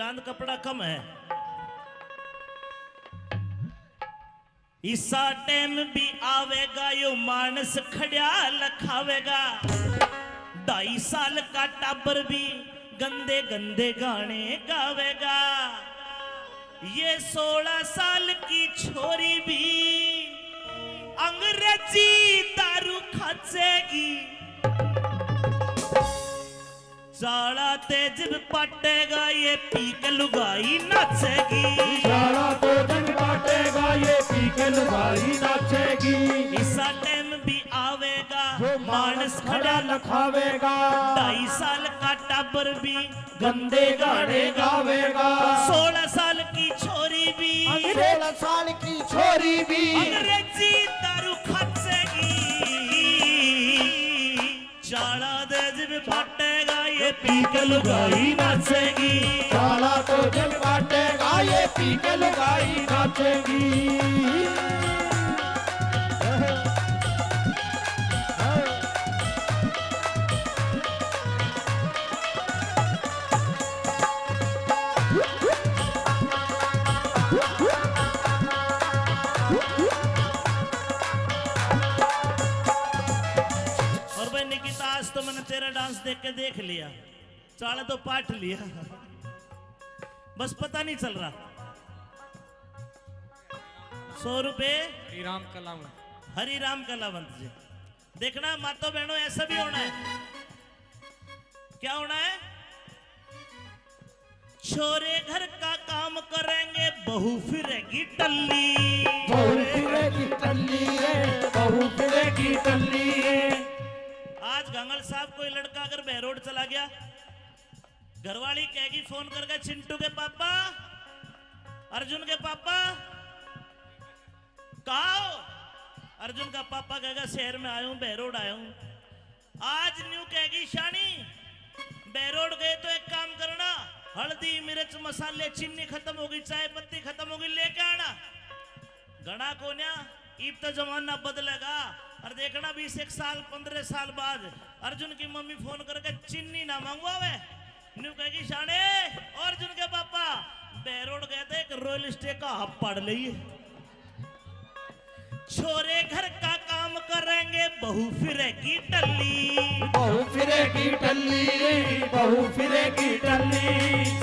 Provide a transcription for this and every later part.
गांध कपड़ा कम है। इसा टाइम भी आवेगा यो मानस खड़ा लखावेगा। 2.5 साल का टाबर भी गंदे गंदे गाने गावेगा। ये 16 साल की छोरी भी अंग्रेजी दारू खाचेगी। साला तेज पाटेगा ये पी के लुगाई नाचेगी। साला तेज पाटेगा ये पी के लुगाई नाचेगी। इसा टाइम भी आवेगा मानस खड़ा लखावेगा। 2.5 साल का टाबर भी गंदे गाने गावेगा। 16 साल की छोरी भी 16 साल की छोरी भी अंग्रेजी दारू खाचेगी। चाला तेज पाटेगा ये पी के लुगाई नाचेगी। साला तो जग बाटेगा ये पी के लुगाई नाचेगी। और भाई निकिता, आज तो मैंने तेरा डांस देख के देख लिया, चाला तो पाठ लिया, बस पता नहीं चल रहा। 100 रुपए हरिराम कलावंत। हरिराम कलावंत जी। देखना मातो बहनों, ऐसा भी होना है। क्या होना है? छोरे घर का काम करेंगे, बहू फिरेगी टल्ली। बहू फिरेगी टल्ली रे, बहू फिरेगी टल्ली रे। आज गंगल साहब कोई लड़का अगर बहरोड चला गया, घरवाली कहेगी फोन करके, चिंटू के पापा, अर्जुन के पापा कहाँ हो? अर्जुन का पापा कहेगा शहर में आया हूं, बहरोड आया हूं। आज न्यू कहेगी शानी, बहरोड गए तो एक काम करना, हल्दी मिर्च मसाले चीनी खत्म होगी, चाय पत्ती खत्म होगी, लेके आना। घना कोन्या ईब तो जमाना बदलेगा। और देखना 20 साल 15 साल बाद अर्जुन की मम्मी फोन करके चीनी ना मंगवावे, न्यू कहेगी शाने और अर्जुन के पापा बहरोड गए थे, एक रॉयल स्टे का हब पड़ लिए। छोरे घर का काम करेंगे, बहू फिरेगी टल्ली। बहू फिरेगी टल्ली रे, बहू फिरेगी टल्ली।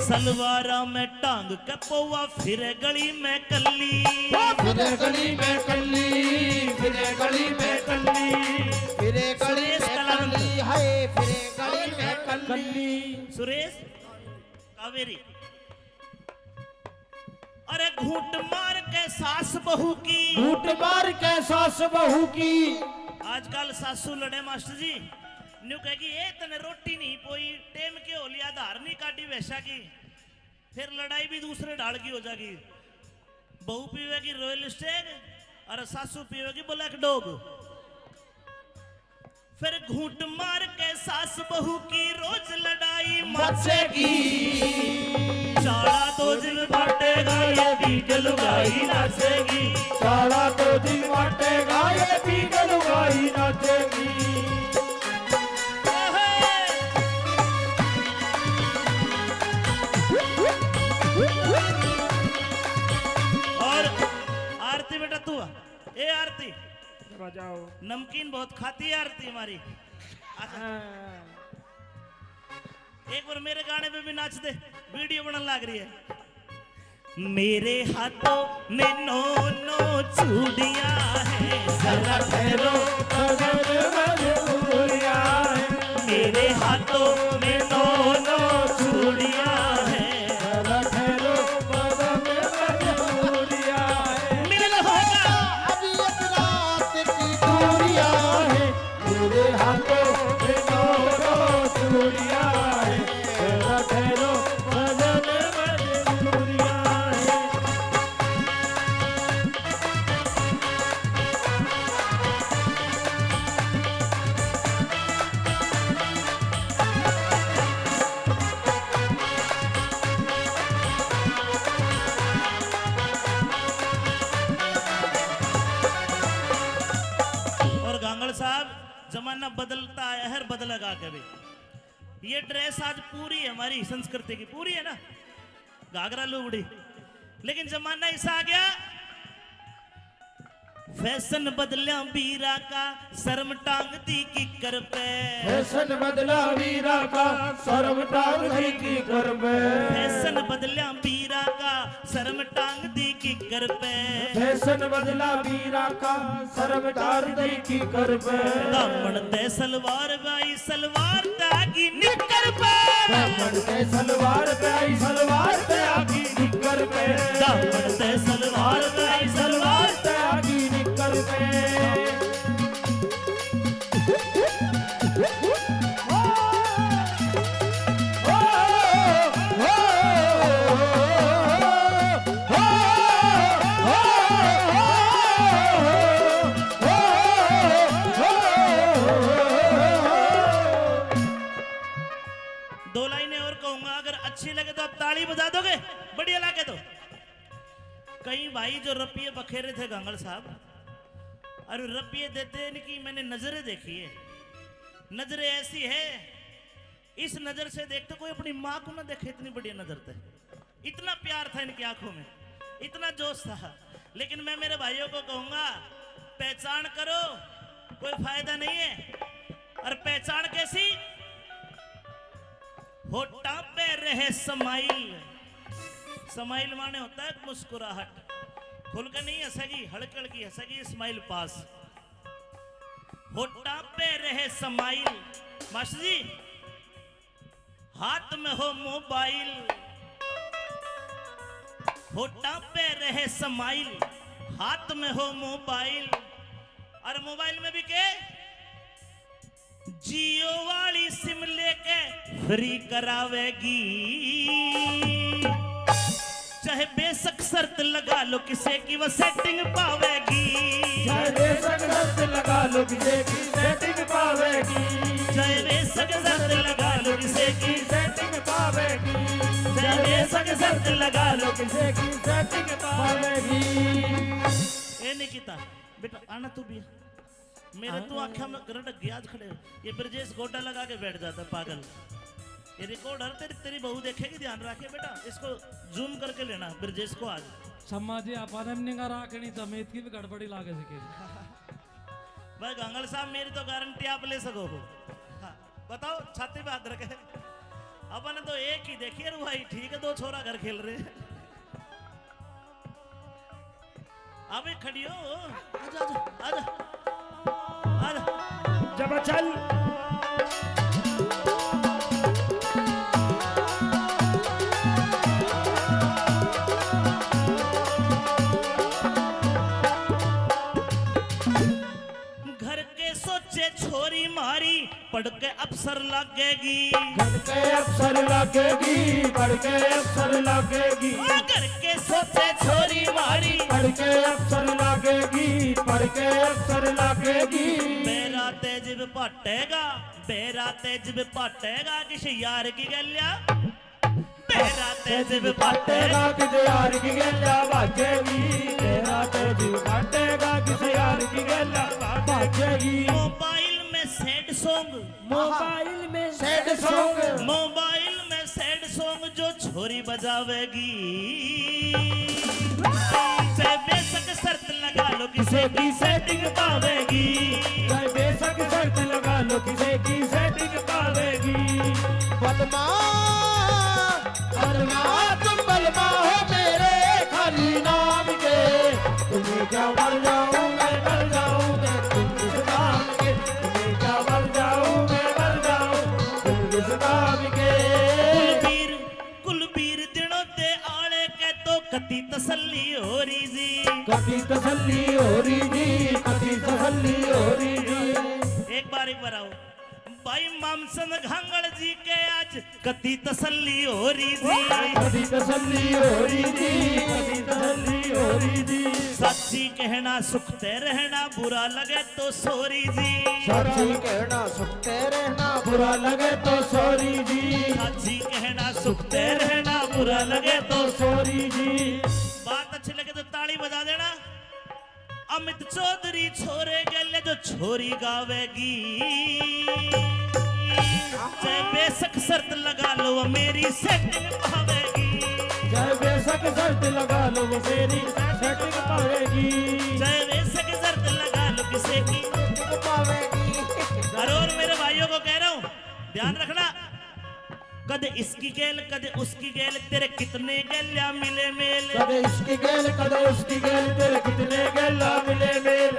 सलवारा में टांग के पौवा, फिरे गली में कल्ली। फिरे गली में कल्ली, फिरे गली में कल्ली, फिरे गली में कल्ली है, फिरे गली में कल्ली। सुरेश कावेरी, अरे घूंट मार के सास बहू की, घूंट मार के सास बहू की। आजकल सासू लड़े मास्टर जी, न्यू कहेगी ए तने रोटी नहीं पोई, टेम के हो लिया, धार नहीं काटी वैसा की। फिर लड़ाई भी दूसरे ढाल की हो जाएगी। बहू पीवेगी रॉयल स्टेग और सासू पीवेगी ब्लैक डॉग। फिर घूंट मार के सास बहू की रोज लड़ाई मचेगी। चाला तो जिल बाटेगा ये भी लुगाई नाचेगी। साला तो दिल बाटेगा ये भी लुगाई नाचेगी। और आरती बेटा तू ए आरती बजाओ। नमकीन बहुत खाती है आरती हमारी। एक बार मेरे गाने पे भी नाच दे, वीडियो बनने लग रही है। मेरे हाथों में 9 चूड़ियां हैं, जरा ठहरो अगर मजबूरियां हैं। मेरे हाथों में 9 चूड़ियां हैं, जरा ठहरो अगर मजबूरियां हैं। मिलन होगा अभी एक रात की दूरियां हैं, मेरे हाथों में 9 चूड़ियां हैं। जरा ठहरो अगर मजबूरियां हैं। जमाना बदलता है, हर बदलेगा कभी। ये ड्रेस आज पूरी है, हमारी संस्कृति की पूरी है ना। घाघरा लुगड़ी। लेकिन जमाना ऐसा आ गया, फैशन बदलिया वीरा का शर्म टांग दी किकर पे। फैशन बदला वीरा का शर्म टांग दी किकर पे। फैशन बदलिया वीरा का शर्म टांग दी किकर पे। फैशन बदला वीरा का शर्म टांग दी किकर पे। दामन ते सलवार बाई सलवार तागी निकर पे। दामन ते सलवार पे आई सलवार ते आगी निकर पे। दामन ते सलवार बाई सलवार ते आगी निकर पे। दो लाइनें और कहूंगा, अगर अच्छी लगे तो आप ताली बजा दोगे, बढ़िया लगे तो। कई भाई जो रुपये बखेरे थे गंगल साहब, और रुपये देते इनकी मैंने नजरें देखी है। नजरें ऐसी है, इस नजर से देखते कोई अपनी माँ को ना देखे, इतनी बढ़िया नजर थे। इतना प्यार था इनकी आंखों में, इतना जोश था। लेकिन मैं मेरे भाइयों को कहूंगा, पहचान करो, कोई फायदा नहीं है। और पहचान कैसी? होठा पे रहे समाइल। समाइल माने होता है मुस्कुराहट, खुल के नहीं हंसेगी, हड़क हड़की हंसेगी, स्माइल पास। होठा पे रहे समाइल। मास्टर जी, हाथ में हो मोबाइल। होठा पे रहे समाइल, हाथ में हो मोबाइल। और मोबाइल में भी के जियो वाली सिम लेके फ्री करावेगी। चाहे बेशक शर्त लगा लो किसे की वो सेटिंग पावेगी। चाहे बेशक शर्त लगा लो किसे की सेटिंग पावेगी। चाहे बेशक शर्त लगा लो किसे की सेटिंग पावेगी। चाहे बेशक शर्त लगा लो किसे की सेटिंग पावेगी। ये नहीं कीता बेटा, आना तू भी। मेरे तो आंखों में गरटक गया आज खड़े। ये ब्रजेश गोटा लगा के बैठ जाता पागल। ये रिकॉर्डर तेरी बहू देखेगी, ध्यान रखे बेटा, इसको जूम करके लेना ब्रजेश को आज। समाजी अपन निगा राखनी समेत की भी गड़बड़ी लागे सके। भाई गंगल साहब, मेरी तो गारंटी आप ले सको हो। हाँ, बताओ, छाती पे हाथ रखे। अपन तो एक ही देखिए रे भाई, ठीक है, दो छोरा घर खेल रहे। अबे खड़ी हो, आजा आजा आजा आजा। जब चल घर के सोचे छोरी मारी, पढ़ के अफसर लगेगी। पढ़ के अफसर लगेगी। पढ़ के अफसर लगेगी। घर के सोचे छोरी मारी, पढ़ के अफसर लगेगी। पढ़ के अफसर लगेगी। मेरा तेज पटेगा, मेरा तेज पटेगा, किसी यार की गलिया। मेरा तेज पटेगा, किसी यार की गल्ला बाजेगी। मेरा तेज पटेगा, किसी यार की गल्ला बाजेगी। मोबाइल में सैड सॉन्ग, मोबाइल में सैड सॉन्ग। मोबाइल में सैड सॉन्ग जो छोरी बजावेगी। चाहे बेशक शर्त लगा लो किसे की सेटिंग पावेगी। चाहे बेशक शर्त लगा लो किसे की सेटिंग पावेगी। बलमा बलमा तुम बलमा हो मेरे खाली नाम के। तुम्हें क्या मर जाऊं मैं मर जाऊं मैं तुम किस नाम के। तुम्हें क्या मर जाऊं मैं मर जाऊं तुम किस नाम के। कुलबीर कुलबीर दिनों दे आले के तो कति तसल्ली हो रही जी। कभी तसल्ली हो रही जी। कभी तसल्ली हो रही जी। एक बार आओ भाई, मामसन घांगड़ जी के आज कति तसल्ली हो रही जी। कभी तसल्ली हो रही जी। कभी तसल्ली हो रही जी। सच्ची कहना सुखते रहना, बुरा लगे तो सोरी जी। सच्ची कहना सुखते रहना, बुरा लगे तो सॉरी जी। सच्ची कहना सुखते रहना, बुरा लगे तो। तो सॉरी जी। बात अच्छी लगे तो ताली बजा देना। अमित चौधरी छोरे गले जो छोरी गावेगी। चाहे बेशक शर्त लगा लो, मेरी सेटिंग पावेगी। चाहे बेशक शर्त लगा लो वो तेरी सेटिंग पावेगी, चाहे बेशक शर्त लगा लो किसी की। और मेरे भाइयों को कह रहा हूं, ध्यान रखना, कदे इसकी गेल कदे उसकी गेल, तेरे कितने गेल्या मिले मेल। कदे इसकी गेल कदे उसकी गेल, तेरे कितने गेला मिले मेल।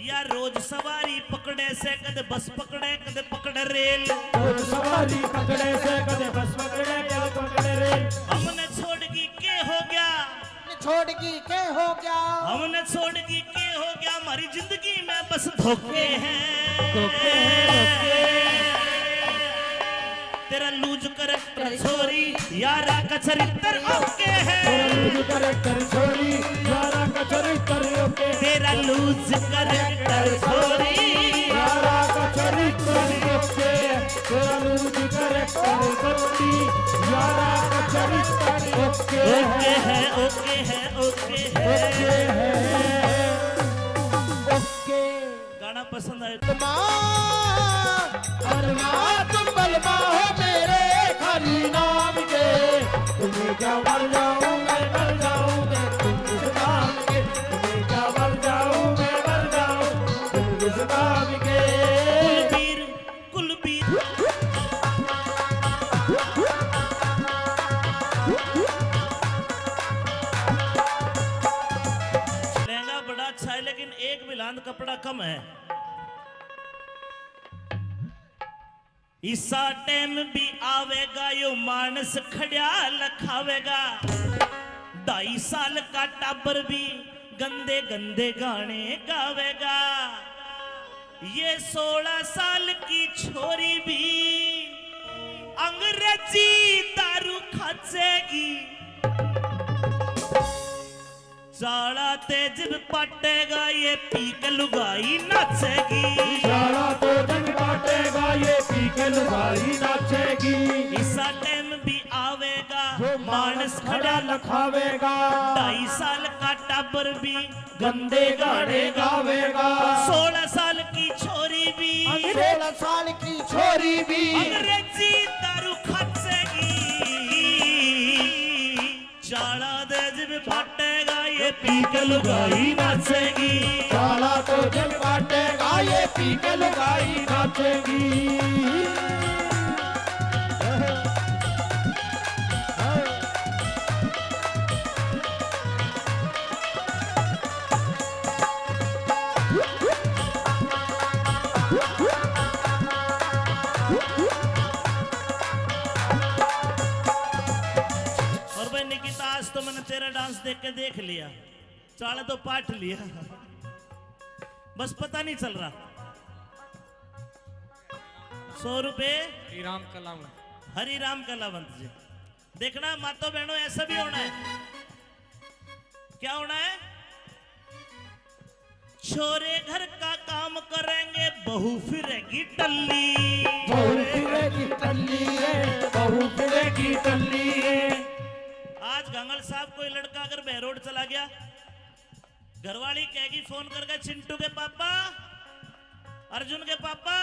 या रोज सवारी पकड़े से कदे बस पकड़े कदे पकड़े रेल, रोज सवारी पकड़े से कदे बस पकड़े कदे पकड़े रेल। हमने छोड़ की के हो गया, छोड़ की के हो गया, हमने छोड़ की के हो गया, हमारी जिंदगी में बस धोखे हैं, धोखे हैं। तेरा लूज करैक्टर छोरी यारा का चरित्र ओके है, तेरा लूज करैक्टर छोरी यारा का चरित्र ओके, तेरा लूज करैक्टर छोरी यारा का चरित्र ओके, तेरा लूज करैक्टर छोरी यारा का चरित्र ओके है, ओके है, ओके है, ओके। गाना पसंद आए अरमान तुम बलवा हो मेरे खाली नाम के, तुम्हें क्या मर जाऊं मैं मर जाऊं मैं तुम इस नाम के, तुम्हें क्या मर जाऊं मैं मर जाऊं तुम इस नाम के। कुलबीर कुलबीर लहंगा बड़ा अच्छा है लेकिन एक बिलांद कपड़ा कम है। इसा टाइम भी आवेगा यो मानस खड़िया लखावेगा, 2.5 साल का टाबर भी गंदे गंदे गाने गावेगा, ये 16 साल की छोरी भी अंग्रेजी दारू खाचेगी, चाड़ा तेज पटेगा ये पी के लुगाई नाचेगी, सारा तो जग बांटेगा ये पी के लुगाई नाचेगी, इसा टाइम भी आवेगा जो मानस खड़ा लखावेगा, 2.5 साल का टाबर भी गंदे गाने गावेगा, 16 साल की छोरी भी 16 साल की छोरी भी अंग्रेजी दारू खाचेगी, चाड़ा तेज पटेगा ये पी के लुगाई नाचेगी, साला तो जग बांटेगा ये पी के लुगाई नाचेगी। और भाई निकिता आज तो मैंने तेरा डांस देख के देख लिया, चाले तो पाठ लिया, बस पता नहीं चल रहा। 100 रुपए राम कलाम हरि राम कलावंत जी। देखना मातो बहनों ऐसा भी होना है, क्या होना है, छोरे घर का काम करेंगे बहू फिरेगी टल्ली, बहू फिरेगी टल्ली रे, बहू फिरेगी टल्ली रे। आज गंगल साहब कोई लड़का अगर बहरोड चला गया, घरवाली कहेगी फोन करके, चिंटू के पापा अर्जुन के पापा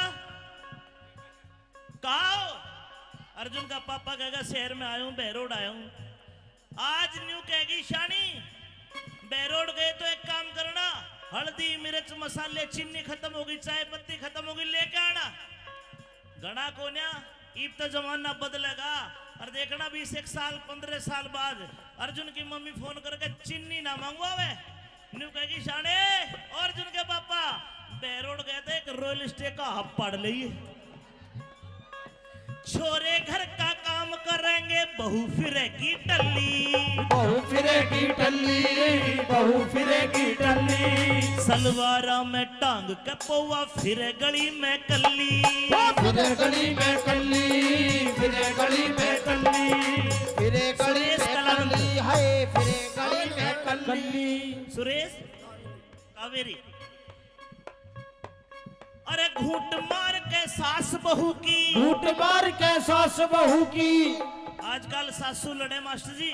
कहा हो? अर्जुन का पापा कहेगा शहर में आया हूं, बहरोड आया हूं। आज न्यू कहेगी शानी बहरोड गए तो एक काम करना, हल्दी मिर्च मसाले चीनी खत्म होगी, चाय पत्ती खत्म होगी, लेके आना। घना कोन्या इब तो जमाना बदलेगा, और देखना 20 साल 15 साल बाद अर्जुन की मम्मी फोन करके चीनी ना मंगवावे, न्यू कहेगी शाने अर्जुन के पापा बहरोड गए थे, एक रॉयल स्टे का हब पड़ लिए, छोरे घर का काम करेंगे बहू फिरेगी टल्ली, बहू फिरेगी टल्ली, बहू फिरेगी टल्ली। सलवारा में टांग के पौवा फिरे गली में कल्ली, फिरे गली में कल्ली, फिरे गली में कल्ली, फिरे गली सुरेश में कलावंत। कल्ली है, फिरे गली में कल्ली। कल्ली। सुरेश कावेरी, अरे घूट मार के सास बहू की, घूट मार के सास बहू की, आजकल सासू लड़े मास्टर जी,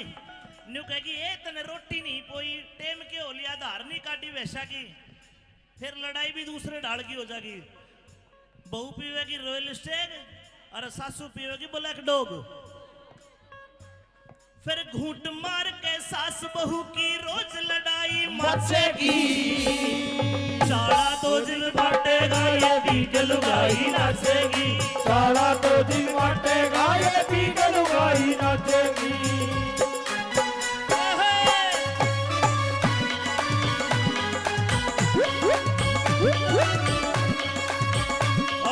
न्यू कहेगी ए तने रोटी नहीं पोई, टेम के हो लिया, धार नहीं काटी वैसा की, फिर लड़ाई भी दूसरे ढाल की हो जाएगी। बहू पीवेगी रॉयल स्टेग और सासू पीवेगी ब्लैक डॉग, फिर घूंट मार के सास बहू की रोज लड़ाई मचेगी चाड़ा दो दिन बांटेगा ये बीज लुगाई नाचेगी सारा तो दिन बांटेगा ये बीज लुगाई नाचेगी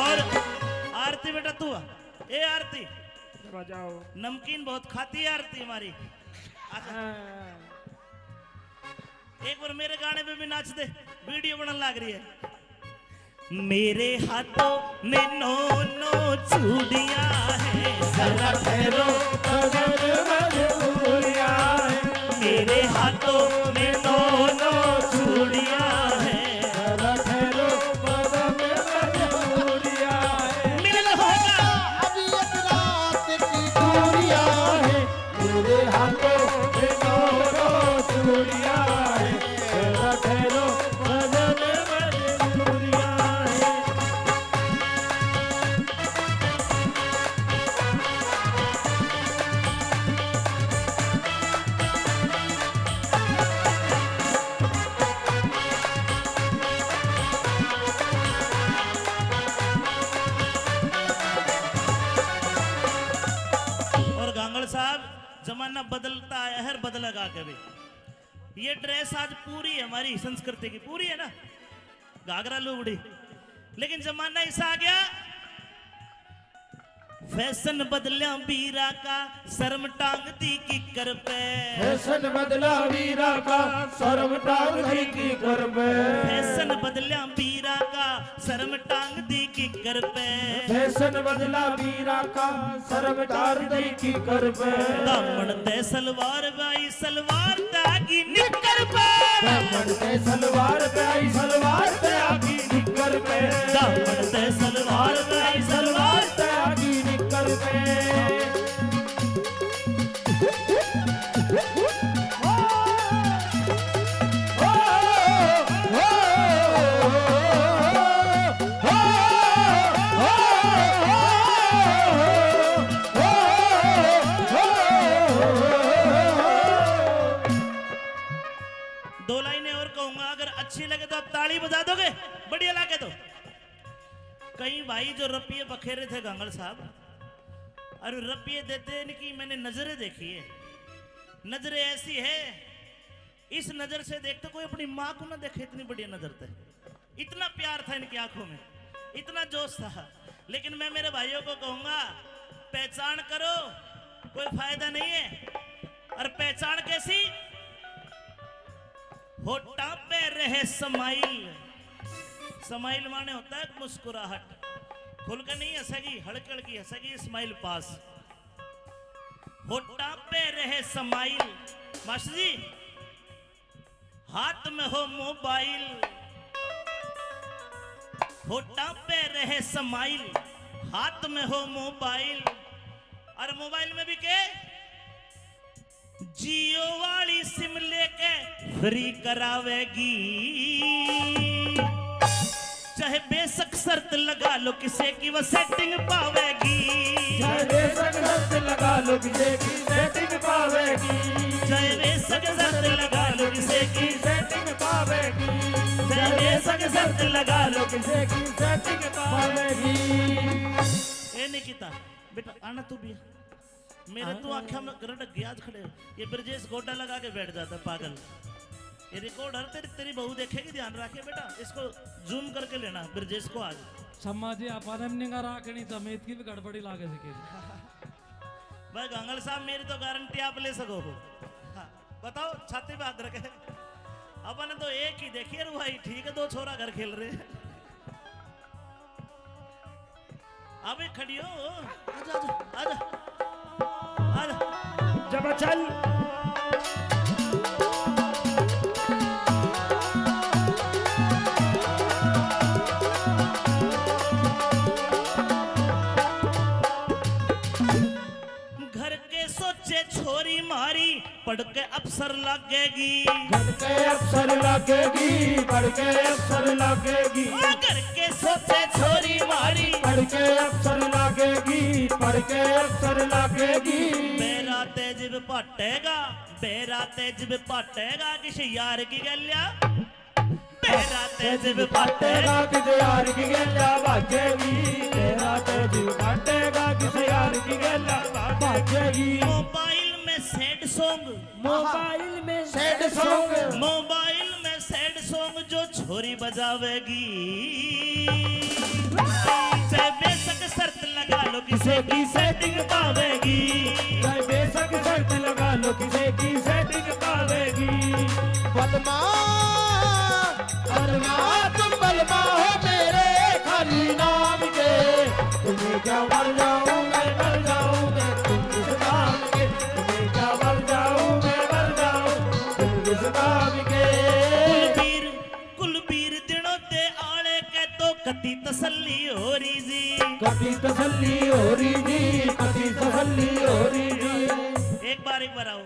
और आरती बेटा तू आ। ए आरती बजाओ नमकीन बहुत खाती है आरती हमारी आजा। एक बार मेरे गाने पे भी नाच दे वीडियो बनने लग रही है मेरे हाथों में नो नो चूड़ियां हैं जरा ठहरो सजन मजबूरियां हैं मेरे हाथों में नो नो चूड़ियां हैं जरा ठहरो सजन मजबूरियां हैं मिलन होगा अभी एक रात की चूड़ियां हैं मेरे हाथों में दोनों चूड़ियां हैं जरा ठहरो सजन मजबूरियां हैं और गांगड़ साहब जमाना बदलता है हर बदलेगा कभी ये ड्रेस आज पूरी है हमारी संस्कृति की पूरी है ना घाघरा लुगड़ी लेकिन जमाना ऐसा आ गया फैशन बदलिया बीरा का शर्म टांग दी किकर पे फैशन बदला वीरा का शर्म टांग दी की कर पे फैशन बदलिया बीरा का शर्म टांग दी किकर पे फैशन बदला वीरा का शर्म टांग दी की कर पे दामन ते सलवार बाई सलवार तागी निकर पे दामन पे सलवार पे आई सलवार पे आगी निकर पे दामन ते सलवार बाई सलवार पे आगी निकर पे दो लाइनें और कहूंगा अगर अच्छी लगे तो आप ताली बजा दोगे बढ़िया लगे तो कई भाई जो रपिये बखेरे थे गांगड़ साहब और रपिये देते इनकी मैंने नजरें देखी है नजरें ऐसी है इस नजर से देखते कोई अपनी माँ को ना देखे इतनी बढ़िया नजर थे इतना प्यार था इनकी आंखों में इतना जोश था लेकिन मैं मेरे भाइयों को कहूंगा पहचान करो कोई फायदा नहीं है और पहचान कैसी होठा पे रहे समाइल समाइल माने होता है मुस्कुराहट खुलकर नहीं हंसेगी हड़क हड़की हंसेगी स्माइल पास होठा पे रहे समाइल मास्टर जी हाथ में हो मोबाइल होठा पे रहे समाइल हाथ में हो मोबाइल और मोबाइल में भी के जियो वाली सिम लेके फ्री करावेगी चाहे बेशक शर्त लगा लो किसे की वो सेटिंग पावेगी चाहे बेशक शर्त लगा लो किसे की सेटिंग पावेगी चाहे बेशक शर्त लगा लो किसे की सेटिंग पावेगी चाहे बेशक शर्त लगा लो किसे की सेटिंग पावेगी ए निकिता बेटा आना तू भी मेरे तू आंखों में गरडक गया आज खड़े हो। ये ब्रजेश गोटा लगा के बैठ जाता पागल ये रिकॉर्डर तेरी बहू देखेगी ध्यान रखे बेटा इसको जूम करके लेना ब्रजेश को आज समाजी अपन निगा राखनी समेत की भी गड़बड़ी लागे सके भाई गांगल साहब मेरी तो गारंटी आप ले सको हो हाँ, बताओ छाती पे हाथ रखे अपन तो एक ही देखिए रू भाई ठीक है दो छोरा घर खेल रहे अबे खड़ी हो आजा आजा आजा आजा जब चल घर के सोचे छोरी मारी पढ़ के अफसर लगेगी बढ़ के अफसर लगेगी बढ़ के अफसर लगेगी घर के सोचे छोरी मारी पढ़ के अफसर लगेगी पढ़ के अफसर लगेगी मेरा बेरा तेजिब पटेगा बेरा तेजिब पटेगा किसी यार की गल्या बेरा तेजिब पटेगा पटेगा किसे यार की गेला भागेगी तेरा तेज पटेगा किसे यार की गेला भागेगी मोबाइल में सैड सॉन्ग मोबाइल में सैड सॉन्ग मोबाइल में सैड सॉन्ग जो छोरी बजावेगी चाहे बेशक शर्त लगा लो किसे की सेटिंग पावेगी चाहे बेशक शर्त लगा लो किसे की सेटिंग पावेगी बलमा बलमा तुम बलमा हो मेरे खाली नाम के तुम्हें क्या मर जाऊं मैं मर जाऊं मैं तुम इस नाम के तुम्हें क्या मर जाऊं मैं मर जाऊं तुम इस नाम के कुलबीर दिनों ते आले के तो कति तसल्ली हो रही जी कभी तसल्ली हो रही जी कभी तसल्ली हो रही जी एक बार आओ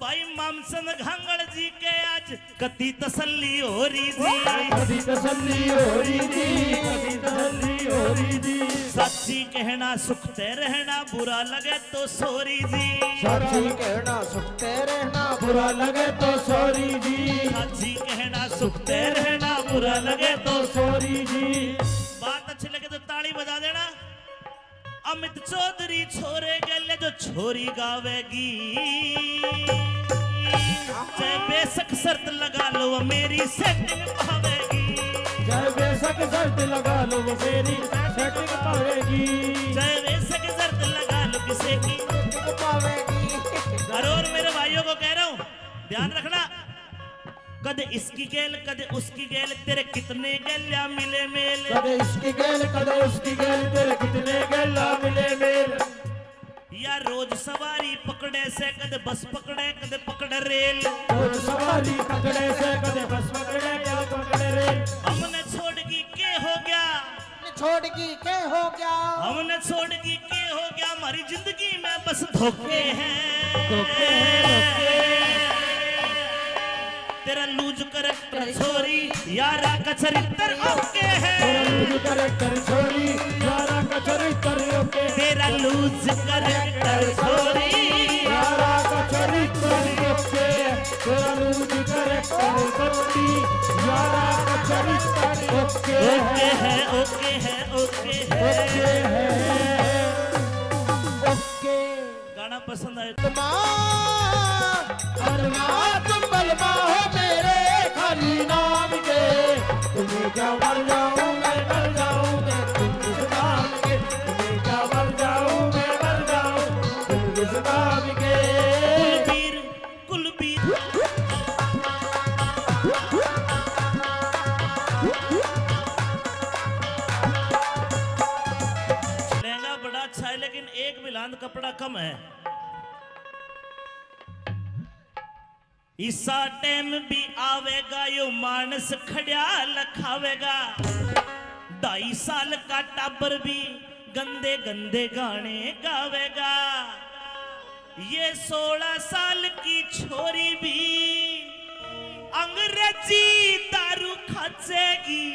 भाई मामसन घांगड़ जी के आज कति तसल्ली हो रही जी कभी तसल्ली हो रही जी कभी तसल्ली हो रही जी सच्ची कहना सुखते रहना बुरा लगे तो सोरी जी सच्ची कहना सुखते रहना बुरा लगे तो सॉरी जी सच्ची कहना सुखते रहना बुरा लगे तो सॉरी जी बात अच्छी लगे तो ताली बजा देना अमित चौधरी छोरे गले जो छोरी गावेगी चाहे बेशक शर्त लगा लो वो मेरी सेटिंग पावेगी चाहे बेशक शर्त लगा लो वो मेरी सेटिंग पावेगी चाहे बेशक शर्त लगा लो किसी की और मेरे भाइयों को कह रहा हूँ ध्यान रखना कदे इसकी गेल कदे उसकी गेल तेरे कितने गेल्या मिले मेल कदे इसकी गेल कदे उसकी गेल तेरे कितने गेला मिले मेल या रोज सवारी पकड़े से कदे बस पकड़े कदे पकड़े रेल रोज सवारी पकड़े से कदे बस पकड़े कदे पकड़े रेल हमने छोड़गी के हो गया छोड़गी के हो गया हमने छोड़गी के हो गया हमारी जिंदगी में बस धोखे हैं धोखे हैं, धोखे तेरा लूज करैक्टर छोरी यारा का चरित्र ओके है लूज करैक्टर छोरी यारा का चरित्र ओके तेरा लूज करैक्टर छोरी यारा का चरित्र ओके तेरा लूज करैक्टर छोरी यारा का चरित्र ओके ओके है ओके है ओके है ओके गाना पसंद आए बलमा बलमा तुम बलमा हो मेरे खाली नाम के तुम्हें क्या मर जाऊं मैं मर जाऊं मैं तुम इस नाम के तुम्हें क्या मर जाऊं मैं मर जाऊं तुम इस नाम के कुलबीर लहंगा बड़ा अच्छा है लेकिन एक बिलांद कपड़ा कम है इसा टाइम भी आवेगा यो मानस खड़िया लखावेगा 2.5 साल का टाबर भी गंदे गंदे गाने गावेगा ये 16 साल की छोरी भी अंग्रेजी दारू खाचेगी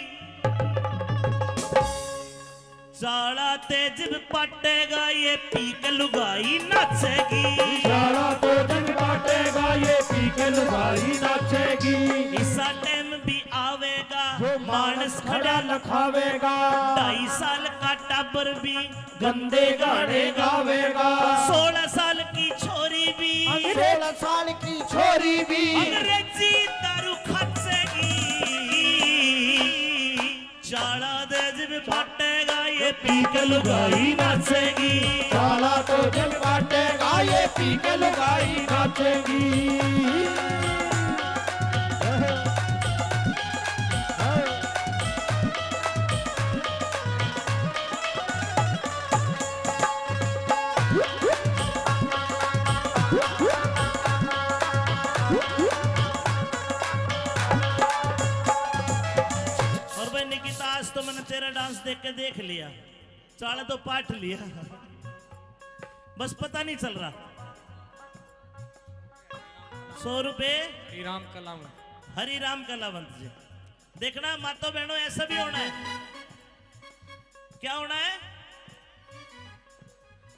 चाला तेज पटेगा ये पी के लुगाई नाचेगी सारा तो जग बाटेगा ये पी के लुगाई नाचेगी इसा टाइम भी आवेगा जो मानस खड़ा लखावेगा 2.5 साल का टाबर भी गंदे गाने गावेगा 16 साल की छोरी भी 16 साल की छोरी भी अंग्रेजी दारू खाचेगी चाला तेज भी पटेगा ये पी के लुगाई नाचेगी साला तो जग बाटेगा ये पी के लुगाई नाचेगी और भाई निकिता आज तो मैंने तेरा डांस देख के देख लिया चाला तो पाठ लिया बस पता नहीं चल रहा 100 रुपए श्रीराम कलाम हरि राम कलावंत जी देखना मातो बहनों ऐसा भी होना है क्या होना है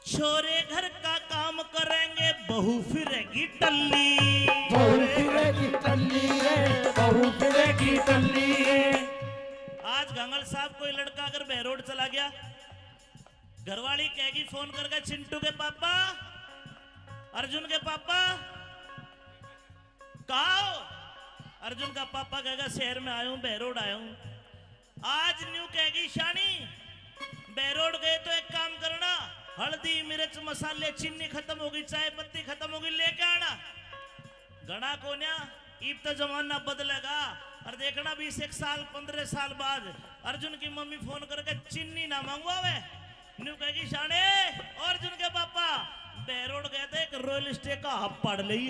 छोरे घर का काम करेंगे बहू फिरेगी टल्ली। बहू फिरेगी टल्ली रे, बहू फिरेगी टल्ली रे। आज गंगल साहब कोई लड़का अगर बहरोड चला गया, घरवाली कहेगी फोन करके, चिंटू के पापा, अर्जुन के पापा कहाँ हो? अर्जुन का पापा कहेगा शहर में आया हूं, बहरोड आया हूं। आज न्यू कहेगी शानी बहरोड गए तो एक काम करना, हल्दी मिर्च मसाले चीनी खत्म होगी, चाय पत्ती खत्म होगी, लेके आना। गणा कोन्या ईब तो जमाना बदलेगा और देखना 20 साल 15 साल बाद अर्जुन की मम्मी फोन करके चीनी ना मंगवावे, न्यू कहेगी शाने अर्जुन के पापा बहरोड गए थे, एक रॉयल स्टे का हब पड़ ली।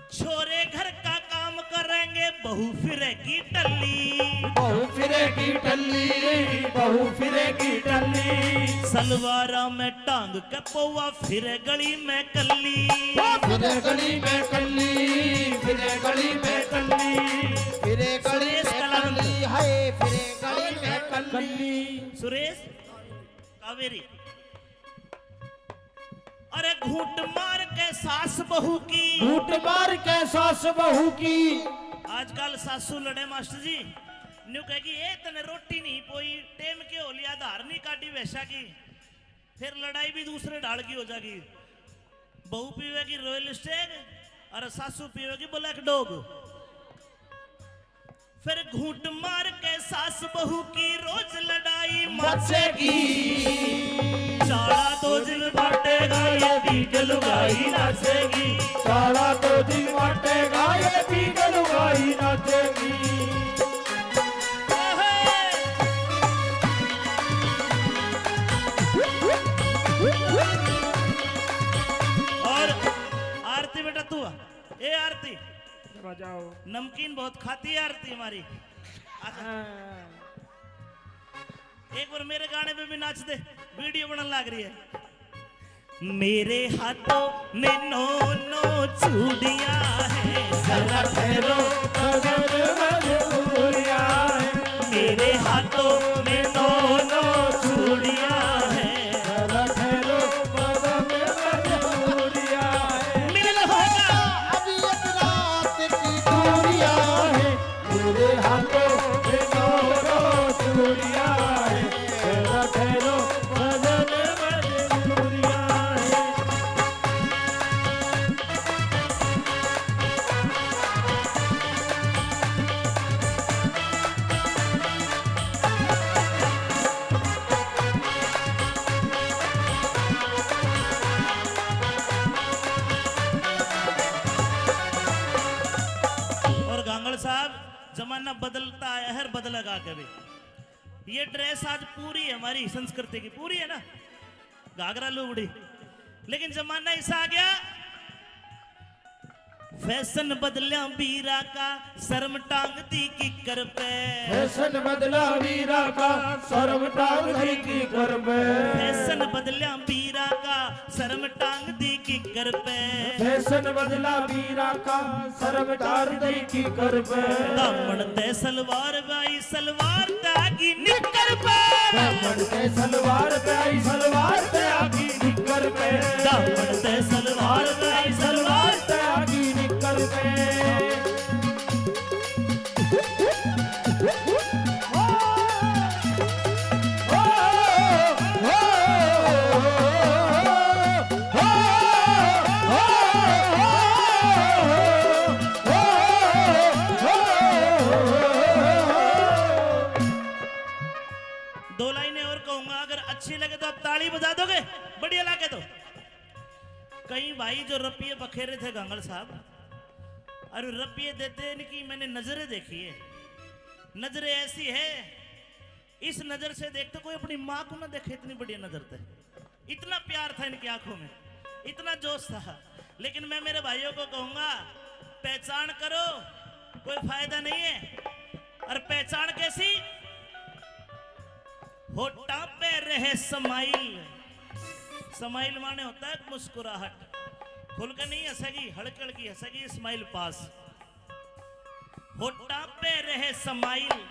छोरे घर का काम करेंगे बहू फिरेगी टल्ली। बहू फिरेगी टल्ली रे, बहू फिरेगी टल्ली। सलवारा में टांग के पौवा फिरे गली में कल्ली। फिरे गली में कल्ली, फिरे गली में कल्ली। फिरे गली सुरेश में कलावंत। कल्ली है, फिरे गली में कल्ली। सुरेश कावेरी, अरे घूंट मार के सास बहू की। घूंट मार के सास बहू की। आजकल सासू लड़े मास्टर जी, न्यू कहेगी ए तने रोटी नहीं पोई, टेम के हो लिया, धार नहीं काटी वैसा की, फिर लड़ाई भी दूसरे ढाल की हो जाएगी। बहू पीवेगी रॉयल स्टेग और सासू पीवेगी ब्लैक डॉग। फिर घूंट मार के सास बहू की रोज लड़ाई मचेगी। चाड़ा दो दिन बांटेगा ये बीक लुगाई नाचेगी। सारा तो दिन बांटेगा ये बीक लुगाई नाचेगी। और आरती बेटा तू आ। ए आरती बजाओ। नमकीन बहुत खाती है आरती हमारी। अच्छा, एक बार मेरे गाने पे भी नाच दे, वीडियो बनने लग रही है। मेरे हाथों में नो चूड़ियां हैं, जरा ठहरो सजन मजबूरियां हैं। मेरे हाथों में नो चूड़ियां हैं। जरा ठहरो सजन मजबूरियां हैं। मिलन होगा अभी एक रात की चूड़ियां हैं, मेरे हाथों में नो चूड़ियां हैं। जरा ठहरो सजन मजबूरियां हैं। और गांगड़ साहब जमाना बदलता है, हर बदलेगा कभी। ये ड्रेस आज पूरी है हमारी संस्कृति की, पूरी है ना, घाघरा लुगड़ी, लेकिन जमाना ऐसा आ गया फैशन बदलिया बीरा का, शर्म टांग दी किकर पे। फैशन बदला वीरा का, शर्म टांग दी की कर पे। फैशन बदलिया बीरा का, शर्म टांग दी किकर पे। फैशन बदला वीरा का, शर्म टांग दी की कर पे। दामन ते सलवार बाई, सलवार तागी निकर पे। दामन ते सलवार पे आई, सलवार पे आगी निकर पे। दामन ते सलवार बाई, सलवार पे आगी निकर पे। दो लाइनें और कहूंगा, अगर अच्छी लगे तो आप ताली बजा दोगे, बढ़िया लगे तो। कई भाई जो रपिये बखेरे थे गांगड़ साहब, और रपिये देते इनकी मैंने नजरें देखी है। नजरें ऐसी है, इस नजर से देखते कोई अपनी माँ को ना देखे, इतनी बढ़िया नजर थे, इतना प्यार था इनकी आंखों में, इतना जोश था। लेकिन मैं मेरे भाइयों को कहूंगा, पहचान करो, कोई फायदा नहीं है। और पहचान कैसी? होठा पे रहे स्माइल। स्माइल माने होता है मुस्कुराहट, खुल के नहीं हंसेगी, हल्की हल्की हंसेगी, स्माइल पास। होठा पे रहे स्माइल।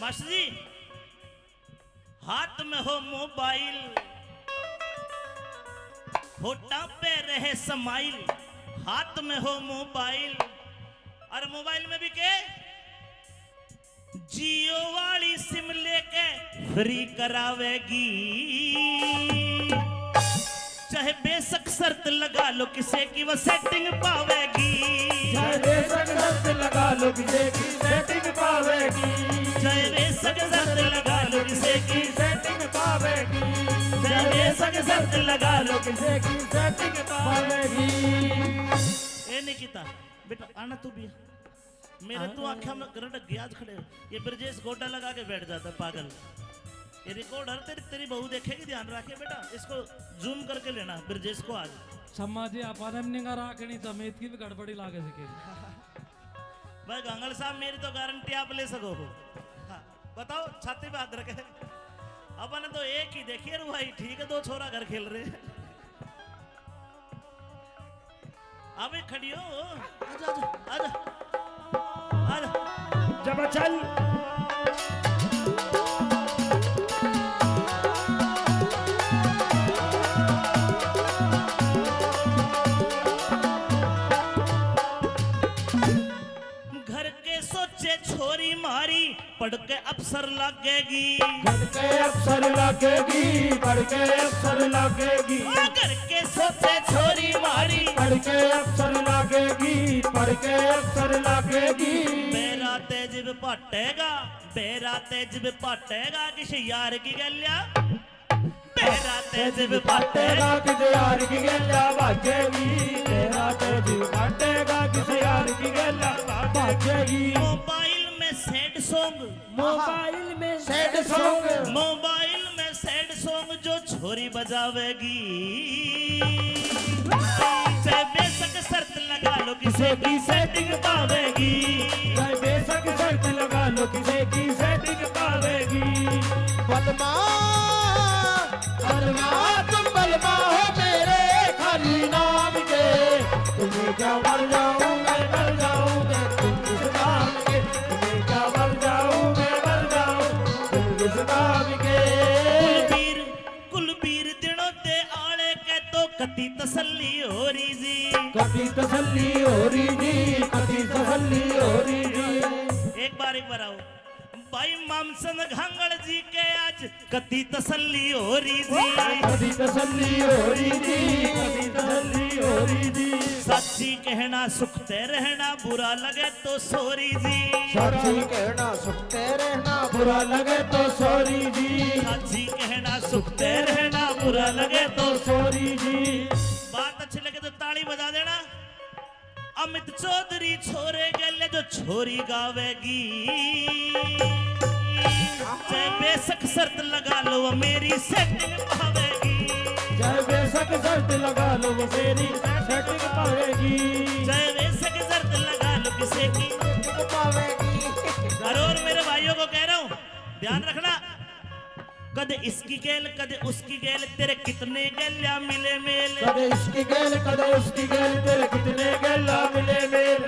मास्टर जी, हाथ में हो मोबाइल, होठा पे रहे समाइल, हाथ में हो मोबाइल, और मोबाइल में भी के जियो वाली सिम लेके फ्री करावेगी, चाहे बेशक शर्त लगा लो किसे की वो सेटिंग पावेगी, चाहे बेशक शर्त लगा लो किसे की सेटिंग पावेगी, चाहे बेशक शर्त लगा लो किसे की सेटिंग पावेगी, चाहे बेशक शर्त लगा लो किसे की सेटिंग पावेगी। ए निकिता बेटा आना तू भी, मेरे तू आंखें में गरट ग्याज खड़े हो। ये ब्रजेश गोटा लगा के बैठ जाता है पागल। ये रिकॉर्डर तेरी बहू देखेगी, ध्यान रखे बेटा, इसको जूम करके लेना ब्रजेश को आज। सम्माजी अपन निगा राखनी समेत की भी गड़बड़ी लागे सकेगी। भाई गंगल साहब मेरी तो गारंटी आप ले सको हो। हाँ, बताओ छाती पे हाथ रखे। अपन तो एक ही देखिए रू भाई, ठीक है, दो छोरा घर खेल रहे हैं। अबे खड़ी हो, आजा आजा आजा आजा। जब चल घर के सोचे छोरी मारी, पढ़ के अफसर लगेगी, घर के अफसर लगेगी, पढ़ के अफसर लगेगी, घर के सोचे छोरी मारी, पढ़ के अफसर लगेगी, पढ़ के अफसर लगेगी। मेरा तेज पाटेगा, मेरा तेज पाटेगा, किसी यार की गलिया, मेरा तेज पाटेगा, पाटेगा किसे यार की गल्ला बाजेगी, तेरा तेज पाटेगा किसे यार की गल्ला बाजेगी। मोबाइल में सैड सॉन्ग, मोबाइल में सैड सॉन्ग, मोबाइल में सैड सॉन्ग जो छोरी बजावेगी, चाहे बेशक शर्त लगा लो किसे की सेटिंग पावेगी, चाहे बेशक शर्त लगा लो किसे की सेटिंग पावेगी। बलमा तुम बलमा हो मेरे खाली नाम के, तुम्हें क्या मर जाऊं मैं मर जाऊं मैं तुम इस नाम के, तुम्हें क्या मर जाऊं मैं मर जाऊं तुम इस नाम के। कुलबीर दिनों दे आले के तो कति तसल्ली हो रही जी, कभी तसल्ली हो रही जी, कभी तसल्ली हो रही जी। एक बार आओ भाई मामसन घांगड़ जी के आज कति तसल्ली हो रही जी, कभी तसल्ली हो रही जी, कभी तसल्ली हो रही जी। सच्ची कहना सुखते रहना, बुरा लगे तो सोरी जी, सच्ची कहना सुनते रहना, बुरा लगे तो सॉरी जी, सच्ची कहना सुखते रहना, बुरा लगे तो सॉरी जी। बात अच्छी लगे तो ताली बजा देना। अमित चौधरी छोरे गले जो छोरी गावेगी, चाहे बेशक शर्त लगा लो वो मेरी सेटिंग पावेगी, चाहे बेशक शर्त लगा लो वो मेरी सेटिंग पावेगी, चाहे बेशक शर्त लगा लो किसे की पावेगी। और मेरे भाइयों को कह रहा हूँ ध्यान रखना, कदे इसकी गेल कदे उसकी गेल, तेरे कितने गैल्या मिले मेल, कदे इसकी गेल कदे उसकी गेल, तेरे कितने गेला मिले मेल।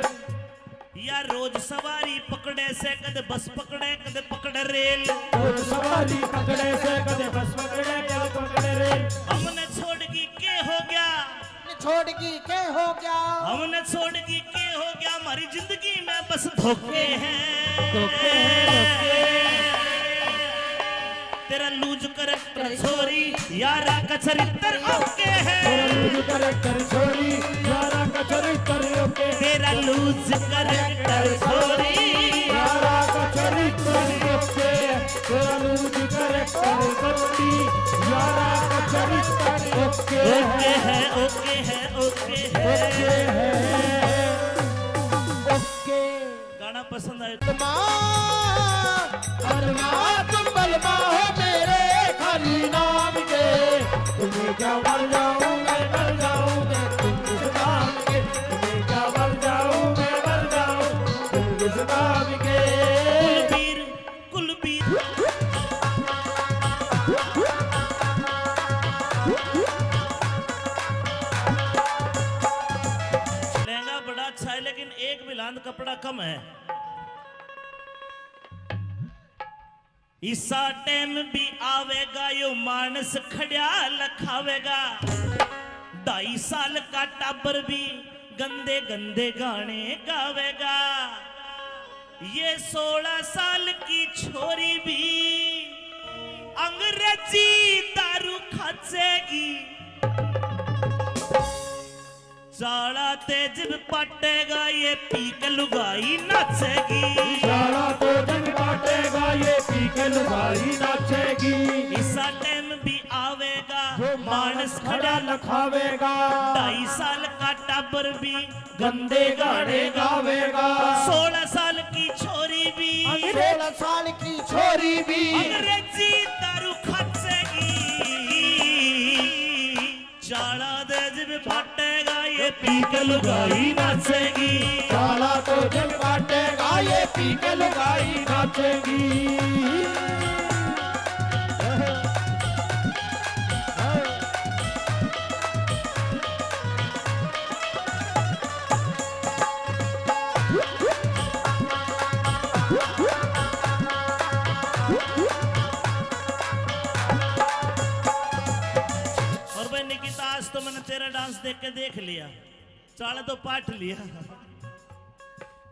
या रोज सवारी पकड़े से कदे बस पकड़े कदे पकड़े रेल, रोज सवारी पकड़े से कदे बस पकड़े कदे पकड़े रेल। हमने छोड़गी के हो गया, छोड़गी के हो गया, हमने छोड़गी के हो गया, हमारी जिंदगी में बस धोखे हैं, धोखे हैं, तेरा लूज करैक्टर छोरी यारा का चरित्र ओके है, तेरा लूज करैक्टर छोरी यारा का चरित्र ओके, तेरा लूज करैक्टर छोरी यारा का चरित्र ओके, तेरा लूज करैक्टर छोरी यारा का चरित्र ओके है, ओके है, ओके है, ओके। गाना पसंद आए बलमा तुम बलमा हो मेरे खाली नाम के, तुम्हें क्या मर जाऊं मैं मर जाऊं मैं तुम इस नाम के, तुम्हें क्या मर जाऊं मैं मर जाऊं तुम इस नाम के। कुलबीर लहंगा बड़ा अच्छा है लेकिन एक बिलांद कपड़ा कम है, इसा टाइम भी आवेगा यो मानस खड़िया लखावेगा, 2.5 साल का टाबर भी गंदे गंदे गाने गावेगा। ये 16 साल की छोरी भी अंग्रेजी दारू खाचेगी। चाला तेज पटेगा ये पी के लुगाई नाचेगी। सारा तो जग बाटेगा ये पी के लुगाई नाचेगी। इसा टाइम भी आवेगा जो मानस खड़ा लखावेगा। 2.5 साल का टाबर भी गंदे गाने गावेगा। 16 साल की छोरी भी 16 साल की छोरी भी अंग्रेजी दारू खाचेगी। चाला तेज भी फटेगा ये पी के लुगाई नाचेगी। सारा तो जग बाटेगा ये पी के लुगाई नाचेगी। और भाई निकिता आज तो मैंने तेरा डांस देख के देख लिया, चाला तो पाठ लिया,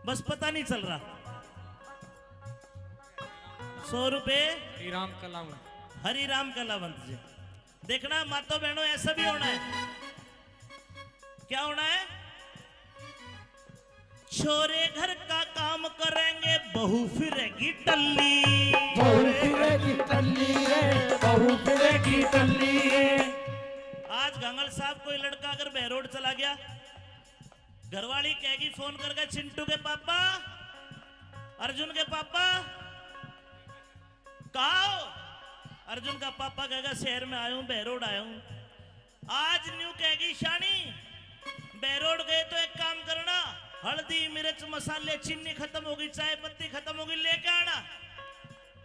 बस पता नहीं चल रहा। 100 रुपए श्रीराम कलावत। हरि राम कलावंत जी। देखना मातो बहनों ऐसा भी होना है। क्या होना है? छोरे घर का काम करेंगे बहू फिरेगी टल्ली। बहू फिरेगी टल्ली रे, बहू फिरेगी टल्ली रे। आज गंगल साहब कोई लड़का अगर बहरोड चला गया, घरवाली कहेगी फोन करके, चिंटू के पापा, अर्जुन के पापा कहा हो? अर्जुन का पापा कहेगा शहर में आया हूं, बहरोड आया हूं। आज न्यू कहेगी शानी बहरोड गए तो एक काम करना, हल्दी मिर्च मसाले चीनी खत्म होगी, चाय पत्ती खत्म होगी, लेके आना।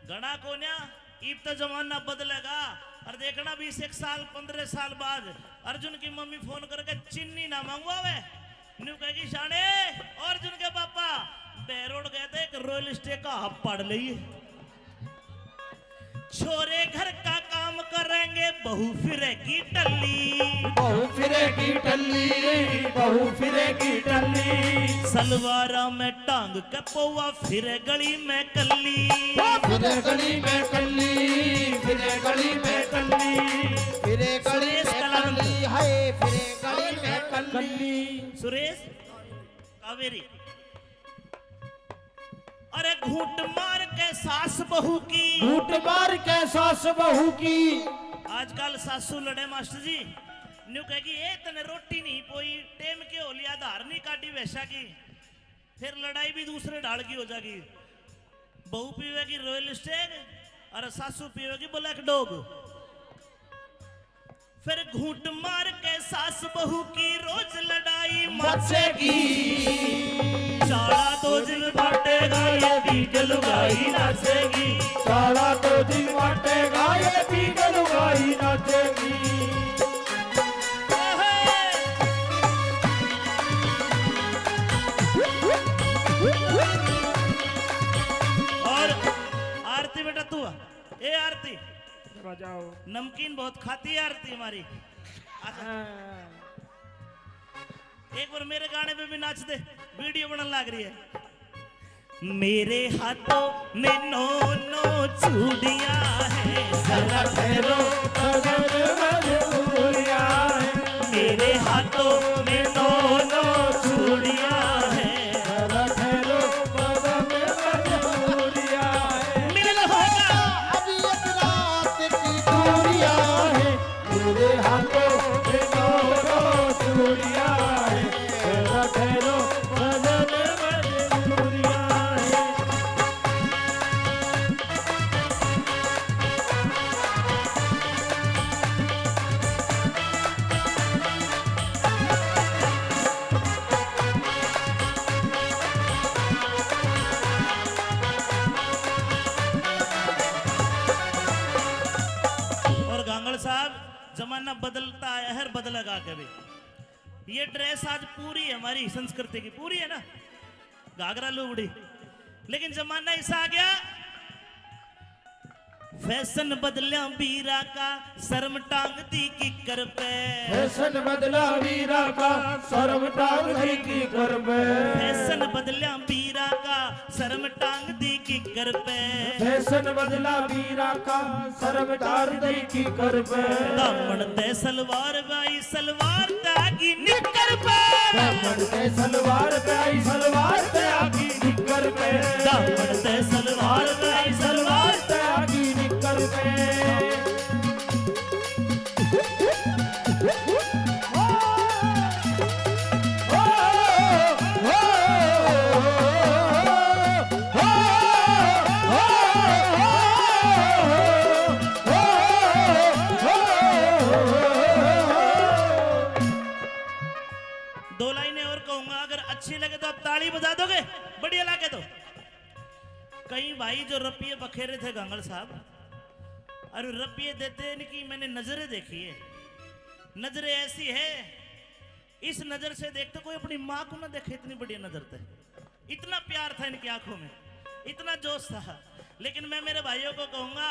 घना कोन्या ईब तो जमाना बदलेगा। और देखना 20 साल 15 साल बाद अर्जुन की मम्मी फोन करके चीनी ना मंगवावे, न्यू कहेगी शाने अर्जुन के पापा बहरोड गए थे, एक रॉयल स्टे का हब पड़ लिए। छोरे घर का काम करेंगे बहू फिरेगी टल्ली। बहू फिरेगी टल्ली रे, बहू फिरेगी टल्ली। सलवारा में टांग के पौवा फिरे गली में कल्ली। फिरे गली में कल्ली, फिरे गली में कल्ली। फिरे गली सुरेश में कलावंत। कल्ली है, फिरे गली में कल्ली। कल्ली सुरेश कावेरी। अरे घूंट मार के सास बहू की, घूट मार के सास बहू की। आजकल सासू लड़े मास्टर जी, न्यू कहेगी ए तने रोटी नहीं पोई, टेम के हो लिया, धार नहीं काटी वैसा की, फिर लड़ाई भी दूसरे ढाल की हो जाएगी। बहू पीवेगी रॉयल स्टेग और सासू पीवेगी ब्लैक डॉग। फिर घूंट मार के सास बहू की रोज लड़ाई मचेगी। चाला तो जिल बाटेगा ये पी के लुगाई नाचेगी। सारा तो दिन बाटेगा ये पी के लुगाई नाचेगी। और आरती बेटा तू आ। ए आरती बजाओ। नमकीन बहुत खाती है आरती हमारी। आजा। एक बार मेरे गाने पे भी नाच दे, वीडियो बनने लग रही है। मेरे हाथों में 9 चूड़ियां हैं, जरा ठहरो मेरे हाथों में 9 चूड़ियां हैं, मिलन होगा अभी एक रात की चूड़िया है मेरे हाथों में 9 चूड़िया है। ठहरो ठहरो बदन में चूड़िया है। और गांगड़ साहब जमाना बदलता है, हर बदलेगा कभी। ये ड्रेस आज पूरी है हमारी संस्कृति की, पूरी है ना, घाघरा लुगड़ी। लेकिन जमाना ऐसा आ गया फैशन बदलिया वीरा का शर्म टांग दी किकर पे फैशन बदला वीरा का शर्म टांग दी की कर पे फैशन बदलिया वीरा का शर्म टांग दी किकर पे फैशन बदला वीरा का शर्म टांग दी की कर पे दामन ते सलवार बाई सलवार तागी निकर पे दामन ते सलवार पे आई सलवार पे आगी निकर पे दामन ते सलवार बाई सलवार पे आगी निकर पे दो लाइनें और कहूंगा, अगर अच्छी लगे तो आप ताली बजा दोगे, बढ़िया लगे तो। कई भाई जो रपिये बखेरे थे गंगल साहब, और रपिये देते इनकी मैंने नजरें देखी है। नजरें ऐसी है, इस नजर से देखते कोई अपनी माँ को ना देखे, इतनी बढ़िया नजर थे, इतना प्यार था इनकी आंखों में, इतना जोश था। लेकिन मैं मेरे भाइयों को कहूंगा,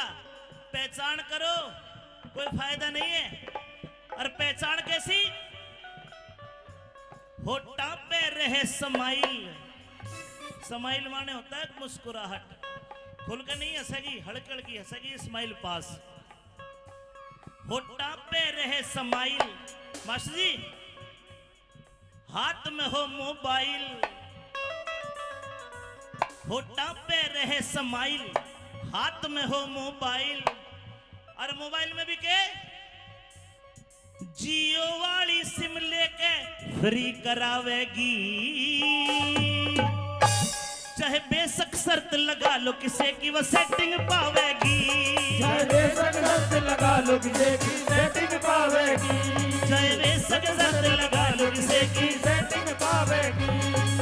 पहचान करो, कोई फायदा नहीं है। और पहचान कैसी? होठा पे रहे समाइल। समाइल माने होता है मुस्कुराहट, खुलकर नहीं हंसेगी, हड़क हड़की हंसेगी, स्माइल पास। होठा पे रहे समाइल। मास्टर जी, हाथ में हो मोबाइल, होठा पे रहे समाइल, हाथ में हो मोबाइल। और मोबाइल में भी के जियो वाली सिम लेके फ्री करावेगी, चाहे बेशक शर्त लगा लो किसे की वो सेटिंग पावेगी, चाहे बेशक शर्त लगा लो किसे की सेटिंग पावेगी, चाहे बेशक शर्त लगा लो किसे की सेटिंग पावेगी,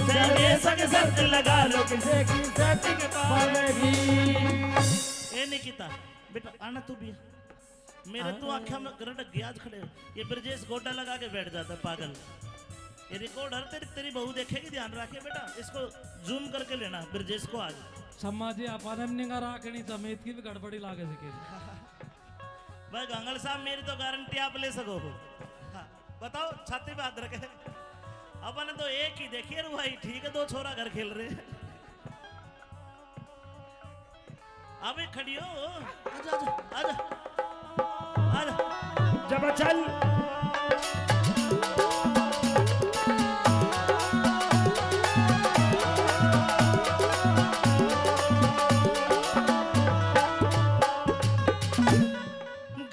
चाहे बेशक शर्त लगा लो किसे की सेटिंग पावेगी। ए निकिता बेटा आना तू भी, मेरे तो आंखों में करंट गया खड़े। ये ब्रजेश गोटा लगा के बैठ जाता है पागल। ये रिकॉर्डर तेरी बहू देखेगी, ध्यान रखे बेटा, इसको जूम करके लेना ब्रजेश को आज। सम्माजी अपरमनिंगा राखणी तमेत की भी गड़बड़ी लागे सके। भाई गंगल साहब, मेरी तो गारंटी आप ले सको हो। हाँ, बताओ, छाती पे हाथ रखे। अपन तो एक ही देखिए भाई, ठीक है, दो छोरा घर खेल रहे हैं। अभी खड़ी हो, आजा आजा आजा आजा। जब चल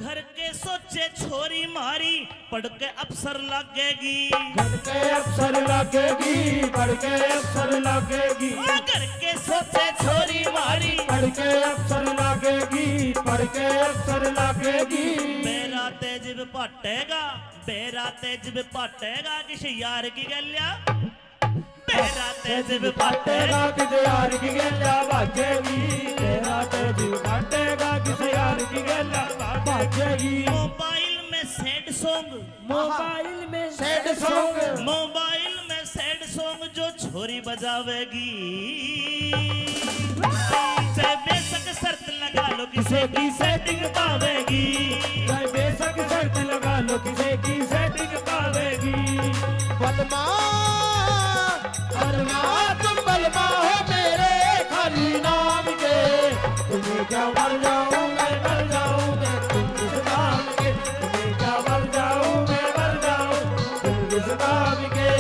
घर के सोचे छोरी मारी, पढ़ के अफसर लगेगी, घर के अफसर लगेगी, पढ़ के अफसर लगेगी, घर के सोचे छोरी मारी, पढ़ के अफसर लगेगी, पढ़ के अफसर लगेगी। बेरा तेज पाटेगा, बेरा तेज पाटेगा, किसी यार की गलिया, बेरा तेज पाटेगा, किसी यार की गल्ला भागेगी, तेरा तेज पाटेगा, किसी यार की गल्ला भागेगी। मोबाइल में सैड सॉन्ग, मोबाइल में सैड सॉन्ग, मोबाइल में सैड सॉन्ग जो छोरी बजावेगी, चाहे बेशक शर्त लगा लो किसे की सेटिंग पावेगी, चाहे बेशक शर्त लगा लो किसे की सेटिंग पावेगी। बलमा बलमा तुम बलमा हो मेरे खाली नाम के, तुम्हें क्या मर जाऊं मैं मर जाऊं मैं तुम इस नाम के, तुम्हें क्या मर जाऊं मैं मर जाऊं तुम इस नाम के।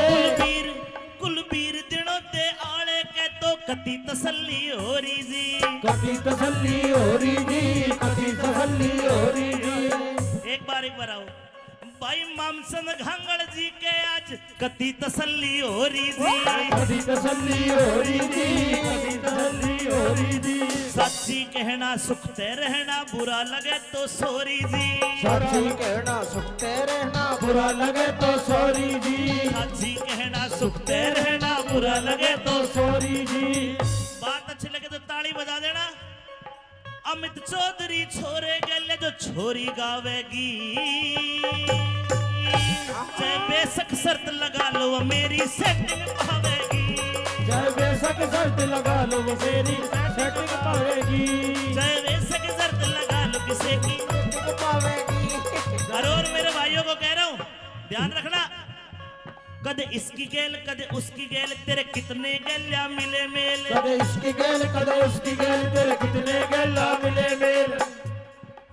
कुलबीर कुलबीर दिनों ते आले के तो कति तसल्ली हो रही जी, कभी तसल्ली हो रही जी, कभी तसल्ली हो रही जी। एक बार आओ भाई मामसन घांगड़ जी के आज कति तसल्ली हो रही जी, कभी तसल्ली हो रही जी, कभी तसल्ली हो रही जी। सच्ची कहना सुखते रहना, बुरा लगे तो सॉरी जी, सच्ची कहना सुखते रहना, बुरा लगे तो सॉरी जी, सच्ची कहना सुखते रहना, बुरा लगे तो। सॉरी जी। बात अच्छी लगे तो ताली बजा देना। अमित चौधरी छोरे गले जो छोरी गावेगी, चाहे बेशक शर्त लगा लो वो मेरी सेटिंग पावेगी, चाहे बेशक शर्त लगा लो वो मेरी सेटिंग पावेगी, चाहे बेशक शर्त किसे की। अरे और मेरे भाइयों को कह रहा हूं ध्यान रखना, कद इसकी गेल कद उसकी गेल, तेरे कितने गेल्या मिले मेल। कदे इसकी गेल कदे उसकी गेल, तेरे कितने गेला मिले मेल।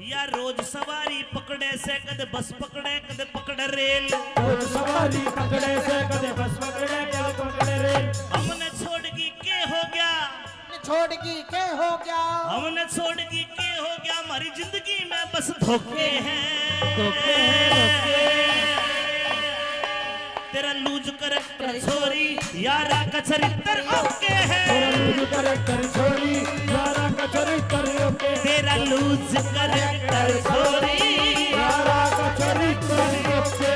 या रोज सवारी पकड़े से कद बस पकड़े कद पकड़े रेल। रोज सवारी पकड़े से कदे बस पकड़े कदे पकड़े रेल। हमने छोड़ की के हो गया, छोड़ की के हो गया, हमने छोड़ की के हो गया, हमारी जिंदगी में बस धोखे हैं। तेरा लूज करैक्टर छोरी यारा का चरित्र ओके है। तेरा लूज करैक्टर छोरी यारा का चरित्र ओके। तेरा लूज करैक्टर छोरी यारा का चरित्र ओके।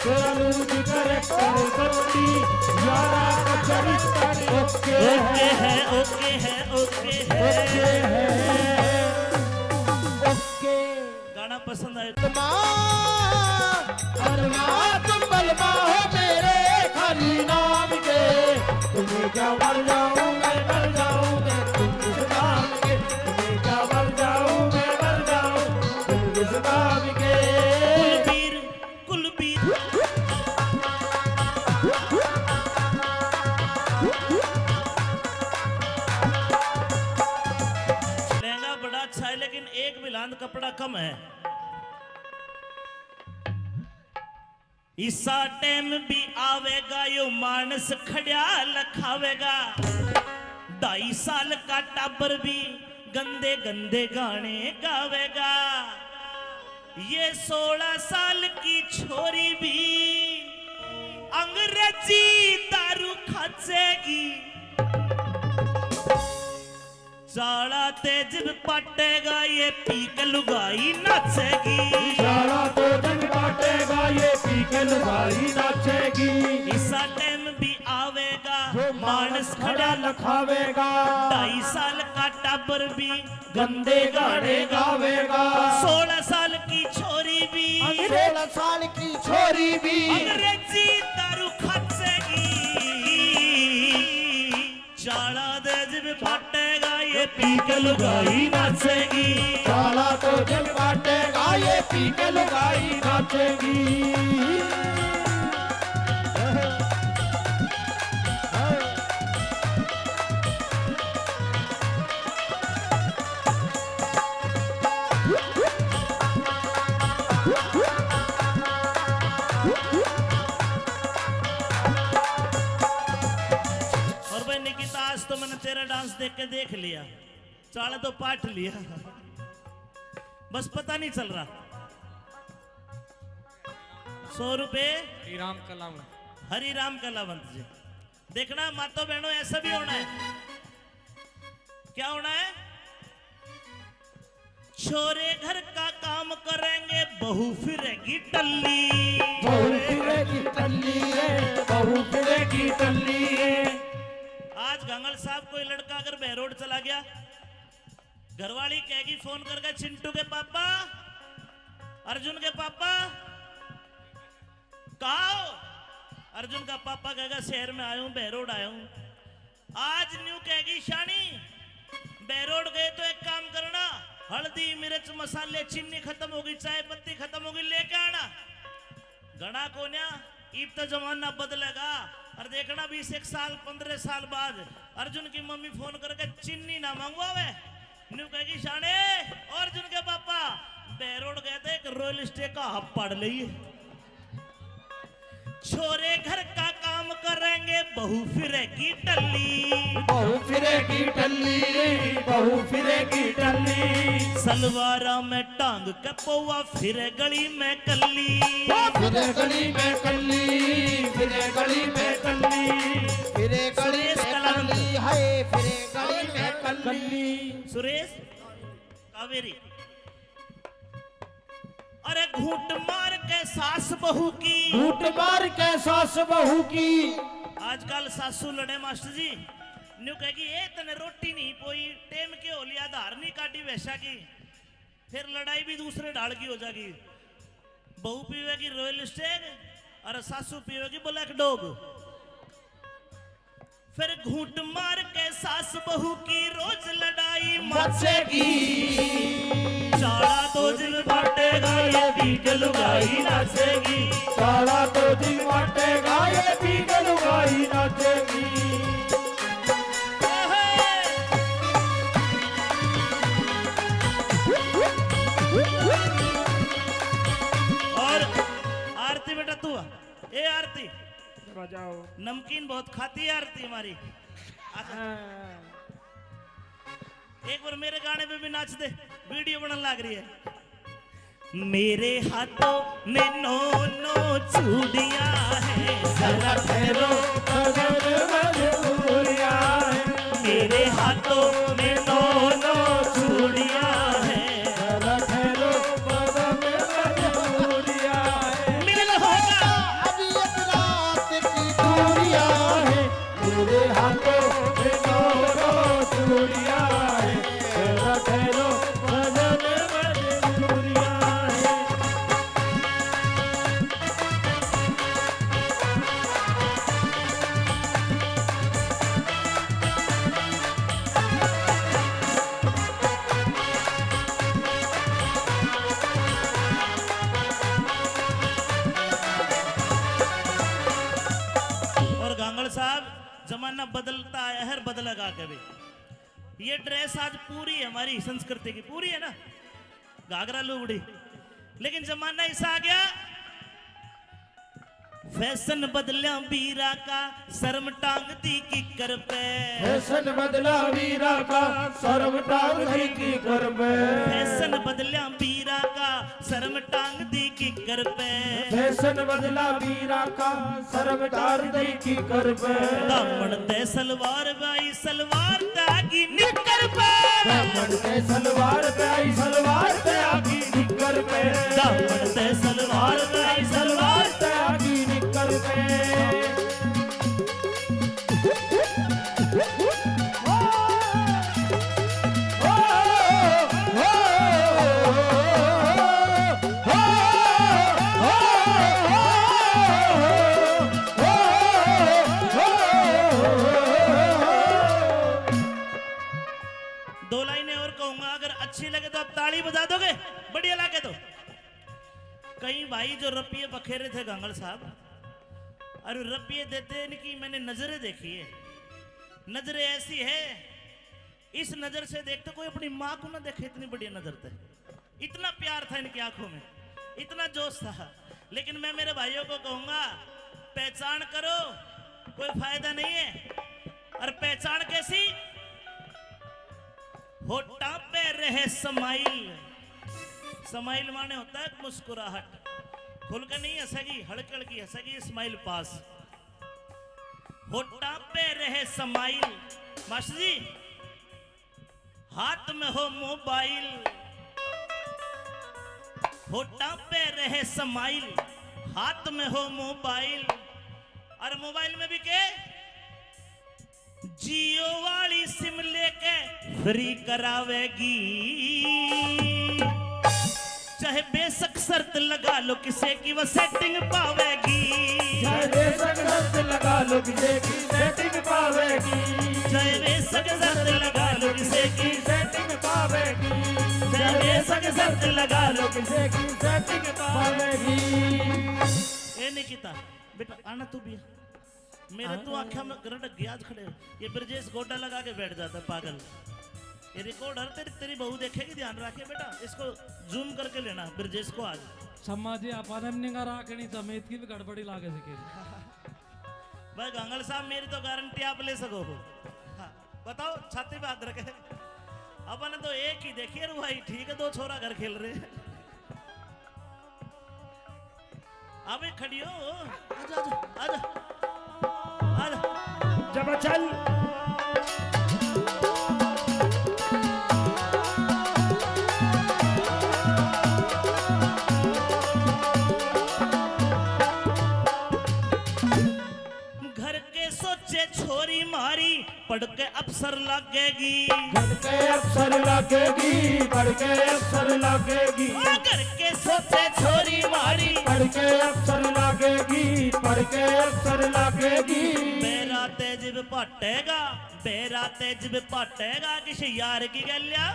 तेरा लूज करैक्टर छोरी यारा का चरित्र ओके। ओके है ओके है ओके है ओके। गाना पसंद आया तुम बलमा हो मेरे खाली नाम के। तुम्हें क्या मर जाऊं मैं मर जाऊं मैं तुम इस नाम के। तुम्हें क्या मर जाऊं मैं मर जाऊं तुम इस नाम के। कुलबीर कुलबीर लहंगा बड़ा अच्छा है लेकिन एक बिलांद कपड़ा कम है। इसा टाइम भी आवेगा यो मानस खड़ा लखावेगा। 2.5 साल का टाबर भी गंदे गंदे गाने गावेगा। ये 16 साल की छोरी भी अंग्रेजी दारू खाचेगी। चाड़ा तेज पटेगा ये पी के लुगाई नाचेगी। सारा तो जग बाटेगा ये पी के लुगाई नाचेगी। इसा टाइम भी आवेगा जो मानस खड़ा लखावेगा। 2.5 साल का टाबर भी गंदे गाने गावेगा। 16 साल की छोरी भी 16 साल की छोरी भी अंग्रेजी दारू खाचेगी। चाड़ा तेज भी पटेगा ये पी के लुगाई नाचेगी। साला तो जग बाटेगा ये पी के लुगाई नाचेगी। और भाई निकिता आज तो मैंने तेरा डांस देख के देख लिया, चाड़ा तो पाठ लिया, बस पता नहीं चल रहा। 100 रुपए राम कलाम हरि राम कलावंत जी। देखना मातो बहनों ऐसा भी होना है। क्या होना है? छोरे घर का काम करेंगे बहू फिरेगी टल्ली। बहू फिरेगी टल्ली रे बहू फिरेगी टल्ली रे। आज गंगल साहब कोई लड़का अगर बहरोड चला गया, घरवाली कहेगी फोन करके चिंटू के पापा अर्जुन के पापा कहा हो? अर्जुन का पापा कहेगा शहर में आया हूं बहरोड आया हूं। आज न्यू कहेगी शानी बहरोड गए तो एक काम करना, हल्दी मिर्च मसाले चीनी खत्म होगी, चाय पत्ती खत्म होगी, लेके आना। घना कोन्या ईब तो जमाना बदलेगा। और देखना 20 साल 15 साल बाद अर्जुन की मम्मी फोन करके चीनी ना मंगवावे, न्यू कहेगी शाने और अर्जुन के पापा बहरोड गए थे एक रॉयल स्टे का हब पड़ ली। छोरे घर का काम करेंगे बहू फिरेगी टल्ली। बहू फिरेगी टल्ली रे बहू फिरेगी टल्ली। सलवारा में टांग के पौवा फिरे गली में कल्ली। फिरे गली में कल्ली फिरे गली में कल्ली। फिरे गली सुरेश में कलावंत। कल्ली है, फिरे गली में कल्ली। कल्ली। सुरेश कावेरी। अरे घूट मार के सास बहू की, घूट मार के सास बहू की। आजकल सासू लड़े मास्टर जी, न्यू कहेगी ए तने रोटी नहीं पोई, टेम के हो लिया धार नहीं काटी वैसा की, फिर लड़ाई भी दूसरे ढाल की हो जाएगी। बहू पीवेगी रॉयल स्टेग और सासू पीवेगी ब्लैक डॉग। फिर घूंट मार के सास बहू की रोज लड़ाई मचेगी चाड़ा दो जिल बांटेगा ये बीक लुगाई नाचेगी सारा तो दिन बांटेगा ये भी गलुगाई नाचेगी और आरती बेटा तू आ। ए आरती बजाओ नमकीन बहुत खाती है आरती हमारी एक बार मेरे गाने पे भी नाच दे वीडियो बनने लग रही है मेरे हाथों में नो नो चूड़ियां हैं जरा ठहरो सजन मजबूरियां हैं मेरे हाथों में नो नो चूड़ियां हैं जरा ठहरो सजन मजबूरियां हैं मिलन होगा अभी एक रात की दूरियां हैं मेरे हाथों में दोनों चूड़ियां हैं जरा ठहरो सजन मजबूरियां हैं और गांगड़ साहब जमाना बदलता है हर बदलेगा कभी ये ड्रेस आज पूरी है हमारी संस्कृति की पूरी है ना घाघरा लुगड़ी लेकिन जमाना ऐसा आ गया फैशन बदलिया बीरा का शर्म टांग दी की कर पे फैशन बदला वीरा का शर्म टांग दी की कर पे फैशन बदलिया बीरा का शर्म टांग दी की कर पे फैशन बदला वीरा का शर्म टांग दी की कर पे दामन ते सलवार बाई सलवार तागी निकर पे दामन पे सलवार पे आई सलवार पे आगी निकर पे दामन ते सलवार बाई सलवार पे आगी निकर पे दो लाइनें और कहूंगा अगर अच्छी लगे तो आप ताली बजा दोगे बढ़िया लगे तो कई भाई जो रपिये बखेरे थे गांगड़ साहब और रपिये देते इनकी मैंने नजरें देखी है नजरें ऐसी है इस नजर से देखते कोई अपनी माँ को ना देखे इतनी बढ़िया नजर थे इतना प्यार था इनकी आंखों में इतना जोश था लेकिन मैं मेरे भाइयों को कहूंगा पहचान करो कोई फायदा नहीं है और पहचान कैसी होठा पे रहे समाइल समाइल माने होता है मुस्कुराहट खुल के नहीं हंसेगी हड़कड़ की हंसेगी स्माइल पास होठा पे रहे समाइल मास्टर जी हाथ में हो मोबाइल होठा पे रहे समाइल हाथ में हो मोबाइल और मोबाइल में भी के जियो वाली सिम लेके फ्री करावेगी चाहे बेशक शर्त लगा लो किसे की वो सेटिंग पावेगी चाहे बेशक शर्त लगा लो किसे की सेटिंग पावेगी चाहे बेशक शर्त लगा लो किसे की सेटिंग पावेगी चाहे बेशक शर्त लगा लो किसे की सेटिंग पावेगी ए निकिता बेटा आना तू भी मेरे तो आंखें में रटक गया आज खड़े ये ब्रजेश गोटा लगा के बैठ जाता है पागल ये रिकॉर्डर तेरी बहू देखेगी ध्यान रखिए बेटा इसको जूम करके लेना ब्रजेश को आज सम्मा जी आपण निगा राखणी समेत की भी गड़बड़ी लागे सके भाई गांगड़ साहब मेरी तो गारंटी आप ले सको हो हाँ, बताओ छाती पे हाथ रखे अपन तो एक ही देखिए रू भाई ठीक है दो छोरा घर खेल रहे हैं अब खड़ी हो आजा आजा आजा आजा जब चल घर के सोचे छोरी मारी पढ़ के अफसर लगेगी पढ़ के अफसर लगेगी पढ़ के अफसर लगेगी घर के सोचे छोरी मारी पढ़ के अफसर लगेगी पढ़ के अफसर लगेगी मेरा तेज पाटेगा बेराते जब पाटेगा किसी यार की गल्या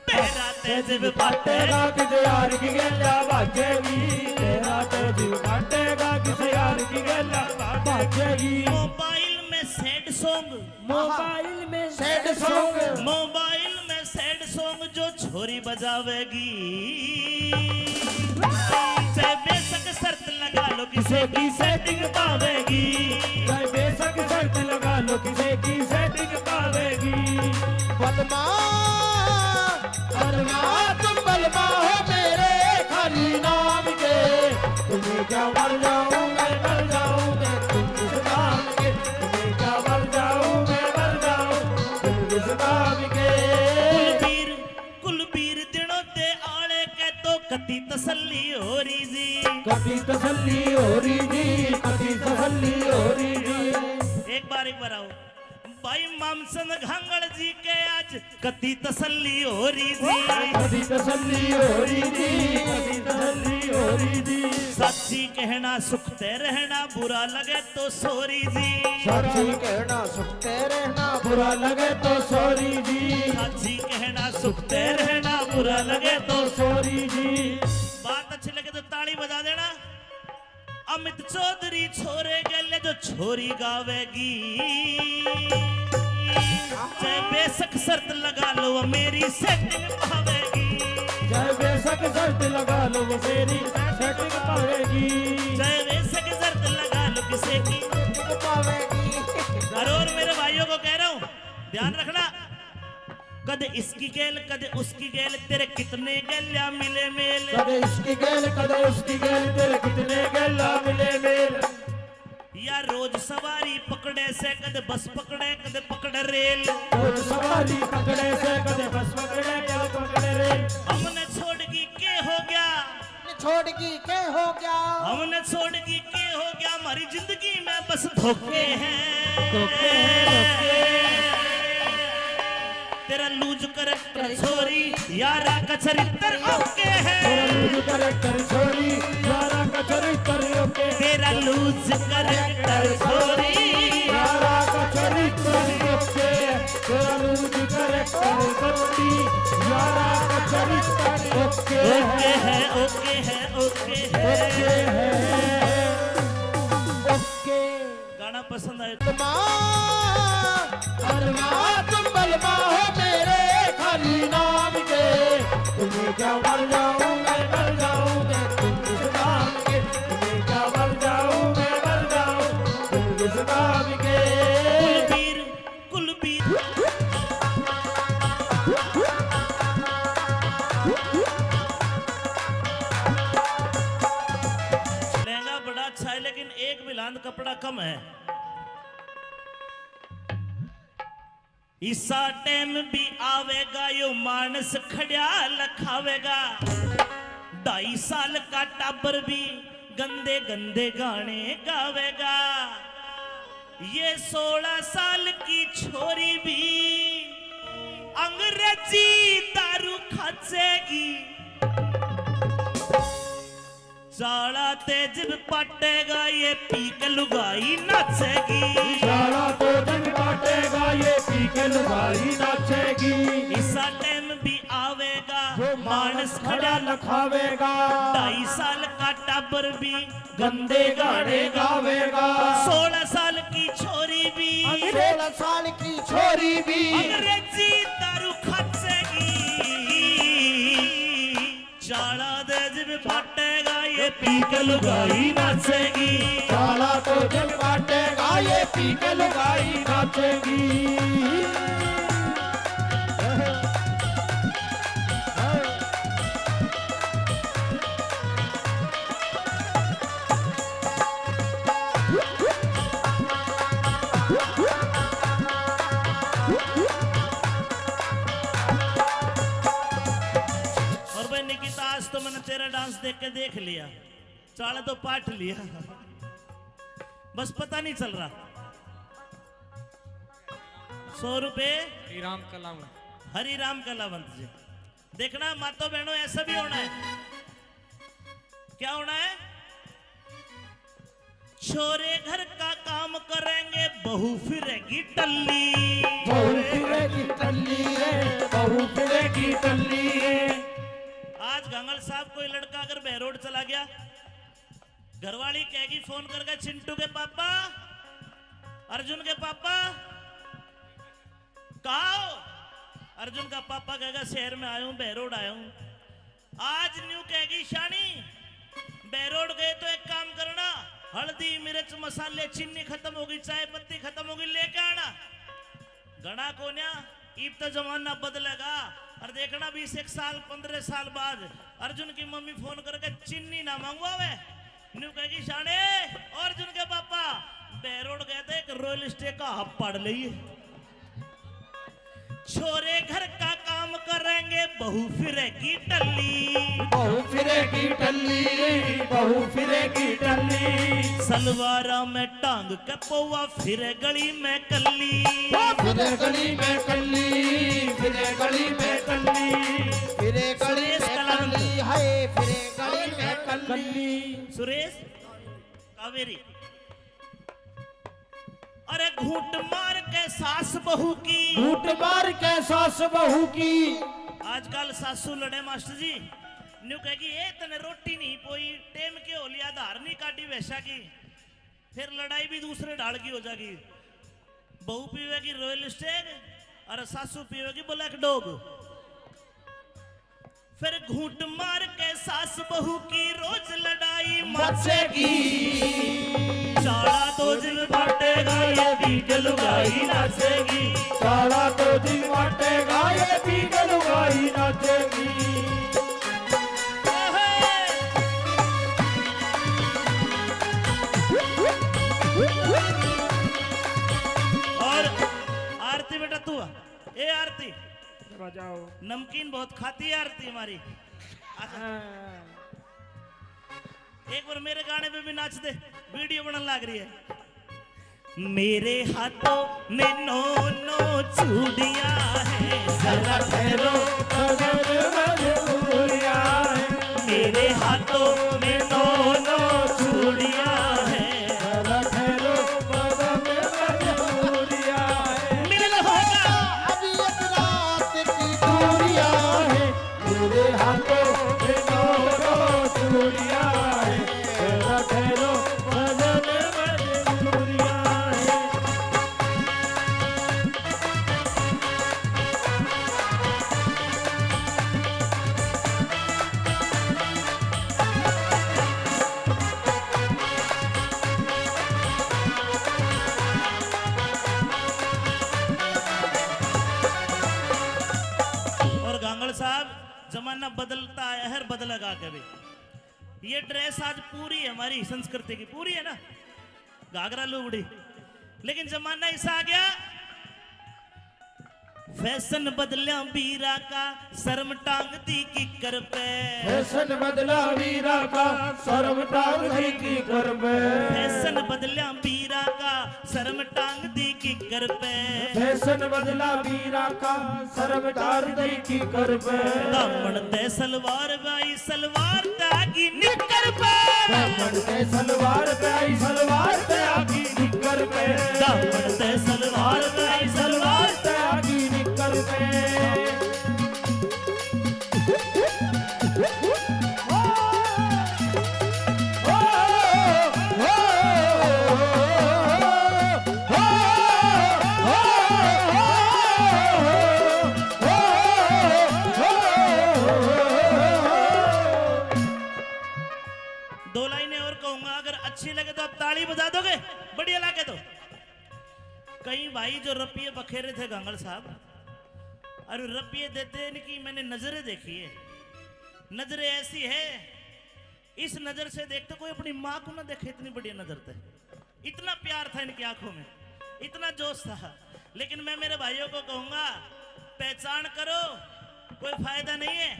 बेराते जब पाटेगा पाटेगा किसे यार की गल्ला बाजेगी तेरा तेज पाटेगा किसे यार की गल्ला बाजेगी मोबाइल में सैड सॉन्ग मोबाइल में सैड सॉन्ग मोबाइल में सैड सॉन्ग जो छोरी बजावेगी चाहे बेशक शर्त लगा लो किसे की सेटिंग पावेगी चाहे बेशक शर्त लगा लो किसे की सेटिंग पावेगी बलमा तुम बलमा हो मेरे खाली नाम के तुम्हें क्या मर जाऊं मैं मर जाऊं तुम किस नाम के तुम्हें क्या मर जाऊं मैं मर जाऊं तुम किस नाम के कुलबीर दिनों ते आले के तो कति तसल्ली हो रही जी कभी तसल्ली हो रही जी कभी तसल्ली हो रही जी एक बार आओ भाई मामचंद घांगड़ जी के आज कति तसल्ली हो रही जी कभी तसल्ली हो रही जी कभी तसल्ली हो रही जी सच्ची कहना सुखते रहना बुरा लगे तो सोरी जी सच्ची कहना सुखते रहना बुरा लगे तो सॉरी जी सच्ची कहना सुखते रहना बुरा लगे तो सॉरी जी बात अच्छी लगे तो ताली बजा देना अमित चौधरी छोरे गले जो छोरी गावेगी चाहे बेशक शर्त लगा लो वो मेरी सेटिंग पावेगी चाहे बेशक शर्त लगा लो वो मेरी सेटिंग पावेगी चाहे बेशक शर्त लगा लो किसी की और मेरे भाइयों को कह रहा हूँ ध्यान रखना कदे इसकी गेल कदे उसकी गेल तेरे कितने गेल्या मिले मेल कदे इसकी गेल कदे उसकी गेल तेरे कितने गेला मिले मेल या रोज सवारी पकड़े से कदे बस पकड़े कदे पकड़े रेल और सवारी पकड़े से कदे बस पकड़े कदे पकड़े रेल हमने छोड़ की के हो गया छोड़गी के हो गया हमने छोड़ की के हो गया हमारी जिंदगी में बस धोखे हैं तेरा लूज करैक्टर छोरी यारा का चरित्र ओके है तेरा लूज करैक्टर छोरी यारा का चरित्र ओके तेरा लूज करैक्टर छोरी यारा का चरित्र ओके तेरा लूज करैक्टर छोरी यारा का चरित्र ओके ओके है ओके है ओके है ओके गाना पसंद आए तुम बलमा हो मेरे खाली नाम के तुम्हें क्या मर जाऊं मैं मर जाऊं तुम किस नाम के तुम्हें क्या मर जाऊं मैं मर जाऊं तुम किस नाम के कुलबीर लहंगा बड़ा अच्छा है लेकिन एक बिलांद कपड़ा कम है इसा टाइम भी आवेगा यो मानस खड़ा लखावेगा 2.5 साल का टाबर भी गंदे गंदे गाने गावेगा ये 16 साल की छोरी भी अंग्रेजी दारू खाचेगी साला तेज पटेगा ये पी के लुगाई नाचेगी सारा तो जग बाटेगा ये पी के लुगाई नाचेगी इसा टाइम भी आवेगा जो मानस खड़ा लखावेगा 2.5 साल का टाबर भी गंदे गाने गावेगा 16 साल की छोरी भी 16 साल की छोरी भी अंग्रेजी दारू खाचेगी चाला तेज पटेगा ये पी के लुगाई नाचेगी साला तो जग बाटेगा ये पी के लुगाई नाचेगी और भाई निकिता आज तो मैंने तेरा डांस देख के देख लिया चाला तो पाठ लिया बस पता नहीं चल रहा 100 रुपए राम कलाम हरि राम कलावंत जी देखना मातो बहनों ऐसा भी होना है क्या होना है छोरे घर का काम करेंगे बहू फिरेगी टल्ली। बहू फिरेगी टल्ली रे, बहू फिरेगी टल्ली रे। आज गंगल साहब कोई लड़का अगर बहरोड चला गया, घरवाली कहेगी फोन करके, चिंटू के पापा, अर्जुन के पापा कहा हो? अर्जुन का पापा कहेगा शहर में आया हूं, बहरोड आया हूं। आज न्यू कहेगी शानी बहरोड गए तो एक काम करना, हल्दी मिर्च मसाले चीनी खत्म होगी, चाय पत्ती खत्म होगी, लेके आना। घना कोन्या इब तो जमाना बदलेगा और देखना 20 साल 15 साल बाद अर्जुन की मम्मी फोन करके चीनी ना मंगवावे, न्यू कहेगी शाने और अर्जुन के पापा बहरोड गए थे, एक रॉयल स्टे का हब पड़ लिए। छोरे घर का काम करेंगे बहू फिरेगी टल्ली। बहू फिरेगी टल्ली रे, बहू फिरेगी टल्ली। सलवारा में टांग के पौवा फिरे गली में कल्ली। फिरे गली में कल्ली, फिरे गली में कल्ली, फिरे गली सुरेश में कलावंत। कल्ली, हाय फिरे गली में कल्ली। सुरेश कावेरी। अरे घूंट मार के सास बहू की, घूंट मार के सास बहू की। आजकल सासू लड़े मास्टर जी, न्यू कहेगी ए तने रोटी नहीं पोई, टेम के हो लिया, धार नहीं काटी वैसा की, फिर लड़ाई भी दूसरे ढाल की हो जाएगी। बहू पीवेगी रॉयल स्टेग और सासू पीवेगी ब्लैक डॉग। फिर घूंट मार के सास बहू की रोज लड़ाई मचेगी। चाड़ा दो दिन बांटेगा ये बीट लुगाई नाचेगी। काला तो दिन बांटेगा ये बीट लुगाई नाचेगी। और आरती बेटा तू आ। ए आरती बजाओ। नमकीन बहुत खाती है आरती हमारी। एक बार मेरे गाने पे भी नाच दे, वीडियो बनने लग रही है। मेरे हाथों में 9 चूड़ियां हैं, जरा ठहरो कदर मजबूरियां हैं। मेरे हाथों में 9 चूड़ियां हैं। जरा ठहरो कदर मजबूरियां हैं। मिलन होगा अभी एक रात की दूरियां हैं। मेरे हाथों में 9 चूड़ियां हैं। जरा ठहरो कदर मजबूरियां हैं। और गांगड़ साहब जमाना बदलता है, हर बदलेगा कभी। ये ड्रेस आज पूरी है हमारी संस्कृति की, पूरी है ना, घाघरा लुगड़ी, लेकिन जमाना ऐसा आ गया फैशन बदलिया बीरा का, शर्म टांग दी किकर पे। फैशन बदला वीरा का, शर्म टांग दी की कर पे। फैशन बदलिया बीरा का, शर्म टांग दी किकर पे। फैशन बदला वीरा का, शर्म टांग दी की कर पे। दामन ते सलवार बाई, सलवार तागी निकर पे। दामन ते सलवार पे आई, सलवार पे आगी निकर पे। दामन ते सलवार बाई, सलवार पे आगी निकर पे। दो लाइनें और कहूंगा, अगर अच्छी लगे तो आप ताली बजा दोगे, बढ़िया लगे तो। कई भाई जो रपिये बखेरे थे गांगड़ साहब, अरे रपिये देते इनकी मैंने नजरें देखी है। नजरें ऐसी है, इस नजर से देखते कोई अपनी माँ को ना देखे, इतनी बढ़िया नजर थे, इतना प्यार था इनकी आंखों में, इतना जोश था। लेकिन मैं मेरे भाइयों को कहूंगा, पहचान करो, कोई फायदा नहीं है।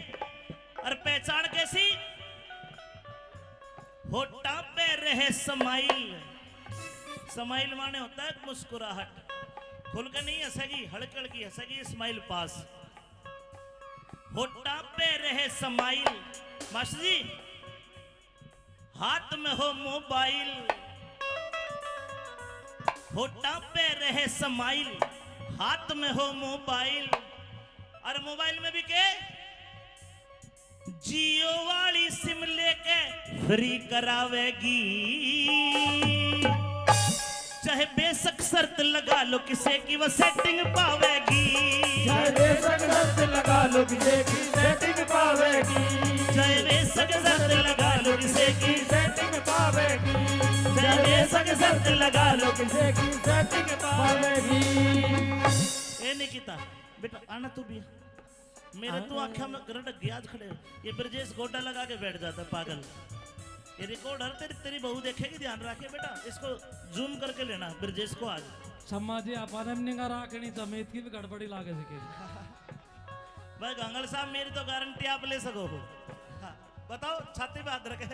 और पहचान कैसी? होठा पे रहे समाइल। समाइल माने होता है मुस्कुराहट, खुल के नहीं हंसेगी, हड़क हड़की हंसेगी, स्माइल पास। होठा पे रहे समाइल। मास्टर जी, हाथ में हो मोबाइल, होठा पे रहे समाइल, हाथ में हो मोबाइल, और मोबाइल में भी के जियो वाली सिम लेके फ्री करावेगी, चाहे बेशक शर्त लगा लो किसे की वो सेटिंग पावेगी, चाहे बेशक शर्त लगा लो किसे की सेटिंग पावेगी, चाहे बेशक शर्त लगा लो किसे की सेटिंग पावेगी, चाहे बेशक शर्त लगा लो किसे की सेटिंग पावेगी। ए निकिता बेटा आना तू भी, मेरे तो आंखें में गरट गया आज खड़े, ये ब्रजेश गोटा लगा के बैठ जाता है पागल, ये रिकॉर्डर तेरी बहू देखेगी, ध्यान रखे बेटा, इसको जूम करके लेना ब्रजेश को आज। सम्मा जी अपन निगाह राखनी समेत की भी गड़बड़ी लागे सके। भाई गंगल साहब मेरी तो गारंटी आप ले सको हो। हाँ, बताओ छाती पे हाथ रखे,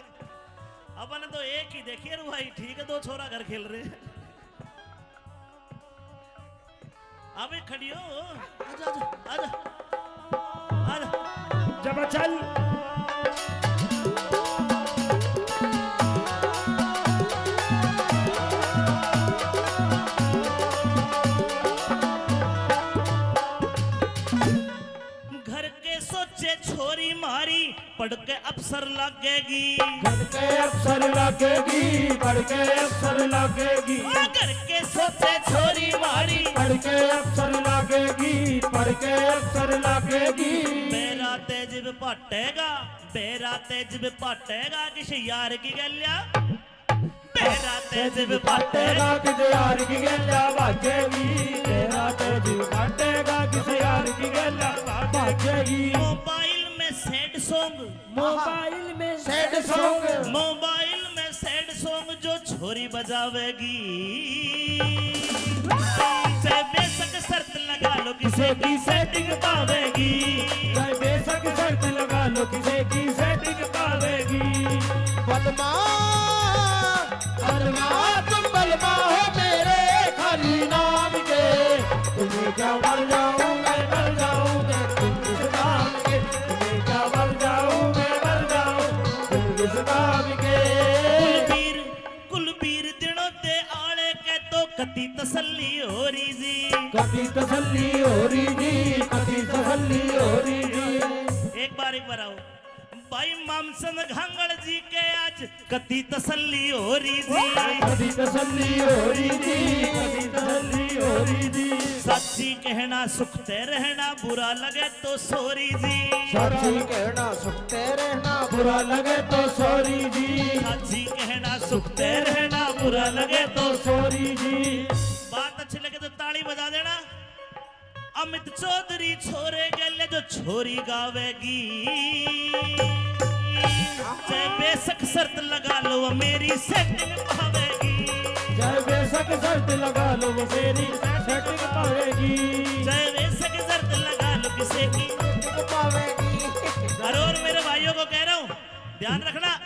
अपन तो एक ही देखिए रू भाई, ठीक है, दो छोरा घर खेल रहे हैं। अबे खड़ी हो, आजा आजा आजा आजा, जब चल घर के सोचे छोरी मारी पढ़ के अफसर लगेगी, पढ़ के अफसर लगेगी, पढ़ के अफसर लगेगी, घर के सोचे छोरी मारी पढ़ के अफसर लगेगी, पढ़ के अफसर लगेगी। बेरा तेज भी पाटेगा, बेरा तेज भी पाटेगा किसी यार की गलिया, बेरा तेज भी पाटेगा पाटेगा किसी यार की गल्ला बाजेगी, तेरा तेज पाटेगा किसी यार की गल्ला बाजेगी। मोबाइल में सैड सॉन्ग, मोबाइल में सैड सॉन्ग, मोबाइल में सैड सॉन्ग जो छोरी बजावेगी, चाहे बेशक शर्त लगा लो किसे की सेटिंग पावेगी, चाहे बेशक शर्त लगा लो किसे की सेटिंग पावेगी। बलमा बलमा तुम बलमा हो मेरे खाली नाम के, तुम्हें क्या मर जाऊं मैं मर जाऊं मैं तुम किस नाम के, तुम्हें क्या मर जाऊं मैं मर जाऊं तुम किस नाम के। कुलबीर दिनों दे आले के तो कति तसल्ली हो रही जी, कभी तसल्ली हो रही जी, कभी तसल्ली हो रही जी। एक बार आओ भाई मामसन घांगड़ जी के आज कति तसल्ली हो रही जी, कभी तसल्ली हो रही जी, कभी तसल्ली हो रही जी। सच्ची कहना सुखते रहना बुरा लगे तो सोरी जी, सच्ची कहना सुखते रहना बुरा लगे तो सॉरी जी, सच्ची कहना सुखते रहना बुरा लगे तो सॉरी जी। बात अच्छी लगे तो ताली बजा देना। अमित चौधरी छोरे गले जो छोरी गावेगी, चाहे बेशक शर्त लगा लो वो मेरी सेटिंग पावेगी, चाहे बेशक शर्त लगा लो वो मेरी सेटिंग पावेगी, चाहे बेशक शर्त लगा लो किसी की पावेगी। और मेरे भाइयों को कह रहा हूँ ध्यान रखना,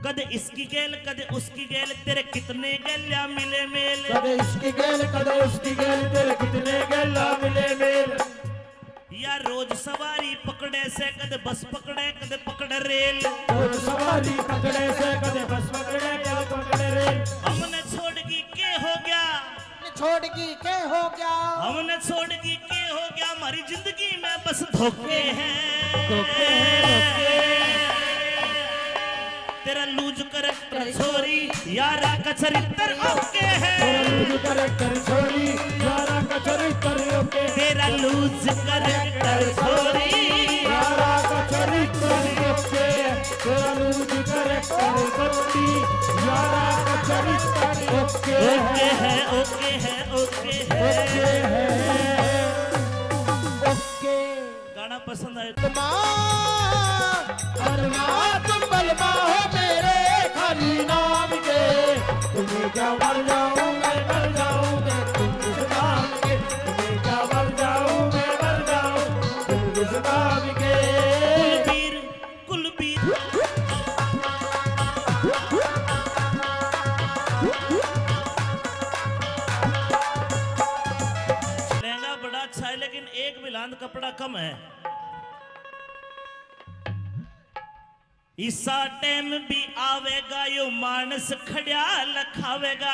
कदे इसकी गेल कदे उसकी गेल, तेरे कितने गेल्या मिले मेल, कदे इसकी गेल कदे उसकी गेल, तेरे कितने गेला मिले मेल। या रोज सवारी पकड़े से कदे बस पकड़े कदे पकड़े रेल, और सवारी पकड़े से कदे बस पकड़े कदे पकड़े रेल। हमने छोड़गी के हो गया, छोड़गी के हो गया, हमने छोड़गी के हो गया, हमारी जिंदगी में बस धोखे हैं, धोखे हैं, तेरा लूज करैक्टर छोरी यारा का चरित्र ओके है, तेरा लूज करैक्टर छोरी यारा का चरित्र ओके, तेरा लूज करैक्टर छोरी यारा का चरित्र ओके, तेरा लूज करैक्टर छोरी यारा का चरित्र ओके ओके है ओके है ओके है ओके। गाना पसंद आए बलमा बलमा तुम बलमा हो मेरे खाली नाम के, तुम्हें क्या मर जाऊं मैं मर जाऊं मैं तुम किस नाम के, तुम्हें क्या मर जाऊं मैं मर जाऊं तुम किस नाम के। कुलबीर कुलबीर लहंगा बड़ा अच्छा है लेकिन एक बिलांद कपड़ा कम है, ईसा टाइम भी आवेगा यो मानस खड़िया लखावेगा,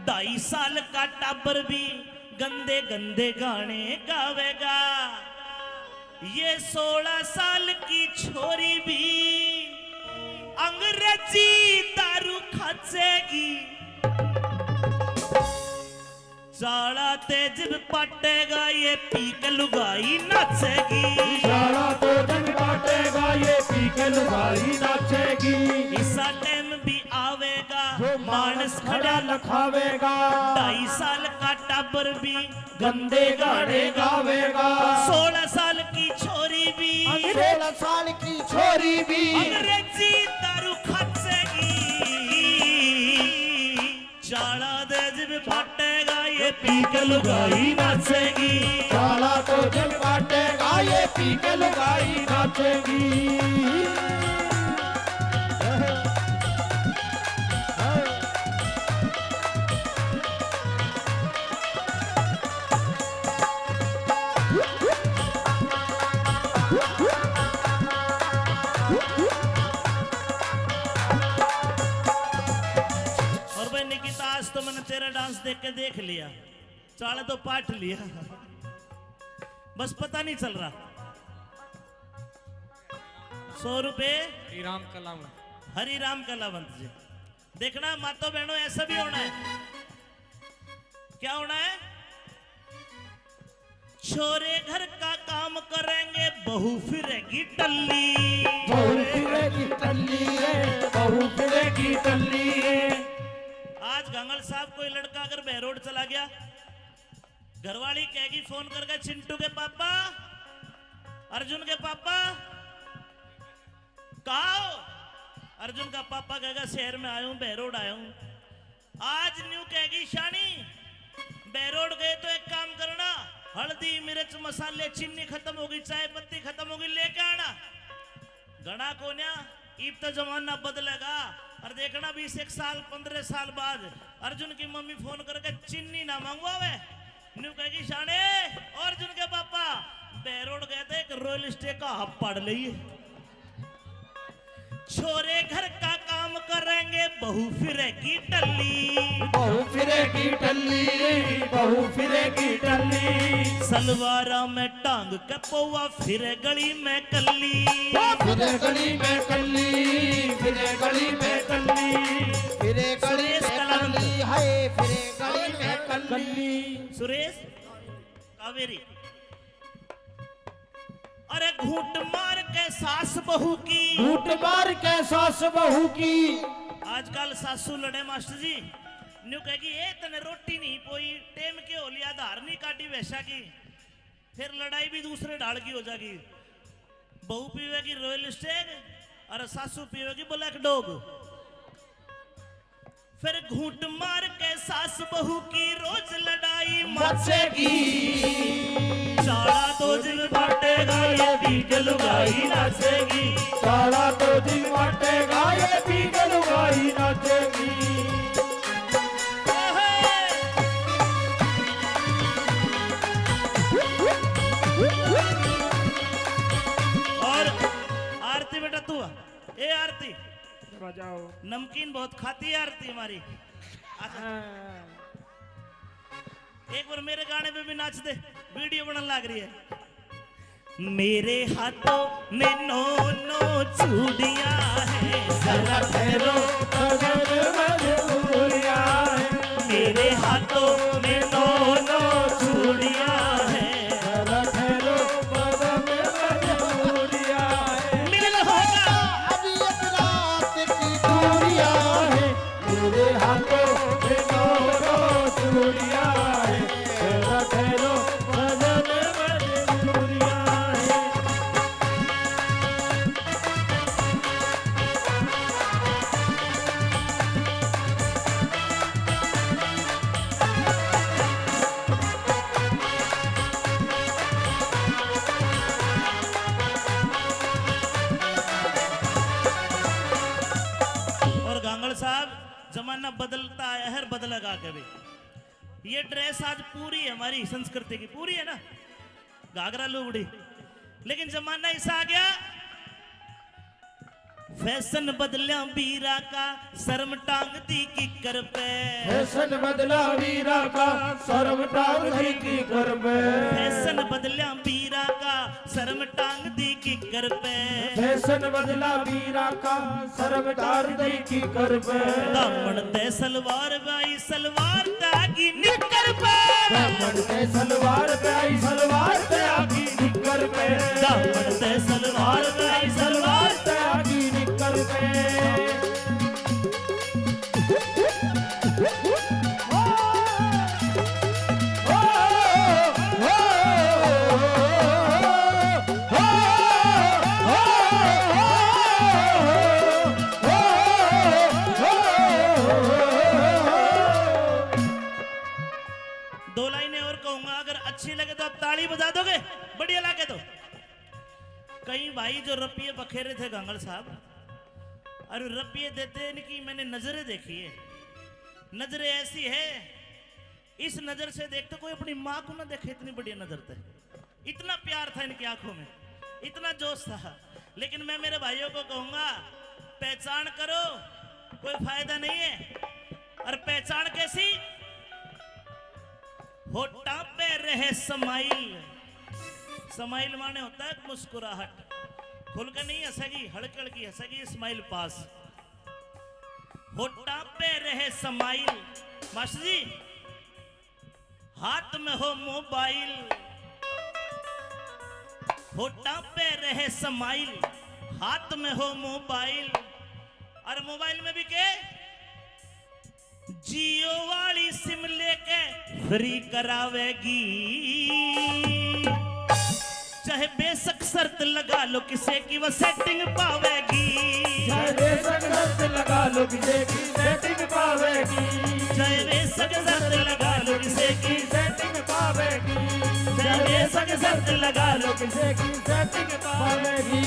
2.5 साल का टाबर भी गंदे गंदे गाने गावेगा। ये 16 साल की छोरी भी अंग्रेजी दारू खाचेगी। साला तेज पाटेगा ये पी के लुगाई नाचेगी। साला तो जग बाटेगा ये पी के लुगाई नाचेगी। इसा टाइम भी आवेगा जो मानस खड़ा लखावेगा। 2.5 साल का टाबर भी गंदे गाने गावेगा। 16 साल की छोरी भी 16 साल की छोरी भी अंग्रेजी दारू खाचेगी। चाला तेज भी पाटेगा ये पी के लुगाई नाचेगी। साला तो जग बाटेगा ये पी के लुगाई नाचेगी। और भाई निकिता आज तो मैंने तेरा डांस देख के देख लिया, चाले तो पाठ लिया, बस पता नहीं चल रहा। 100 रुपए राम कलाम हरि राम कलावंत जी। देखना मातो बहनों ऐसा भी होना है। क्या होना है? छोरे घर का काम करेंगे बहू फिरेगी टल्ली। बहू फिरेगी टल्ली रे, बहू फिरेगी टल्ली रे। आज गंगल साहब कोई लड़का अगर बहरोड चला गया, घरवाली कहेगी फोन करके, चिंटू के पापा, अर्जुन के पापा कहा हो? अर्जुन का पापा कहेगा शहर में आया हूं, बहरोड आया हूं। आज न्यू कहेगी शानी बहरोड गए तो एक काम करना, हल्दी मिर्च मसाले चीनी खत्म होगी, चाय पत्ती खत्म होगी, लेके आना। घना कोन्या ईब तो जमाना बदलेगा। और देखना 20 साल 15 साल बाद अर्जुन की मम्मी फोन करके चीनी ना मंगवावे, न्यू कहेगी शाने और अर्जुन के पापा बहरोड गए थे, एक रॉयल स्टे का हब पड़ लिए। छोरे घर का काम करेंगे बहू फिरेगी टल्ली। बहू फिरेगी टल्ली, बहू फिरेगी टल्ली। सलवारा में टांग के पौवा फिरे गली में कल्ली। फिरे गली में कल्ली, फिरे गली में कल्ली, फिरे गली सुरेश में कलावंत। कल्ली, हाय फिरे गली में कल्ली। सुरेश कावेरी। अरे घूंट मार के सास बहू की, घूंट मार के सास बहू की। आजकल सासू लड़े मास्टर जी, न्यू कहेगी ए तने रोटी नहीं पोई, टेम के हो लिया, धार नहीं काटी वैसा की, फिर लड़ाई भी दूसरे ढाल की हो जाएगी। बहू पीवेगी रॉयल स्टेग और सासू पीवेगी ब्लैक डॉग। फिर घूंट मार के सास बहू की रोज लड़ाई मचेगी। साला तो जिल बाटेगा ये भी लुगाई नाचेगी। साला तो दिन बाटेगा ये पी के लुगाई नाचेगी। और आरती बेटा तू ए आरती बजाओ। नमकीन बहुत खाती है आरती हमारी। एक बार मेरे गाने पे भी नाच दे, वीडियो बनने लग रही है। मेरे हाथों में 9 चूड़ियां हैं, जरा ठहरो अगर मजबूरियां हैं। मेरे हाथों में 9 चूड़ियां हैं, जरा ठहरो बदन मजबूरियां हैं। मिलन होगा अभी एक रात की दूरियां हैं, मेरे हाथों में 9 चूड़ियां हैं, जरा ठहरो बदन मजबूरियां हैं। और गांगड़ साहब जमाना बदलता है, हर बदलेगा कभी। ये ड्रेस आज पूरी है हमारी संस्कृति की, पूरी है ना, घाघरा लुगड़ी। लेकिन जमाना ऐसा आ गया फैशन बदलिया बीरा का शर्म टांग दी किकर पे फैशन बदला वीरा का शर्म टांग दी की कर पे फैशन बदलिया बीरा का शर्म टांग दी किकर पे फैशन बदला वीरा का शर्म टांग दी की कर पे दामन ते सलवार बाई सलवार तागी निकर पे दामन ते सलवार पे आई सलवार ते आगी निकर पे दामन ते सलवार बाई सलवार ते आगी निकर पे दो लाइनें और कहूंगा, अगर अच्छी लगे तो आप ताली बजा दोगे, बढ़िया लगे तो। कई भाई जो रपिये बखेरे थे गंगल साहब, और रपिये देते इनकी मैंने नजरें देखी है। नजरें ऐसी है, इस नजर से देखते कोई अपनी माँ को ना देखे, इतनी बढ़िया नजर थे। इतना प्यार था इनकी आंखों में, इतना जोश था। लेकिन मैं मेरे भाइयों को कहूंगा, पहचान करो, कोई फायदा नहीं है। और पहचान कैसी? होठा पे रहे समाइल। समाइल माने होता है मुस्कुराहट, खुल के नहीं हंसेगी, हड़क हड़की हंसेगी, स्माइल पास। होठा पे रहे समाइल। मास्टर जी, हाथ में हो मोबाइल, होठा पे रहे समाइल, हाथ में हो मोबाइल। और मोबाइल में भी के जियो वाली सिम लेके फ्री करावेगी, चाहे बेशक शर्त लगा लो किसे की वो सेटिंग पावेगी, चाहे बेशक शर्त लगा लो किसे की सेटिंग पावेगी, चाहे बेशक शर्त लगा लो किसे की सेटिंग पावेगी, चाहे बेशक शर्त लगा लो किसे की सेटिंग पावेगी।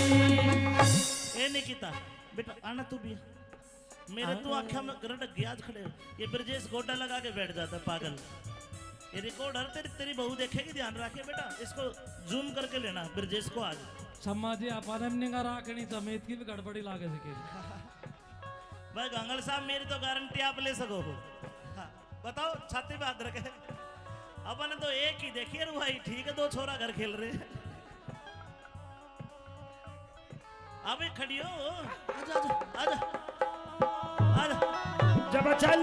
ए निकिता बेटा आना तू भी, मेरे तो आंखें में गरटक गया आज खड़े। ये ब्रजेश गोटा लगा के बैठ जाता है पागल। ये रिकॉर्डर तेरी बहू देखेगी, ध्यान रखे बेटा, इसको जूम करके लेना ब्रजेश को आज। सम्मा जी अपन निगाह राखनी समेत की भी गड़बड़ी लागे सके। भाई गंगल साहब, मेरी तो गारंटी आप ले सको हो। हाँ, बताओ, छाती पे हाथ रखे। अपन तो एक ही देखिए रे भाई, ठीक है, दो छोरा घर खेल रहे हैं। अबे खड़ी हो, आजा आजा आजा आजा। जब चल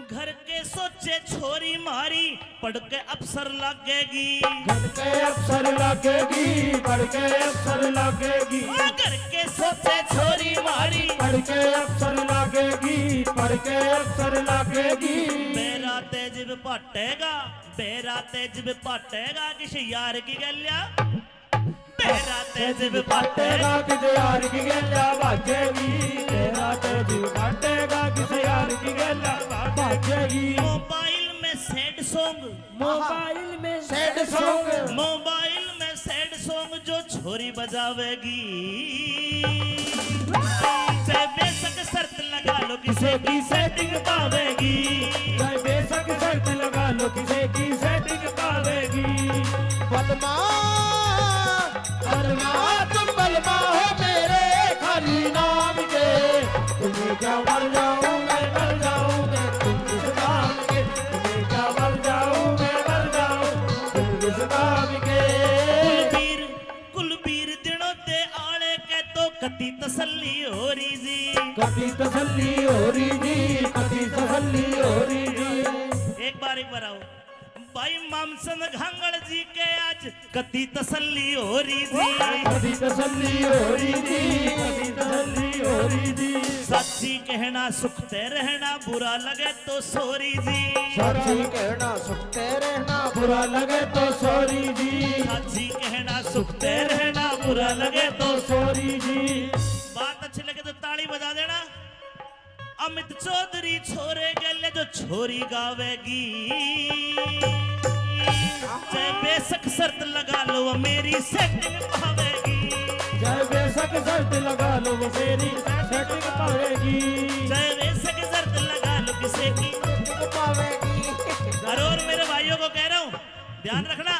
घर के सोचे छोरी मारी, पढ़ के अफसर लगेगी, पढ़ के अफसर लगेगी, पढ़ के अफसर लगेगी, घर के सोचे छोरी मारी, पढ़ के अफसर लगेगी, पढ़ के अफसर लगेगी। बेरा तेज भी पटेगा, बेरा तेज भी पटेगा, किसी यार की गलिया, बेरा तेज भी पटेगा, पटेगा किसे यार की गैला भागेगी, तेरा तेज पटेगा किसे यार की गैला भागेगी। मोबाइल में सैड सॉन्ग, मोबाइल में सैड सॉन्ग, मोबाइल में सैड सॉन्ग जो छोरी बजावेगी, चाहे बेशक शर्त लगा लो किसे की सेटिंग पावेगी, चाहे बेशक शर्त लगा लो किसे की सेटिंग पावेगी। बलमा बलमा तुम बलमा हो मेरे खाली नाम के, तुम्हें क्या मर जाऊं मैं मर जाऊं मैं तुम किस काम के, तुम्हें क्या मर जाऊं मैं मर जाऊं तुम किस काम के। कुलबीर कुलबीर दिनों ते आले के तो कति तसल्ली हो रही जी, कभी तसल्ली हो रही थी, कभी तसल्ली हो रही थी। एक बार आओ भाई मामसन घांगड़ जी के आज कति तसल्ली हो रही थी, कभी तसल्ली हो रही थी, कभी तसल्ली हो रही थी। सच्ची कहना सुखते रहना, बुरा लगे तो सोरी जी, सच्ची कहना सुखते रहना, बुरा लगे तो सॉरी जी, सच्ची कहना सुखते रहना, बुरा लगे तो सॉरी जी। बात अच्छी लगे तो ताली बजा देना। अमित चौधरी छोरे गले जो छोरी गावेगी, चाहे बेशक शर्त लगा लो वो मेरी सेटिंग पावेगी, चाहे बेशक शर्त लगा लो वो मेरी सेटिंग पावेगी, चाहे बेशक शर्त किसे की। और मेरे भाइयों को कह रहा हूं ध्यान रखना,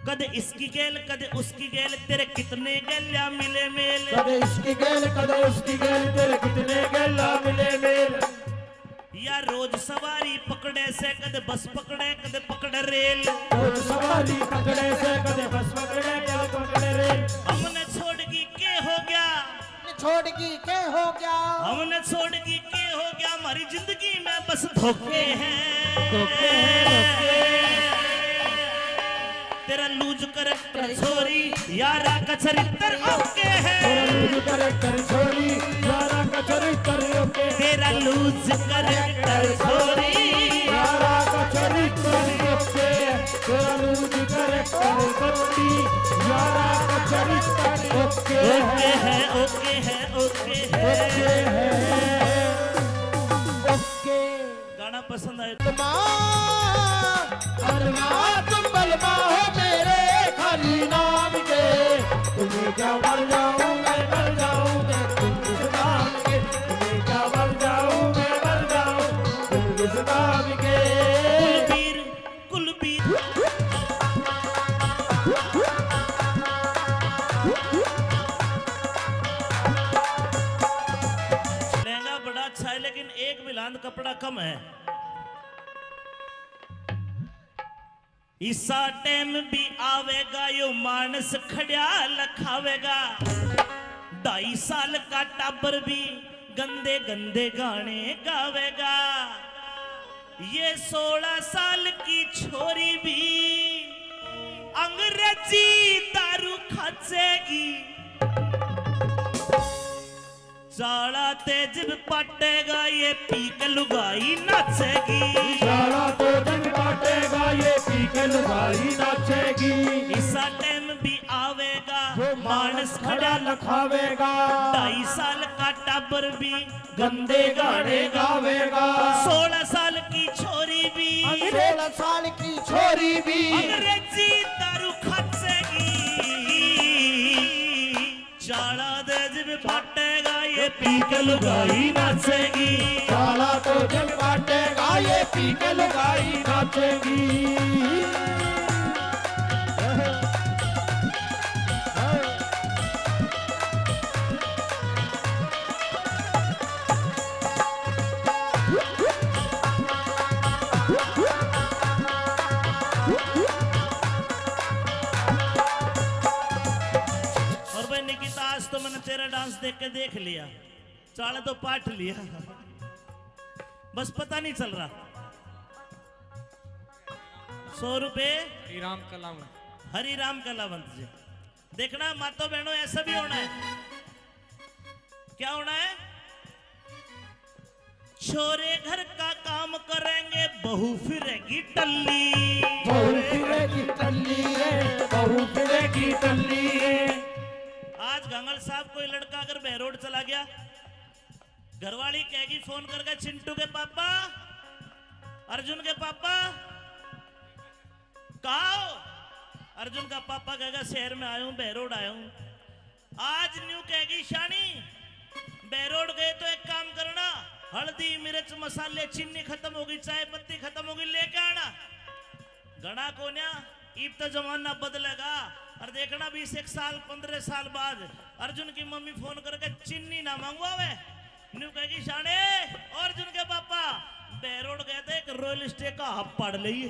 कदे इसकी गेल कदे उसकी गेल, तेरे कितने गेल्या मिले मेल। कदे इसकी गेल कदे उसकी गेल, तेरे कितने गेला मिले मेल। या रोज सवारी पकड़े से कदे बस पकड़े कदे पकड़े रेल। रोज सवारी पकड़े से कदे बस पकड़े कदे पकड़े रेल। हमने छोड़ की के हो गया, छोड़ की के हो गया, हमने छोड़ की के हो गया, हमारी जिंदगी में बस धोखे हैं। तेरा लूज करैक्टर छोरी यारा का चरित्र ओके है। तेरा लूज करैक्टर छोरी यारा का चरित्र ओके। तेरा लूज करैक्टर छोरी यारा का चरित्र ओके। तेरा लूज करैक्टर छोरी यारा का चरित्र ओके है ओके है ओके है ओके। गाना पसंद आए तुम बलमा हो मेरे खाली नाम के, तुम्हें क्या मर जाऊं मैं मर जाऊं मैं तुम किस नाम के। तुम्हें क्या मर जाऊं मैं मर जाऊं तुम किस नाम के। कुलबीर कुलबीर लहंगा बड़ा अच्छा है लेकिन एक बिलांद कपड़ा कम है। इसा टाइम भी आवेगा यो मानस खड़िया लखावेगा। 2.5 साल का टाबर भी गंदे गंदे गाने गावेगा। ये 16 साल की छोरी भी अंग्रेजी दारू खाचेगी। चाला तेज पटेगा ये पीक लुगाई नाचेगी। सारा तो जग बाटेगा ये पी के लुगाई नाचेगी। इसा टाइम भी आवेगा जो मानस खड़ा लखावेगा। 2.5 साल का टाबर भी गंदे गाने गावेगा। 16 साल की छोरी भी 16 साल की छोरी भी अंग्रेजी दारू खाचेगी। चाला तेज भी पटेगा ये पीक लुगाई नाचेगी। साला तो जग बाटेगा ये पी के लुगाई नाचेगी। और भाई निकिता आज तो मैंने तेरा डांस देख के देख लिया, चाले तो पाठ लिया, बस पता नहीं चल रहा। 100 रुपए हरिराम कलाम। हरिराम कलावंत जी। देखना मातो बहनों ऐसा भी होना है। क्या होना है? छोरे घर का काम करेंगे बहू फिरेगी टल्ली। बहू फिरेगी टल्ली रे बहू फिरेगी टल्ली रे। आज गंगल साहब कोई लड़का अगर बहरोड चला गया, घरवाली कहेगी फोन करके चिंटू के पापा, अर्जुन के पापा कहा हो? अर्जुन का पापा कहेगा शहर में आया हूं, बहरोड आया हूं। आज न्यू कहेगी शानी बहरोड गए तो एक काम करना, हल्दी मिर्च मसाले चीनी खत्म होगी, चाय पत्ती खत्म होगी, लेके आना। घना कोन्या ईब तो जमाना बदलेगा। और देखना 20 साल 15 साल बाद अर्जुन की मम्मी फोन करके चीनी ना मंगवावे, न्यू कहेगी शाने और अर्जुन के पापा बहरोड गए थे, एक रॉयल स्टे का हब पड़ लिए।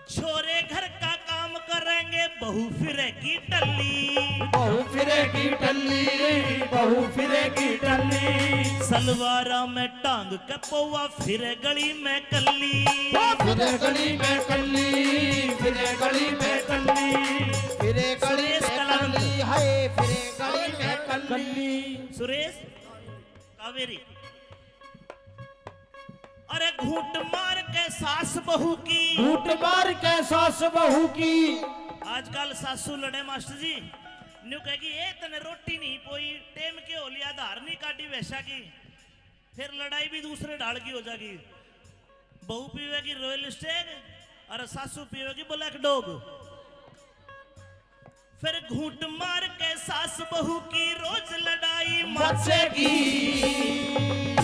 छोरे घर का काम करेंगे बहू फिरेगी टल्ली। बहू फिरेगी टल्ली बहू फिरेगी टल्ली। सलवारा में टांग के पौवा फिरे गली में कल्ली। फिरे गली में कल्ली फिरे गली में कल्ली। फिरे गली सुरेश में कलावंत। कल्ली है, फिरे गली में कल्ली। कल्ली सुरेश कावेरी। अरे घूट मार के सास बहू की, घूट मार के सास बहू की। आजकल सासू लड़े मास्टर जी, न्यू कहेगी ए तने रोटी नहीं पोई, टेम के हो लिया, धार नहीं काटी वैसा की, फिर लड़ाई भी दूसरे ढाल की हो जाएगी। बहू पीवेगी रॉयल स्टेग और सासू पीवेगी ब्लैक डॉग। फिर घूंट मार के सास बहू की रोज लड़ाई मचेगी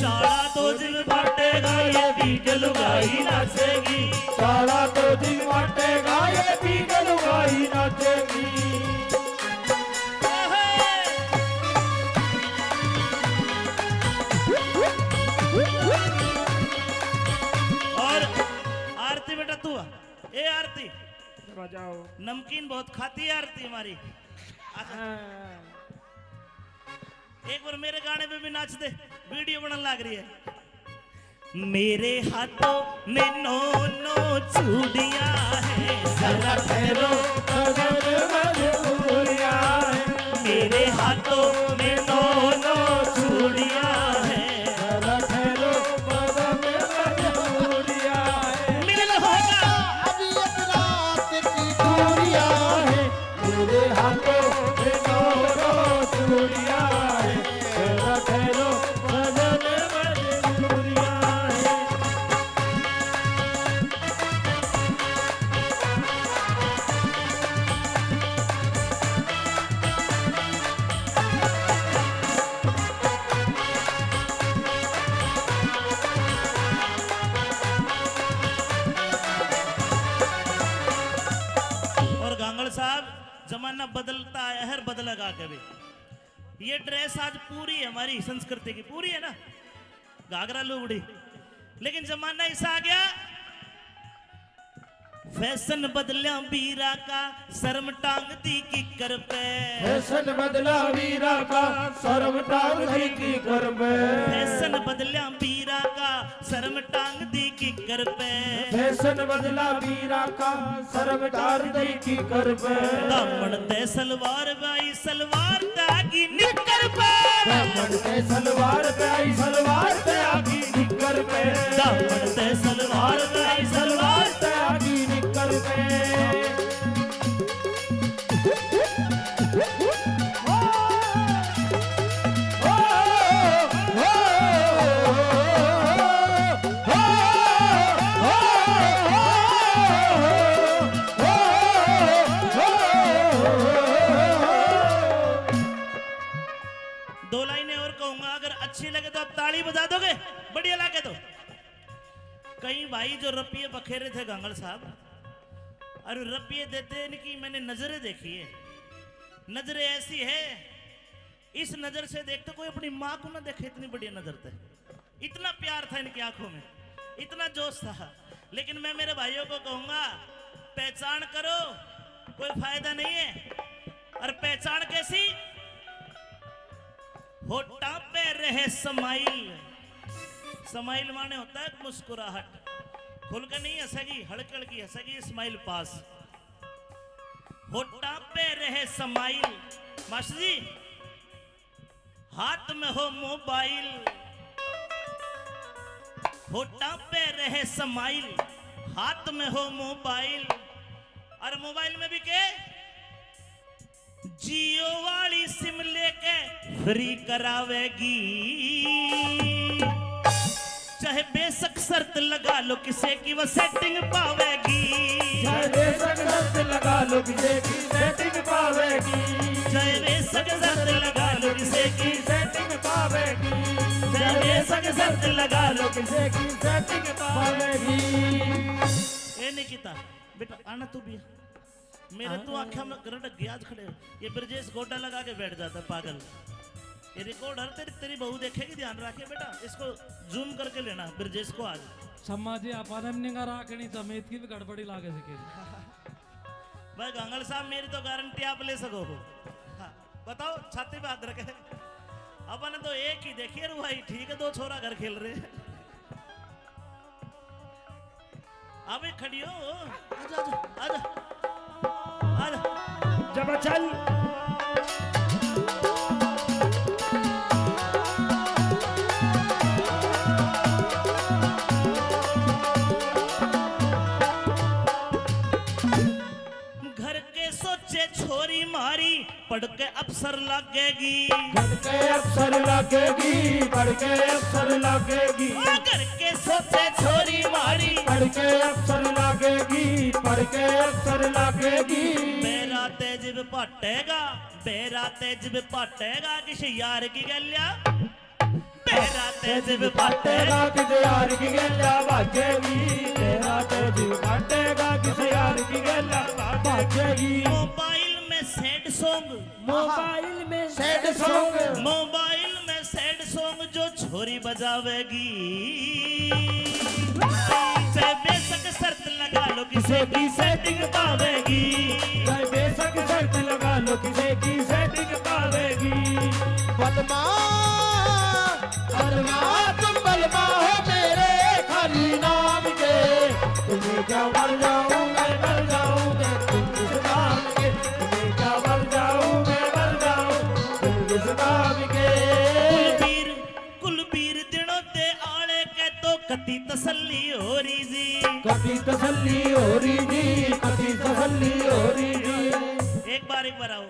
चाड़ा दो दिन बांटेगा ये बीट लुगाई नाचेगी सारा तो दिन बांटेगा ये बीट लुगाई नाचेगी और आरती बेटा तू आ। ए आरती बजाओ नमकीन बहुत खाती है आरती हमारी एक बार मेरे गाने पे भी नाच दे वीडियो बनने लग रही है मेरे हाथों में नो नो चूड़ियां हैं जरा ठहरो कदर मजबूरियां है मेरे हाथों में नो नो चूड़ियां हैं जरा ठहरो कदर मजबूरियां है मिलन होगा अभी एक रात की दूरियां है मेरे हाथों में नो चूड़ियां है जरा ठहरो कदर मजबूरियां है और गांगड़ साहब जमाना बदलता है हर बदलेगा कभी ये ड्रेस आज पूरी है हमारी संस्कृति की पूरी है ना घाघरा लुगड़ी लेकिन जमाना ऐसा आ गया फैशन बदलिया बीरा का शर्म टांग दी किकर पे फैशन बदला वीरा का शर्म टांग दी की कर पे फैशन बदलिया बीरा का शर्म टांग दी किकर पे फैशन बदला वीरा का शर्म टांग दी की कर पे दामन ते सलवार बाई सलवार तागी निकर पे दामन पे सलवार पे आई सलवार पे आगी निकर पे दामन ते सलवार बाई सलवार पे आगी निकर पे दो लाइनें और कहूंगा अगर अच्छी लगे तो आप ताली बजा दोगे बढ़िया लगे तो कई भाई जो रपिये बखेरे थे गांगड़ साहब और रपिये देते इनकी मैंने नजरें देखी है नजरें ऐसी है इस नजर से देखते कोई अपनी माँ को ना देखे इतनी बढ़िया नजर थे इतना प्यार था इनकी आंखों में इतना जोश था लेकिन मैं मेरे भाइयों को कहूंगा पहचान करो कोई फायदा नहीं है और पहचान कैसी होठा पे रहे समाइल समाइल माने होता है मुस्कुराहट खुल के नहीं हंसेगी हल्की हल्की हंसेगी स्माइल पास होठा पे रहे समाइल मास्टर जी हाथ में हो मोबाइल होठा पे रहे समाइल हाथ में हो मोबाइल और मोबाइल में भी के जियो वाली सिम लेके फ्री करावेगी चाहे बेशक शर्त लगा लो किसे की वो सेटिंग पावेगी चाहे बेशक शर्त लगा लो किसे की सेटिंग पावेगी चाहे बेशक शर्त लगा लो किसे की सेटिंग पावेगी चाहे बेशक शर्त लगा लो किसे की सेटिंग पावेगी ए निकिता बेटा आना तू भी मेरे तो आंखें में गरटक गया आज खड़े हो। ये ब्रजेश गोटा लगा के बैठ जाता है पागल ये रिकॉर्ड हर तेरी बहू देखेगी ध्यान रखे बेटा इसको जूम करके लेना ब्रजेश को आज सम्माजी आपण निघा राखणी समेत की भी गड़बड़ी लागे सके भाई गांगड़ साहब मेरी तो गारंटी आप ले सको हो हाँ, बताओ छाती पे हाथ रखे अपन तो एक ही देखिए रू भाई ठीक है दो छोरा घर खेल रहे अबे खड़ी हो आजा आजा आजा आजा जब चल घर के सोचे छोरी मारी पढ़ के अफसर लगेगी पढ़ के अफसर लगेगी पढ़ के अफसर लगेगी घर के सोचे छोरी मारी पढ़ के अफसर लगेगी पढ़ के अफसर लगेगी मेरा तेज पाटेगा बेरा तेज पाटेगा किसी यार की गल्या बेरा तेज पाटेगा पाटेगा किसी यार की गेला बाजेगी तेरा तेज पाटेगा किसी यार की गेला बाजेगी मोबाइल में सैड सॉन्ग मोबाइल में सैड सॉन्ग मोबाइल में सैड सॉन्ग जो छोरी बजावेगी चाहे बेशक शर्त लगा लो किसी की सेटिंग पावेगी चाहे बेशक शर्त लगा लो किसी की सेटिंग पावेगी बलमा बलमा तुम बलमा हो मेरे खाली नाम के तुम्हें क्या मर जाऊं मैं मर जाऊं मैं तुम किस नाम के तुम्हें क्या मर जाऊं मैं मर जाऊं तुम किस नाम के कुलबीर दिनों दे आले के तो कति तसल्ली हो रही जी कभी तसल्ली हो रही जी कभी तसल्ली हो रही जी एक बार आओ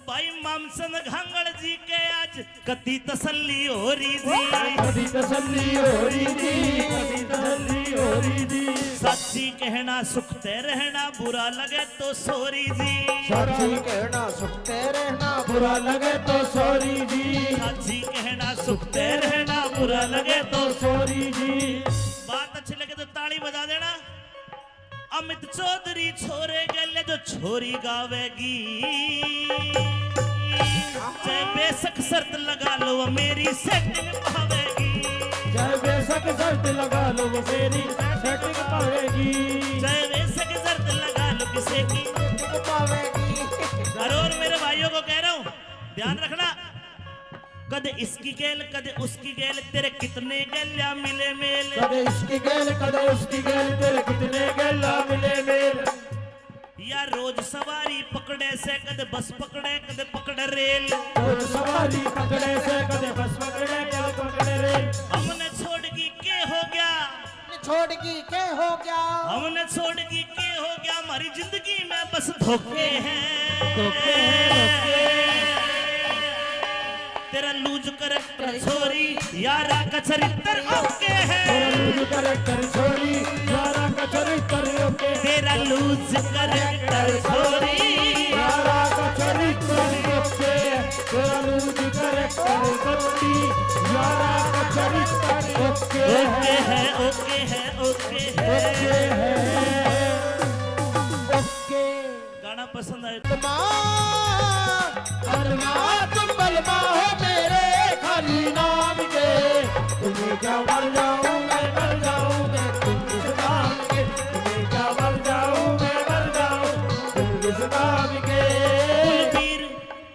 भाई मामसन घांगड़ जी के आज कति तसल्ली हो रही जी कभी तसल्ली हो रही जी कभी तसल्ली हो रही जी सच्ची कहना सुखते रहना बुरा लगे तो सोरी जी सच्ची कहना सुखते रहना बुरा लगे तो सॉरी जी सच्ची कहना सुखते रहना बुरा लगे तो सॉरी जी बात अच्छी लगे तो ताली बजा देना अमित चौधरी छोरे गले जो छोरी गावेगी चाहे बेशक शर्त लगा लो वो मेरी सेटिंग पावेगी चाहे बेशक शर्त लगा लो वो मेरी सेटिंग पावेगी चाहे बेशक शर्त लगा लो किसी की और मेरे भाइयों को कह रहा हूं ध्यान रखना कदे इसकी गेल कदे उसकी गेल तेरे कितने गेल्या मिले मेल कदे इसकी गेल कदे उसकी गेल तेरे कितने गेला मिले मेल या रोज सवारी पकड़े से कदे बस पकड़े कदे पकड़े रेल रोज सवारी पकड़े से कदे बस पकड़े कदे पकड़े रेल हमने छोड़गी के हो गया छोड़गी के हो गया हमने छोड़गी के हो गया हमारी जिंदगी में बस धोखे हैं धोखे हैं तेरा लूज करैक्टर छोरी यारा का चरित्र ओके है तेरा लूज करैक्टर छोरी यारा का चरित्र ओके तेरा लूज करैक्टर छोरी यारा का चरित्र ओके तेरा लूज करैक्टर बत्ती यारा का चरित्र ओके ओके है ओके है ओके है ओके गाना पसंद आए अरमा तुम बलमा हो मेरे खाली नाम के तुम्हें क्या मर जाऊं मैं मर जाऊं मैं तुम किस नाम के तुम्हें क्या मर जाऊं मैं मर जाऊं तुम किस नाम के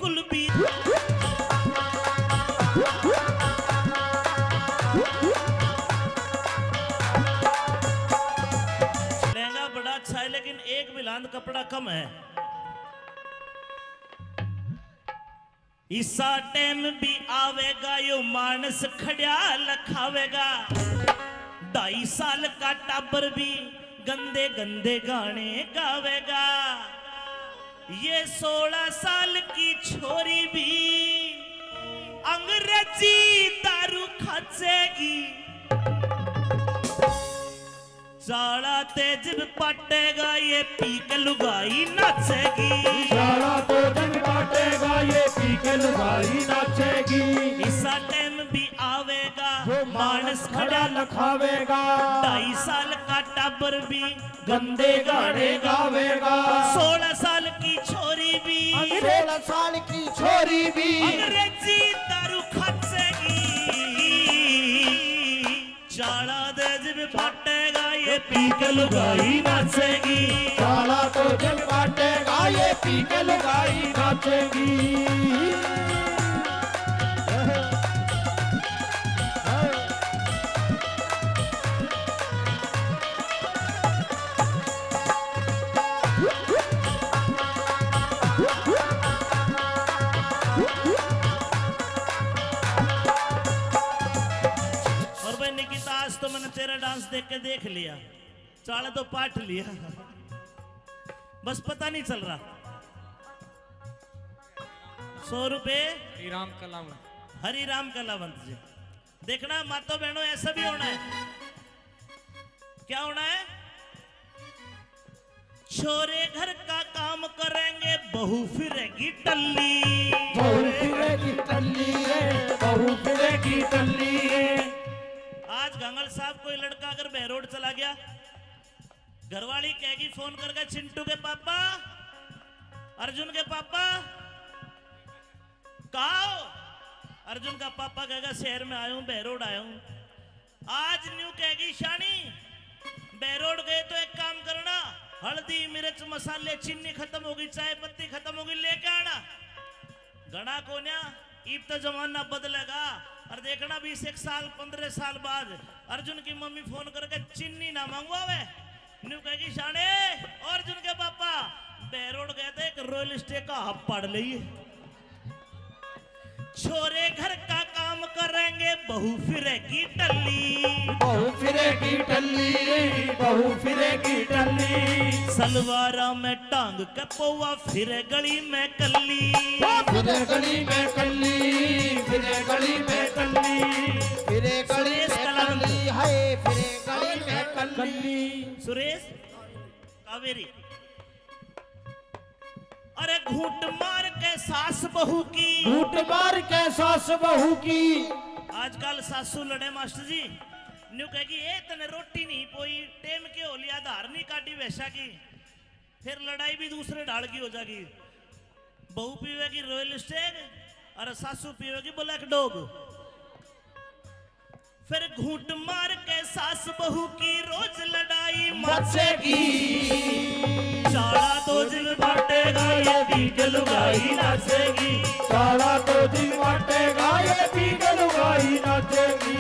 कुलबीर लहंगा बड़ा अच्छा है लेकिन एक बिलांद कपड़ा कम है इसा टाइम भी आवेगा यो मानस खड़ा लखावेगा 2.5 साल का टाबर भी गंदे गंदे गाने गावेगा ये 16 साल की छोरी भी अंग्रेजी दारू खाचेगी साला तेज पटेगा ये पी के लुगाई नाचेगी सारा तो जग बाटेगा ये पी के लुगाई नाचेगी इसा टाइम भी आवेगा जो मानस खड़ा लखावेगा 2.5 साल का टाबर भी गंदे गाने गावेगा 16 साल की छोरी भी 16 साल की छोरी भी अंग्रेजी दारू खाचेगी चाला तेज भी पटेगा ये पी के लुगाई नाचेगी साला तो जग बाटेगा ये पी के लुगाई नाचेगी आज तो मैंने तेरा डांस देख के देख लिया चाले तो पाठ लिया बस पता नहीं चल रहा 100 रुपए हरिराम कलाम हरिराम कलावंत जी देखना मातो बहनों ऐसा भी होना है क्या होना है छोरे घर का काम काम करेंगे बहू फिरेगी टल्ली। बहू फिरेगी टल्ली रे, बहू फिरेगी टल्ली रे। आज गंगल साहब कोई लड़का अगर बहरोड चला गया, घरवाली कहेगी फोन करके, चिंटू के पापा, अर्जुन के पापा कहाँ हो? अर्जुन का पापा कहेगा शहर में आया हूं, बहरोड आया हूं। आज न्यू कहेगी शानी बहरोड गए तो एक काम करना, हल्दी मिर्च मसाले चीनी खत्म होगी, चाय पत्ती खत्म होगी, लेके आना। गणा कोन्या ईब तो जमाना बदलेगा और देखना 20 साल 15 साल बाद अर्जुन की मम्मी फोन करके चीनी ना मंगवावे, न्यू कहेगी शाने अर्जुन के पापा बहरोड गए थे, एक रॉयल स्टे का हब पड़ लिए। छोरे घर का काम करेंगे बहू फिरेगी टल्ली। बहू फिरेगी टल्ली, बहू फिरेगी टल्ली। सलवारा में टांग के पौवा फिरे गली में कल्ली। फिरे गली में कल्ली, फिरे गली में कल्ली, फिरे गली सुरेश में कलावंत। कल्ली, हाय फिरे गली में कल्ली। सुरेश कावेरी, अरे घूंट मार के सास बहू की, घूंट मार के सास बहू की। आजकल सासू लड़े मास्टर जी, न्यू कहेगी ए तने रोटी नहीं पोई, टेम के हो लिया, धार नहीं काटी वैसा की, फिर लड़ाई भी दूसरे ढाल की हो जाएगी। बहू पीवेगी रॉयल स्टेग और सासू पीवेगी ब्लैक डॉग। फिर घूंट मार के सास बहू की रोज लड़ाई मचेगी। चाड़ा दो दिन बांटेगा ये बीज लुगाई नाचेगी। सारा तो दिन बांटेगा ये बीज लुगाई नाचेगी।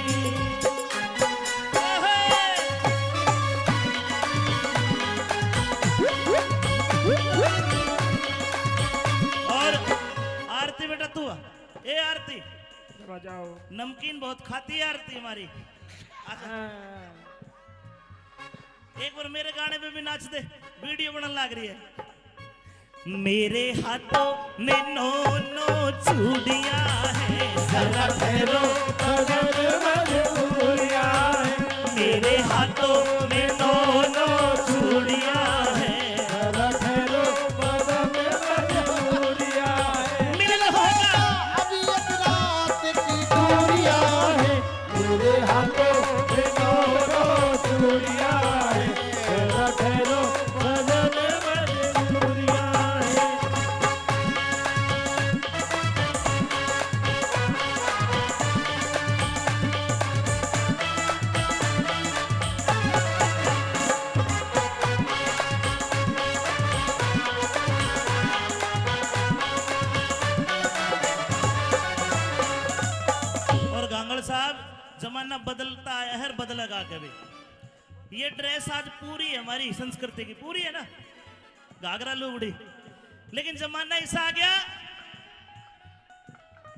और आरती बेटा तू आ। ए आरती बजाओ। नमकीन बहुत खाती है आरती हमारी। अच्छा, एक बार मेरे गाने पे भी नाच दे, वीडियो बनने लग रही है। मेरे हाथों में 9 चूड़ियां हैं, जरा ठहरो सजन मजबूरियां हैं। मेरे हाथों में 9 चूड़ियां हैं। जरा ठहरो सजन मजबूरियां हैं। मिलन होगा अभी एक रात की दूरियां हैं। मेरे हाथों में 9 चूड़ियां हैं। जरा ठहरो सजन मजबूरियां हैं। और गांगड़ साहब जमाना बदलता है, हर बदलेगा कभी। ये ड्रेस आज पूरी है हमारी संस्कृति की, पूरी है ना, घाघरा लुगड़ी, लेकिन जमाना ऐसा आ गया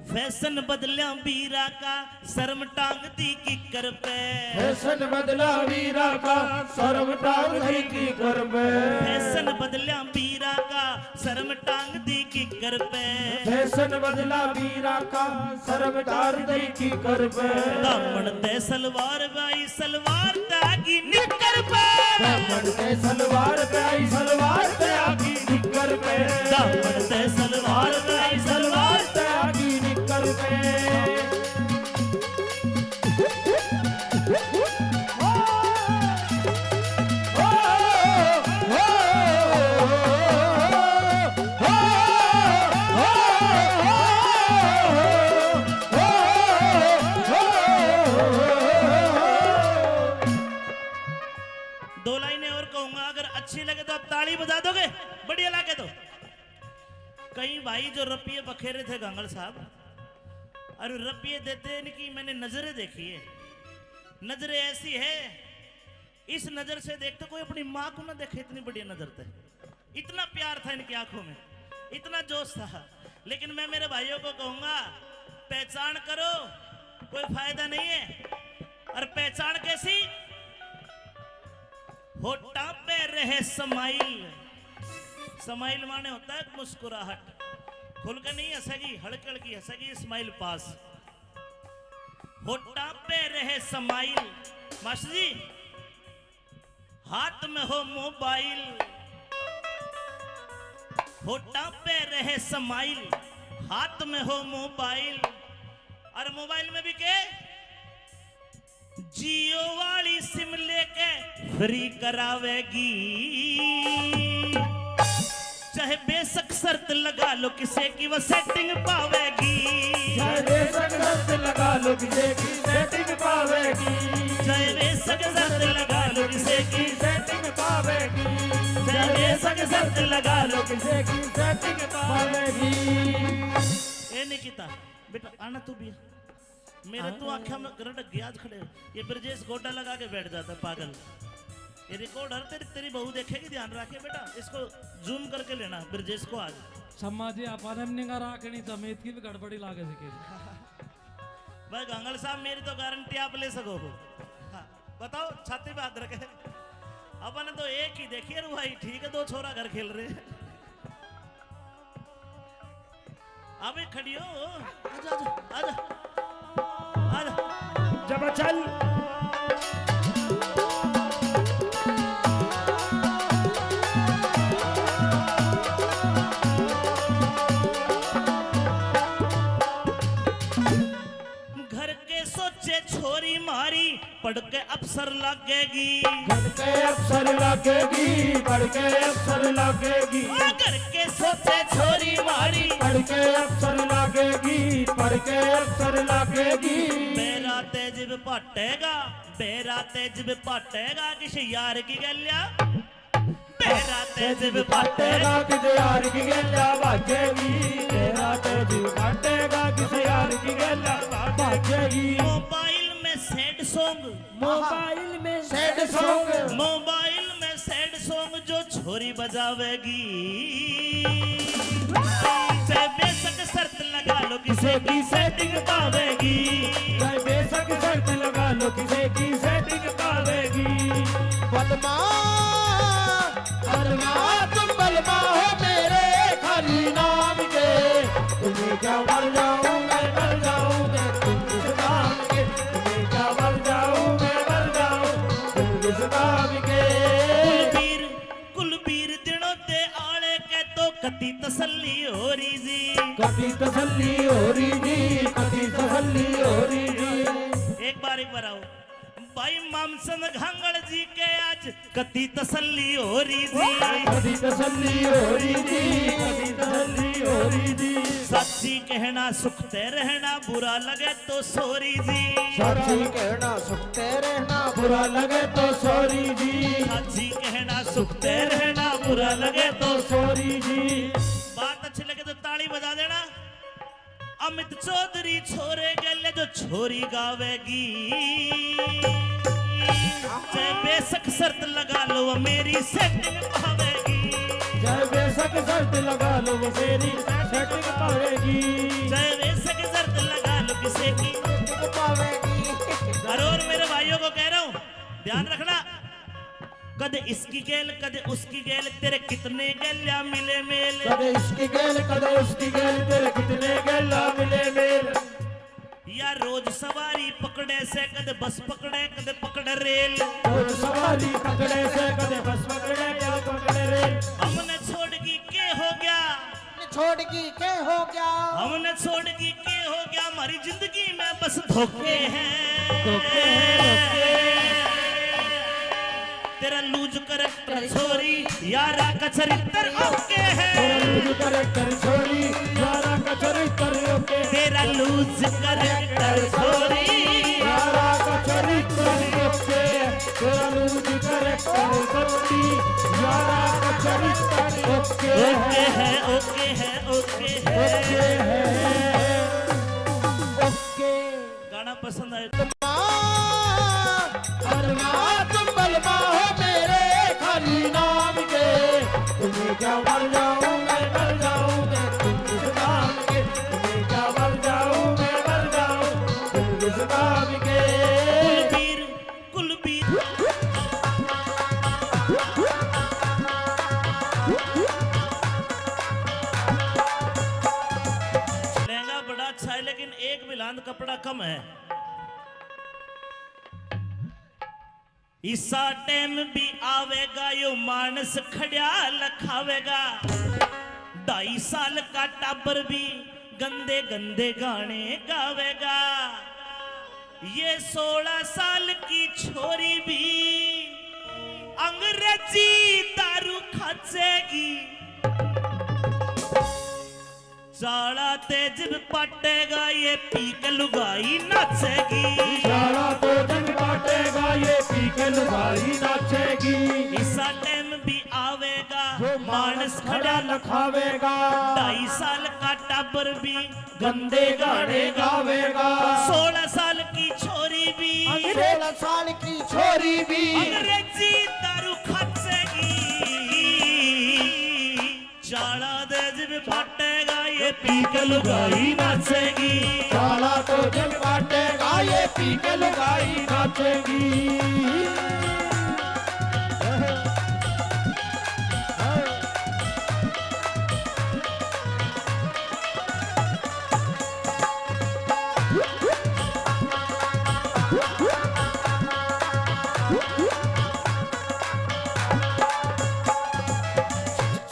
फैशन बदलिया बीरा का, शर्म टांग दी किकर पे। फैशन बदला वीरा का, शर्म टांग दी की कर पे। फैशन बदलिया बीरा का, शर्म टांग दी किकर पे। फैशन बदला वीरा का, शर्म टांग दी की कर पे। दामन ते सलवार बाई, सलवार तागी निकर पे। दामन पे सलवार पे आई, सलवार पे आगी निकर पे। दामन ते सलवार बाई, सलवार पे आगी निकर पे। दो लाइनें और कहूंगा, अगर अच्छी लगे तो आप ताली बजा दोगे, बढ़िया लगे तो। कई भाई जो रपिये बखेरे थे गांगड़ साहब, और रपिये देते इनकी मैंने नजरें देखी है। नजरें ऐसी है, इस नजर से देखते कोई अपनी माँ को ना देखे, इतनी बढ़िया नजर थे, इतना प्यार था इनकी आंखों में, इतना जोश था। लेकिन मैं मेरे भाइयों को कहूंगा, पहचान करो, कोई फायदा नहीं है। और पहचान कैसी? होठा पे रहे स्माइल। स्माइल माने होता है मुस्कुराहट, खुल के नहीं हंसेगी, हल्की हल्की हंसेगी, स्माइल पास। होठा पे रहे स्माइल। मास्टर जी, हाथ में हो मोबाइल, होठा पे रहे समाइल, हाथ में हो मोबाइल, और मोबाइल में भी के जियो वाली सिम लेके फ्री करावेगी, चाहे बेशक शर्त लगा लो किसे की वो सेटिंग पावेगी, चाहे बेशक शर्त लगा लो किसे की सेटिंग पावेगी, चाहे बेशक शर्त लगा लो किसे की सेटिंग पावेगी, चाहे बेशक शर्त लगा लो किसे की सेटिंग पावेगी। ए निकिता बेटा आना तू भी, मेरे तू आंखें में गरड़ ग्याज खड़े, ये ब्रजेश गोटा लगा के बैठ जाता है पागल, ये रिकॉर्डर तेरी बहू देखेगी, ध्यान रखे बेटा, इसको जूम करके लेना ब्रजेश को आज। सम्माजी अपन निगा राखनी तमेत की भी गड़बड़ी लागे सकेगी। भाई गंगल साहब मेरी तो गारंटी आप ले सको हो। हाँ, बताओ छाती पे हाथ रखे, अपन तो एक ही देखिए रू भाई, ठीक है, दो छोरा घर खेल रहे हैं। अबे खड़ी हो, आजा आजा आजा आजा, जब चल घर के सोचे छोरी मारी, पढ़ के अफसर लगेगी, घर के अफसर लगेगी, पढ़ के अफसर लगेगी, घर के सोचे छोरी मारी, पढ़ के अफसर लगेगी, पढ़ के अफसर लगेगी। मेरा तेज पाटेगा, मेरा तेज पाटेगा, किसी यार की गलिया, मेरा तेज पाटेगा, पाटेगा किसे यार की गेला भागेगी, तेरा तेज पाटेगा किसे यार की गेला भागेगी। मोबाइल में सैड सॉन्ग, मोबाइल में सैड सॉन्ग, मोबाइल में सैड सॉन्ग जो छोरी बजावेगी, चाहे बेशक शर्त लगा लो किसे की सेटिंग पावेगी, चाहे बेशक शर्त लगा लो किसे की सेटिंग पावेगी। बलमा तुम बलमा हो मेरे खाली नाम के, तुम्हें क्या मर जाऊं मैं मर जाऊं मैं तुम इस नाम के, तुम्हें क्या मर जाऊं मैं मर जाऊं तुम इस नाम के। कुलबीर दिनों दे आले के तो कति तसल्ली हो रही जी, कभी तसल्ली हो रही जी, कभी तसल्ली हो रही जी। एक बार आओ भाई मामसन घांगड़ जी के आज कति तसल्ली हो रही जी, कभी तसल्ली हो रही जी, कभी तसल्ली हो रही जी। सच्ची कहना सुखते रहना, बुरा लगे तो सोरी जी, सच्ची कहना सुखते रहना, बुरा लगे तो सॉरी जी, सच्ची कहना सुखते रहना, बुरा लगे तो सॉरी जी। बात अच्छी लगे तो ताली बजा देना। अमित चौधरी छोरे गले जो छोरी गावेगी, चाहे बेशक शर्त लगा लो वो मेरी सेटिंग पावेगी, चाहे बेशक शर्त लगा लो वो मेरी सेटिंग पावेगी, चाहे बेशक शर्त लगा लो किसे की पावेगी। और मेरे भाइयों को कह रहा हूँ ध्यान रखना, कदे इसकी गेल कदे उसकी गेल, तेरे कितने गेल्या मिले मेल, कदे इसकी गेल कदे उसकी गेल, तेरे कितने गेला मिले मेल। या रोज सवारी पकड़े से कदे बस पकड़े कदे पकड़े रेल, रोज सवारी पकड़े से कदे बस पकड़े कदे पकड़े रेल। हमने छोड़गी के हो गया, छोड़गी के हो गया, हमने छोड़गी के हो गया, हमारी जिंदगी में बस धोखे हैं, धोखे हैं, तेरा लूज करैक्टर छोरी यारा का चरित्र ओके है, तेरा लूज करैक्टर छोरी यारा का चरित्र ओके, तेरा लूज करैक्टर छोरी यारा का चरित्र ओके, तेरा लूज करैक्टर छोरी यारा का चरित्र ओके है, ओके है, ओके है, ओके। गाना पसंद आए तो बलमा तुम बलमा हो मेरे खाली नाम के, तुम्हें क्या मर जाऊं मैं मर जाऊं मैं तुम इस नाम के, तुम्हें क्या मर जाऊं मैं मर जाऊं तुम इस नाम के। कुलबीर लहंगा बड़ा अच्छा है लेकिन एक बिलांद कपड़ा कम है, इसा टाइम भी आवेगा यो मानस खड़िया लखावेगा, 2.5 साल का टाबर भी गंदे गंदे गाने गावेगा। ये 16 साल की छोरी भी अंग्रेजी दारू खाचेगी। साला तेज पटेगा ये पी के लुगाई नाचेगी। साला तो जग बाटेगा ये पी के लुगाई नाचेगी। इसा टाइम भी आवेगा जो मानस खड़ा लखावेगा। 2.5 साल का टाबर भी गंदे गाने गावेगा। 16 साल की छोरी भी 16 साल की छोरी भी अंग्रेजी दारू खाचेगी। चाला तेज भी फटेगा ये पी के लुगाई नाचेगी। साला तो जग बाटेगा ये पी के लुगाई नाचेगी।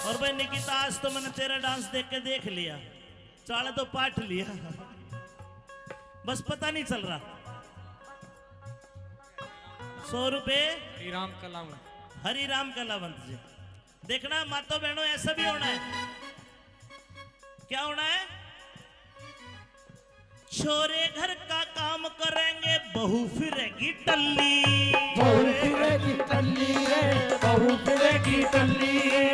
और भाई निकिता आज तो मैंने तेरा डांस देख के देख लिया, चाला तो पाठ लिया, बस पता नहीं चल रहा। 100 रुपए श्रीराम कलाम हरि राम कलावंत जी। देखना मातो बहनों ऐसा भी होना है। क्या होना है? छोरे घर का काम करेंगे बहू फिरेगी टल्ली। बहू फिरेगी टल्ली रे, बहू फिरेगी टल्ली रे।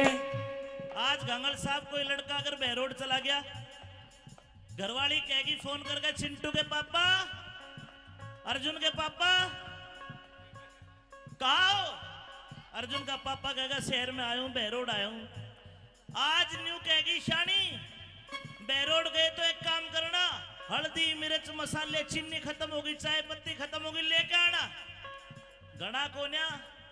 आज गंगल साहब कोई लड़का अगर बहरोड चला गया, घरवाली कहेगी फोन करके, चिंटू के पापा, अर्जुन के पापा कहा हो? अर्जुन का पापा कहेगा शहर में आया हूं, बहरोड आया हूं। आज न्यू कहेगी शानी बहरोड गए तो एक काम करना, हल्दी मिर्च मसाले चीनी खत्म होगी, चाय पत्ती खत्म होगी, लेके आना। गणा कोन्या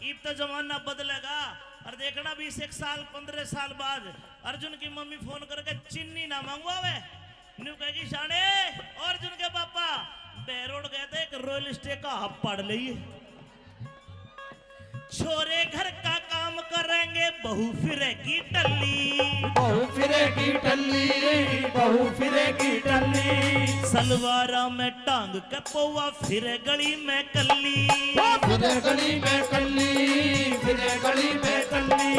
ईब तो जमाना बदलेगा। और देखना 20 साल 15 साल बाद अर्जुन की मम्मी फोन करके चीनी ना मंगवावे, न्यू कहेगी शाने अर्जुन के पापा बहरोड गए थे, एक रॉयल स्टे का हब पड़ लिए। छोरे घर का काम करेंगे बहू फिरेगी टल्ली। बहू फिरेगी टल्ली रे, बहू फिरेगी टल्ली। सलवारा में टांग के पौवा फिरे गली में कल्ली। फिरे गली में कल्ली, फिरे गली में कल्ली,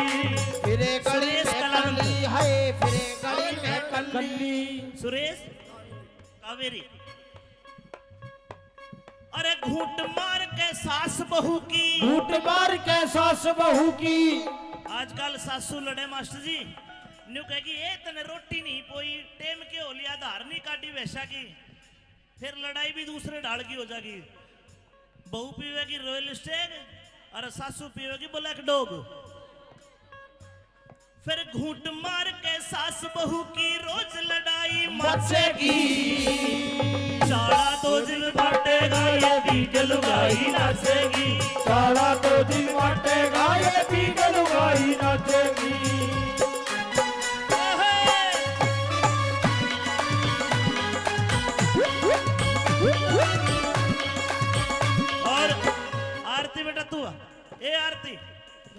फिरे गली सुरेश में कलावंत। कल्ली, हाय फिरे गली में कल्ली। सुरेश कावेरी। अरे घूंट मार के सास बहू की, झूठ मार के सास बहू की। आजकल सासू लड़े मास्टर जी, न्यू कहेगी ए तने रोटी नहीं पोई, टेम के हो लिया, धार नहीं काटी वैसा की, फिर लड़ाई भी दूसरे ढाल की हो जाएगी। बहू पीवेगी रॉयल स्टेग और सासू पीवेगी ब्लैक डॉग। फिर घूंट मार के सास बहू की रोज लड़ाई मचेगी। चाला तो दिल बांटेगा ये पी के लुगाई नाचेगी। साला तो दिन बाटेगा ये पी के लुगाई नाचेगी। और आरती बेटा तू आ। ए आरती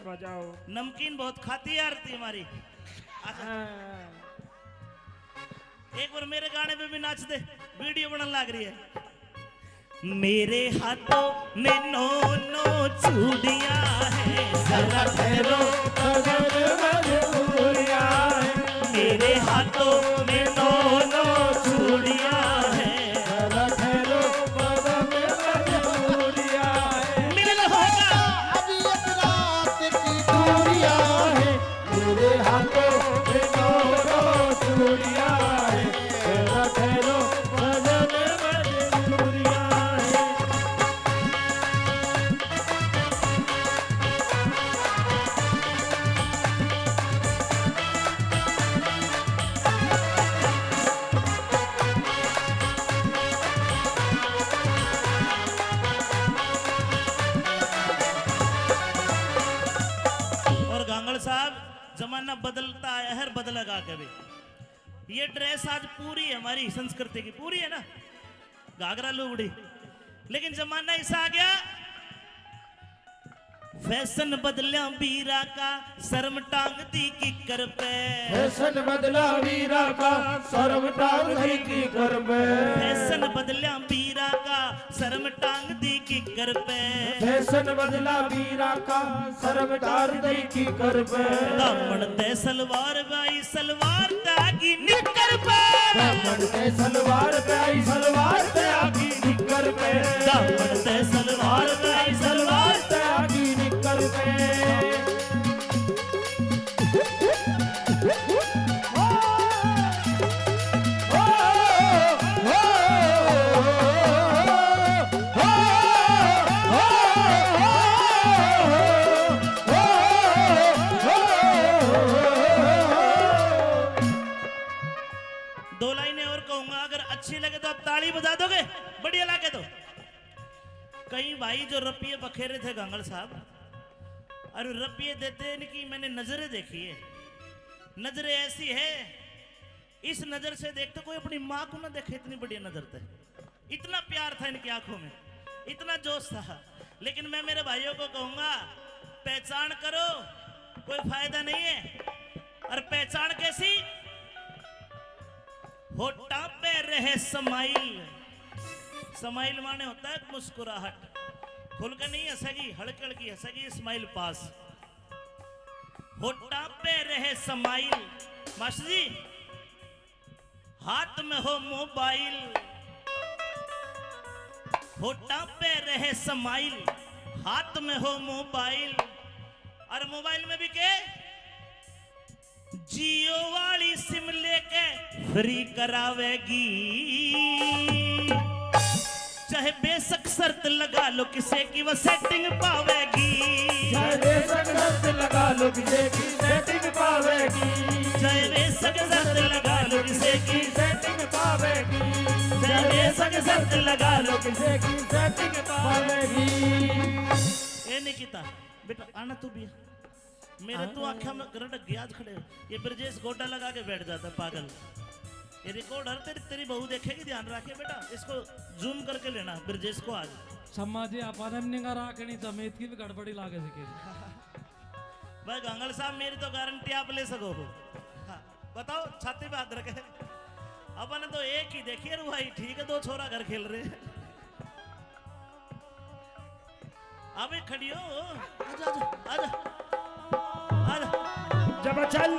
बजाओ। नमकीन बहुत खाती है आरती हमारी। अच्छा, एक बार मेरे गाने पे भी नाच दे, वीडियो बनने लग रही है। मेरे हाथों में 9 चूड़ियां हैं, जरा ठहरो मेरे हाथों में 9 चूड़ियां हैं, मिलन होगा अभी एक रात की दूरियां है, मेरे हाथों में 9 चूड़ियां है, तेरा ठहरो बदन मजबूरियां है। और गांगड़ साहब जमाना बदलता है, हर बदलेगा कभी। ये ड्रेस आज पूरी है हमारी संस्कृति की, पूरी है ना, घाघरा लुगड़ी। लेकिन जमाना ऐसा आ गया फैशन बदलिया वीरा का शर्म टांग दी किकर पे फैशन बदला वीरा का शर्म टांग दी की कर पे फैशन बदलिया वीरा का शर्म टांग दी किकर पे फैशन बदला वीरा का शर्म टांग दी की कर पे दामन ते सलवार बाई सलवार तागी निकर पे दामन पे सलवार पे आई सलवार पे आगी निकर पे दामन ते सलवार बाई सलवार पे आगी निकर पे दो लाइनें और कहूंगा, अगर अच्छी लगे तो आप ताली बजा दोगे, बढ़िया लगे तो। कई भाई जो रपिये बखेरे थे गांगड़ साहब, और रपिये देते इनकी मैंने नजरें देखी है। नजरें ऐसी है, इस नजर से देखते कोई अपनी माँ को ना देखे, इतनी बढ़िया नजर थे। इतना प्यार था इनकी आंखों में, इतना जोश था। लेकिन मैं मेरे भाइयों को कहूंगा, पहचान करो, कोई फायदा नहीं है। और पहचान कैसी? होठा पे रहे समाइल। समाइल माने होता है मुस्कुराहट, खुलकर नहीं हंसेगी, हल्की हल्की हंसेगी, स्माइल पास। होठा पे रहे समाइल। मास्टर जी, हाथ में हो मोबाइल, होठा पे रहे समाइल, हाथ में हो मोबाइल। और मोबाइल में भी के जियो वाली सिम लेके फ्री करावेगी, चाहे बेशक शर्त लगा लो किसे की वो सेटिंग पावेगी। चाहे बेशक शर्त लगा लो किसे की सेटिंग पावेगी चाहे बेशक शर्त लगा लो किसे की सेटिंग पावेगी चाहे बेशक शर्त लगा लो किसे की सेटिंग पावेगी। ये निकिता बेटा आना तू भी। मेरे तो आंखों में गरड़ ग्याज खड़े हो। ये ब्रजेश गोटा लगा के बैठ जाता है पागल। ये रिकॉर्डर तेरी बहू देखेगी, ध्यान रखे बेटा, इसको जूम करके लेना ब्रजेश को आज। समाजी अपन निगा राखनी समेत की भी गड़बड़ी लागे सके। भाई गांगल साहब, मेरी तो गारंटी आप ले सको हो। हाँ, बताओ, छाती पे हाथ रखे। अपन तो एक ही देखिए भाई, ठीक है, दो छोरा घर खेल रहे हैं। अबे खड़ी हो, आजा आजा आजा आजा। जब चल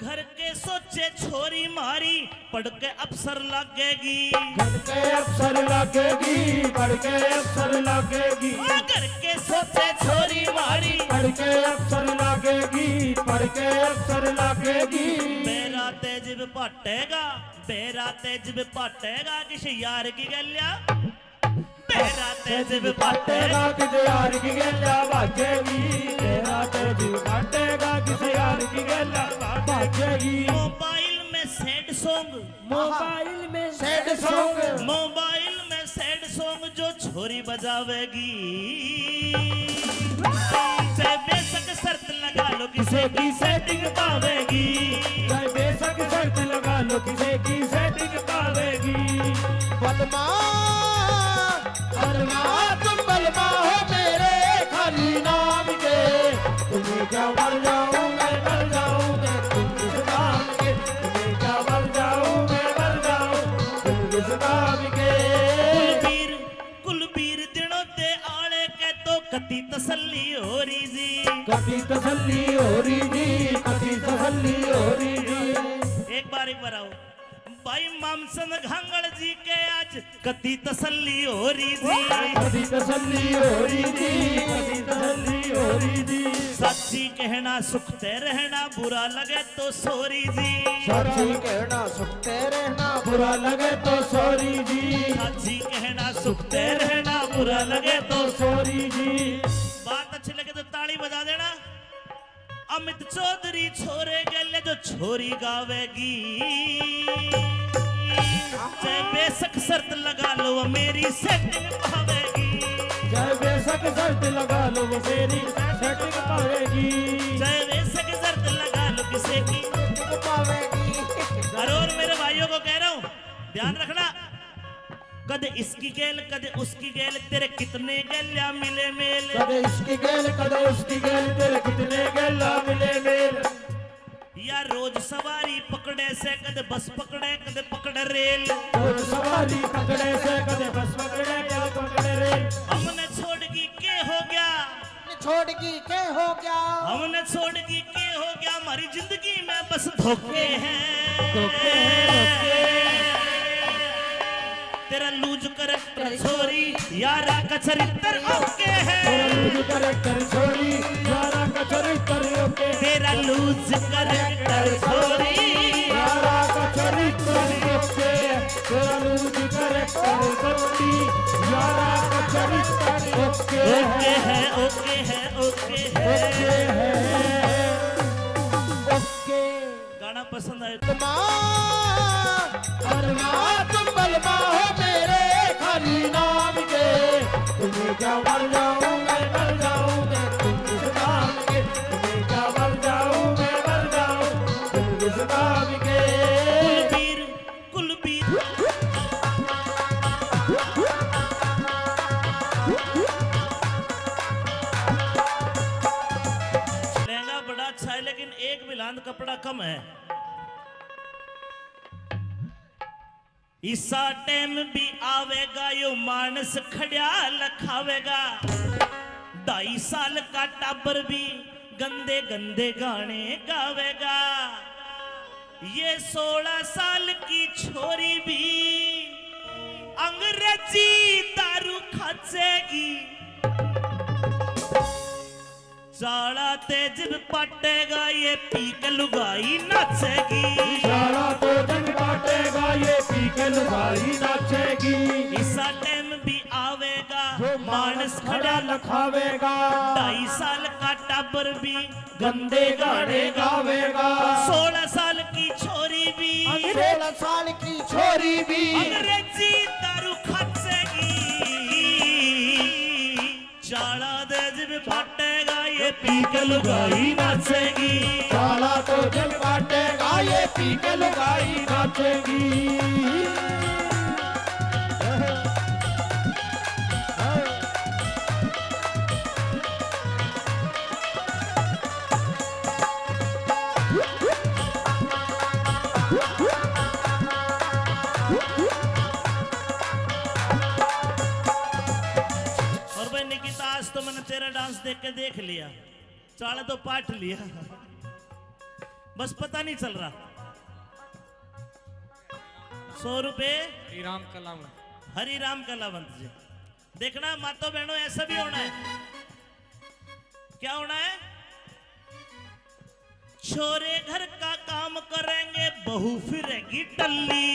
घर के सोचे छोरी मारी, पढ़ के अफसर लगेगी। घर के अफसर लगेगी, पढ़ के अफसर लगेगी। घर के सोचे छोरी मारी, पढ़ के अफसर लगेगी, पढ़ के अफसर लगेगी। बेरा तेज पाटेगा, बेरा तेज पाटेगा, किसी यार की गलिया। बेरा तेज पाटेगा, किसी यार की गल्ला बाजेगी। तेरा तेज पाटेगा, किसी यार की गल्ला बाजेगी। मोबाइल में सैड सॉन्ग, मोबाइल में सैड सॉन्ग, मोबाइल में सैड सॉन्ग जो छोरी बजावेगी। चाहे बेशक शर्त लगा लो किसे की सेटिंग पावेगी। चाहे बेशक शर्त लगा लो किसे की सेटिंग पावेगी। बलमा बलमा तुम बलमा हो मेरे खाली नाम के, तुम्हें क्या मर जाऊं मैं मर जाऊं मैं तुम किस नाम के। तुम्हें क्या मर जाऊं मैं मर जाऊं तुम किस नाम के। कुलबीर कुलबीर दिनों दे आले के तो कति तसल्ली हो रही जी। कभी तसल्ली हो रही जी, कभी तसल्ली हो रही जी। एक बार आओ भाई मामसन घांगड़ जी के आज कति तसल्ली हो रही जी। कभी तसल्ली हो रही जी, कभी तसल्ली हो रही जी। सच्ची कहना सुखते रहना, बुरा लगे तो सॉरी जी। सच्ची कहना सुखते रहना, बुरा लगे तो सॉरी जी। सच्ची कहना सुखते रहना, बुरा लगे तो। सॉरी जी। बात अच्छी लगे तो ताली बजा देना। अमित चौधरी छोरे गले जो छोरी गावेगी। चाहे बेशक शर्त लगा लो वो मेरी सेटिंग पावेगी। चाहे बेशक शर्त लगा लो वो मेरी सेटिंग पावेगी। चाहे बेशक शर्त ध्यान रखना, कदे इसकी गेल कदे उसकी गेल, तेरे कितने गेल्या मिले मेल। कदे इसकी गेल कदे उसकी गेल, तेरे कितने गेला मिले मेल। या रोज सवारी पकड़े से कदे बस पकड़े कदे पकड़े रेल। रोज सवारी पकड़े से कदे बस पकड़े कदे पकड़े रेल। हमने छोड़ की के हो गया, छोड़गी के हो गया, हमने छोड़ की के हो गया, हमारी जिंदगी में बस धोखे हैं, धोखे हैं। तेरा लूज करैक्टर छोरी यारा का चरित्र ओके है, तेरा लूज करैक्टर छोरी यारा का चरित्र ओके, तेरा लूज करैक्टर छोरी यारा का चरित्र ओके, तेरा लूज करैक्टर छोरी यारा का चरित्र ओके है, ओके है, ओके है, ओके। गाना पसंद आए तुम बलमा हो मेरे खाली नाम के, तुम्हें क्या मर जाऊं मैं मर जाऊं मैं तुम इस नाम के, तुम्हें क्या मर जाऊं मैं मर जाऊं तुम इस नाम के। कुलबीर कुलबीर लहंगा बड़ा अच्छा है लेकिन एक बिलांद कपड़ा कम है। इसा टाइम भी आवेगा यो मानस खड़िया लखावेगा, 2.5 साल का टाबर भी गंदे गंदे गाने गावेगा, ये 16 साल की छोरी भी अंग्रेजी दारू खाचेगी, चाड़ा तेज पटेगा ये पी के लुगाई नाचेगी, सारा तो जग बांटेगा ये पी के लुगाई नाचेगी, इसा टाइम भी आवेगा जो मानस खड़ा लखावेगा, 2.5 साल का टाबर भी गंदे गाने गावेगा, 16 साल की छोरी भी 16 साल की छोरी भी अंग्रेजी दारू खाचेगी, चाड़ा तेज भी फटेगा ये पी के लुगाई नाचेगी, साला तो जग बांटेगा ये पी के लुगाई नाचेगी। और भाई निकिता आज तो मैंने तेरा डांस देख के देख लिया, चाड़ा तो पाठ लिया, बस पता नहीं चल रहा। 100 रुपए राम कलाम हरि राम कलावंत जी। देखना मातो बहनों ऐसा भी होना है, क्या होना है, छोरे घर का काम करेंगे बहू फिरेगी टल्ली,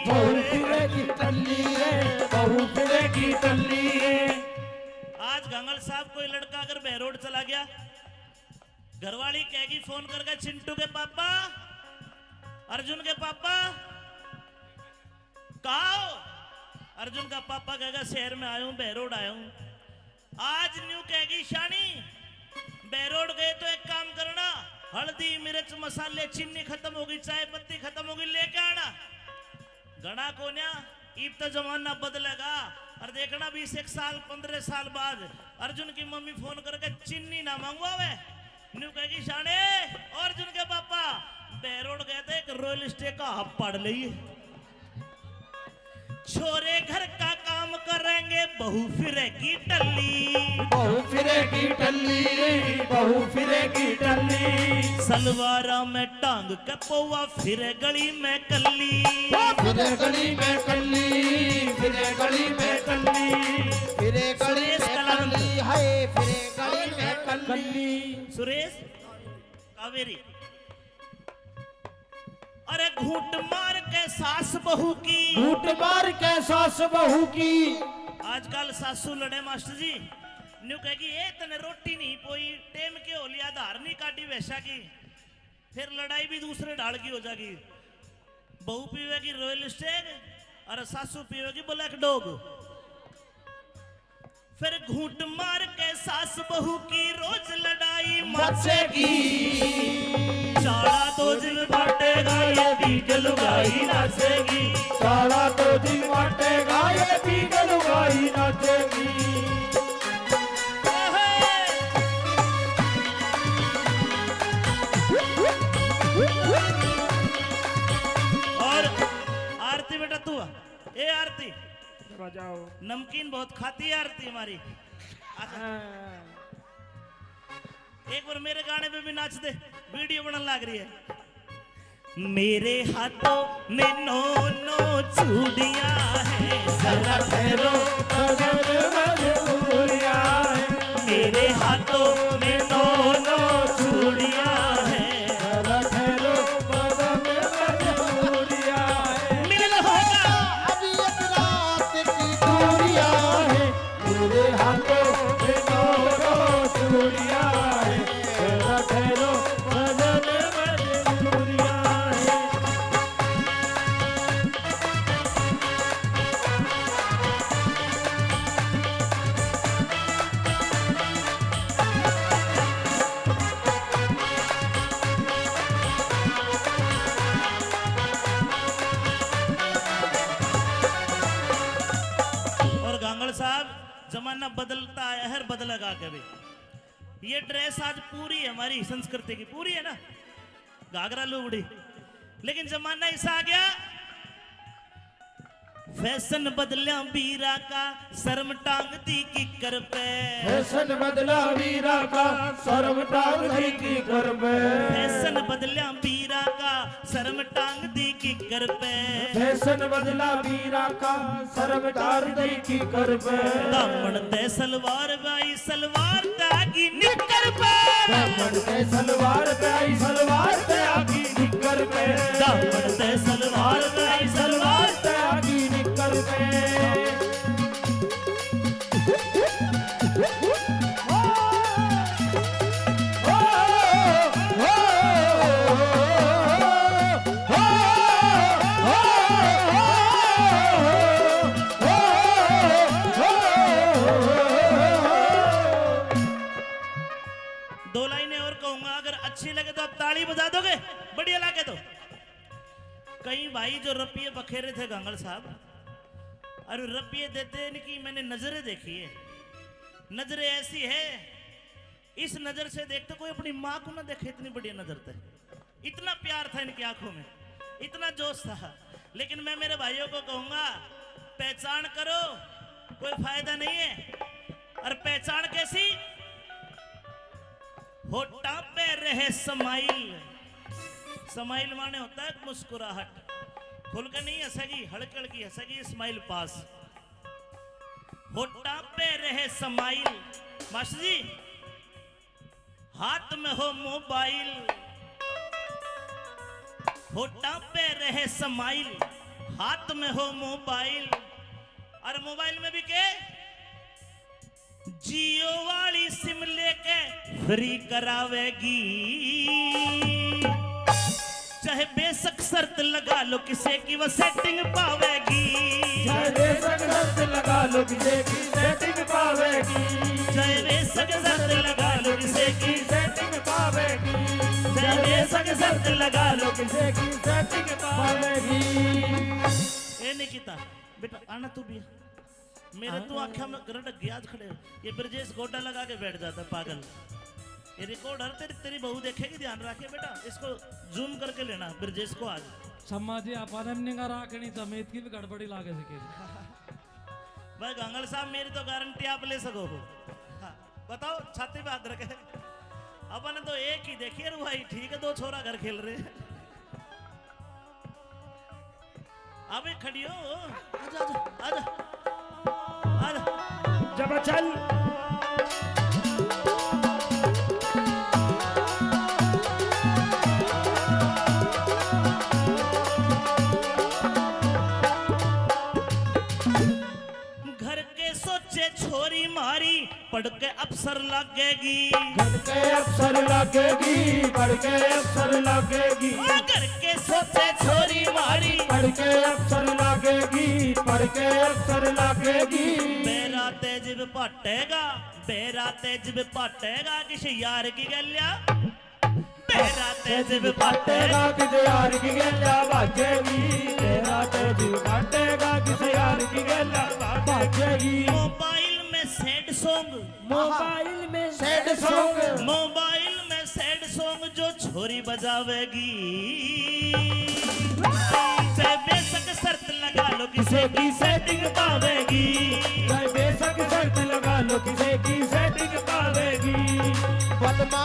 बहू फिरेगी टल्ली रे, बहू फिरेगी टल्ली रे। आज गंगल साहब कोई लड़का अगर बहरोड चला गया, घरवाली कहेगी फोन करके चिंटू के पापा अर्जुन के पापा कहा हो? अर्जुन का पापा कहेगा शहर में आया हूं बहरोड आया हूं। आज न्यू कहेगी शानी बहरोड गए तो एक काम करना, हल्दी मिर्च मसाले चीनी खत्म होगी, चाय पत्ती खत्म होगी, लेके आना। घना कोन्या ईब तो जमाना बदलेगा, और देखना 20 साल 15 साल बाद अर्जुन की मम्मी फोन करके चीनी ना मंगवावे, न्यू कहेगी शाने और अर्जुन के पापा बहरोड गए थे एक रॉयल स्टे का हब पड़ ली, छोरे घर का काम करेंगे बहू फिरेगी टल्ली, बहू फिरेगी टल्ली रे, बहू फिरेगी टल्ली। सलवारा में टांग के पौवा फिरे गली में कल्ली, फिरे गली में कल्ली, फिरे गली में कल्ली, फिरे गली सुरेश में कलावंत। कल्ली है, फिरे गली में कल्ली। कल्ली। सुरेश कावेरी। अरे घूट मार के सास बहू की, घूट मार के सास बहू की, आजकल सासू लड़े मास्टर जी, न्यू कहेगी ए तने रोटी नहीं पोई, टेम के हो लिया धार नहीं काटी वैसा की, फिर लड़ाई भी दूसरे ढाल की हो जाएगी। बहू पीवेगी रॉयल स्टेग और सासू पीवेगी ब्लैक डॉग, फिर घूट मार के सास बहू की रोज लड़ाई मचेगी, चाड़ा तो जिल बांटेगा ये बीग लुगाई नाचेगी। साला तो जी वाटेगा ये बीग लुगाई नाचेगी। और आरती बेटा तू ए आरती बजाओ। नमकीन बहुत खाती है आरती हमारी। अच्छा, एक बार मेरे गाने पे भी नाच दे, वीडियो बनने लग रही है। मेरे हाथों में नो नो चूड़ियां हैं, जरा ठहरो सजन मजबूरियां है। मेरे हाथों में नो नो चूड़ियां हैं, जरा ठहरो सजन मजबूरियां है। मिलन होगा अभी एक रात की दूरियां है। मेरे हाथों में दोनों चूड़ियां है। जरा ठहरो सजन मजबूरियां है। और गांगड़ साहब जमाना बदलता है, हर बदलेगा कभी। ये ड्रेस आज पूरी है हमारी संस्कृति की, पूरी है ना, घाघरा लुगड़ी। लेकिन जमाना ऐसा आ गया, फैशन बदलिया बीरा का, शर्म टांग दी किकर पे। फैशन बदला वीरा का, शर्म टांग दी की कर पे। फैशन बदलिया बीरा का, शर्म टांग दी किकर पे। फैशन बदला वीरा का, शर्म टांग दी की कर पे। दामन ते सलवार बाई, सलवार तागी निकर पे। दामन पे सलवार पे आई, सलवार पे आगी निकर पे। दामन ते सलवार बाई, सलवार पे आगी निकर पे। दो लाइनें और कहूंगा, अगर अच्छी लगे तो आप ताली बजा दोगे, बढ़िया लगे तो। कई भाई जो रपिये बखेरे थे गांगड़ साहब, और रपिये देते हैं इनकी मैंने नजरें देखी है। नजरें ऐसी है, इस नजर से देखते कोई अपनी माँ को ना देखे, इतनी बढ़िया नजर थे, इतना प्यार था इनकी आंखों में, इतना जोश था। लेकिन मैं मेरे भाइयों को कहूंगा, पहचान करो, कोई फायदा नहीं है। और पहचान कैसी? होठा पे रहे समाइल। समाइल माने होता है मुस्कुराहट, खुल के नहीं हंसेगी, हड़कड़ की हंसेगी, स्माइल पास। होठा पे रहे समाइल। मास्टर जी, हाथ में हो मोबाइल, होठा पे रहे समाइल, हाथ में हो मोबाइल। और मोबाइल में भी के जियो वाली सिम लेके फ्री करावेगी। चाहे बेशक शर्त लगा लो किसे की वो सेटिंग पावेगी। चाहे बेशक शर्त लगा लो किसे की सेटिंग पावेगी। चाहे बेशक शर्त लगा लो किसे की सेटिंग पावेगी। चाहे बेशक शर्त लगा लो किसे की सेटिंग पावेगी। ए निकिता बेटा आना तू भी। मेरे तो आंखें में गरट गया खड़े। ये ब्रजेश गोड्डा लगा के बैठ जाता है पागल। ये रिकॉर्ड हर तेरी बहू देखेगी, ध्यान रखिए बेटा, इसको जूम करके लेना ब्रजेश को आज। सम्माजी आपण निगा राखणी समेत की भी गड़बड़ी लागे सके। भाई गांगड़ साहब मेरी तो गारंटी आप ले सको हो। हाँ, बताओ छाती पे हाथ रखे। अपन तो एक ही देखिए रुहाई, ठीक है, दो छोरा घर खेल रहे हैं। अबे खड़ी हो, आजा आजा आजा आजा। जब चल घर के सोचे छोरी मारी, पढ़ के अफसर लगेगी। घर के अफसर लगेगी, पढ़ के अफसर लगेगी। घर के सोचे छोरी मारी, पढ़ के अफसर लगेगी, पढ़ के अफसर लगेगी। बेरा तेज पाटेगा, बेरा तेज पाटेगा, किसी यार की गलिया तेरा तेज पाटे पाटेगा किसे यार की गेला भागेगी तेरा तेज पाटेगा किसे यार की गेला भागेगी मोबाइल में सैड सॉन्ग मोबाइल में सैड सॉन्ग मोबाइल में सैड सॉन्ग जो छोरी बजावेगी चाहे बेशक शर्त लगा लो किसे की सेटिंग पावेगी चाहे बेशक शर्त लगा लो किसे की सेटिंग पावेगी बलमा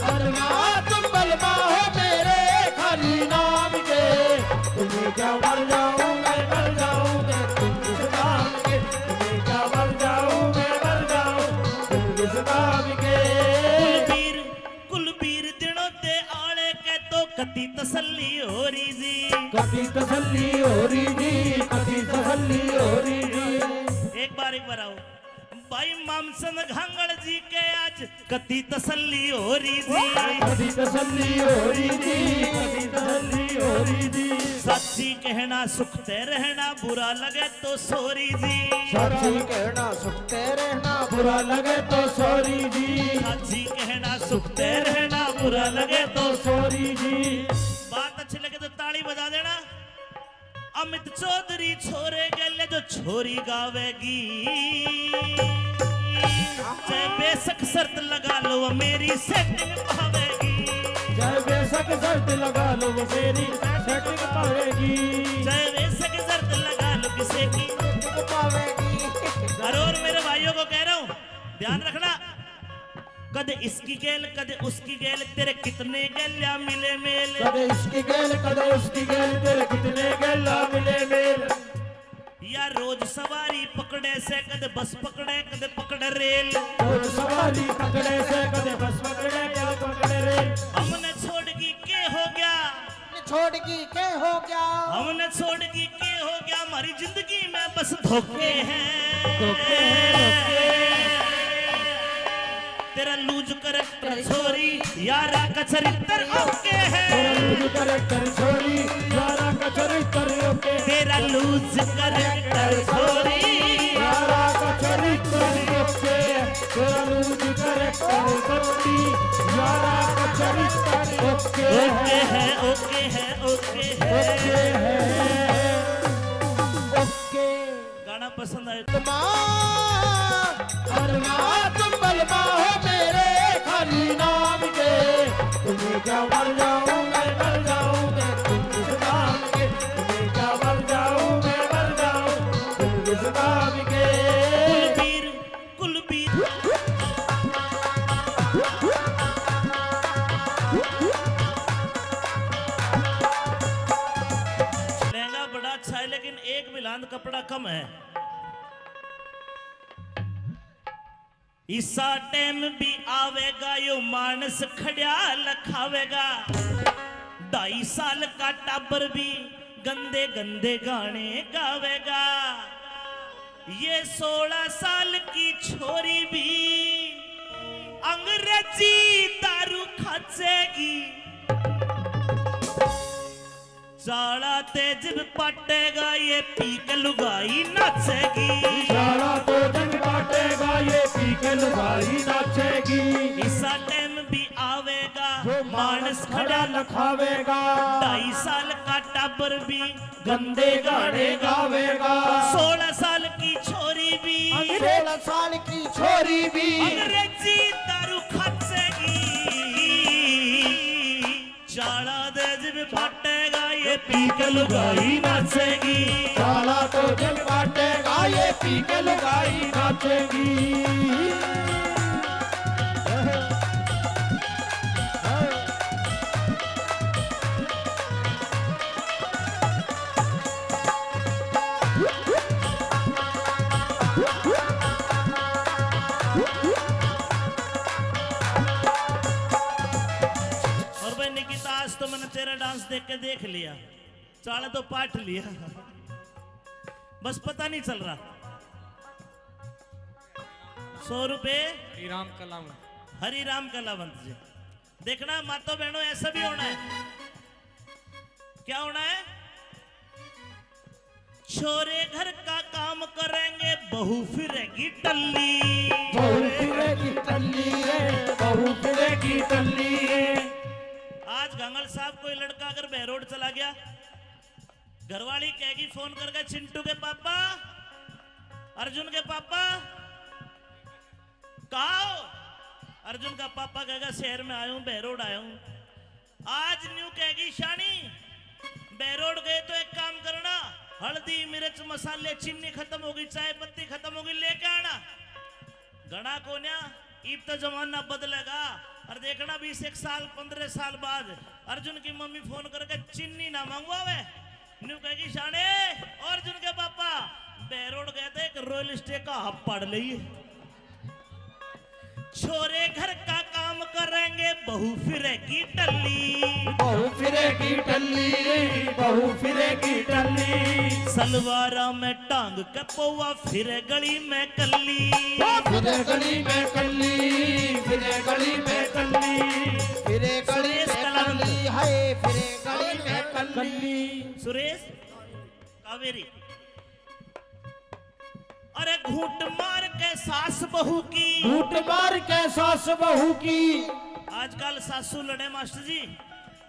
बलमा तुम बलमा हो मेरे खाली नाम के तुम्हें क्या मर जाऊं मैं मर जाऊं मैं तुम किस नाम के तुम्हें क्या मर जाऊं मैं मर जाऊं तुम किस नाम के कुलबीर दिनों ते आले के तो कति तसल्ली हो रही जी कभी तसल्ली हो रही जी कभी तसल्ली हो रही जी एक बार आओ भाई मामसन घांगड़ जी के आज कति तसल्ली हो रही जी कभी तसल्ली हो रही जी कभी तसल्ली हो रही जी सच्ची कहना सुखते रहना बुरा लगे तो सोरी जी सच्ची कहना सुखते रहना बुरा लगे तो सॉरी जी सच्ची कहना सुखते रहना बुरा लगे तो सॉरी जी बात अच्छी लगे तो ताली बजा देना अमित चौधरी छोरे गले जो छोरी गावेगी चाहे बेशक शर्त लगा लो वो मेरी सेटिंग पावेगी चाहे बेशक शर्त लगा लो वो मेरी सेटिंग पावेगी चाहे बेशक शर्त लगा लो किसी की पावेगी और मेरे भाइयों को कह रहा हूँ ध्यान रखना कद इसकी गेल कद उसकी गेल तेरे कितने गेल्या मिले मेल कदे इसकी गेल कदे उसकी गेल तेरे कितने गेला मिले मेल या रोज सवारी पकड़े से कद बस पकड़े कद पकड़े रेल और सवारी पकड़े से कदे बस पकड़े कदे पकड़े रेल हमने छोड़ की के हो गया छोड़गी के हो गया हमने छोड़ की के हो गया हमारी जिंदगी में बस धोखे धोखे हैं तेरा लूज करैक्टर छोरी यारा का चरित्र ओके है तेरा लूज करैक्टर छोरी यारा का चरित्र ओके तेरा लूज करैक्टर छोरी यारा का चरित्र ओके तेरा लूज करैक्टर छोरी यारा का चरित्र ओके ओके है ओके है ओके है ओके गाना पसंद आया बलमा बलमा तुम बलमा हो मेरे खाली नाम के तुम्हें क्या मर जाऊं मैं मर जाऊं मैं तुम किस नाम के तुम्हें क्या मर जाऊं मैं मर जाऊं तुम किस नाम के कुलबीर लहंगा बड़ा अच्छा है लेकिन एक बिलांद कपड़ा कम है इसा टाइम भी आवेगा यो मानस खड़िया लखावेगा 2.5 साल का टाबर भी गंदे गंदे गाने गावेगा ये 16 साल की छोरी भी अंग्रेजी दारू खाचेगी साला तेज पटेगा ये पी के लुगाई नाचेगी सारा तो जंग काटेगा ये पी के लुगाई नाचेगी इसा टाइम भी आवेगा जो मानस खड़ा लखावेगा 2.5 साल का टाबर भी गंदे गाने गावेगा 16 साल की छोरी भी 16 साल की छोरी भी अंग्रेजी दारू खाचेगी चाला तेज भी पटेगा ये पी के लुगाई नाचेगी साला तो जंग काटेगा ये पी के लुगाई नाचेगी और भाई निकिता आज तो मैंने तेरा डांस देख के देख लिया चाला तो पाठ लिया बस पता नहीं चल रहा 100 रुपए श्रीराम कलाम हरि राम कलावंत जी देखना मातो बहनों ऐसा भी होना है क्या होना है छोरे घर का काम करेंगे बहू फिरेगी टल्ली। बहू फिरेगी टल्ली रे, बहू फिरेगी टल्ली रे। आज गंगल साहब कोई लड़का अगर बहरोड चला गया, घरवाली कहेगी फोन करके, चिंटू के पापा, अर्जुन के पापा कहा हो? अर्जुन का पापा कहेगा शहर में आया हूं, बहरोड आया हूं। आज न्यू कहेगी शानी बहरोड गए तो एक काम करना, हल्दी मिर्च मसाले चीनी खत्म होगी, चाय पत्ती खत्म होगी, लेके आना। घना कोन्या ईब तो जमाना बदलेगा और देखना 20 साल 15 साल बाद अर्जुन की मम्मी फोन करके चीनी ना मंगवावे, न्यू कहेगी शाने और अर्जुन के पापा बहरोड गए थे, एक रॉयल स्टे का हब पड़ ली। छोरे घर का काम करेंगे बहू फिरेगी टल्ली। बहू फिरेगी टल्ली रे, बहू फिरेगी टल्ली। सलवारा में टांग के पौवा फिरे गली में कल्ली। फिरे गली में कल्ली, फिरे गली में कल्ली, फिरे गली सुरेश में कलावंत। कल्ली, हाय फिरे गली में कल्ली। सुरेश कावेरी। अरे घूंट मार के सास बहू की, घूंट मार के सास बहू की। आजकल सासू लड़े मास्टर जी,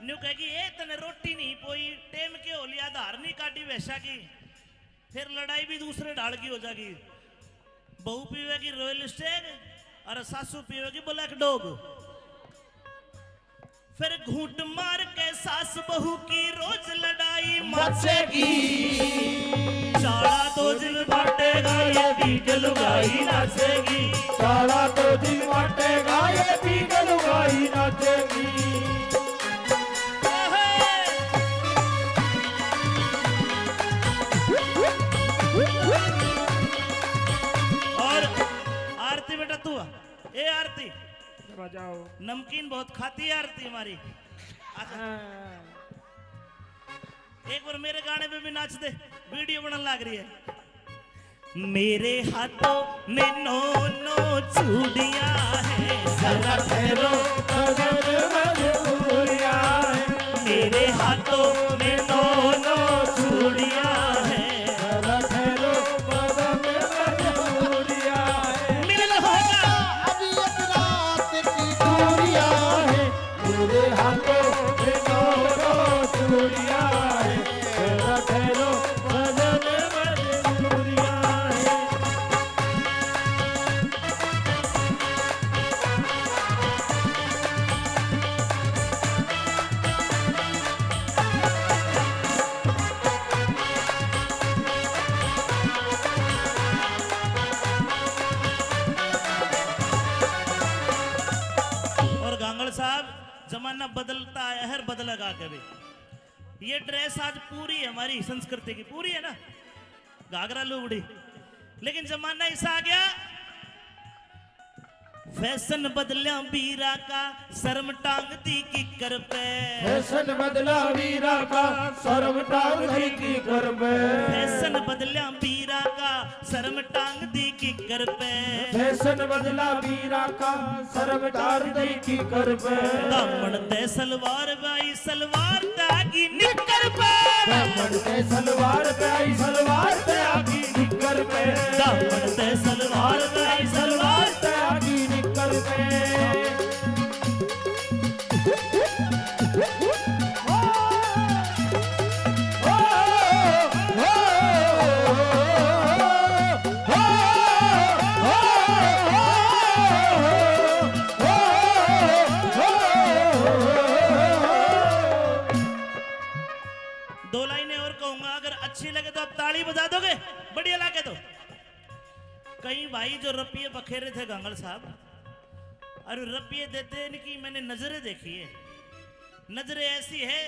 न्यू कहेगी ए तने रोटी नहीं पोई, टेम के हो लिया, धार नहीं काटी वैसा की, फिर लड़ाई भी दूसरे ढाल की हो जाएगी। बहू पीवेगी रॉयल स्टेग और सासू पीवेगी ब्लैक डॉग। फिर घूंट मार के सास बहू की रोज लड़ाई मचेगी। चाड़ा दो दिन बांटेगा ये पी के लुगाई नाचेगी। सारा तो दिन बांटेगा ये पी के लुगाई नाचेगी। और आरती बेटा तू आ। ए आरती बजाओ। नमकीन बहुत खाती है आरती हमारी। एक बार मेरे गाने पे भी नाच दे, वीडियो बनने लग रही है। मेरे हाथों में 9 चूड़ियां हैं, जरा ठहरो मजबूरियां है। मेरे हाथों में 9 चूड़ियां हैं, जरा ठहरो मजबूरियां है। मिलन होगा अभी एक रात की दूरियां है, मेरे हाथों में 9 चूड़ियां है। जरा ठहरो मजबूरियां है। और गांगड़ साहब जमाना बदलता है, हर बदलेगा कभी। ये ड्रेस आज पूरी है हमारी संस्कृति की, पूरी है ना, घाघरा लुगड़ी, लेकिन जमाना ऐसा आ गया फैशन बदलिया बीरा का, शर्म टांग दी किकर पे। फैशन बदला वीरा का, शर्म टांग दी की कर पे। फैशन बदलिया बीरा का, शर्म टांग दी किकर पे। फैशन बदला वीरा का, शर्म टांग दी की कर पे। दामन ते सलवार बाई, सलवार तागी निकर पे। दामन ते सलवार पे आई, सलवार पे आगी निकर पे। दामन ते सलवार बाई, सलवार पे आगी निकर पे। दो लाइनें और कहूंगा, अगर अच्छी लगे तो आप ताली बजा दोगे, बढ़िया लगे तो। कई भाई जो रपिये बखेरे थे गांगड़ साहब, और रपिये देते इनकी मैंने नजरें देखी है। नजरें ऐसी है,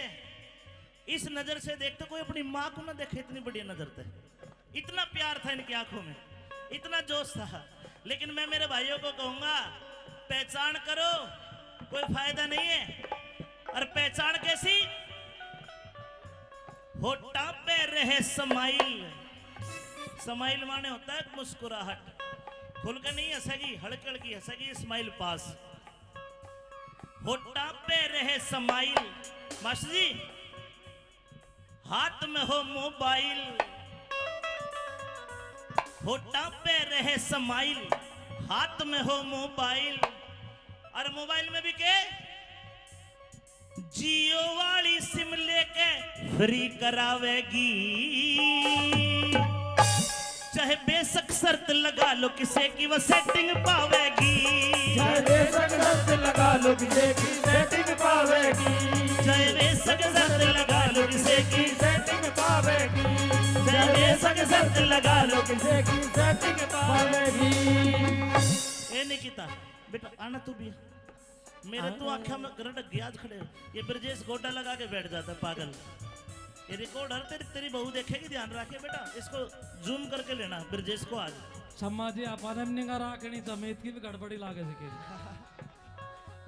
इस नजर से देखते कोई अपनी माँ को ना देखे, इतनी बढ़िया नजर थे, इतना प्यार था इनकी आंखों में, इतना जोश था। लेकिन मैं मेरे भाइयों को कहूंगा, पहचान करो, कोई फायदा नहीं है। और पहचान कैसी? होठा पे रहे समाइल। समाइल माने होता है मुस्कुराहट, खुल के नहीं हंसेगी, हड़की हड़की हंसेगी, स्माइल पास। होठा पे रहे समाइल। मास्टर जी, हाथ में हो मोबाइल, होठा पे रहे समाइल, हाथ में हो मोबाइल, और मोबाइल में भी के जियो वाली सिम लेके फ्री करावेगी, चाहे बेशक शर्त लगा लो किसे की वो सेटिंग पावेगी, चाहे बेशक शर्त लगा लो किसे की सेटिंग पावेगी, चाहे बेशक शर्त लगा लो किसे की सेटिंग पावेगी, चाहे बेशक शर्त लगा लो किसे की सेटिंग पावेगी। ए निकिता बेटा आना तू भी, मेरे तो आंखें में गरट गया खड़े, ये ब्रजेश गोटा लगा के बैठ जाता है पागल। ये रिकॉर्डर तेरी बहू देखेगी, ध्यान रखे बेटा, इसको जूम करके लेना ब्रजेश को आज। सम्मा जी अपन निगाह राखनी समेत की भी गड़बड़ी लागे सके।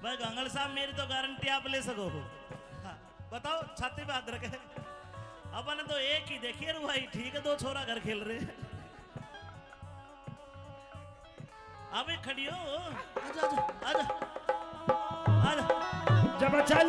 भाई गंगल साहब मेरी तो गारंटी आप ले सको हो। हाँ, बताओ छाती पे हाथ रखे, अपन तो एक ही देखिए रू भाई, ठीक है, दो छोरा घर खेल रहे हैं। अबे खड़ी हो, आजा आजा आजा आजा। जब चल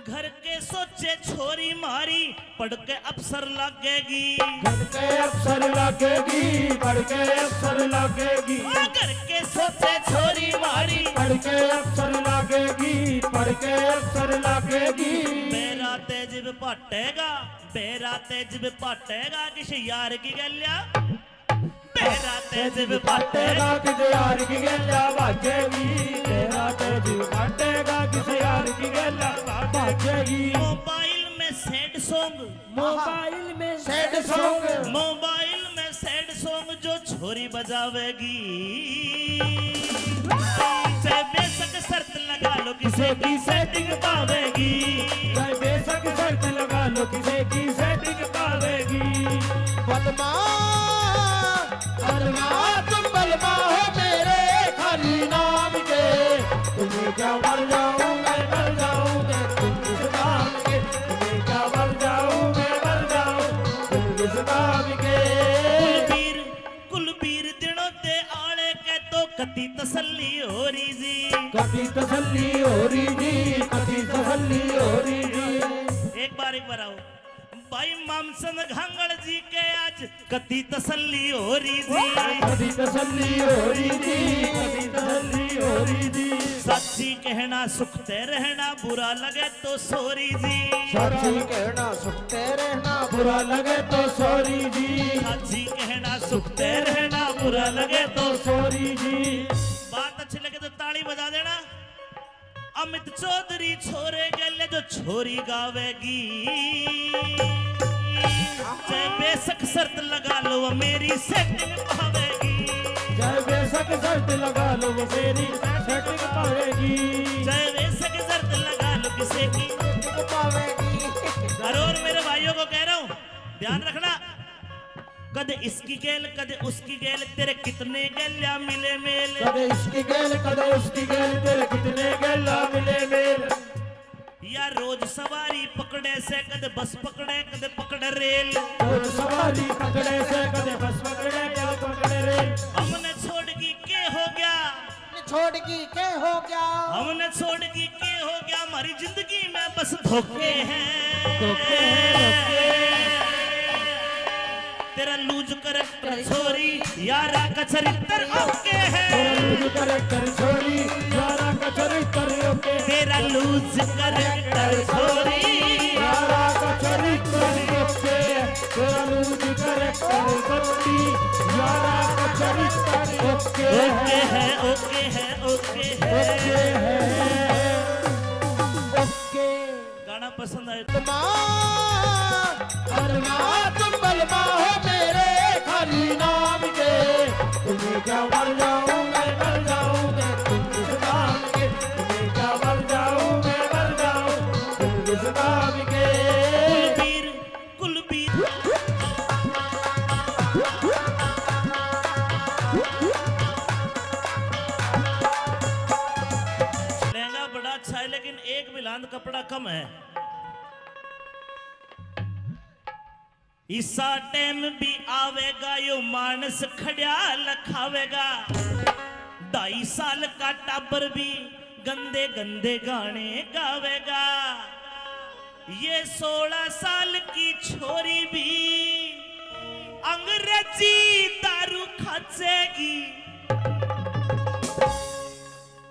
घर के सोचे छोरी मारी पढ़ के अफसर लगेगी, पढ़ के अफसर लगेगी, पढ़ के अफसर लगेगी, घर के सोचे छोरी मारी पढ़ के अफसर लगेगी, पढ़ के अफसर लगेगी। बेरा तेज पाटेगा, बेरा तेज पाटेगा किसी यार की गलिया, बेरा तेज पाटेगा किसी यार की गल्ला बाजेगी, तेरा तेज बाटेगा किसी यार की गल्ला बाजेगी। मोबाइल में सैड सॉन्ग, मोबाइल में सैड सॉन्ग, मोबाइल में सैड सॉन्ग जो छोरी बजावेगी, चाहे बेशक शर्त लगा लो किसी की सेटिंग पावेगी, चाहे बेशक शर्त लगा लो किसी की सेटिंग पावेगी। बलमा बलमा तुम बलमा हो मेरे खाली नाम के, तुम्हें क्या मर जाऊं मैं मर जाऊं मैं तुम किस नाम के, तुम्हें क्या मर जाऊं मैं मर जाऊं तुम किस नाम के। कुलबीर दिनों ते आले के तो कति तसल्ली हो रही जी, कभी तसल्ली हो रही जी, कभी तसल्ली हो रही जी। एक बार आओ भाई मामसन घांगड़ जी के आज कति तसल्ली हो रही जी, कभी तसल्ली हो रही जी, कभी तसल्ली हो रही जी। सच्ची कहना सुखते रहना, बुरा लगे तो सोरी जी, सच्ची कहना सुखते रहना, बुरा लगे तो सॉरी जी, सच्ची कहना सुखते रहना, बुरा लगे तो सॉरी जी। बात अच्छी लगे तो ताली बजा देना। अमित चौधरी छोरे गले जो छोरी गावेगी, चाहे बेशक शर्त लगा लो वो मेरी सेटिंग पावेगी, चाहे बेशक शर्त लगा लो वो मेरी सेटिंग पावेगी, चाहे बेशक शर्त लगा लो किसी की पावेगी। और मेरे भाइयों को कह रहा हूँ ध्यान रखना, कदे इसकी गेल कदे उसकी गेल, तेरे कितने गेल्या मिले मेल, कदे इसकी गेल कदे उसकी गेल, तेरे कितने गेला मिले मेल। या रोज सवारी पकड़े से कदे बस पकड़े कदे पकड़े रेल, रोज सवारी पकड़े से कदे बस पकड़े कदे पकड़े रेल। हमने छोड़ की के हो गया, छोड़ की के हो गया, हमने छोड़ की के हो गया, हमारी जिंदगी में बस धोखे हैं, तेरा लूज करैक्टर छोरी यारा का चरित्र ओके है, तेरा लूज करैक्टर छोरी यारा का चरित्र ओके, तेरा लूज करैक्टर छोरी यारा का चरित्र ओके, तेरा लूज करैक्टर छोरी यारा का चरित्र ओके है, ओके है, ओके है, ओके। गाना पसंद आए बलमा तुम बलमा हो मेरे खाली नाम के, तुम्हें क्या मर जाऊं मैं मर जाऊं मैं तुम किस नाम के, तुम्हें क्या मर जाऊं मैं मर जाऊं तुम किस नाम के। कुलबीर लहंगा बड़ा अच्छा है लेकिन एक बिलांद कपड़ा कम है, ईसा टाइम भी आवेगा यो मानस खड़िया लखावेगा, 2.5 साल का टाबर भी गंदे गंदे गाने गावेगा। ये 16 साल की छोरी भी अंग्रेजी दारू खाचेगी।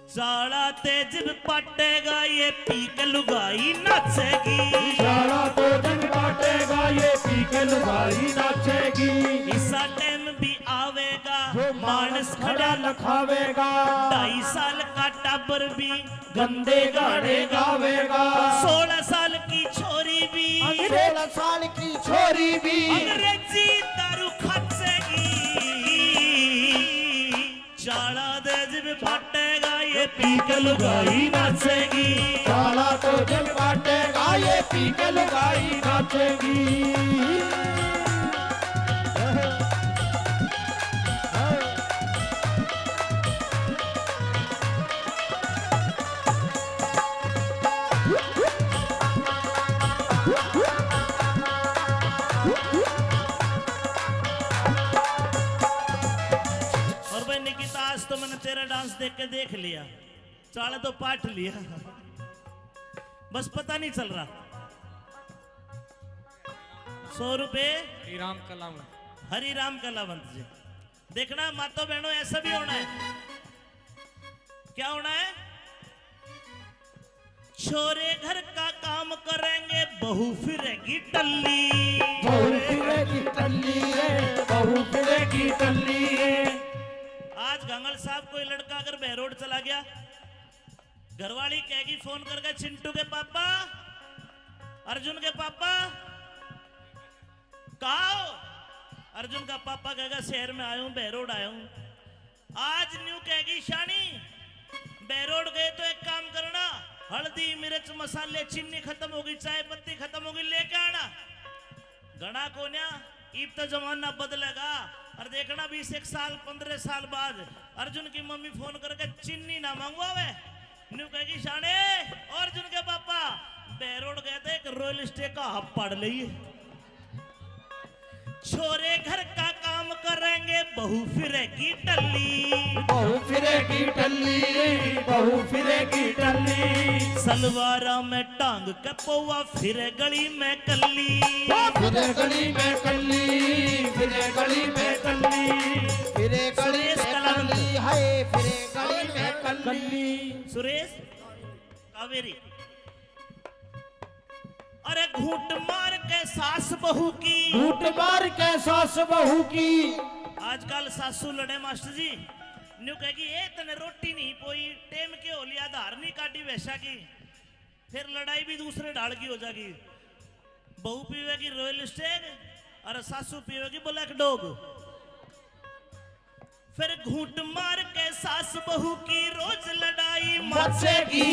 चाला तेज पाटेगा ये पी के लुगाई नाचेगी। सारा तो दिन काटेगा ये पी के लुगाई नाचेगी। इसा टाइम भी आवेगा जो मानस खड़ा खड़ा लखावेगा। 2.5 साल का टाबर भी गंदे गाने गावेगा। 16 साल की छोरी भी 16 साल की छोरी भी अंग्रेजी दारू खाचेगी। चाला तेज भी पाटेगा ये पी के लुगाई नाचेगी। सारा तो दिन काटेगा ये पी के लुगाई नाचेगी। और भाई निकिता आज तो मैंने तेरा डांस देख के देख लिया, चाला तो पाठ लिया, बस पता नहीं चल रहा। 100 रुपए राम कलाम हरि राम कलावंत जी। देखना मातो बहनों ऐसा भी होना है। क्या होना है? छोरे घर का काम करेंगे बहू फिरेगी टल्ली। बहू फिरेगी टल्ली रे, बहू फिरेगी टल्ली रे। आज गंगल साहब कोई लड़का अगर बहरोड चला गया, घरवाली कहेगी फोन करके, चिंटू के पापा, अर्जुन के पापा कहा हो? अर्जुन का पापा कहेगा शहर में आया हूं, बहरोड आया हूं। आज न्यू कहेगी शानी बहरोड गए तो एक काम करना, हल्दी मिर्च मसाले चीनी खत्म होगी, चाय पत्ती खत्म होगी, लेके आना। गणा को न्या ईब तो जमाना बदलेगा। और देखना 20 साल 15 साल बाद अर्जुन की मम्मी फोन करके चीनी ना मंगवावे, न्यू कहेगी शाने और अर्जुन के पापा बहरोड गए थे, एक रॉयल स्टे का हब पड़ लिए। छोरे घर का काम करेंगे बहू फिरेगी टल्ली। बहू फिरेगी टल्ली रे, बहू फिरेगी टल्ली। सलवारा में टांग के पौवा फिरे गली में कल्ली। फिरे गली में कल्ली, फिरे गली में कल्ली, फिरे गली सुरेश में कलावंत। कल्ली है, फिरे गली में कल्ली। सुरेश कावेरी। अरे घूंट मार के सास बहू की, घूंट मार के सास बहू की। आजकल सासू लड़े मास्टर जी, न्यू कहेगी ए तने रोटी नहीं पोई, टेम के हो लिया, धार नहीं काटी वैसा की, फिर लड़ाई भी दूसरे ढाल की हो जाएगी। बहू पीवेगी रॉयल स्टेग और सासू पीवेगी ब्लैक डॉग। फिर घूंट मार के सास बहू की रोज लड़ाई मचेगी।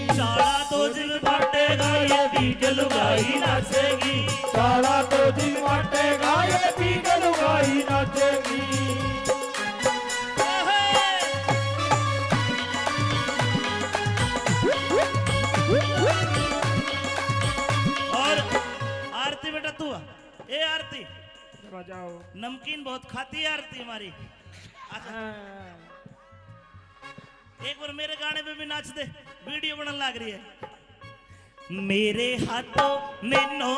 चाला तो जिल बांटेगा ये भी के लुगाई नाचेगी। सारा तो दिन बांटेगा ये पी के लुगाई नाचेगी। और आरती बेटा तू ए आरती बजाओ। नमकीन बहुत खाती है आरती हमारी। एक बार मेरे गाने पे भी नाच दे, वीडियो बनने लग रही है। मेरे हाथों में 9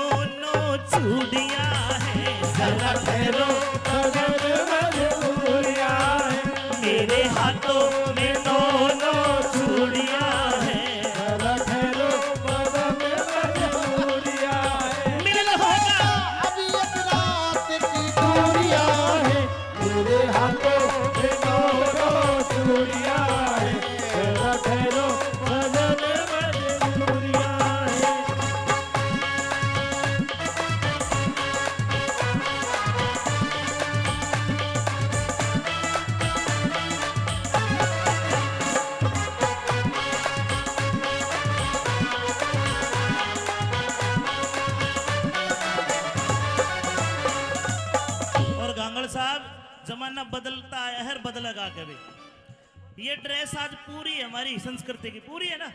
चूड़ियां हैं, जरा ठहरो सजन मजबूरियां हैं। मेरे हाथों में 9 चूड़ियां हैं। जरा ठहरो सजन मजबूरियां हैं। मिलन होगा अभी एक रात की दूरियां हैं, मेरे हाथों में 9 चूड़ियां हैं। जरा ठहरो सजन मजबूरियां हैं। और गांगड़ साहब जमाना बदलता है, हर बदलेगा कभी। ये ड्रेस आज पूरी है हमारी संस्कृति की, पूरी है ना,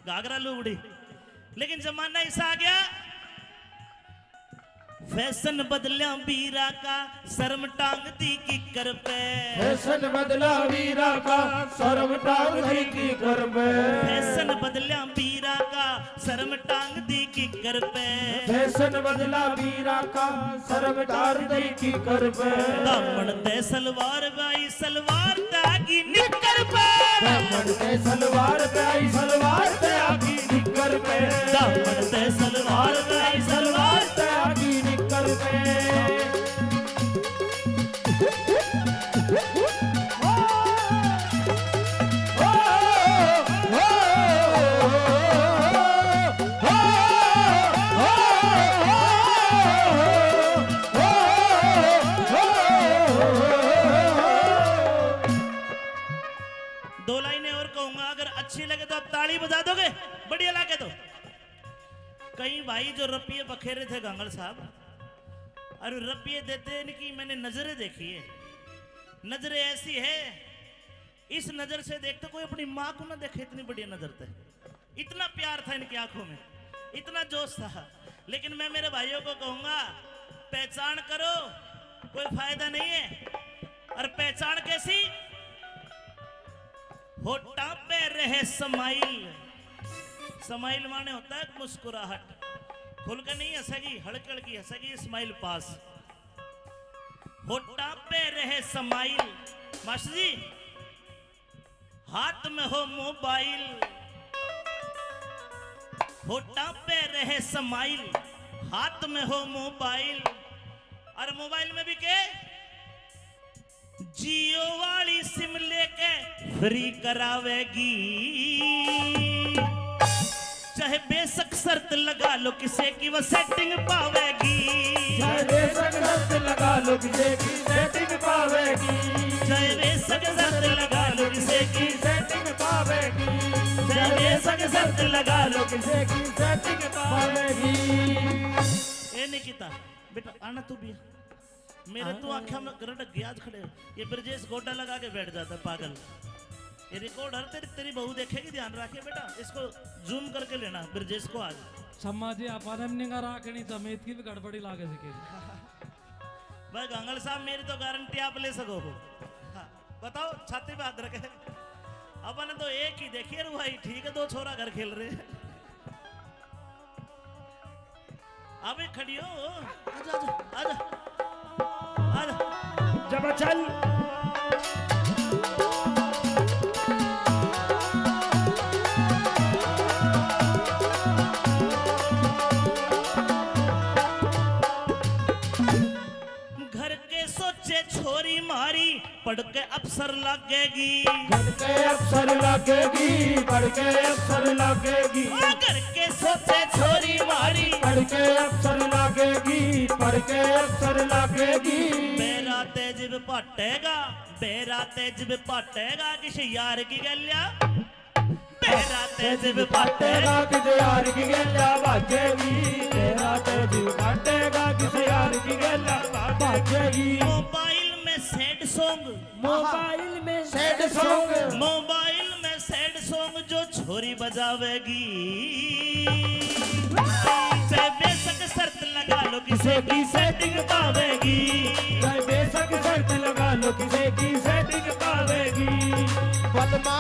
घाघरा लुगड़ी। लेकिन जमाना ऐसा आ गया फैशन बदलिया बीरा का शर्म टांग दी किकर पे फैशन बदला वीरा का शर्म टांग दी की कर पे फैशन बदलिया बीरा का शर्म टांग दी किकर पे फैशन बदला वीरा का शर्म टांग दी की कर पे दामन ते सलवार बाई सलवार तागी निकर पे दामन ते सलवार पे आई सलवार ते आगी निकर पे दामन ते सलवार बाई सलवार ते आगी निकर पे दो लाइनें और कहूंगा, अगर अच्छी लगे तो आप ताली बजा दोगे, बढ़िया लगे तो। कई भाई जो रपिये बखेरे थे गंगल साहब, और रपिये देते इनकी मैंने नजरें देखी है। नजरें ऐसी है, इस नजर से देखते कोई अपनी माँ को ना देखे, इतनी बढ़िया नजर थे, इतना प्यार था इनकी आंखों में, इतना जोश था। लेकिन मैं मेरे भाइयों को कहूंगा, पहचान करो, कोई फायदा नहीं है। और पहचान कैसी? होठा पे रहे समाइल। समाइल माने होता है मुस्कुराहट, खुल के नहीं हंसेगी, हड़क हड़की हंसेगी, स्माइल पास। होठा पे रहे समाइल। मास्टर जी, हाथ में हो मोबाइल, होठा पे रहे समाइल, हाथ में हो मोबाइल। और मोबाइल में भी के जियो वाली सिम लेके फ्री करावेगी, चाहे बेशक शर्त लगा लो किसे की वो सेटिंग पावेगी, चाहे बेशक शर्त लगा लो किसे की सेटिंग पावेगी, चाहे बेशक शर्त लगा लो किसे की सेटिंग पावेगी, चाहे बेशक शर्त लगा लो किसे की सेटिंग पावेगी। ए निकिता बेटा आना तू भी, मेरे तो आंखें में गरटक गया आज खड़े। ये ब्रजेश गोटा लगा के बैठ जाता है पागल। ये रिकॉर्डर तेरी बहू देखेगी, ध्यान रखे बेटा, इसको जूम करके लेना ब्रजेश को आज। सम्मा जी अपन निगाह राखनी समेत की भी गड़बड़ी लागे सके। भाई गंगल साहब, मेरी तो गारंटी आप ले सको हो। हाँ, बताओ, छाती पे हाथ रखे। अपन तो एक ही देखिए रू भाई, ठीक है, दो छोरा घर खेल रहे। अबे खड़ी हो, आजा आजा आजा आजा। जब चल घर के सोचे छोरी मारी, पढ़ के अफसर लगेगी, पढ़ के अफसर लगेगी, पढ़ के अफसर लगेगी, घर के सोचे छोरी मारी, पढ़ के अफसर लगेगी, पढ़ के अफसर लगेगी। बेरा तेज भी पाटेगा, बेरा तेज भी पाटेगा, किसी यार की गलिया, बेरा तेज भी पाटेगा, पाटेगा किसे यार की गैला बाजेगी, तेरा तेज पाटेगा किसे यार की गैला बाजेगी। मोबाइल में सैड सॉन्ग, मोबाइल में सैड सॉन्ग, मोबाइल में सैड सॉन्ग जो छोरी बजावेगी, चाहे बेशक शर्त लगा लो किसे की सेटिंग पावेगी, चाहे बेशक शर्त लगा लो किसे की सेटिंग पावेगी। बलमा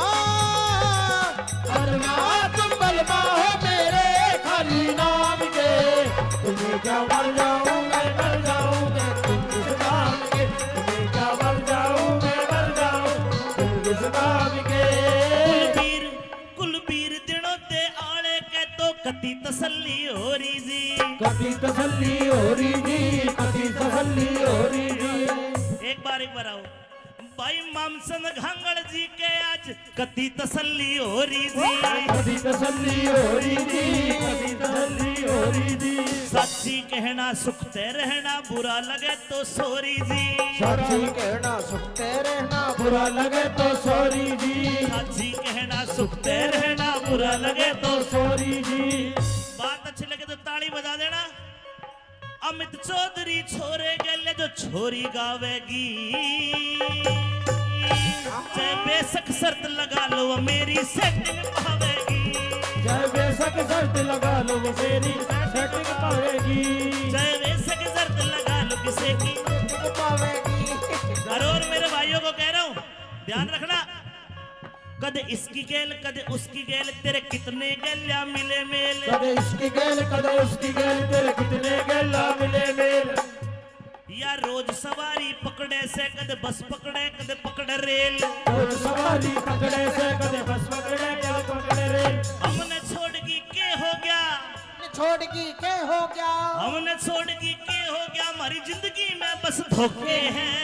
बलमा तुम बलमा हो मेरे खाली नाम के, तुम्हें क्या मर जाऊं मैं मर जाऊं मैं तुम किस नाम के, तुम्हें क्या मर जाऊं मैं मर जाऊं तुम किस नाम के। कुलबीर दिनों ते आले के तो कति तसल्ली हो रही जी, कभी तसल्ली हो रही जी, कभी तसल्ली हो रही जी। एक बार आओ भाई मामसन घांगड़ जी के आज कति तसल्ली हो रही जी, कभी तसल्ली हो रही जी, कभी तसल्ली हो रही जी। सच्ची कहना सुखते रहना, बुरा लगे तो सोरी जी, सच्ची कहना सुखते रहना, बुरा लगे तो सॉरी जी, सच्ची कहना सुखते रहना, बुरा लगे तो तो सॉरी जी। बात अच्छी लगे तो ताली बजा देना। अमित चौधरी छोरे गले जो छोरी गावेगी, चाहे बेशक शर्त लगा लो वो मेरी सेटिंग पावेगी, चाहे बेशक शर्त लगा लो वो मेरी सेटिंग पावेगी, चाहे बेशक शर्त ध्यान रखना, कदे इसकी गेल कदे उसकी गेल, तेरे कितने गेल्या मिले मेल। कदे इसकी गेल कदे उसकी गेल, तेरे कितने गेला मिले मेल। या रोज सवारी पकड़े से कदे बस पकड़े कदे पकड़े रेल। रोज सवारी पकड़े से कदे बस पकड़े कदे पकड़े रेल। हमने छोड़ की के हो गया, छोड़ की के हो गया, हमने छोड़ की के हो गया, हमारी जिंदगी में बस धोखे हैं।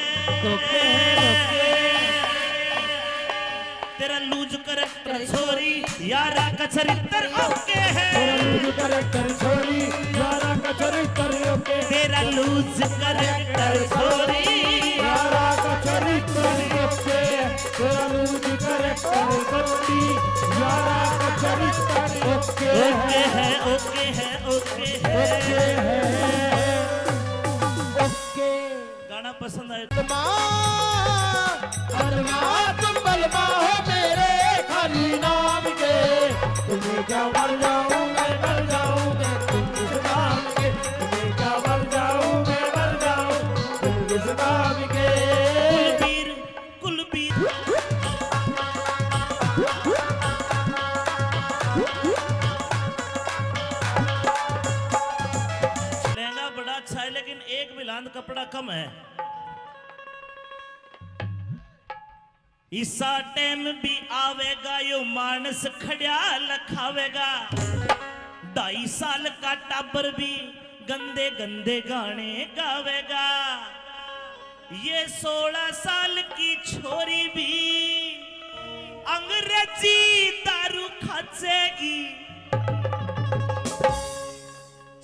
तेरा लूज करैक्टर छोरी यारा का चरित्र ओके है। तेरा लूज करैक्टर छोरी यारा का चरित्र ओके। तेरा लूज करैक्टर छोरी यारा का चरित्र ओके। तेरा लूज करैक्टर छोरी यारा का चरित्र ओके। ओके है ओके है ओके है ओके। गाना पसंद आए तुम बलमा हो मेरे खाली नाम के, तुम्हें क्या मर जाऊं मैं मर जाऊं मैं तुम इस नाम के। तुम्हें क्या मर जाऊं मैं मर जाऊं तुम इस नाम के। कुलबीर कुलबीर लहंगा बड़ा अच्छा है लेकिन एक बिलांद कपड़ा कम है। इसा टाइम भी आवेगा यो मानस खड़िया लखावेगा। 2.5 साल का टाबर भी गंदे गंदे गाने गावेगा। ये 16 साल की छोरी भी अंग्रेजी दारू खाचेगी।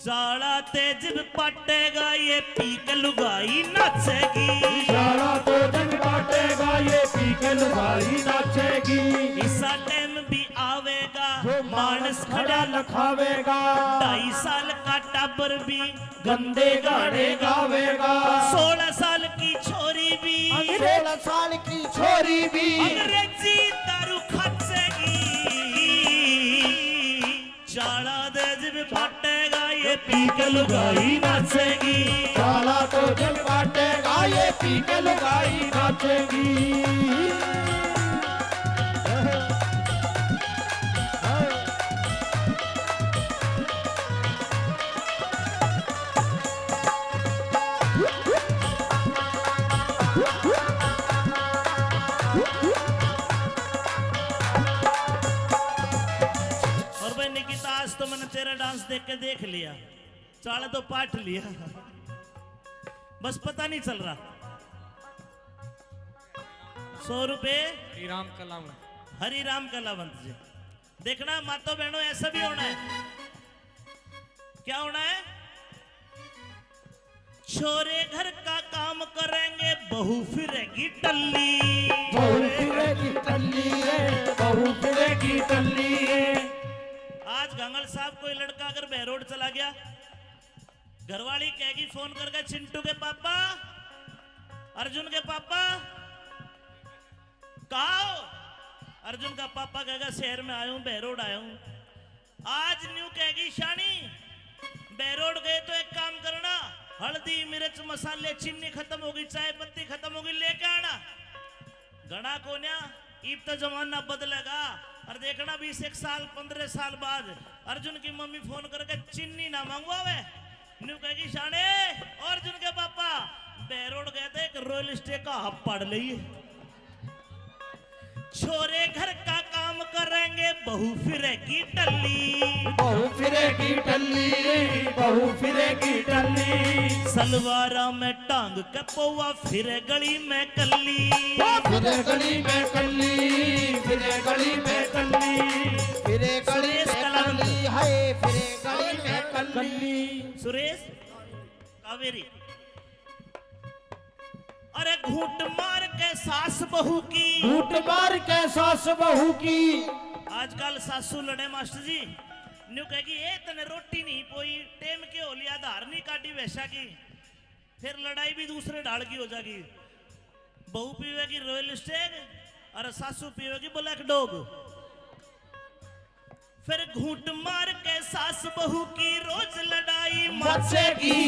चाला तेज पटेगा ये पी के लुगाई नाचेगी। सारा तो जग बाटेगा ये पी के लुगाई नाचेगी। इसा टाइम भी आवेगा मानस खड़ा लखावेगा। 2.5 साल का टाबर भी गंदे गाने गावेगा। 16 साल की छोरी भी 16 साल की छोरी भी अंग्रेजी दारू खाचेगी। चाला तेज भी पटेगा ये पी के लुगाई नाचेगी। साला तो जग बाटेगा ये पी के लुगाई नाचेगी। और भाई निकिता आज तो मैंने तेरा डांस देख के देख लिया, चाले तो पाठ लिया, बस पता नहीं चल रहा। 100 रुपए राम कलाम हरि राम कलावंत जी। देखना मातो बहनों ऐसा भी होना है। क्या होना है? छोरे घर का काम करेंगे बहू फिरेगी टल्ली। बहू फिरेगी टल्ली रे, बहू फिरेगी टल्ली रे। आज गंगल साहब कोई लड़का अगर बहरोड चला गया, घरवाली कहेगी फोन करके चिंटू के पापा, अर्जुन के पापा कहा हो? अर्जुन का पापा कहेगा शहर में आया हूं, बहरोड आया हूं। आज न्यू कहेगी शानी बहरोड गए तो एक काम करना, हल्दी मिर्च मसाले चीनी खत्म होगी, चाय पत्ती खत्म होगी, लेके आना। घना कोन्या ईब तो जमाना बदलेगा। और देखना 20 साल 15 साल बाद अर्जुन की मम्मी फोन करके चीनी ना मंगवावे, न्यू कहेगी शाने और अर्जुन के पापा बहरोड गए थे, एक रॉयल स्टे का हब पड़ ली। छोरे घर का काम करेंगे बहू फिरेगी टल्ली। बहू फिरेगी टल्ली रे, बहू फिरेगी टल्ली। सलवारा में टांग के पौवा फिरे गली में कल्ली। फिरे गली में कल्ली, फिरे गली में कल्ली। फिरे गली सुरेश में कलावंत। कल्ली है, फिरे गली में कल्ली। कल्ली सुरेश कावेरी। अरे घूंट मार के सास बहू की, घूंट मार के सास बहू की। आजकल सासू लड़े मास्टर जी, न्यू कहेगी ए तने रोटी नहीं पोई, टेम के हो लिया, धार नहीं काटी वैसा की, फिर लड़ाई भी दूसरे ढाल की हो जाएगी। बहू पीवेगी रॉयल स्टेग और सासू पीवेगी ब्लैक डॉग। फिर घूंट मार के सास बहू की रोज लड़ाई मचेगी।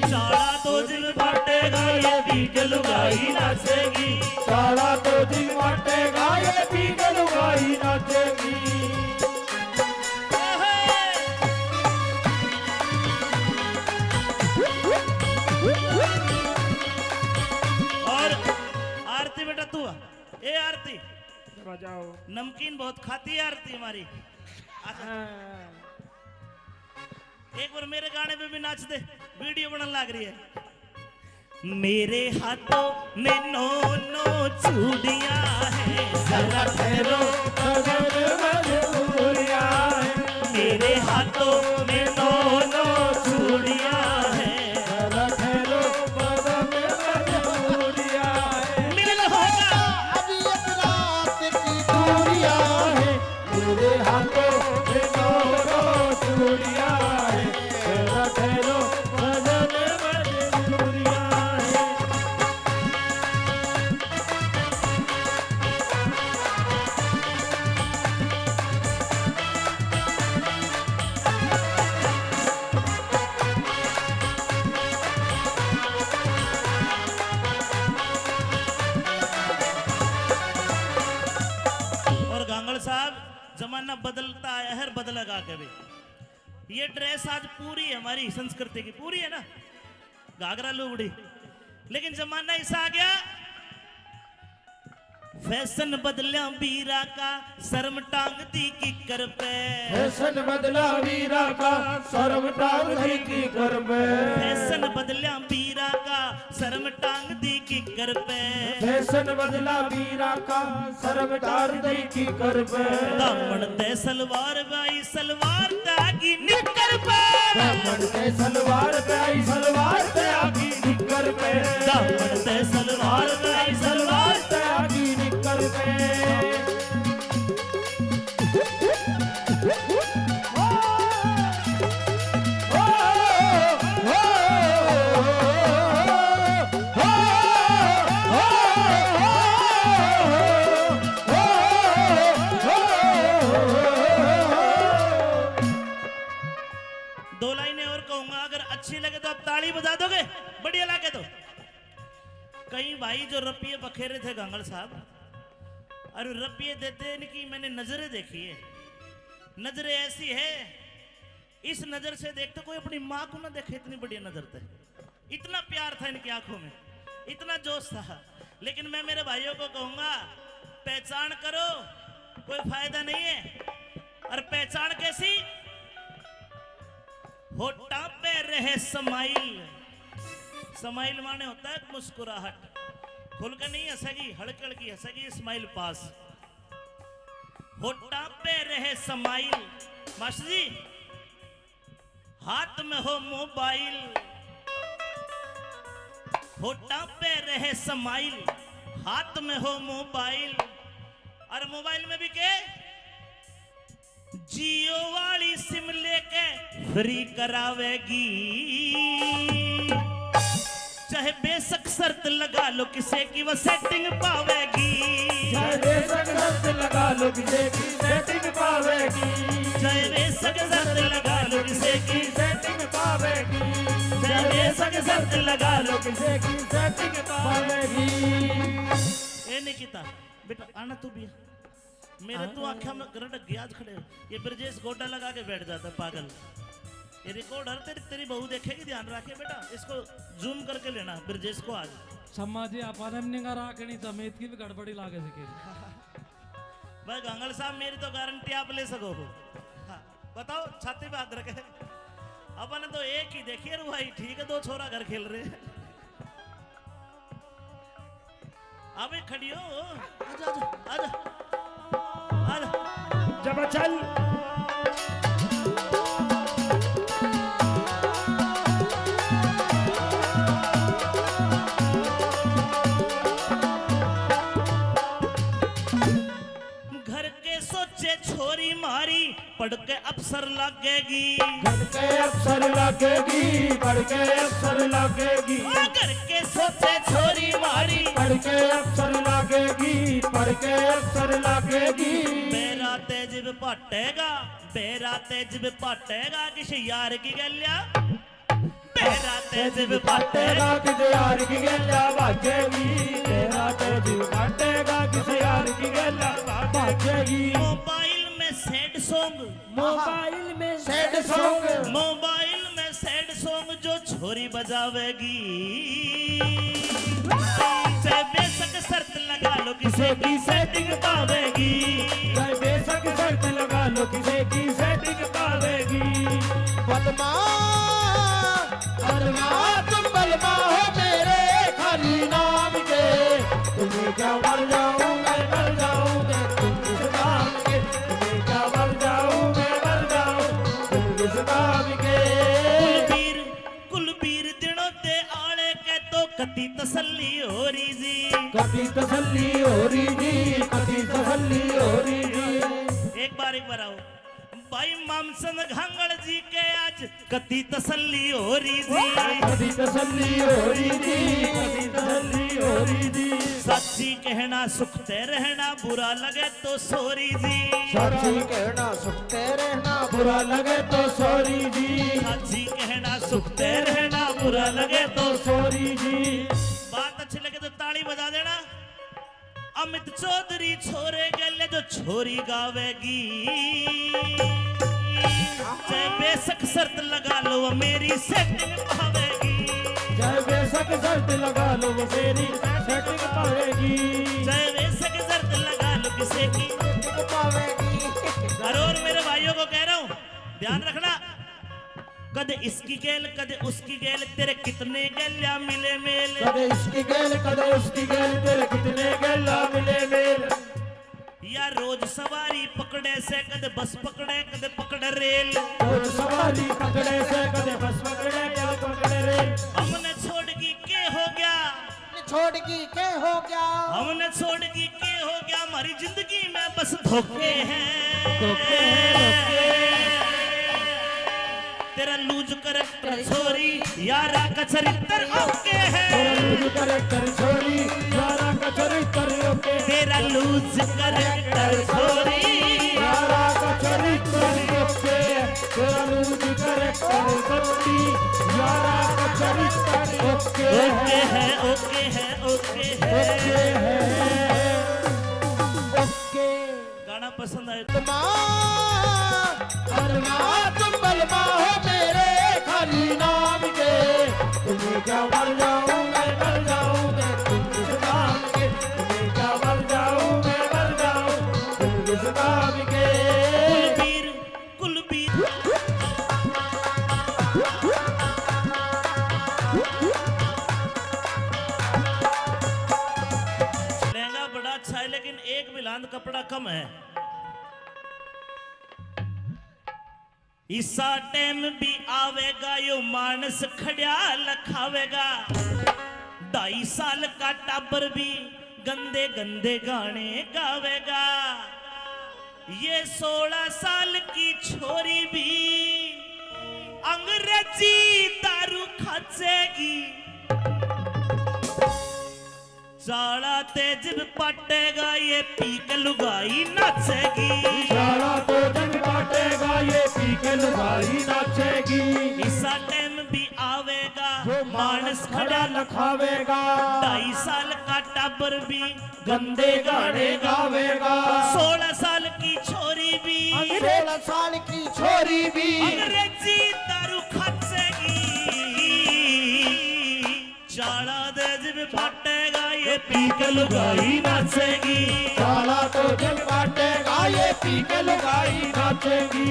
चाला दो दिन बाटे माटेगा ये बीज लुगाई नाचेगी। साला तो जी माटेगा ये बीज लुगाई नाचेगी। और आरती बेटा तू आ। ए आरती बजाओ। नमकीन बहुत खाती है आरती हमारी। एक बार मेरे गाने पे भी नाच दे, वीडियो बनने लग रही है। मेरे हाथों में नो नो चूड़ियां हैं, जरा ठहरो सजन मजबूरियां हैं। मेरे हाथों में नो नो चूड़ियां हैं, जरा ठहरो सजन मजबूरियां हैं। मिलन होगा अभी एक रात की दूरियां हैं। मेरे हाथों में नो चूड़ियां हैं, जरा ठहरो सजन मजबूरियां हैं। और गांगड़ साहब जमाना बदलता आया है, बदलेगा कभी। ये ड्रेस आज पूरी है हमारी संस्कृति की, पूरी है ना, घाघरा लुगड़ी। लेकिन जमाना ऐसा आ गया, फैशन बदलिया बीरा का, शर्म टांग दी किकर पे। फैशन बदला वीरा का, शर्म टांग दी की कर पे। फैशन बदलिया बीरा का, शर्म टांग दी किकर पे। फैशन बदला वीरा का, शर्म टांग दी की कर पे। दामन ते सलवार बाई, सलवार तागी निकर पे। दामन ते सलवार पे आई, सलवार ते आगी निकर पे। दामन ते सलवार बाई, सलवार ते आगी निकर पे। ओ, ओ, ओ, दो लाइनें और कहूंगा, अगर अच्छी लगे तो आप ताली बजा दोगे, बढ़िया लगे तो। कई भाई जो रपिये बखेरे थे गांगड़ साहब, और रपिये देते इनकी मैंने नजरें देखी है। नजरें ऐसी है, इस नजर से देखते कोई अपनी माँ को ना देखे, इतनी बढ़िया नजर थे। इतना प्यार था इनकी आंखों में, इतना जोश था। लेकिन मैं मेरे भाइयों को कहूंगा, पहचान करो, कोई फायदा नहीं है। और पहचान कैसी? होठा पे रहे समाइल। समाइल माने होता है मुस्कुराहट, खुल के नहीं हंसेगी, हड़क हड़की हंसेगी, स्माइल पास। होठा पे रहे समाइल। मास्टर जी, हाथ में हो मोबाइल, होठा पे रहे समाइल, हाथ में हो मोबाइल। और मोबाइल में भी के जियो वाली सिम लेके फ्री करावेगी। चाहे बेशक शर्त लगा लो किसे की वो सेटिंग पावेगी। चाहे बेशक शर्त लगा लो किसे की सेटिंग पावेगी। चाहे बेशक शर्त लगा लो किसे की सेटिंग पावेगी। चाहे बेशक शर्त लगा लो किसे की सेटिंग पावेगी। ए निकिता बेटा आना तू भी। मेरे तो आंखें में गरटक गया आज खड़े। ये ब्रजेश गोटा लगा के बैठ जाता है पागल। ये रिकॉर्डर तेरी बहू देखेगी, ध्यान रखे बेटा, इसको जूम करके लेना ब्रजेश को आज। सम्मा जी अपन निगा राखनी समेत की भी गड़बड़ी लागे सके। भाई गांगड़ साहब मेरी तो गारंटी आप ले सको हो। हाँ, बताओ छाती पे हाथ रखे। अपन तो एक ही देखिए रू भाई, ठीक है, दो छोरा घर खेल रहे। अबे खड़ी हो, आजा आजा आजा आजा। जब चल घर के सोचे छोरी मारी, पढ़ के अफसर लगेगी। पढ़ के अफसर लगेगी। पढ़ के अफसर लगेगी। घर के सोचे छोरी मारी, पढ़ के अफसर लगेगी। पढ़ के अफसर लगेगी। मेरा तेज पटेगा, मेरा तेज पटेगा, किसी यार की गलिया तेरा तेज पाटेगा पाटेगा किसी यार की गेला बाजेगी तेरा तेज पाटेगा किसी यार की गेला बाजेगी मोबाइल में सैड सॉन्ग मोबाइल में सैड सॉन्ग मोबाइल में सैड सॉन्ग जो छोरी बजावेगी चाहे बेशक शर्त लगा लो किसे की सेटिंग पावेगी चाहे बेशक शर्त लगा लो किसी की सेटिंग पावेगी बलमा अरमा तुम बलमा हो मेरे खाली नाम के तुम्हें क्या मर जाऊं मैं मर जाऊं मैं तुम किस नाम के तुम्हें क्या मर जाऊं मैं मर जाऊं तुम किस नाम के कुलबीर दिनों ते आले के तो कति तसल्ली हो रही जी कभी तसल्ली हो रही जी कभी तसल्ली हो रही जी एक बार आओ भाई मामसन घांगड़ जी के आज कति तसल्ली हो रही जी कभी तसल्ली हो रही जी कभी तसल्ली हो रही जी सच्ची कहना सुखते रहना बुरा लगे तो सोरी जी सच्ची कहना सुखते रहना बुरा लगे तो सॉरी जी सच्ची कहना सुखते रहना बुरा लगे तो सॉरी जी बात अच्छी लगे तो ताली बजा देना अमित चौधरी छोरे गले जो छोरी गावेगी चाहे बेशक शर्त लगा लो वो मेरी सेटिंग पावेगी चाहे बेशक शर्त लगा लो वो मेरी सेटिंग पावेगी चाहे बेशक शर्त लगा लो किसी की और मेरे भाइयों को कह रहा हूं ध्यान रखना कदे इसकी गेल कदे उसकी गेल तेरे कितने गेल्या मिले मेल कदे इसकी गेल कदे उसकी गेल तेरे कितने गेला मिले मेल या रोज सवारी पकड़े से कदे बस पकड़े कदे पकड़े रेल रोज सवारी पकड़े से कदे बस पकड़े कदे पकड़े रेल हमने छोड़ की के हो गया छोड़ की के हो गया हमने छोड़ की के हो गया हमारी जिंदगी में बस धोखे हैं तेरा लूज करेक्टर छोरी यारा का चरित्र ओके है तेरा लूज करेक्टर छोरी यारा का चरित्र ओके तेरा लूज करेक्टर छोरी यारा का चरित्र ओके तेरा लूज करेक्टर छोरी यारा का चरित्र ओके ओके है ओके है ओके है ओके गाना पसंद आए बलमा अरमा तुम बलमा हो मेरे खाली नाम के तुम्हें क्या मर जाऊं मैं मर जाऊं मैं तुम किस नाम के तुम्हें क्या मर जाऊं मैं मर जाऊं तुम किस नाम के कुलबीर लहंगा बड़ा अच्छा है लेकिन एक बिलांद कपड़ा कम है इसा टाइम भी आवेगा यो मानस खड़िया लखावेगा 2.5 साल का टाबर भी गंदे गंदे गाने गावेगा ये 16 साल की छोरी भी अंग्रेजी दारू खाचेगी साला तेज पटेगा ये पी के लुगाई नाचेगी सारा तो जग काटेगा ये पी के लुगाई नाचेगी इसा टाइम भी आवेगा जो मानस खड़ा लखावेगा 2.5 साल का टाबर भी गंदे गाने गावेगा 16 साल की छोरी भी 16 साल की छोरी भी अंग्रेजी दारू खाचेगी चाला तेज भी पटेगा ये पी के लुगाई नाचेगी साला तो जग काटेगा ये पी के लुगाई नाचेगी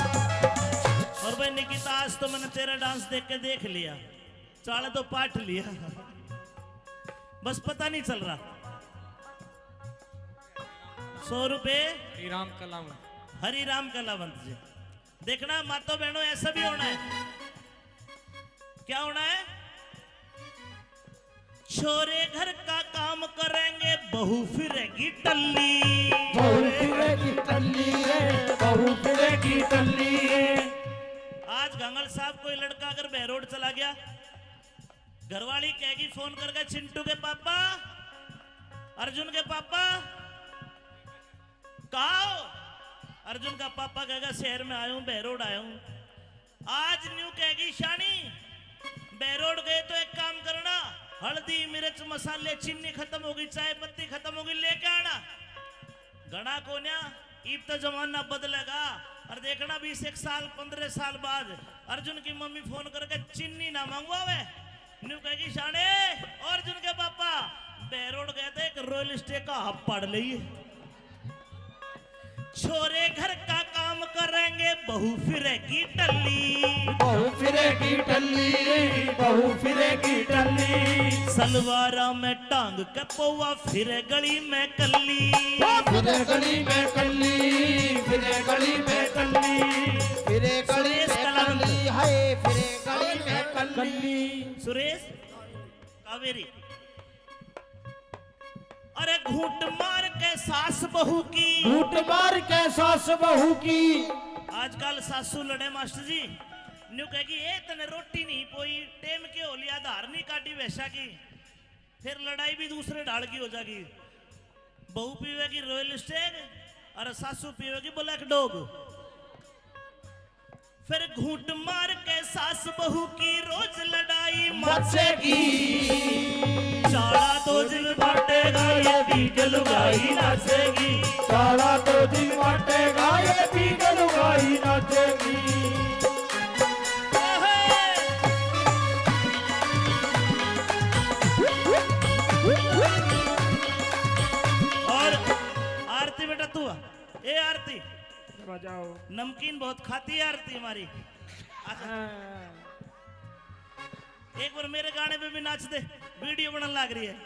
और भाई निकिता आज तो मैंने तेरा डांस देख के देख लिया चाले तो पाठ लिया बस पता नहीं चल रहा 100 रुपए श्रीराम कलाम हरि राम कलावंत जी देखना मातो बहनों ऐसा भी होना है क्या होना है छोरे घर का काम करेंगे बहू फिरेगी टल्ली बहू फिरेगी टल्ली रे बहू फिरेगी टल्ली गंगल साहब कोई लड़का अगर बहरोड चला गया, घरवाली कहेगी फोन करके, चिंटू के पापा, अर्जुन के पापा कहाँ हो? अर्जुन का पापा कहेगा शहर में आया हूं, बहरोड आया हूं। आज न्यू कहेगी शानी बहरोड गए तो एक काम करना, हल्दी मिर्च मसाले चीनी खत्म होगी, चाय पत्ती खत्म होगी, लेके आना। घना कोन्या इब तो जमाना बदलेगा और देखना 20 साल 15 साल बाद अर्जुन की मम्मी फोन करके चीनी ना मंगवावे, न्यू कहेगी शाने और अर्जुन के पापा बहरोड गए थे, एक रॉयल स्टे का हब पड़ लिए, छोरे घर का काम करेंगे, बहू फिरेगी टल्ली, बहू फिरेगी टल्ली, बहू फिरेगी टल्ली, सलवारा में टांग के पौवा फिरे गली में कल्ली, फिरे गली में कल्ली, फिरे गली में कल्ली, फिरे गली सुरेश में कलावंत। कल्ली, हाय फिरे गली में कल्ली। सुरेश कावेरी, अरे घूंट मार के सास बहू की, घूंट मार के सास बहू की, आजकल सासू लड़े मास्टर जी, न्यू कहेगी ए तने रोटी नहीं पोई, टेम के हो लिया, धार नहीं काटी वैसा की, फिर लड़ाई भी दूसरे ढाल की हो जाएगी। बहू पीवेगी रॉयल स्टेग और सासू पीवेगी ब्लैक डॉग। फिर घूंट मार के सास बहू की रोज लड़ाई मचेगी, चाला तो दिन बांटेगा ये बीट लुगाई नाचेगी, सारा तो दिन बांटेगा ये बीट लुगाई नाचेगी। और आरती बेटा तू आ। ए आरती बजाओ। नमकीन बहुत खाती है आरती हमारी। अच्छा, एक बार मेरे गाने पे भी नाच दे, वीडियो बनने लग रही है।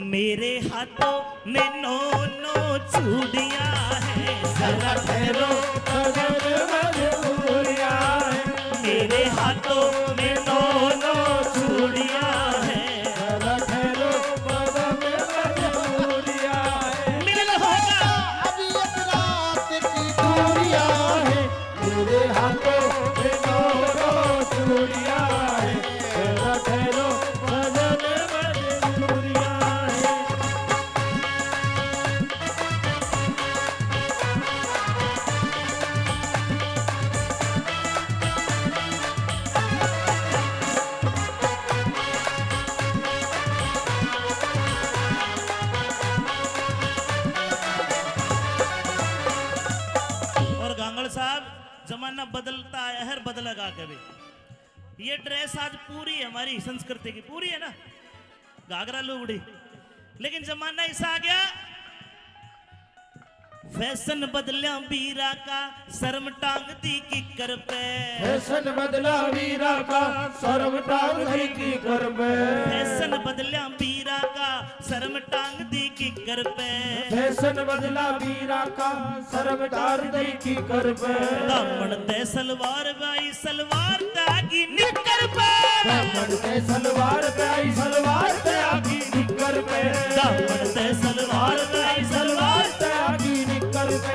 मेरे हाथों में नो नो चूड़ियां हैं, जरा ठहरो मजबूरिया है, मेरे हाथों में नो नो चूड़ियां हैं, ठहरो मजबूरिया है, मिलन होगा अभी एक रात की दूरिया है, मेरे हाथों में नो चूड़िया है, ठहरो मजबूरिया है। और गांगड़ साहब जमाना बदलता आया है, बदलेगा कभी। ये ड्रेस आज पूरी है हमारी संस्कृति की, पूरी है ना, घाघरा लुगड़ी, लेकिन जमाना ऐसा आ गया, फैशन बदलिया बीरा का, शर्म टांग दी किकर पे, फैशन बदला वीरा का, शर्म टांग दी की कर पे, फैशन बदलिया बीरा का, शर्म टांग दी किकर पे, फैशन बदला वीरा का, शर्म टांग दी की कर पे, दामन ते सलवार बाई सलवार तागी निकर पे, दामन पे सलवार पे आई सलवार पे आगी निकर पे, दामन ते सलवार बाई सलवार पे आगी निकर पे।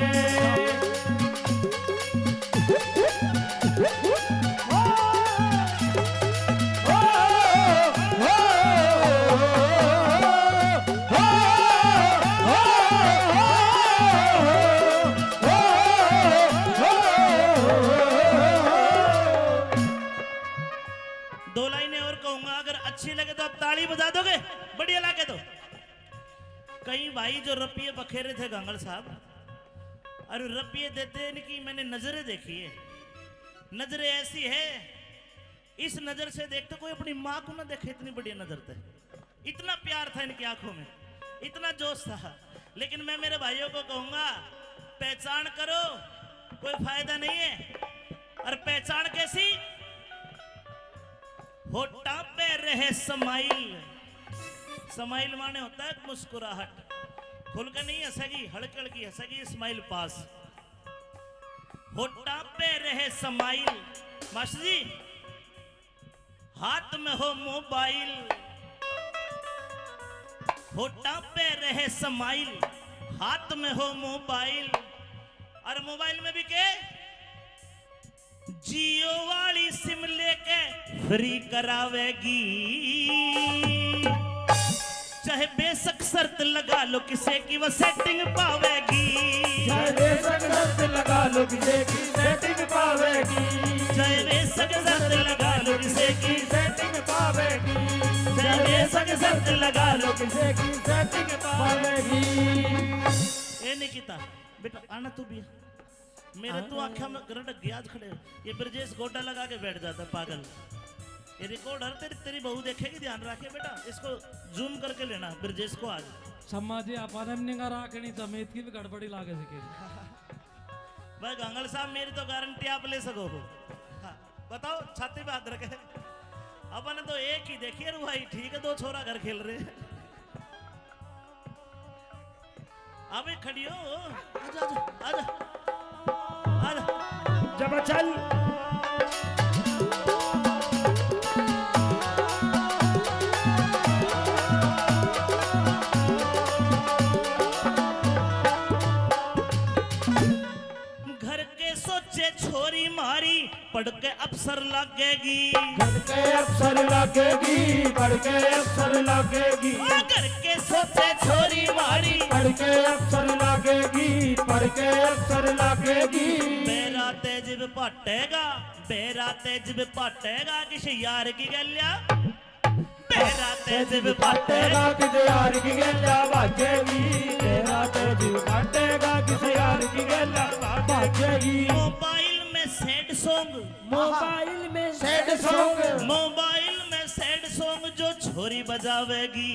दो लाइनें और कहूंगा, अगर अच्छी लगे तो आप ताली बजा दोगे, बढ़िया लगे तो। कई भाई जो रपिये बखेरे थे गांगड़ साहब, और रपिये देते इनकी मैंने नजरें देखी है, नजरें ऐसी है, इस नजर से देखते कोई अपनी माँ को ना देखे, इतनी बढ़िया नजर थे, इतना प्यार था इनकी आंखों में, इतना जोश था। लेकिन मैं मेरे भाइयों को कहूंगा, पहचान करो, कोई फायदा नहीं है। और पहचान कैसी? होठा पे रहे स्माइल, स्माइल माने होता है मुस्कुराहट, खुल कर नहीं हंसेगी, हड़क हड़की हंसेगी, स्माइल पास। होठा पे रहे स्माइल, मास्टर जी हाथ में हो मोबाइल, होठा पे रहे स्माइल, हाथ में हो मोबाइल, और मोबाइल में भी के जियो वाली सिम लेके फ्री करावेगी, चाहे बेशक शर्त लगा लो किसे की वो सेटिंग पावेगी, चाहे बेशक शर्त लगा लो किसे की सेटिंग पावेगी, चाहे बेशक शर्त लगा लो किसे की, सेटिंग पावेगी, चाहे बेशक शर्त लगा लो किसे की सेटिंग पावेगी। ए निकिता बेटा आना तू भी, मेरे तू आंखें में करंट गया खड़े, ये ब्रजेश गोटा लगा के बैठ जाता पागल। ये रिकॉर्डर तेरी बहू देखेगी, ध्यान रखे बेटा, इसको जूम करके लेना ब्रजेश को आज। सम्माजी अपन निगा राखनी तमेत की भी गड़बड़ी लागे सकेगी। भाई गंगल साहब मेरी तो गारंटी आप ले सको हो। हाँ, बताओ छाती पे हाथ रखे, अपन तो एक ही देखिए भाई, ठीक है 2 छोरा घर खेल रहे। अबे खड़ी हो, आजा आजा आजा आजा, जब चल घर के सोचे छोरी मारी पढ़ के अफसर लगेगी, पढ़ के अफसर लगेगी, पढ़ के अफसर लगेगी, घर के सोचे छोरी मारी पढ़ के अफसर लगेगी, पढ़ के अफसर लगेगी। मेरा तेज पटेगा, मेरा तेज पटेगा किसी यार की गलिया, मेरा तेज पटेगा किसी यार की गल्ला बाजेगी, तेरा तेज पटेगा किसी यार की गल्ला बाजेगी। मोबाइल में सैड सॉन्ग, मोबाइल में सैड सॉन्ग, मोबाइल में सैड सॉन्ग जो छोरी बजावेगी,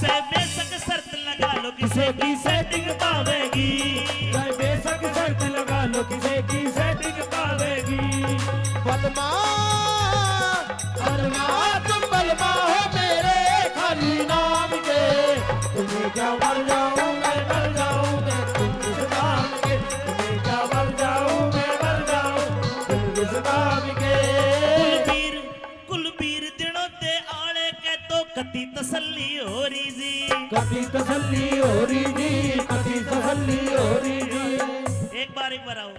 चाहे बेशक शर्त लगा लो किसे की सेटिंग पावेगी, चाहे बेशक शर्त लगा लो किसे की सेटिंग पावेगी। बलमा बलमा तुम बलमा हो मेरे खाली नाम के, तुम्हें क्या मर जाऊं मैं मर जाऊं मैं तुम किस नाम के, तुम्हें क्या मर जाऊं मैं मर जाऊं तुम किस नाम के। कुलबीर दिनों दे आले के तो कति तसल्ली हो रही जी, कभी तसल्ली हो रही जी, कभी तसल्ली हो रही जी। एक बार आओ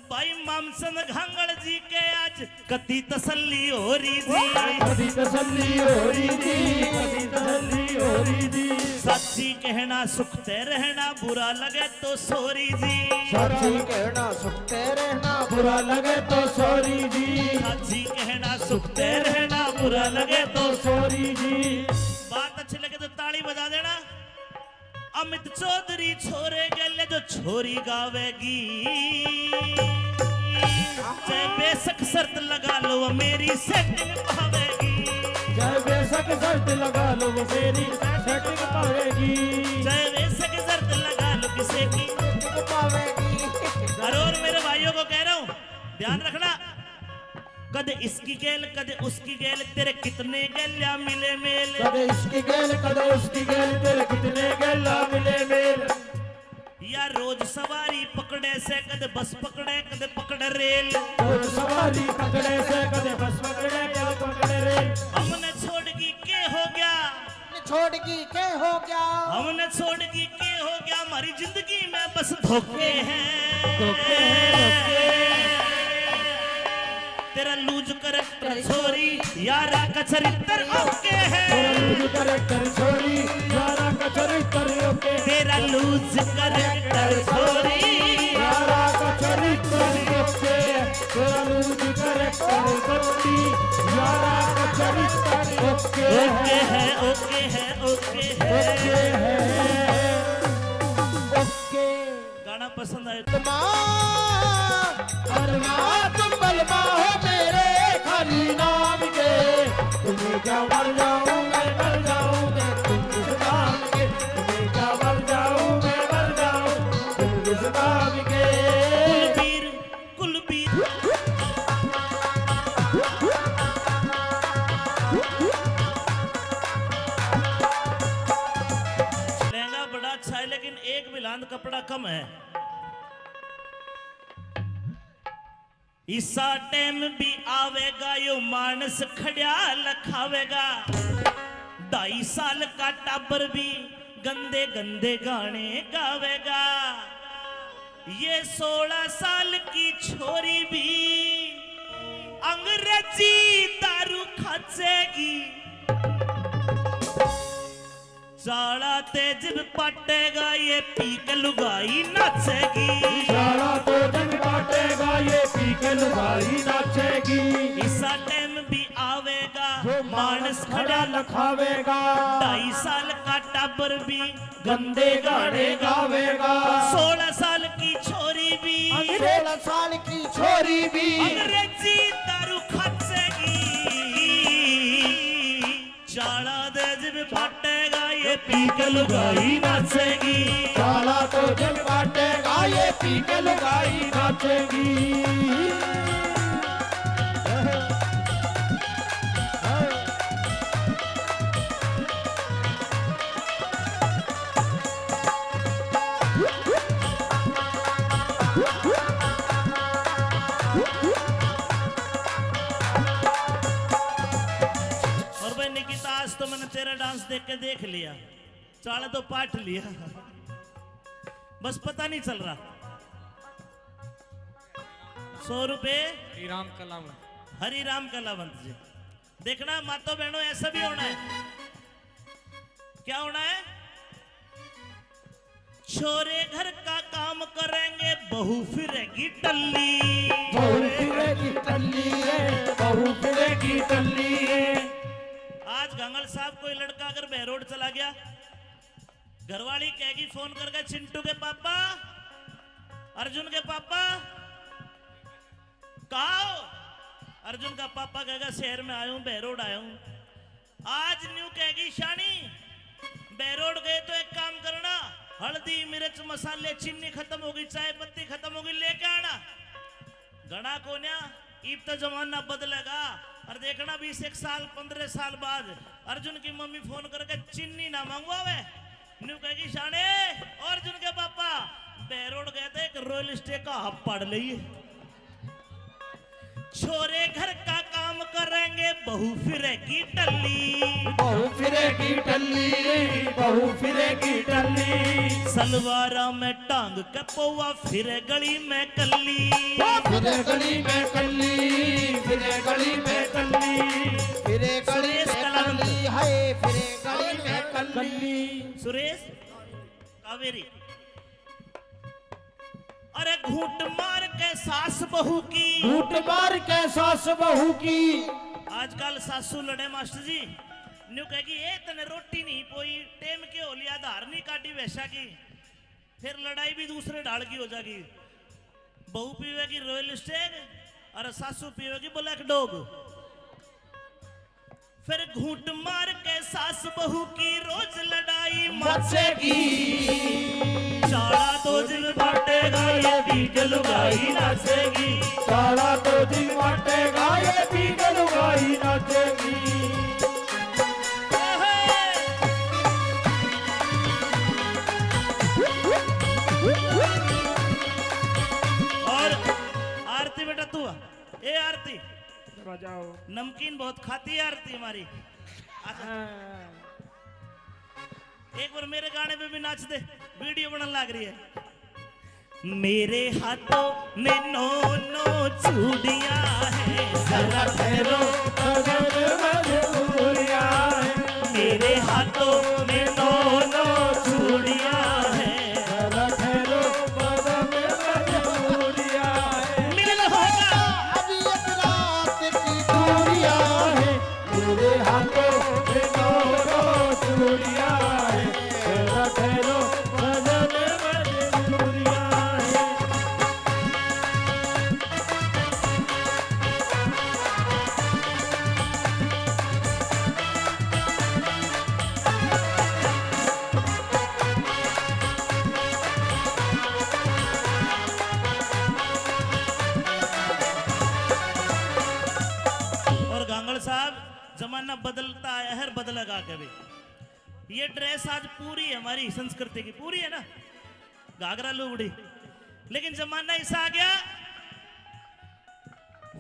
भाई मामसन घांगड़ जी के आज कति तसल्ली हो रही जी, कभी तसल्ली हो रही जी, कभी तसल्ली हो रही जी। सच्ची कहना सुखते रहना बुरा लगे तो सोरी जी, सच्ची कहना सुखते रहना बुरा लगे तो सॉरी जी, सच्ची कहना सुखते रहना बुरा लगे तो तो सॉरी जी। बात अच्छी लगे तो ताली बजा देना। अमित चौधरी छोरे गले जो छोरी गावेगी, चाहे बेशक शर्त लगा लो वो मेरी सेटिंग पावेगी, चाहे बेशक शर्त लगा लो वो मेरी सेटिंग पावेगी, चाहे बेशक शर्त लगा लो किसे की पावेगी। और मेरे भाइयों को कह रहा हूँ ध्यान रखना, कदे इसकी गेल कदे उसकी गेल तेरे कितने गेल्या मिले मेल, कदे इसकी गेल कदे उसकी गेल तेरे कितने गेला मिले मेल। या रोज सवारी पकड़े से कदे बस पकड़े कदे पकड़े रेल, रोज सवारी पकड़े से कदे बस पकड़े कदे पकड़े रेल। हमने छोड़गी के हो गया, छोड़गी के हो गया, हमने छोड़गी के हो गया, हमारी जिंदगी में बस धोखे हैं, धोखे हैं, तेरा लूज करैक्टर छोरी यारा का चरित्र ओके है, तेरा लूज करैक्टर छोरी यारा का चरित्र ओके, तेरा लूज करैक्टर छोरी यारा का चरित्र ओके, तेरा लूज करैक्टर छोरी यारा का चरित्र ओके ओके है ओके है ओके है ओके। गाना पसंद आए बलमा बलमा तुम बलमा हो मेरे खाली नाम के, तुम्हें क्या मर जाऊं मैं मर जाऊं मैं तुम किस नाम के, तुम्हें क्या मर जाऊं मैं मर जाऊं तुम किस नाम के। कुलबीर लहंगा बड़ा अच्छा है लेकिन एक बिलांद कपड़ा कम है, इसा टाइम भी आवेगा यो मानस खड़िया लखावेगा, 2.5 साल का टाबर भी गंदे गंदे गाने गावेगा, ये 16 साल की छोरी भी अंग्रेजी दारू खाचेगी, चाला तेज पटेगा ये पी के लुगाई नाचेगी, सारा तो जग बाटेगा ये पी के लुगाई नाचेगी, इसा टाइम भी आवेगा जो मानस खड़ा लखावेगा, 2.5 साल का टाबर भी गंदे गाने गावेगा, 16 साल की छोरी भी 16 साल की छोरी भी अंग्रेजी दारू खाचेगी, चाला तेज भी फटेगा ये पी के लुगाई नाचेगी, सारा तो जग बाटेगा ये पी के लुगाई नाचेगी। और भाई निकिता आज तो मैंने तेरा डांस देख के देख लिया, चाला तो पाठ लिया, बस पता नहीं चल रहा। 100 रुपए राम कलाम हरि राम कलावंत जी। देखना मातो बहनों ऐसा भी होना है, क्या होना है? छोरे घर का काम करेंगे बहू फिरेगी टल्ली, बहू फिरेगी टल्ली है, बहू फिरेगी टल्ली है। आज गंगल साहब कोई लड़का अगर बहरोड चला गया, घरवाली कहेगी फोन करके, चिंटू के पापा, अर्जुन के पापा कहा हो? अर्जुन का पापा कहेगा शहर में आया हूं, बहरोड आया हूं। आज न्यू कहेगी शानी बहरोड गए तो एक काम करना, हल्दी मिर्च मसाले चीनी खत्म होगी, चाय पत्ती खत्म होगी, लेके आना। गणा कोन्या ईब तो जमाना बदलेगा, और देखना 20 साल 15 साल बाद अर्जुन की मम्मी फोन करके चीनी ना मंगवावे, न्यू कहेगी शाने अर्जुन के पापा बहरोड गए थे, एक रॉयल स्टे का हब पड़ लिए। छोरे घर का काम करेंगे बहू फिरेगी टल्ली, बहू फिरेगी टल्ली, बहू फिरेगी टल्ली। सलवारा में टांग के पौवा फिरे गली में कल्ली, फिरे गली में कल्ली, फिरे गली में कल्ली, फिरे गली सुरेश में कलावंत। कल्ली है, फिरे गली में कल्ली। सुरेश कावेरी। अरे घूट मार के सास बहू की, घूट मार के सास बहू की, आजकल सासू लड़े मास्टर जी, न्यू कहेगी ए तने रोटी नहीं पोई, टेम के हो लिया, धार नहीं काटी वैसा की, फिर लड़ाई भी दूसरे ढाल की हो जाएगी। बहू पीवेगी रॉयल स्टेग और सासू पीवेगी ब्लैक डॉग। फिर घूट मार के सास बहू की रोज लड़ाई मचेगी, चाला तो दिल बांटेगा ये पी के लुगाई नाचेगी, सारा तो दिन बाटेगा ये पी के लुगाई नाचेगी। और आरती बेटा तू आ। ए आरती बजाओ। नमकीन बहुत खाती है आरती हमारी, आजा। एक बार मेरे गाने पे भी नाच दे, वीडियो बनने लग रही है। मेरे हाथों में 9 चूड़ियां हैं, जरा ठहरो अगर मजबूरियां हैं, मेरे हाथों में 9 चूड़ियां हैं, जरा ठहरो अगर मजबूरियां हैं। मिलन होगा अभी एक रात की दूरियां हैं, मेरे हाथों में 9 चूड़ियां हैं, जरा ठहरो अगर मजबूरियां हैं। और गांगड़ साहब जमाना बदलता है, हर बदलेगा कभी। ये ड्रेस आज पूरी है हमारी संस्कृति की, पूरी है ना, घाघरा लुगड़ी, लेकिन जमाना ऐसा आ गया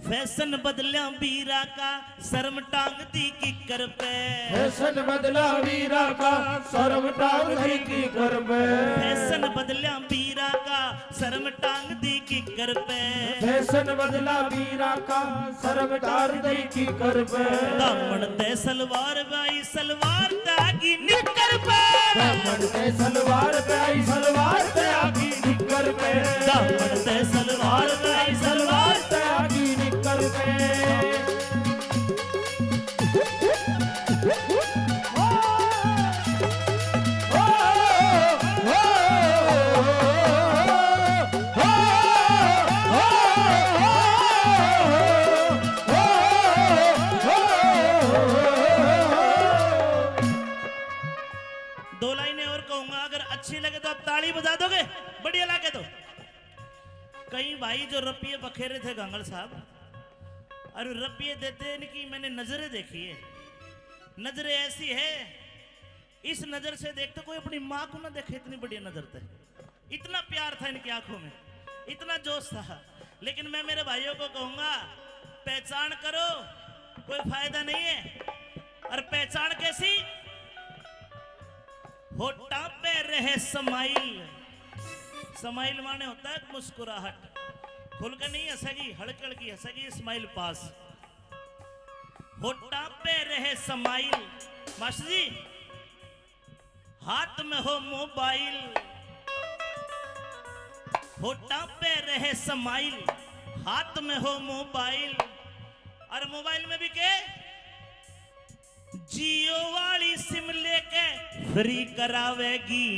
फैशन बदलिया वीरा का शर्म टांग दी किकर पे फैशन बदला वीरा का शर्म टांग दी की कर पे फैशन बदलिया वीरा का शर्म टांग दी किकर पे फैशन बदला वीरा का शर्म टांग दी की कर पे दामन ते सलवार बाई सलवार तागी निकर पे दामन पे सलवार पे आई सलवार पे आगी निकर पे दामन ते सलवार बाई सलवार पे आगी निकर पे दो लाइनें और कहूंगा, अगर अच्छी लगे तो आप ताली बजा दोगे, बढ़िया लगे तो। कई भाई जो रुपये बखेरे थे गांगड़ साहब, और रुपये देते इनकी मैंने नजरें देखी है। नजरें ऐसी है, इस नजर से देखते कोई अपनी माँ को ना देखे, इतनी बढ़िया नजर थे। इतना प्यार था इनकी आंखों में, इतना जोश था। लेकिन मैं मेरे भाइयों को कहूंगा, पहचान करो, कोई फायदा नहीं है। और पहचान कैसी? होठा पे रहे स्माइल। स्माइल माने होता है मुस्कुराहट, खुल के नहीं हंसेगी, हड़क हड़की हंसेगी, स्माइल पास। होठा पे रहे स्माइल। मास्टर जी, हाथ में हो मोबाइल, होठा पे रहे स्माइल, हाथ में हो मोबाइल। और मोबाइल में भी के जियो वाली सिम लेके फ्री करावेगी,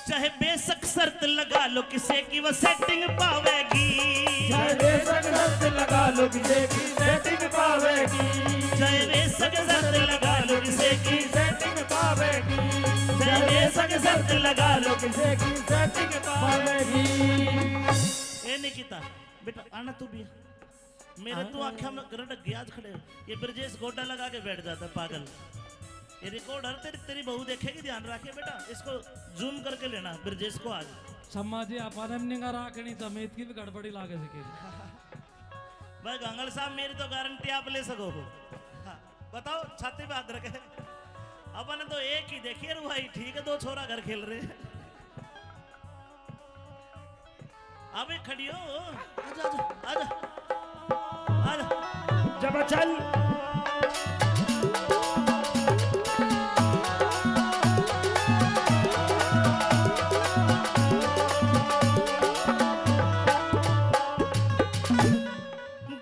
चाहे बेशक शर्त लगा लो किसे की वो सेटिंग पावेगी। चाहे बेशक शर्त लगा लो किसे की सेटिंग पावेगी चाहे बेशक शर्त लगा लो किसे की सेटिंग पावेगी चाहे बेशक शर्त लगा लो किसे की सेटिंग पावेगी। ए निकिता बेटा आना तू भी। मेरे तो आंखें में गरड ग्याज खड़े। ये ब्रजेश गोड्डा लगा के बैठ जाता है पागल। ये रिकॉर्डर तेरी बहू देखेगी, ध्यान रखे बेटा, इसको जूम करके लेना ब्रजेश को आज। सम्माजी अपन निगा राखनी समेत की भी गड़बड़ी लागे सके। भाई गंगल साहब, मेरी तो गारंटी आप ले सको हो। हाँ, बताओ, छाती पे हाथ रखे। अपन तो एक ही देखिए भाई, ठीक है, दो छोरा घर खेल रहे हैं। अबे खड़ी हो, आजा आजा आजा आजा। जब चल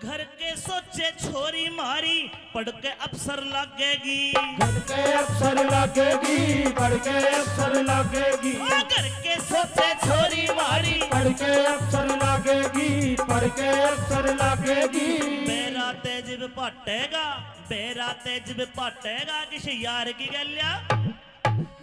घर के सोचे छोरी मारी, पढ़ के अफसर लगेगी। घर के अफसर लगेगी, पढ़ के अफसर लगेगी। घर के सोचे छोरी मारी, पढ़ के अफसर लगेगी, पढ़ के अफसर लगेगी। बेरा तेज पाटेगा, बेरा तेज पाटेगा, किसी यार की गलिया।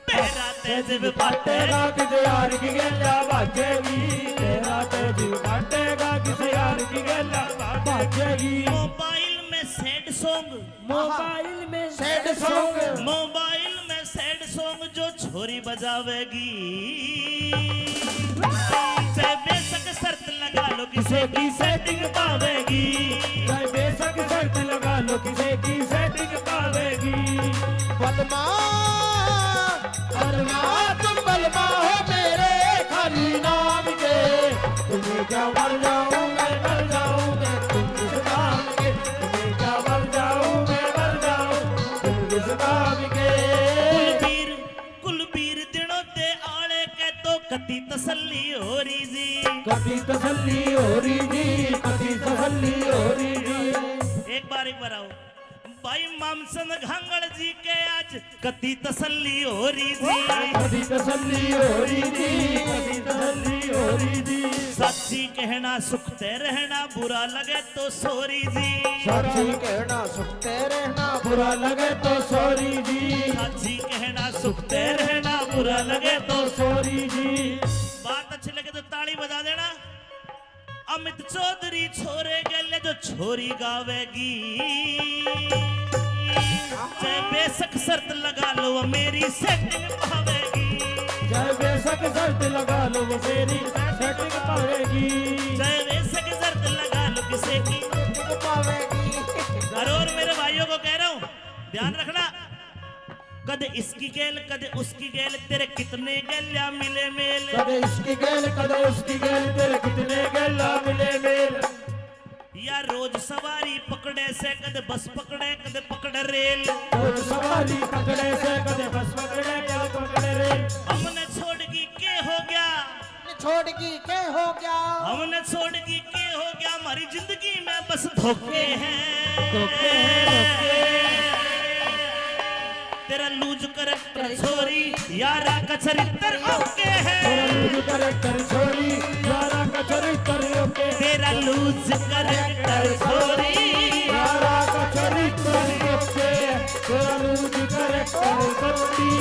बेरा तेज पाटेगा, किसी यार की गल्ला बाजेगी। तेरा तेज पाटेगा, किसी यार की गल्ला बाजेगी। मोबाइल में सैड सॉन्ग, मोबाइल में सैड सॉन्ग, मोबाइल में सैड सॉन्ग जो छोरी बजावेगी। चाहे बेशक शर्त लगा लो किसे की सेटिंग पावेगी। चाहे बेशक शर्त लगा लो किसे की सेटिंग पावेगी। बलमा बलमा तुम बलमा हो मेरे खाली नाम के, तुम्हें क्या मर जाऊं मैं मर जाऊं मैं तुम इस नाम के। तुम्हें क्या मर जाऊं मैं मर जाऊं तुम इस नाम के। कुलबीर कुलबीर दिनों दे आले के तो कति तसल्ली हो रही जी। कभी तसल्ली हो रही जी, कभी तसल्ली हो रही जी। एक बार आओ भाई मामसन घांगड़ जी के आज कति तसल्ली हो रही जी। कभी तसल्ली हो रही जी, कभी तसल्ली हो रही जी। सच्ची कहना सुखते रहना, बुरा लगे तो सॉरी जी। सच्ची कहना सुखते रहना, बुरा लगे तो सॉरी जी। सच्ची कहना सुखते रहना, बुरा लगे तो। सॉरी जी। बात अच्छी लगे तो ताली बजा देना। अमित चौधरी छोरे गले जो छोरी गावेगी। चाहे बेशक शर्त लगा लो वो मेरी सेटिंग पावेगी। चाहे बेशक शर्त लगा लो वो मेरी सेटिंग पावेगी। चाहे बेशक शर्त हंसेगी। टिक पावेगी। और मेरे भाइयों को कह रहा हूं, ध्यान रखना, कद इसकी गेल कद उसकी गेल, तेरे कितने गेल्या मिले मेल। कदे इसकी गेल कदे उसकी गेल, तेरे कितने गेला मिले मेल। या रोज सवारी पकड़े से, कद बस पकड़े कद पकड़े रेल। रोज सवारी पकड़े से, कदे बस पकड़े कदे पकड़े रेल। हमने छोड़गी के हो गया, छोड़गी के हो गया, हमने छोड़गी के हो गया, हमारी जिंदगी में बस धोखे हैं। धोखे हैं, धोखे। तेरा लूज करैक्टर छोरी, यारा का चरित्र ओके है। तेरा लूज करैक्टर छोरी, यारा का चरित्र ओके। तेरा लूज करैक्टर छोरी, यारा का चरित्र ओके। तेरा लूज करैक्टर छोरी,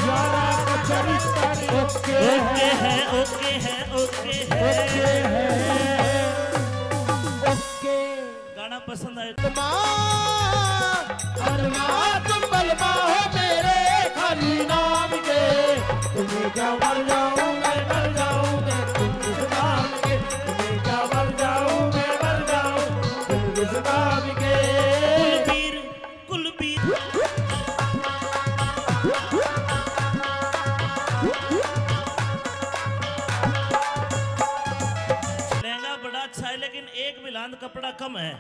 यारा का चरित्र ओके ओके है ओके है ओके है ओके। गाना पसंद आया तुम बलवा हो मेरे खाली नाम के, तुम्हें क्या मर जाऊं मैं मर जाऊं मैं तुम इस नाम के। तुम्हें क्या मर जाऊं मैं मर जाऊं तुम इस नाम के। कुलबीर कुलबीर लहंगा बड़ा अच्छा है, लेकिन एक बिलांद कपड़ा कम है।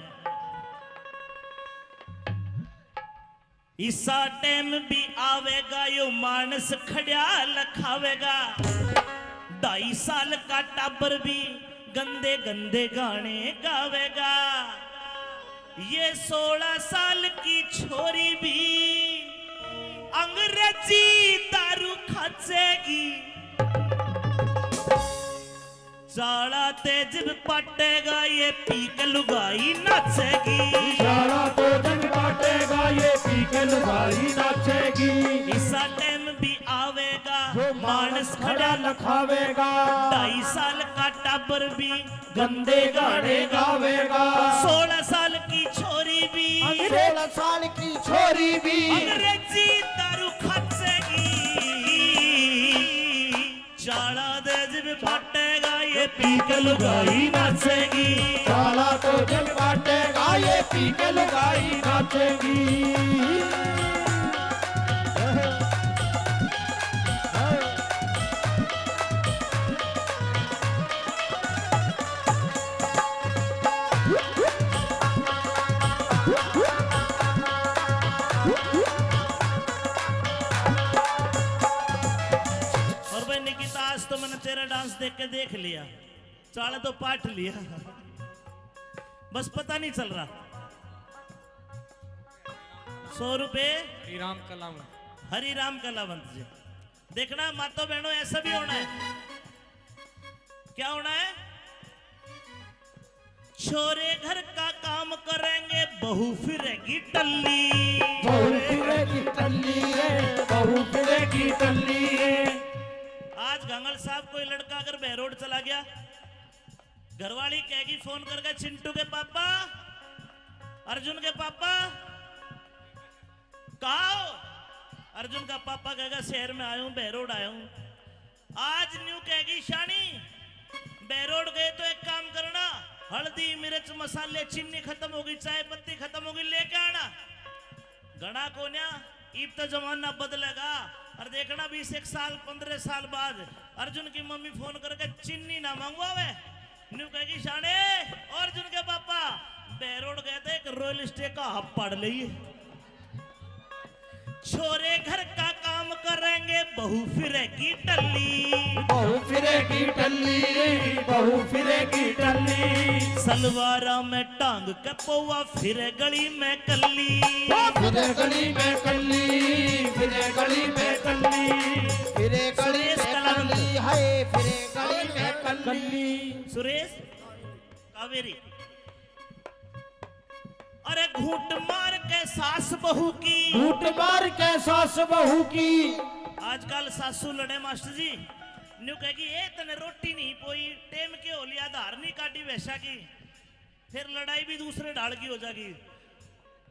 इसा टाइम भी आवेगा यो मानस खड़ा लखावेगा। 2.5 साल का टाबर भी गंदे गंदे गाने गावेगा। ये 16 साल की छोरी भी अंग्रेजी दारू खाचेगी। चाड़ा तेज पटेगा ये पी के लुगाई नाचेगी। सारा तो जग बाटेगा ये पी के लुगाई नाचेगी। इसा टाइम भी आवेगा जो मानस खड़ा लखावेगा। 2.5 साल का टाबर भी गंदे गाने गावेगा। 16 साल की छोरी भी 16 साल की छोरी भी अंग्रेजी दारू खाचेगी। चाड़ा तेज भी फटेगा ये पी के लुगाई नाचेगी। साला तो जग बाटेगा ये पी के लुगाई नाचेगी। और भाई निकिता, आज तो मैंने तेरा डांस देख के देख लिया, चाड़ा तो पाट लिया, बस पता नहीं चल रहा। 100 रुपए श्रीराम कलाम हरिराम कलावंत जी। देखना मातो बहनों, ऐसा भी होना है। क्या होना है? छोरे घर का काम करेंगे, बहू फिरेगी टल्ली। बहू फिरेगी टल्ली रे, बहू फिरेगी टल्ली रे। आज गंगल साहब कोई लड़का अगर बहरोड चला गया, घरवाली कहेगी फोन करके, चिंटू के पापा, अर्जुन के पापा कहा हो? अर्जुन का पापा कहेगा शहर में आया हूं, बहरोड आया हूं। आज न्यू कहेगी शानी, बहरोड गए तो एक काम करना, हल्दी मिर्च मसाले चीनी खत्म होगी, चाय पत्ती खत्म होगी, लेके आना। गणा कोन्या ईब तो जमाना बदलेगा। और देखना 20 साल 15 साल बाद अर्जुन की मम्मी फोन करके चीनी ना मंगवावे, न्यू कहेगी शाने और अर्जुन के पापा बहरोड गए थे, एक रॉयल स्टे का हब पड़ ली। छोरे घर का काम करेंगे, बहू फिरेगी टल्ली। बहू फिरेगी टल्ली रे, बहू फिरेगी टल्ली। सलवारा में टांग के पौवा, फिरे गली में कल्ली। फिरे गली में कल्ली, फिरे गली में कल्ली, फिरे गली सुरेश में कलावंत। कल्ली, हाय फिरे गली में कल्ली। सुरेश कावेरी। अरे घूंट मार के सास बहू की, झूठ मार के सास बहू की। आजकल सासू लड़े मास्टर जी, न्यू कहेगी ए तने रोटी नहीं पोई, टेम के हो लिया, धार नहीं काटी वैसा की, फिर लड़ाई भी दूसरे ढाल की हो जाएगी।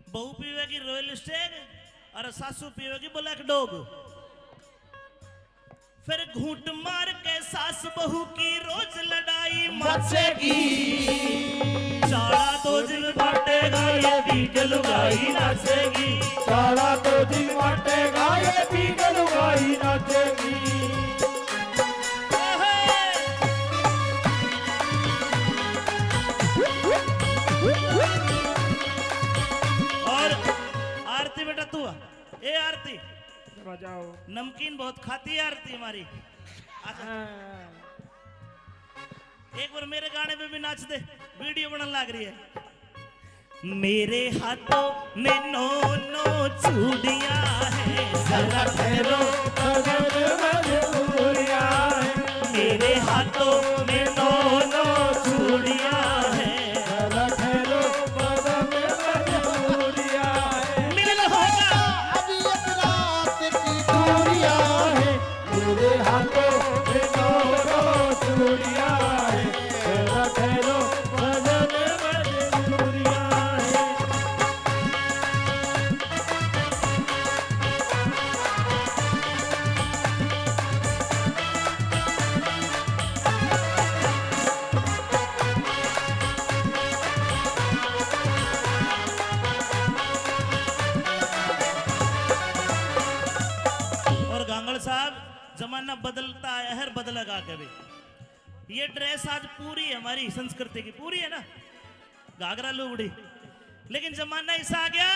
बहू पीवेगी रॉयल स्टेग और सासू पीवेगी ब्लैक डॉग। फिर घूंट मार के सास बहू की रोज लड़ाई, लुगाई मचेगी चाला चाड़ा तो जिल बाटेगा ये बीक लुगाई नाचेगी चाला तो दिन बाटेगा ये पीक लुगाई नाचेगी और आरती बेटा तू आ। ए आरती बजाओ नमकीन बहुत खाती है आरती हमारी आजा। एक बार मेरे गाने पे भी नाच दे वीडियो बनने लग रही है मेरे हाथों में नो नो चूड़ियां हैं जरा ठहरो मजबूरियां है मेरे हाथों में नो नो चूड़ियां हैं जरा ठहरो बदन मजबूरियां है मिलन होगा अभी एक रात की दूरियां है मेरे हाथों में नो चूड़ियां है जरा ठहरो बदन मजबूरियां है और गांगड़ साहब जमाना बदलता है हर बदलेगा कभी ये ड्रेस आज पूरी है हमारी संस्कृति की पूरी है ना घाघरा लुगड़ी लेकिन जमाना ऐसा आ गया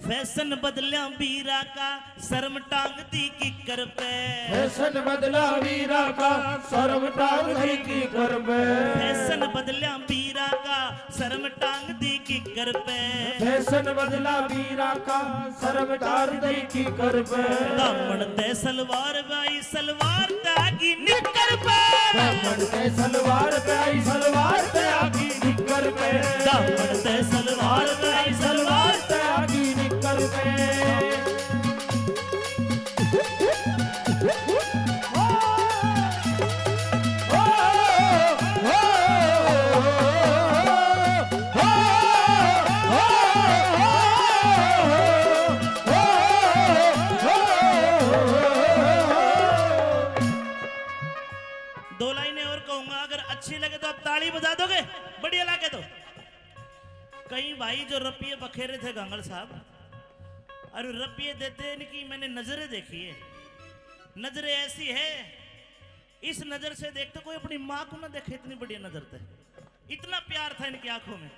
फैशन बदलिया बीरा का शर्म टांग दी की कर पे फैशन बदला वीरा का सर्व टांग दी की कर पे फैशन बदलिया बीरा का शर्म टांग दी की कर पे फैशन बदला वीरा का सर्व टांग दी की कर पे दामन ते सलवार बाई सलवार तागी निकर पे दामन पे सलवार पे आई सलवार पे आगी निकर पे दामन ते सलवार बाई सलवार पे आगी निकर पे दो लाइनें और कहूंगा अगर अच्छी लगे तो आप ताली बजा दोगे बढ़िया लगे तो कई भाई जो रपिये बखेरे थे गांगड़ साहब और रपिये देते इनकी मैंने नजरें देखी है नजरें ऐसी है इस नजर से देखते कोई अपनी माँ को ना देखे इतनी बढ़िया नजर थे इतना प्यार था इनकी आंखों में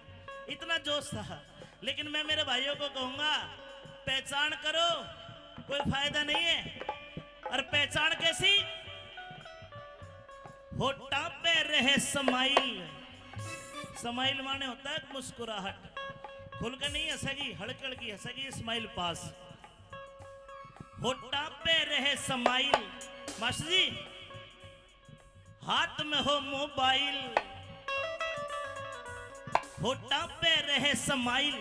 इतना जोश था लेकिन मैं मेरे भाइयों को कहूंगा पहचान करो कोई फायदा नहीं है और पहचान कैसी होठा पे रहे समाइल समाइल माने होता है मुस्कुराहट खुल के नहीं हंसेगी हड़कड़ की हंसेगी स्माइल पास होठा पे रहे समाइल मास्टर जी हाथ में हो मोबाइल होठा पे रहे समाइल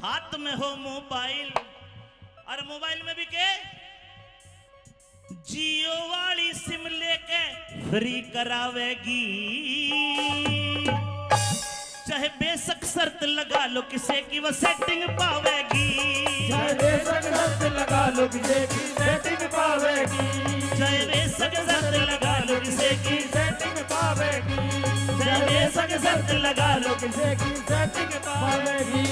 हाथ में हो मोबाइल और मोबाइल में भी के जियो वाली सिम लेके फ्री करावेगी चाहे बेशक शर्त लगा लो किसे की वो सेटिंग पावेगी चाहे बेशक शर्त लगा लो किसे की सेटिंग पावेगी चाहे बेशक शर्त लगा लो किसे की सेटिंग पावेगी चाहे बेशक शर्त लगा लो किसे की सेटिंग पावेगी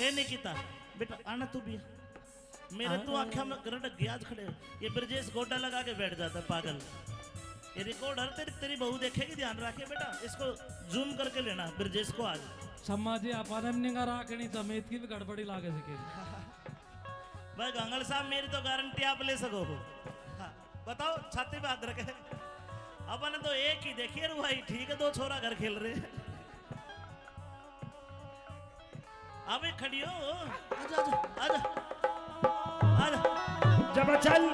ए निकिता बेटा आना तू भी मेरे तो आंखें में करंट गया खड़े ये ब्रजेश गोटा लगा के बैठ जाता है पागल ये रिकॉर्डर तेरी बहू देखेगी ध्यान रखे बेटा इसको जूम करके लेना ब्रजेश को आज समाजी अपारमनिंगा राखणी समेत की भी गड़बड़ी लागे सके भाई गंगल साहब मेरी तो गारंटी आप ले सको हो हाँ, बताओ छाती पे हाथ रखे अपन तो एक ही देखिए भाई ठीक है दो छोरा घर खेल रहे हैं अबे खड़ी हो आजा आजा आजा आजा जब चल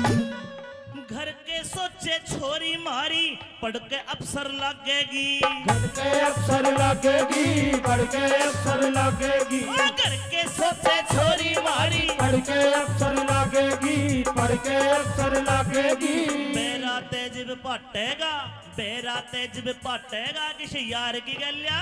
घर के सोचे छोरी मारी पढ़ के अफसर लगेगी बढ़ के अफसर लगेगी बढ़ के अफसर लगेगी घर के सोचे छोरी मारी पढ़ के अफसर लगेगी पढ़ के अफसर लगेगी बेरा तेज पाटेगा बेरा तेज पाटेगा किसी यार की गलिया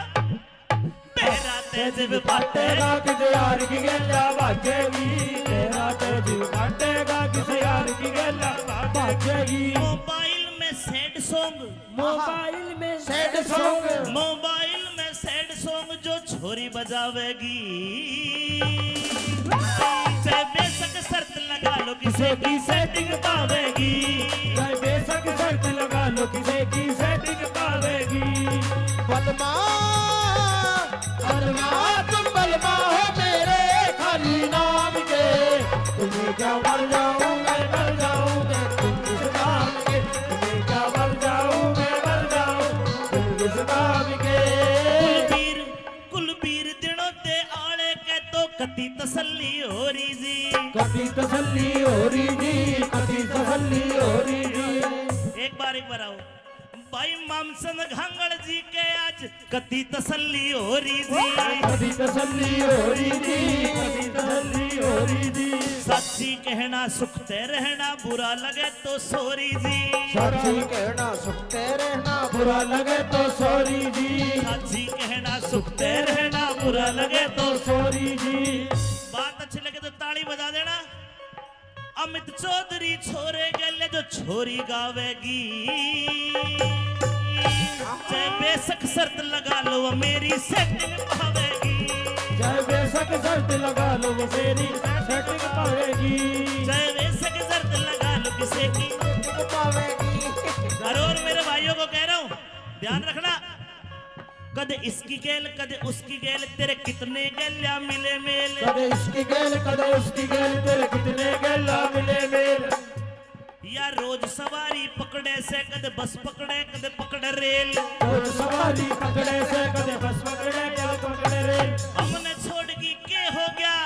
बेरा तेज पाटेगा पाटेगा किसी यार की गेला बाजेगी तेरा तेज पाटेगा किसी यार की गेला बाजेगी मोबाइल में सैड सॉन्ग मोबाइल में सैड सॉन्ग मोबाइल में सैड सॉन्ग जो छोरी बजावेगी चाहे बेशक शर्त लगा लो किसी की सेटिंग पावेगी चाहे बेशक शर्त लगा लो किसी की सेटिंग पावेगी बलमा तुम बलमा हो मेरे खाली नाम के तुम्हें क्या मर जाऊं मैं मर जाऊं तुम किस नाम के तुम्हें क्या मर जाऊं मैं मर जाऊं तुम किस नाम के कुलबीर दिनों ते आले के तो कति तसल्ली हो रही जी कभी तसल्ली हो रही जी कभी तसल्ली हो रही जी एक बार आओ भाई मामसन घांगड़ जी के आज कति तसल्ली हो रही जी कभी तसल्ली हो रही जी कभी तसल्ली हो रही जी सच्ची कहना सुखते रहना बुरा लगे तो सोरी जी सच्ची कहना सुखते रहना बुरा लगे तो सॉरी जी सच्ची कहना सुखते रहना बुरा लगे तो सॉरी जी बात अच्छी लगे तो ताली बजा देना अमित चौधरी छोरे गले जो छोरी गावेगी चाहे बेशक शर्त लगा लो वो मेरी सेटिंग पावेगी चाहे बेशक शर्त लगा लो वो मेरी सेटिंग पावेगी चाहे बेशक शर्त लगा लो किसी की और मेरे भाइयों को कह रहा हूँ ध्यान रखना कद इसकी गेल कद उसकी गेल तेरे कितने गेल्या मिले मेल कदे इसकी गेल कदे उसकी गेल तेरे कितने गेला मिले मेल या रोज सवारी पकड़े से कद बस पकड़े कद पकड़े रेल और सवारी पकड़े से कदे बस पकड़े कदे पकड़े रेल हमने छोड़गी के हो गया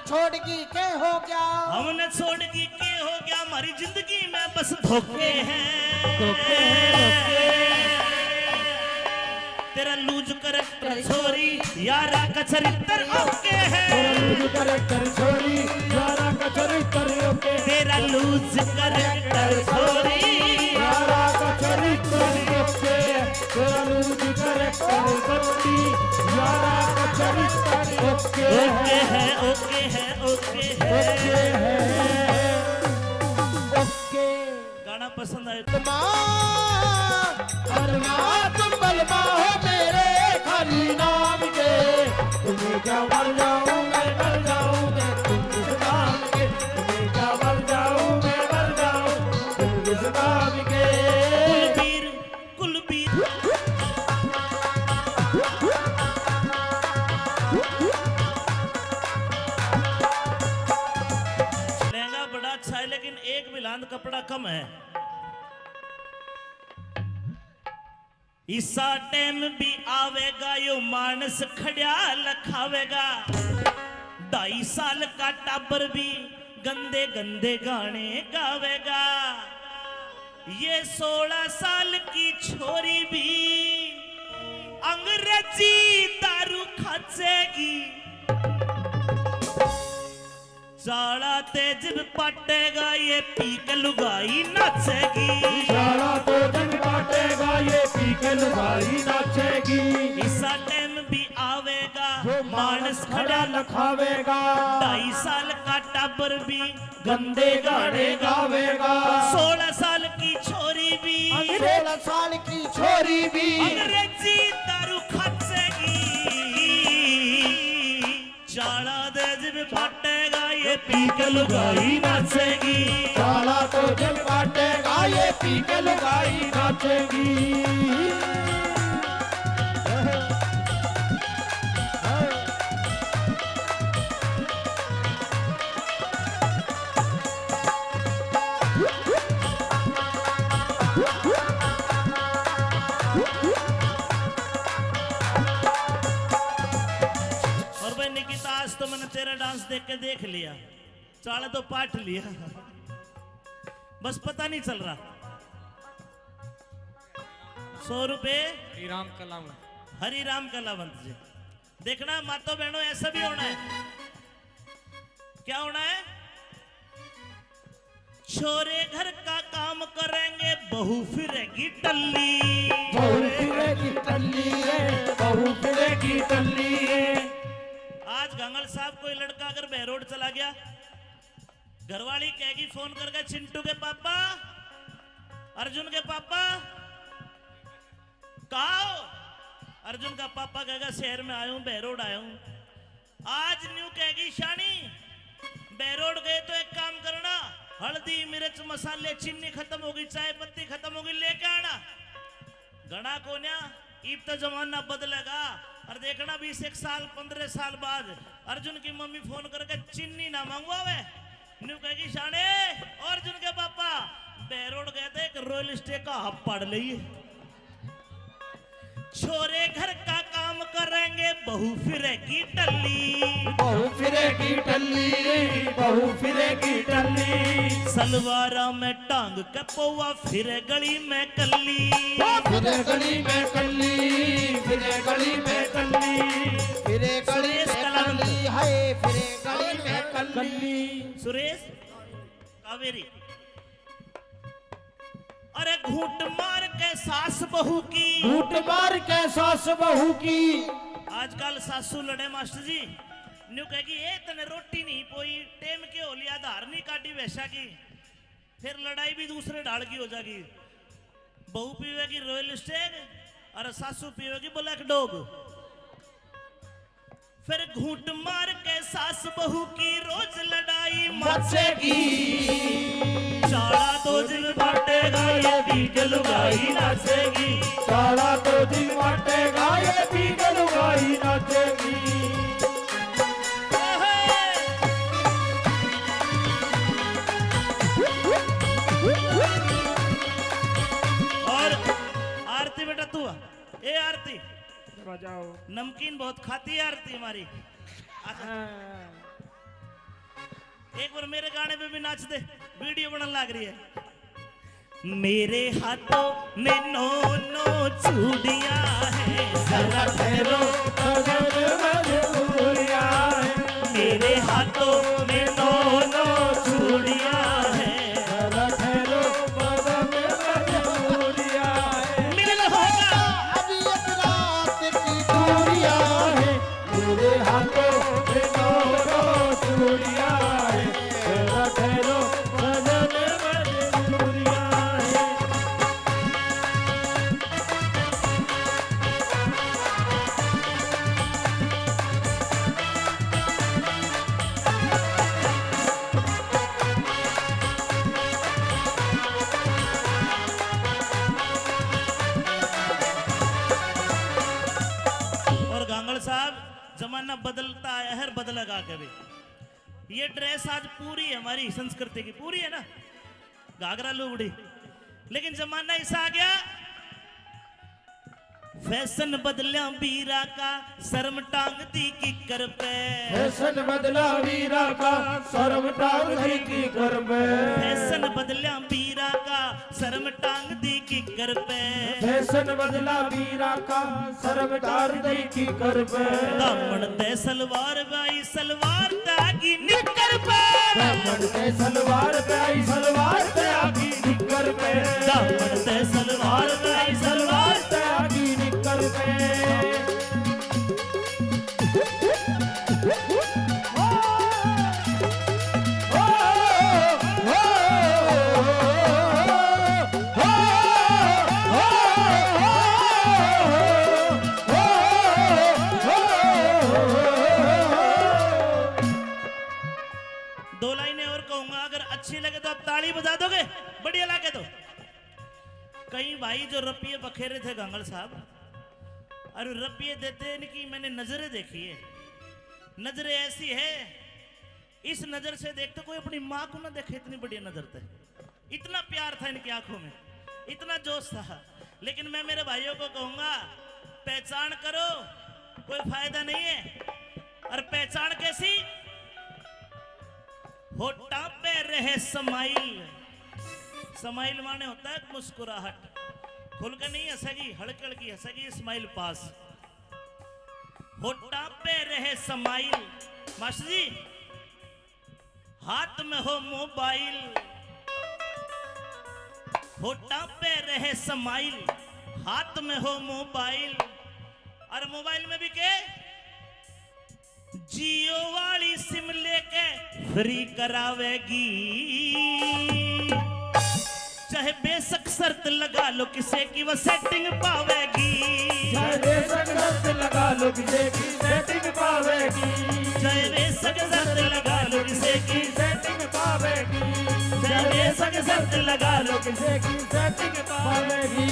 छोड़गी के हो गया हमने छोड़गी के हो गया हमारी जिंदगी में बस धोखे हैं धोखे हैं, तेरा लूज करैक्टर छोरी यारा का चरित्र ओके है तेरा लूज करैक्टर छोरी यारा का चरित्र ओके तेरा लूज करैक्टर छोरी यारा का चरित्र ओके तेरा लूज करैक्टर बत्ती यारा का चरित्र ओके ओके है ओके है ओके है ओके गाना पसंद आए बलमा तुम बलमा हो मेरे खाली नाम के तुम्हें क्या मर जाऊं मैं मर जाऊं तुम किस नाम के तुम्हें क्या मर जाऊं मैं मर जाऊं तुम किस नाम के कुलबीर लहंगा बड़ा अच्छा है लेकिन एक बिलांद कपड़ा कम है इसा टाइम भी आवेगा यो मानस खड़िया लखावेगा 2.5 साल का टाबर भी गंदे गंदे गाने गावेगा ये 16 साल की छोरी भी अंग्रेजी दारू खाचेगी चाड़ा तेज पटेगा ये पी के लुगाई नाचेगी सारा तो जग काटेगा ये पी के लुगाई नाचेगी इसा टाइम भी आवेगा जो मानस खड़ा लखावेगा 2.5 साल का टाबर भी गंदे गाने गावेगा 16 साल की छोरी भी 16 साल की छोरी भी अंग्रेजी दारू खाचेगी चाड़ा तेज भी पटेगा ये पी के लुगाई नाचेगी साला तो जग काटेगा ये पी के लुगाई नाचेगी और भाई निकिता आज तो मैंने तेरा डांस देख के देख लिया चाड़ा तो पाठ लिया बस पता नहीं चल रहा 100 रुपए श्री राम कलाम। हरि राम कलावंत जी। देखना मातो बहनों, ऐसा भी होना है। क्या होना है? छोरे घर का काम करेंगे, बहू फिरेगी टल्ली। बहू फिरेगी टल्ली रे, बहू फिरेगी टल्ली रे। आज गंगल साहब कोई लड़का अगर बहरोड चला गया, घरवाली कहेगी फोन करके, चिंटू के पापा, अर्जुन के पापा कहा हो? अर्जुन का पापा कहेगा शहर में आया हूं, बहरोड आया हूं। आज न्यू कहेगी शानी, बहरोड गए तो एक काम करना, हल्दी मिर्च मसाले चीनी खत्म होगी, चाय पत्ती खत्म होगी, लेके आना। घना कोन्या ईब तो जमाना बदलेगा। और देखना 20 साल 15 साल बाद अर्जुन की मम्मी फोन करके चीनी ना मंगवावे, न्यू कहेगी शाने और अर्जुन के पापा बहरोड गए थे, एक रॉयल स्टे का हब पड़ लिए। छोरे घर का काम करेंगे, बहू फिरेगी टल्ली। बहू फिरेगी टल्ली रे, बहू फिरेगी टल्ली। सलवारा में टांग के पौवा, फिरे गली में कल्ली। फिरे गली में कल्ली, फिरे गली में कल्ली, फिरे गली सुरेश में कलावंत। कल्ली, हाय फिरे गली में कल्ली। सुरेश कावेरी। अरे घूंट मार के सास बहू की, घूंट मार के सास बहू की। आजकल सासू लड़े मास्टर जी, न्यू कहेगी ए तने रोटी नहीं पोई, टेम के हो लिया, धार नहीं काटी वैसा की, फिर लड़ाई भी दूसरे ढाल की हो जाएगी। बहू पीवेगी रॉयल स्टेग और सासू पीवेगी ब्लैक डॉग। फिर घूंट मार के सास बहू की रोज लड़ाई मचेगी। चाड़ा 2 दिन बांटेगा, ये बीक लुगाई नाचेगी। सारा 2 दिन बांटेगा, ये बीक लुगाई नाचेगी। और आरती बेटा तू आ। ए आरती बजाओ। नमकीन बहुत खाती है आरती हमारी। एक बार मेरे गाने पे भी नाच दे, वीडियो बनने लग रही है। मेरे हाथों में 9 चूड़ियां हैं, जरा ठहरो मजबूरियां हैं। मेरे हाथों में 9 चूड़ियां हैं, जरा ठहरो मजबूरियां हैं। मिलन होगा अभी एक रात की दूरियां हैं, मेरे हाथों में 9 चूड़ियां हैं, जरा ठहरो मजबूरियां हैं। और गांगड़ साहब, जमाना बदलता है, हर बदलेगा कभी। ये ड्रेस आज पूरी है हमारी संस्कृति की, पूरी है ना, घाघरा लुगड़ी। लेकिन जमाना ऐसा आ गया, फैशन बदलिया बीरा का, शर्म टांग दी किकर पे। फैशन बदला वीरा का, शर्म टांग दी की कर में। फैशन बदलिया बीरा का, शर्म टांग दी किकर पे। फैशन बदला वीरा का, शर्म टांग दी की कर में। दामन ते सलवार बाई, सलवार तागी निकर पे। दामन ते सलवार पे आई, सलवार पे आगी निकर पे। दामन ते सलवार बाई, सलवार पे आगी निकर पे। दो लाइनें और कहूंगा, अगर अच्छी लगे तो आप ताली बजा दोगे, बढ़िया लगे तो। कई भाई जो रपिये बखेरे थे गांगड़ साहब, और रपिये देते इनकी मैंने नजरें देखी है। नजरें ऐसी है, इस नजर से देखते कोई अपनी माँ को ना देखे, इतनी बढ़िया नजर थे। इतना प्यार था इनकी आंखों में, इतना जोश था। लेकिन मैं मेरे भाइयों को कहूंगा, पहचान करो, कोई फायदा नहीं है। और पहचान कैसी? होठा पे रहे समाइल। समाइल माने होता है मुस्कुराहट। खुल के नहीं हंसेगी, हड़कड़ की हंसेगी स्माइल पास। होठा पे रहे समाइल, मास्टर जी हाथ में हो मोबाइल। होठा पे रहे समाइल, हाथ में हो मोबाइल। और मोबाइल में भी के जियो वाली सिम लेके फ्री करावेगी। चाहे बेशक शर्त लगा लो किसे की वो सेटिंग पावेगी। चाहे बेशक शर्त लगा लो किसे की सेटिंग पावेगी। चाहे बेशक शर्त लगा लो किसे की सेटिंग पावेगी। चाहे बेशक शर्त लगा लो किसे की सेटिंग पावेगी।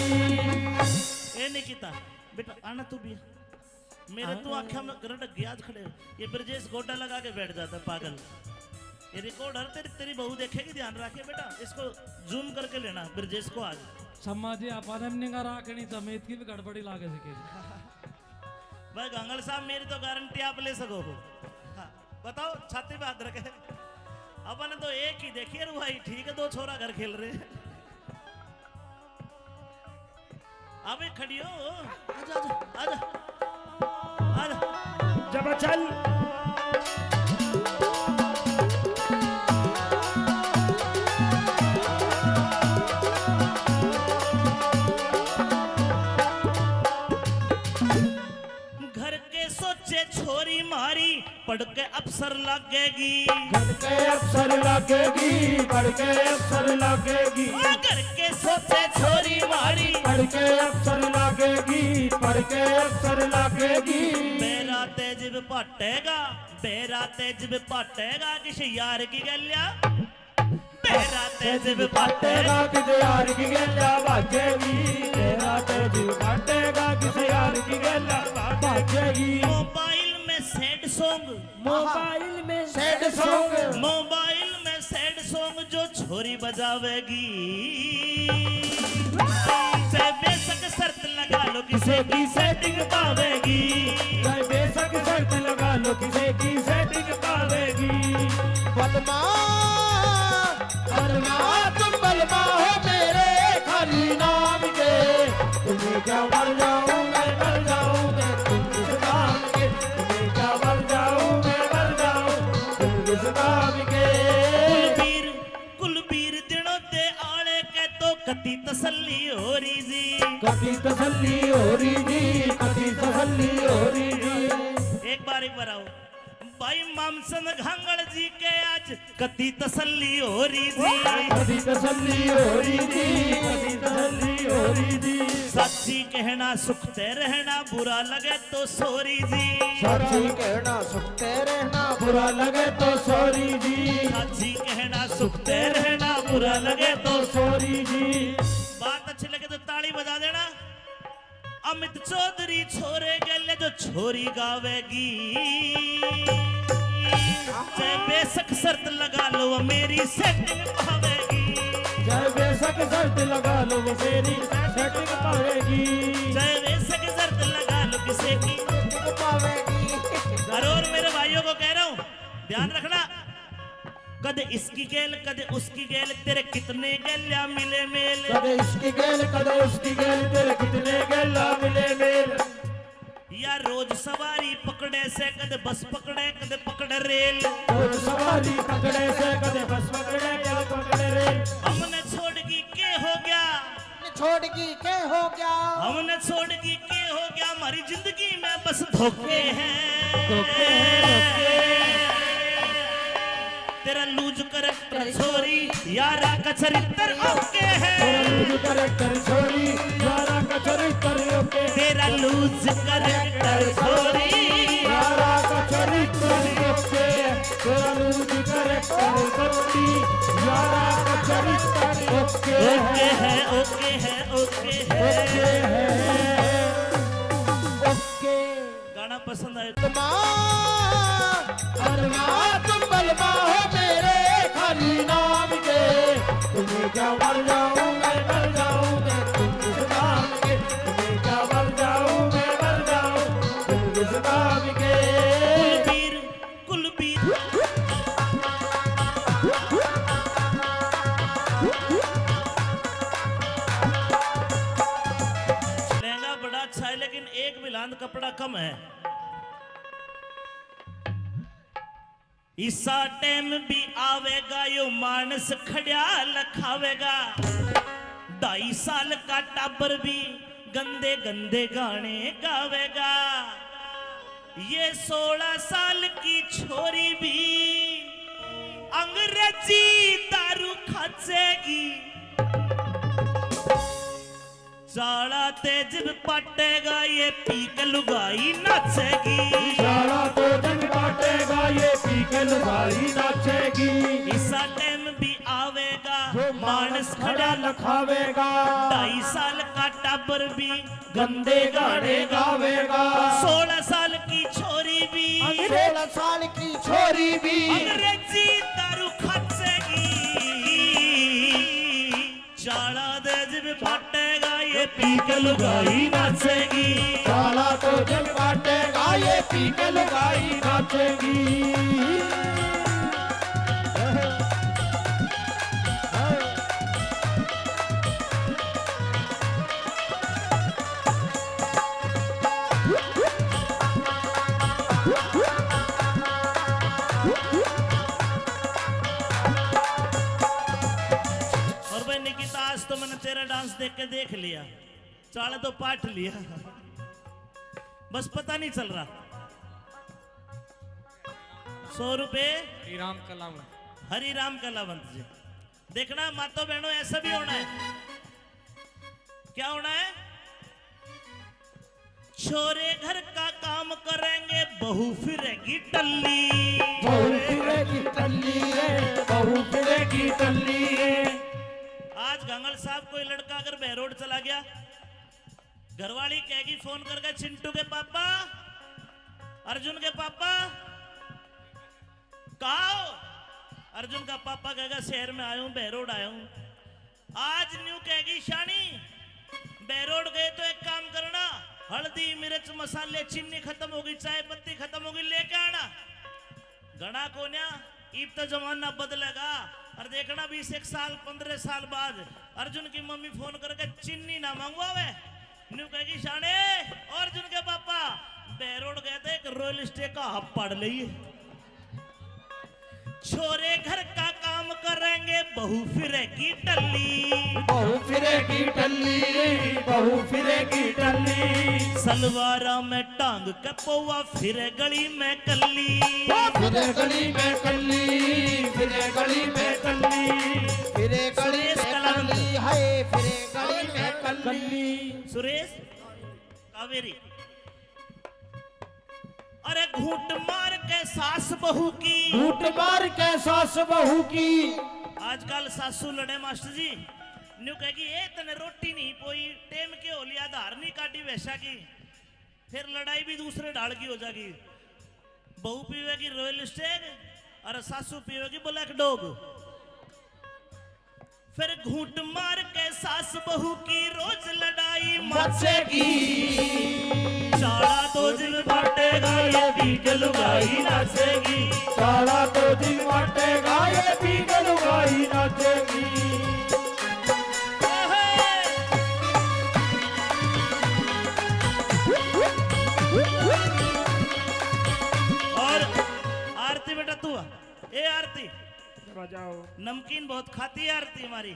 ए निकिता बेटा आना तू भी। मेरे तो आंखें में रटक गया आज खड़े। ये ब्रजेश गोटा लगा के बैठ जाता है पागल। ये रिकॉर्डर तेरी बहू देखेगी, ध्यान रखिए बेटा। इसको जूम करके लेना ब्रजेश को आज। सम्मा जी अपन निगाह राखनी समेत की भी गड़बड़ी लागे सके। भाई गंगल साहब मेरी तो गारंटी आप ले सको हो। हाँ, बताओ छाती पे हाथ रखे। अपन तो एक ही देखिए रू भाई, ठीक है दो छोरा घर खेल रहे हैं। अबे खड़ी हो, आजा आजा आजा आजा। जब चल घर के सोचे छोरी मारी पढ़ के अफसर लगेगी। घर के अफसर लगेगी, पढ़ के अफसर लगेगी। घर के सोचे छोरी मारी पढ़ के अफसर लगेगी, पढ़ के अफसर लगेगी। बेरा तेज पाटेगा, बेरा तेज पाटेगा किसी यार की गलिया। बेरा तेज पाटेगा किसी यार की गल्ला बाजेगी। तेरा तेज पाटेगा किसी यार की गल्ला बाजेगी। मोबाइल में सैड सॉन्ग, मोबाइल में सैड सॉन्ग, मोबाइल में सैड सॉन्ग जो छोरी बजावेगी। चाहे बेशक शर्त लगा लो किसे की सेटिंग पावेगी। चाहे बेशक शर्त लगा लो किसे की सेटिंग पावेगी। बलमा बलमा तुम बलमा हो मेरे खाली नाम के। तुम्हें क्या मर जाऊं मैं मर जाऊं मैं तुम किस नाम के। तुम्हें क्या मर जाऊं मैं मर जाऊं तुम किस नाम के। कुलबीर दिनों ते आले के तो कति तसल्ली हो रही जी। कभी तसल्ली हो रही जी, कभी तसल्ली हो रही जी। एक बार आओ भाई मामसन घांगड़ जी के आज कति तसल्ली हो रही जी। कभी तसल्ली हो रही जी, कभी तसल्ली हो रही जी। सच्ची कहना सुखते रहना, बुरा लगे तो सोरी जी। सच्ची कहना सुखते रहना, बुरा लगे तो सॉरी जी। सच्ची कहना सुखते रहना, बुरा लगे तो सॉरी जी। बात अच्छी लगे तो ताली बजा देना। अमित चौधरी छोरे गले जो छोरी गावेगी। चाहे बेशक शर्त लगा लो वो मेरी सेटिंग पावेगी। चाहे बेशक शर्त लगा लो वो मेरी सेटिंग पावेगी। चाहे बेशक शर्त लगा लो किसी की पावेगी। और मेरे भाइयों को कह रहा हूँ ध्यान रखना। कदे इसकी गेल कदे उसकी गेल, तेरे कितने गेल्या मिले मेल। कदे इसकी गेल कदे उसकी गेल, तेरे कितने गेला मिले मेल। या रोज सवारी पकड़े से कदे बस पकड़े कदे पकड़े रेल। रोज सवारी पकड़े से कदे बस पकड़े कदे पकड़े रेल। हमने छोड़गी के हो गया, छोड़गी के हो गया, हमने छोड़गी के हो गया। हमारी जिंदगी में बस धोखे हैं। तेरा लूज करैक्टर छोरी यारा का चरित्र ओके है। तेरा लूज करैक्टर छोरी यारा का चरित्र ओके। तेरा लूज करैक्टर छोरी यारा का चरित्र ओके। तेरा लूज करैक्टर छोरी यारा का चरित्र ओके है, ओके है, ओके है, ओके। गाना पसंद आए बलमा तुम बलमा हो मेरे खाली नाम के। तुम्हें क्या मर जाऊं मैं मर जाऊं मैं तुम किस नाम के। तुम्हें क्या मर जाऊं मैं मर जाऊं तुम किस नाम के। कुलबीर एक बिलांद कपड़ा कम है। इसा टाइम भी आवेगा यो मानस खड़ा लखावेगा। 2.5 साल का टाबर भी गंदे गंदे गाने गावेगा। ये 16 साल की छोरी भी अंग्रेजी दारू खाचेगी। चाला तेज पाटेगा ये पी के लुगाई नाचेगी। सारा तो दिन काटेगा ये पी के लुगाई नाचेगी। इसा टाइम भी आवेगा जो मानस खड़ा लखावेगा। 2.5 साल का टाबर भी गंदे गाने गावेगा। 16 साल की छोरी भी 16 साल की छोरी भी अंग्रेजी दारू खाचेगी। चाला तेज पाटेगा ये पी के लुगाई नाचेगी। साला तो दिन काटेगा ये पी के लुगाई नाचेगी। और भाई निकिता आज तो मैंने तेरा डांस देख के देख लिया। चाला तो पाठ लिया, बस पता नहीं चल रहा। 100 रुपए राम कलाम हरि राम कलावंत जी। देखना मातो बहनों ऐसा भी होना है। क्या होना है? छोरे घर का काम करेंगे बहू फिरेगी टल्ली। बहू फिरेगी टल्ली रे, बहू फिरेगी टल्ली रे। आज गंगल साहब कोई लड़का अगर बहरोड चला गया, घरवाली कहेगी फोन करके, चिंटू के पापा, अर्जुन के पापा कहा हो? अर्जुन का पापा कहेगा शहर में आया हूं, बहरोड आया हूं। आज न्यू कहेगी शानी बहरोड गए तो एक काम करना, हल्दी मिर्च मसाले चीनी खत्म होगी, चाय पत्ती खत्म होगी, लेके आना। घना कोन्या ईब तो जमाना बदलेगा। और देखना 20 साल 15 साल बाद अर्जुन की मम्मी फोन करके चीनी ना मंगवावे, न्यू कहेगी शाने और अर्जुन के पापा बहरोड गए थे, एक रॉयल स्टे का हब पड़ लिए। छोरे घर का काम करेंगे बहू फिरेगी टल्ली। बहू फिरेगी टल्ली रे, बहू फिरेगी टल्ली। सलवारा में टांग के पौवा फिरे गली में कल्ली। फिरे गली में कल्ली, फिरे गली में कल्ली, फिरे गली सुरेश में कलावंत। कल्ली है, फिरे गली में कल्ली। सुरेश कावेरी। अरे घूंट मार के सास बहू की, झूठ मार के सास बहू की। आजकल सासू लड़े मास्टर जी, न्यू कहेगी ए तने रोटी नहीं पोई, टेम के हो लिया, धार नहीं काटी वैसा की। फिर लड़ाई भी दूसरे ढाल की हो जाएगी। बहू पीवेगी रॉयल स्टेग और सासू पीवेगी ब्लैक डॉग। फिर घूंट मार के सास बहू की रोज लड़ाई मचेगी। चाला तो जिल बांटेगा ये पी के लुगाई नाचेगी। साला तो दिन बांटेगा ये पी के लुगाई नाचेगी। और आरती बेटा तू आ। ए आरती बजाओ। नमकीन बहुत खाती है आरती हमारी।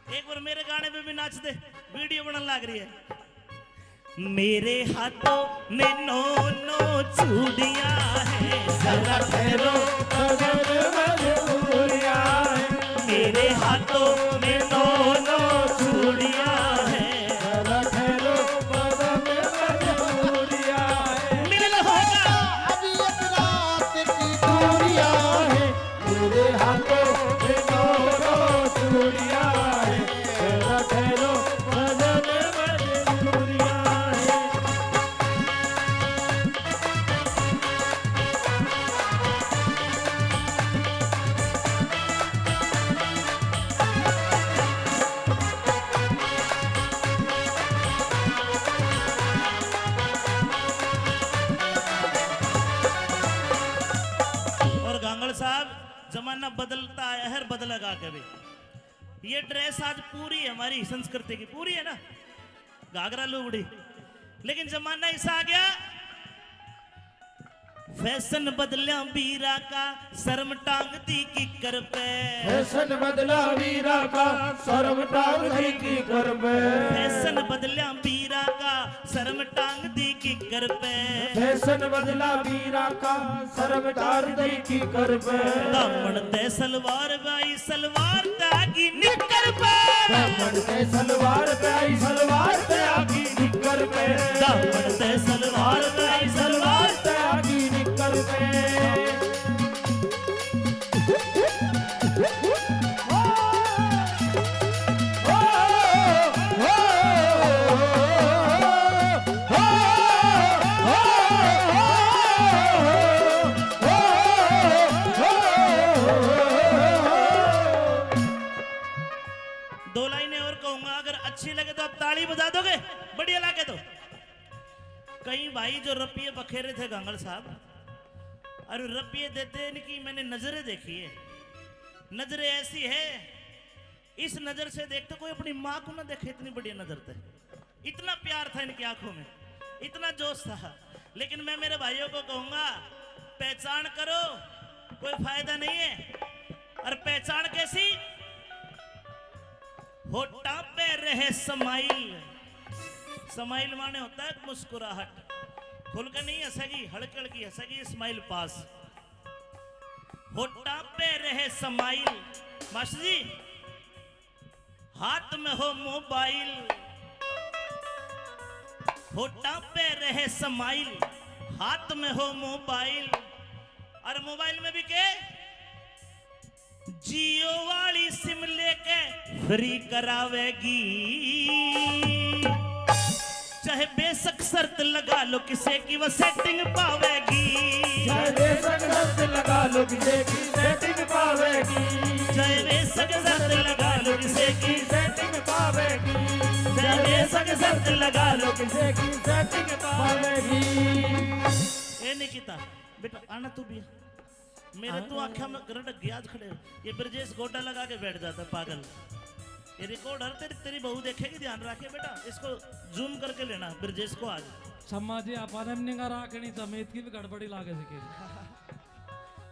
एक बार मेरे गाने पे भी नाच दे, वीडियो बनने लग रही है। मेरे हाथों में 9 चूड़ियां हैं, जरा ठहरो कदर मजबूरियां हैं। मेरे हाथों में 9 चूड़ियां हैं। जरा ठहरो कदर मजबूरियां हैं। मिलन होगा अभी एक रात की दूरियां हैं। मेरे हाथों में 9 चूड़ियां हैं। जरा ठहरो कदर मजबूरियां हैं। और गांगड़ साहब जमाना बदलता है, हर बदलेगा कभी। ये ड्रेस आज पूरी है हमारी संस्कृति की, पूरी है ना। घाघरा लुगड़ी। लेकिन जमाना ऐसा आ गया, फैशन बदलिया वीरा का शर्म टांग दी किकर पे। फैशन बदला वीरा का शर्म टांग दी किकर पे। फैशन बदलिया वीरा का शर्म टांग दी किकर पे। फैशन बदला वीरा का शर्म टांग दी किकर पे। दामन ते सलवार बाई सलवार तागी निकर पे। दामन ते सलवार पे आई सलवार ते आगी निकर पे। दामन ते सलवार बाई सलवार ते आगी निकर पे। दो लाइनें और कहूंगा, अगर अच्छी लगे तो आप ताली बजा दोगे, बढ़िया लगे तो। कई भाई जो रपिये बखेरे थे गांगड़ साहब, और रपिये देते इनकी मैंने नजरें देखी है। नजरें ऐसी है, इस नजर से देखते कोई अपनी माँ को ना देखे, इतनी बढ़िया नजर थे। इतना प्यार था इनकी आंखों में, इतना जोश था। लेकिन मैं मेरे भाइयों को कहूंगा, पहचान करो, कोई फायदा नहीं है। और पहचान कैसी? होठा पे रहे समाइल। समाइल माने होता है मुस्कुराहट, खुल के नहीं हंसेगी, हड़क हड़की हंसेगी, स्माइल पास। होठा पे रहे समाइल। मास्टर जी, हाथ में हो मोबाइल। होठा पे रहे समाइल, हाथ में हो मोबाइल। और मोबाइल में भी के जियो वाली सिम लेके फ्री करावेगी। चाहे बेशक शर्त लगा लो किसे की वो सेटिंग पावेगी। चाहे बेशक शर्त लगा लो किसे की सेटिंग पावेगी। चाहे बेशक शर्त लगा लो किसे की सेटिंग पावेगी। चाहे बेशक शर्त लगा लो किसे की सेटिंग पावेगी। ए निकिता बेटा आना तू भी। मेरे तो आंखें में गरट गया खड़े। ये ब्रजेश गोटा लगा के बैठ जाता है पागल। ये रिकॉर्डर तेरी बहू देखेगी, ध्यान रखे बेटा, इसको जूम करके लेना ब्रजेश को आज। सम्मा जी अपन निगाह राखनी समेत की भी गड़बड़ी लागे सके।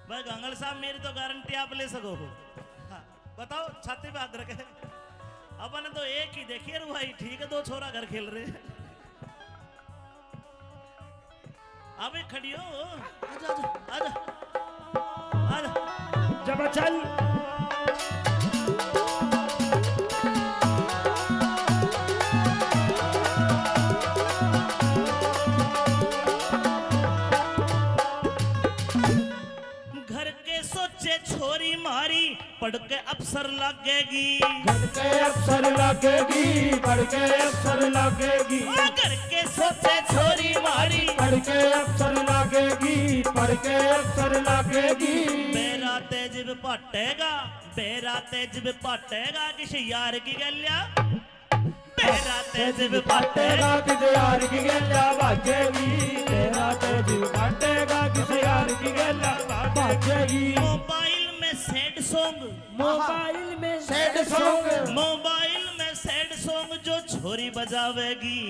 भाई गांगड़ साहब, मेरी तो गारंटी आप ले सको हो। हाँ, बताओ, छाती पे हाथ रखे। अपन तो एक ही देखिए रू भाई, ठीक है, दो छोरा घर खेल रहे। अबे खड़ी हो, आजा आजा आजा आजा। जब चल घर के सोचे छोरी मारी, पढ़ के अफसर लगेगी। पढ़ के अफसर लगेगी। पढ़ के अफसर लगेगी। घर के सोचे छोरी मारी, पढ़ के अफसर लगेगी। पढ़ के अफसर लगेगी। बेरा तेज भी पाटेगा, बेरा तेज भी पाटेगा, किसी यार की गलिया। बेरा तेज भी पाटेगा, पाटेगा किसी यार की गल्ला बाजेगी। तेरा तेज पाटेगा किसी यार की गल्ला बाजेगी। मोबाइल में सैड सॉन्ग, मोबाइल में सैड सॉन्ग। मोबाइल में सैड सॉन्ग जो छोरी बजावेगी।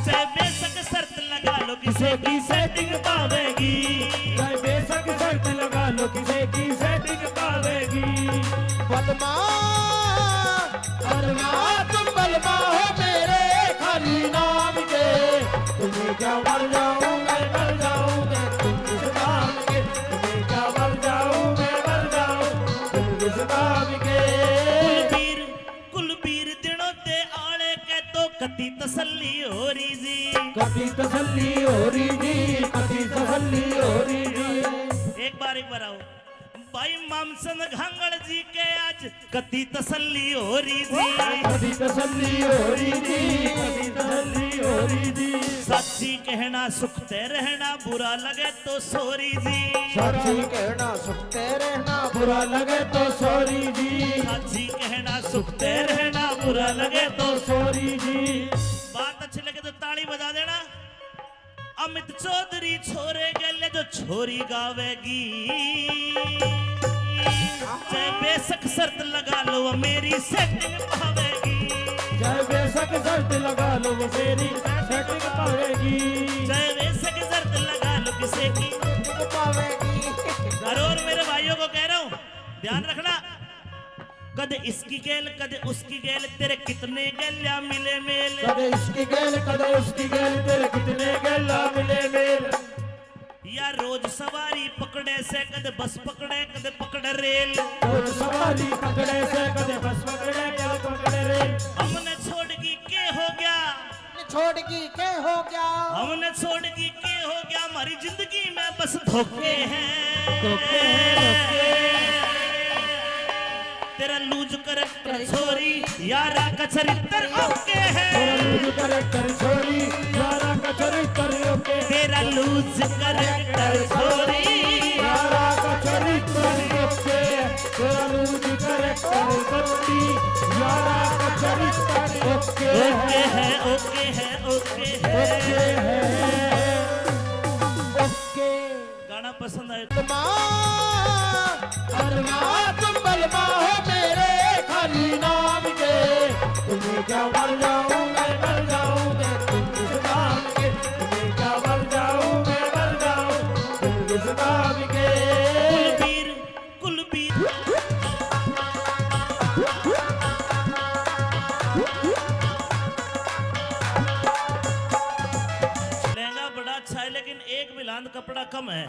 चाहे बेशक शर्त लगा लो किसे की सेटिंग पावेगी। चाहे बेशक शर्त लगा लो किसे की सेटिंग पावेगी। बलमा बलमा तुम बलमा हो मेरे खाली नाम के। तुम्हें क्या मर जाऊं मैं मर जाऊं मैं तुम किस काम के। तुम्हें क्या मर जाऊं मैं मर जाऊं तुम किस काम के। कुलबीर दिनों ते आले के तो कति तसल्ली हो रही जी। कभी तसल्ली हो रही जी। कभी तसल्ली हो रही जी। एक बार आओ भाई मामसन घांगड़ जी के आज कति तसल्ली हो रही जी। कभी तसल्ली हो रही जी। कभी तसल्ली हो रही जी। सच्ची कहना सुखते रहना, बुरा लगे तो सोरी जी। सच्ची कहना सुखते रहना, बुरा लगे तो सॉरी जी। सच्ची कहना सुखते रहना, बुरा लगे तो सॉरी जी। बात अच्छी लगे तो ताली बजा देना। अमित चौधरी छोरे गले जो छोरी गावेगी। चाहे बेशक शर्त लगा लो मेरी सेटिंग पावेगी। जय बेशक शर्त लगा लो वो तेरी सेटिंग पावेगी, चाहे बेशक शर्त लगा लो किसी की। और मेरे भाइयों को कह रहा हूं, ध्यान रखना, कदे इसकी गेल कदे उसकी गेल, तेरे कितने गेल्या मिले मेल। कदे इसकी गेल कदे उसकी गेल, तेरे कितने गेला मिले मेल। या रोज सवारी पकड़े से कदे बस पकड़े कदे पकड़े रेल। रोज सवारी पकड़े से कदे बस पकड़े कदे पकड़े रेल। हमने छोड़ की के हो गया, छोड़ की के हो गया, हमने छोड़ की के हो गया, हमारी जिंदगी में बस धोखे हैं। तेरा लूज करैक्टर छोरी यारा का चरित्र ओके है। तेरा लूज करैक्टर छोरी यारा का चरित्र ओके। तेरा लूज करैक्टर छोरी यारा का चरित्र ओके। तेरा लूज करैक्टर छोरी यारा का चरित्र ओके। ओके है ओके है ओके है ओके। गाना पसंद आए तुम बलमा हो मेरे खाली नाम के, तुम्हें क्या मर जाऊं मैं मर जाऊं मैं तुम इस नाम के, तुम्हें क्या मर जाऊं मैं मर जाऊं तुम इस नाम के। कुलबीर कुलबीर लहंगा बड़ा अच्छा है लेकिन एक बिलांद कपड़ा कम है।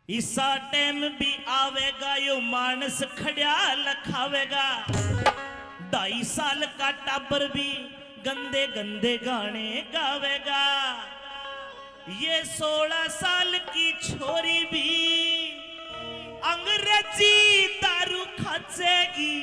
इसा टाइम भी आवेगा यो मानस खड़िया लखावेगा। 2.5 साल का टाबर भी गंदे गंदे गाने गावेगा। ये 16 साल की छोरी भी अंग्रेजी दारू खाचेगी।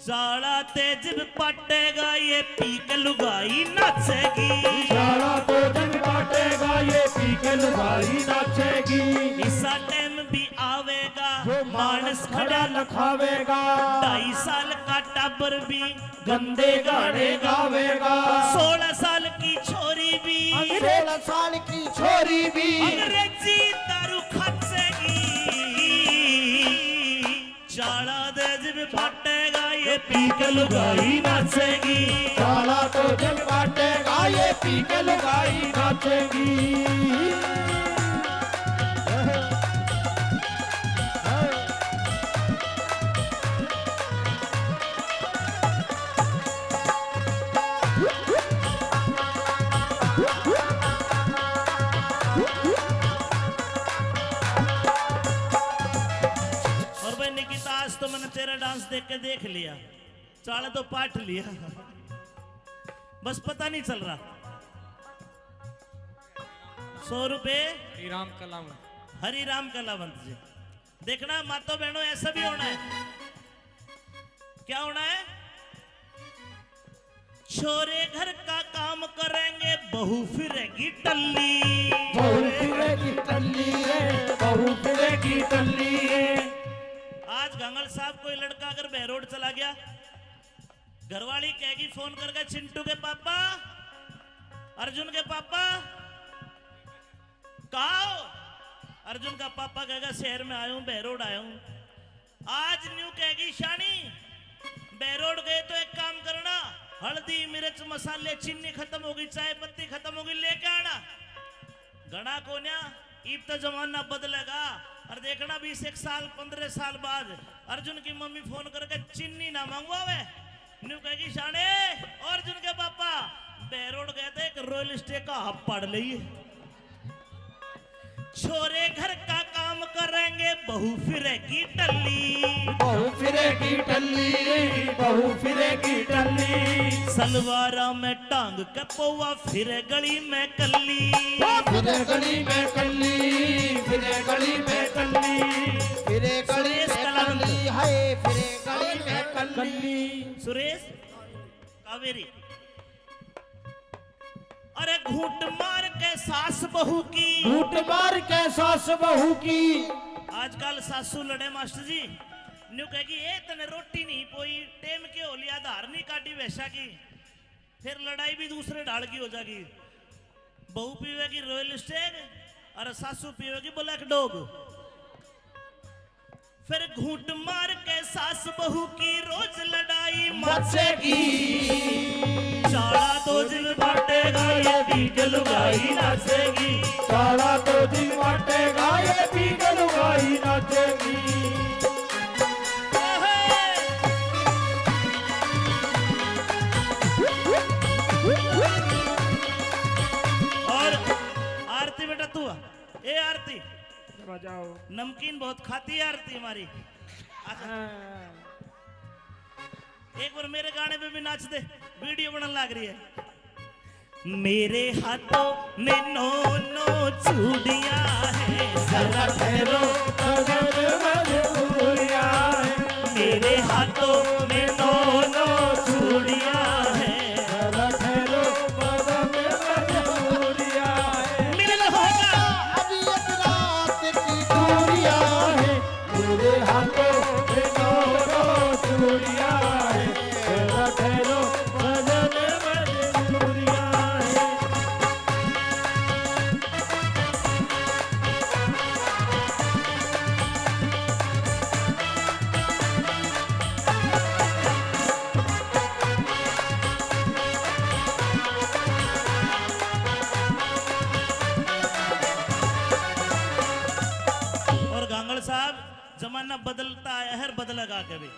चाड़ा तेज पटेगा ये पी के लुगाई नाचेगी। सारा तो जग बाटेगा ये पी के लुगाई नाचेगी। इसा टाइम भी आवेगा जो मानस खड़ा लखावेगा। 2.5 साल का टाबर भी गंदे गाने गावेगा। 16 साल की छोरी भी 16 साल की छोरी भी अंग्रेजी दारू खाचेगी। चाड़ा तेज भी पटेगा ये पी के लुगाई नाचेगी। सारा तो जग बाटेगा ये पी के लुगाई नाचेगी। और भाई निकिता आज तो मैंने तेरा डांस देख के देख लिया, चाड़ा तो पाठ लिया, बस पता नहीं चल रहा। 100 रुपए राम कलाम हरि राम कलावंत जी। देखना मातो बहनों ऐसा भी होना है। क्या होना है? छोरे घर का काम करेंगे बहू फिरेगी टल्ली। बहू फिरेगी टल्ली रे, बहू फिरेगी टल्ली रे। आज गंगल साहब कोई लड़का अगर बहरोड चला गया, घरवाली कहेगी फोन करके, चिंटू के पापा, अर्जुन के पापा कहा हो? अर्जुन का पापा कहेगा शहर में आया हूं, बहरोड आया हूं। आज न्यू कहेगी शानी बहरोड गए तो एक काम करना, हल्दी मिर्च मसाले चीनी खत्म होगी, चाय पत्ती खत्म होगी, लेके आना। घना कोन्या ईब तो जमाना बदलेगा। और देखना 20 साल 15 साल बाद अर्जुन की मम्मी फोन करके चीनी ना मंगवावे, न्यू कहेगी शाने और अर्जुन के पापा बहरोड गए थे, एक रॉयल स्टे का हब पड़ लिए। छोरे घर का काम करेंगे बहू फिरेगी टल्ली। बहू फिरेगी टल्ली, बहू फिरेगी टल्ली। सलवारा में टांग के पौवा फिरे गली में कल्ली। फिरे गली में कल्ली, फिरे गली में कल्ली। फिरे गली सुरेश में कलावंत। कल्ली है, फिरे गली में कल्ली। कल्ली। सुरेश कावेरी। अरे घूंट मार के सास बहू की, घूंट मार के सास बहू की। आजकल सासू लड़े मास्टर जी, न्यू कहेगी ए तने रोटी नहीं पोई, टेम के हो लिया, धार नहीं काटी वैसा की, फिर लड़ाई भी दूसरे ढाल की हो जाएगी। बहू पीवेगी रॉयल स्टेग और सासू पीवेगी ब्लैक डॉग। फिर घूंट मार के सास बहू की रोज लड़ाई मचेगी चाड़ा तो जिल बांटेगा ये भी लुगाई नाचेगी काला तो दिन बांटेगा ये भी लुगाई नाचेगी और आरती बेटा तू आ। ए आरती बजाओ नमकीन बहुत खाती है आरती हमारी अच्छा, एक बार मेरे गाने पे भी नाच दे वीडियो बनने लग रही है मेरे हाथों में नो नो चूड़ियां हैं जरा ठहरो मजबूरिया है मेरे हाथों में नो नो चूड़ियां हैं ठहरो मजबूरिया है मिलन होगा अभी एक रात की दूरिया है मेरे हाथों में दो चूड़िया है तेरा ठहरो मजबूरिया है और गांगड़ साहब जमाना बदलता है हर बदलेगा कभी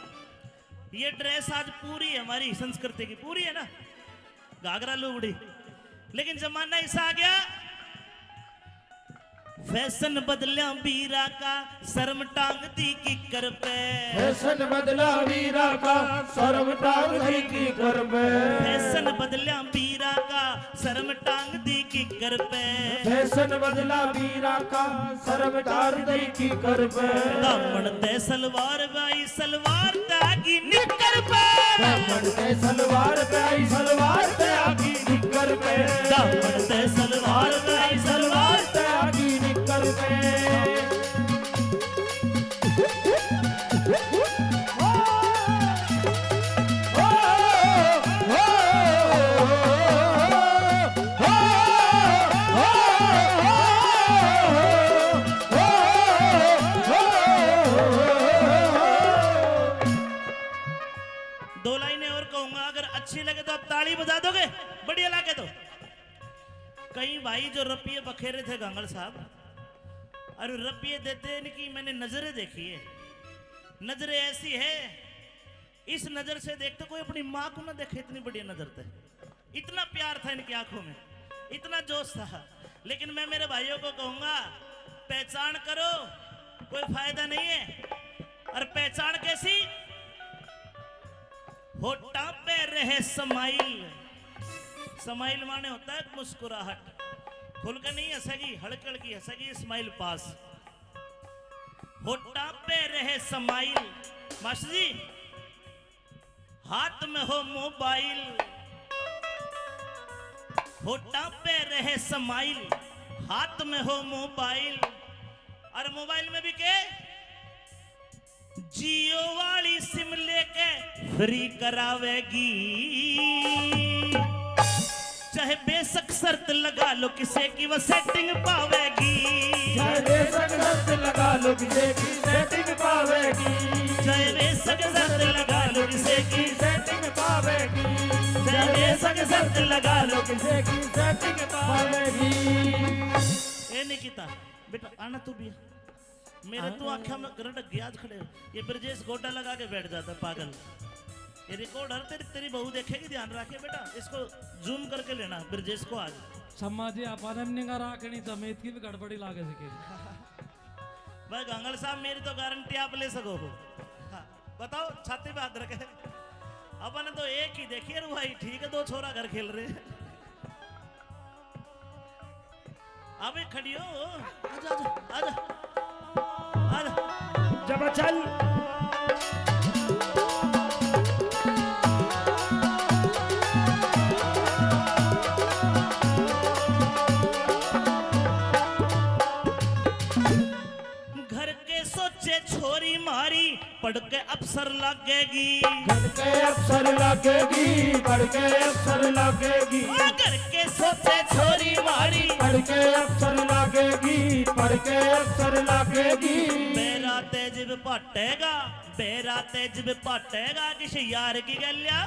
ये ड्रेस आज पूरी है हमारी संस्कृति की पूरी है ना घाघरा लुगड़ी लेकिन जमाना ऐसा आ गया फैशन बदलिया बीरा का शर्म टांग दी किकर पे फैशन बदला वीरा का शर्म टांग दी की कर पे फैशन बदलिया बीरा का शर्म टांग दी किकर पे फैशन बदला वीरा का शर्म टांग दी की कर पे दामन ते सलवार बाई सलवार तागी निकर पे दामन ते सलवार पे आई सलवार ते आगी निकर पे दामन ते सलवार बाई सलवार ते आगी निकर पे दो लाइनें और कहूंगा अगर अच्छी लगे तो आप ताली बजा दोगे बढ़िया लगे तो कई भाई जो रपिये बखेरे थे गांगड़ साहब और रपिये देते इनकी मैंने नजरें देखी है नजरें ऐसी है इस नजर से देखते कोई अपनी माँ को ना देखे इतनी बढ़िया नजर थे इतना प्यार था इनकी आंखों में इतना जोश था लेकिन मैं मेरे भाइयों को कहूंगा पहचान करो कोई फायदा नहीं है और पहचान कैसी होठा पे रहे समाइल समाइल माने होता है मुस्कुराहट खुल के नहीं हंसेगी हड़कड़ की हंसेगी स्माइल पास होठा पे रहे समाइल मास्टर जी हाथ में हो मोबाइल होठा पे रहे समाइल हाथ में हो मोबाइल और मोबाइल में भी के जियो वाली सिम लेके फ्री करावेगी चाहे बेशक शर्त लगा लो किसे की वो सेटिंग पावेगी चाहे बेशक शर्त लगा लो किसे की सेटिंग पावेगी चाहे बेशक शर्त लगा लो किसे की सेटिंग पावेगी चाहे बेशक शर्त लगा लो किसे की सेटिंग पावेगी ए निकिता बेटा आना तू भी मेरे तो आंखों में गरटक गया आज खड़े हो। ये ब्रजेश गोटा लगा के बैठ जाता है पागल ये रिकॉर्डर तेरी बहू देखेगी ध्यान रखे बेटा इसको जूम करके लेना ब्रजेश को आज सम्माजी आपण निगा राखणी जमेत की भी गड़बड़ी लागे सके भाई गांगड़ साहब मेरी तो गारंटी आप ले सको हो हाँ, बताओ छाती पे हाथ रखे अपन तो एक ही देखिए रे भाई ठीक है दो छोरा घर खेल रहे अबे खड़ी हो आजा आजा आजा आजा जब चल घर के सोचे छोरी मारी पढ़ के अफसर लगेगी। पढ़ के अफसर लगेगी, पढ़ के अफसर लगेगी। ओ घर के सोचे छोरी मारी, पढ़ के अफसर लगेगी, पढ़ के अफसर लगेगी। बेरा तेज भी पटेगा, बेरा तेज भी पटेगा किसी यार की गलिया।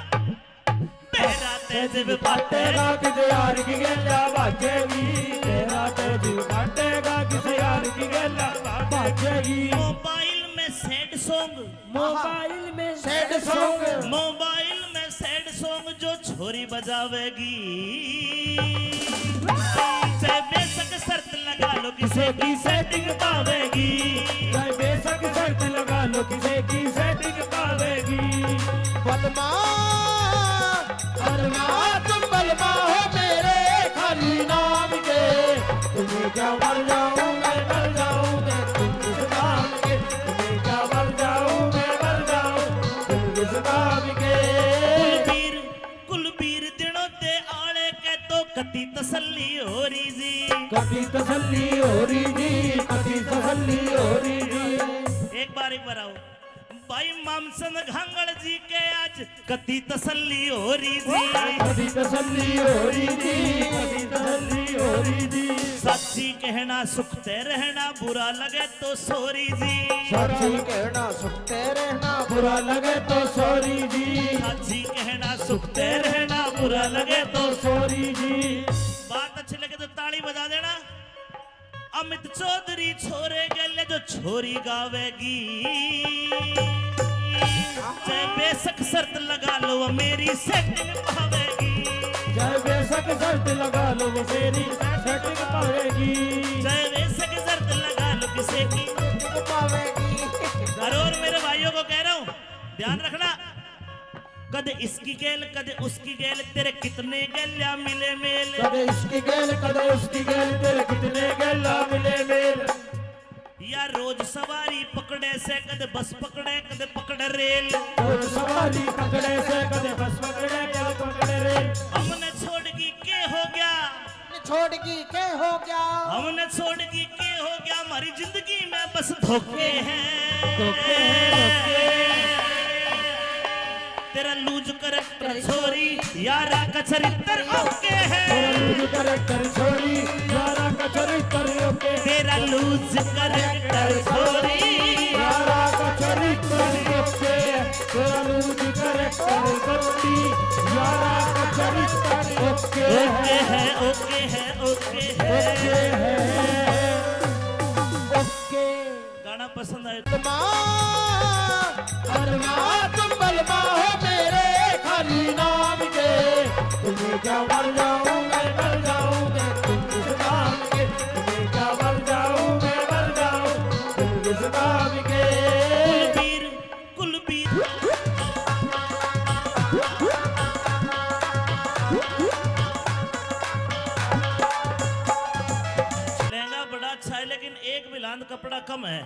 बेरा तेज भी पटेगा पटेगा किसी यार की गैला बाजेगी। तेरा तेज पटेगा किसी यार की गैला बाजेगी। मोबाइल में सैड सॉन्ग, मोबाइल में सैड सॉन्ग, मोबाइल में सैड सॉन्ग जो छोरी बजावेगी। चाहे बेशक शर्त लगा लो किसी की सेटिंग पावेगी। चाहे बेशक शर्त लगा लो किसी की सेटिंग पावेगी। बलमा अरमा तुम बलमा हो मेरे खाली नाम के। तुम्हें क्या मर जाऊं मैं मर जाऊं मैं तुम किस नाम के। तुम्हें क्या मर जाऊं मैं मर जाऊं तुम किस नाम के। कुलबीर कुलबीर दिनों ते आले के तो कति तसल्ली हो रही जी। कभी तसल्ली हो रही जी, कभी तसल्ली हो रही जी। एक बार आओ भाई मामसन घांगड़ जी के आज कति तसल्ली हो रही जी। कभी तसल्ली हो रही जी, कभी तसल्ली हो रही जी। सच्ची कहना सुखते रहना, बुरा लगे तो सॉरी जी। सच्ची कहना सुखते रहना, बुरा लगे तो सॉरी जी। सच्ची कहना सुखते रहना, बुरा लगे तो। सॉरी जी। बात अच्छी लगे तो ताली बजा देना। अमित चौधरी छोरे गले जो छोरी गावेगी। चाहे बेशक शर्त लगा लो वो मेरी सेटिंग पावेगी। चाहे बेशक शर्त लगा लो वो मेरी सेटिंग पावेगी। चाहे बेशक शर्त लगा लो किसी की पावेगी। और मेरे भाइयों को कह रहा हूँ ध्यान रखना। कदे इसकी गेल कदे उसकी गेल, तेरे कितने गेल्या मिले मेल। कदे इसकी गेल कदे उसकी गेल, तेरे कितने गेला मिले मेल। या रोज सवारी पकड़े से कदे बस पकड़े कदे पकड़े रेल। रोज सवारी पकड़े से कदे बस पकड़े कदे पकड़े रेल। हमने छोड़ की के हो गया, छोड़ की के हो गया, हमने छोड़ की के हो गया। हमारी जिंदगी में बस धोखे हैं, धोखे हैं, धोखे। तेरा लूज करैक्टर छोरी यारा का चरित्र ओके है। तेरा लूज करैक्टर छोरी यारा का चरित्र ओके। तेरा लूज करैक्टर छोरी यारा का चरित्र ओके। तेरा लूज करैक्टर छोरी यारा का चरित्र ओके है, ओके है, ओके है, ओके है, ओके। गाना पसंद आए बलमा अरमा तुम बलमा हो मेरे खाली नाम के। तुम्हें क्या मर जाऊं मैं मर जाऊं मैं तुम किस नाम के। तुम्हें क्या मर जाऊं मैं मर जाऊं तुम किस नाम के। कुलबीर कुलबीर लहंगा बड़ा अच्छा है लेकिन एक बिलांद कपड़ा कम है।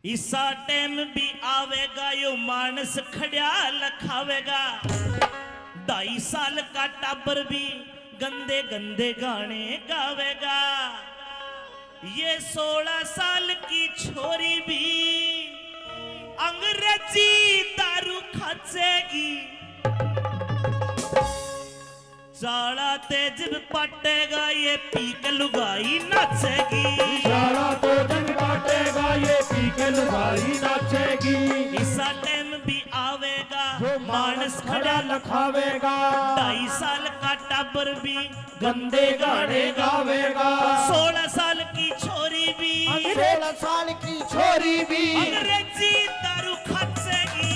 इसा टाइम भी आवेगा यो मानस खड़िया लखावेगा। 2.5 साल का टाबर भी गंदे गंदे गाने गावेगा। ये 16 साल की छोरी भी अंग्रेजी दारू खाचेगी। चाला तेज पटेगा ये पी के लुगाई नाचेगी। सारा तो जग बाटेगा ये पी के लुगाई नाचेगी। इसा टाइम भी आवेगा जो मानस खड़ा लखावेगा। 2.5 साल का टाबर भी गंदे गाने गावेगा। 16 साल की छोरी भी 16 साल की छोरी भी अंग्रेजी दारू खाचेगी।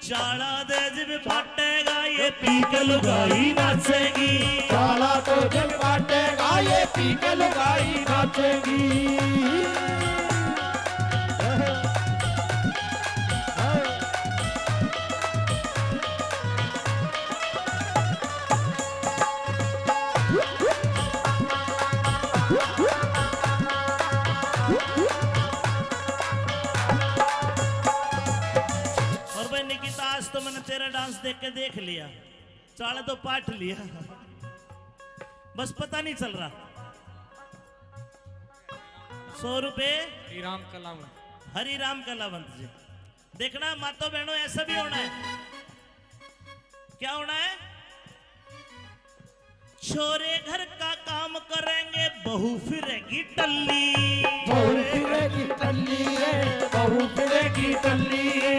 चाला तेज भी पटेगा ये पी के लुगाई नाचेगी। साला तो जग बाटेगा ये पी के लुगाई नाचेगी। और भाई निकिता आज तो मैंने तेरा डांस देख के देख लिया, चाले तो पाठ लिया, बस पता नहीं चल रहा। 100 रुपए राम कलाम। हरि राम कलावंत जी। देखना मातो बहनों ऐसा भी होना है। क्या होना है? छोरे घर का काम करेंगे बहू फिरेगी टल्ली। बहू फिरेगी टल्ली रे, बहू फिरेगी टल्ली रे।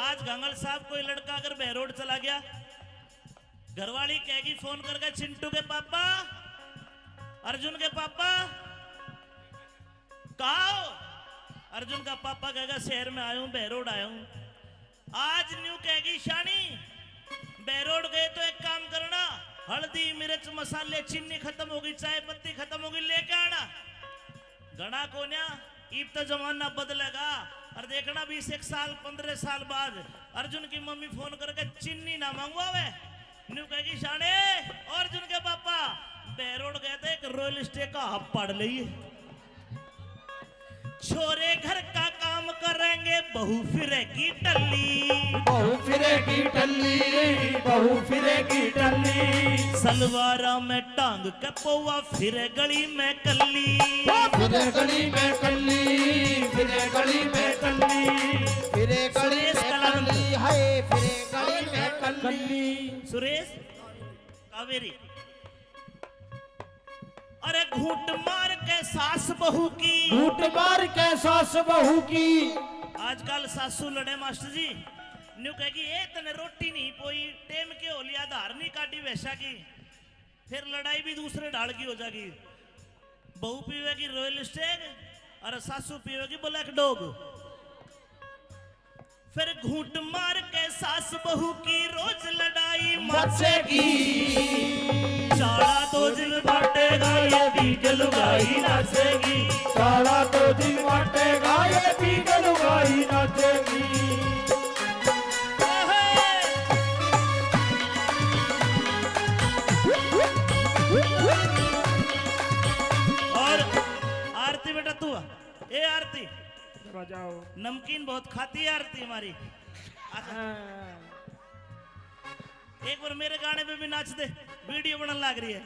आज गंगल साहब कोई लड़का अगर बहरोड चला गया, घरवाली कहेगी फोन करके, चिंटू के पापा, अर्जुन के पापा कहा हो? अर्जुन का पापा कहेगा शहर में आया हूं, बहरोड आया हूं। आज न्यू कहेगी शानी बहरोड गए तो एक काम करना, हल्दी मिर्च मसाले चीनी खत्म होगी, चाय पत्ती खत्म होगी, लेके आना। घना कोन्या इब तो जमाना बदलेगा। और देखना 20 साल 15 साल बाद अर्जुन की मम्मी फोन करके चीनी ना मंगवावे, न्यू कहेगी शाने और अर्जुन के पापा बहरोड गए थे, एक रॉयल स्टे का हब पड़ लिए। छोरे घर का काम करेंगे बहू फिरेगी टल्ली। बहू फिरेगी टल्ली रे, बहू फिरेगी टल्ली। सलवारा में टांग के पौवा फिरे गली में कल्ली। फिरे गली में कल्ली, फिरे गली में कल्ली, फिरे गली सुरेश में कलावंत। कल्ली, हाय फिरे गली में कल्ली। सुरेश कावेरी। अरे घूट मार के सास बहू की, घूट मार के सास बहू की। आजकल सासू लड़े मास्टर जी, न्यू कहेगी ए तने रोटी नहीं पोई, टेम के हो लिया, धार नहीं काटी वैसा की, फिर लड़ाई भी दूसरे ढाल की हो जाएगी। बहू पीवेगी रॉयल स्टेग और सासू पीवेगी ब्लैक डॉग। फिर घूट मार के सास बहू की रोज लड़ाई मचेगी। चाड़ा तो दिन बांटेगा ये बीज लुगाई नाचेगी। सारा तो दिन बांटेगा ये बीज लुगाई नाचेगी। और आरती बेटा तू ए आरती बजाओ। नमकीन बहुत खाती है आरती हमारी। एक बार मेरे गाने पे भी नाच दे, वीडियो बनने लग रही है।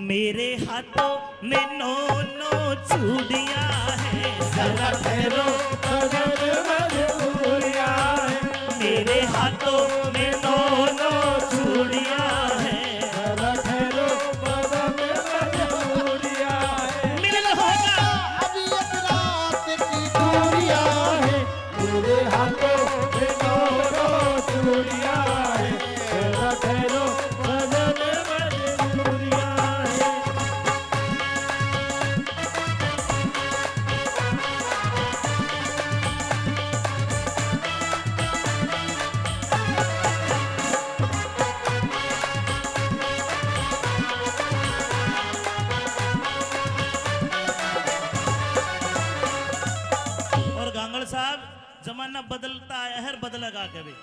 मेरे हाथों में 9 चूड़ियां हैं, जरा ठहरो सजन मजबूरियां हैं। मेरे हाथों में 9 चूड़ियां हैं, जरा ठहरो सजन मजबूरियां हैं। मिलन होगा अभी एक रात की दूरियां हैं, मेरे हाथों में 9 चूड़ियां हैं। जरा ठहरो सजन मजबूरियां हैं। और गांगड़ साहब जमाना बदलता है, हर बदलेगा कभी।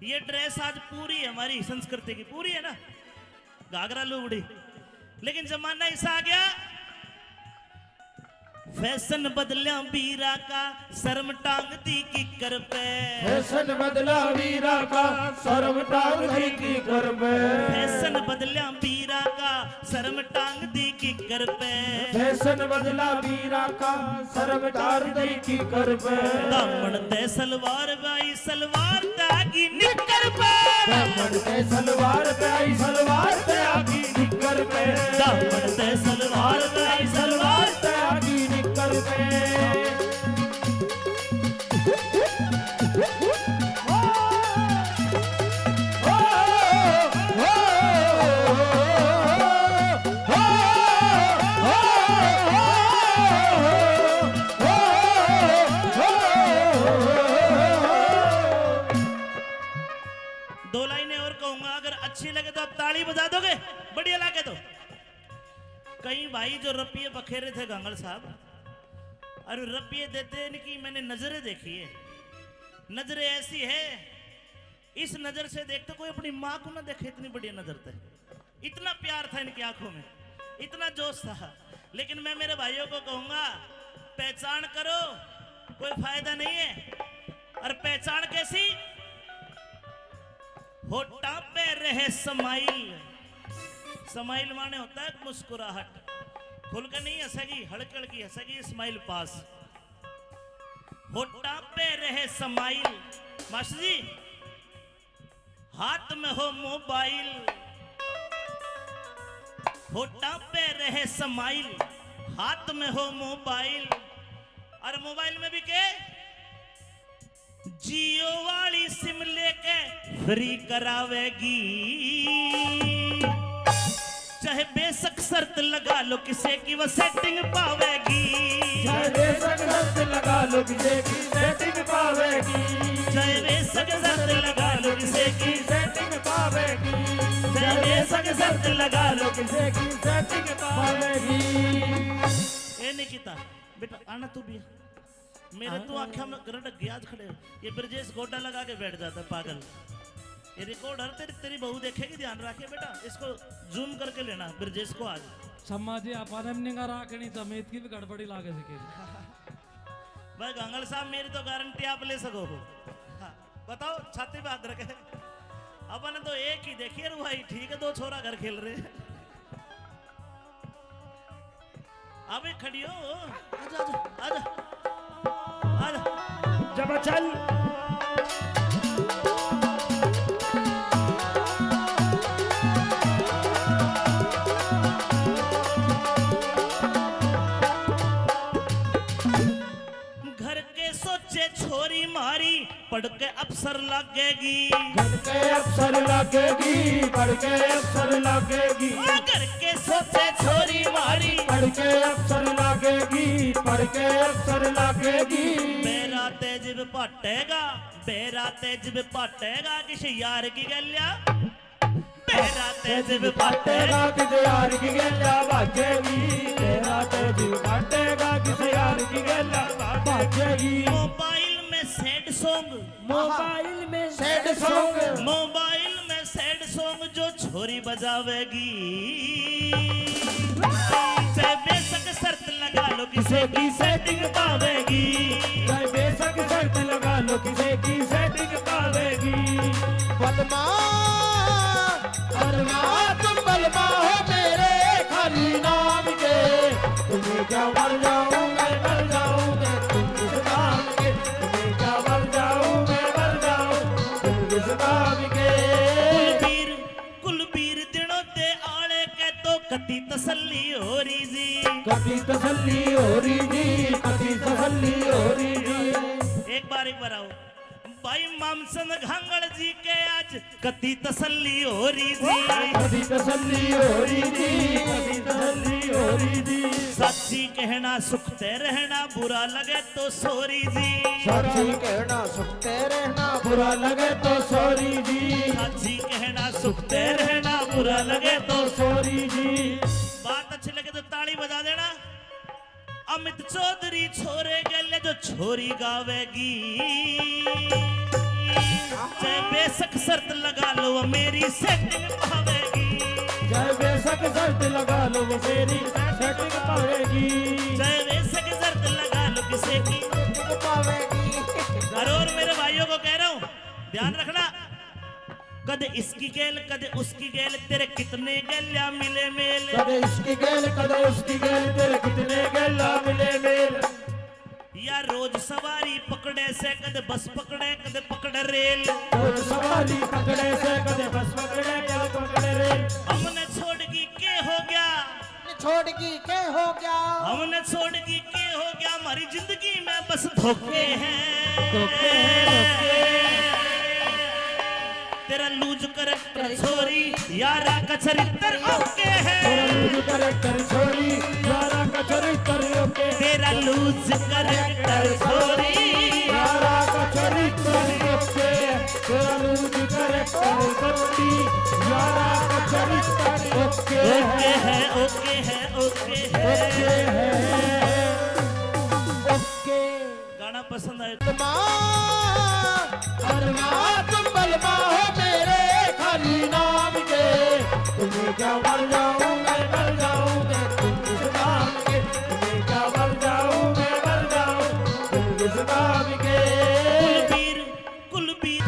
ये ड्रेस आज पूरी है हमारी संस्कृति की, पूरी है ना, घाघरा लुगड़ी। लेकिन जमाना ऐसा आ गया, फैशन बदलिया बीरा का, शर्म टांग दी किकर पे। फैशन बदला वीरा का, शर्म टांग दी की कर पे। फैशन बदलिया बीरा का, शर्म टांग दी किकर पे। फैशन बदला वीरा का, शर्म टांग दी की कर पे। दामन ते सलवार बाई, सलवार तागी निकर पे। दामन पे सलवार पे आई, सलवार पे आगी निकर पे। दामन ते सलवार बाई, सलवार पे आगी निकर पे। दो लाइनें और कहूंगा, अगर अच्छी लगे तो आप ताली बजा दोगे, बढ़िया लगे तो। कई भाई जो रपिये बखेरे थे गांगड़ साहब, और रपिये देते इनकी मैंने नजरें देखी है। नजरें ऐसी है, इस नजर से देखते कोई अपनी माँ को ना देखे, इतनी बढ़िया नजर थे। इतना प्यार था इनकी आंखों में, इतना जोश था। लेकिन मैं मेरे भाइयों को कहूंगा, पहचान करो, कोई फायदा नहीं है। और पहचान कैसी? होठा पे रहे समाइल। समाइल माने होता है मुस्कुराहट। खुलकर नहीं हंसेगी, हड़क हड़की हंसेगी, स्माइल पास। होठा पे रहे समाइल, मास्टर जी हाथ में हो मोबाइल, होठा पे रहे समाइल, हाथ में हो मोबाइल, और मोबाइल में भी के जियो वाली सिम लेके फ्री करावेगी, चाहे बेशक शर्त लगा लो किसे की वो सेटिंग पावेगी, चाहे बेशक शर्त लगा लो किसे की सेटिंग पावेगी, चाहे बेशक शर्त लगा लो किसे की, सेटिंग पावेगी, चाहे बेशक शर्त लगा लो किसे की सेटिंग पावेगी। ए निकिता बेटा आना तू भी, मेरे तू आंखें में गरडक गया आज खड़े हो। ये ब्रजेश गोडा लगा के बैठ जाता है पागल। ये रिकॉर्डर तेरी बहू देखेगी, ध्यान रखे बेटा, इसको जूम करके लेना ब्रजेश को आज। सम्मा जी अपन निगाह राखनी समेत की भी गड़बड़ी लागे सकेगी। भाई गंगल साहब मेरी तो गारंटी आप ले सको हो। हाँ, बताओ छाती पे हाथ रखे, अपन तो एक ही देखिए रू भाई, ठीक है दो छोरा घर खेल रहे। अबे खड़ी हो, आजा आजा आजा आजा। जब चल घर के सोचे छोरी मारी, पढ़ के अफसर लगेगी, घर के अफसर लगेगी, पढ़ के अफसर लगेगी, घर के सोचे छोरी मारी, पढ़ के अफसर लगेगी, पढ़ के अफसर लगेगी। मेरा तेज पटेगा, मेरा तेज पटेगा, किसी यार की गलिया, मेरा तेज पटेगा, किसी यार की गल्ला भागेगी, तेरा तेज पटेगा, किसी यार की गल्ला भागेगी। मोबाइल में सैड सॉन्ग, मोबाइल में सैड सॉन्ग, मोबाइल में सैड सॉन्ग जो छोरी बजावेगी, चाहे बेशक शर्त लगा लो किसे की सेटिंग पावेगी, चाहे बेशक शर्त लगा लो किसे की सेटिंग पावेगी। बलमा बलमा तुम बलमा हो मेरे खाली नाम के, तुम्हें क्या मर जाऊं मैं मर जाऊं मैं तुम इस नाम के, तुम्हें क्या मर जाऊं मैं मर जाऊं तुम इस नाम के। कुलबीर दिनों दे आले के तो कति तसल्ली हो रही जी, कभी तसल्ली हो रही जी, कभी तसल्ली हो रही जी। एक बार आओ भाई मामसन घांगड़ जी के आज कति तसल्ली हो रही जी, कभी तसल्ली हो रही जी, कभी तसल्ली हो रही जी। सच्ची कहना सुखते रहना, बुरा लगे तो सॉरी जी, सच्ची कहना सुखते रहना, बुरा लगे तो सॉरी जी, सच्ची कहना सुखते रहना, बुरा लगे तो सॉरी जी। बात अच्छी लगे तो ताली बजा देना। अमित चौधरी छोरे गले जो छोरी गावेगी, चाहे बेशक शर्त लगा लो वो मेरी सेटिंग पावेगी, चाहे बेशक शर्त लगा लो वो मेरी सेटिंग पावेगी, चाहे बेशक शर्त लगा लो किसी की पावेगी। और मेरे भाइयों को कह रहा हूँ ध्यान रखना, कदे इसकी गेल कदे उसकी गेल, तेरे कितने गेल्या मिले मेल, कदे इसकी गेल कदे उसकी गेल, तेरे कितने गेला मिले मेल। या रोज सवारी पकड़े से कदे बस पकड़े कदे पकड़े रेल, रोज सवारी पकड़े से कदे बस पकड़े कदे पकड़े रेल। हमने छोड़गी के हो गया, छोड़गी के हो गया, हमने छोड़गी के हो गया, हमारी जिंदगी में बस धोखे हैं, धोखे हैं। तेरा लूज करैक्टर छोरी यारा का चरित्र ओके है, तेरा लूज करैक्टर छोरी यारा का चरित्र ओके, तेरा लूज करैक्टर छोरी यारा का चरित्र ओके, तेरा लूज करैक्टर छोरी यारा का चरित्र ओके है, ओके है, ओके है, ओके। गाना पसंद आए तुम बलमा हो मेरे खाली नाम के, तुम्हें क्या मर जाऊं मैं मर जाऊं मैं तुम इस नाम के, तुम्हें क्या मर जाऊं मैं मर जाऊं तुम इस नाम के। कुलबीर कुलबीर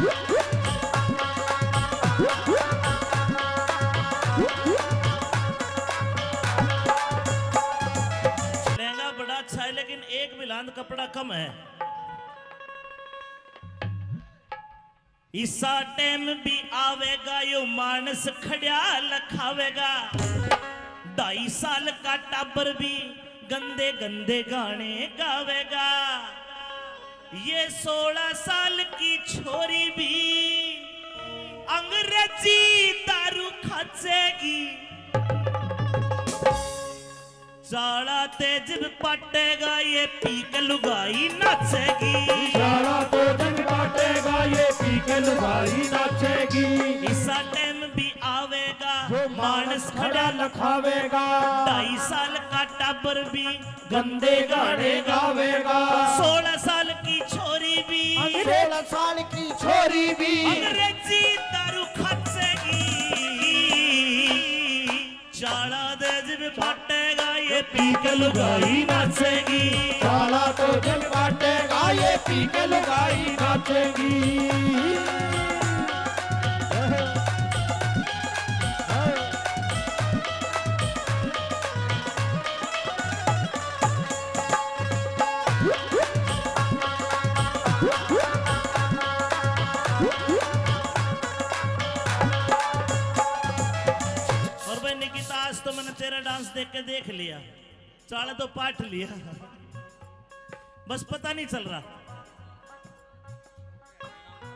एक बिलांद कपड़ा कम है। इसा टाइम भी आवेगा यो मानस खड़ा लखावेगा। 2.5 साल का टाबर भी गंदे गंदे गाने गावेगा। ये 16 साल की छोरी भी अंग्रेजी दारू खाचेगी। चाला तेज पाटेगा ये पी के लुगाई नाचेगी। सारा तो जग बाटेगा ये पी के लुगाई नाचेगी। इसा टाइम भी आवेगा जो मानस खड़ा लखावेगा। 2.5 साल का टाबर भी गंदे गाने गावेगा। 16 साल की छोरी भी 16 साल की छोरी भी अंग्रेजी दारू खाचेगी। चाला तेज भी पाटेगा ये पी के लुगाई नाचेगी। सारा तो जग बाटेगा ये पी के लुगाई नाचेगी। और भाई निकिता आज तो मैंने तेरा डांस देख के देख लिया। चाला तो पाठ लिया, बस पता नहीं चल रहा।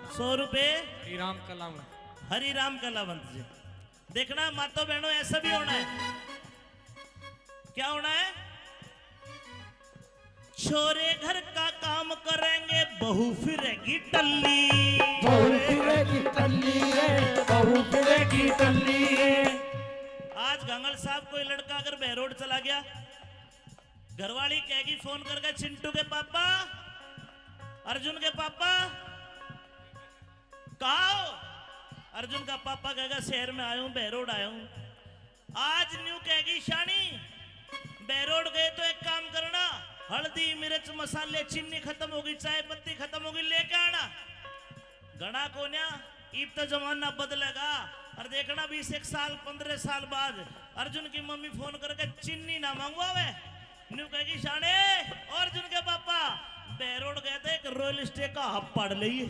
100 रुपए राम कलाम हरि राम कलावंत जी। देखना मातो बहनों ऐसा भी होना है। क्या होना है? छोरे घर का काम करेंगे बहू फिरेगी टल्ली। बहू फिरेगी टल्ली रे, बहू फिरेगी टल्ली रे। आज गंगल साहब कोई लड़का अगर बहरोड चला गया, घरवाली कहेगी फोन करके, चिंटू के पापा, अर्जुन के पापा कहा हो? अर्जुन का पापा कहेगा शहर में आया हूं, बहरोड आया हूं। आज न्यू कहेगी शानी बहरोड गए तो एक काम करना, हल्दी मिर्च मसाले चीनी खत्म होगी, चाय पत्ती खत्म होगी, लेके आना। गणा कोन्या ईब तो जमाना बदलेगा। और देखना 20 साल 15 साल बाद अर्जुन की मम्मी फोन करके चीनी ना मंगवावे, न्यू कहेगी शाने अर्जुन के पापा बहरोड गए थे, एक रॉयल स्टे का हब पड़ लिए।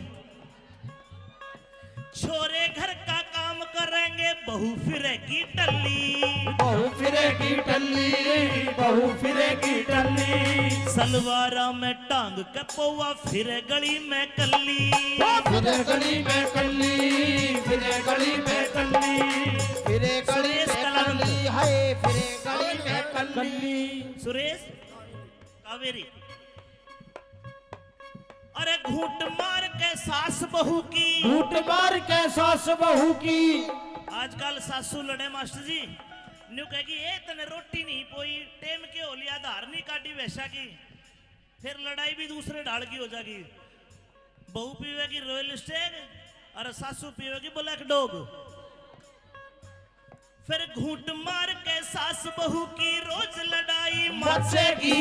छोरे घर का काम करेंगे बहू फिरेगी टल्ली। बहू फिरेगी टल्ली रे, बहू फिरेगी टल्ली। सलवारा में टांग के पौवा फिरे गली में कल्ली। फिरे गली में कल्ली, फिरे गली में कल्ली, फिरे गली सुरेश में कलावंत। कल्ली, हाय फिरे गली में कल्ली। सुरेश कावेरी। अरे घूंट मार के सास बहू की, घूंट मार के सास बहू की। आजकल सासू लड़े मास्टर जी, न्यू कहेगी ए तने रोटी नहीं पोई, टेम के हो लिया, धार नहीं काटी वैसा की। फिर लड़ाई भी दूसरे ढाल की हो जाएगी। बहू पीवेगी रॉयल स्टेग और सासू पीवेगी ब्लैक डॉग। फिर घूंट मार के सास बहू की रोज लड़ाई मचेगी।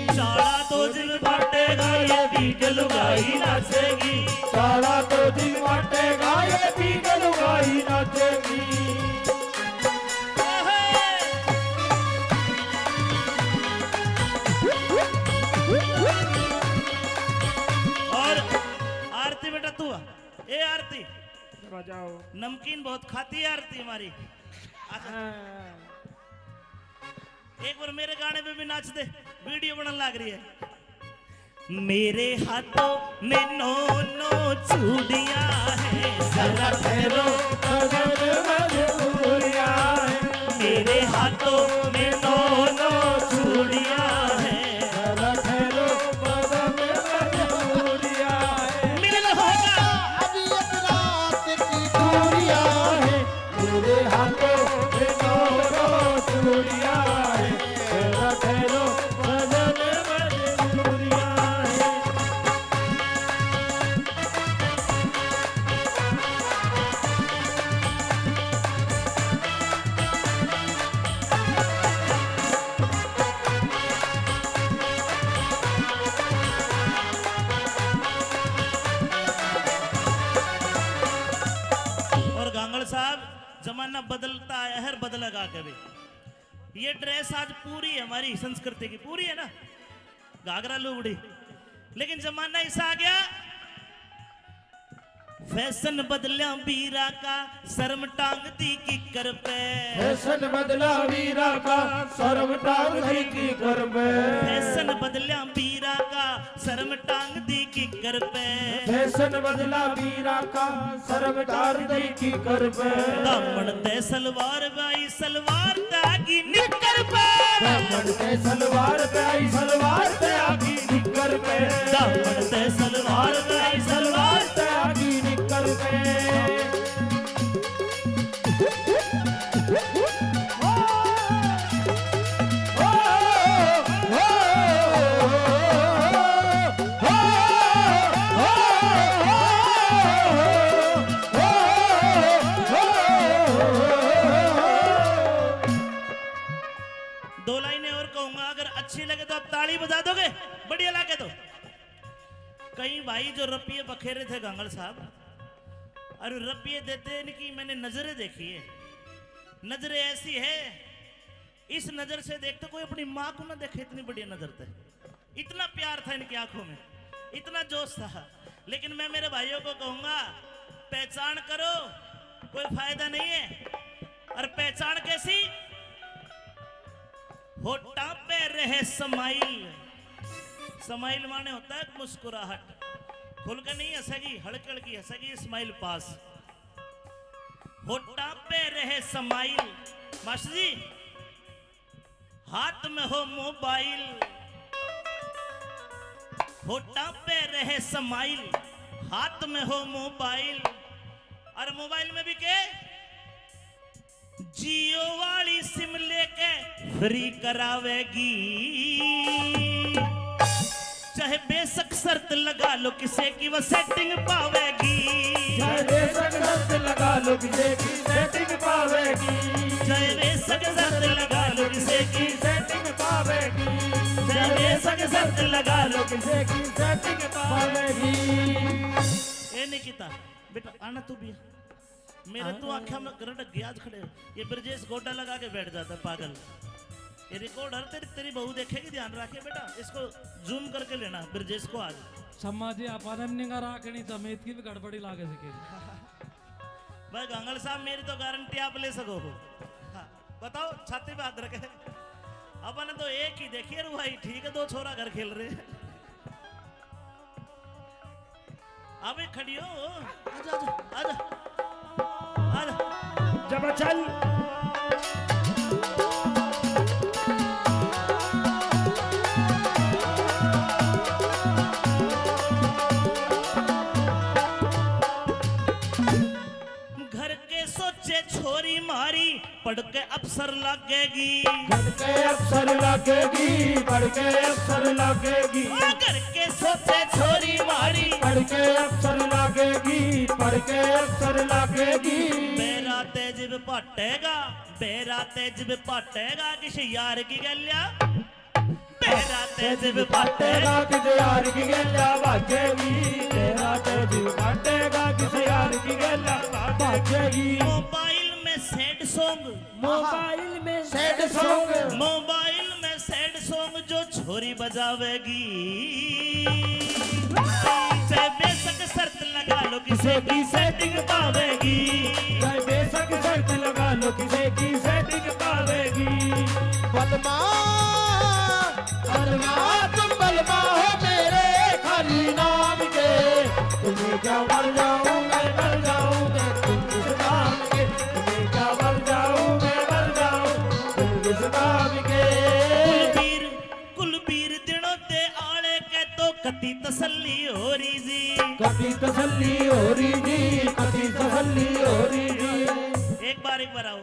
चाला तो दिल बांटेगा ये पी के लुगाई नाचेगी। सारा तो दिन बाटेगा ये पी के लुगाई नाचेगी। और आरती बेटा तू आ। ए आरती बजाओ। नमकीन बहुत खाती है आरती हमारी। अच्छा, एक बार मेरे गाने पे भी नाच दे, वीडियो बनने लग रही है। मेरे हाथों में 9 चूड़ियां हैं, जरा ठहरो मजबूरियां है। मेरे हाथों में 9 चूड़ियां हैं, जरा ठहरो मजबूरियां है। मिलन होगा अभी एक रात की दूरियां है, मेरे हाथों में 9 चूड़ियां है। जरा ठहरो मजबूरियां है। और गांगड़ साहब जमाना बदलता है, हर बदलेगा कभी। ये ड्रेस आज पूरी हमारी संस्कृति की पूरी है ना, घाघरा लुगड़ी। लेकिन जमाना ऐसा आ गया, फैशन बदलिया वीरा का शर्म टांग दी किकर पे। फैशन बदला वीरा का शर्म टांग दी किकर पे। फैशन बदलिया वीरा का शर्म टांग दी किकर पे। फैशन बदला वीरा का शर्म टांग दी किकर पे। दामन ते सलवार बाई सलवार तागी निकर पे। दामन ते सलवार पे आई सलवार पे आगी निकर पे। दामन ते सलवार बाई सलवार पे आगी निकर पे। दो लाइनें और कहूंगा, अगर अच्छी लगे तो आप ताली बजा दोगे, बढ़िया लगे तो। कई भाई जो रपिये बखेरे थे गांगड़ साहब, और रपिये देते इनकी मैंने नजरें देखी है। नजरें ऐसी है, इस नजर से देखते कोई अपनी माँ को ना देखे, इतनी बढ़िया नजर थे। इतना प्यार था इनकी आंखों में, इतना जोश था। लेकिन मैं मेरे भाइयों को कहूंगा, पहचान करो, कोई फायदा नहीं है। और पहचान कैसी? होठा पे रहे स्माइल। स्माइल माने होता है मुस्कुराहट, खुल के नहीं हंसेगी, हल्की हल्की हंसेगी, स्माइल पास। होठा पे रहे स्माइल। मास्टर जी, हाथ में हो मोबाइल। होठा पे रहे स्माइल, हाथ में हो मोबाइल। और मोबाइल में भी के जियो वाली सिम लेके फ्री करावेगी। चाहे बेशक शर्त लगा लो किसे की वो सेटिंग पावेगी। चाहे बेशक शर्त लगा लो किसे की सेटिंग पावेगी। चाहे बेशक शर्त लगा लो किसे की सेटिंग पावेगी। चाहे बेशक शर्त लगा लो किसे की सेटिंग पावेगी। ए निकिता बेटा आना तू भी। मेरे तो आंखें में करंट ग्याज खड़े। ये ब्रजेश गोटा लगा के बैठ जाता है पागल। ये रिकॉर्डर तेरी बहू देखेगी, ध्यान रखे बेटा, इसको जूम करके लेना ब्रजेश को आज। सम्माजी अपन निगा राखनी समेत की भी गड़बड़ी लागे सकेगी। भाई गंगल साहब, मेरी तो गारंटी आप ले सको हो। हाँ, बताओ, छाती पे हाथ रखे। अपन तो एक ही देखिए रू भाई, ठीक है, दो छोरा घर खेल रहे हैं। अबे खड़ी हो, आजा आजा आजा आजा। जब चल घर के सोचे छोरी मारी, पढ़ के अफसर लगेगी। घर के अफसर लगेगी, पढ़ के अफसर लगेगी। घर के सोचे छोरी मारी, पढ़ के अफसर लगेगी, पढ़ के अफसर लगेगी। बेरा तेज पाटेगा, बेरा तेज पाटेगा, किसी यार की गलिया। बेरा तेज पाटेगा, किसी यार की गल्ला बाजेगी। तेरा तेज पाटेगा, किसी यार की गल्ला बाजेगी। मोबाइल में सैड सॉन्ग, मोबाइल में सैड सॉन्ग, मोबाइल में सैड सॉन्ग जो छोरी बजावेगी। चाहे बेशक शर्त लगा लो किसे की सेटिंग पावेगी। चाहे बेशक शर्त लगा लो किसे की सेटिंग पावेगी। बलमा बलमा तुम बलमा हो मेरे खाली नाम के। तुम्हें क्या मर जाऊं मैं मर जाऊं मैं तुम इस नाम के। तुम्हें क्या मर जाऊं मैं मर जाऊं तुम इस नाम के। कुलबीर दिनों दे आले के तो कति तसल्ली हो रही जी। कभी तसल्ली हो रही जी, कभी तसल्ली हो रही जी। एक बार आओ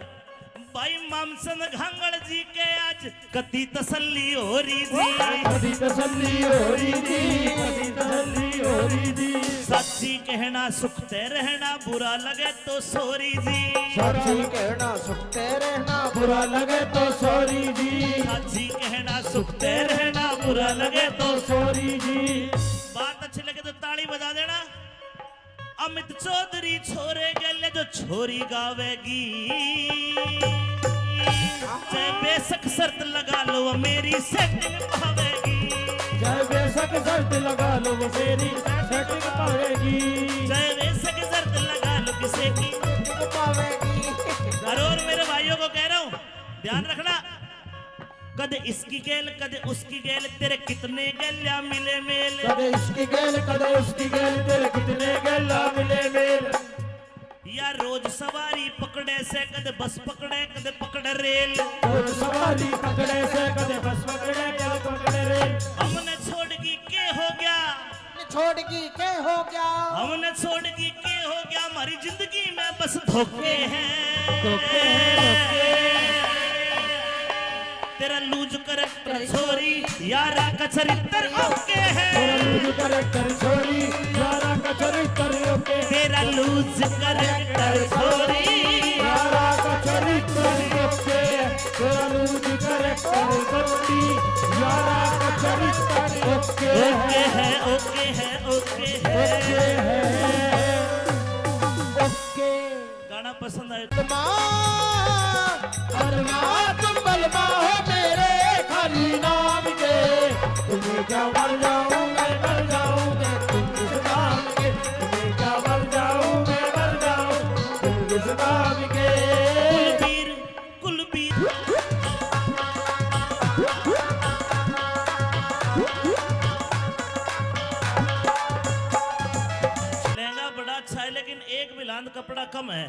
भाई मामसन घांगड़ जी के आज कति तसल्ली हो रही जी। कभी तसल्ली हो रही जी, कभी तसल्ली हो रही जी। सच्ची कहना सुखते रहना, बुरा लगे तो सॉरी जी। सच्ची कहना सुखते रहना, बुरा लगे तो सॉरी जी। सच्ची कहना सुखते रहना, बुरा लगे तो सॉरी जी। बात अच्छी लगे तो ताली बजा देना। अमित चौधरी छोरे गले जो छोरी गावेगी। चाहे बेशक शर्त लगा लो मेरी सेटिंग पावेगी। जय की शर्त लगा लो वो तेरी सेटिंग पावेगी चाहे वैसे की शर्त लगा लो किसे की पावेगी और मेरे भाइयों को कह रहा हूं ध्यान रखना कदे इसकी गेल कदे उसकी गेल तेरे कितने गेल्या मिले मेल कदे इसकी गेल कदे उसकी गेल तेरे कितने गेला मिले मेल या रोज सवारी पकड़े से कदे बस पकड़े कदे पकड़े रेल रोज सवारी पकड़े से कदे बस पकड़े कदे पकड़े रेल हमने छोड़गी के हो गया छोड़गी के हो गया हमने छोड़गी के हो गया हमारी जिंदगी में बस धोखे हैं तेरा लूज करेक्टर छोरी यारा का चरित्र ओके है तेरा लूज करेक्टर छोरी यारा का चरित्र ओके तेरा लूज करेक्टर छोरी यारा का चरित्र ओके तेरा लूज करेक्टर छोरी यारा का चरित्र ओके ओके है ओके है ओके है ओके गाना पसंद आया तुम बलवा हो मेरे खाली नाम के तुम्हें क्या मर जाऊं मैं मर जाऊं मैं तुम इस नाम के तुम्हें क्या मर जाऊं मैं मर जाऊं तुम इस नाम के कुलबीर लहंगा बड़ा अच्छा है लेकिन एक बिलांद कपड़ा कम है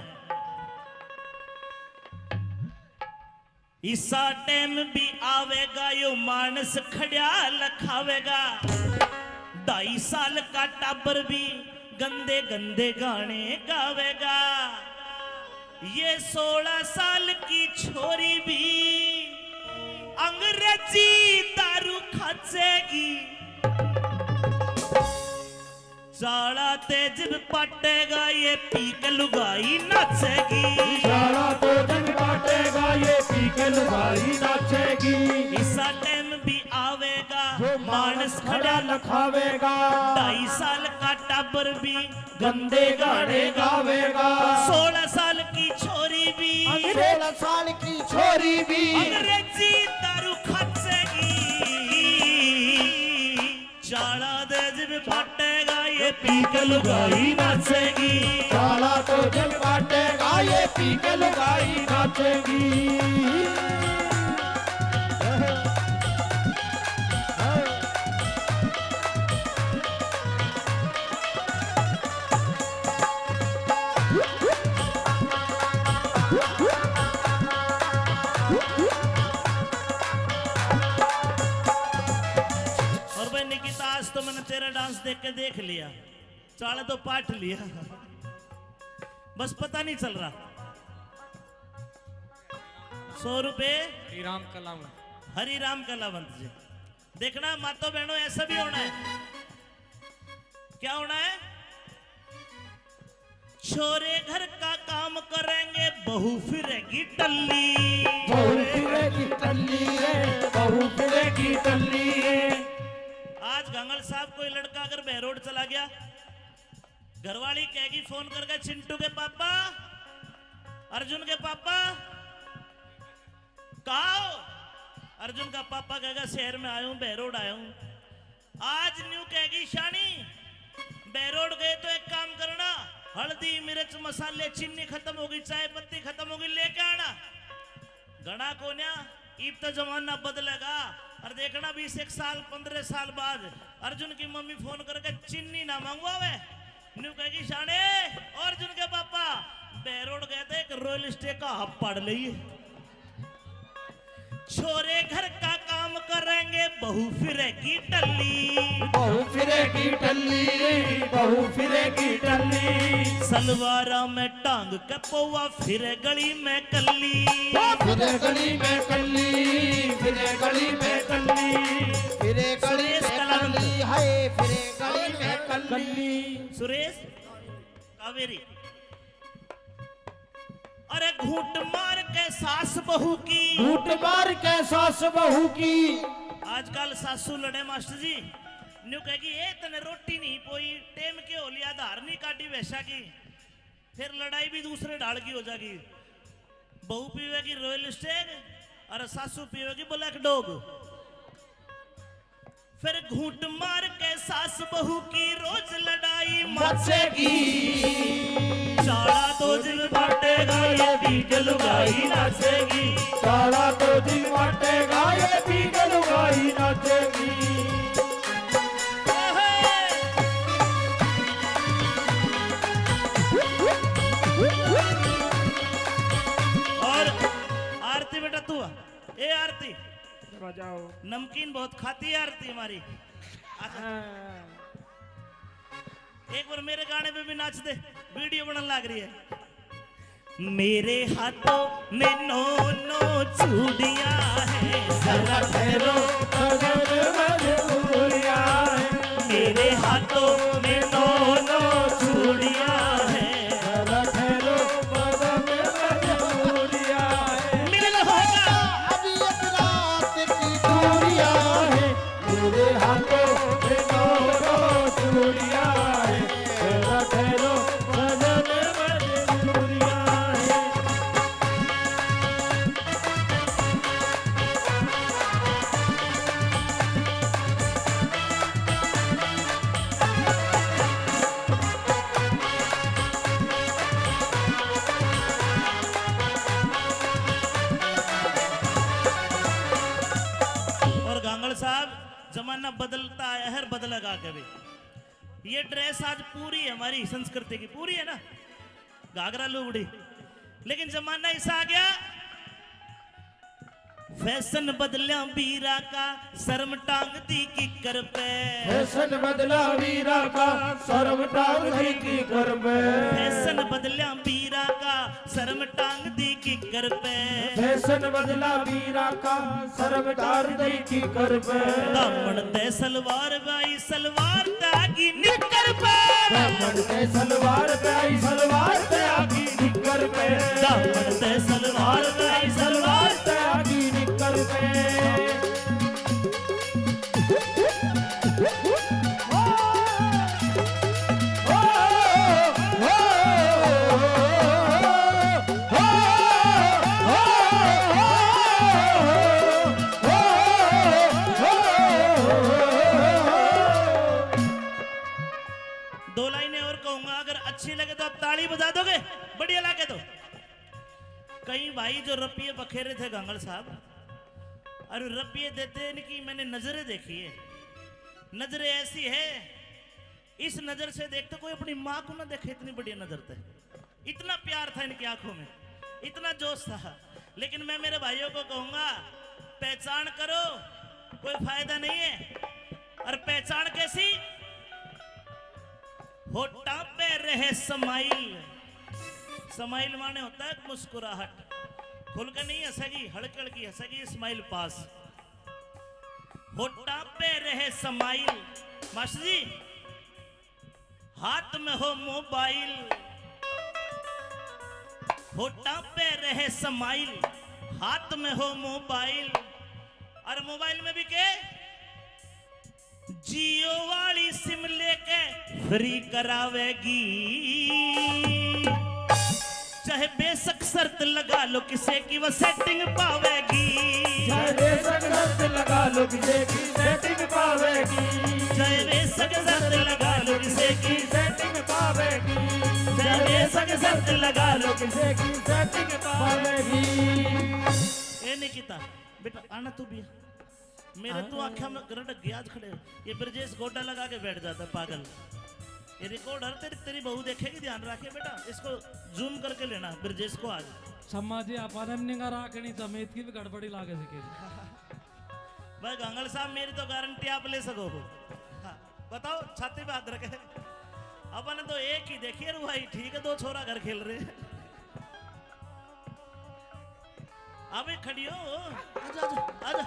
इसा टाइम भी आवेगा यो मानस खड़ा लखावेगा 2.5 साल का टाबर भी गंदे गंदे गाने गावेगा ये 16 साल की छोरी भी अंग्रेजी दारू खाचेगी साड़ा तेज पटेगा ये पीक लुगाई नाचेगी सारा तो जग बाटेगा ये पी के लुगाई नाचेगी इसा टाइम भी आवेगा जो मानस खड़ा लखावेगा 2.5 साल का टाबर भी गंदे गाने गावेगा 16 साल की छोरी भी 16 साल की छोरी भी अंग्रेजी दारू खाचेगी चाड़ा तेज भी फटेगा ये पीक लुगाई नाचेगी सारा तो जग बाटेगा ये पी के लुगाई नाचेगी और भाई निकिता आज तो मैंने तेरा डांस देख के देख लिया चाड़ा तो पाठ लिया बस पता नहीं चल रहा 100 रुपए श्रीराम कलावंत हरि राम कलावंत जी देखना मातो बहनों ऐसा भी होना है क्या होना है छोरे घर का काम करेंगे बहू फिरेगी टल्ली बहू फिरेगी टल्ली रे बहू फिरेगी टल्ली आज गंगल साहब कोई लड़का अगर बहरोड चला गया घरवाली कहेगी फोन करके चिंटू के पापा अर्जुन के पापा कहा हो? अर्जुन का पापा कहेगा शहर में आया हूं बहरोड आया हूं आज न्यू कहेगी शानी बहरोड गए तो एक काम करना हल्दी मिर्च मसाले चीनी खत्म होगी चाय पत्ती खत्म होगी लेके आना घना कोन्या ईब तो जमाना बदलेगा और देखना 20 साल 15 साल बाद अर्जुन की मम्मी फोन करके चीनी ना मंगवावे न्यू कहेगी शाने अर्जुन के पापा बहरोड गए थे एक रॉयल स्टे का हब पड़ लिए छोरे घर का काम करेंगे बहू फिरेगी टल्ली बहू फिरेगी टल्ली बहू फिरेगी टल्ली सलवारा में टांग के पौवा फिरे गली में कल्ली फिरे गली में कल्ली फिरे गली में कल्ली फिरे गली सुरेश में कलावंत। कल्ली है फिरे गली में कल्ली सुरेश कावेरी अरे घूट मार के सास बहू की झूठ मार के सास बहू की आजकल सासू लड़े मास्टर जी न्यू कहेगी ए तने रोटी नहीं पोई टेम के हो लिया धार नहीं काटी वैसा की फिर लड़ाई भी दूसरे ढाल की हो जाएगी बहू पीवेगी रॉयल स्टेग और सासू पीवेगी ब्लैक डॉग फिर घूंट मार के सास बहू की रोज लड़ाई मचेगी चाड़ा तो जिल बांटेगा ये बीक लुगाई नाचेगी सारा तो दिन बांटेगा ये बीक लुगाई नाचेगी और आरती बेटा तू आ। ए आरती बजाओ नमकीन बहुत खाती है आरती हमारी। एक बार मेरे गाने पे भी नाच दे वीडियो बनने लग रही है। मेरे हाथों में नो नो चूड़ियां हैं जरा ठहरो सजन मजबूरियां हैं मेरे हाथों में नो नो चूड़ियां हैं जरा ठहरो सजन मजबूरियां हैं मिलन होगा अभी एक रात की दूरियां हैं मेरे हाथों में नो चूड़ियां हैं जरा ठहरो सजन मजबूरियां हैं और गांगड़ साहब जमाना बदलता है हर बदलेगा कभी। ये ड्रेस आज पूरी है हमारी संस्कृति की पूरी है ना घाघरा लुगड़ी लेकिन जमाना ऐसा आ गया फैशन बदलिया बीरा का शर्म टांग दी किकर पे फैशन बदला वीरा का शर्म टांग दी की कर पे फैशन बदलिया बीरा का शर्म टांग दी किकर पे फैशन बदला वीरा का शर्म टांग दी की कर पे दामन ते सलवार बाई सलवार तागी निकर पे दामन पे सलवार पे आई सलवार पे आगी निकर पे दामन ते सलवार बाई सलवार पे आगी निकर पे दो लाइनें और कहूंगा अगर अच्छी लगे तो आप ताली बजा दोगे बढ़िया लगे तो। कई भाई जो रपिये बखेरे थे गांगड़ साहब और रपिये देते इनकी मैंने नजरें देखी है नजरें ऐसी है इस नजर से देखते कोई अपनी माँ को ना देखे इतनी बढ़िया नजर थे इतना प्यार था इनकी आंखों में इतना जोश था लेकिन मैं मेरे भाइयों को कहूंगा पहचान करो कोई फायदा नहीं है और पहचान कैसी होठा पे रहे समाइल समाइल माने होता है मुस्कुराहट खुल के नहीं हंसेगी हड़क हड़की हंसेगी स्माइल पास होठा पे रहे समाइल मास्टर जी हाथ में हो मोबाइल होठा पे रहे समाइल हाथ में हो मोबाइल और मोबाइल में भी के जियो वाली सिम लेके फ्री करावेगी चाहे बेशक शर्त लगा लो किसे की वो सेटिंग पावेगी चाहे बेशक शर्त लगा लो किसे की सेटिंग पावेगी चाहे बेशक शर्त लगा लो किसे की सेटिंग पावेगी चाहे बेशक शर्त लगा लो किसे की सेटिंग पावेगी ए निकिता बेटा आना तू भी मेरे तो आंखों में गरड़ गया खड़े ये ब्रजेश गोड्डा लगा के बैठ जाता है पागल ये रिकॉर्डर तेरी बहू देखेगी ध्यान रखे बेटा इसको जूम करके लेना ब्रजेश को आज समाजी अपारम निगा राखणी समेत की भी गड़बड़ी लागे सके भाई गांगड़ साहब मेरी तो गारंटी आप ले सको हो हाँ, बताओ छाती पे हाथ रखे अपन तो एक ही देखिए भाई ठीक है दो छोरा घर खेल रहे हैं अबे खड़ी हो आजा आजा आजा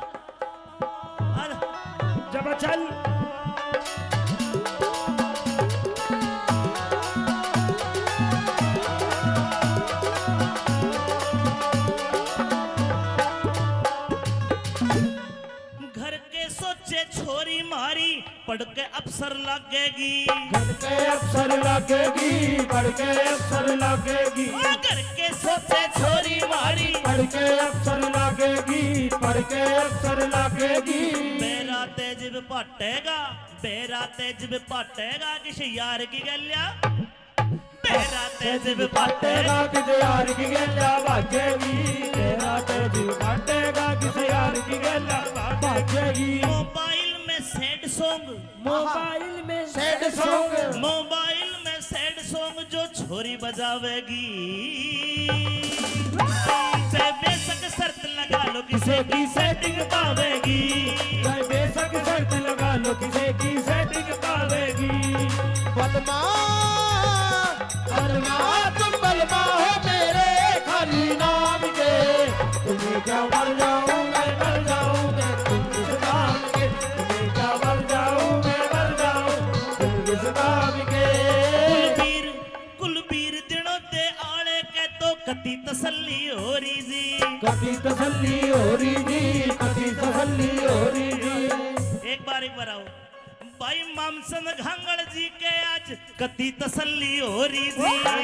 आजा जब चल घर के सोचे छोरी मारी पढ़ के अफसर लगेगी घर के अफसर लगेगी पढ़ के अफसर लगेगी घर के सोचे छोरी मारी पढ़ के अफसर लगेगी पढ़ के अफसर लगेगी मेरा तेज जिब पाटेगा बेराते जिब पाटेगा किसी यार की गल्या बेराते जिब पाटेगा पाटेगा किसे यार की गेला भागेगी तेरा तो जीव पाटेगा किसे यार की गेला भागेगी मोबाइल में सैड सॉन्ग मोबाइल में सैड सॉन्ग मोबाइल में सैड सॉन्ग जो छोरी बजावेगी चाहे बेशक शर्त लगा लो किसे की सेटिंग पावेगी चाहे बेशक शर्त लगा लो किसे की सेटिंग पावेगी बलमा तुम बलमा हो मेरे खाली नाम के तुम्हें क्या मर जाऊं मैं मर जाऊं मैं तुम किस नाम के तुम्हें क्या मर जाऊं मैं मर जाऊं तुम किस नाम के कुलबीर दिनों ते आले के तो कति तसल्ली हो रही जी कभी तसल्ली हो रही जी कभी तसल्ली हो रही जी एक बार आओ भाई मामसन घांगड़ जी के आज कति तसल्ली हो रही जी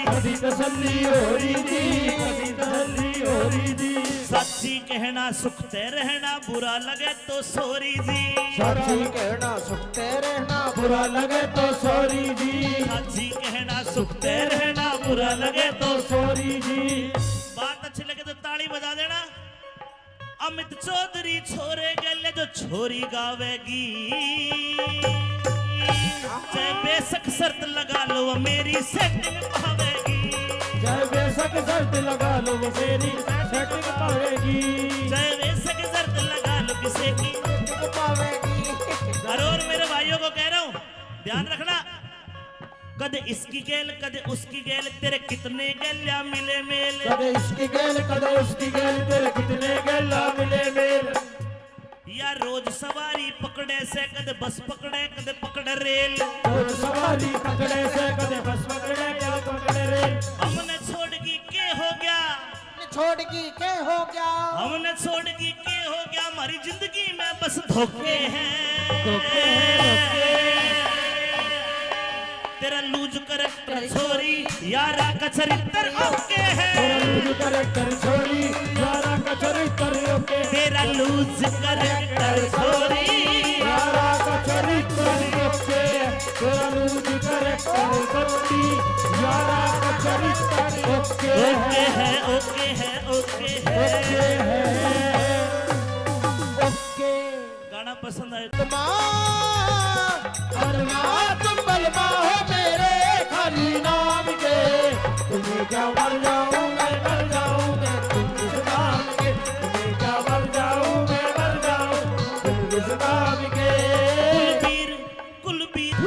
कभी तसल्ली हो रही जी कभी तसल्ली हो रही जी सच्ची कहना सुखते रहना बुरा लगे तो सोरी जी सच्ची कहना सुखते रहना बुरा लगे तो सॉरी जी सच्ची कहना सुखते रहना बुरा लगे तो सॉरी जी बात अच्छी लगे तो ताली बजा देना अमित चौधरी छोरे गले जो छोरी गावेगी चाहे बेशक शर्त लगा लो वो मेरी सेटिंग पावेगी चाहे बेशक शर्त लगा लो वो मेरी सेटिंग पावेगी चाहे बेशक शर्त लगा लो किसी की और मेरे भाइयों को कह रहा हूं ध्यान रखना कद इसकी गेल कद उसकी गेल तेरे कितने गेल्या मिले मेल कदे इसकी गेल कदे उसकी गेल तेरे कितने गेला मिले मेल या रोज सवारी पकड़े से कद बस पकड़े कद पकड़े रेल और सवारी पकड़े से कदे बस पकड़े कदे पकड़े रेल हमने छोड़गी के हो गया छोड़गी के हो गया हमने छोड़गी के हो गया हमारी जिंदगी में बस धोखे हैं धोखे हैं, तेरा लूज करैक्टर छोरी यारा का चरित्र ओके है तेरा लूज करैक्टर छोरी यारा का चरित्र ओके तेरा लूज करैक्टर छोरी यारा का चरित्र ओके तेरा लूज करैक्टर छोरी यारा का चरित्र ओके ओके है ओके है ओके है ओके गाना पसंद आए तुम बलमा हो मेरे खाली नाम के तुम्हें क्या मर जाऊं मैं मर जाऊं मैं तुम किस नाम के तुम्हें क्या मर जाऊं मैं मर जाऊं तुम किस नाम के कुलबीर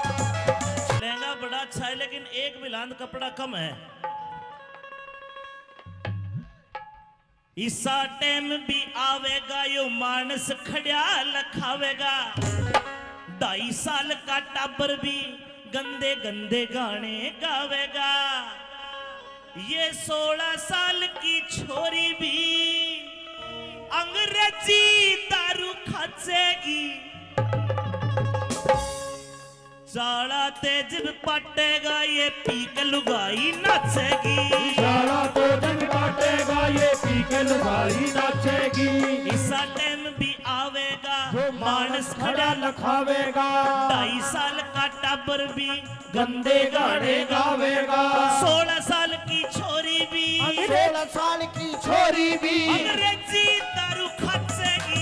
लहंगा बड़ा अच्छा है लेकिन एक बिलांद कपड़ा कम है इसा टाइम भी आवेगा यो मानस खड़िया लखावेगा 2.5 साल का टाबर भी गंदे गंदे गाने गावेगा ये 16 साल की छोरी भी अंग्रेजी दारू खाचेगी साला तेज पटेगा ये पी के लुगाई नाचेगी साला तो जंग काटेगा ये पी के लुगाई नाचेगी इसा टाइम भी आवेगा जो मानस खड़ा लखावेगा 2.5 साल का टाबर भी गंदे गाने गावेगा 16 साल की छोरी भी 16 साल की छोरी भी अंग्रेजी दारू खाचेगी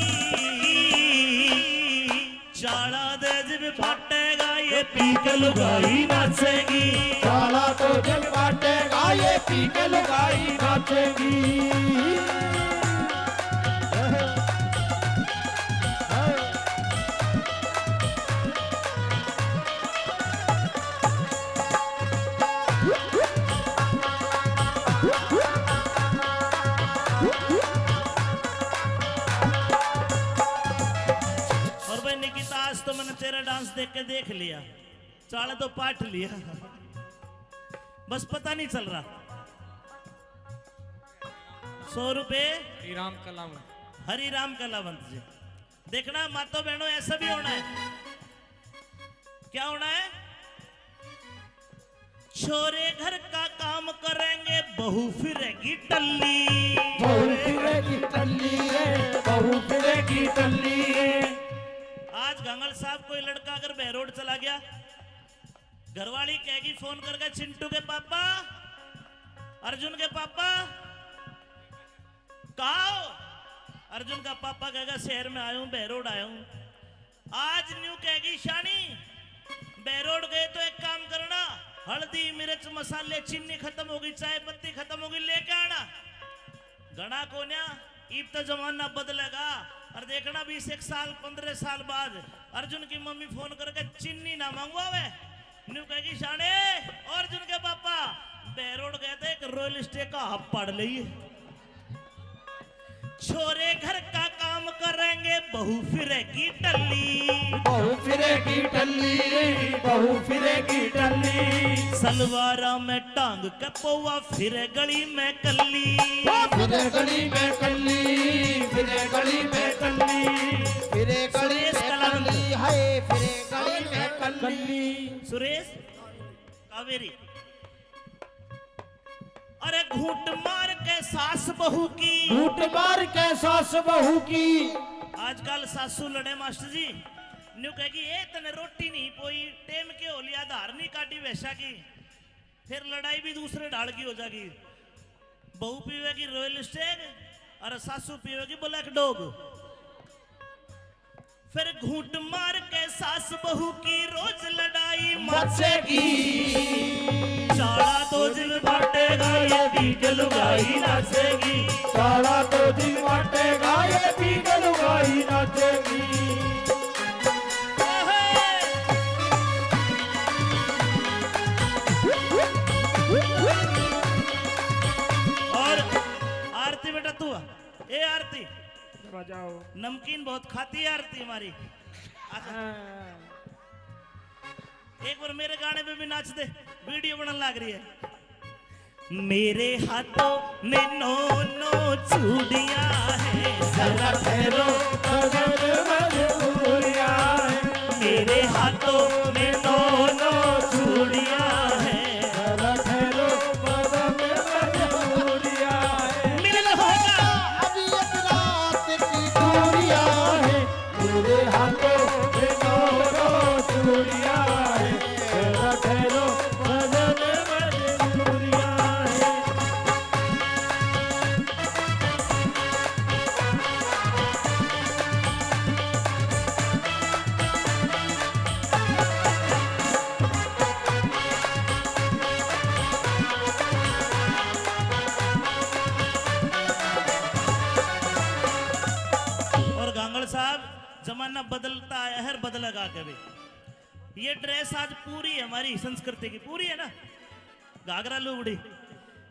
चाला तेज पटेगा ये पी के लुगाई नाचेगी साला तो जंग काटेगा ये पी के लुगाई नाचेगी आज तो मैंने तेरा डांस देख के देख लिया चाड़ा तो पाठ लिया बस पता नहीं चल रहा 100 रुपए हरिराम कलावंत हरिराम कलावंत जी देखना मातो बहनों ऐसा भी होना है क्या होना है छोरे घर का काम करेंगे बहू फिरेगी टल्ली। बहू फिरेगी टल्ली रे, बहू फिरेगी टल्ली रे। आज गंगल साहब कोई लड़का अगर बहरोड चला गया, घरवाली कहेगी फोन करके, चिंटू के पापा, अर्जुन के पापा कहा हो? अर्जुन का पापा कहेगा शहर में आया हूं, बहरोड आया हूं। आज न्यू कहेगी शानी बहरोड गए तो एक काम करना, हल्दी मिर्च मसाले चीनी खत्म होगी, चाय पत्ती खत्म होगी, लेके आना। घना कोन्या ईब तो जमाना बदलेगा और देखना 20 साल 15 साल बाद अर्जुन की मम्मी फोन करके चीनी ना मंगवावे, न्यू कहेगी शाने और अर्जुन के पापा बहरोड गए थे, एक रॉयल स्टे का हब पड़ ली। छोरे घर का काम करेंगे, बहू फिरेगी टल्ली। बहू फिरेगी टल्ली रे, बहू फिरेगी टल्ली। सलवारा में टांग के पौवा, फिरे गली में कल्ली। फिरे गली में कल्ली, फिरे गली में कल्ली, फिरे गली सुरेश में कलावंत। कल्ली, हाय फिरे गली में कल्ली। सुरेश कावेरी। अरे घूंट मार के सास बहू की, घूंट मार के सास बहू की। आजकल सासू लड़े मास्टर जी, न्यू कहेगी ए तने रोटी नहीं पोई, टेम के हो लिया, धार नहीं काटी वैसा की, फिर लड़ाई भी दूसरे ढाल की हो जाएगी। बहू पीवेगी रॉयल स्टेग और सासू पीवेगी ब्लैक डॉग। फिर घूंट मार के सास बहू की रोज लड़ाई मचेगी। चाड़ा दो दिन बांटेगा, ये भी के लुगाई नाचेगी। सारा तो दिन बांटेगा, ये भी गलुगाई नाचेगी। और आरती बेटा तू आ। ए आरती बजाओ। नमकीन बहुत खाती है आरती हमारी। एक बार मेरे गाने पे भी नाच दे, वीडियो बनने लग रही है। मेरे हाथों में नो नो चूड़ियां हैं, जरा ठहरो अगर मजबूरियां हैं, मेरे हाथों में नो नो चूड़ियां हैं, जरा ठहरो अगर मजबूरियां हैं। मिलन होगा अभी एक रात की दूरियां हैं, मेरे हाथों में दोनों चूड़ियां हैं, जरा ठहरो अगर मजबूरियां हैं। और गांगड़ साहब जमाना बदलता है, हर बदलेगा कभी। ये ड्रेस आज पूरी है हमारी संस्कृति की, पूरी है ना, घाघरा लुगड़ी,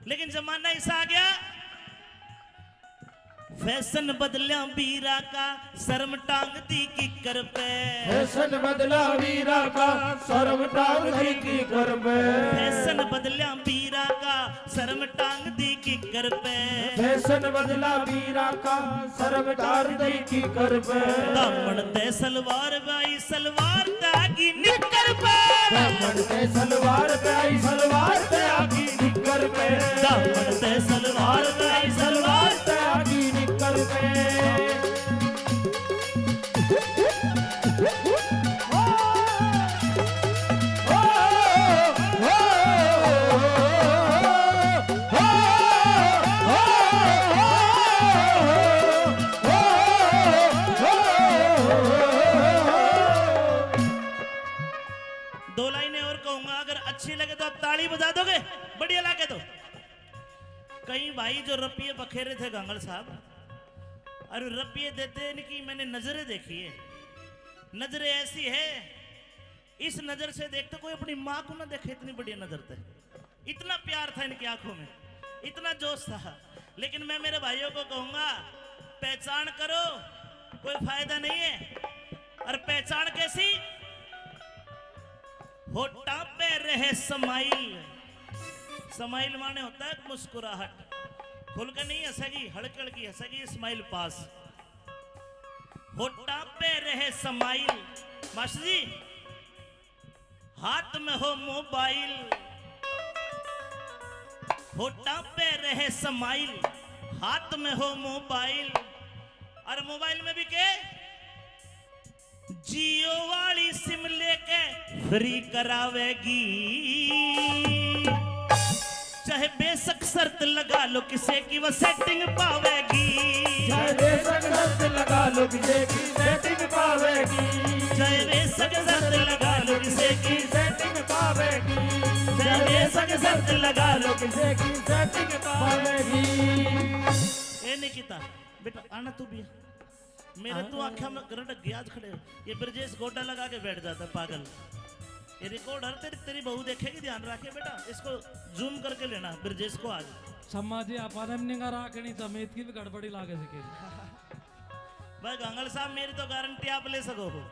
लेकिन जमाना ऐसा आ गया फैशन बदलिया बीरा का, शर्म टांग दी किकर पे। फैशन बदला वीरा का, शर्म टांग दी की कर पे। फैशन बदलिया बीरा का, शर्म टांग दी किकर पे। फैशन बदला वीरा का, शर्म टांग दी की कर पे। दामन ते सलवार बाई, सलवार तागी निकर पे। दामन ते सलवार पे आई, सलवार पे आगी निकर पे। दामन ते सलवार बाई, सलवार पे आगी निकर पे। दो लाइनें और कहूंगा, अगर अच्छी लगे तो आप ताली बजा दोगे, बढ़िया लगे तो। कई भाई जो रपिये बखेरे थे गांगड़ साहब, अरे रपिये देते इनकी मैंने नजरें देखी है। नजरें ऐसी है, इस नजर से देखते कोई अपनी माँ को ना देखे, इतनी बढ़िया नजर थे, इतना प्यार था इनकी आंखों में, इतना जोश था। लेकिन मैं मेरे भाइयों को कहूंगा, पहचान करो, कोई फायदा नहीं है। और पहचान कैसी? होठा पे रहे समाइल। समाइल माने होता है मुस्कुराहट, खुल के नहीं हंसेगी, हड़कड़ की हंसेगी, स्माइल पास। होठा पे रहे समाइल। मास्टर जी, हाथ में हो मोबाइल, होठा पे रहे समाइल, हाथ में हो मोबाइल, और मोबाइल में भी के जियो वाली सिम लेके फ्री करावेगी, चाहे बेशक शर्त लगा लो किसे की वो सेटिंग पावेगी, चाहे बेशक शर्त लगा लो किसे की सेटिंग पावेगी, चाहे बेशक शर्त लगा लो किसे की सेटिंग पावेगी, चाहे बेशक शर्त लगा लो किसे की सेटिंग पावेगी। ए निकिता बेटा आना तू भी, मेरे तू आंखें में रटक गया आज खड़े, ये ब्रजेश गोटा लगा के बैठ जाता है पागल, ये रिकॉर्डर तेरी बहू देखेगी, ध्यान रखे बेटा, इसको जूम करके लेना ब्रजेश को आज। सम्मा जी अपन निगा राखनी समेत की भी गड़बड़ी लागे सके। भाई गंगल साहब मेरी तो गारंटी आप ले सको हो।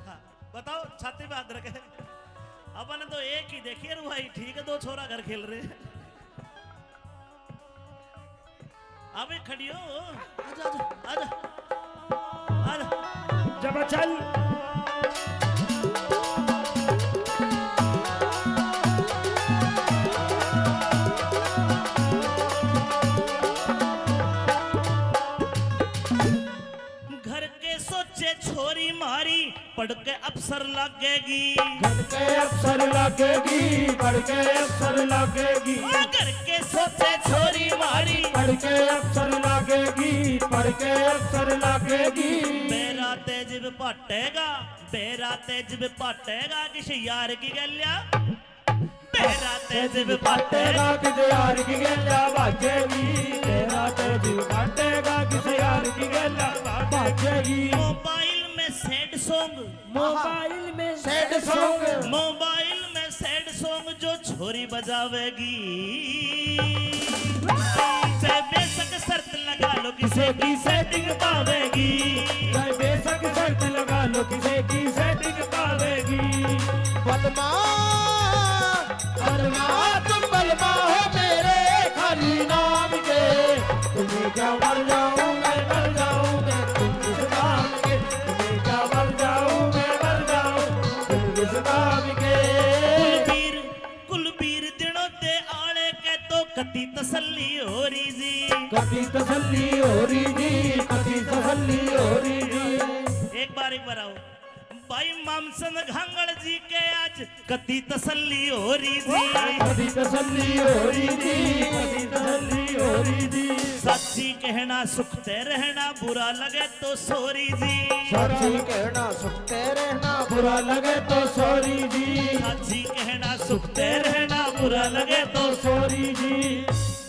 हाँ, बताओ छाती पे हाथ रखे, अपन तो एक ही देखिए रुआई, ठीक है, दो छोरा घर खेल रहे हैं। अबे खड़ी हो, आजा आजा आजा आजा, जब चल घर के सोचे छोरी मारी पढ़ के अफसर लगेगी, पढ़ के अफसर लगेगी, पढ़ के अफसर लगेगी, घर के सोचे छोरी मारी पढ़ के अफसर लगेगी, पढ़ के अफसर लगेगी। बेरा तेज पाटेगा, बेरा तेज पाटेगा किसी यार की गलिया, बेरा तेज पाटेगा किसी यार की गल्ला बाजेगी, तेरा तेज पाटेगा किसी यार की गल्ला बाजेगी। मोबाइल में सैड सॉन्ग, मोबाइल में सैड सॉन्ग, मोबाइल में सैड सॉन्ग जो छोरी बजावेगी, चाहे बेशक शर्त लगा लो किसे की सेटिंग पावेगी, चाहे बेशक शर्त लगा लो किसे की सेटिंग पावेगी। बलमा बलमा तुम बलमा हो मेरे खाली नाम के, तुम्हें क्या मर जाऊं मैं मर जाऊं मैं तुम किस नाम के, तुम्हें क्या मर जाऊं मैं मर जाऊं तुम किस नाम के। कुलबीर दिनों ते आले के तो कति तसल्ली हो रही जी, कभी तसल्ली हो रही जी, कभी तसल्ली हो रही जी। एक बार आओ भाई मामसन घांगड़ जी के आज कति तसल्ली हो रही जी, कभी तसल्ली हो रही जी, कभी तसल्ली हो रही जी। सच्ची कहना सुखते रहना बुरा लगे तो सोरी जी, सच्ची कहना सुखते रहना बुरा लगे तो सॉरी जी, सच्ची कहना सुखते रहना बुरा लगे तो सॉरी जी।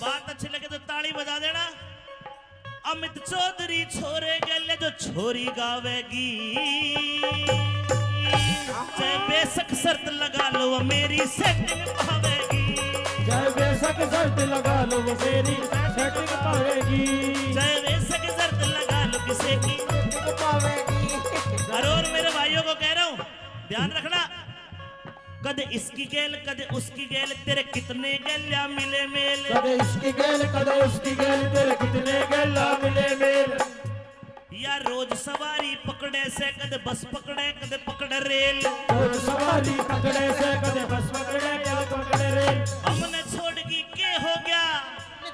बात अच्छी लगे तो ताली बजा देना। अमित चौधरी छोरे गले जो छोरी गावेगी, चाहे बेशक शर्त लगा लो वो मेरी सेटिंग पावेगी, चाहे बेशक शर्त लगा लो वो मेरी सेटिंग पावेगी, चाहे बेशक शर्त लगा लो किसी की पावेगी। और मेरे भाइयों को कह रहा हूँ ध्यान रखना, कदे इसकी गेल कदे उसकी गेल, तेरे कितने गेल्या मिले मेल, कदे इसकी गेल कदे उसकी गेल, तेरे कितने गेला मिले मेल। या रोज सवारी पकड़े से कदे बस पकड़े कदे पकड़े रेल, और सवारी पकड़े से कदे बस पकड़े कदे पकड़े रेल। हमने छोड़ की के हो गया,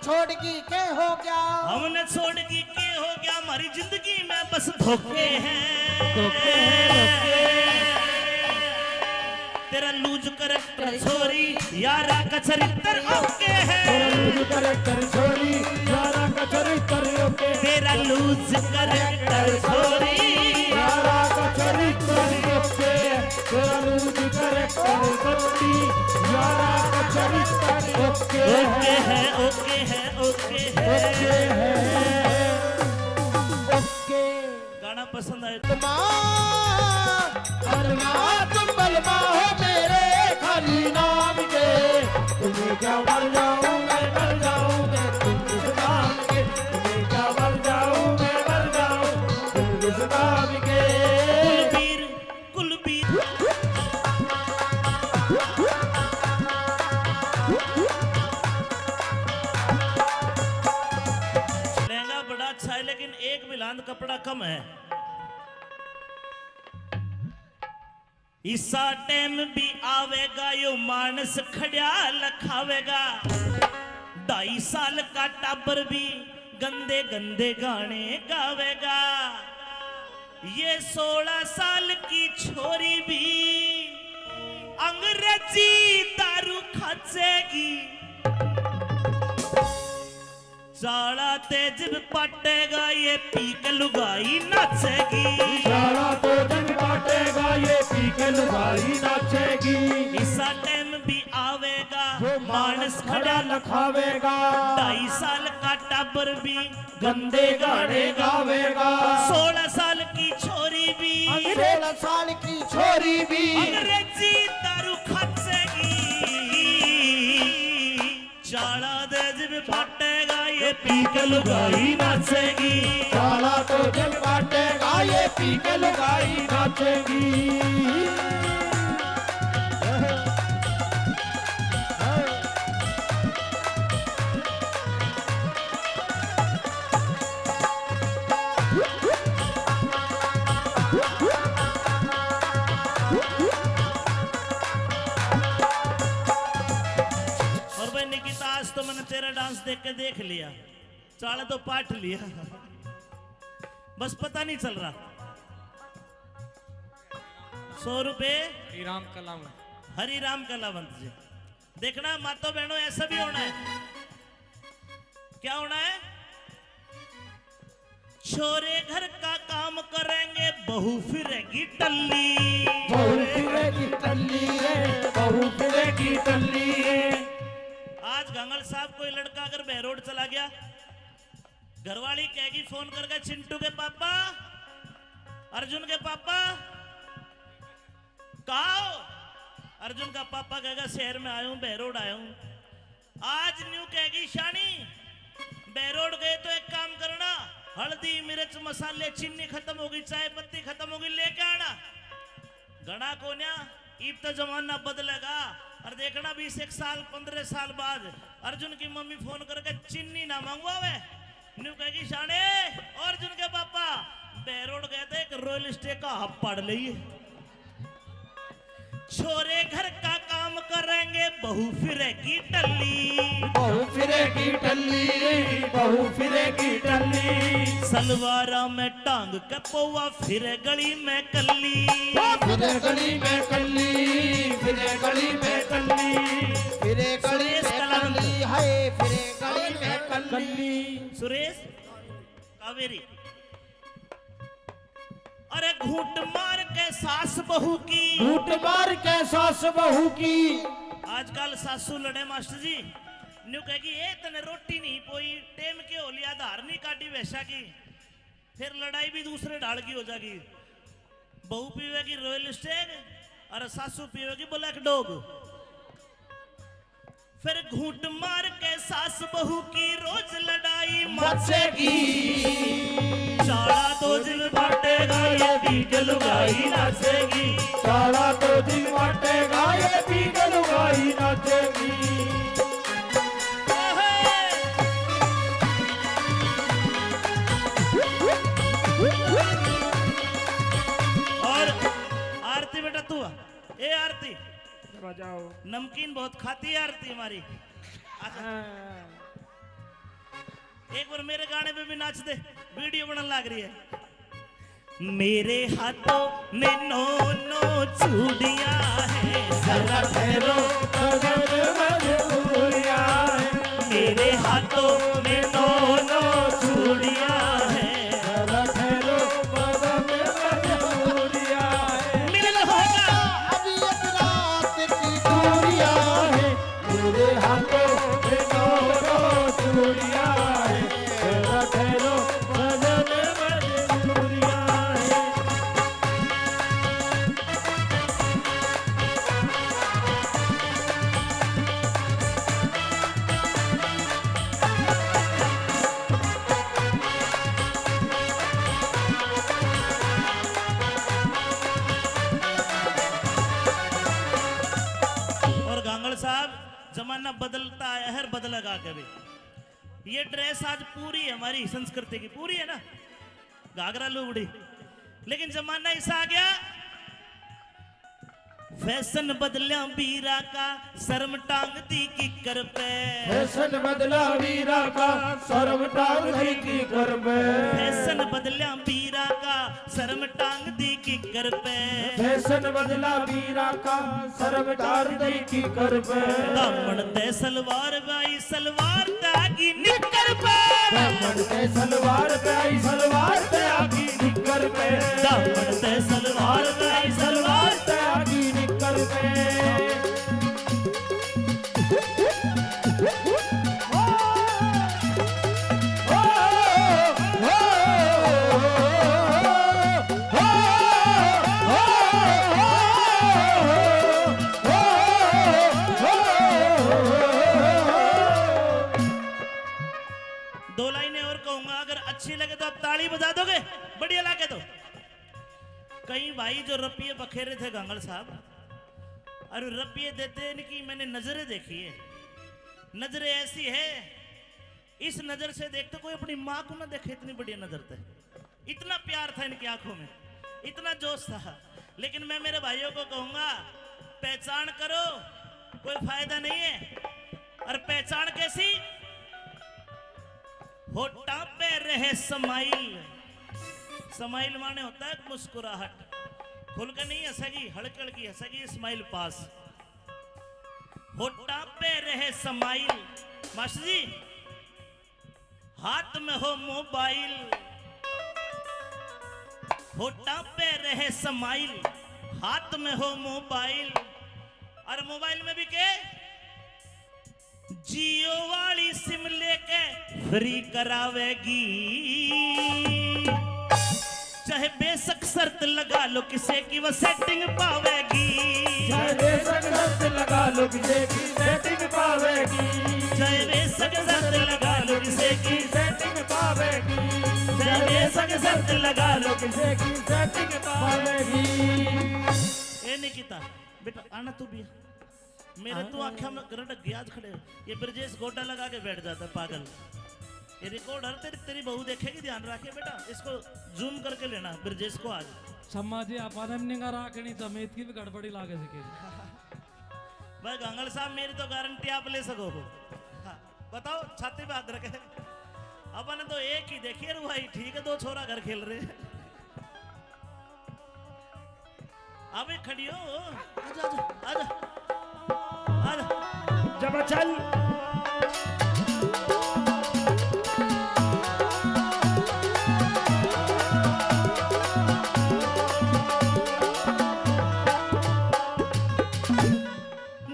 छोड़ की के हो गया, हमने छोड़ की के हो गया, हमारी जिंदगी में बस धोखे हैं, तेरा लूज करैक्टर छोरी यारा का चरित्र ओके है, तेरा लूज करैक्टर छोरी यारा का चरित्र ओके, तेरा लूज करैक्टर छोरी यारा का चरित्र ओके, तेरा लूज करैक्टर छोरी यारा का चरित्र ओके है, ओके है, ओके है, ओके। गाना पसंद आए बलमा बलमा तुम बलमा हो मेरे खाली नाम के, तुम्हें क्या मर जाऊं मैं मर जाऊं मैं तुम किस नाम के, तुम्हें क्या मर जाऊं मैं मर जाऊं तुम किस नाम के। कुलबीर लहंगा बड़ा अच्छा है लेकिन एक बिलांद कपड़ा कम है, इसा टाइम भी आवेगा यो मानस खड़िया लखावेगा, 2.5 साल का टाबर भी गंदे गंदे गाने गावेगा। ये 16 साल की छोरी भी अंग्रेजी दारू खाचेगी। साला तेज पटेगा ये पी के लुगाई नाचेगी। साला तो जग बाटेगा ये पी के लुगाई नाचेगी। इसा टाइम भी आवेगा जो मानस खड़ा खड़ा लखावेगा। 2.5 साल का टाबर भी गंदे गाने गावेगा। 16 साल की छोरी भी 16 साल की छोरी भी अंग्रेजी दारू खाचेगी। चाला तेज भी पटेगा ये पी के लुगाई नाचेगी। साला तो जग बाटेगा ये पी के लुगाई नाचेगी। और भाई निकिता आज तो मैंने तेरा डांस देख के देख लिया, चाला तो पाठ लिया, बस पता नहीं चल रहा। 100 रुपए राम कलाम हरि राम कलावंत जी। देखना मातो बहनों ऐसा भी होना है। क्या होना है? छोरे घर का काम करेंगे बहू फिरेगी टल्ली। बहू फिरेगी टल्ली रे, बहू फिरेगी टल्ली रे। आज गंगल साहब कोई लड़का अगर बहरोड चला गया, घरवाली कहेगी फोन करके, चिंटू के पापा, अर्जुन के पापा कहा हो? अर्जुन का पापा कहेगा शहर में आया हूं, बहरोड आया हूं। आज न्यू कहेगी शानी बहरोड गए तो एक काम करना, हल्दी मिर्च मसाले चीनी खत्म होगी, चाय पत्ती खत्म होगी, लेके आना। गणा कोन्या ईब तो जमाना बदलेगा। और देखना 20 साल 15 साल बाद अर्जुन की मम्मी फोन करके चीनी ना मंगवावे, न्यू कहेगी शाने और अर्जुन के पापा बहरोड गए थे, एक रॉयल स्टे का हब पड़ लिए। छोरे घर का काम करेंगे बहू फिरेगी टल्ली। बहू फिरेगी टल्ली रे, बहू फिरेगी टल्ली। सलवारा में टांग के पौवा फिरे गली में कल्ली। फिरे गली में कल्ली, फिरे गली में कल्ली, फिरे गली सुरेश में कलावंत। कल्ली है, फिरे गली में कल्ली। सुरेश कावेरी। अरे घूंट मार के सास बहू की, घूंट मार के सास बहू की। आजकल सासू लड़े मास्टर जी, न्यू कहेगी ए तने रोटी नहीं पोई, टेम के हो लिया, धार नहीं काटी वैसा की, फिर लड़ाई भी दूसरे ढाल की हो जाएगी। बहू पीवेगी रॉयल स्टेग और सासू पीवेगी ब्लैक डॉग। फिर घूंट मार के सास बहू की रोज लड़ाई मचेगी। चाला तो जिल बाटेगा ये पी के लुगाई नाचेगी। साला तो दिन बाटेगा ये पी के लुगाई नाचेगी। और आरती बेटा तू आ। ए आरती बजाओ। नमकीन बहुत खाती है आरती हमारी। अच्छा, एक बार मेरे गाने पे भी नाच दे, वीडियो बनने लग रही है। मेरे हाथों में 9 चूड़ियां हैं, जरा ठहरो मजबूरियां है। मेरे हाथों में 9 चूड़ियां हैं, जरा ठहरो मजबूरियां है। मिलन होगा अभी एक रात की दूरियां है, मेरे हाथों में 9 चूड़ियां है। जरा ठहरो मजबूरियां है। और गांगड़ साहब जमाना बदलता है, हर बदलेगा कभी। ये ड्रेस आज पूरी है हमारी संस्कृति की, पूरी है ना, घाघरा लुगड़ी। लेकिन जमाना ऐसा आ गया फैशन बदलिया वीरा का शर्म टांग दी किकर पे फैशन बदला वीरा का शर्म टांग दी की कर पे फैशन बदलिया वीरा का शर्म टांग दी किकर पे फैशन बदला वीरा का शर्म टांग दी की कर पे दामन ते सलवार बाई सलवार तागी निकर पे दामन ते सलवार पे आई सलवार ते आगी निकर पे दामन ते सलवार बाई सलवार ते आगी निकर पे दो लाइनें और कहूंगा, अगर अच्छी लगे तो आप ताली बजा दोगे, बढ़िया लगे तो। कई भाई जो रपिये बखेरे थे गांगड़ साहब, और रपिये देते इनकी मैंने नजरें देखी है। नजरें ऐसी है, इस नजर से देखते कोई अपनी माँ को ना देखे, इतनी बढ़िया नजर थे, इतना प्यार था इनकी आंखों में, इतना जोश था। लेकिन मैं मेरे भाइयों को कहूंगा, पहचान करो, कोई फायदा नहीं है। और पहचान कैसी? होठा पे रहे समाइल। समाइल माने होता है मुस्कुराहट, खुल के नहीं हंसेगी, हड़क हड़की हंसेगी, स्माइल पास। होठा पे रहे समाइल। मास्टर जी, हाथ में हो मोबाइल, होठा पे रहे समाइल, हाथ में हो मोबाइल। और मोबाइल में भी के जियो वाली सिम लेके फ्री करावेगी, चाहे बेशक शर्त लगा लो किसे की वो सेटिंग पावेगी, चाहे बेशक शर्त लगा लो किसे की सेटिंग पावेगी, चाहे बेशक शर्त लगा लो किसे की सेटिंग पावेगी, चाहे बेशक शर्त लगा लो किसे की सेटिंग पावेगी। ए निकिता बेटा आना तू भी, मेरे तो आंखें में गरटक गया आज खड़े। ये ब्रजेश गोटा लगा के बैठ जाता है पागल। ये रिकॉर्डर तेरी बहू देखेगी, ध्यान रखे बेटा, इसको जूम करके लेना ब्रजेश को आज। सम्मा जी अपन निगाह राखनी समेत की भी गड़बड़ी लागे सके। भाई गांगड़ साहब, मेरी तो गारंटी आप ले सको हो। हाँ, बताओ, छाती पे हाथ रखे। अपन तो एक ही देखिए रू भाई, ठीक है, दो छोरा घर खेल रहे। अबे खड़ी हो, आजा आजा आजा आजा। जब चल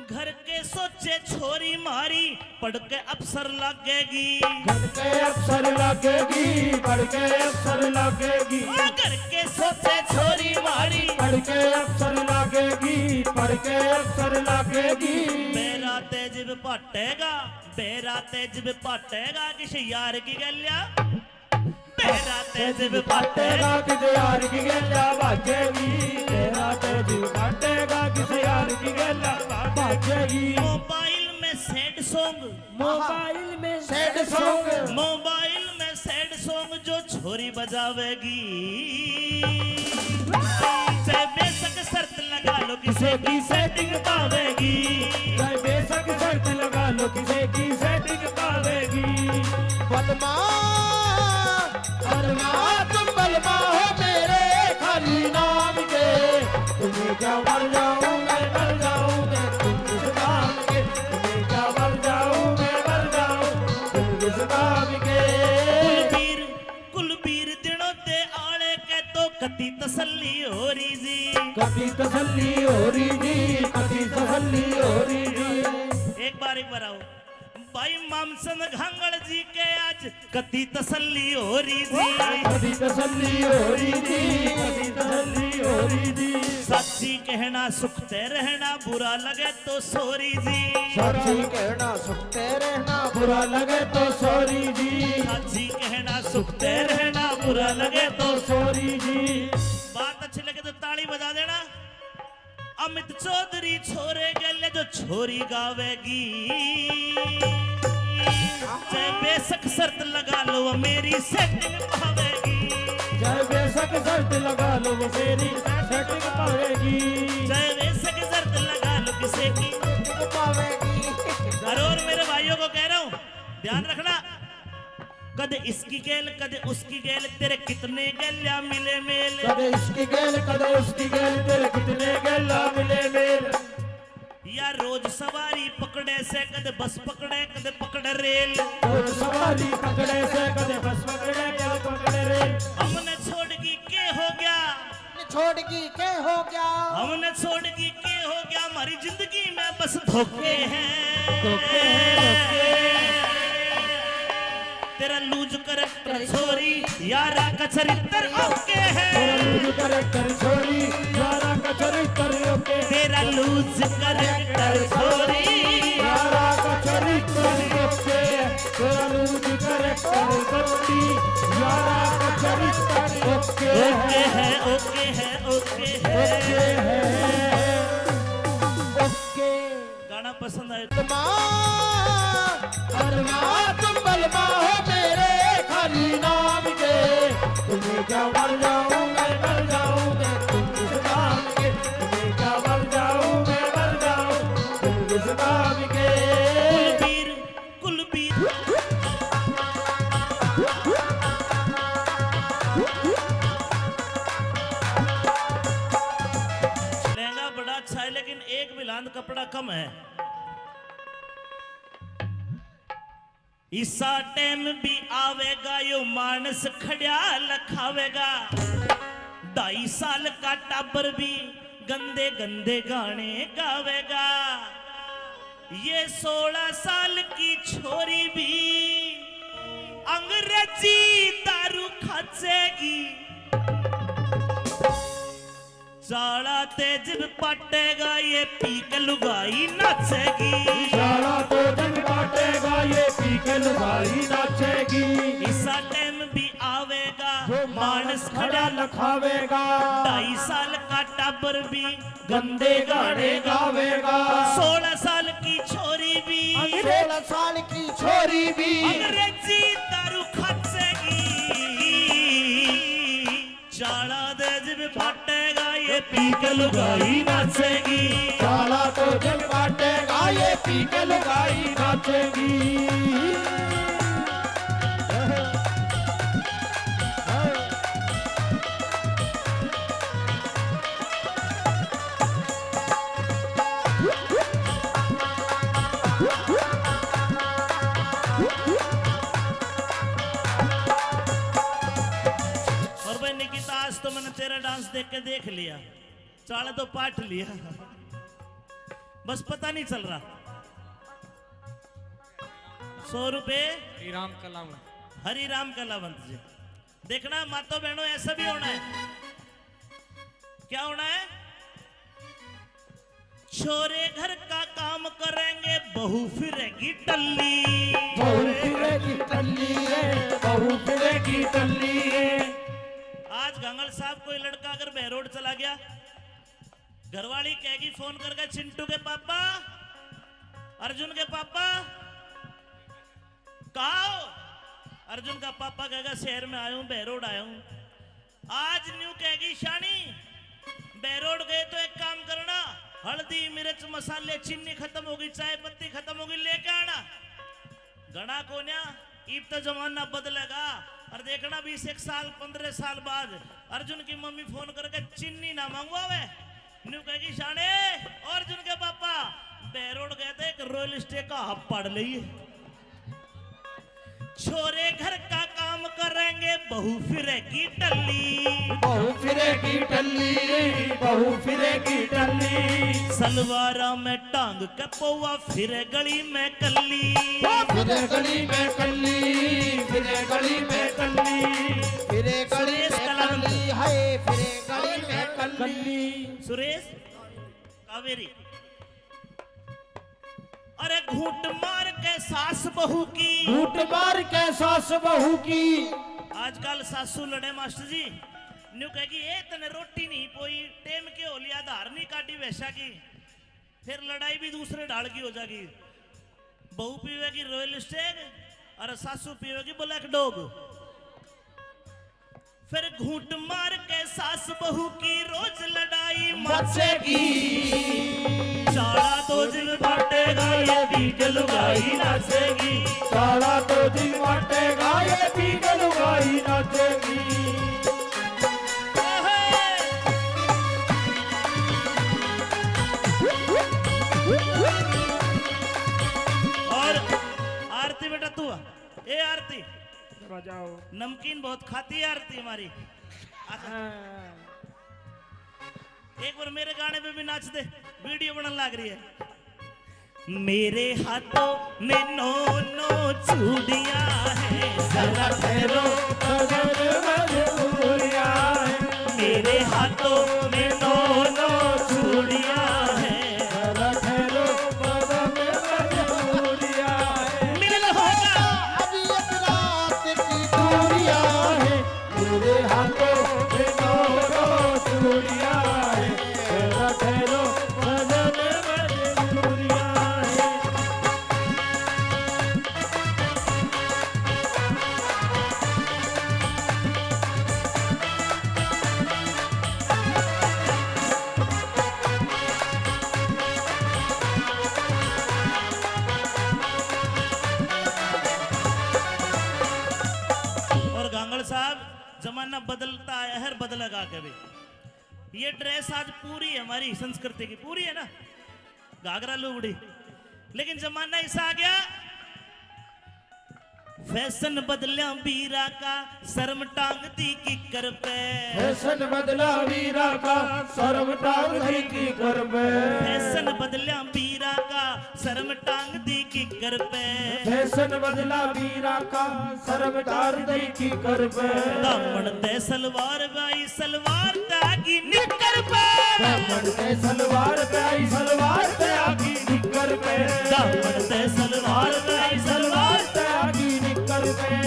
घर के सोचे छोरी मारी, पढ़ के अफसर लगेगी, पढ़ के अफसर लगेगी, पढ़ के अफसर लगेगी, घर के सोचे छोरी मारी, पढ़ के अफसर लगेगी, पढ़ के अफसर लगेगी। बेरा तेज भी पाटेगा, बेरा तेज भी पाटेगा, किसी यार की गलिया, बेरा तेज भी पाटेगा, पाटेगा किसे यार की गल्ला बाजेगी, तेरा तेज पाटेगा किसे यार की गल्ला बाजेगी। मोबाइल में सैड सॉन्ग, मोबाइल में सैड सॉन्ग, मोबाइल में सैड सॉन्ग जो छोरी बजावेगी, चाहे बेशक शर्त लगा लो किसे की सेटिंग पावेगी, चाहे बेशक शर्त लगा लो किसे की सेटिंग पावेगी। बलमा बलमा तुम बलमा हो मेरे खाली नाम के, तुम्हें क्या मर जाऊं मैं मर जाऊं मैं तुम किस नाम के, तुम्हें क्या मर जाऊं मैं मर जाऊं तुम किस नाम के। कुलबीर दिनों ते आले के तो कति तसल्ली हो रही जी, कभी तसल्ली हो रही जी, कभी तसल्ली हो रही जी। एक बार आओ भाई मामसन घांगड़ जी के आज कति तसल्ली हो रही जी, कभी तसल्ली हो रही जी, कभी तसल्ली हो रही जी। सच्ची कहना सुखते रहना, बुरा लगे तो सॉरी जी, सच्ची कहना सुखते रहना, बुरा लगे तो सॉरी जी, सच्ची कहना सुखते रहना, बुरा लगे तो सॉरी जी। बात अच्छी लगे तो ताली बजा देना। अमित चौधरी छोरे गले जो छोरी गावेगी, चाहे बेशक शर्त लगा लो वो मेरी सेटिंग पावेगी, चाहे बेशक शर्त लगा लो वो मेरी सेटिंग पावेगी, चाहे बेशक शर्त किसे की। पावेगी और मेरे भाइयों को कह रहा हूं ध्यान रखना, कदे इसकी गेल कदे उसकी गेल, तेरे कितने गेल्या मिले मेल। कदे इसकी गेल कदे उसकी गेल, तेरे कितने गेला मिले मेल। या रोज सवारी पकड़े से कदे बस पकड़े कदे पकड़े रेल। रोज सवारी पकड़े से कदे बस पकड़े कदे पकड़े रेल। हमने छोड़ की के हो गया, छोड़गी के हो गया, हमने छोड़ की के हो गया, हमारी जिंदगी में बस धोखे हैं। तेरा लूज करैक्टर छोरी यारा का चरित्र ओके है। तेरा लूज करैक्टर छोरी यारा का चरित्र ओके। तेरा लूज करैक्टर छोरी यारा का चरित्र ओके। तेरा लूज करैक्टर छोरी यारा का चरित्र ओके। ओके है ओके है ओके है ओके। गाना पसंद आए तुम बलमा हो मेरे खाली नाम के। तुम्हें क्या मर जाऊं मैं मर जाऊं मैं तुम इस नाम के। तुम्हें क्या मर जाऊं मैं मर जाऊं तुम इस नाम के। कुलबीर कुलबीर लहंगा बड़ा अच्छा है लेकिन एक बिलांद कपड़ा कम है। इसा टाइम भी आवेगा यो मानस खड़िया लखावेगा। 2.5 साल का टाबर भी गंदे गंदे गाने गावेगा। ये 16 साल की छोरी भी अंग्रेजी दारू खाचेगी। चाला तेज पटेगा ये पी के लुगाई नाचेगी। सारा तो जग बाटेगा ये पी के लुगाई नाचेगी। इसा टाइम भी आवेगा मानस खड़ा लखावेगा। 2.5 साल का टाबर भी गंदे गाने गावेगा। 16 साल की छोरी भी 16 साल की छोरी भी अंग्रेजी दारू खाचेगी। चाला तेज भी पटेगा ये पी के लुगाई नाचेगी। साला तो जग बाटेगा ये पी के लुगाई नाचेगी। और भाई निकिता आज तो मैंने तेरा डांस देख के देख लिया, चाला तो पाठ लिया, बस पता नहीं चल रहा। 100 रुपए राम कलाम हरि राम कलावंत जी। देखना मातो बहनों ऐसा भी होना है। क्या होना है? छोरे घर का काम करेंगे बहू फिरेगी टल्ली। बहू फिरेगी टल्ली रे बहू फिरेगी टल्ली रे। आज गंगल साहब कोई लड़का अगर बहरोड चला गया, घरवाली कहेगी फोन करके चिंटू के पापा अर्जुन के पापा कहा हो? अर्जुन का पापा कहेगा शहर में आया हूं बहरोड आया हूं। आज न्यू कहेगी शानी बहरोड गए तो एक काम करना, हल्दी मिर्च मसाले चीनी खत्म होगी, चाय पत्ती खत्म होगी, लेके आना। घना कोन्या ईब तो जमाना बदलेगा। और देखना 20 साल 15 साल बाद अर्जुन की मम्मी फोन करके चीनी ना मंगवावे, न्यू कहेगी शाने और अर्जुन के पापा बहरोड गए थे एक रॉयल स्टे का हब पड़ लिए। छोरे घर का काम करेंगे बहू फिरेगी टल्ली। बहू फिरेगी टल्ली बहू फिरेगी टल्ली। सलवारा में टांग के पौवा फिरे गली में कल्ली। फिरे गली में कल्ली फिरे गली में कल्ली फिरे गली सुरेश में कलावंत। कल्ली है फिरे गली में कल्ली। सुरेश कावेरी अरे घूंट मार के सास बहू की। घूंट मार के सास बहू की। आजकल सासू लड़े मास्टर जी, न्यू कहेगी ए तने रोटी नहीं पोई टेम के हो लिया धार नहीं काटी वैसा की, फिर लड़ाई भी दूसरे ढाल की हो जाएगी। बहू पीवेगी रॉयल स्टेग और सासू पीवेगी ब्लैक डॉग। फिर घूंट मार के सास बहू की रोज लड़ाई मचेगी चाड़ा दो जिल बांटेगा ये बीट लुगाई नाचेगी सारा तो दिन बांटेगा ये बीट लुगाई नाचेगी और आरती बेटा तू आ। ए आरती बजाओ नमकीन बहुत खाती है आरती हमारी एक बार मेरे गाने पे भी नाच दे वीडियो बनने लग रही है मेरे हाथों में नो नो चूड़ियां हैं जरा ठहरो सजन मजबूरियां हैं मेरे हाथों में नो नो चूड़ियां हैं जरा ठहरो सजन मजबूरियां हैं मिलन होगा अभी एक रात की दूरियां हैं मेरे हाथों में नो चूड़ियां हैं जरा ठहरो सजन मजबूरियां हैं और गांगड़ साहब जमाना बदलता है हर बदलेगा कभी ये ड्रेस आज पूरी है हमारी संस्कृति की पूरी है ना घाघरा लुगड़ी लेकिन जमाना ऐसा आ गया फैशन बदलिया बीरा का शर्म टांग दी किकर पे फैशन बदला वीरा का शर्म टांग दी की कर पे फैशन बदलिया बीरा का शर्म टांग दी किकर पे फैशन बदला वीरा का शर्म टांग दी की कर पे दामन ते सलवार बाई सलवार तागी निकर पे दामन ते सलवार पे आई सलवार पे आगी निकर पे दामन ते सलवार बाई सलवार पे आगी निकर पे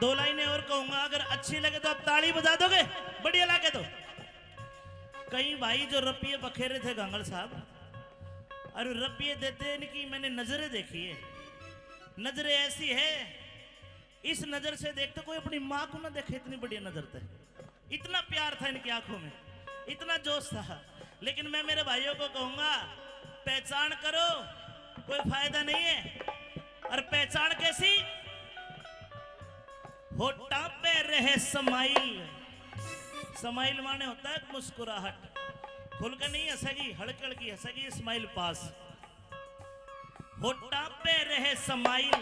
दो लाइनें और कहूंगा अगर अच्छी लगे तो आप ताली बजा दोगे बढ़िया लगे तो कई भाई जो रपिये बखेरे थे गांगड़ साहब और रपिये देते इनकी मैंने नजरें देखी है नजरें ऐसी है इस नजर से देखते कोई अपनी माँ को ना देखे इतनी बढ़िया नजर थे इतना प्यार था इनकी आंखों में इतना जोश था लेकिन मैं मेरे भाइयों को कहूंगा पहचान करो कोई फायदा नहीं है और पहचान कैसी होठा पे रहे समाइल समाइल माने होता है मुस्कुराहट खुल के नहीं हंसेगी हड़क हड़की हंसेगी स्माइल पास होठा पे रहे समाइल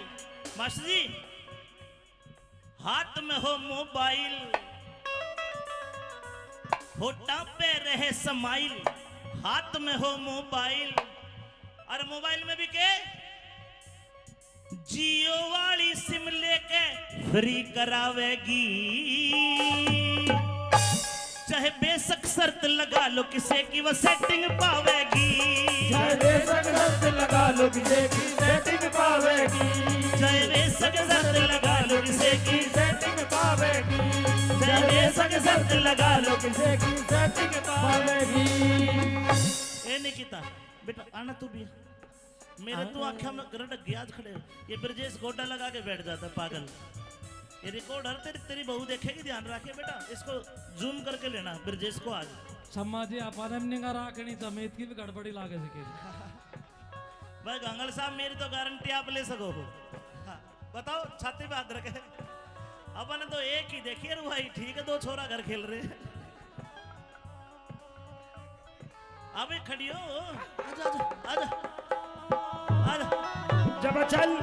मास्टर जी हाथ में हो मोबाइल होठा पे रहे समाइल हाथ में हो मोबाइल और मोबाइल में भी के जियो वाली सिम लेके फ्री करावेगी चाहे बेशक शर्त लगा लो किसे की वो सेटिंग पावेगी चाहे बेशक शर्त लगा लो किसे की सेटिंग पावेगी चाहे बेशक शर्त लगा लो किसे की सेटिंग पावेगी चाहे बेशक शर्त लगा लो किसे की सेटिंग पावेगी ए निकिता बेटा आना तू भी मेरे तो आंखें में गरटक गया आज खड़े ये ब्रजेश गोटा लगा के बैठ जाता है पागल ये रिकॉर्डर तेरी बहू देखेगी ध्यान रखे बेटा इसको जूम करके लेना ब्रजेश को आज सम्मा जी अपन निगाह राखनी समेत की भी गड़बड़ी लागे सके भाई गांगड़ साहब मेरी तो गारंटी आप ले सको हो हाँ, बताओ छाती पे हाथ रखे अपन तो एक ही देखिए रे भाई ठीक है दो छोरा घर खेल रहे अबे खड़ी हो आजा आजा आजा आजा जब चल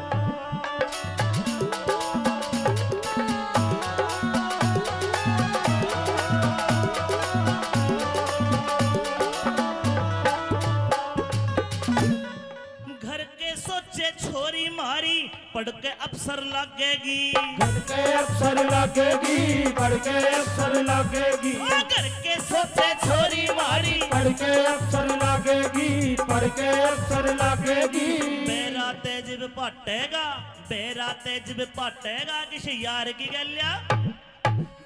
घर के सोचे छोरी मारी पढ़ के अफसर लगेगी पढ़ के अफसर लगेगी पढ़ के अफसर लगेगी घर के सोचे छोरी मारी पढ़ के अफसर लगेगी पढ़ के अफसर लगेगी मेरा बेरा तेज पटेगा बेरा तेज पटेगा किस यार की गल्या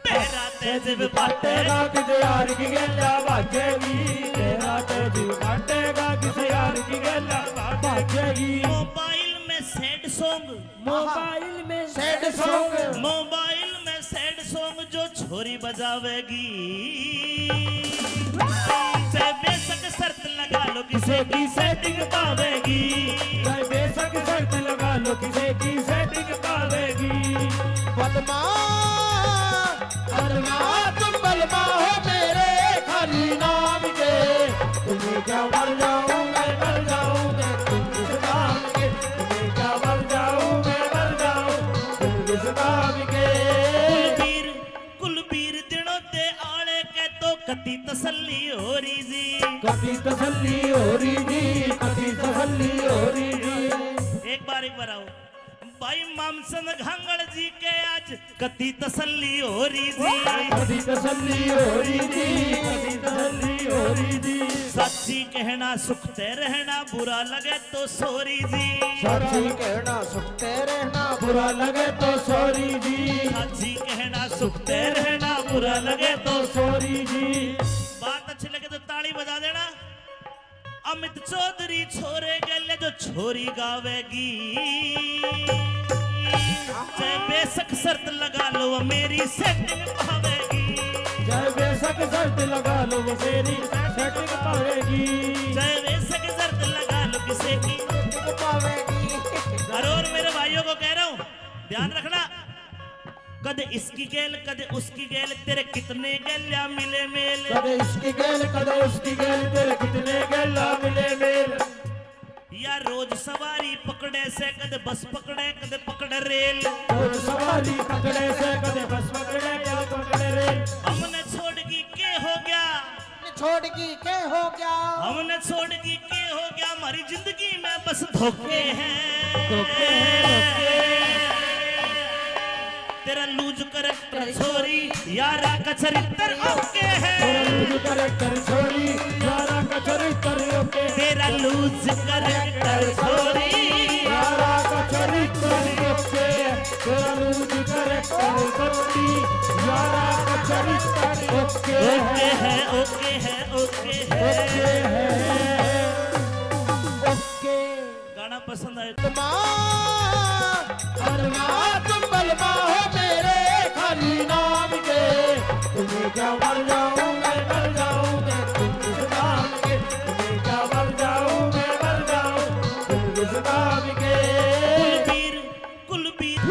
बेरा तेज पटेगा किस यार की गल्या बाजेगी बेरा तेज पटेगा किस यार की गल्या बाजेगी मोबाइल में सैड सॉन्ग मोबाइल में सैड सॉन्ग मोबाइल में सैड सॉन्ग जो छोरी बजावेगी चाहे बेशक शर्त लगा लो किसे की सेटिंग पावेगी चाहे बेशक शर्त लगा लो किसे की सेटिंग पावेगी बलमा तुम बलमा हो मेरे खाली नाम के तुम्हें क्या मर जाऊं मैं मर जाऊं मैं तुम किस काम के तुम्हें क्या मर जाऊं मैं मर जाऊं तुम किस काम के कुलबीर दिनों ते आले के तो कति तसल्ली हो रही जी कभी तसल्ली हो रही थी कभी तसल्ली हो रही थी एक बार आओ भाई मामसन घांगड़ जी के आज कति तसल्ली हो रही थी कभी तसल्ली हो रही थी कभी तसल्ली हो रही थी सच्ची कहना सुखते रहना बुरा लगे तो सोरी जी सच्ची कहना सुखते रहना बुरा लगे तो सॉरी जी सच्ची कहना सुखते रहना बुरा लगे तो सॉरी जी बात अच्छी लगे तो ताली बजा देना अमित चौधरी छोरे गले जो छोरी गावेगी चाहे बेशक शर्त लगा लो वो मेरी सेटिंग पावेगी चाहे बेशक शर्त लगा लो वो मेरी सेटिंग पावेगी चाहे बेशक शर्त लगा लो किसी की पावेगी और मेरे भाइयों को कह रहा हूँ ध्यान रखना कदे इसकी गेल कदे उसकी गेल तेरे कितने गेल्या मिले मेल कदे इसकी गेल कदे उसकी गेल तेरे कितने गेला मिले मेल या रोज सवारी पकड़े से कदे बस पकड़े कदे पकड़े रेल और सवारी पकड़े से कदे बस पकड़े कदे पकड़े रेल हमने छोड़ की के हो गया छोड़ की के हो गया हमने छोड़ की के हो गया हमारी जिंदगी में बस धोखे हैं तेरा लूज करेक्टर छोरी यारा का चरित्र ओके है तेरा लूज करेक्टर छोरी यारा का चरित्र ओके तेरा लूज करेक्टर छोरी यारा का चरित्र ओके तेरा लूज करेक्टर छोरी यारा का चरित्र ओके ओके है ओके गाना पसंद आए तुम बलमा हो मेरे खाली नाम के तुम्हें क्या मर जाऊं मैं मर जाऊं मैं तुम किस नाम के तुम्हें क्या मर जाऊं मैं मर जाऊं तुम किस नाम के कुलबीर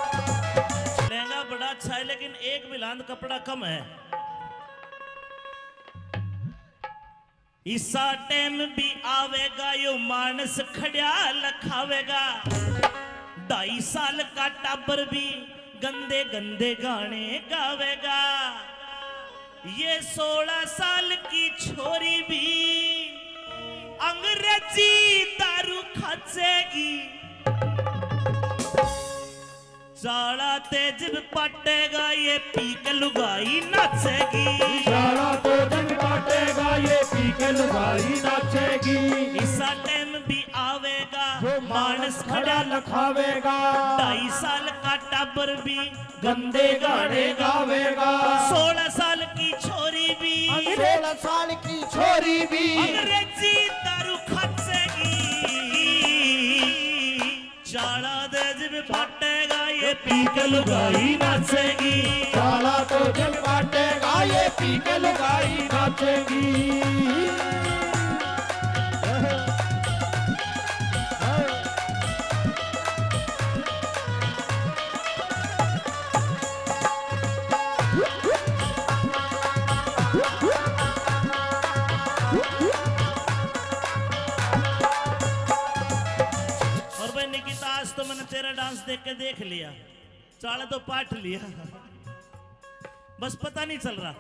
लहंगा बड़ा अच्छा है लेकिन एक बिलांद कपड़ा कम है इसा टाइम भी आवेगा यो मानस खड़िया लखावेगा 2.5 साल का टाबर भी गंदे गंदे गाने गावेगा ये 16 साल की छोरी भी अंग्रेजी दारू खाचेगी साला तेज पटेगा ये पी के लुगाई नाचेगी सारा तो जग काटेगा ये पी के लुगाई नाचेगी इसा टाइम भी आवेगा जो मानस खड़ा लखावेगा 2.5 साल का टाबर भी गंदे गाने गावेगा 16 साल की छोरी भी 16 साल की छोरी भी अंग्रेजी दारू खाचेगी चाला तेज पटेगा ये पी के लुगाई नाचेगी साला तो जग काटेगा ये पी के लुगाई नाचेगी निकिता आज तो मैंने तेरा डांस देख के देख लिया चाले तो पाठ लिया बस पता नहीं चल रहा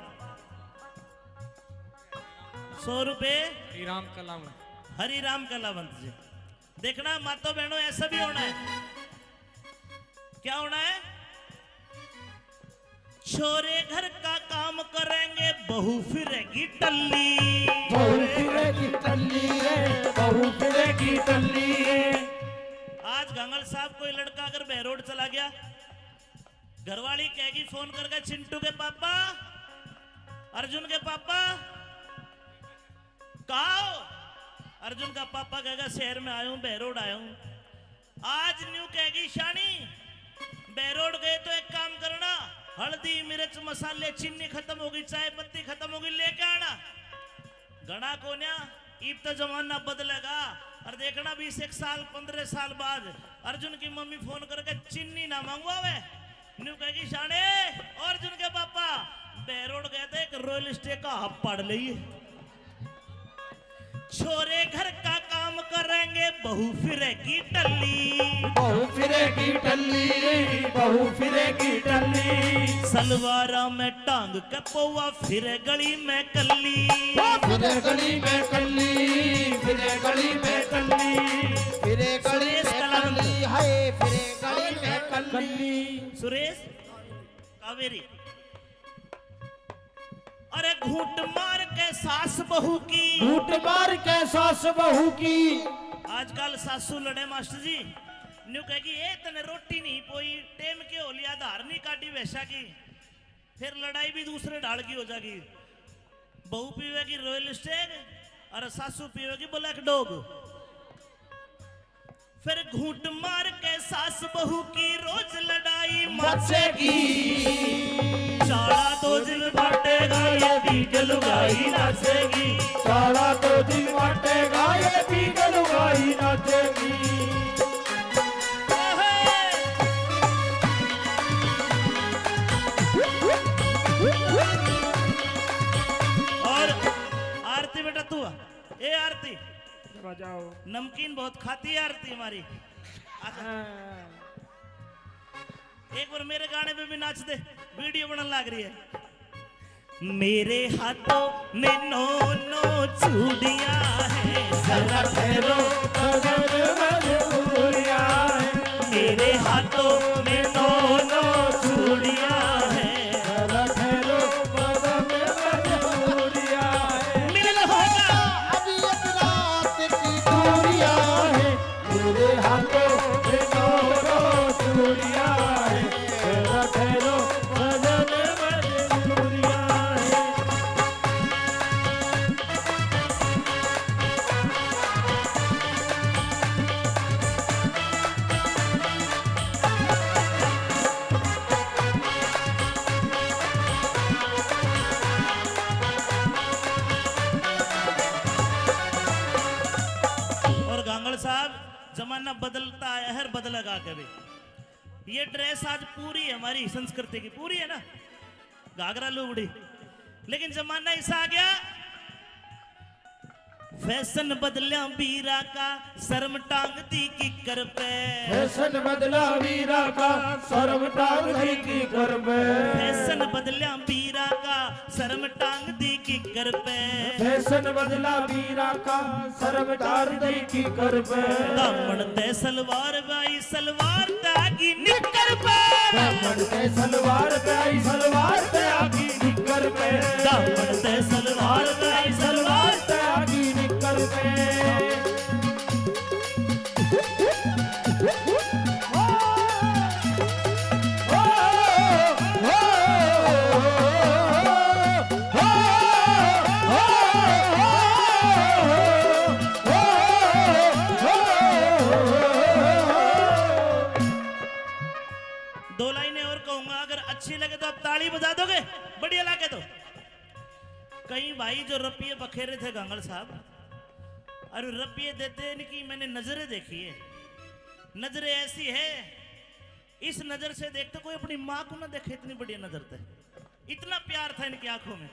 100 रुपए हरी राम कलावंत जी देखना मातो बहनों ऐसा भी होना है क्या होना है छोरे घर का काम काम करेंगे बहू फिरेगी टल्ली। बहू फिरेगी टल्ली रे, बहू फिरेगी टल्ली। आज गंगल साहब कोई लड़का अगर बहरोड चला गया, घरवाली कहेगी फोन करके, चिंटू के पापा, अर्जुन के पापा कहा हो? अर्जुन का पापा कहेगा शहर में आया हूं, बहरोड आया हूं। आज न्यू कहेगी शानी बहरोड गए तो एक काम करना, हल्दी मिर्च मसाले चीनी खत्म होगी, चाय पत्ती खत्म होगी, लेके आना। घना कोन्या इब तो जमाना बदलेगा और देखना 20 साल 15 साल बाद अर्जुन की मम्मी फोन करके चीनी ना मंगवावे, न्यू कहेगी शाने और अर्जुन के पापा बहरोड गए थे, एक रॉयल स्टे का हब पड़ लिए। छोरे घर का काम करेंगे बहू फिरेगी टल्ली। बहू फिरेगी टल्ली, बहू फिरेगी टल्ली। सलवारा में टांग के पौवा फिरे गली में कल्ली। फिरे गली में कल्ली, फिरे गली में कल्ली, फिरे गली सुरेश में कलावंत। कल्ली, हाय फिरे गली में कल्ली। सुरेश कावेरी, अरे घूंट मार के सास बहू की, घूंट मार के सास बहू की। आजकल सासू लड़े मास्टर जी, न्यू कहेगी ए तने रोटी नहीं पोई, टेम के हो लिया, धार नहीं काटी वैसा की, फिर लड़ाई भी दूसरे ढाल की हो जाएगी। बहू पीवेगी रॉयल स्टेग और सासू पीवेगी ब्लैक डॉग। फिर घूंट मार के सास बहू की रोज लड़ाई मचेगी। चाड़ा दो दिन बांटेगा ये बीज लुगाई नाचेगी। सारा तो दिन बांटेगा ये बीज लुगाई नाचेगी। और आरती बेटा तू ए आरती बजाओ। नमकीन बहुत खाती है आरती हमारी। अच्छा, एक बार मेरे गाने पे भी नाच दे, वीडियो बनने लग रही है। मेरे हाथों में नो नो चूड़ियां हैं, जरा ठहरो मेरे हाथों में नो नो चूड़ियां हैं, मिलन होगा अभी एक रात की दूरियां हैं, मेरे हाथों में नो चूड़ियां हैं, तेरा ठहरो बदन मजबूरियां हैं। और गांगड़ साहब जमाना बदलता है, हर बदलेगा कभी। ये ड्रेस आज पूरी है हमारी संस्कृति की, पूरी है ना, घाघरा लुगड़ी, लेकिन जमाना ऐसा आ गया फैशन बदलिया बीरा का, शर्म टांग दी किकर पे। फैशन बदला वीरा का, शर्म टांग दी की कर पे। फैशन बदलिया बीरा का, शर्म टांग दी किकर पे। फैशन बदला वीरा का, शर्म टांग दी की कर पे। दामन ते सलवार बाई, सलवार तागी निकर पे। दामन ते सलवार पे आई, सलवार पे आगी निकर पे। दामन ते सलवार बाई, सलवार पे आगी निकर पे। दो लाइनें और कहूंगा, अगर अच्छी लगे तो आप ताली बजा दोगे, बढ़िया लगे तो। कई भाई जो रुपये बखेरे थे गांगड़ साहब, और रुपये देते इनकी मैंने नजरें देखी है। नजरें ऐसी है, इस नजर से देखते कोई अपनी माँ को ना देखे, इतनी बढ़िया नजर थे, इतना प्यार था इनकी आंखों में,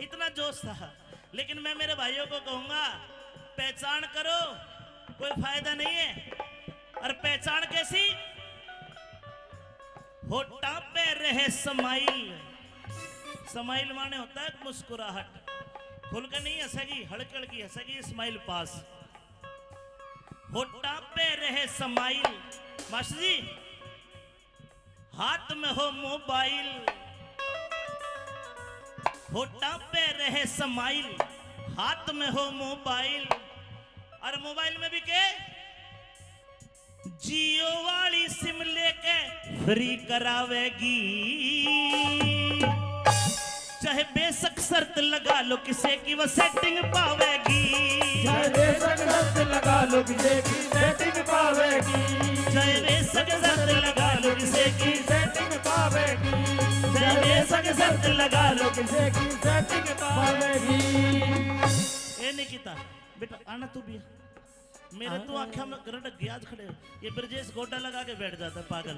इतना जोश था। लेकिन मैं मेरे भाइयों को कहूंगा, पहचान करो, कोई फायदा नहीं है। और पहचान कैसी? होठा पे रहे स्माइल। स्माइल माने होता है मुस्कुराहट, खुल के नहीं हंसेगी, हल्की हल्की हंसेगी, स्माइल पास। होठा पे रहे स्माइल। मास्टर जी, हाथ में हो मोबाइल, होठा पे रहे समाइल, हाथ में हो मोबाइल, और मोबाइल में भी के जियो वाली सिम लेके फ्री करावेगी, चाहे बेशक शर्त लगा लो किसे की वो सेटिंग पावेगी, चाहे बेशक शर्त लगा लो किसे की सेटिंग पावेगी, चाहे बेशक शर्त लगा लो किसे की, सेटिंग पावेगी, चाहे बेशक शर्त लगा लो किसे की सेटिंग पावेगी। ए निकिता बेटा आना तू भी, मेरे तो आंखें में गरट गया खड़े, ये ब्रजेश गोटा लगा के बैठ जाता है पागल,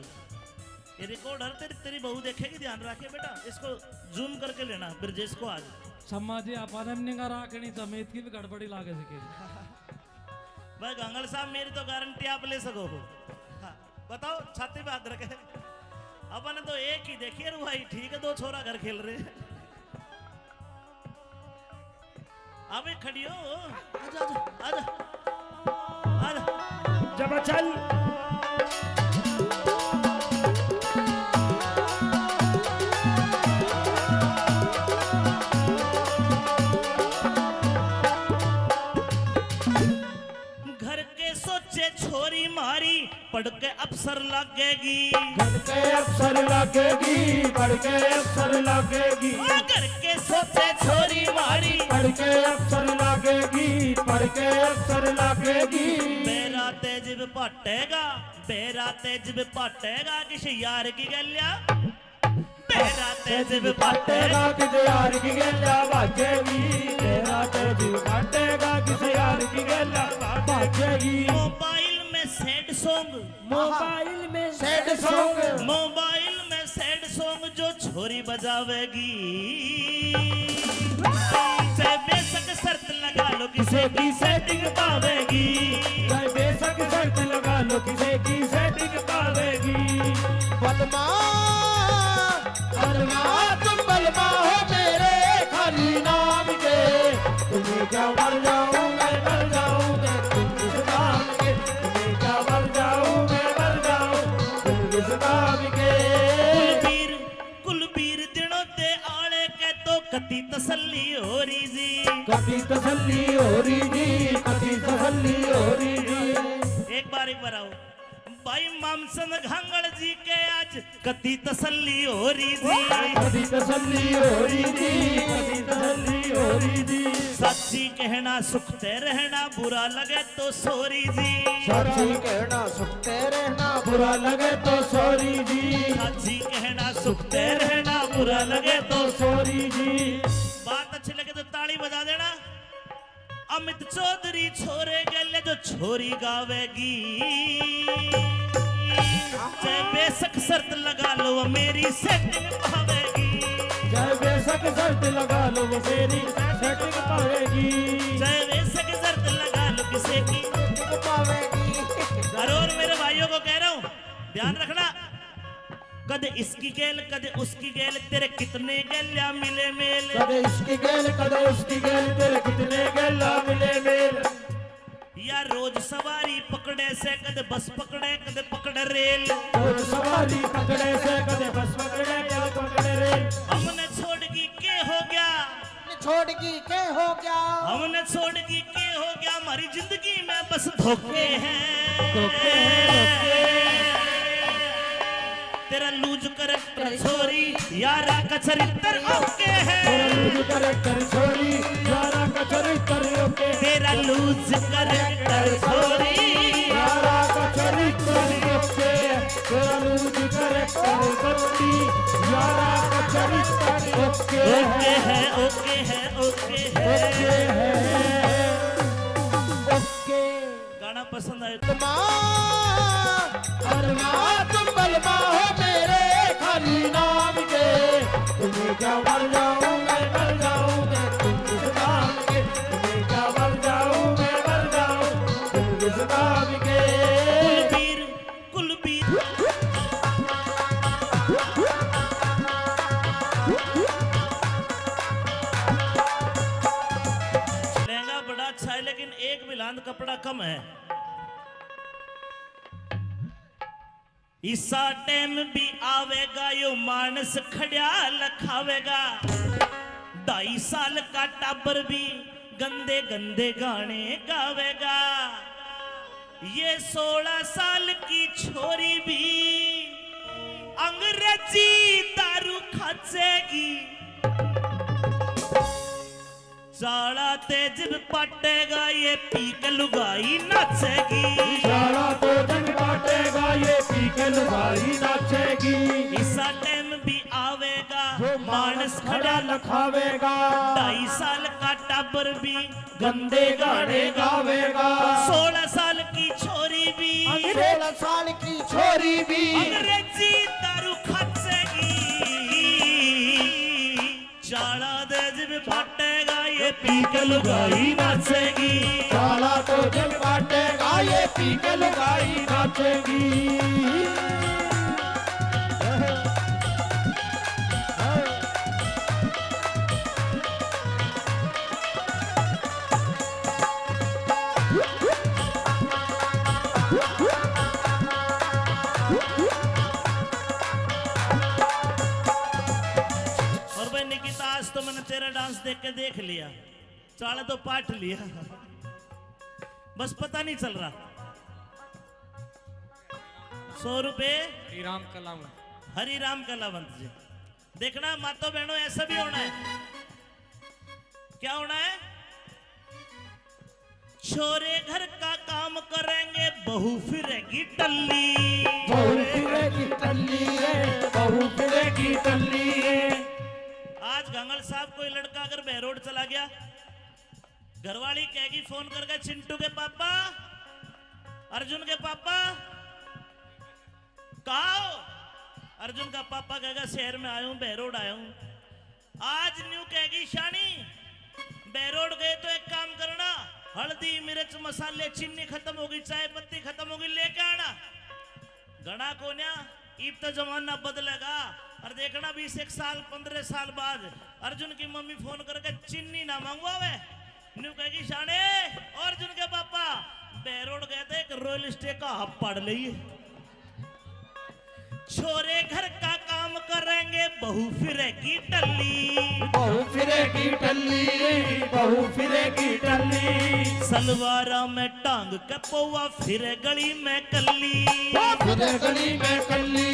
ये रिकॉर्डर तेरी बहू देखेगी, ध्यान रखे बेटा, इसको जूम करके लेना ब्रजेश को आज। सम्मा जी अपन निगाह राखनी समेत की भी गड़बड़ी लागे सकेगी। भाई गंगल साहब मेरी तो गारंटी आप ले सको हो। हाँ, बताओ छाती पे हाथ रखे, अपन तो एक ही देखिए रू भाई, ठीक है, दो छोरा घर खेल रहे हैं। अबे खड़ी हो, आजा आजा आजा आजा, जब चल घर के सोचे छोरी मारी, पढ़ के अफसर लगेगी, पढ़ के अफसर लगेगी, पढ़ के अफसर लगेगी, घर के सोचे छोरी मारी, पढ़ के अफसर लगेगी, पढ़ के अफसर लगेगी। मेरा तेज पटेगा, मेरा तेज पटेगा, किसी यार की गलिया, मेरा तेज पटेगा, किसी यार की गल्ला बाजेगी, तेरा तेज पटेगा, किसी यार की गल्ला बाजेगी। मोबाइल में सैड सॉन्ग, मोबाइल में सैड सॉन्ग, मोबाइल में सैड सॉन्ग जो छोरी बजावेगी, चाहे बेशक शर्त लगा लो किसे की सेटिंग पावेगी, चाहे बेशक शर्त लगा लो किसे की सेटिंग पावेगी। बलमा बलमा तुम बलमा हो मेरे खाली नाम के, तुम्हें क्या मर जाऊं मैं मर जाऊं मैं तुम किस नाम के, तुम्हें क्या मर जाऊं मैं मर जाऊं तुम किस नाम के। कुलबीर दिनों दे आले के तो कति तसल्ली हो रही जी, कभी तसल्ली हो रही जी, कभी तसल्ली हो रही जी। एक बार आओ भाई मामसन घांगड़ जी के आज कति तसल्ली हो रही जी, कभी तसल्ली हो रही जी, कभी तसल्ली हो रही जी। सच्ची कहना सुखते रहना, बुरा लगे तो सॉरी जी, सच्ची कहना सुखते रहना, बुरा लगे तो सॉरी जी, सच्ची कहना सुखते रहना, बुरा लगे तो। सॉरी जी। बात अच्छी लगे तो ताली बजा देना। अमित चौधरी छोरे गले जो छोरी गावेगी, चाहे बेशक शर्त लगा लो वो मेरी सेटिंग पावेगी, चाहे बेशक शर्त लगा लो वो मेरी सेटिंग पावेगी, चाहे बेशक शर्त लगा लो किसी की पावेगी। और मेरे भाइयों को कह रहा हूँ ध्यान रखना, कदे इसकी गेल कदे उसकी गेल, तेरे कितने गेल्या मिले मेल, कदे इसकी गेल कदे उसकी गेल, तेरे कितने गेला मिले मेल। या रोज सवारी पकड़े से कदे बस पकड़े कदे पकड़े रेल, रोज सवारी पकड़े से कदे बस पकड़े कदे पकड़े रेल। हमने छोड़ की के हो गया, छोड़ की के हो गया, हमने छोड़ की के हो गया, हमारी जिंदगी में बस धोखे हैं, धोखे हैं, तेरा लूज करैक्टर छोरी यारा का चरित्र ओके है, तेरा लूज करैक्टर छोरी यारा का चरित्र ओके, तेरा लूज करैक्टर छोरी यारा का चरित्र ओके, तेरा लूज करैक्टर बत्ती यारा का चरित्र ओके है, ओके है, ओके है, ओके। गाना पसंद आए अरमा तुम बलमा हो मेरे खाली नाम के, तुम्हें क्या मर जाऊं मैं मर जाऊं मैं तुम किस नाम के, तुम्हें क्या मर जाऊं मैं मर जाऊं तुम किस नाम के। कुलबीर कुलबीर लहंगा बड़ा अच्छा है लेकिन एक बिलांद कपड़ा कम है, इसा टाइम भी आवेगा यो मानस खड़िया लखावेगा, 2.5 साल का टाबर भी गंदे गंदे गाने गावेगा। ये 16 साल की छोरी भी अंग्रेजी दारू खाचेगी। साला तेज पटेगा ये पी के लुगाई नाचेगी। साला तो जग बाटेगा ये पी के लुगाई नाचेगी। इसा टाइम भी आवेगा जो मानस खड़ा लखावेगा। 2.5 साल का टाबर भी गंदे गाने गावेगा। 16 साल की छोरी भी 16 साल की छोरी भी अंग्रेजी दारू खाचेगी। चाला तेज भी फटेगा ये पी के लुगाई नाचेगी। साला तो जग बाटेगा ये पी के लुगाई नाचेगी। और भाई निकिता आज तो मैंने तेरा डांस देख के देख लिया, चाले तो पाठ लिया, बस पता नहीं चल रहा। 100 रुपए राम कलाम हरि राम कलावंत जी। देखना मातो बहनों ऐसा भी होना है। क्या होना है? छोरे घर का काम करेंगे बहू फिरेगी टल्ली। बहू फिरेगी टल्ली है, बहू फिरेगी टल्ली है। आज गंगल साहब कोई लड़का अगर बहरोड चला गया, घरवाली कहेगी फोन करके, चिंटू के पापा, अर्जुन के पापा कहाँ हो? अर्जुन का पापा कहेगा शहर में आया हूं, बहरोड आया हूं। आज न्यू कहेगी शानी बहरोड गए तो एक काम करना, हल्दी मिर्च मसाले चीनी खत्म होगी, चाय पत्ती खत्म होगी, लेके आना। गणा कोन्या ईब तो जमाना बदलेगा। और देखना 20 साल 15 साल बाद अर्जुन की मम्मी फोन करके चीनी ना मंगवावे, न्यू कहेगी शाने अर्जुन के पापा बहरोड गए थे, एक रॉयल स्टे का हब पड़ लिए। छोरे घर का काम करेंगे बहू फिरेगी टल्ली। बहू फिरेगी टल्ली, बहू फिरेगी टल्ली। सलवारा में टांग के पौवा फिरे गली में कल्ली। फिरे गली में कल्ली,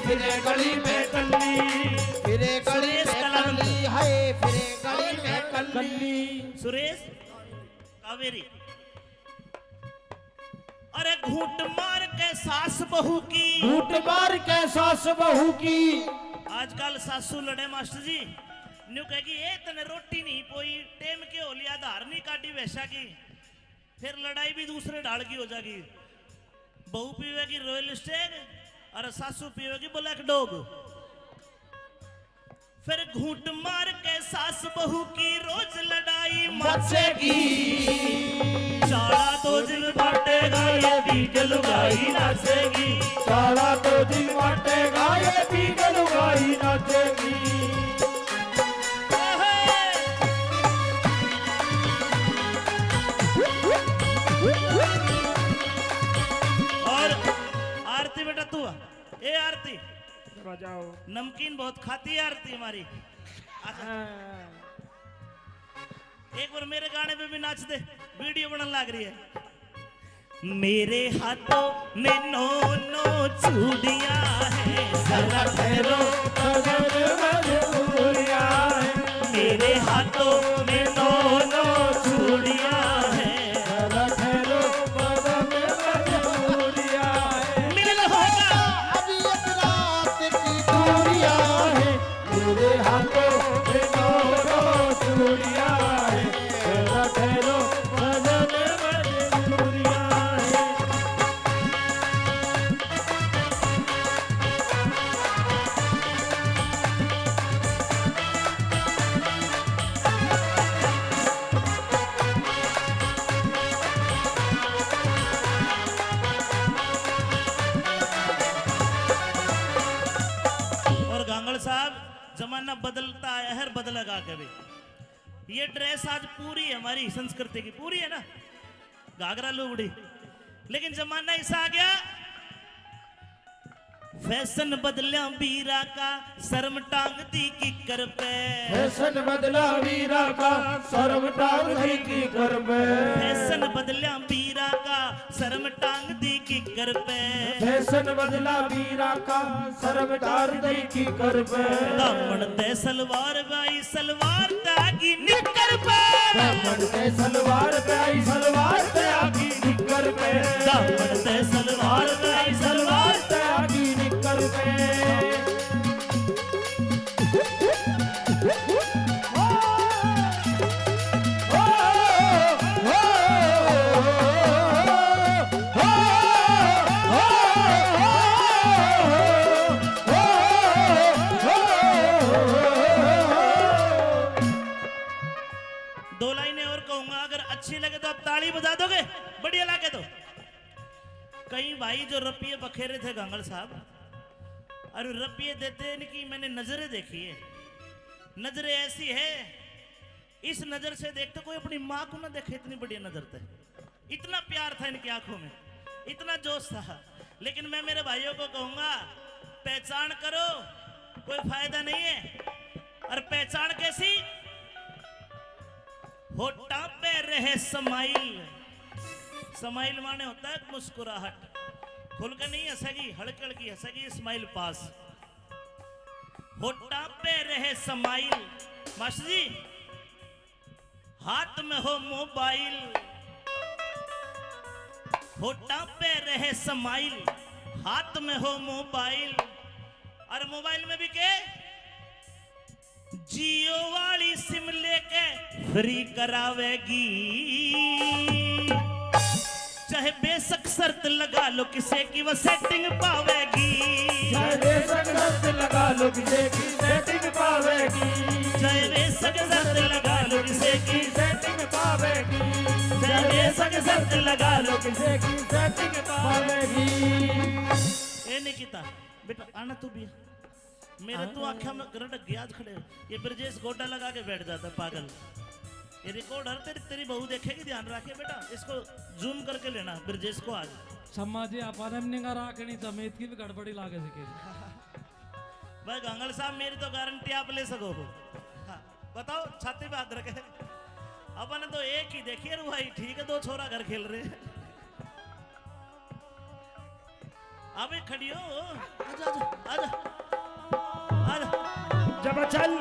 फिरे गली में कल्ली, फिरे गली सुरेश में कलावंत। कल्ली है, फिरे गली में कल्ली। सुरेश कावेरी। अरे घूट मार के सास बहू की, घूट मार के सास बहू की। आजकल सासू लड़े मास्टर जी, न्यू कहेगी ए तने रोटी नहीं पोई, टेम के हो लिया, धार नहीं काटी वैसा की, फिर लड़ाई भी दूसरे ढाल की हो जाएगी। बहू पीवेगी रॉयल स्टेग और सासू पीवेगी ब्लैक डॉग। फिर घूट मार के सास बहू की रोज लड़ाई मचेगी। चाला तो दिल बांटेगा ये भी के लुगाई नाचेगी। साला तो दिन बाटेगा ये पी के लुगाई नाचेगी। और आरती बेटा तू आ। ए आरती बजाओ। नमकीन बहुत खाती है आरती हमारी। आजा। एक बार मेरे गाने पे भी नाच दे, वीडियो बनने लग रही है। मेरे हाथों में 9 चूड़ियां हैं, जरा ठहरो मजबूरियां है। मेरे हाथों में 9 चूड़ियां हैं, जरा ठहरो मजबूरियां है। मिलन होगा अभी एक रात की दूरियां है, मेरे हाथों में 9 चूड़ियां है। जरा ठहरो मजबूरियां है। और गांगड़ साहब जमाना बदलता है, हर बदलेगा कभी। ये ड्रेस आज पूरी है हमारी संस्कृति की, पूरी है ना, घाघरा लुगड़ी। लेकिन जमाना ऐसा आ गया फैशन बदलिया बीरा का शर्म टांग दी किकर पे फैशन बदला वीरा का शर्म टांग दी की कर पे फैशन बदलिया बीरा का शर्म टांग दी किकर पे फैशन बदला वीरा का शर्म टांग दी की कर पे दामन ते सलवार बाई सलवार तागी निकर पे दामन ते सलवार पे आई सलवार पे आगी निकर पे दामन ते सलवार बाई सलवार पे आगी निकर पे दो लाइनें और कहूंगा, अगर अच्छी लगे तो आप ताली बजा दोगे, बढ़िया लगे तो। कई भाई जो रपिये बखेरे थे गांगड़ साहब, और रपिये देते इनकी मैंने नजरें देखी है। नजरें ऐसी है, इस नजर से देखते कोई अपनी माँ को ना देखे, इतनी बढ़िया नजर थे। इतना प्यार था इनकी आंखों में, इतना जोश था। लेकिन मैं मेरे भाइयों को कहूंगा, पहचान करो, कोई फायदा नहीं है। और पहचान कैसी? होठा पे रहे समाइल। समाइल माने होता है मुस्कुराहट, खुल के नहीं हंसेगी, हड़क हड़की हंसेगी, स्माइल पास। होठा पे रहे समाइल। मास्टर जी, हाथ में हो मोबाइल, होठा पे रहे समाइल, हाथ में हो मोबाइल। और मोबाइल में भी के जियो वाली सिम लेके फ्री करावेगी, चाहे बेशक शर्त लगा लो किसे की वो सेटिंग पावेगी, चाहे बेशक शर्त लगा लो किसे की सेटिंग पावेगी, चाहे बेशक शर्त लगा लो किसे की सेटिंग पावेगी, चाहे बेशक शर्त लगा लो किसे की सेटिंग पावेगी। ए निकिता बेटा आना तू भी, मेरे तू आंखें में गरड ग्याज खड़े। ये ब्रजेश गोडा लगा के बैठ जाता है पागल। ये रिकॉर्डर तेरी बहू देखेगी, ध्यान रखे बेटा, इसको जूम करके लेना ब्रजेश को आज। सम्मा जी अपन निगा राखनी समेत की भी गड़बड़ी लागे सके। भाई गंगल साहब, मेरी तो गारंटी आप ले सको हो। हाँ, बताओ, छाती पे हाथ रखे। अपन तो एक ही देखिए रू भाई, ठीक है, दो छोरा घर खेल रहे हैं। अबे खड़ी हो, आजा आजा आजा आजा। जब चल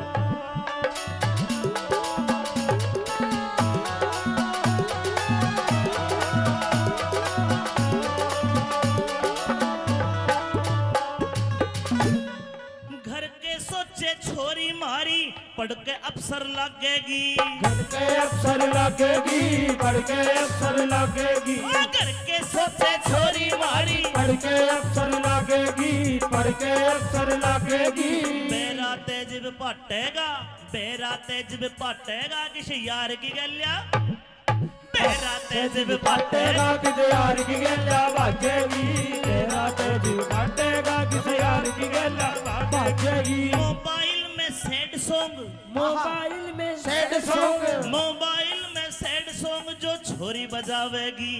घर के सोचे छोरी मारी, पढ़ के अफसर लगेगी, घर के अफसर लगेगी, पढ़ के अफसर लगेगी, घर के सोचे छोरी मारी, पढ़ के अफसर लगेगी, पढ़ के अफसर लगेगी। बेरा तेज पाटेगा, बेरा तेज पाटेगा, किसी यार की गलिया, बेरा तेज पाटेगा, किसी यार की गल्ला बाजेगी, तेरा तेज पाटेगा, किसी यार की गल्ला बाजेगी। मोबाइल में सैड सॉन्ग, मोबाइल में सैड सॉन्ग, मोबाइल में सैड सॉन्ग जो छोरी बजावेगी,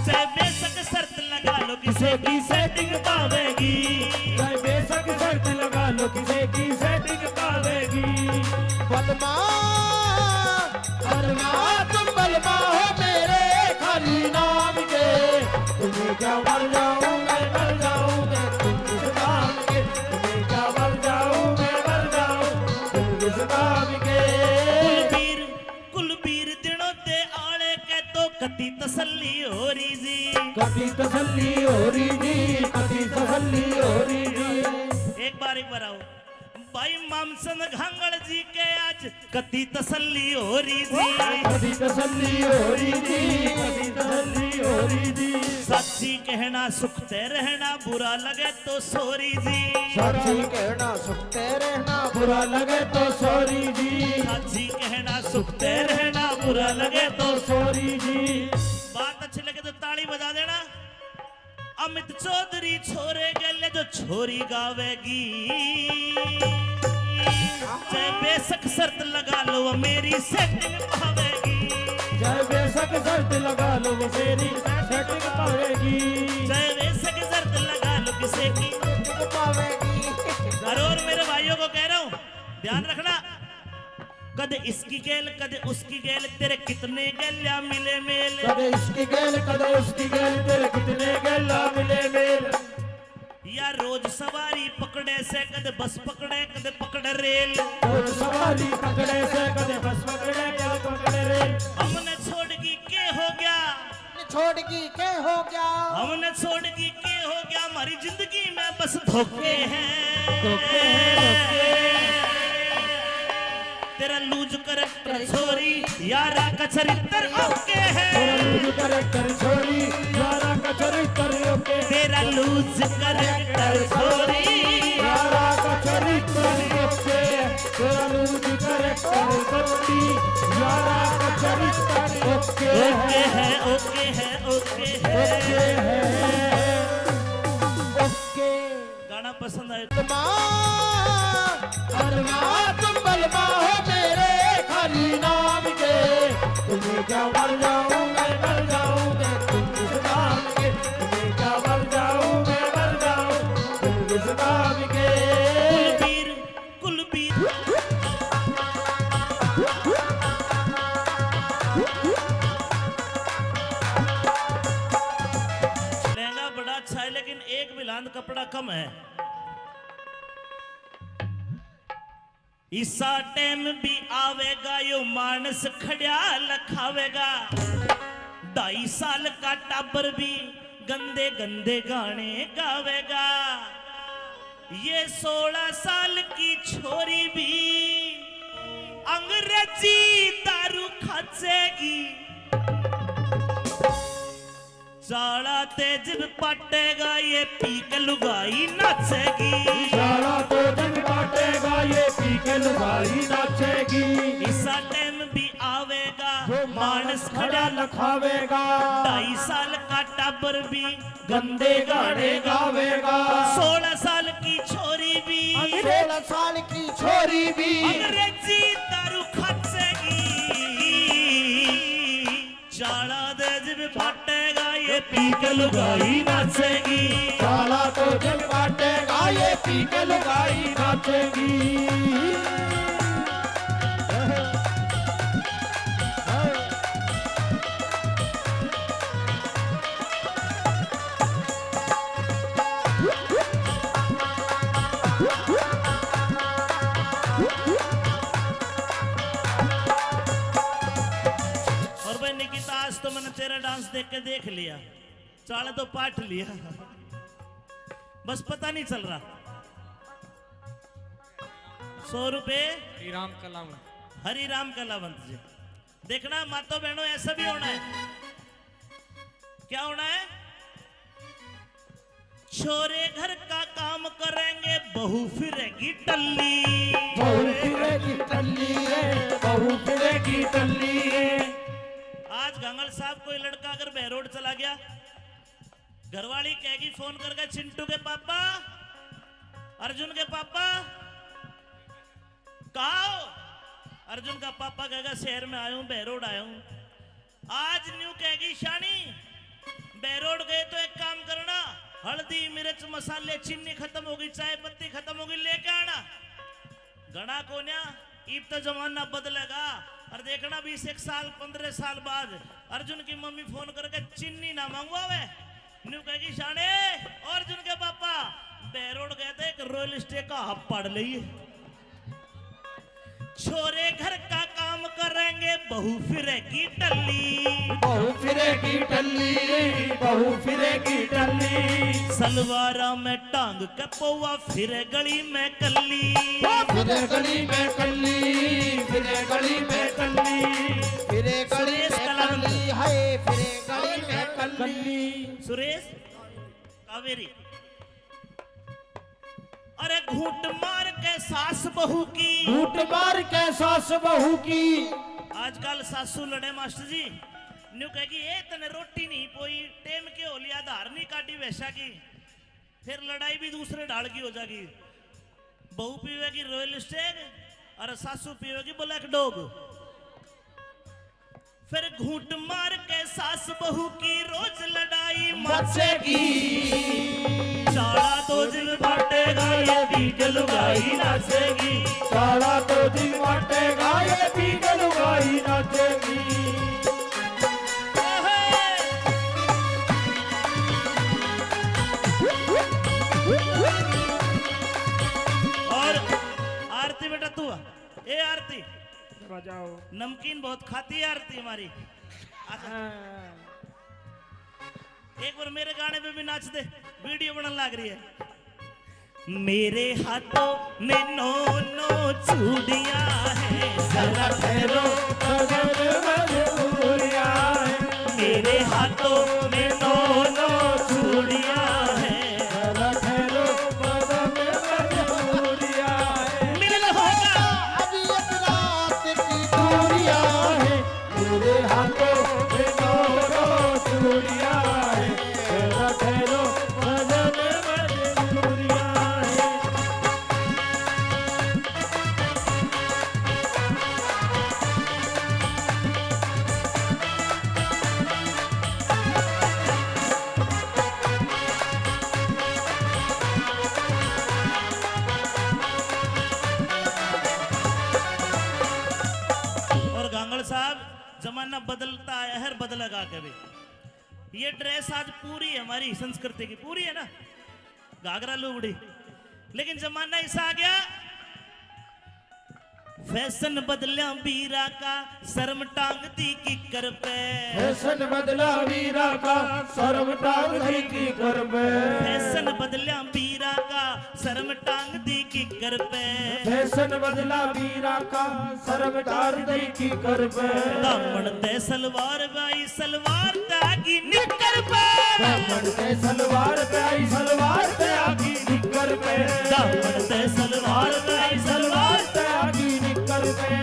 चाहे बेशक शर्त लगा लो किसे की सेटिंग पावेगी, चाहे बेशक शर्त लगा लो किसे की सेटिंग पावेगी। बलमा बलमा तुम बलमा हो मेरे खाली नाम के, तुम्हें क्या मर जाऊं मैं मर जाऊं मैं तुम इस नाम के, तुम्हें क्या मर जाऊं मैं मर जाऊं तुम इस नाम के। कुलबीर कुलबीर दिनों दे आले के तो कति तसल्ली हो रही जी, कभी तसल्ली हो रही जी, कभी तसल्ली हो रही जी। एक बार आओ भाई मामसन घांगड़ जी के आज कति तसल्ली हो रही जी, कभी तसल्ली हो रही जी, कभी तसल्ली हो रही जी। सच्ची कहना सुखते रहना, बुरा लगे तो सॉरी जी, सच्ची कहना सुखते रहना, बुरा लगे तो सॉरी जी, सच्ची कहना सुखते रहना, बुरा लगे तो सॉरी जी। बात अच्छी लगे तो ताली बजा देना। अमित चौधरी छोरे गले जो छोरी गावेगी, चाहे बेशक शर्त लगा लो वो मेरी सेटिंग पावेगी, चाहे बेशक शर्त लगा लो वो मेरी सेटिंग पावेगी, चाहे बेशक हंसेगी। पावेगी। और मेरे भाइयों को कह रहा हूं, ध्यान रखना, कद इसकी गेल कद उसकी गेल, तेरे कितने गेल्या मिले मेल। कदे इसकी गेल कदे उसकी गेल, तेरे कितने गेला मिले मेल। या रोज सवारी पकड़े से, कद बस पकड़े कद पकड़े रेल। रोज सवारी पकड़े से, कदे बस पकड़े कदे पकड़े रेल। हमने छोड़गी के हो गया, छोड़गी के हो गया, हमने छोड़गी के हो गया, हमारी जिंदगी में बस धोखे हैं। धोखे हैं, तेरा लूज करैक्टर छोरी, यारा का चरित्र ओके है। तेरा लूज करैक्टर छोरी, यारा का चरित्र ओके। तेरा लूज करैक्टर छोरी, यारा का चरित्र ओके। तेरा लूज करैक्टर छोरी, यारा का चरित्र ओके ओके है ओके है ओके है। ओके गाना पसंद आए तुम बलवा हो मेरे खाली नाम के। तुम्हें क्या मर जाऊं मैं मर जाऊं मैं तुम इस नाम के। तुम्हें क्या मर जाऊं मैं मर जाऊं तुम इस नाम के। कुलबीर कुलबीर लहंगा बड़ा अच्छा है, लेकिन एक बिलांद कपड़ा कम है। इसा टाइम भी आवेगा यो मानस खड़ा लखावेगा। 2.5 साल का टाबर भी गंदे गंदे गाने गावेगा। ये 16 साल की छोरी भी अंग्रेजी दारू खाचेगी। चाड़ा तेज पटेगा ये पीक लुगाई नाचेगी। सारा तो जग बांटेगा ये पी के लुगाई नाचेगी। इसा टाइम भी आवेगा जो मानस खड़ा लखावेगा। 2.5 साल का टाबर भी गंदे गाने गावेगा। 16 साल की छोरी भी 16 साल की छोरी भी अंग्रेजी दारू खाचेगी। चाड़ा तेज भी फटेगा ये पीक लुगाई नाचेगी। साला तो जग बांटेगा ये पी के लुगाई नाचेगी। और भाई निकिता, आज तो मैंने तेरा डांस देख के देख लिया, चाड़ा तो पाठ लिया, बस पता नहीं चल रहा। 100 रुपए श्रीराम कलाम हरि राम कलावंत जी। देखना मातो बहनों, ऐसा भी होना है। क्या होना है? छोरे घर का काम करेंगे, बहू फिरेगी टल्ली। बहू फिरेगी टल्ली रे, बहू फिरेगी टल्ली रे। आज गंगल साहब कोई लड़का अगर बहरोड चला गया, घरवाली कहेगी फोन करके, चिंटू के पापा, अर्जुन के पापा कहा हो? अर्जुन का पापा कहेगा शहर में आया हूं, बहरोड आया हूं। आज न्यू कहेगी शानी, बहरोड गए तो एक काम करना, हल्दी मिर्च मसाले चीनी खत्म होगी, चाय पत्ती खत्म होगी, लेके आना। गणा कोन्या ईब तो जमाना बदलेगा। और देखना 20 साल 15 साल बाद अर्जुन की मम्मी फोन करके चीनी ना मंगवावे, न्यू कहेगी शाने अर्जुन के पापा बहरोड गए थे, एक रॉयल स्टे का हब पड़ लिए। छोरे घर का काम करेंगे, बहू फिरेगी टल्ली। बहू फिरेगी टल्ली रे, बहू फिरेगी टल्ली। सलवारा में टांग के पौवा, फिरे गली में कल्ली। फिरे गली में कल्ली, फिरे गली में कल्ली। फिरे गली सुरेश में कलावंत। कल्ली है, फिरे गली में कल्ली। सुरेश कावेरी, अरे घूट मार के सास बहू की, झूठ मार के सास बहू की। आजकल सासू लड़े मास्टर जी, न्यू कहेगी ए तने रोटी नहीं पोई, टेम के हो लिया, धार नहीं काटी वैसा की, फिर लड़ाई भी दूसरे ढाल की हो जाएगी। बहू पीवेगी रॉयल स्टेग और सासू पीवेगी ब्लैक डॉग। फिर घूंट मार के सास बहू की रोज लड़ाई मचेगी चाड़ा तो जिल बांटेगा ये बीक लुगाई नाचेगी सारा तो दिन बांटेगा ये बीक लुगाई नाचेगी और आरती बेटा तू आ। ए आरती बजाओ नमकीन बहुत खाती है आरती हमारी अच्छा एक बार मेरे गाने पे भी नाच दे वीडियो बनने लग रही है मेरे हाथों में नो नो चूड़ियां हैं जरा ठहरो सजन मजबूरिया है मेरे हाथों में नो नो चूड़ियां हैं जरा ठहरो सजन मजबूरिया है मिलन होगा अभी एक रात की दूरिया है मेरे हाथों में नो चूड़िया है जरा ठहरो सजन मजबूरिया है और गांगड़ साहब जमाना बदलता है हर बदलेगा कभी ये ड्रेस आज पूरी है हमारी संस्कृति की पूरी है ना घाघरा लुगड़ी लेकिन जमाना ऐसा आ गया फैशन बदलिया बीरा का शर्म टांग दी किकर पे फैशन बदला वीरा का शर्म टांग दी की कर पे फैशन बदलिया बीरा का शर्म टांग दी किकर पे फैशन बदला वीरा का शर्म टांग दी की कर पे दामन ते सलवार बाई सलवार तागी निकर पे दामन पे सलवार पे आई सलवार पे आगी निकर पे दामन ते सलवार बाई सलवार पे आगी निकर पे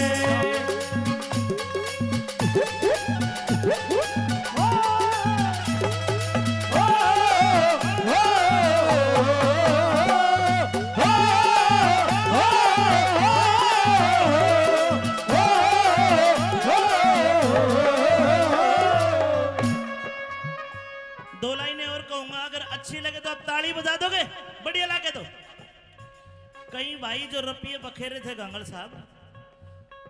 दो लाइनें और कहूंगा अगर अच्छी लगे तो आप ताली बजा दोगे बढ़िया लगे तो कई भाई जो रपिये बखेरे थे गांगड़ साहब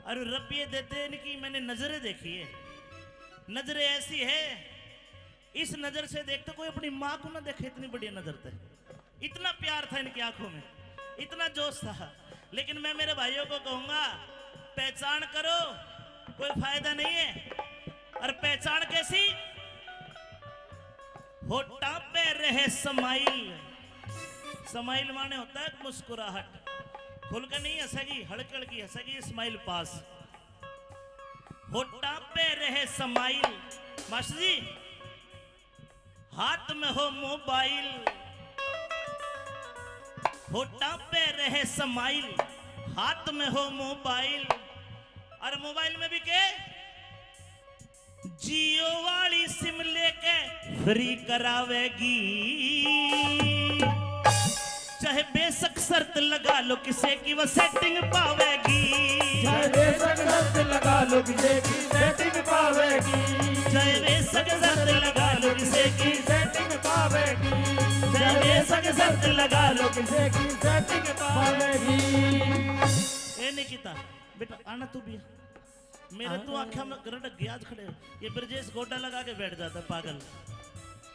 और रपिये देते इनकी मैंने नजरें देखी है नजरें ऐसी है इस नजर से देखते कोई अपनी माँ को ना देखे इतनी बढ़िया नजर थे इतना प्यार था इनकी आंखों में इतना जोश था लेकिन मैं मेरे भाइयों को कहूंगा पहचान करो कोई फायदा नहीं है और पहचान कैसी होठा पे रहे समाइल समाइल माने होता है मुस्कुराहट खुलकर नहीं हंसेगी हड़क हड़की हंसेगी स्माइल पास होठा पे रहे समाइल मास्टर जी हाथ में हो मोबाइल होठा पे रहे समाइल हाथ में हो मोबाइल और मोबाइल में भी के जियो वाली सिम लेके फ्री करावेगी चाहे बेशक शर्त लगा लो किसे की वो सेटिंग पावेगी चाहे बेशक शर्त लगा लो किसे की सेटिंग पावेगी चाहे बेशक शर्त लगा लो किसे की सेटिंग पावेगी चाहे बेशक शर्त लगा लो किसे की सेटिंग पावेगी ए निकिता बेटा आना तू भी मेरे तो आंखें में गरड़ ग्याज खड़े ये ब्रजेश गोटा लगा के बैठ जाता है पागल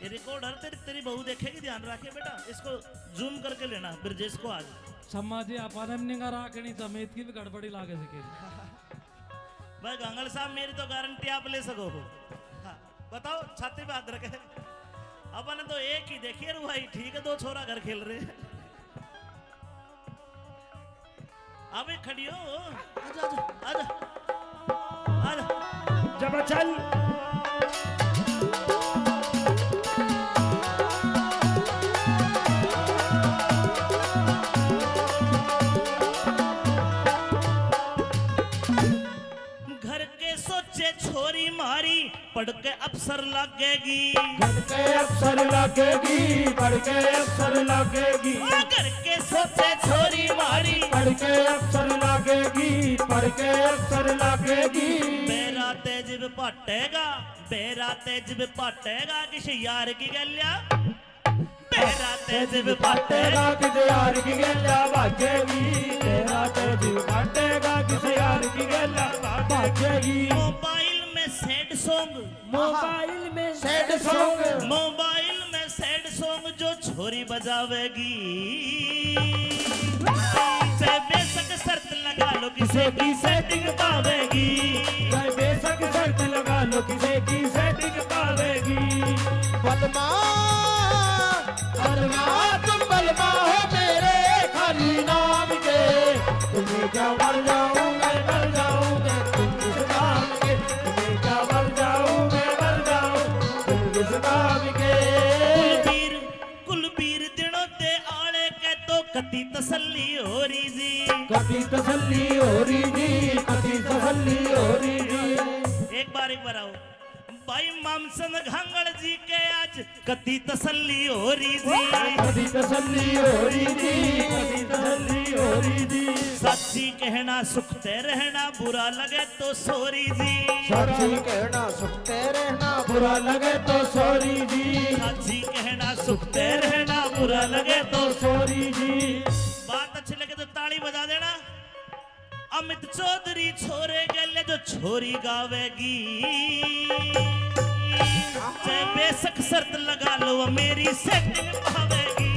ये रिकॉर्डर तेरी बहू देखेगी ध्यान रखे बेटा इसको जूम करके लेना ब्रजेश को आज समाजी अपारम निगा राखणी समेत की भी गड़बड़ी लागे सके भाई गांगड़ साहब मेरी तो गारंटी आप ले सको हो हाँ, बताओ छाती पे हाथ रखे अपन तो एक ही देखिए भाई ठीक है दो छोरा घर खेल रहे हैं अबे खड़ी हो आजा आजा आजा आजा जब चल घर के सोचे छोरी मारी पढ़ के अफसर लगेगी घर के अफसर लगेगी पढ़ के अफसर लगेगी घर के सोचे छोरी मारी पढ़ के अफसर लगेगी पढ़ के अफसर लगेगी मेरा तेज पाटेगा बेराते जब पाटेगा किसी यार की गल्या बेराते जब पाटेगा पाटेगा किसे यार की गेला बाजेगी तेरा तो जीव पाटेगा किसे यार की गेला बाजेगी मोबाइल में सैड सॉन्ग मोबाइल में सैड सॉन्ग मोबाइल में सैड सॉन्ग जो छोरी बजावेगी से बेशक शर्त लगा लो किसे की सेटिंग पावेगी चाहे बेशक शर्त लगा लो किसे की सेटिंग पावेगी बलमा तुम बलमा हो मेरे खाली नाम के तुम्हें क्या मर जाऊं मैं मर जाऊं मैं तुम किस नाम के तुम्हें क्या मर जाऊं मैं मर जाऊं तुम किस नाम के कुलबीर दिनों ते आले के तो कति तसल्ली हो रही जी कभी तसल्ली हो रही जी कभी तसल्ली हो रही जी एक बार आओ भाई मामसन घांगड़ जी के आज कति तसल्ली हो रही जी कभी तसल्ली हो रही जी कभी तसल्ली हो रही जी सच्ची कहना सुखते रहना बुरा लगे तो सोरी जी सच्ची कहना सुखते रहना बुरा लगे तो सॉरी जी सच्ची कहना सुखते रहना बुरा लगे तो सॉरी जी बात अच्छी लगे तो ताली बजा देना अमित चौधरी छोरे गले जो छोरी गावेगी चाहे बेशक शर्त लगा लो वो मेरी सेटिंग पावेगी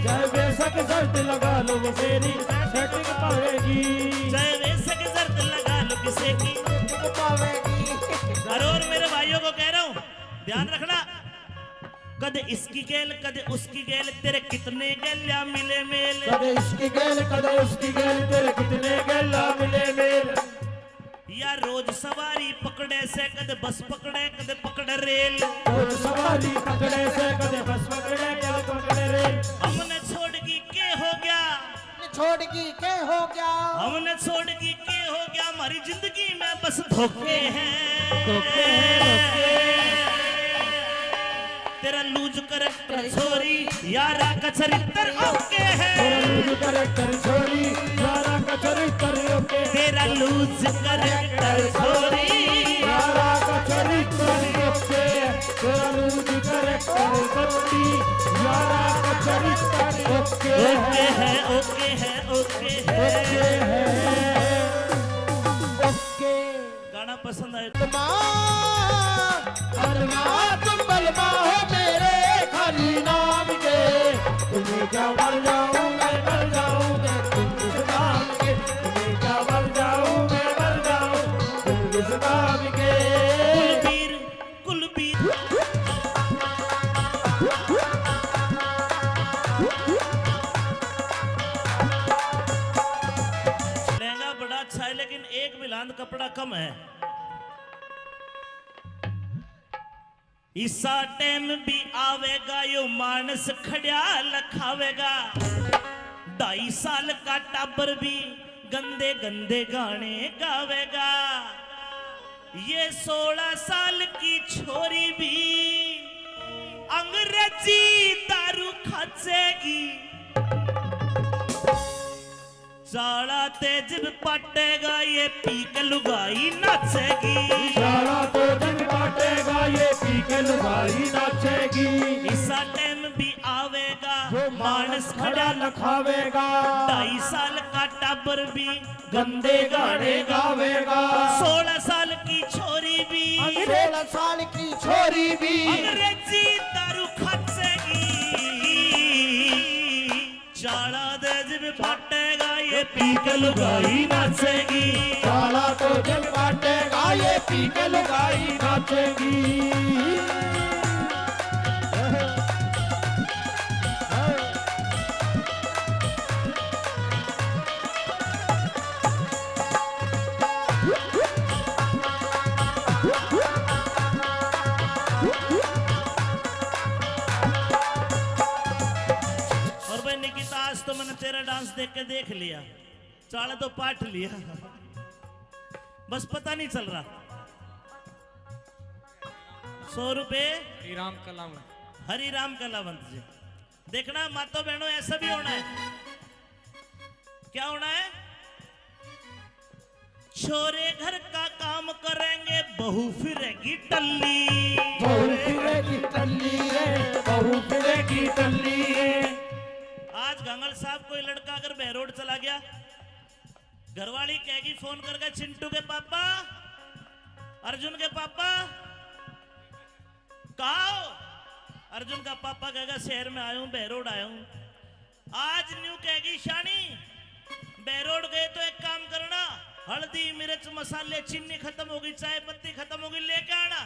चाहे बेशक शर्त लगा लो वो मेरी सेटिंग पावेगी चाहे बेशक शर्त लगा लो किसी की और मेरे भाइयों को कह रहा हूं ध्यान रखना कदे इसकी गेल कदे उसकी गेल तेरे कितने गेल्या मिले मेल कदे इसकी गेल कदे उसकी गेल तेरे कितने गेला मिले मेल या रोज सवारी पकड़े से कदे बस पकड़े कदे पकड़े रेल रोज सवारी पकड़े से कदे बस पकड़े कदे पकड़े रेल हमने छोड़ की के हो गया छोड़गी के हो गया हमने छोड़ की के हो गया हमारी जिंदगी में बस धोखे हैं धोखे हैं तेरा लूज करैक्टर छोरी यारा का चरित्र ओके है तेरा लूज करैक्टर छोरी यारा का चरित्र ओके तेरा लूज करैक्टर छोरी यारा का चरित्र ओके तेरा लूज करैक्टर छोरी यारा का चरित्र ओके ओके है ओके है ओके है ओके गाना पसंद आए तुम बलमा हो मेरे खाली नाम के तुम्हें क्या मर जाऊं मैं मर जाऊं मैं तुम किस नाम के तुम्हें क्या मर जाऊं मैं मर जाऊं तुम किस नाम के कुलबीर लहंगा बड़ा अच्छा है लेकिन एक बिलांद कपड़ा कम है इसा टाइम भी आवेगा यो मानस खड़िया लखावेगा 2.5 साल का टाबर भी गंदे गंदे गाने गावेगा ये 16 साल की छोरी भी अंग्रेजी दारू खाचेगी साड़ा तेज पटेगा ये पीक लुगाई नाचेगी सारा तो जग बाटेगा ये पी के लुगाई नाचेगी इसा टाइम भी आवेगा जो मानस खड़ा लखावेगा 2.5 साल का टाबर भी गंदे गाने गावेगा 16 साल की छोरी भी 16 साल की छोरी भी अंग्रेजी दारू खाचेगी चाड़ा तेज भी पटेगा ये पीक लुगाई नाचेगी सारा तो जग बाटेगा ये पी के लुगाई नाचेगी और भाई निकिता आज तो मैंने तेरा डांस देख के देख लिया चाड़ा तो पाठ लिया बस पता नहीं चल रहा 100 रुपए श्रीराम कलाम हरिराम कलावंत जी देखना मातो बहनों ऐसा भी होना है क्या होना है छोरे घर का काम काम करेंगे बहू फिरेगी टल्ली। बहू फिरेगी टल्ली रे, बहू फिरेगी टल्ली रे। आज गंगल साहब कोई लड़का अगर बहरोड चला गया, घरवाली कहेगी फोन करके, चिंटू के पापा, अर्जुन के पापा कहा हो? अर्जुन का पापा कहेगा शहर में आया हूं, बहरोड आया हूं। आज न्यू कहेगी शानी बहरोड गए तो एक काम करना, हल्दी मिर्च मसाले चीनी खत्म होगी, चाय पत्ती खत्म होगी, लेके आना।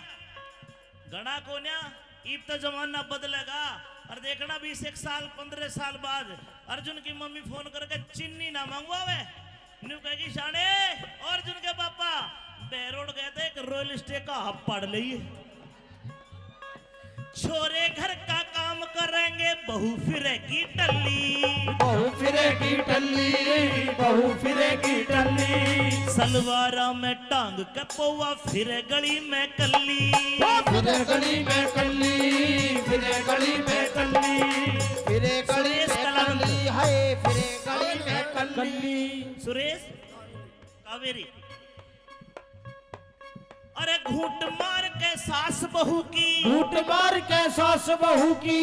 घना कोन्या ईब तो जमाना बदलेगा और देखना 20 साल 15 साल बाद अर्जुन की मम्मी फोन करके चीनी ना मंगवावे, न्यू कहेगी शाने और अर्जुन के पापा बहरोड गए थे, एक रॉयल स्टे का हब पड़ लिए। छोरे घर का काम करेंगे बहू फिरेगी टल्ली। बहू फिरेगी टल्ली रे, बहू फिरेगी टल्ली। सलवारा में टांग के पौवा फिरे गली में कल्ली। फिरे गली में कल्ली, फिरे गली में कल्ली, फिरे गली में कल्ली, हाय फिरे गली में कल्ली। सुरेश कावेरी, अरे घूंट मार के सास बहू की, घूंट मार के सास बहू की।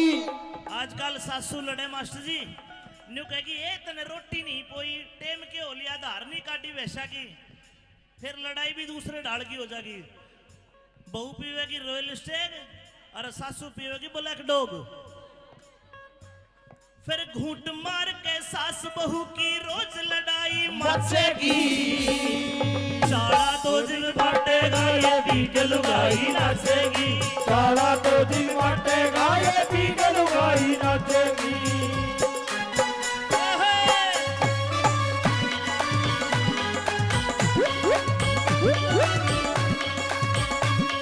आजकल सासू लड़े मास्टर जी, न्यू कहेगी ए तने रोटी नहीं पोई, टेम के हो लिया, धार नहीं काटी वैसा की, फिर लड़ाई भी दूसरे ढाल की हो जाएगी। बहू पीवेगी रॉयल स्टेग और सासू पीवेगी ब्लैक डॉग। फिर घूंट मार के सास बहू की रोज लड़ाई मचेगी। चाड़ा दो दिन बांटेगा ये बीक लुगाई नाचेगी। सारा तो दिन बांटेगा ये बीक लुगाई नाचेगी।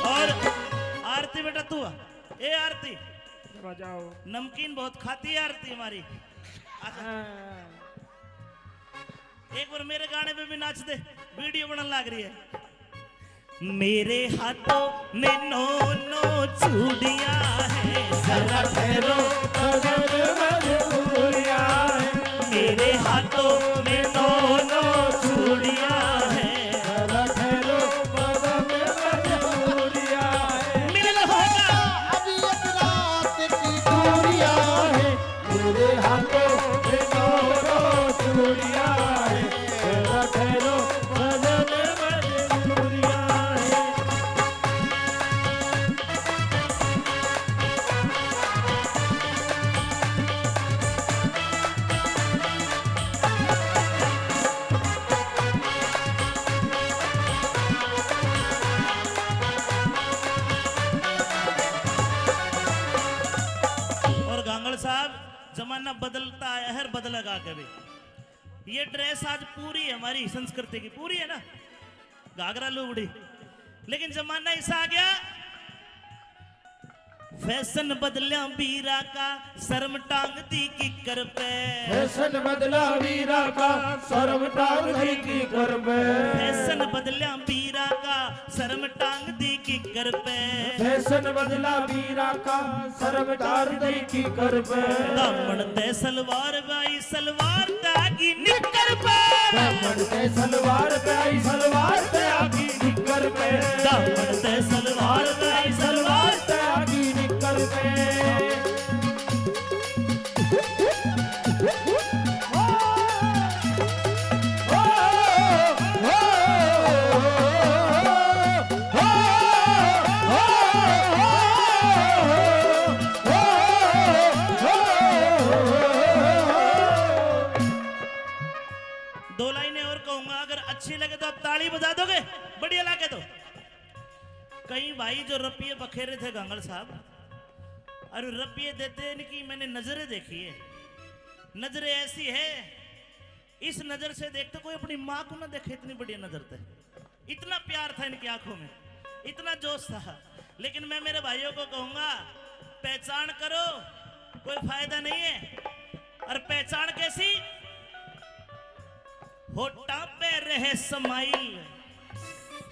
और आरती बेटा तू आ। ए आरती बजाओ। नमकीन बहुत खाती है आरती हमारी। एक बार मेरे गाने पे भी नाच दे, वीडियो बनने लग रही है। मेरे हाथों में नो नो चूड़ियां हैं, जरा ठहरो मजबूरियां हैं। मेरे हाथों में नो नो चूड़ियां हैं, जरा ठहरो मजबूरियां हैं। मिलन होगा अभी एक रात की दूरियां हैं, मेरे हाथों में दोनों चूड़ियां हैं, जरा ठहरो मजबूरियां हैं। और गांगड़ साहब जमाना बदलता है, हर बदलेगा कभी। ये ड्रेस आज पूरी हमारी संस्कृति की पूरी है ना, घाघरा लुगड़ी, लेकिन जमाना ऐसा आ गया फैशन बदलिया बीरा का, शर्म टांग दी किकर पे। फैशन बदला वीरा का, शर्म टांग दी की कर पे। फैशन बदलिया बीरा का, शर्म टांग दी किकर पे। फैशन बदला वीरा का, शर्म टांग दी की कर पे। दामन ते सलवार बाई सलवार तागी निकर पे। दामन ते सलवार पे आई, सलवार पे आगी निकर पे। दामन ते सलवार बाई सलवार पे आगी निकर पे। दो लाइनें और कहूंगा, अगर अच्छी लगे तो आप ताली बजा दोगे, बढ़िया लगे तो। कई भाई जो रपिये बखेरे थे गांगड़ साहब, अरे रपिये देते हैं इनकी मैंने नजरें देखी है। नजरें ऐसी है, इस नजर से देखते कोई अपनी माँ को ना देखे, इतनी बढ़िया नजर थे, इतना प्यार था इनकी आंखों में, इतना जोश था। लेकिन मैं मेरे भाइयों को कहूंगा, पहचान करो, कोई फायदा नहीं है। और पहचान कैसी? होठा पे रहे समाइल।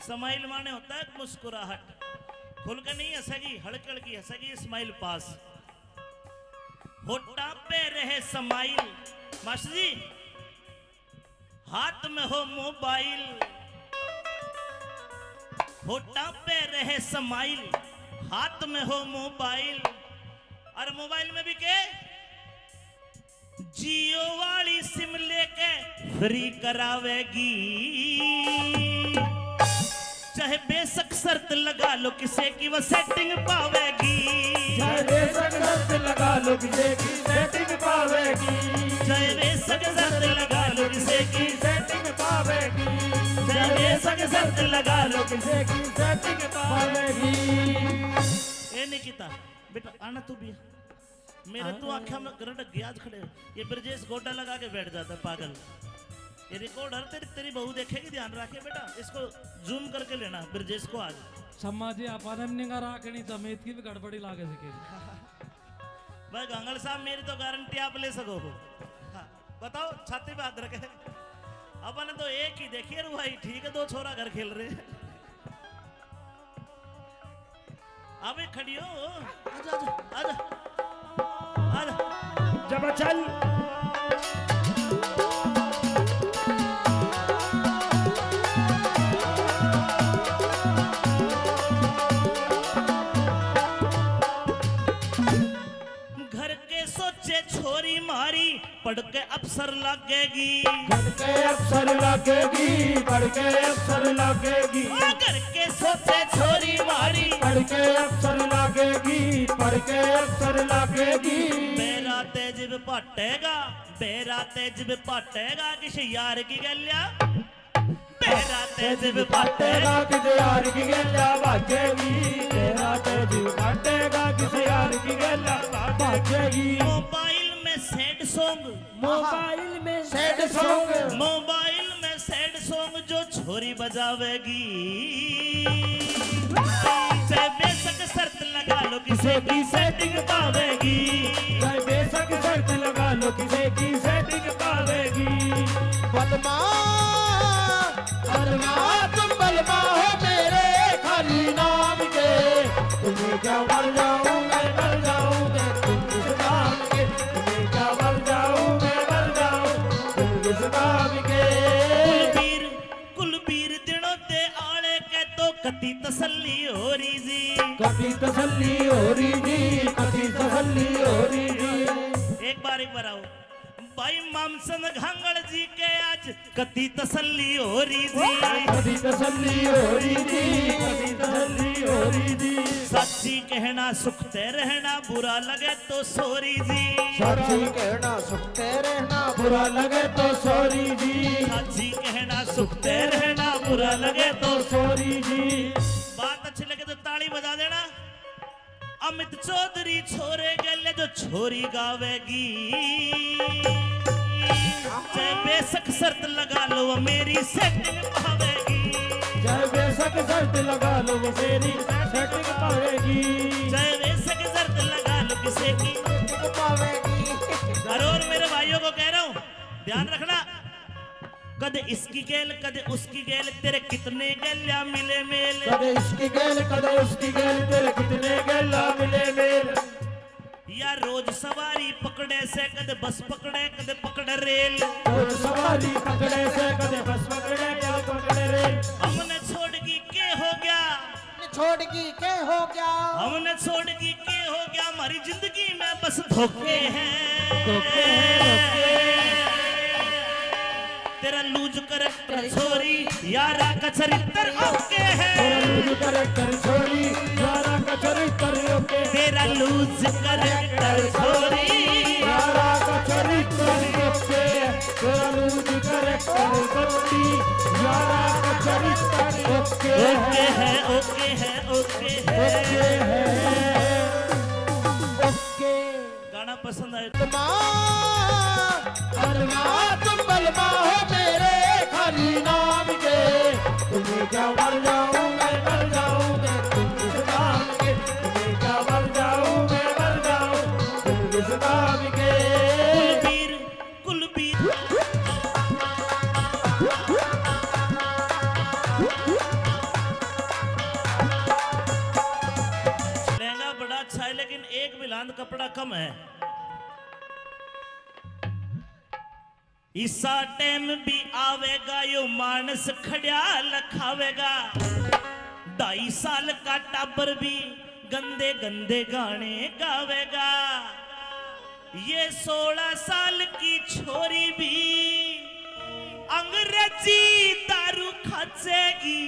समाइल माने होता है मुस्कुराहट, खुल के नहीं हंसेगी, हड़कड़ की हंसेगी, स्माइल पास। होठा पे रहे समाइल। मास्टर जी, हाथ में हो मोबाइल, होठा पे रहे समाइल, हाथ में हो मोबाइल, और मोबाइल में भी के जियो वाली सिम लेके फ्री करावेगी, चाहे बेशक शर्त लगा लो किसे की वो सेटिंग पावेगी, चाहे बेशक शर्त लगा लो किसे की सेटिंग पावेगी, चाहे बेशक शर्त लगा लो किसे की सेटिंग पावेगी, चाहे बेशक शर्त लगा लो किसे की सेटिंग पावेगी। ये नहीं कीता बेटा आना तू भी मेरे तू आख्या में करंट गया खड़े ये ब्रजेश गोटा लगा के बैठ जाता है पागल। ये रिकॉर्डर तेरी बहू देखेगी, ध्यान रखे बेटा, इसको जूम करके लेना ब्रजेश को आज। सम्मा जी अपन निगा राखनी समेत की भी गड़बड़ी लागे सके। भाई गंगल साहब मेरी तो गारंटी आप ले सको हो। हाँ, बताओ छाती पे हाथ रखे। अपन तो एक ही देखिए रू भाई, ठीक है, दो छोरा घर खेल रहे हैं। अबे खड़ी हो, आजा आजा आजा आजा। जब चल घर के सोचे छोरी मारी पढ़ के अफसर लगेगी, पढ़ के अफसर लगेगी, पढ़ के अफसर लगेगी, घर के सोचे छोरी मारी पढ़ के अफसर लगेगी, पढ़ के अफसर लगेगी। बेरा तेज पाटेगा, बेरा तेज पाटेगा किसी यार की गलिया, बेरा तेज पाटेगा किसी यार की गल्ला बाजेगी, तेरा तेज बाटेगा किसी यार की गल्ला बाजेगी। मोबाइल में सैड सॉन्ग, मोबाइल में सैड सॉन्ग, मोबाइल में सैड सॉन्ग जो छोरी बजावेगी, चाहे बेशक शर्त लगा लो किसे की सेटिंग पावेगी, चाहे बेशक शर्त लगा लो किसे की सेटिंग पावेगी। बलमा बलमा तुम बलमा हो मेरे खाली नाम के, तुम्हें क्या मर जाऊं मैं मर जाऊं तुम किस नाम के, तुम्हें क्या मर जाऊं मैं मर जाऊं तुम किस नाम के। कुलबीर कुलबीर दिनों ते आले के तो कति तसल्ली हो रही जी, कभी तसल्ली हो रही जी, कभी तसल्ली हो रही जी। एक बार आओ भाई मामसन घांगड़ जी के आज कति तसल्ली हो रही जी, कभी तसल्ली हो रही जी, कभी तसल्ली हो रही जी। सच्ची कहना सुखते रहना बुरा लगे तो सोरी जी, सच्ची कहना सुखते रहना बुरा लगे तो सॉरी जी, सच्ची कहना सुखते रहना बुरा लगे तो सॉरी जी। बात अच्छी लगे तो ताली बजा देना। अमित चौधरी छोरे गले जो छोरी गावेगी, चाहे बेशक शर्त लगा लो वो मेरी सेटिंग पावेगी, चाहे बेशक शर्त लगा लो वो मेरी सेटिंग पावेगी, चाहे बेशक शर्त लगा लो किसे की पावेगी। और मेरे भाइयों को कह रहा हूँ ध्यान रखना, कद इसकी गेल कद उसकी गेल तेरे कितने गेल्या मिले मेल, कदे इसकी गेल कदे उसकी गेल तेरे कितने गेला मिले मेल। या रोज सवारी पकड़े से कद बस पकड़े कद पकड़े रेल, और सवारी पकड़े से कदे बस पकड़े कदे पकड़े रेल। हमने छोड़गी के हो गया, छोड़गी के हो गया, हमने छोड़गी के हो गया, हमारी जिंदगी में बस धोखे हैं, तेरा लूज करैक्टर छोरी यारा का चरित्र ओके है, तेरा लूज करैक्टर छोरी यारा का चरित्र ओके, तेरा लूज करैक्टर छोरी यारा का चरित्र ओके, तेरा लूज करैक्टर छोरी यारा का चरित्र ओके ओके है ओके है ओके है ओके। गाना पसंद आए बलमा तुम बलमा हो मेरे खाली नाम के, तुम्हें क्या मर जाऊं मैं मर जाऊं तुम किस नाम के, तुम्हें क्या मर जाऊं मैं मर जाऊं तुम किस नाम के। कुलबीर कुलबीर लहंगा बड़ा अच्छा है लेकिन एक बिलांद कपड़ा कम है, इसा टाइम भी आवेगा यो मानस खड़िया लखावेगा, 2.5 साल का टाबर भी गंदे गंदे गाने गावेगा। ये 16 साल की छोरी भी अंग्रेजी दारू खाचेगी।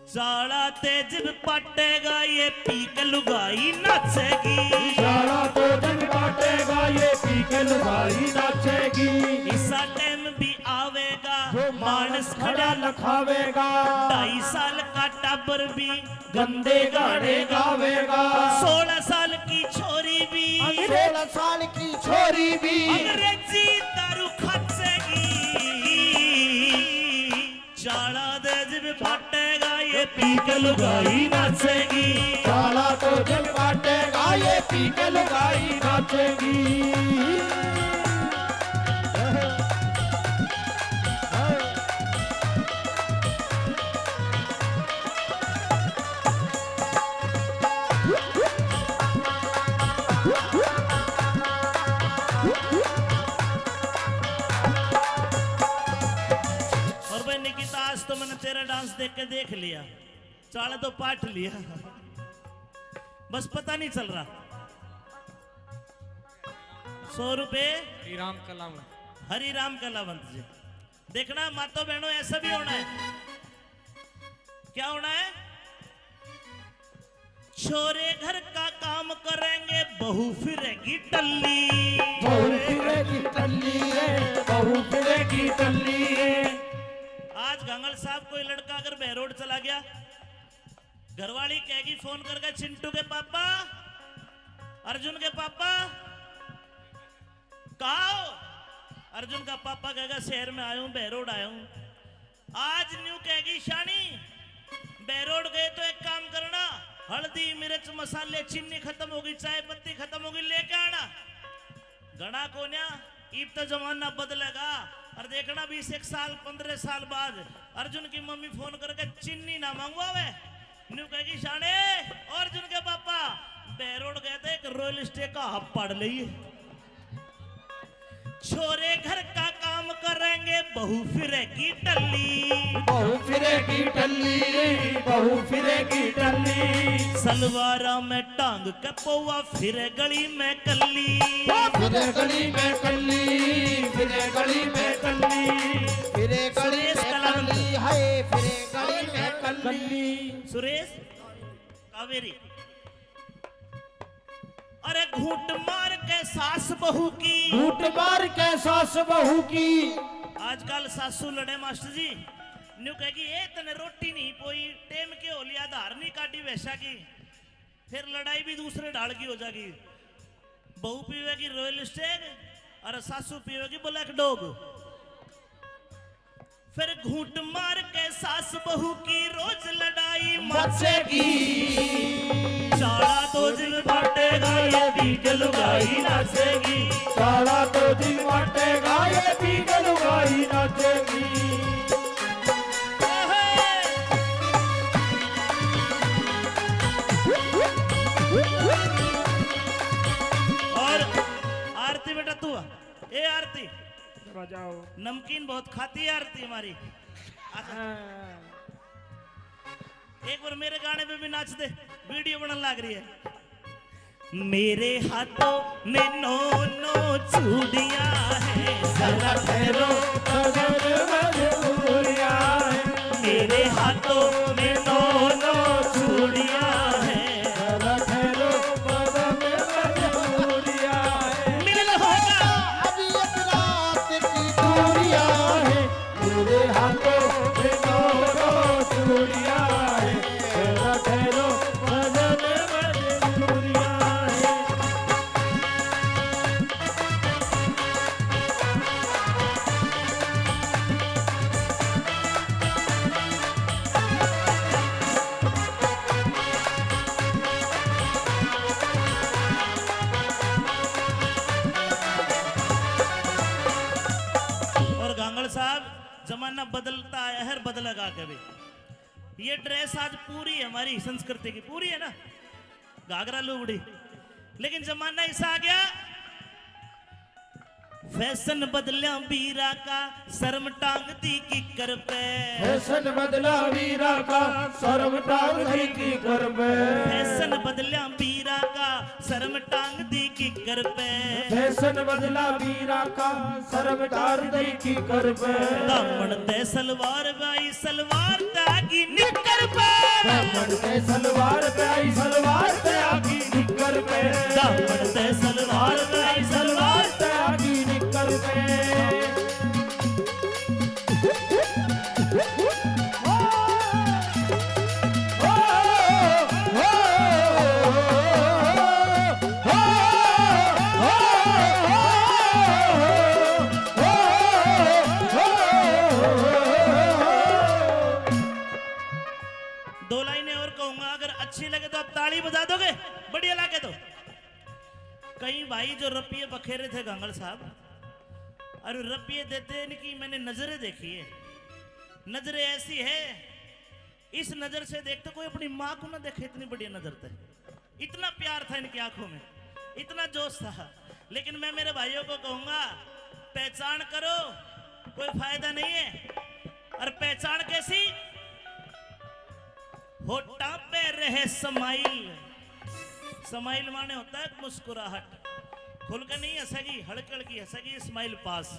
साला तेज पटेगा ये पी के लुगाई नाचेगी। साला तो जग बाटेगा ये पी के लुगाई नाचेगी। इसा टाइम भी आवेगा जो मानस खड़ा लखावेगा। 2.5 साल का टाबर भी गंदे गाने गावेगा। 16 साल की छोरी भी 16 साल की छोरी भी अंग्रेजी दारू खाचेगी। चाला तेज भी पटेगा ये पी के लुगाई नाचेगी। साला तो जग बाटेगा ये पी के लुगाई नाचेगी। और भाई निकिता आज तो मैंने तेरा डांस देख के देख लिया, चाल तो पाठ लिया, बस पता नहीं चल रहा। 100 रुपए श्रीराम कलाम हरिराम कलावंत जी। देखना मातो बहनों ऐसा भी होना है। क्या होना है? छोरे घर का काम करेंगे बहू फिरेगी टल्ली। बहू फिरेगी टल्ली रे, बहू फिरेगी टल्ली रे। आज गंगल साहब कोई लड़का अगर बहरोड चला गया, घरवाली कहेगी फोन करके, चिंटू के पापा, अर्जुन के पापा कहा हो? अर्जुन का पापा कहेगा शहर में आया हूं, बहरोड आया हूं। आज न्यू कहेगी शानी बहरोड गए तो एक काम करना, हल्दी मिर्च मसाले चीनी खत्म होगी, चाय पत्ती खत्म होगी, लेके आना। घना कोन्या ईब तो जमाना बदलेगा। और देखना 20 साल 15 साल बाद अर्जुन की मम्मी फोन करके चीनी ना मंगवावे, न्यू कहेगी शाने और अर्जुन के पापा बहरोड गए थे, एक रॉयल स्टे का हब पड़ लिए। छोरे घर का काम करेंगे बहू फिरेगी टल्ली। बहू फिरेगी टल्ली रे, बहू फिरेगी टल्ली। सलवारा में टांग के पौवा फिरे गली में कल्ली। फिरे गली में कल्ली, फिरे गली में कल्ली, फिरे गली सुरेश में कलावंत। कल्ली है, फिरे गली में कल्ली। सुरेश कावेरी। अरे घूंट मार के सास बहू की, घूंट मार के सास बहू की। आजकल सासू लड़े मास्टर जी, न्यू कहेगी ए तने रोटी नहीं पोई, टेम के हो लिया, धार नहीं काटी वैसा की, फिर लड़ाई भी दूसरे ढाल की हो जाएगी। बहू पीवेगी रॉयल स्टेग और सासू पीवेगी ब्लैक डॉग। फिर घूंट मार के सास बहू की रोज लड़ाई मचेगी। चाला तो जिल बाटेगा ये पी के लुगाई नाचेगी। साला तो दिन बाटेगा ये पी के लुगाई नाचेगी। और आरती बेटा तू आ। ए आरती बजाओ। नमकीन बहुत खाती है आरती हमारी। एक बार मेरे गाने पे भी नाच दे, वीडियो बनने लग रही है। मेरे हाथों में 9 चूड़ियां हैं, जरा ठहरो मजबूरियां है। मेरे हाथों में 9 चूड़ियां हैं, जरा ठहरो मजबूरियां है। मिलन होगा अभी एक रात की दूरियां है, मेरे हाथों में 9 चूड़ियां है। जरा ठहरो मजबूरियां है। और गांगड़ साहब जमाना बदलता है, हर बदलेगा कभी। ये ड्रेस आज पूरी है हमारी संस्कृति की, पूरी है ना, घाघरा लुगड़ी। लेकिन जमाना ऐसा आ गया फैशन बदलिया वीरा का शर्म टांग दी किकर पे फैशन बदला वीरा का शर्म टांग दी की कर पे फैशन बदलिया वीरा का शर्म टांग दी किकर पे फैशन बदला वीरा का शर्म टांग दी की कर पे दामन ते सलवार बाई सलवार तागी निकर पे दामन ते सलवार पे आई सलवार ते आगी निकर पे दामन ते सलवार बाई सलवार ते आगी निकर पे दो लाइनें और कहूंगा, अगर अच्छी लगे तो आप ताली बजा दोगे, बढ़िया लगे तो। कई भाई जो रपिये बखेरे थे गांगड़ साहब, और रपिये देते इनकी मैंने नजरें देखी है। नजरें ऐसी है, इस नजर से देखते कोई अपनी माँ को ना देखे, इतनी बढ़िया नजर थे, इतना प्यार था इनकी आंखों में, इतना जोश था। लेकिन मैं मेरे भाइयों को कहूंगा, पहचान करो, कोई फायदा नहीं है। और पहचान कैसी? होठा पे रहे समाइल। समाइल माने होता है मुस्कुराहट, खुल के नहीं हंसेगी, हड़क हड़की हंसेगी, स्माइल पास।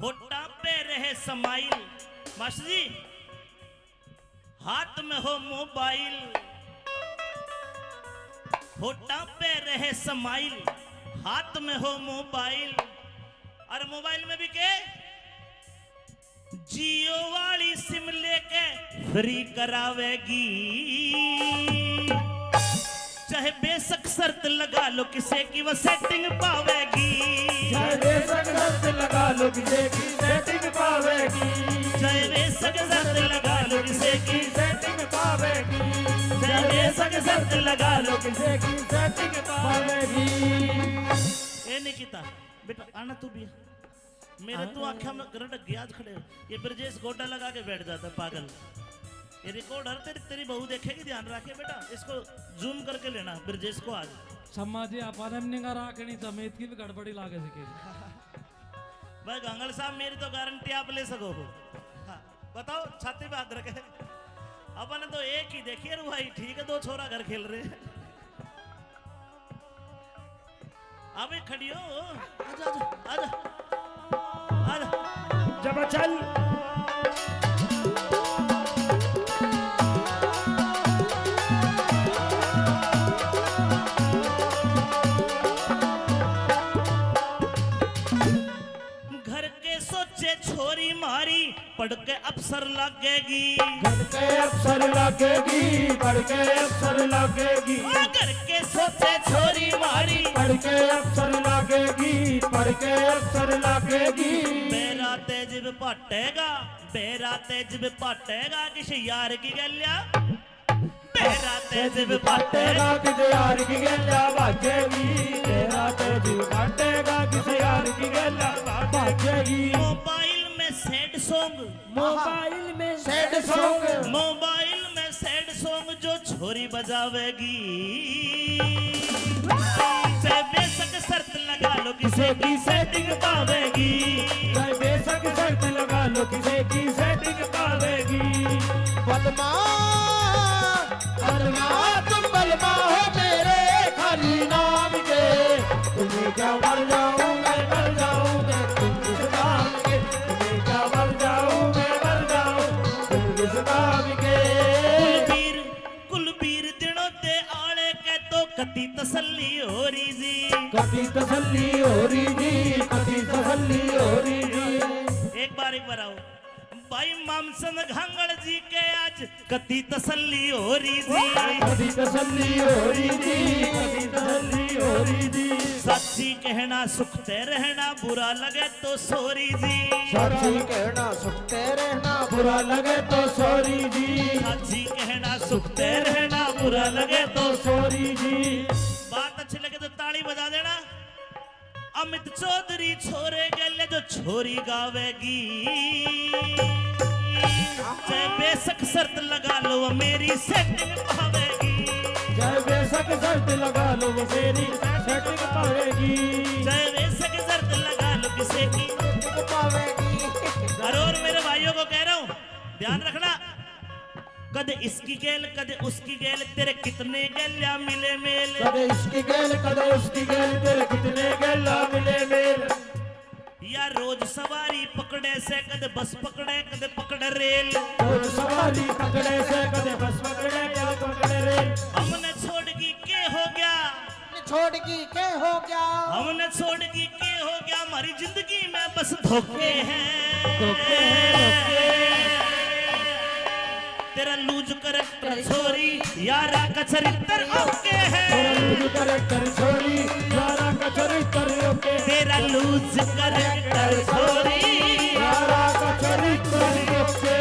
होठा पे रहे समाइल। मास्टर जी, हाथ में हो मोबाइल, होठा पे रहे समाइल, हाथ में हो मोबाइल। और मोबाइल में भी के जियो वाली सिम लेके फ्री करावेगी, चाहे बेशक शर्त लगा लो किसे की वो सेटिंग पावेगी, चाहे बेशक शर्त लगा लो किसे की सेटिंग पावेगी, चाहे बेशक शर्त लगा लो किसे की सेटिंग पावेगी, चाहे बेशक शर्त लगा लो किसे की सेटिंग पावेगी। ए निकिता बेटा आना तू भी, मेरे तो आंखें में गरट गया खड़े। ये ब्रजेश गोटा लगा के बैठ जाता है पागल। ये रिकॉर्डर तेरी बहू देखेगी, ध्यान रखे बेटा, इसको जूम करके लेना ब्रजेश को आज। सम्मा जी अपन निगाह राखनी समेत की भी गड़बड़ी लागे सके। भाई गांगड़ साहब, मेरी तो गारंटी आप ले सको हो। हाँ, बताओ, छाती पे हाथ रखे। अपन तो एक ही देखिए रू भाई, ठीक है, दो छोरा घर खेल रहे हैं। अबे खड़ी हो, आजा आजा आजा आजा। जब चल घर के सोचे छोरी मारी, पढ़ के अफसर लगेगी, पढ़ के अफसर लगेगी, पढ़ के अफसर लगेगी, घर के सोचे छोरी मारी, पढ़ के अफसर लगेगी, पढ़ के अफसर लगेगी। बेरा तेज भी पाटेगा, बेरा तेज भी पाटेगा, किसी यार की गलिया, बेरा तेज भी पाटेगा, पाटेगा किसी यार की गल्ला बाजेगी, तेरा तेज पाटेगा किसी यार की गल्ला बाजेगी। मोबाइल में सैड सॉन्ग, मोबाइल में सैड सॉन्ग, मोबाइल में सैड सॉन्ग जो छोरी बजावेगी, चाहे बेशक शर्त लगा लो किसे की सेटिंग पावेगी, चाहे बेशक शर्त लगा लो किसी की सेटिंग पावेगी। बलमा बलमा तुम बलमा हो मेरे खाली नाम के, तुम्हें क्या मर जाऊं मैं मर जाऊं मैं तुम किस नाम के, तुम्हें क्या मर जाऊं मैं मर जाऊं तुम किस नाम के। कुलबीर दिनों ते आले के तो कति तसल्ली हो रही जी, कभी तसल्ली हो रही जी, कभी तसल्ली हो रही जी। एक बार आओ भाई मामसन घांगड़ जी के आज कति तसल्ली हो रही जी, कभी तसल्ली हो रही जी, कभी तसल्ली हो रही जी। सच्ची कहना सुखते रहना, बुरा लगे तो सोरी जी, सच्ची कहना सुखते रहना, बुरा लगे तो सॉरी जी, सच्ची कहना सुखते रहना, बुरा लगे तो। तो सॉरी जी। बात अच्छी लगे तो ताली बजा देना। अमित चौधरी छोरे गले जो छोरी गावेगी, चाहे बेशक शर्त लगा लो वो मेरी सेटिंग पावेगी, चाहे बेशक शर्त लगा लो वो मेरी सेटिंग पावेगी, चाहे बेशक शर्त किसे की। पावेगी और मेरे भाइयों को कह रहा हूं ध्यान रखना, कदे इसकी गेल कदे उसकी गेल, तेरे कितने गेल्या मिले मेल। कदे इसकी गेल कदे उसकी गेल, तेरे कितने गेला मिले मेल। या रोज सवारी पकड़े से कदे बस पकड़े कदे पकड़े रेल। रोज सवारी पकड़े से कदे बस पकड़े कदे पकड़े रेल। हमने छोड़ की के हो गया, छोड़ की के हो गया, हमने छोड़ की के हो गया, हमारी जिंदगी में बस धोखे हैं। तेरा लूज करैक्टर छोरी यारा का चरित्र ओके है। तेरा लूज करैक्टर छोरी यारा का चरित्र ओके। तेरा लूज करैक्टर छोरी यारा का चरित्र ओके।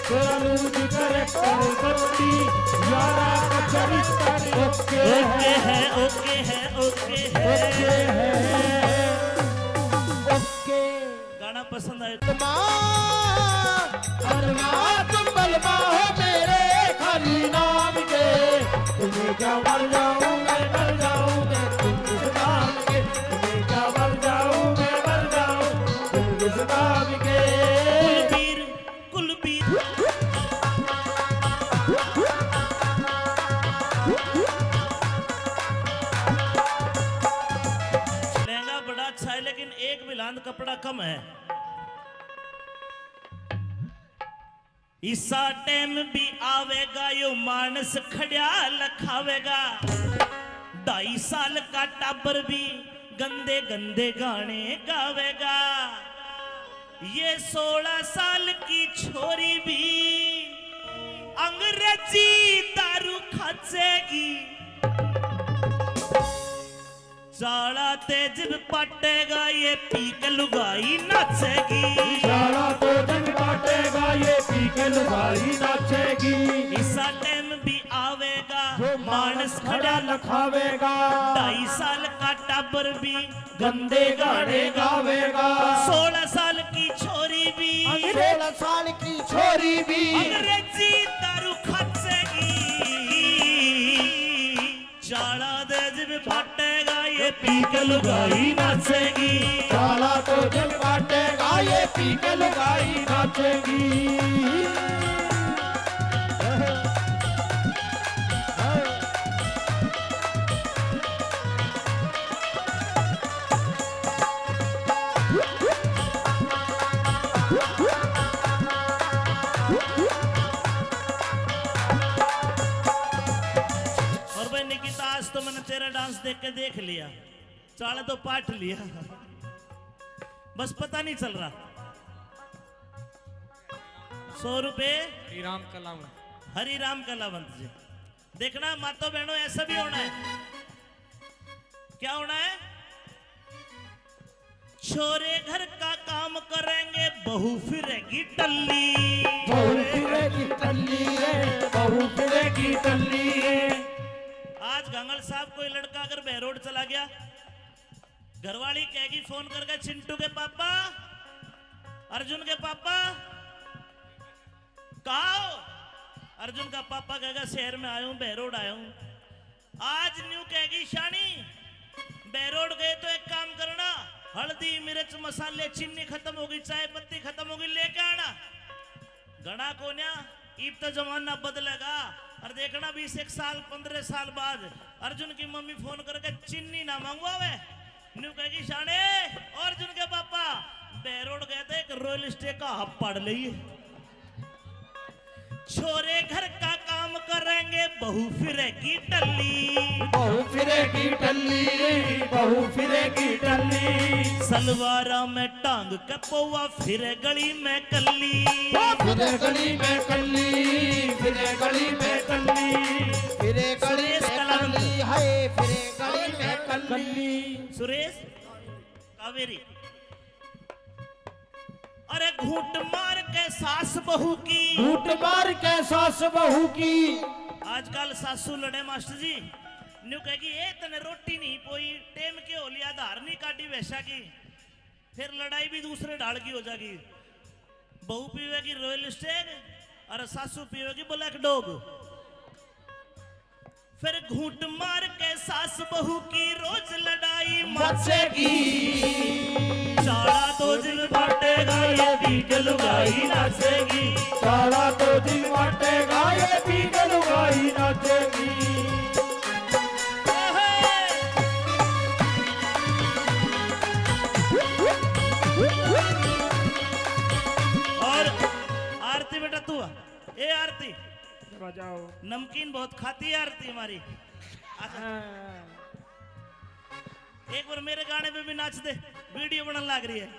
तेरा लूज करैक्टर छोरी यारा का चरित्र ओके। ओके है ओके है ओके है ओके। गाना पसंद आए तुम बलमा हो मेरे खाली नाम के, तुम्हें क्या मर जाऊं मैं मर जाऊं मैं तुम किस नाम के। तुम्हें क्या मर जाऊं मैं मर जाऊं तुम किस नाम के। कुलबीर कुलबीर लहंगा बड़ा अच्छा है लेकिन एक बिलांद कपड़ा कम है। इसा टाइम भी आवेगा यो मानस खड़िया लखावेगा। 2.5 साल का टाबर भी गंदे गंदे गाने गावेगा। ये 16 साल की छोरी भी अंग्रेजी दारू खाचेगी। चाला तेज पटेगा ये पी के लुगाई नाचेगी। सारा तो जग काटेगा ये पी के लुगाई नाचेगी। इसा टाइम भी आवेगा जो मानस खड़ा लखावेगा। 2.5 साल का टाबर भी गंदे गाने गावेगा। 16 साल की छोरी भी 16 साल की छोरी भी अंग्रेजी दारू खाचेगी। चाला तेज भी पटेगा ये पी के लुगाई नाचेगी। साला तो जग काटेगा ये पी के लुगाई नाचेगी। और भाई निकिता आज तो मैंने तेरा डांस देख के देख लिया, चाला तो पाठ लिया, बस पता नहीं चल रहा। 100 रुपए राम कलाम हरि राम कलावंत जी। देखना मातो बहनों ऐसा भी होना है। क्या होना है? छोरे घर का काम करेंगे बहू फिरेगी टल्ली। बहू फिरेगी टल्ली रे, बहू फिरेगी टल्ली रे। आज गंगल साहब कोई लड़का अगर बहरोड चला गया, घरवाली कहेगी फोन करके चिंटू के पापा, अर्जुन के पापा कहा हो? अर्जुन का पापा कहेगा शहर में आया हूं, बहरोड आया हूं। आज न्यू कहेगी शानी बहरोड गए तो एक काम करना, हल्दी मिर्च मसाले चीनी खत्म होगी, चाय पत्ती खत्म होगी, लेके आना। गणा को न्या ईब तो जमाना बदलेगा। और देखना 20 साल 15 साल बाद अर्जुन की मम्मी फोन करके चीनी ना मंगवावे, न्यू कहेगी शाने और अर्जुन के पापा बहरोड गए थे, एक रॉयल स्टे का हब पड़ लिए। छोरे घर का काम करेंगे बहू फिरेगी टल्ली। बहू फिरेगी टल्ली, बहू फिरेगी टल्ली। सलवारा में टांग के पौवा फिरे गली में कल्ली। फिरे गली में कल्ली, फिरे गली में कल्ली, फिरे गली सुरेश में कलावंत। कल्ली है, फिरे गली में कल्ली। सुरेश कावेरी। अरे घूंट मार के सास बहू की, घूंट मार के सास बहू की। आजकल सासू लड़े मास्टर जी, न्यू कहेगी ए तने रोटी नहीं पोई, टेम के हो लिया, धार नहीं काटी वैसा की, फिर लड़ाई भी दूसरे ढाल की हो जाएगी। बहू पीवेगी रॉयल स्टेग और सासू पीवेगी ब्लैक डॉग। फिर घूंट मार के सास बहू की रोज लड़ाई मचेगी चाड़ा तो जिल बांटेगा ये भी गलुगाई नाचेगी सारा तो दिन बांटेगा ये भी गलुगाई नाचेगी और आरती बेटा तू आ। ए आरती बजाओ नमकीन बहुत खाती है आरती हमारी एक बार मेरे गाने पे भी नाच दे वीडियो बनने लग रही है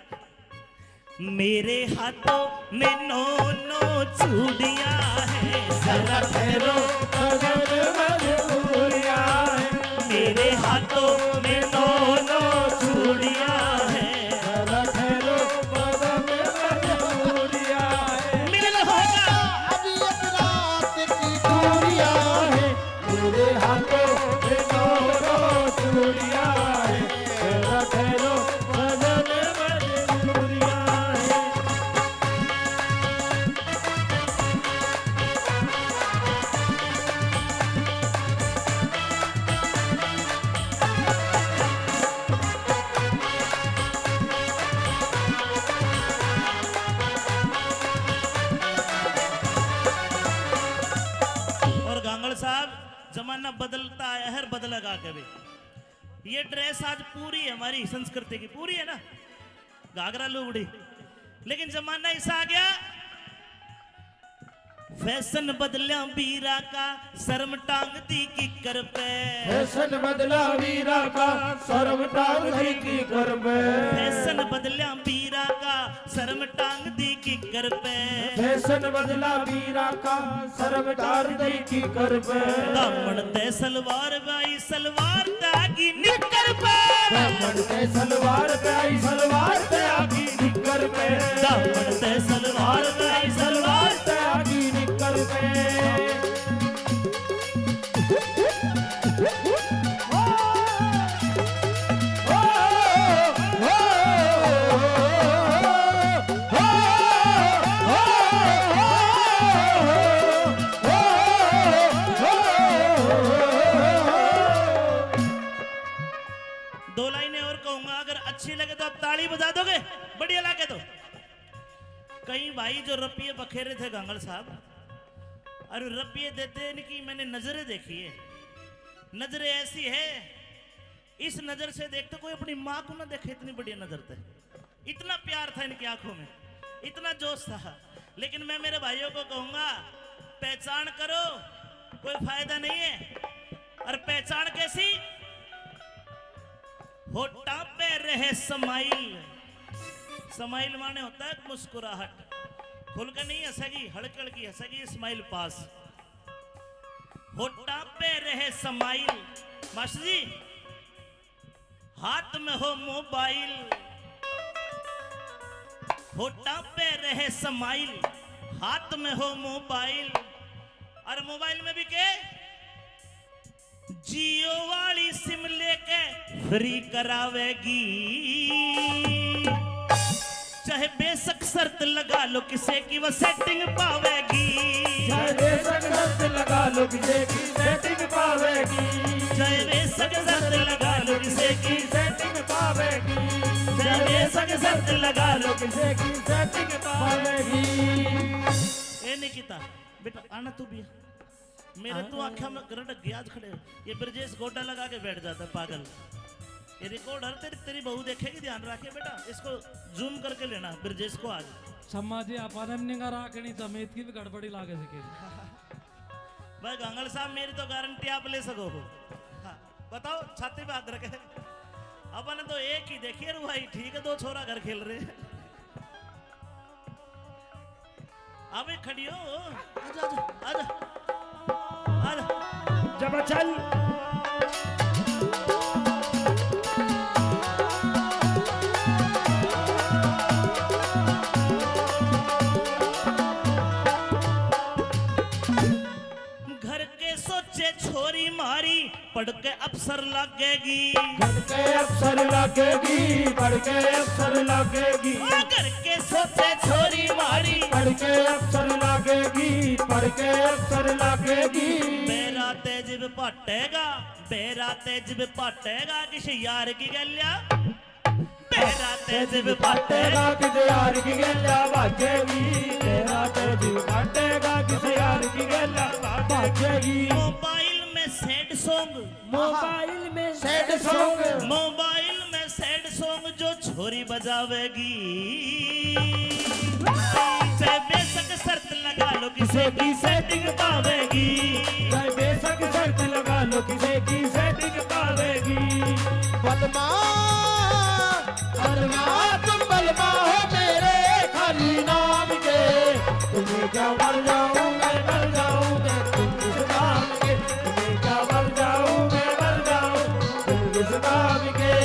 मेरे हाथों में नो नो चूड़ियां हैं जरा ठहरो सजन मजबूरियां हैं मेरे हाथों में नो नो चूड़ियां हैं जरा ठहरो सजन मजबूरियां हैं मिलन होगा अभी एक रात की दूरियां हैं मेरे हाथों में दोनों चूड़ियां हैं जरा ठहरो सजन मजबूरियां हैं और गांगड़ साहब जमाना बदलता है हर बदलेगा कभी ये ड्रेस आज पूरी है हमारी संस्कृति की पूरी है ना घाघरा लुगड़ी लेकिन जमाना ऐसा आ गया फैशन बदलिया बीरा का शर्म टांग दी किकर पे फैशन बदला वीरा का शर्म टांग दी की कर में फैशन बदलिया बीरा का शर्म टांग दी किकर पे फैशन बदला वीरा का शर्म टांग दी की कर में दामन ते सलवार बाई सलवार दागी निकर पे दामन ते सलवार पे आई सलवार पे आगी निकर पे दामन ते सलवार बाई सलवार पे आगी निकर पे दो लाइनें और कहूंगा अगर अच्छी लगे तो आप ताली बजा दोगे बढ़िया लगे तो कई भाई जो रपिये बखेरे थे गांगड़ साहब अरे रपिये देते इनकी मैंने नजरें देखी है नजरें ऐसी है इस नजर से देखते कोई अपनी माँ को ना देखे इतनी बढ़िया नजर थे इतना प्यार था इनकी आंखों में इतना जोश था लेकिन मैं मेरे भाइयों को कहूंगा पहचान करो कोई फायदा नहीं है और पहचान कैसी होठा पे रहे समाइल समाइल माने होता है मुस्कुराहट खुल के नहीं हंसेगी हड़क हड़की हंसेगी स्माइल पास होठा पे रहे समाइल मास्टर जी हाथ में हो मोबाइल होठा पे रहे समाइल हाथ में हो मोबाइल और मोबाइल में भी के जियो वाली सिम लेके फ्री करावेगी चाहे बेशक शर्त लगा लो किसे की वो सेटिंग पावेगी चाहे बेशक शर्त लगा लो किसे की सेटिंग पावेगी चाहे बेशक शर्त लगा लो किसे की सेटिंग पावेगी चाहे बेशक शर्त लगा लो किसे की सेटिंग पावेगी ए निकिता बेटा आना तू भी मेरे तो आंखों में गरटक गया आज खड़े ये ब्रजेश गोटा लगा के बैठ जाता है पागल ये रिकॉर्डर तेरी बहू देखेगी ध्यान रखे बेटा इसको जूम करके लेना ब्रजेश को आज सम्मा जी अपन निगा राखनी समेत की भी गड़बड़ी लागे सके भाई गांगड़ साहब मेरी तो गारंटी आप ले सको हो हाँ, बताओ छाती पे हाथ रखे अपन तो एक ही देखिए रे भाई ठीक है दो छोरा घर खेल रहे अबे खड़ी हो आजा आजा आजा जब चल घर के सोचे छोरी मारी पढ़ के अफसर लगेगी पढ़ के अफसर लगेगी पढ़ के अफसर लगेगी घर के सोचे छोरी मारी पढ़ के अफसर लगेगी पढ़ के अफसर लगेगी मेरा तेज पाटेगा बेरा तेज पाटेगा किस यार की गल्या बेरा तेज पाटेगा किस यार की गल्या बाजेगी तेरा तेज पाटेगा किस यार की गल्या बाजेगी मोबाइल में सैड सॉन्ग मोबाइल में सैड सॉन्ग मोबाइल में सैड सॉन्ग जो छोरी बजावेगी चाहे बेशक शर्त लगा लो किसे की सेटिंग पावेगी चाहे बेशक शर्त लगा लो किसे की सेटिंग पावेगी बलमा तुम बलमा हो मेरे खाली नाम के तुम्हें क्या मर जाऊं मैं मर जाऊं मैं तुम किस नाम के तुम्हें क्या मर जाऊं मैं मर जाऊं तुम किस नाम के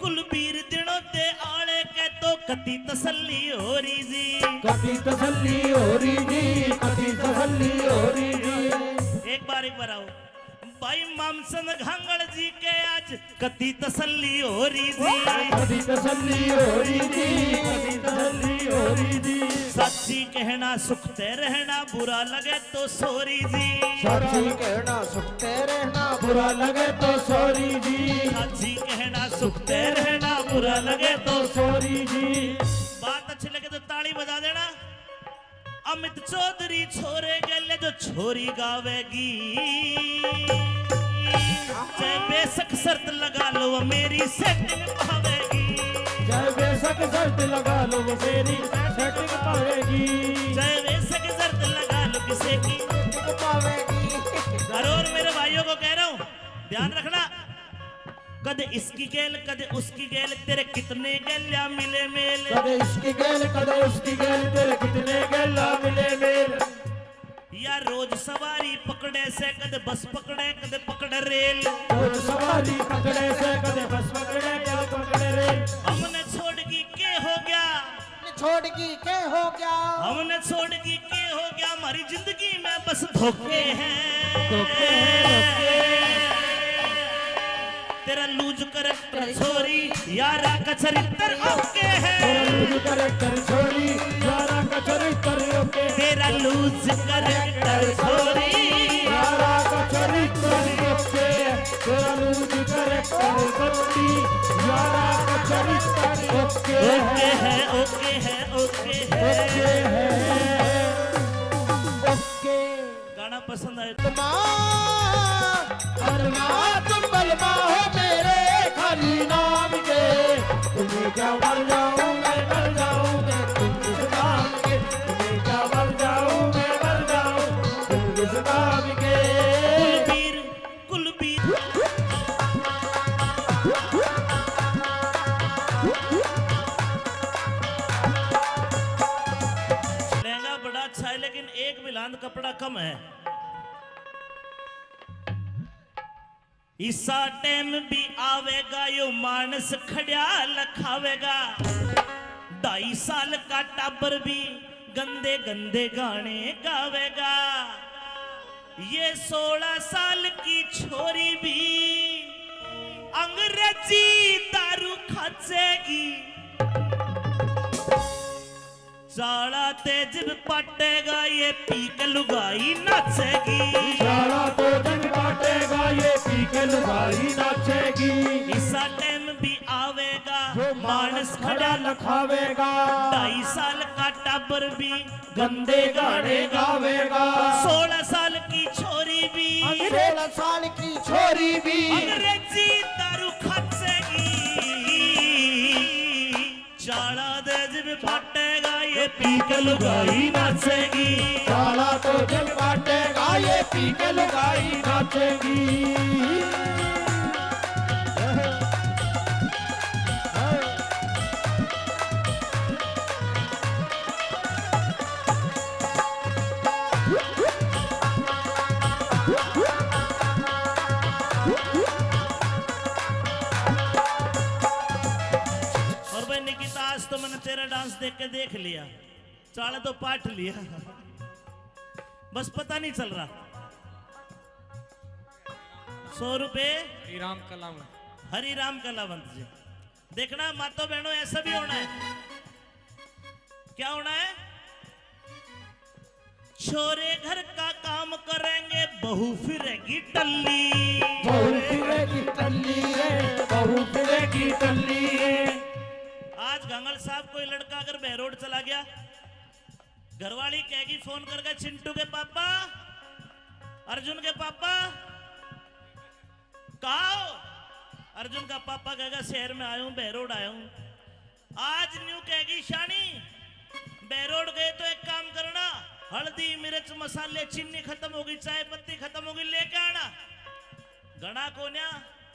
कुलबीर दिनों ते आले के तो कति तसल्ली हो रही जी कभी तसल्ली हो रही जी कभी तसल्ली हो रही जी एक बार आओ भाई मामसन घांगड़ जी के आज कति तसल्ली हो रही जी कभी तसल्ली हो रही जी कभी तसल्ली हो रही जी सच्ची कहना सुखते रहना बुरा लगे तो सोरी जी सच्ची कहना सुखते रहना बुरा लगे तो सॉरी जी सच्ची कहना सुखते रहना बुरा लगे तो सॉरी जी बात अच्छी लगे तो ताली बजा देना अमित चौधरी छोरे गले जो छोरी गावेगी चाहे बेशक शर्त लगा लो वो मेरी सेटिंग पावेगी चाहे बेशक शर्त लगा लो वो मेरी सेटिंग पावेगी चाहे बेशक शर्त लगा लो किसी की और मेरे भाइयों को कह रहा हूं ध्यान रखना कदे इसकी गेल कदे उसकी गेल तेरे कितने गेल्या मिले मेल कदे इसकी गेल कदे उसकी गेल तेरे कितने गेला मिले मेल या रोज सवारी पकड़े से कदे बस पकड़े कदे पकड़े रेल रोज सवारी पकड़े से कदे बस पकड़े कदे पकड़े रेल हमने छोड़ की के हो गया छोड़गी के हो गया हमने छोड़ की के हो गया हमारी जिंदगी में बस धोखे हैं तेरा लूज करेक्टर छोरी यारा का चरित्र ओके है तेरा लूज करेक्टर छोरी यारा का चरित्र ओके तेरा लूज करेक्टर छोरी यारा का चरित्र ओके तेरा लूज करेक्टर छोरी यारा का चरित्र ओके ओके है ओके गाना पसंद आए तुम बलमा हो मेरे खाली नाम के तुम्हें क्या मर जाऊं मैं मर जाऊं मैं तुम किस नाम के तुम्हें क्या मर जाऊं मैं मर जाऊं तुम किस नाम के कुलबीर लहंगा बड़ा अच्छा है लेकिन एक बिलांद कपड़ा कम है इसा टाइम भी आवेगा यो मानस खड़िया लखावेगा 2.5 साल का टाबर भी गंदे गंदे गाने गावेगा ये 16 साल की छोरी भी अंग्रेजी दारू खाचेगी चाला तेज पाटेगा ये पी के लुगाई नाचेगी सारा तो जग बाटेगा ये पी के लुगाई नाचेगी इसा टाइम भी आवेगा मानस खड़ा लखावेगा 2.5 साल का टाबर भी गंदे गाने गावेगा 16 साल की छोरी भी 16 साल की छोरी भी अंग्रेजी दारू खाचेगी चाला तेज पाटेगा ये पी के लुगाई नाचेगी साला तो जग बाटेगा ये पी के लुगाई नाचेगी और भाई निकिता आज तो मैंने तेरा डांस देख के देख लिया चाले तो पाठ लिया बस पता नहीं चल रहा 100 रुपए राम कलाम हरि राम कलावंत जी देखना मातो बहनों ऐसा भी होना है क्या होना है छोरे घर का काम करेंगे बहू फिरेगी टल्ली। बहू फिरेगी टल्ली रे, बहू फिरेगी टल्ली रे। आज गंगल साहब कोई लड़का अगर बहरोड चला गया, घरवाली कहेगी फोन करके, चिंटू के पापा, अर्जुन के पापा कहा हो? अर्जुन का पापा कहेगा शहर में आया हूं, बहरोड आया हूं। आज न्यू कहेगी शानी बहरोड गए तो एक काम करना, हल्दी मिर्च मसाले चीनी खत्म होगी, चाय पत्ती खत्म होगी, लेके आना। घना कोन्या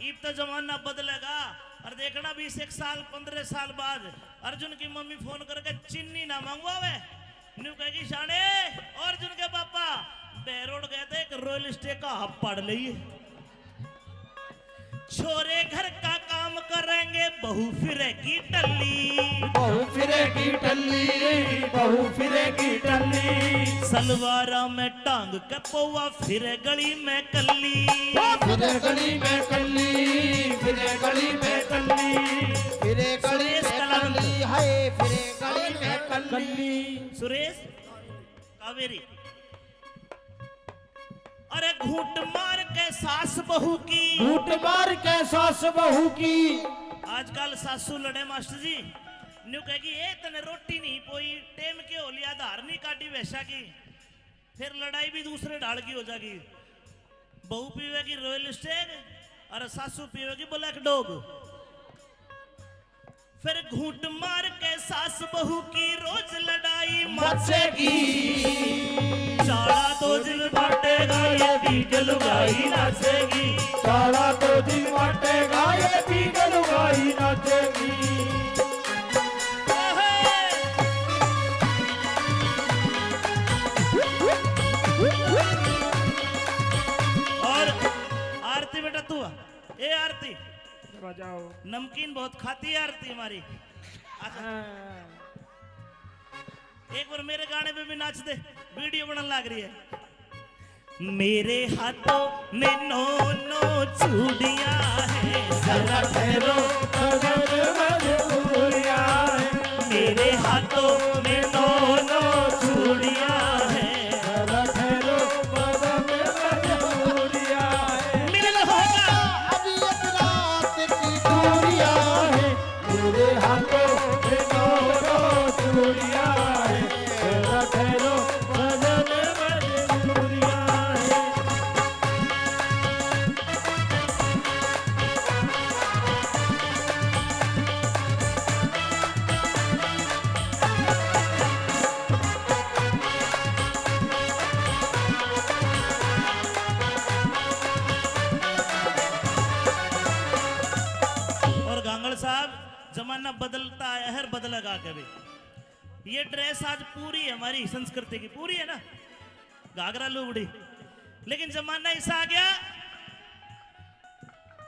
इब तो जमाना बदलेगा। और देखना 20 साल 15 साल बाद अर्जुन की मम्मी फोन करके चीनी ना मंगवावे, न्यू कहेगी शाने और अर्जुन के पापा बहरोड गए थे, एक रॉयल स्टे का हब पड़ लिए। छोरे घर का काम करेंगे बहू फिरेगी टल्ली। बहू फिरेगी टल्ली, बहू फिरेगी टल्ली। सलवारा में टांग के पौवा फिरे गली में कल्ली। फिरे गली में कल्ली, फिरे गली में कल्ली, फिरे गली सुरेश में कलावंत। कल्ली, हाय फिरे गली में कल्ली। सुरेश कावेरी। अरे घूंट मार के सास बहू की, घूंट मार के सास बहू की। आजकल सासू लड़े मास्टर जी, न्यू कहेगी ए तने रोटी नहीं पोई, टेम के हो लिया, धार नहीं काटी वैसा की, फिर लड़ाई भी दूसरे ढाल की हो जाएगी। बहू पीवेगी रॉयल स्टेग और सासू पीवेगी ब्लैक डॉग। फिर घूंट मार के सास बहू की रोज लड़ाई मचेगी। चाड़ा तो दिन बांटेगा ये भी लुगाई नाचेगी। सारा तो दिन बांटेगा ये भी लुगाई नाचेगी। और आरती बेटा तू आ। ए आरती बजाओ। नमकीन बहुत खाती है आरती हमारी। एक बार मेरे गाने पे भी नाच दे, वीडियो बनने लग रही है। मेरे हाथों में नो नो चूड़ियां हैं, जरा ठहरो मेरे हाथों में नो नो चूड़ियां हैं, मिलन होगा अभी एक रात की दूरियां हैं, मेरे हाथों में दो चूड़ियां हैं, जरा ठहरो बदन मजबूरियां हैं। और गांगड़ साहब जमाना बदलता है, हर बदलेगा कभी। ये ड्रेस आज पूरी है हमारी संस्कृति की, पूरी है ना, घाघरा लुगड़ी। लेकिन जमाना ऐसा आ गया,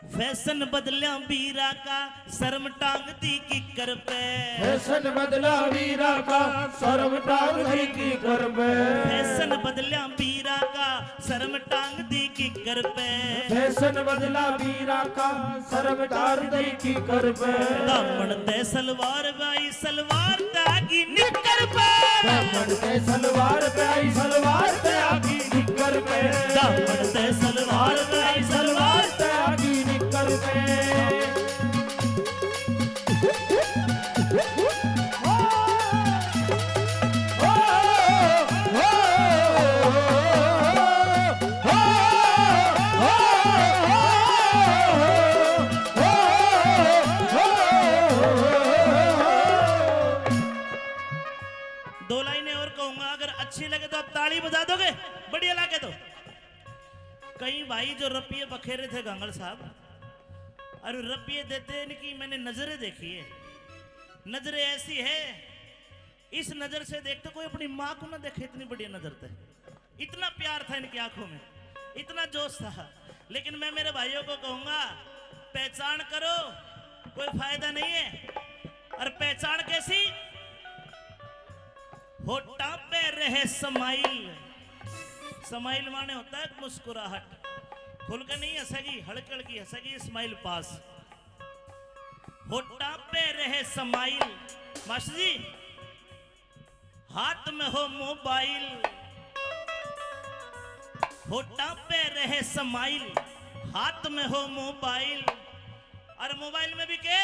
फैशन बदलिया बीरा का, शर्म टांग दी किकर पे। फैशन बदला वीरा का, शर्म टांग दी की कर पे। फैशन बदलिया बीरा का, शर्म टांग दी किकर पे। फैशन बदला वीरा का, शर्म टांग दी की कर पे। दामन ते सलवार बाई, सलवार तागी निकर पे। दामन ते सलवार पे आई, सलवार पे आगी निकर पे। दामन ते सलवार बाई, सलवार पे आगी निकर पे। दो लाइनें और कहूंगा, अगर अच्छी लगे तो आप ताली बजा दोगे, बढ़िया लगे तो। कई भाई जो रपिये बखेरे थे गांगड़ साहब, और रपिये देते इनकी मैंने नजरें देखी है। नजरें ऐसी है, इस नजर से देखते कोई अपनी माँ को ना देखे, इतनी बढ़िया नजर थे। इतना प्यार था इनकी आंखों में, इतना जोश था। लेकिन मैं मेरे भाइयों को कहूंगा, पहचान करो, कोई फायदा नहीं है। और पहचान कैसी? होठा पे रहे समाइल। समाइल माने होता है मुस्कुराहट, खुल के नहीं हंसेगी, हल्की हल्की हंसेगी, स्माइल पास। होठा पे रहे समाइल। मास्टर जी, हाथ में हो मोबाइल, होठा पे रहे समाइल, हाथ में हो मोबाइल, और मोबाइल में भी के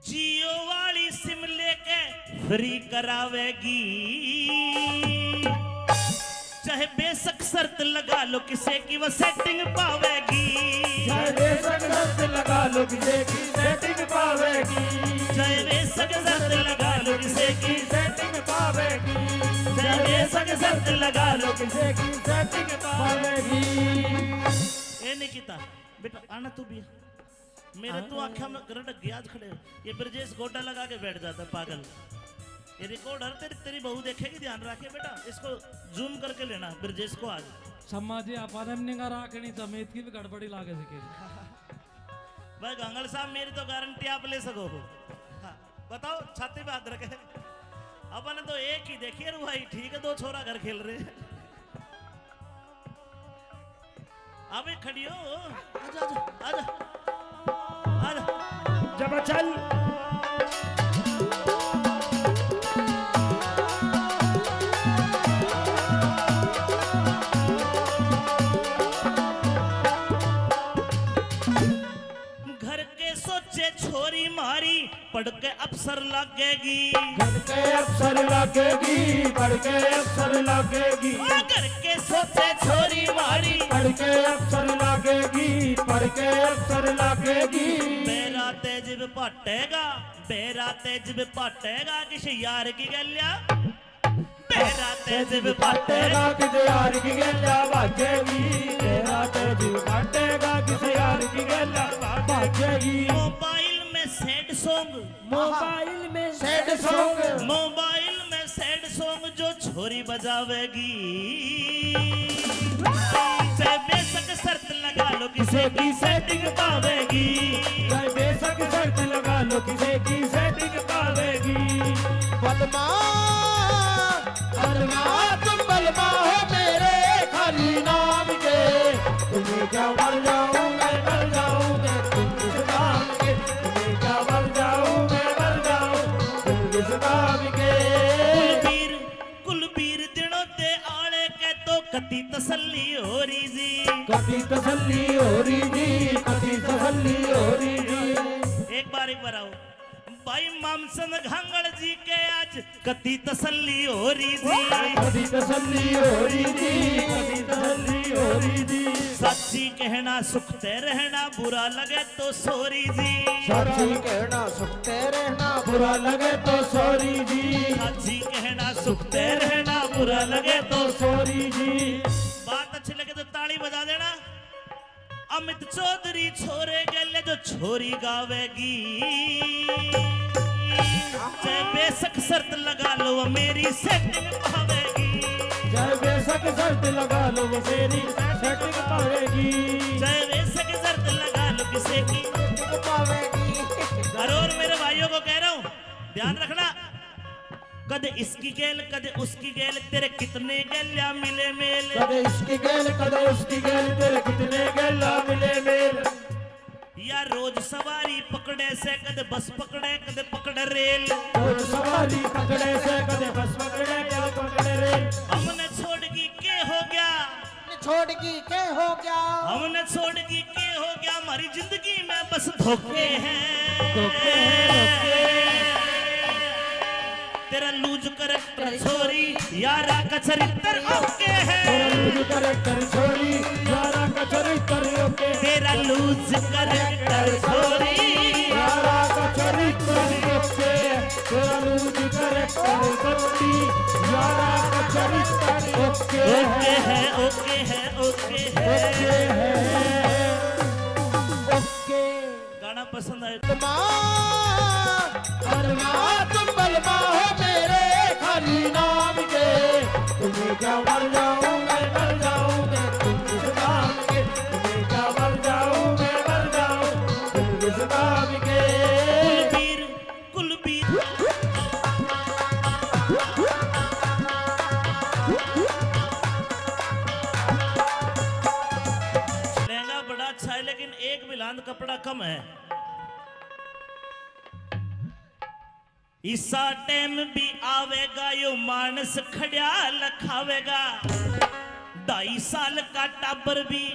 जियो वाली सिम लेके फ्री करावेगी, चाहे बेशक शर्त लगा लो किसे की वो सेटिंग पावेगी, चाहे बेशक शर्त लगा लो किसे की सेटिंग पावेगी, चाहे बेशक शर्त लगा लो किसे की, सेटिंग पावेगी, चाहे बेशक शर्त लगा लो किसे की सेटिंग पावेगी। ए निकिता बेटा आना तू भी, मेरे तो आँखों में गरटक गया आज खड़े, ये ब्रजेश गोटा लगा के बैठ जाता है पागल। ये रिकॉर्डर तेरी बहू देखेगी, ध्यान रखे बेटा, इसको जूम करके लेना ब्रजेश को आज। सम्मा जी अपन निगाह राखनी समेत की भी गड़बड़ी लागे सकेगी। भाई गंगल साहब मेरी तो गारंटी आप ले सको हो। हाँ, बताओ छाती पे हाथ रखे, अपन तो एक ही देखिए रू भाई, ठीक है 2 छोरा घर खेल रहे। अबे खड़ी हो, आजा आजा आजा आजा, जब चल घर के सोचे छोरी मारी पढ़ के अफसर लगेगी, घर के अफसर लगेगी, पढ़ के अफसर लगेगी, घर के सोचे छोरी मारी पढ़ के अफसर लगेगी, पढ़ के अफसर लगेगी। बेरा तेज पटेगा, बेरा तेज पटेगा किसी यार की गलिया, बेरा तेज पटेगा पटेगा किसी यार की गल्ला बाजेगी, तेरा तेज पटेगा किसी यार की गल्ला बाजेगी। मोबाइल में सैड सॉन्ग, मोबाइल में सैड सॉन्ग, मोबाइल में सैड सॉन्ग जो छोरी बजावेगी, चाहे बेशक शर्त लगा लो किसे की सेटिंग पावेगी, चाहे बेशक शर्त लगा लो किसे की सेटिंग पावेगी। बलमा अरमा तुम बलमा हो मेरे खाली नाम के, तुम्हें क्या मर जाऊं मैं मर जाऊं मैं तुम किस नाम के, तुम्हें क्या मर जाऊं मैं मर जाऊं तुम किस नाम के। कुलबीर कुलबीर दिनों ते आले के तो कति तसल्ली हो रही जी, कभी तसल्ली हो रही जी, कभी तसल्ली हो रही जी। एक बार आओ भाई मामसन घांगड़ जी के आज कति तसल्ली हो रही जी, कभी तसल्ली हो रही जी, कभी तसल्ली हो रही जी। सच्ची कहना सुखते रहना बुरा लगे तो सॉरी जी, सच्ची कहना सुखते रहना बुरा लगे तो सॉरी जी, सच्ची कहना सुखते रहना बुरा लगे तो तो सॉरी जी। बात अच्छी लगे तो ताली बजा देना। अमित चौधरी छोरे गले जो छोरी गावेगी, चाहे बेशक शर्त लगा लो वो मेरी सेटिंग पावेगी, चाहे बेशक शर्त लगा लो वो मेरी सेटिंग पावेगी, चाहे बेशक शर्त लगा लो किसी की पावेगी। और मेरे भाइयों को कह रहा हूँ ध्यान रखना, कदे इसकी गेल कदे उसकी गेल तेरे कितने गेल्या मिले मेल, कदे इसकी गेल कदे उसकी गेल तेरे कितने गेला मिले मेल, या रोज सवारी पकड़े से कदे बस पकड़े कदे पकड़े रेल, रोज सवारी पकड़े से कदे बस पकड़े कदे पकड़े रेल। हमने छोड़गी के हो गया, छोड़गी के हो गया, हमने छोड़गी के हो गया, हमारी जिंदगी में बस धोखे हैं, धोखे हैं, धोखे। तेरा लूज करैक्टर छोरी यारा का चरित्र ओके है, तेरा लूज करैक्टर छोरी यारा का चरित्र ओके, तेरा लूज करैक्टर छोरी यारा का चरित्र ओके, तेरा लूज करैक्टर बत्ती यारा का चरित्र ओके ओके है ओके है ओके है ओके। गाना पसंद आए बलमा अरमा तुम बलमा हो मेरे खाली नाम के, तुम्हें क्या मर जाऊं मैं मर जाऊं मैं तुम किस नाम के, तुम्हें क्या मर जाऊं मैं मर जाऊं तुम किस नाम के। कुलबीर कुलबीर लहंगा बड़ा अच्छा है लेकिन एक बिलांद कपड़ा कम है, इसा टाइम भी आवेगा यो मानस खड़िया लखावेगा, 2.5 साल का टाबर भी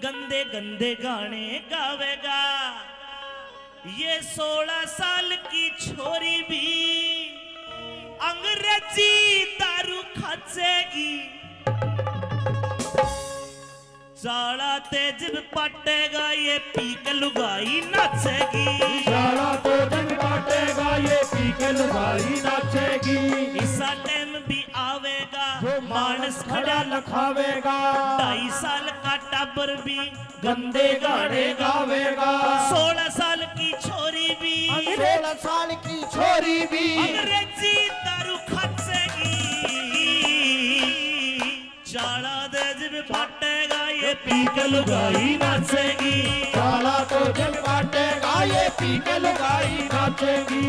गंदे गंदे गाने गावेगा। ये 16 साल की छोरी भी अंग्रेजी दारू खाचेगी। साला तेज पटेगा ये पी के लुगाई नाचेगी। साला तो जग बाटेगा ये पी के लुगाई नाचेगी। इसा टाइम भी आवेगा जो मानस खड़ा लखावेगा। 2.5 साल का टाबर भी गंदे गाने गावेगा। 16 साल की छोरी भी 16 साल की छोरी भी अंग्रेजी दारू खाचेगी। चाला तेज भी पटेगा ये पी के लुगाई नाचेगी। साला तो जग बाटेगा ये पी के लुगाई नाचेगी।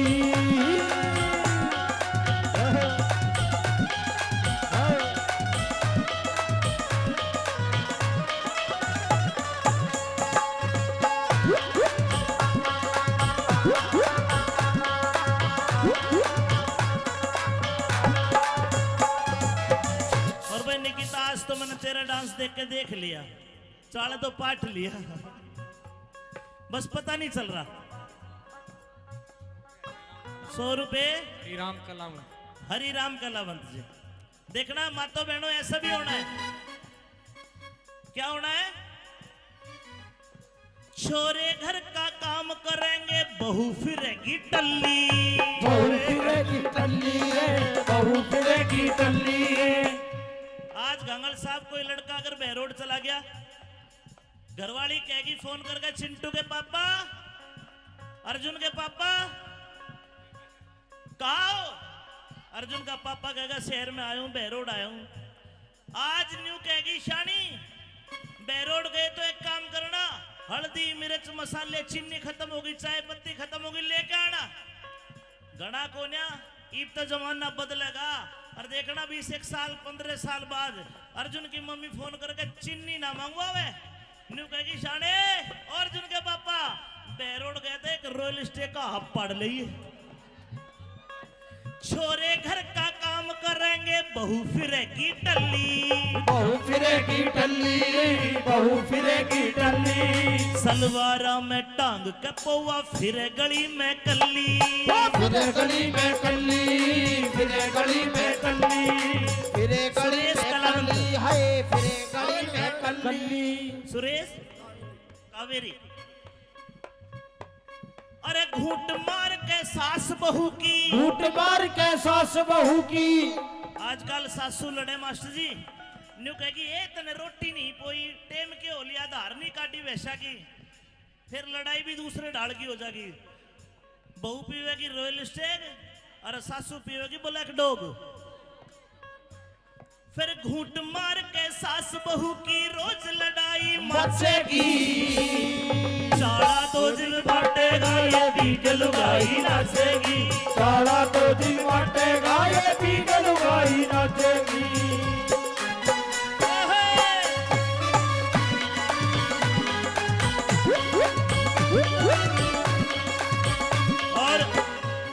और भाई निकिता आज तो मैंने तेरा डांस देख के देख लिया, चाला तो पाठ लिया, बस पता नहीं चल रहा। 100 रुपए राम कलाम हरि राम कलावंत जी। देखना मातो बहनों ऐसा भी होना है। क्या होना है? छोरे घर का काम करेंगे बहू फिरेगी टल्ली। बहू फिरेगी टल्ली रे, बहू फिरेगी टल्ली रे। आज गंगल साहब कोई लड़का अगर बहरोड चला गया, घरवाली कहेगी फोन करके, चिंटू के पापा, अर्जुन के पापा कहा हो? अर्जुन का पापा कहेगा शहर में आया हूं, बहरोड आया हूं। आज न्यू कहेगी शानी बहरोड गए तो एक काम करना, हल्दी मिर्च मसाले चीनी खत्म होगी, चाय पत्ती खत्म होगी, लेके आना। गणा कोन्या ईब तो जमाना बदलेगा। और देखना 20 साल 15 साल बाद अर्जुन की मम्मी फोन करके चीनी ना मंगवावे, न्यू कहेगी शाने अर्जुन के पापा बहरोड गए थे, एक रॉयल स्टे का हब पड़ लिए। छोरे घर का काम करेंगे बहू फिरेगी टल्ली। बहू फिरेगी टल्ली, बहू फिरेगी टल्ली। सलवारा में टांग के पौवा फिरे गली में कल्ली। फिरे गली में कल्ली, फिरे गली में कल्ली, फिरे गली सुरेश में कलावंत। कल्ली, हाय फिरे गली में कल्ली। सुरेश कावेरी। अरे घूट मार के सास बहू की, घूट मार के सास बहू की। आजकल सासू लड़े मास्टर जी, न्यू कहेगी ए तने रोटी नहीं पोई, टेम के हो लिया, धार नहीं काटी वैसा की, फिर लड़ाई भी दूसरे ढाल की हो जाएगी। बहू पीवेगी रॉयल स्टेग और सासू पीवेगी ब्लैक डॉग। फिर घूट मार के सास बहू की रोज लड़ाई मचेगी। चाला तो दिल बाटेगा ये भी के लुगाई नाचेगी। साला तो दिन बाटेगा ये पी के लुगाई नाचेगी। और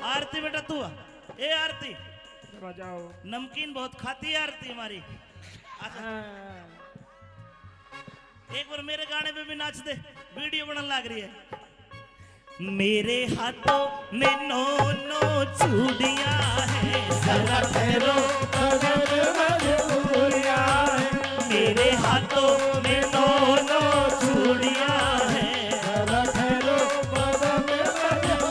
आरती बेटा तू आ। ए आरती बजाओ। नमकीन बहुत खाती है आरती हमारी। अच्छा, एक बार मेरे गाने पे भी नाच दे, वीडियो बनने लग रही है। मेरे हाथों में 9 चूड़ियां हैं, जरा ठहरो मजबूरियां है। मेरे हाथों में 9 चूड़ियां हैं, जरा ठहरो मजबूरियां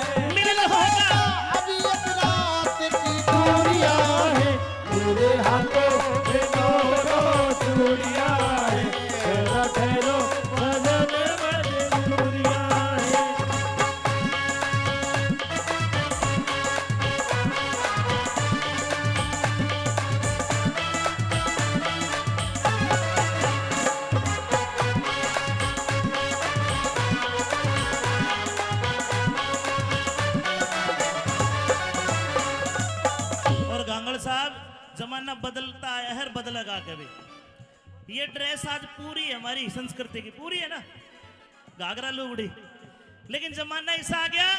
है। मिलन होगा अभी एक रात की दूरियां है, मेरे हाथों में 9 चूड़ियां है। जरा ठहरो मजबूरियां है। और गांगड़ साहब जमाना बदलता आया है, बदलेगा कभी। ये ड्रेस आज पूरी है हमारी संस्कृति की, पूरी है ना, घाघरा लुगड़ी। लेकिन जमाना ऐसा आ गया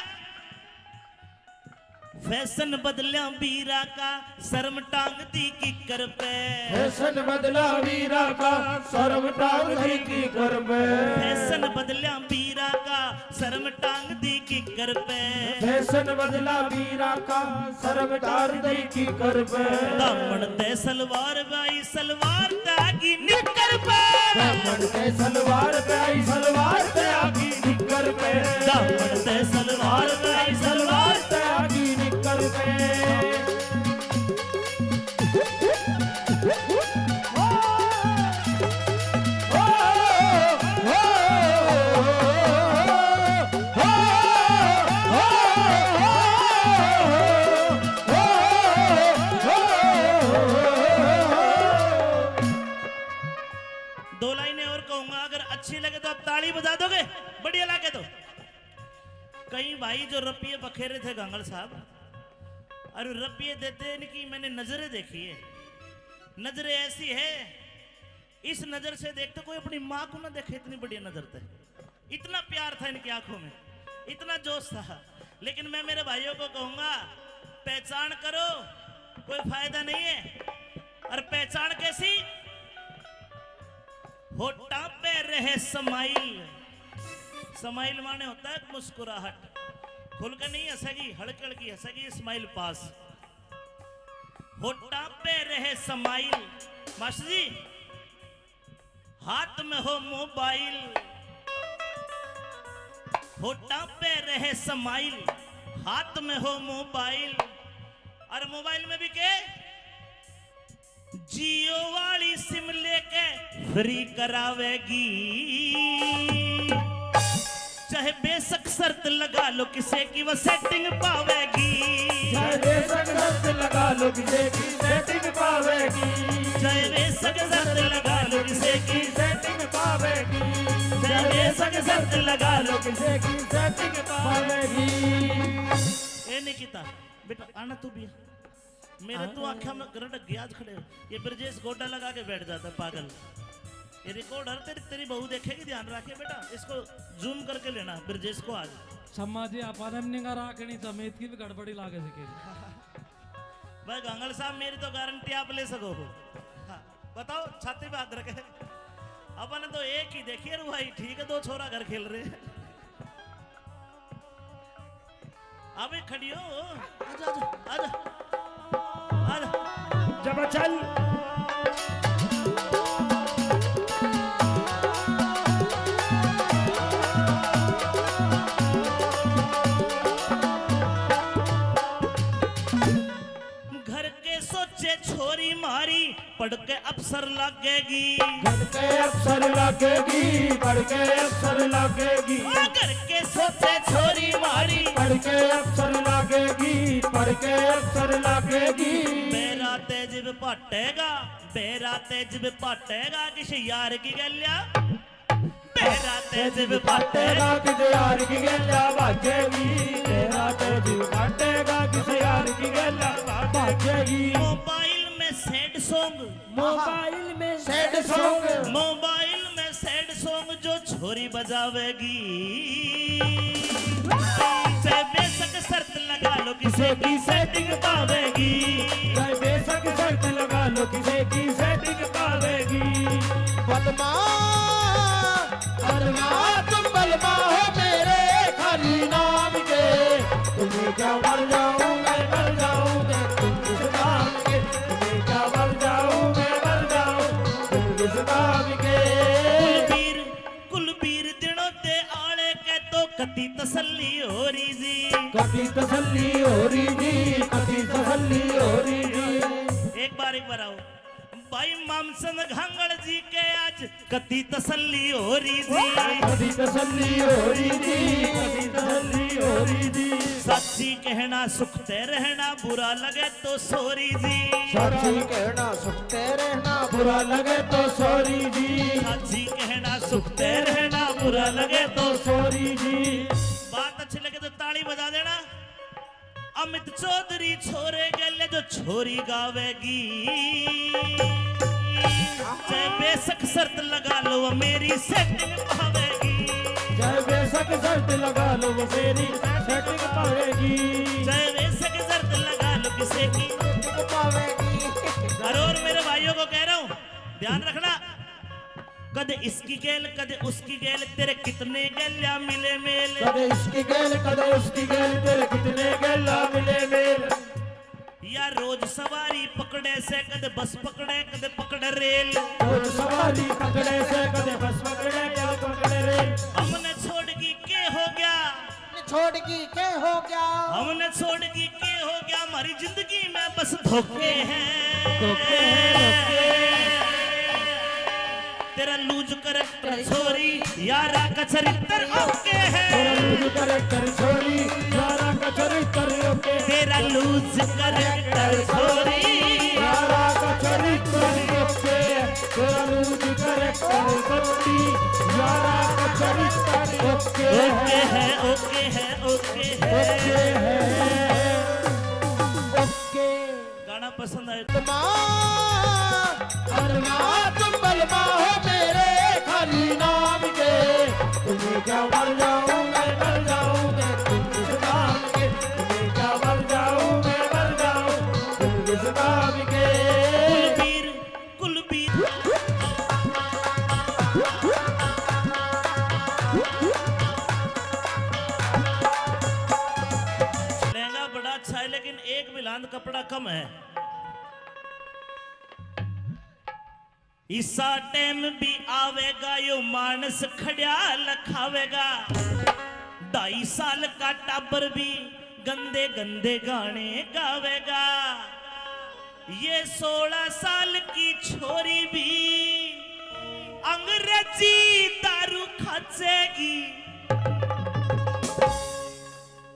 फैशन बदलिया बीरा का शर्म टांग दी किकर पे फैशन बदला वीरा का शर्म टांग दी की कर पे फैशन बदलिया बीरा का शर्म टांग दी किकर पे फैशन बदला वीरा का शर्म टांग दी की कर पे दामन ते सलवार बाई सलवार तागी निकर पे दामन ते सलवार पे आई सलवार पे आगी निकर पे दामन ते सलवार बाई सलवार पे आगी निकर पे दो लाइनें और कहूंगा, अगर अच्छी लगे तो आप ताली बजा दोगे, बढ़िया लगे तो। कई भाई जो रपिये बखेरे थे गांगल साहब, और रपिये देते इनकी मैंने नजरें देखी है। नजरें ऐसी है, इस नजर से देखते कोई अपनी माँ को ना देखे, इतनी बढ़िया नजर थे। इतना प्यार था इनकी आंखों में, इतना जोश था। लेकिन मैं मेरे भाइयों को कहूंगा, पहचान करो, कोई फायदा नहीं है। और पहचान कैसी? होठा पे रहे समाइल। समाइल माने होता है मुस्कुराहट, खुलकर नहीं हंसेगी, हड़क हड़की हंसेगी, स्माइल पास। होठा पे रहे समाइल। मास्टर जी, हाथ में हो मोबाइल, होठा पे रहे समाइल, हाथ में हो मोबाइल। और मोबाइल में भी के जियो वाली सिम लेके फ्री करावेगी, चाहे बेशक शर्त लगा लो किसे की वो सेटिंग पावेगी। चाहे बेशक शर्त लगा लो किसे की सेटिंग पावेगी चाहे बेशक शर्त लगा लो किसे की सेटिंग पावेगी चाहे बेशक शर्त लगा लो किसे की सेटिंग पावेगी। ए निकिता बेटा आना तू भी। मेरे तू आंखें में गरड ग्याज खड़े हो। ये ब्रजेश गोटा लगा के बैठ जाता है पागल। ये रिकॉर्डर तेरी बहू देखेगी, ध्यान रखे बेटा, इसको जूम करके लेना ब्रजेश को आज। सम्मा जी अपन निगा राखनी समेत की भी गड़बड़ी लागे सकेगी। भाई गांगल साहब, मेरी तो गारंटी आप ले सको हो। हाँ, बताओ, छाती पे हाथ रखे। अपन तो एक ही देखिए भाई, ठीक है, दो छोरा घर खेल रहे हैं। अबे खड़ी हो, आजा आजा आजा आजा। जब चल घर के सोचे छोरी मारी, पढ़ के अफसर लगेगी। घर के अफसर लगेगी, पढ़ के अफसर लगेगी। घर के सोचे छोरी मारी, पढ़ के अफसर लगेगी, पढ़ के अफसर लगेगी। मेरा तेज पाटेगा, मेरा तेज पाटेगा, किसी यार की गलिया। मेरा तेज पाटेगा, किसी यार की गल्ला भागेगी। तेरा तेज पाटेगा, किसी यार की गल्ला भागेगी। मोबाइल में सैड सॉन्ग, मोबाइल में सैड सॉन्ग, मोबाइल में सैड सॉन्ग जो छोरी बजावेगी। चाहे बेशक शर्त लगा लो किसे की सेटिंग पावेगी। चाहे बेशक शर्त लगा लो किसे की सेटिंग पावेगी। बलमा तुम बलमा हो मेरे खाली नाम के, तुम्हें क्या मर जाऊं मैं मर जाऊं मैं तुम इस नाम के। तुम्हें क्या मर जाऊं मैं मर जाऊं तुम इस नाम के। कुलबीर दिनों ते आले के तो कति तसल्ली हो रही जी। कभी तसल्ली हो रही जी, कभी तसल्ली हो रही जी। एक बार आओ भाई, मामसन घांगड़ जी के आज कति तसल्ली हो रही जी। कभी तसल्ली हो रही जी, कभी तसल्ली हो रही जी। सच्ची कहना सुखते रहना, बुरा लगे तो सॉरी जी। सच्ची कहना सुखते रहना, बुरा लगे तो सॉरी जी। सच्ची कहना सुखते रहना, बुरा लगे तो सॉरी जी। बात अच्छी लगे तो ताली बजा देना। अमित चौधरी छोरे गले जो छोरी गावेगी। चाहे बेशक शर्त लगा लो वो मेरी सेटिंग पावेगी। चाहे बेशक शर्त लगा लो वो मेरी सेटिंग पावेगी। चाहे बेशक हंसेगी। पावेगी। अरे और मेरे भाइयों को कह रहा हूं, ध्यान रखना, कदे इसकी गेल कदे उसकी गेल, तेरे कितने गेल्या मिले मेल। कदे इसकी गेल कदे उसकी गेल, तेरे कितने गेला मिले मेल। या रोज सवारी पकड़े से, कदे बस पकड़े कदे पकड़े रेल। रोज सवारी पकड़े से, कदे बस पकड़े कदे पकड़े रेल। हमने छोड़गी के हो गया, छोड़गी के हो गया, हमने छोड़गी के हो गया, हमारी जिंदगी में बस धोखे हैं। धोखे हैं, धोखे। तेरा लूज करैक्टर छोरी, यारा का चरित्र ओके है। तेरा लूज करैक्टर छोरी, यारा का चरित्र ओके। तेरा लूज करैक्टर छोरी, यारा का चरित्र ओके। तेरा लूज करैक्टर छोरी, यारा का चरित्र ओके ओके है ओके है ओके है ओके। गाना पसंद आए अरमान तुम बलवा हो मेरे खाली नाम के, तुम्हें क्या मर जाऊं मैं मर जाऊं मैं तुम किस नाम के। तुम्हें क्या मर जाऊं मैं मर जाऊं तुम किस नाम के। कुलबीर कुलबीर लहंगा बड़ा अच्छा है लेकिन एक बिलांद कपड़ा कम है। इसा टाइम भी आवेगा यो मानस खड़िया लखावेगा। 2.5 साल का टाबर भी गंदे गंदे गाने गावेगा। ये 16 साल की छोरी भी अंग्रेजी दारू खाचेगी।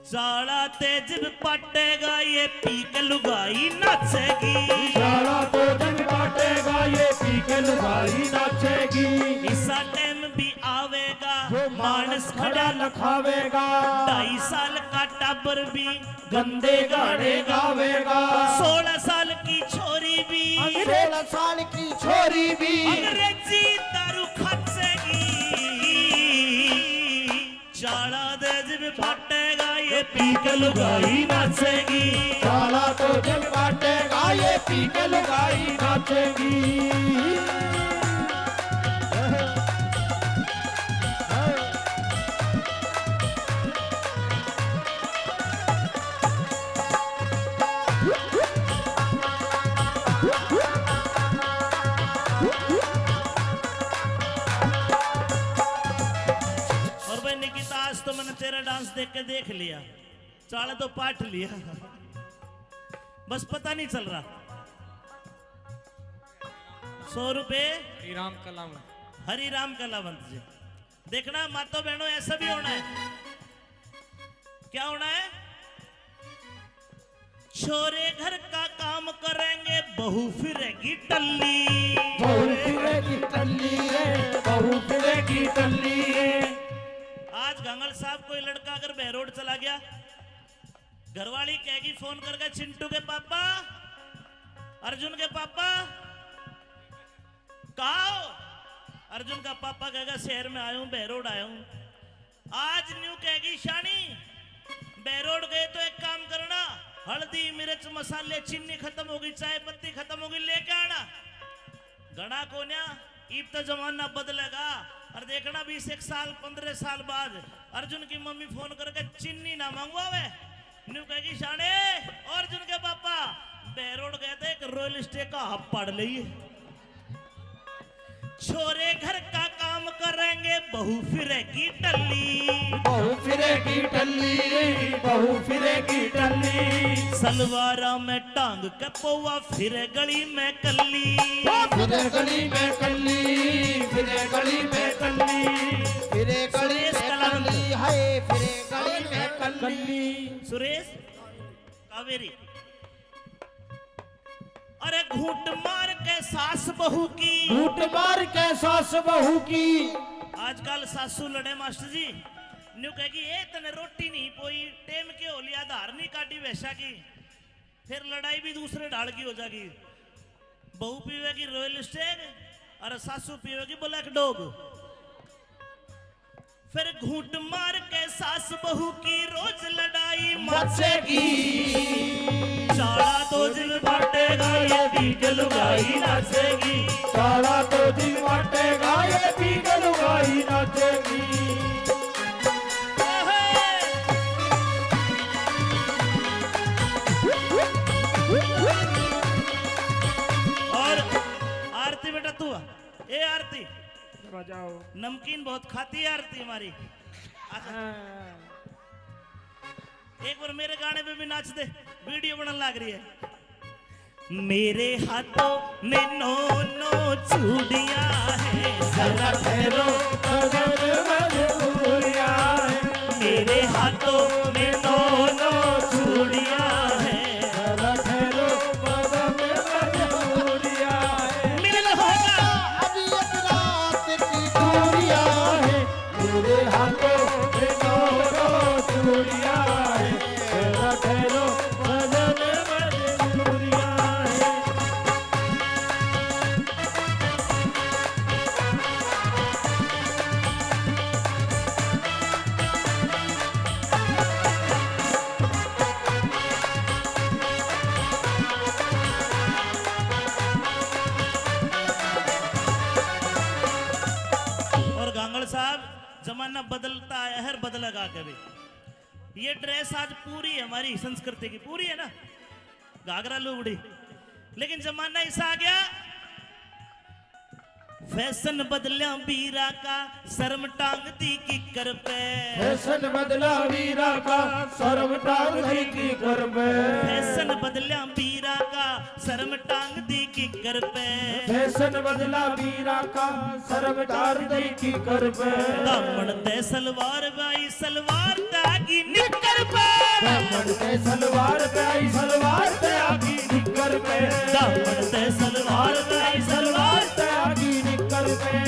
साला तेज पटेगा ये पी के लुगाई नाचेगी। साला तो जग बाटेगा ये पी के लुगाई नाचेगी। इसा टाइम भी आवेगा जो मानस खड़ा लखावेगा। 2.5 साल का टाबर भी गंदे गाने गावेगा। 16 साल की छोरी भी 16 साल की छोरी भी अंग्रेजी दारू खाचेगी। चाला तेज भी फटेगा ये पी के लुगाई नाचेगी। साला तो जग बाटेगा ये पी के लुगाई नाचेगी। और भाई निकिता आज तो मैंने तेरा डांस देख के देख लिया, चाला तो पाठ लिया, बस पता नहीं चल रहा। 100 रुपए श्रीराम कलाम हरि राम कलावंत जी। देखना मातो बहनों ऐसा भी होना है। क्या होना है? छोरे घर का काम करेंगे बहू फिरेगी टल्ली। बहू फिरेगी टल्ली रे, बहू फिरेगी टल्ली रे। आज गंगल साहब कोई लड़का अगर बहरोड चला गया, घरवाली कहेगी फोन करके, चिंटू के पापा, अर्जुन के पापा कहा हो? अर्जुन का पापा कहेगा शहर में आया हूं, बहरोड आया हूं। आज न्यू कहेगी शानी बहरोड गए तो एक काम करना, हल्दी मिर्च मसाले चीनी खत्म होगी, चाय पत्ती खत्म होगी, लेके आना। गणा कोन्या ईब तो जमाना बदलेगा। और देखना 20 साल 15 साल बाद अर्जुन की मम्मी फोन करके चीनी ना मंगवावे, न्यू कहेगी शाने अर्जुन के पापा बहरोड गए थे, एक रॉयल स्टे का हब पड़ लिए। छोरे घर का काम करेंगे बहू फिरेगी टल्ली। बहू फिरेगी टल्ली रे, बहू फिरेगी टल्ली। सलवारा में टांग के पौवा फिरे गली में कल्ली। फिरे गली में कल्ली, फिरे गली में कल्ली, फिरे गली सुरेश में कलावंत। कल्ली है, फिरे गली में कल्ली। सुरेश कावेरी। अरे घूंट मार के सास बहू की, घूंट मार के सास बहू की। आजकल सासू लड़े मास्टर जी, न्यू कहेगी ए तने रोटी नहीं पोई, टेम के हो लिया, धार नहीं काटी वैसा की, फिर लड़ाई भी दूसरे ढाल की हो जाएगी। बहू पीवेगी रॉयल स्टेग और सासू पीवेगी ब्लैक डॉग। फिर घूंट मार के सास बहू की रोज लड़ाई मचेगी। चाड़ा तो जिल बांटेगा ये बीक लुगाई नाचेगी। काला तो दिन बांटेगा ये बीक लुगाई नाचेगी। और आरती बेटा तू आ। ए आरती बजाओ। नमकीन बहुत खाती है आरती हमारी। एक बार मेरे गाने पे भी नाच दे, वीडियो बनने लग रही है। मेरे हाथों में नो नो चूड़ियां हैं, जरा ठहरो अगर मजबूरियां हैं। मेरे हाथों में नो नो चूड़ियां हैं, जरा ठहरो अगर मजबूरियां हैं। मिलन होगा अभी एक रात की दूरियां हैं। मेरे हाथों में दो चूड़ियां हैं। जरा ठहरो अगर मजबूरियां हैं। और गांगड़ साहब जमाना बदलता है, हर बदलेगा कभी। ये ड्रेस आज पूरी है हमारी संस्कृति की, पूरी है ना, घाघरा लुगड़ी। लेकिन जमाना ऐसा आ गया, फैशन बदलिया बीरा का, शर्म टांग दी किकर पे। फैशन बदला वीरा का, शर्म टांग दी की कर पे। फैशन बदलिया बीरा का, शर्म टांग दी किकर पे। फैशन बदला वीरा का, शर्म टांग दी की कर पे। दामन ते सलवार बाई सलवार तागी निकर पे। दामन पे सलवार पे आई, सलवार पे आगी निकर पे। दामन ते सलवार बाई सलवार पे आगी निकर पे।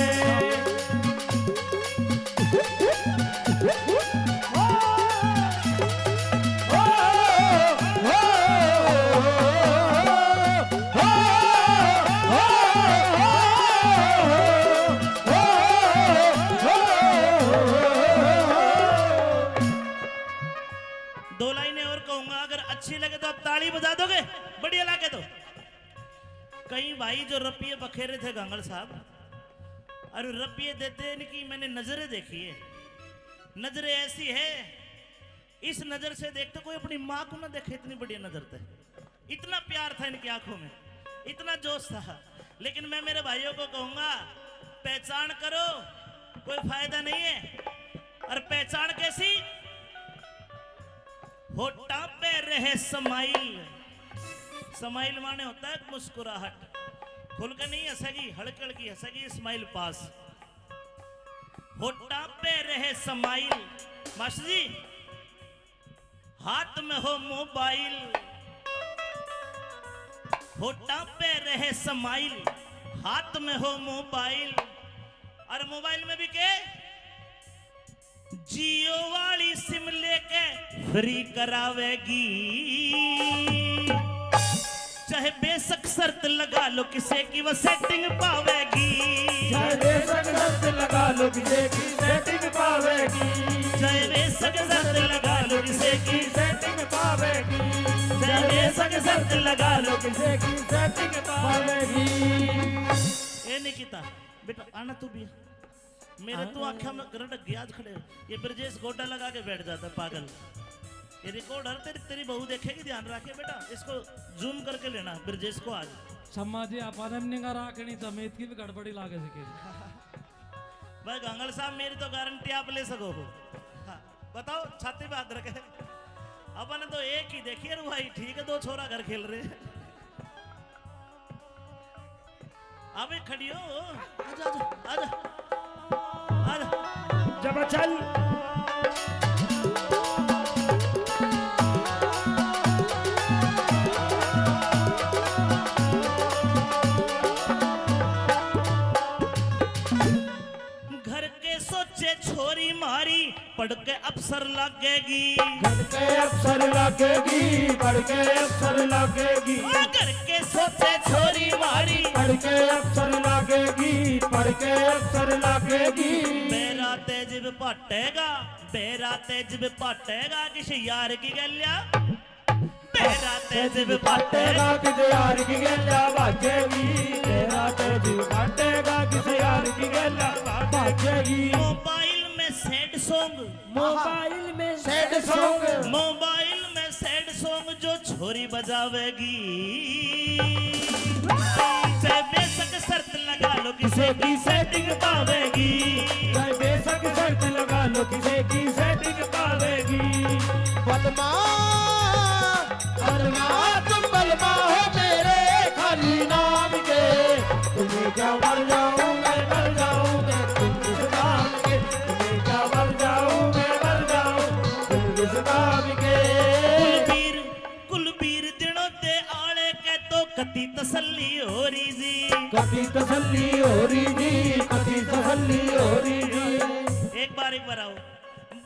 दो लाइनें और कहूंगा, अगर अच्छी लगे तो आप ताली बजा दोगे, बढ़िया लगे तो। कई भाई जो रपिये बखेरे थे गांगड़ साहब, और रपिये देते इनकी मैंने नजरें देखी है। नजरें ऐसी है, इस नजर से देखते कोई अपनी माँ को ना देखे, इतनी बढ़िया नजर थे। इतना प्यार था इनकी आंखों में, इतना जोश था। लेकिन मैं मेरे भाइयों को कहूंगा, पहचान करो, कोई फायदा नहीं है। और पहचान कैसी? होठा पे रहे समाइल। समाइल माने होता है मुस्कुराहट, खुल के नहीं हंसेगी, हड़के हड़की हंसेगी, स्माइल पास। होठा पे रहे समाइल। मास्टर जी, हाथ में हो मोबाइल, होठा पे रहे समाइल, हाथ में हो मोबाइल। और मोबाइल में भी के जियो वाली सिम लेके फ्री करावेगी। चाहे बेशक शर्त लगा लो किसे की वो सेटिंग पावेगी। चाहे बेशक शर्त लगा लो किसे की सेटिंग पावेगी। चाहे बेशक शर्त लगा लो किसे की सेटिंग पावेगी। चाहे बेशक शर्त लगा लो किसे की सेटिंग पावेगी। ये निकिता बेटा आना तू भी। मेरे तो आंखों में गरड़ ग्याज खड़े। ये ब्रजेश गोड्डा लगा के बैठ जाता है पागल। ये रिकॉर्डर तेरी बहू देखेगी, ध्यान रखे बेटा, इसको जूम करके लेना ब्रजेश को आज। समाजी अपन निगा राखनी समेत की भी गड़बड़ी लागे सके। भाई गांगड़ साहब, मेरी तो गारंटी आप ले सको हो। हाँ, बताओ, छाती पे हाथ रखे। अपन तो एक ही देखिए भाई, ठीक है, दो छोरा घर खेल रहे हैं। अबे खड़ी हो, आजा आजा आजा आजा। जब चल घर के सोचे छोरी मारी, पढ़ के अफसर लगेगी। घर के अफसर लगेगी, पढ़ के अफसर लगेगी। घर के सोचे छोरी मारी, पढ़ के अफसर लगेगी, पढ़ के अफसर लगेगी। मेरा तेज पाटेगा बेराते जब पाटेगा किसी यार की गल्या बेराते जब पाटेगा पाटेगा किसे यार की गेला बाजेगी तेरा तो जीव पाटेगा किसे यार की गेला बाजेगी मोबाइल में सैड सॉन्ग मोबाइल में सैड सॉन्ग मोबाइल में सैड सॉन्ग जो छोरी बजावेगी चाहे बेशक शर्त लगा लो किसे की सेटिंग पावेगी चाहे बेशक शर्त लगा लो किसे की सेटिंग पावेगी बलमा तुम बलमा हो मेरे खाली नाम के तुम्हें क्या मर जाऊं मैं मर जाऊं मैं तुम इस नाम के तुम्हें क्या मर जाऊं मैं मर जाऊं तुम इस नाम के कुलबीर दिनों दे आले के तो कति तसल्ली हो रही जी कभी तसल्ली हो रही जी कभी तसल्ली हो रही जी एक बार आओ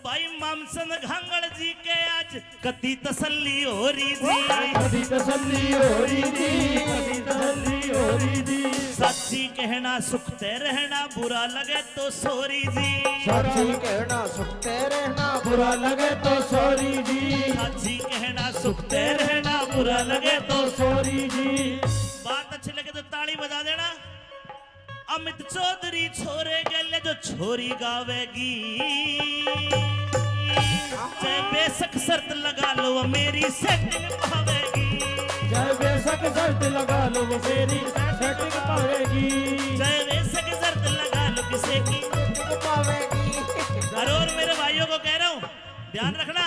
भाई मामसन घांगड़ जी के आज कति तसल्ली हो रही जी कभी तसल्ली हो रही जी कभी तसल्ली हो रही जी सच्ची कहना सुखते रहना बुरा लगे तो सोरी जी सच्ची कहना सुखते रहना बुरा लगे तो सॉरी जी सच्ची कहना सुखते रहना बुरा लगे तो सॉरी जी बात अच्छी लगे तो ताली बजा देना अमित चौधरी छोरे गले जो छोरी गावेगी चाहे बेशक शर्त लगा लो वो मेरी सेटिंग पावेगी चाहे बेशक शर्त लगा लो वो मेरी सेटिंग पावेगी चाहे बेशक शर्त लगा लो किसी की और मेरे भाइयों को कह रहा हूं ध्यान रखना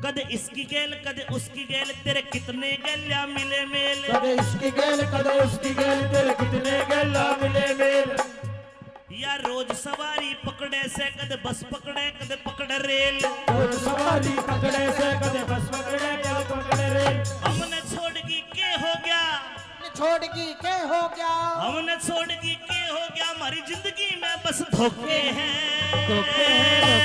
कदे इसकी गेल कदे उसकी गेल तेरे कितने गल्या मिले मेल कदे इसकी गेल कदे उसकी गेल तेरे कितने गेला मिले मेल या रोज सवारी पकड़े से कदे बस पकड़े कदे पकड़े रेल रोज सवारी पकड़े से कदे बस पकड़े कदे पकड़े रेल हमने छोड़गी के हो गया छोड़गी के हो गया हमने छोड़गी के हो गया हमारी जिंदगी में बस धोखे हैं धोखे हैं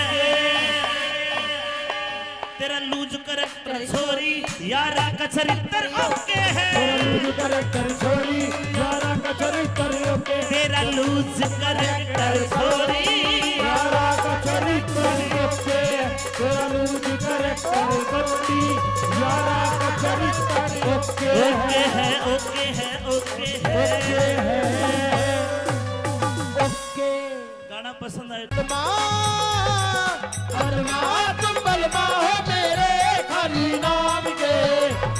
तेरा लूज करैक्टर छोरी यारा का चरित्र ओके है लूज करैक्टर छोरी यारा का चरित्र ओके तेरा लूज करैक्टर छोरी यारा का चरित्र ओके तेरा लूज करैक्टर बत्ती यारा का चरित्र ओके ओके है ओके है ओके है ओके गाना पसंद आए तुम बलमा हो मेरे खाली नाम के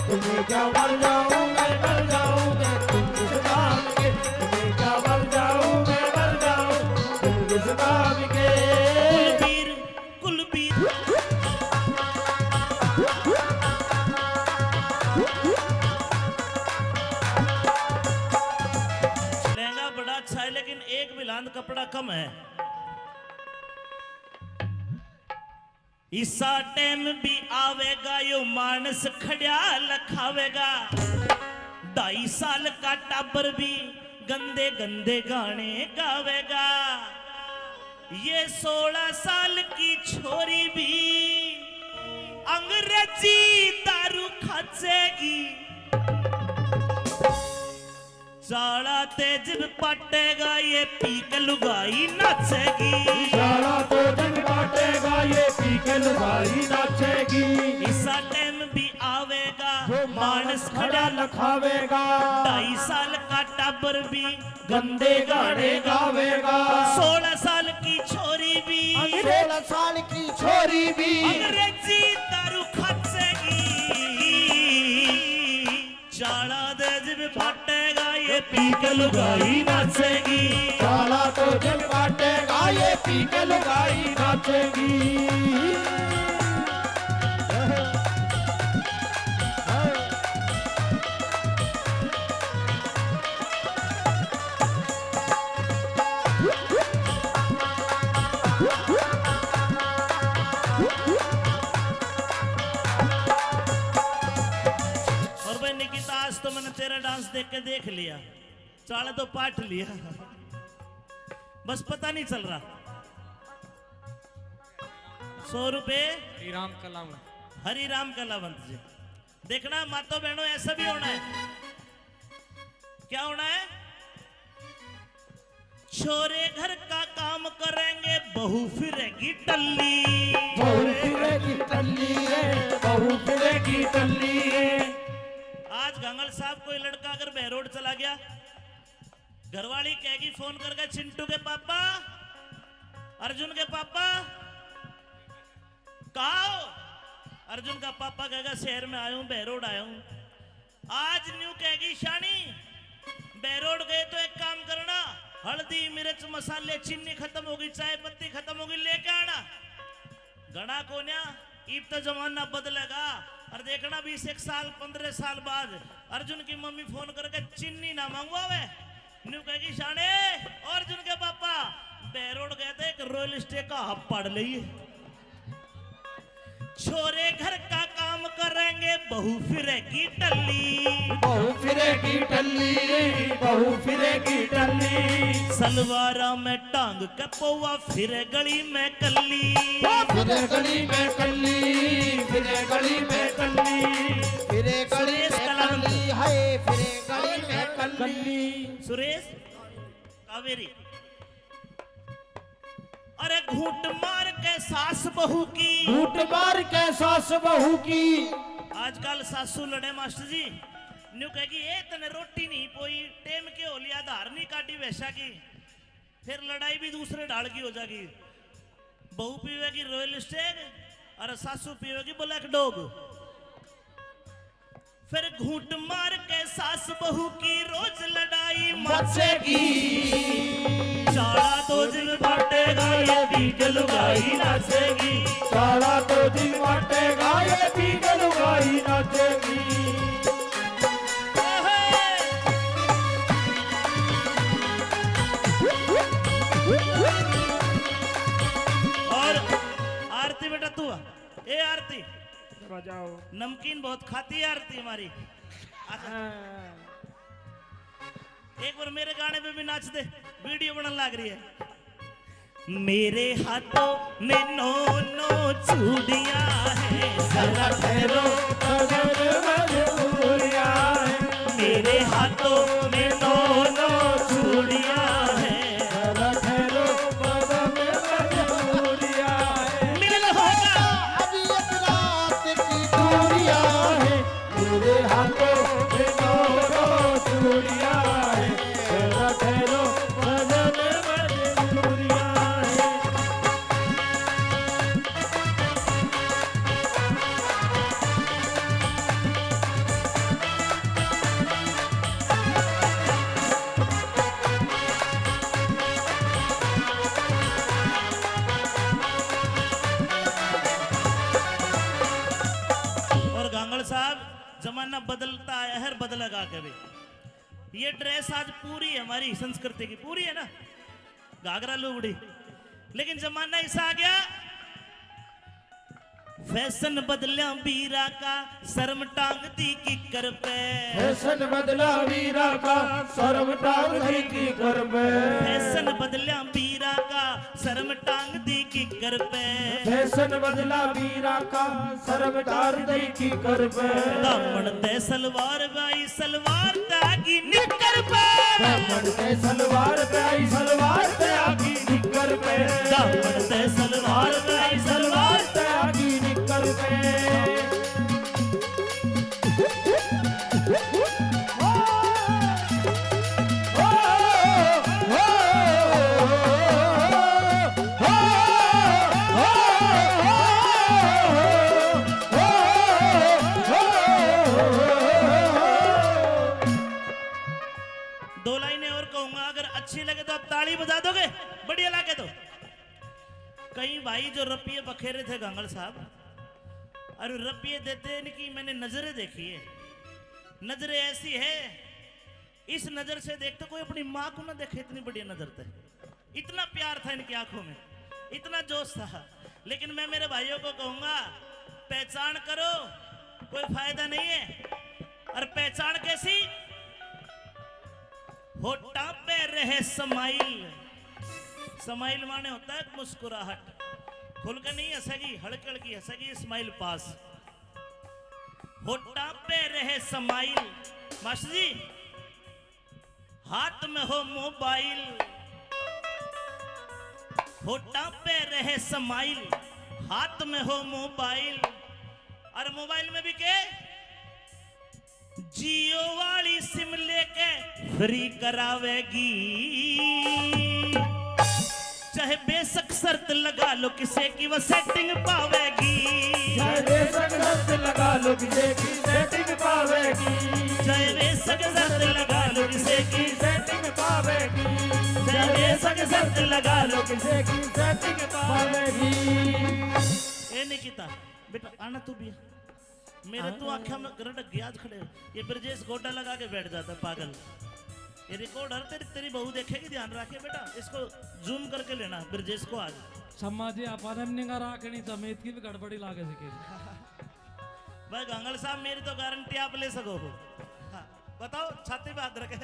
तुम्हें क्या मर जाऊं मैं मर जाऊं मैं तुम इस नाम के तुम्हें क्या मर जाऊं मैं मर जाऊं तुम इस नाम के कुलबीर लहंगा बड़ा अच्छा है लेकिन एक बिलांद कपड़ा कम है इसा टाइम भी आवेगा यो मानस खड़ा लखावेगा 2.5 साल का टाबर भी गंदे गंदे गाने गावेगा ये 16 साल की छोरी भी अंग्रेजी दारू खाचेगी साला तेज पटेगा ये पीक लुगाई नाचेगी साला तो जग बाटेगा ये पी के लुगाई नाचेगी इसा टाइम भी आवेगा जो मानस खड़ा लखावेगा 2.5 साल का टाबर भी गंदे गाने गावेगा 16 साल की छोरी भी 16 साल की छोरी भी अंग्रेजी दारू खाचेगी चाला तेज भी फटेगा ये पी के लुगाई नाचेगी साला तो जग बाटेगा ये पी के लुगाई नाचेगी और भाई निकिता आज तो मैंने तेरा डांस देख के देख लिया चाला तो पाठ लिया बस पता नहीं चल रहा 100 रुपए श्रीराम कलाम हरिराम कलावंत जी देखना मातो बहनों ऐसा भी होना है क्या होना है छोरे घर का काम करेंगे बहू फिरेगी टल्ली। बहू फिरेगी टल्ली रे, बहू फिरेगी टल्ली रे। आज गंगल साहब कोई लड़का अगर बहरोड चला गया, घरवाली कहेगी फोन करके, चिंटू के पापा, अर्जुन के पापा कहा हो? अर्जुन का पापा कहेगा शहर में आया हूं, बहरोड आया हूं। आज न्यू कहेगी शानी बहरोड गए तो एक काम करना, हल्दी मिर्च मसाले चीनी खत्म होगी, चाय पत्ती खत्म होगी, लेके आना। घना कोन्या ईब तो जमाना बदलेगा और देखना 20 साल 15 साल बाद अर्जुन की मम्मी फोन करके चीनी ना मंगवावे, न्यू कहेगी शाने और अर्जुन के पापा बहरोड गए थे, एक रॉयल स्टे का हब पड़ लिए। छोरे घर का काम करेंगे बहू फिरेगी टल्ली। बहू फिरेगी टल्ली रे, बहू फिरेगी टल्ली। सलवारा में टांग के पौवा फिरे गली में कल्ली। फिरे गली में कल्ली, फिरे गली में कल्ली, फिरे गली सुरेश में कलावंत। कल्ली, हाय फिरे गली में कल्ली। सुरेश कावेरी। अरे घूंट मार के सास बहू की, घूंट मार के सास बहू की। आजकल सासू लड़े मास्टर जी, न्यू कहेगी ए तने रोटी नहीं पोई, टेम के हो लिया, धार नहीं काटी वैसा की, फिर लड़ाई भी दूसरे ढाल की हो जाएगी। बहू पीवेगी रॉयल स्टेग और सासू पीवेगी ब्लैक डॉग। फिर घूंट मार के सास बहू की रोज लड़ाई मचेगी। चाड़ा दो दिन बांटेगा ये बीग लुगाई नाचेगी। सारा तो दिन बांटेगा ये बीग लुगाई नाचेगी। और आरती बेटा तू आ। ए आरती बजाओ। नमकीन बहुत खाती है आरती हमारी। आजा। एक बार मेरे गाने पे भी नाच दे, वीडियो बनने लग रही है। मेरे हाथों में नो नो चूड़ियां हैं, जरा ठहरो मजबूरियां हैं। मेरे हाथों में नो नो चूड़ियां हैं, जरा ठहरो मजबूरियां हैं। मिलन होगा अभी एक रात की दूरियां हैं, मेरे हाथों में दोनों चूड़ियां हैं। जरा ठहरो मजबूरियां हैं। और गांगड़ साहब जमाना बदलता है, हर बदलेगा कभी। ये ड्रेस आज पूरी है हमारी संस्कृति की, पूरी है ना, घाघरा लुगड़ी, लेकिन जमाना ऐसा आ गया फैशन बदलिया बीरा का, शर्म टांग दी किकर पे। फैशन बदला वीरा का, शर्म टांग दी की कर पे। फैशन बदलिया बीरा का, शर्म टांग दी किकर पे। फैशन बदला वीरा का, शर्म टांग दी की कर पे। दामन ते सलवार बाई, सलवार तागी निकर पे। दामन पे सलवार पे आई, सलवार पे आगी निकर पे। दामन ते सलवार बाई, सलवार पे आगी निकर पे। दो लाइनें और कहूंगा, अगर अच्छी लगे तो आप ताली बजा दोगे, बढ़िया लगे तो। कई भाई जो रपिये बखेरे थे गंगल साहब, और रपिये देते इनकी मैंने नजरें देखी है। नजरें ऐसी है, इस नजर से देखते कोई अपनी माँ को ना देखे, इतनी बढ़िया नजर थे, इतना प्यार था इनकी आंखों में, इतना जोश था। लेकिन मैं मेरे भाइयों को कहूंगा, पहचान करो, कोई फायदा नहीं है। और पहचान कैसी? होठा पे रहे समाइल। समाइल माने होता है मुस्कुराहट, खुल के नहीं हंसेगी, हड़कड़ की हंसेगी, स्माइल पास। होठा पे रहे समाइल। मास्टर जी, हाथ में हो मोबाइल, होठा पे रहे समाइल, हाथ में हो मोबाइल, और मोबाइल में भी के जियो वाली सिम लेके फ्री करावेगी, चाहे बेशक शर्त लगा लो किसे की वो सेटिंग पावेगी, चाहे बेशक शर्त लगा लो किसे की सेटिंग पावेगी, चाहे बेशक शर्त लगा लो किसे की सेटिंग पावेगी, चाहे बेशक शर्त लगा लो किसे की सेटिंग पावेगी। ए निकिता बेटा आना तू भी, मेरे तो आंखें में गरट गया खड़े, ये ब्रजेश गोटा लगा के बैठ जाता है पागल। ये रिकॉर्डर तेरी बहू देखेगी, ध्यान रखिए बेटा, इसको जूम करके लेना ब्रजेश को आज। समाजी अपन निगा राखनी समेत की भी गड़बड़ी लागे सके। भाई गंगल साहब मेरी तो गारंटी आप ले सको हो। हाँ, बताओ छाती पे हाथ रखे,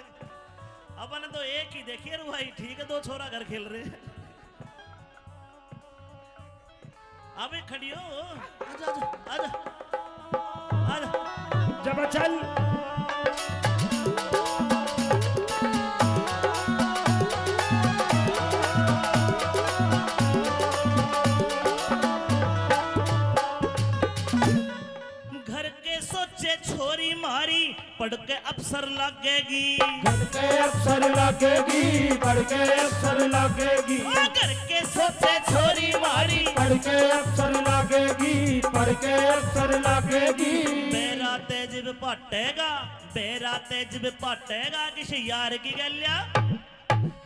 अपन तो एक ही देखिए रू भाई, ठीक है, दो छोरा घर खेल रहे हैं। अबे खड़ी हो, आजा आजा आजा आजा। जब चल घर के सोचे छोरी मारी, पढ़ के अफसर लगेगी, घर के अफसर लगेगी, पढ़ के अफसर लगेगी, घर के सोचे छोरी मारी, पढ़ के अफसर लगेगी, पढ़ के अफसर लगेगी। बेरा तेज पाटेगा, बेरा तेज पाटेगा, किसी यार की गलिया,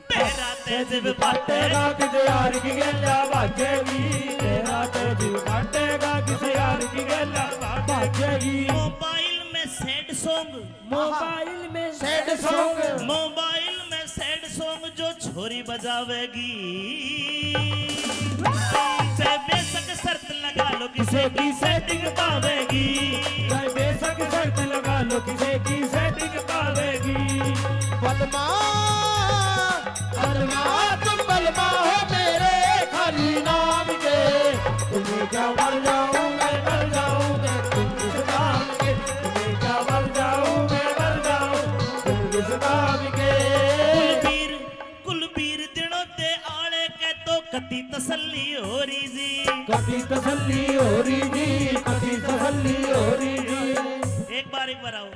बेरा तेज पाटेगा, किसी यार की गल्ला भागेगी, तेरा तेज पाटेगा, किसी यार की गल्ला भागेगी। मोबाइल में सैड सॉन्ग, मोबाइल में सैड सॉन्ग, मोबाइल में सैड सॉन्ग जो छोरी बजावेगी, चाहे बेशक शर्त लगा लो किसे की सेटिंग पावेगी, चाहे बेशक शर्त लगा लो किसे की सेटिंग पावेगी। बलमा बलमा तुम बलमा हो मेरे खाली नाम के, तुम्हें क्या मर जाऊं मैं मर जाऊं तुम किस नाम के, तुम्हें क्या मर जाऊं मैं मर जाऊं तुम किस नाम के। कुलबीर कुलबीर दिनों ते आले के तो कति तसल्ली हो रही जी, कभी तसल्ली हो रही जी, कभी तसल्ली हो रही जी। एक बार आओ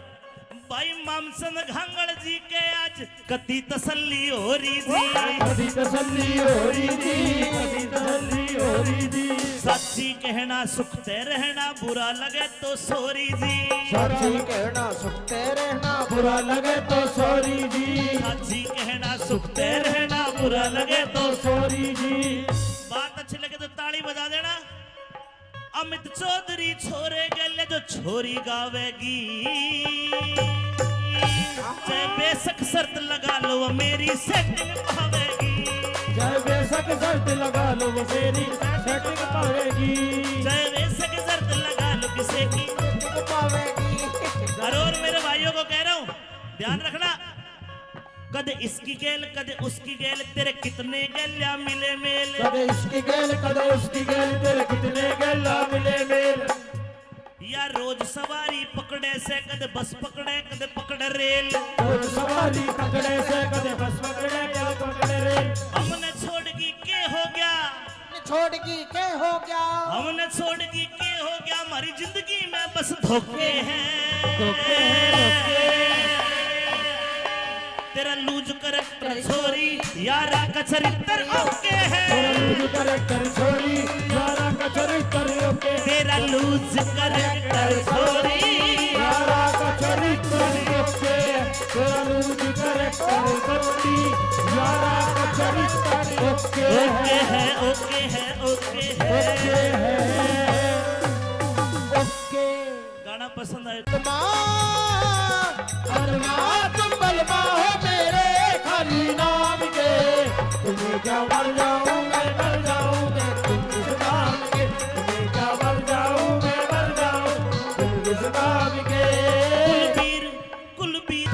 भाई मामसन घांगड़ जी के आज कति तसल्ली हो रही जी, कभी तसल्ली हो रही जी, कभी तसल्ली हो रही जी। सच्ची कहना सुखते रहना, बुरा लगे तो सोरी जी, सच्ची कहना सुखते रहना, बुरा लगे तो सॉरी जी, सच्ची कहना सुखते रहना, बुरा लगे तो सॉरी जी। बात अच्छी लगे तो ताली बजा देना। अमित चौधरी छोरे गले जो छोरी गावेगी, चाहे बेशक शर्त लगा लो वो मेरी सेटिंग पावेगी, चाहे बेशक शर्त लगा लो वो मेरी सेटिंग पावेगी, चाहे बेशक शर्त लगा लो किसे की पावेगी। और मेरे भाइयों को कह रहा हूँ ध्यान रखना, कद इसकी गेल कद उसकी गेल, तेरे कितने गलिया मिले मेल, कदे इसकी गेल कदे उसकी गेल, तेरे कितने गेला मिले मेल। या रोज सवारी पकड़े से कद बस पकड़े कद पकड़े रेल, और सवारी पकड़े से कदे बस पकड़े कदे पकड़े रेल। हमने छोड़गी के हो गया, छोड़गी के हो गया, हमने छोड़गी के हो गया, हमारी जिंदगी में बस धोखे हैं, तेरा लूज करैक्टर छोरी यारा का चरित्र ओके है, तेरा लूज करैक्टर छोरी यारा का चरित्र ओके, तेरा लूज करैक्टर छोरी यारा का चरित्र ओके, तेरा लूज करैक्टर छोरी यारा का चरित्र ओके है ओके है ओके है ओके है ओके। गाना पसंद आए बलमा तुम बलमा हो मेरे खाली नाम के, तुम्हें क्या मर जाऊं मैं मर जाऊं तुम किस नाम के, तुम्हें क्या मर जाऊं मैं मर जाऊं तुम किस नाम के। कुलबीर कुलबीर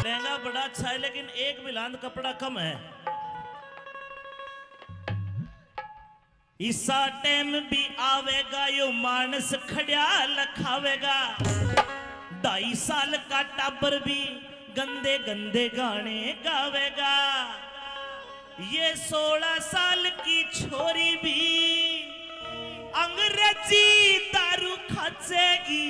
लहंगा बड़ा अच्छा है लेकिन एक बिलांद कपड़ा कम है, इसा टाइम भी आवेगा यो मानस खड़िया लखावेगा, 2.5 साल का टाबर भी गंदे गंदे गाने गावेगा। ये 16 साल की छोरी भी अंग्रेजी दारू खाचेगी।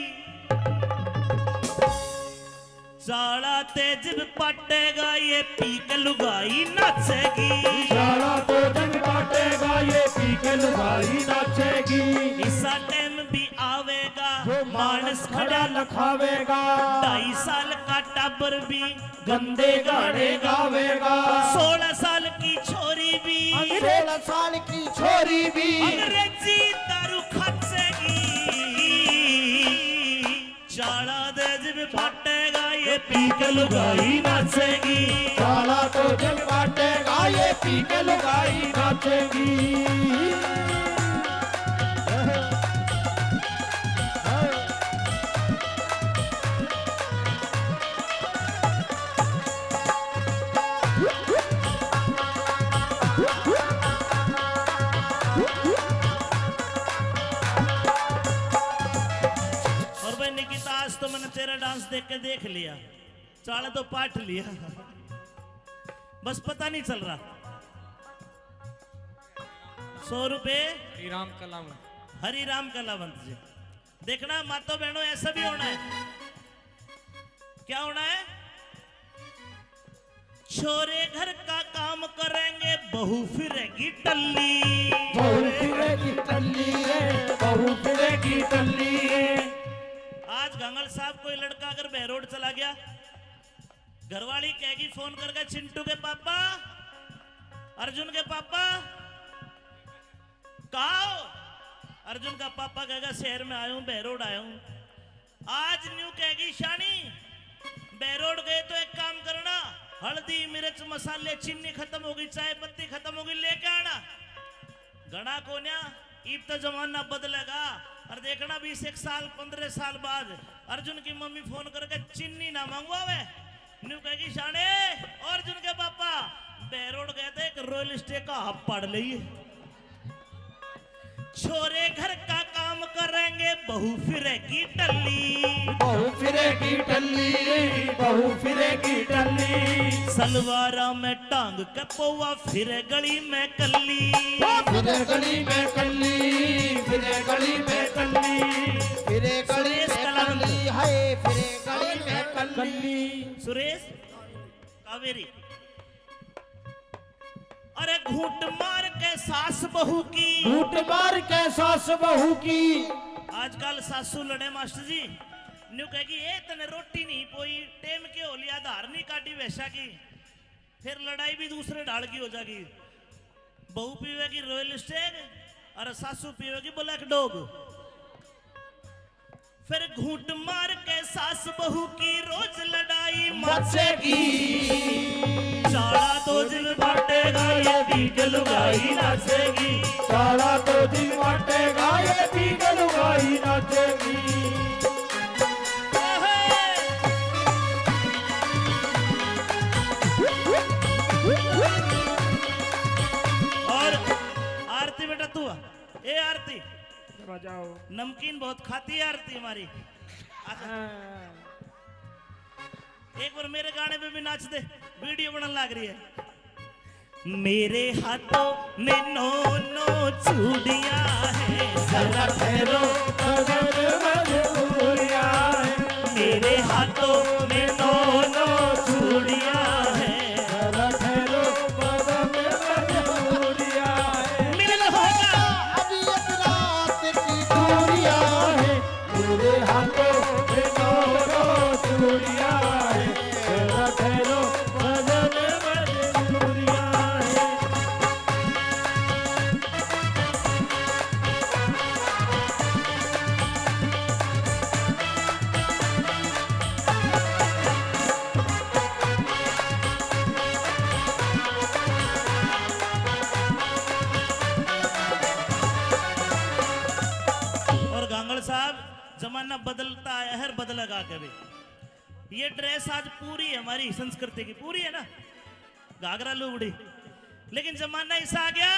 साला तेज पटेगा ये पी के लुगाई नाचेगी। साला तो जंग काटेगा ये पी के लुगाई नाचेगी। इसा टाइम भी आवेगा जो मानस खड़ा लखावेगा। 2.5 साल का टाबर भी गंदे गाने गावेगा। 16 साल की छोरी भी 16 साल की छोरी भी अंग्रेजी दारू खाचेगी। चाला तेज भी पटेगा ये पी के लुगाई नाचेगी। साला तो जंग काटेगा ये पी के लुगाई नाचेगी। और भाई निकिता आज तो मैंने तेरा डांस देख के देख लिया, चाला तो पाठ लिया, बस पता नहीं चल रहा। 100 रुपए श्रीराम कलाम हरिराम कलावंत जी। देखना मातो बहनों ऐसा भी होना है। क्या होना है? छोरे घर का काम करेंगे बहू फिरेगी टल्ली। बहू फिरेगी टल्ली रे, बहू फिरेगी टल्ली रे। आज गंगल साहब कोई लड़का अगर बहरोड चला गया, घरवाली कहेगी फोन करके, चिंटू के पापा, अर्जुन के पापा कहा हो? अर्जुन का पापा कहेगा शहर में आया हूं, बहरोड आया हूं। आज न्यू कहेगी शानी बहरोड गए तो एक काम करना, हल्दी मिर्च मसाले चीनी खत्म होगी, चाय पत्ती खत्म होगी, लेके आना। घना कोन्या ईब तो जमाना बदलेगा। और देखना 20 साल 15 साल बाद अर्जुन की मम्मी फोन करके चीनी ना मंगवावे, न्यू कहेगी शाने और अर्जुन के पापा बहरोड गए थे, एक रॉयल स्टे का हब पड़ लिए। छोरे घर का काम करेंगे बहू फिरेगी टल्ली। बहू फिरेगी टल्ली रे, बहू फिरेगी टल्ली। सलवारा में टांग के पौवा फिरे गली में कल्ली। फिरे गली में कल्ली, फिरे गली में कल्ली, फिरे गली सुरेश में कलावंत। कल्ली, हाय फिरे गली में कल्ली। सुरेश कावेरी। अरे घूंट मार के सास बहू की, घूंट मार के सास बहू की। आजकल सासू लड़े मास्टर जी, न्यू कहेगी ए तने रोटी नहीं पोई, टेम के हो लिया, धार नहीं काटी वैसा की, फिर लड़ाई भी दूसरे ढाल की हो जाएगी। बहू पीवेगी रॉयल स्टेग और सासू पीवेगी ब्लैक डॉग। फिर घूंट मार के सास बहू की रोज लड़ाई मचेगी। चाला तो दिल बांटेगा ये पी के लुगाई नाचेगी। साला तो दिन बांटेगा ये पी के लुगाई नाचेगी। और आरती बेटा तू आ। ए आरती बजाओ। नमकीन बहुत खाती है आरती हमारी। एक बार मेरे गाने पे भी नाच दे, वीडियो बनने लग रही है। मेरे हाथों में 9 चूड़ियां हैं, जरा ठहरो अगर मजबूरियां हैं। मेरे हाथों में 9 चूड़ियां हैं, जरा ठहरो बदन मजबूरियां हैं। मिलन होगा अभी एक रात की दूरियां हैं, मेरे हाथों में 9 चूड़ियां हैं। जरा ठहरो बदन मजबूरियां हैं। और गांगड़ साहब जमाना बदलता है, हर बदलेगा कभी। ये ड्रेस आज पूरी है हमारी संस्कृति की, पूरी है ना, घाघरा लुगड़ी, लेकिन जमाना ऐसा आ गया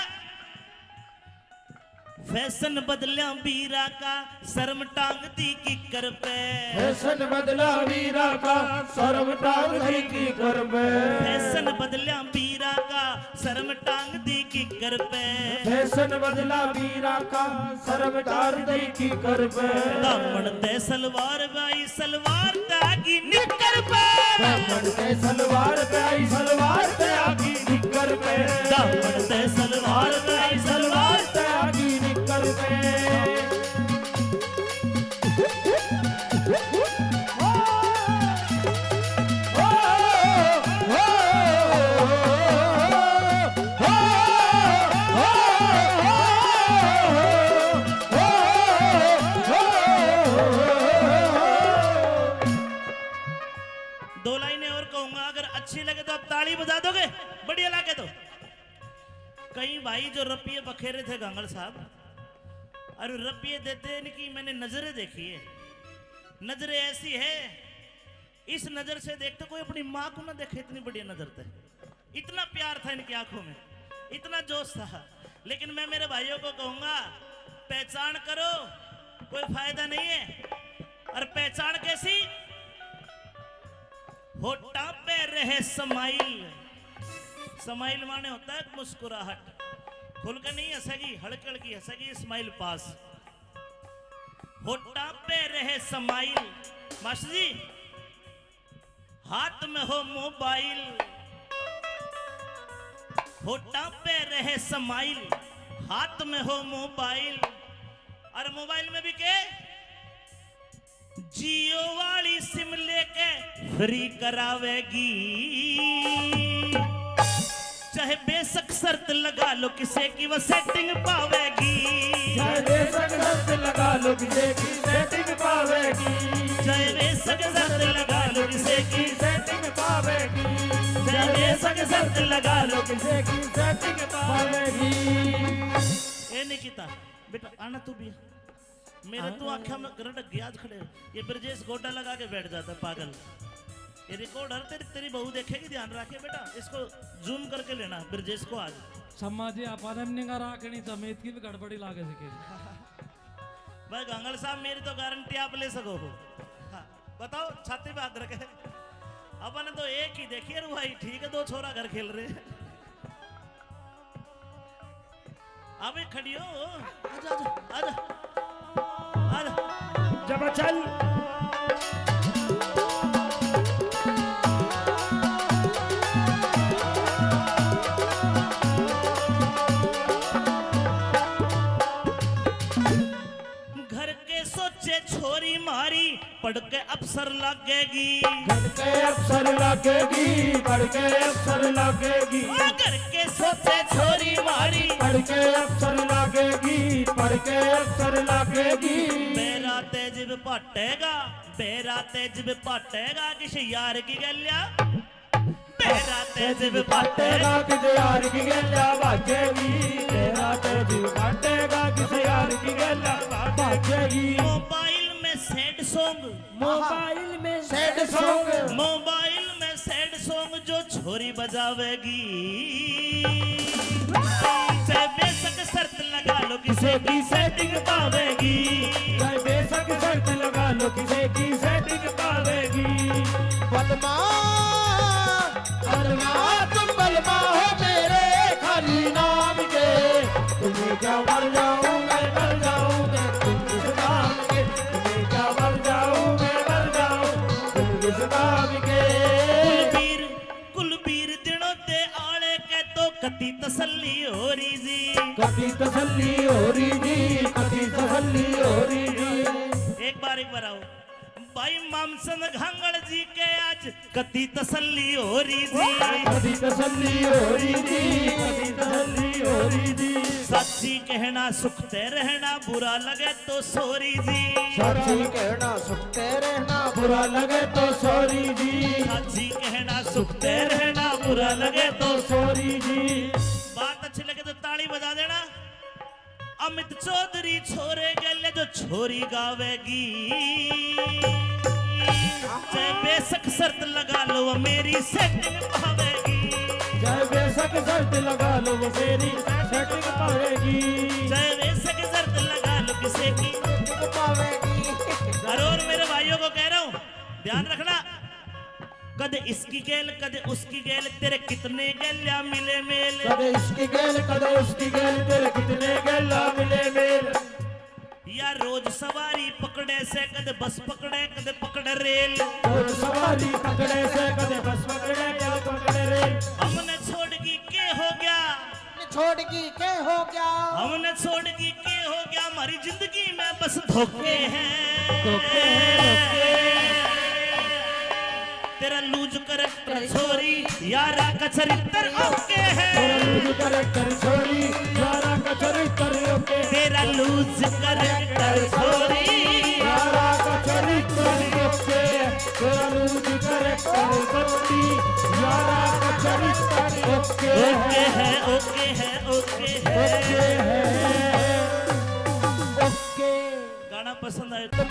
फैशन बदलिया वीरा का शर्म टांग दी किकर पे फैशन बदला वीरा का शर्म टांग दी किकर पे फैशन बदलिया वीरा का शर्म टांग दी किकर पे फैशन बदला वीरा का शर्म टांग दी किकर पे दामन ते सलवार बाई सलवार तागी निकर पे दामन ते सलवार पे आई सलवार ते आगी निकर पे दामन ते सलवार बाई सलवार ते आगी निकर पे दो लाइनें और कहूंगा, अगर अच्छी लगे तो आप ताली बजा दोगे, बढ़िया लगे तो। कई भाई जो रपिये बखेरे थे गांगड़ साहब, और रपिये देते इनकी मैंने नजरें देखी है। नजरें ऐसी है, इस नजर से देखते कोई अपनी माँ को ना देखे, इतनी बढ़िया नजर थे, इतना प्यार था इनकी आंखों में, इतना जोश था। लेकिन मैं मेरे भाइयों को कहूंगा, पहचान करो, कोई फायदा नहीं है। और पहचान कैसी? होठा पे रहे समाइल। समाइल माने होता है मुस्कुराहट, खुल के नहीं हंसेगी, हड़कड़ की हंसेगी, स्माइल पास। होठा पे रहे समाइल। मास्टर जी, हाथ में हो मोबाइल, होठा पे रहे समाइल, हाथ में हो मोबाइल। और मोबाइल में भी के जियो वाली सिम लेके फ्री करावेगी, चाहे बेशक शर्त लगा लो किसे की वो सेटिंग पावेगी, चाहे बेशक शर्त लगा लो किसे की सेटिंग पावेगी, चाहे बेशक शर्त लगा लो किसे की सेटिंग पावेगी, चाहे बेशक शर्त लगा लो किसे की सेटिंग पावेगी। ए निकिता बेटा आना तू भी, मेरे तो आंखें में रटक गया आज खड़े। ये ब्रजेश गोटा लगा के बैठ जाता है पागल। ये रिकॉर्डर तेरी बहू देखेगी, ध्यान रखिए बेटा, इसको जूम करके लेना ब्रजेश को आज। सम्मा जी अपन निगा राखनी समेत की भी गड़बड़ी लागे सके। भाई गांगड़ साहब, मेरी तो गारंटी आप ले सको हो। हाँ, बताओ, छाती पे हाथ रखे। अपन तो एक ही देखिए रू भाई, ठीक है, दो छोरा घर खेल रहे हैं। अबे खड़ी हो, आजा आजा आजा आजा। जब चल घर के सोचे छोरी मारी, पढ़ के अफसर लगेगी, पढ़ के अफसर लगेगी, पढ़ के अफसर लगेगी, घर के सोचे छोरी मारी, पढ़ के अफसर लगेगी, पढ़ के अफसर लगेगी। बेरा तेज पाटेगा, बेरा तेज पाटेगा, किसी यार की गलिया, बेरा तेज पाटेगा, किसी यार की गल्ला बाजेगी, तेरा तेज बाटेगा, किसी यार की गल्ला बाजेगी। मोबाइल में सैड सॉन्ग, मोबाइल में सैड सॉन्ग, मोबाइल में सैड सॉन्ग जो छोरी बजावेगी, चाहे बेशक शर्त लगा लो किसे की सेटिंग पावेगी, चाहे बेशक शर्त लगा लो किसे की सेटिंग पावेगी। बलमा बलमा तुम बलमा हो मेरे खाली नाम के, तुम्हें क्या मर जाऊं मैं मर जाऊं मैं तुम किस नाम के, तुम्हें क्या मर जाऊं मैं मर जाऊं तुम किस नाम के। कुलबीर दिनों ते आले के तो कति तसल्ली हो रही जी, कभी तसल्ली हो रही जी, कभी तसल्ली हो रही जी। एक बार आओ भाई मामसन घांगड़ जी के आज कति तसल्ली हो रही जी, कभी तसल्ली हो रही जी, कभी तसल्ली हो रही जी। सच्ची कहना सुखते रहना, बुरा लगे तो सोरी जी, सच्ची कहना सुखते रहना, बुरा लगे तो सॉरी जी, सच्ची कहना सुखते रहना, बुरा लगे तो सॉरी जी। बात अच्छी लगे तो ताली बजा देना। अमित चौधरी छोरे गले जो छोरी गावेगी, चाहे बेशक शर्त लगा लो वो मेरी सेटिंग पावेगी, चाहे बेशक शर्त लगा लो वो मेरी सेटिंग पावेगी, चाहे बेशक शर्त किसे की। और मेरे भाइयों को कह रहा हूं ध्यान रखना, कदे इसकी गेल कदे उसकी गेल, तेरे कितने गेल्या मिले मेल। कदे इसकी गेल कदे उसकी गेल, तेरे कितने गेला मिले मेल। या रोज सवारी पकड़े से कदे बस पकड़े कदे पकड़े रेल। रोज सवारी पकड़े से कदे बस पकड़े कदे पकड़े रेल। हमने छोड़ की के हो गया, छोड़ की के हो गया, हमने छोड़ की के हो गया, हमारी जिंदगी में बस धोखे हैं। तेरा लूज करैक्टर छोरी यारा का चरित्र ओके है। तेरा लूज करैक्टर छोरी यारा का चरित्र ओके। तेरा लूज करैक्टर छोरी यारा का चरित्र ओके। तेरा लूज करैक्टर छोरी यारा का चरित्र ओके। ओके है ओके है ओके है ओके। गाना पसंद आया तुम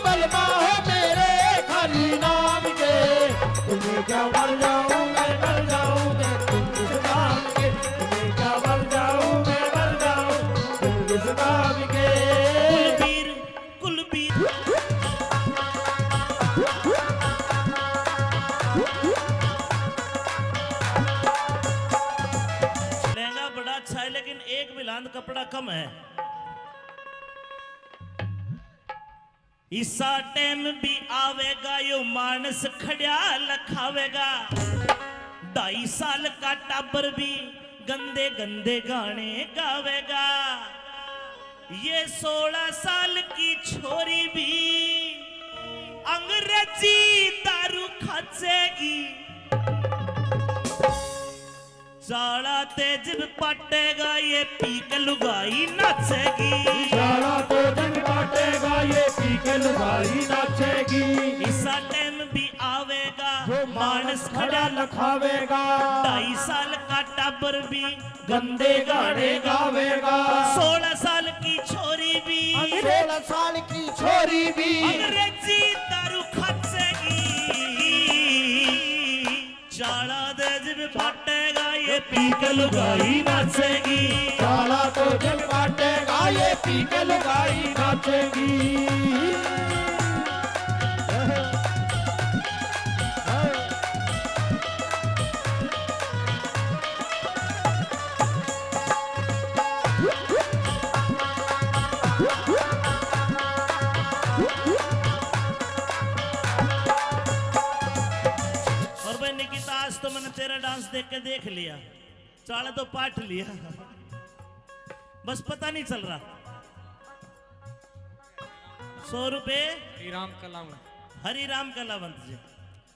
बलमा हो मेरे खाली नाम के। तुम्हें क्या मर जाऊं मैं मर जाऊं मैं तुम किस नाम के। तुम्हें क्या मर जाऊं मैं मर जाऊं तुम किस नाम के। कुलबीर कुलबीर लहंगा बड़ा अच्छा है लेकिन एक बिलांद कपड़ा कम है। इसा टाइम भी आवेगा यो मानस खड़ा लखावेगा। 2.5 साल का टाबर भी गंदे गंदे गाने गावेगा। ये 16 साल की छोरी भी अंग्रेजी दारू खाचेगी। चाड़ा तेज पटेगा ये पी के लुगाई नाचेगी। चाड़ा तो जंग बांटेगा ये पी के लुगाई नाचेगी। इसा टाइम भी आवेगा जो मानस खड़ा लखावेगा। 2.5 साल का टाबर भी गंदे गाने गावेगा। 16 साल की छोरी भी 16 साल की छोरी भी अंग्रेजी दारू खाचेगी। चाड़ा तेज पटेगा ये पी के लुगाई नाचेगी। चाड़ा तो जंग बांटेगा ये पी के लुगाई नाचेगी। और भाई निकिता आज तो मैंने तेरा डांस देख के देख लिया, चाड़ा तो पाठ लिया, बस पता नहीं चल रहा। 100 रुपए राम कलाम हरि राम कलावंत जी।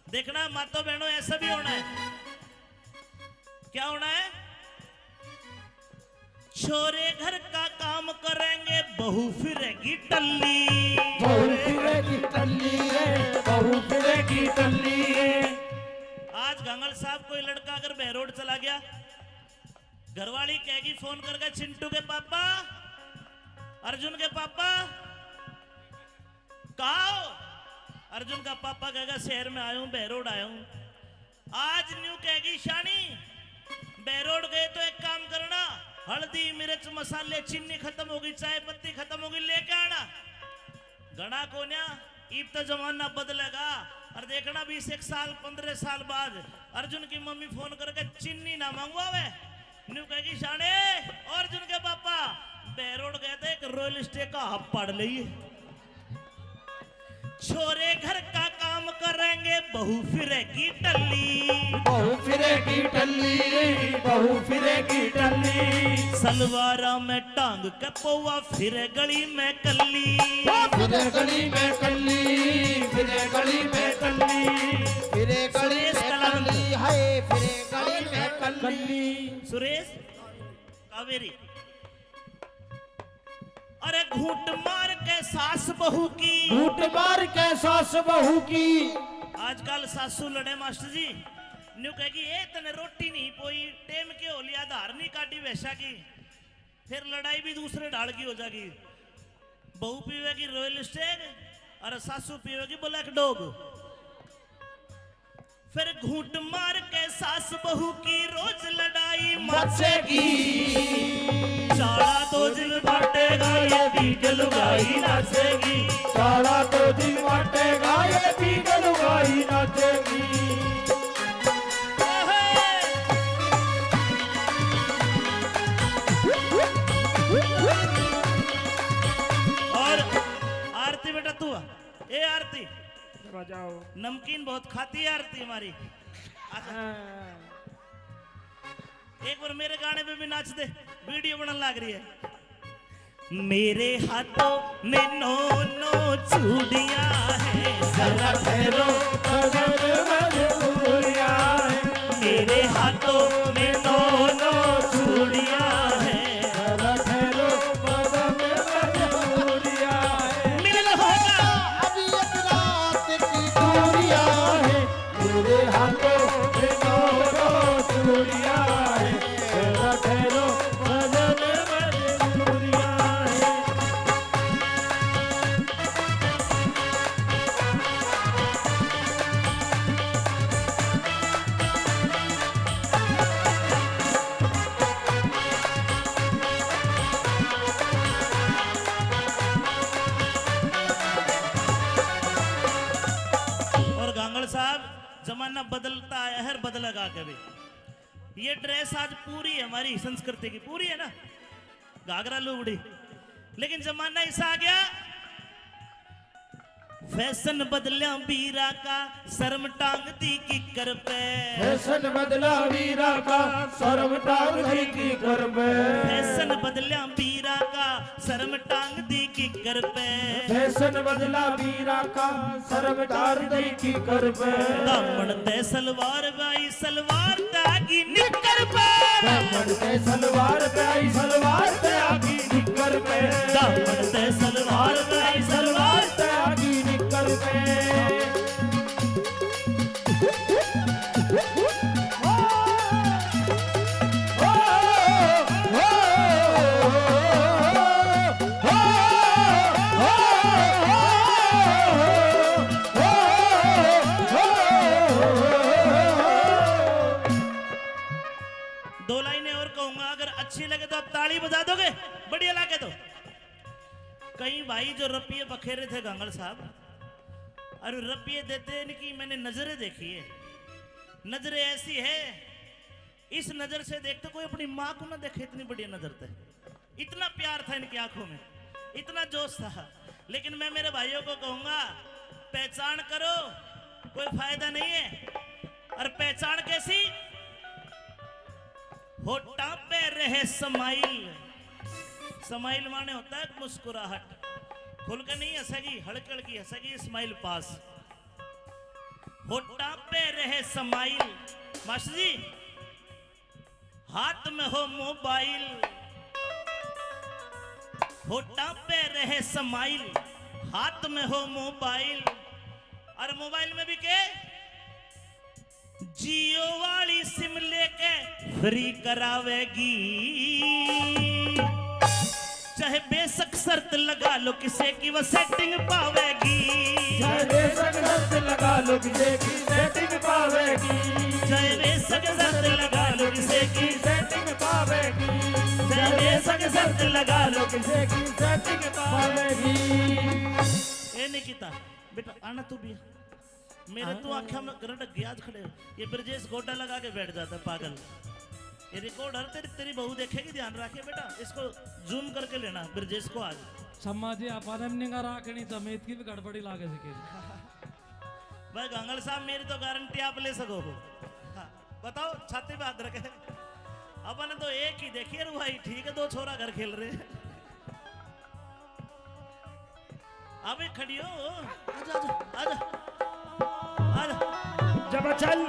देखना मातो बहनों ऐसा भी होना है। क्या होना है? छोरे घर का काम करेंगे बहू फिरेगी टल्ली। बहू फिरेगी टल्ली रे बहू फिरेगी टल्ली रे। आज गंगल साहब कोई लड़का अगर बहरोड चला गया, घरवाली कहेगी फोन करके चिंटू के पापा अर्जुन के पापा कहा हो? अर्जुन का पापा कहेगा शहर में आया हूं बहरोड आया हूं। आज न्यू कहेगी शानी बहरोड गए तो एक काम करना, हल्दी मिर्च मसाले चीनी खत्म होगी, चाय पत्ती खत्म होगी, लेके आना। घना कोन्या ईब तो जमाना बदलेगा। और देखना 20 साल 15 साल बाद अर्जुन की मम्मी फोन करके चीनी ना मंगवावे, न्यू कहेगी शाने और अर्जुन के पापा बहरोड गए थे एक रॉयल स्टे का हब पड़ लिए। छोरे घर का काम करेंगे बहू फिरेगी टल्ली। बहू फिरेगी टल्ली बहू फिरेगी टल्ली। सलवारा में टांग के पौवा फिरे गली में कल्ली। फिरे गली में कल्ली फिरे गली में कल्ली। फिरे गली सुरेश में कलावंत। कल्ली है, फिरे गली में कल्ली। सुरेश कावेरी अरे घूंट मार के सास बहू की। घूंट मार के सास बहू की। आजकल सासू लड़े मास्टर जी, न्यू कहेगी ए तने रोटी नहीं पोई टेम के हो लिया धार नहीं काटी वैसा की, फिर लड़ाई भी दूसरे ढाल की हो जाएगी। बहू पीवेगी रॉयल स्टेग और सासू पीवेगी ब्लैक डॉग। फिर घूंट मार के सास बहू की रोज लड़ाई मचेगी। चाड़ा तो जिम बांटेगा ये भी लुगाई नाचेगी। काला तो जी बांटेगा ये भी लुगाई नाचेगी। और आरती बेटा तू आ। ए आरती बजाओ। नमकीन बहुत खाती है आरती हमारी। एक बार मेरे गाने पे भी नाच दे, वीडियो बनने लग रही है। मेरे हाथों में नो नो चूड़ियां हैं, जरा ठहरो मजबूरियां है। मेरे हाथों में नो नो चूड़ियां हैं, जरा ठहरो मजबूरियां है। मिलन होगा अभी एक रात की दूरियां है। मेरे हाथों में नो चूड़ियां है। जरा ठहरो मजबूरियां है। और गांगड़ साहब जमाना बदलता है, हर बदलेगा कभी। ये ड्रेस आज पूरी है हमारी संस्कृति की, पूरी है ना, घाघरा लुगड़ी। लेकिन जमाना ऐसा आ गया, फैशन बदलिया बीरा का, शर्म टांग दी किकर पे। फैशन बदला वीरा का, शर्म टांग दी की कर पे। फैशन बदलिया बीरा का, शर्म टांग दी किकर पे। फैशन बदला वीरा का, शर्म टांग दी की कर पे। दामन ते सलवार बाई, सलवार तागी निकर पे। दामन ते सलवार पे आई, सलवार ते आगी निकर पे। दामन ते सलवार बाई, सलवार ते आगी निकर पे। दो लाइनें और कहूंगा, अगर अच्छी लगे तो आप ताली बजा दोगे, बढ़िया लगे तो। कई भाई जो रपिये बखेरे थे गांगड़ साहब, और रपिये देते इनकी मैंने नजरें देखी है। नजरें ऐसी है, इस नजर से देखते कोई अपनी माँ को ना देखे, इतनी बढ़िया नजर थे। इतना प्यार था इनकी आंखों में, इतना जोश था। लेकिन मैं मेरे भाइयों को कहूंगा, पहचान करो, कोई फायदा नहीं है। और पहचान कैसी? होठा पे रहे समाइल। समाइल माने होता है मुस्कुराहट, खुल के नहीं हंसेगी, हड़क हड़की हंसेगी, स्माइल पास। होठा पे रहे समाइल। मास्टर जी, हाथ में हो मोबाइल, होठा पे रहे समाइल, हाथ में हो मोबाइल। और मोबाइल में भी के जियो वाली सिम लेके फ्री करावेगी। चाहे बेशक शर्त लगा लो किसे की वो सेटिंग पावेगी। चाहे बेशक शर्त लगा लो किसे की सेटिंग पावेगी। चाहे बेशक शर्त लगा लो किसे की, सेटिंग पावेगी। चाहे बेशक शर्त लगा लो किसे की सेटिंग पावेगी। ए निकिता बेटा आना तू भी। मेरे तो आंखें में गरटक गया आज खड़े। ये ब्रजेश गोटा लगा के बैठ जाता है पागल। ये रिकॉर्डर तेरी बहू देखेगी, ध्यान रखे बेटा, इसको जूम करके लेना ब्रजेश को आज। सम्मा जी अपन निगाह राखनी समेत की भी गड़बड़ी लागे सके। भाई गांगड़ साहब मेरी तो गारंटी आप ले सको हो। हाँ, बताओ छाती पे हाथ रखे। अपन तो एक ही देखिए रू भाई, ठीक है, दो छोरा घर खेल रहे। अबे खड़ी हो, आजा आजा आजा आजा। जब चल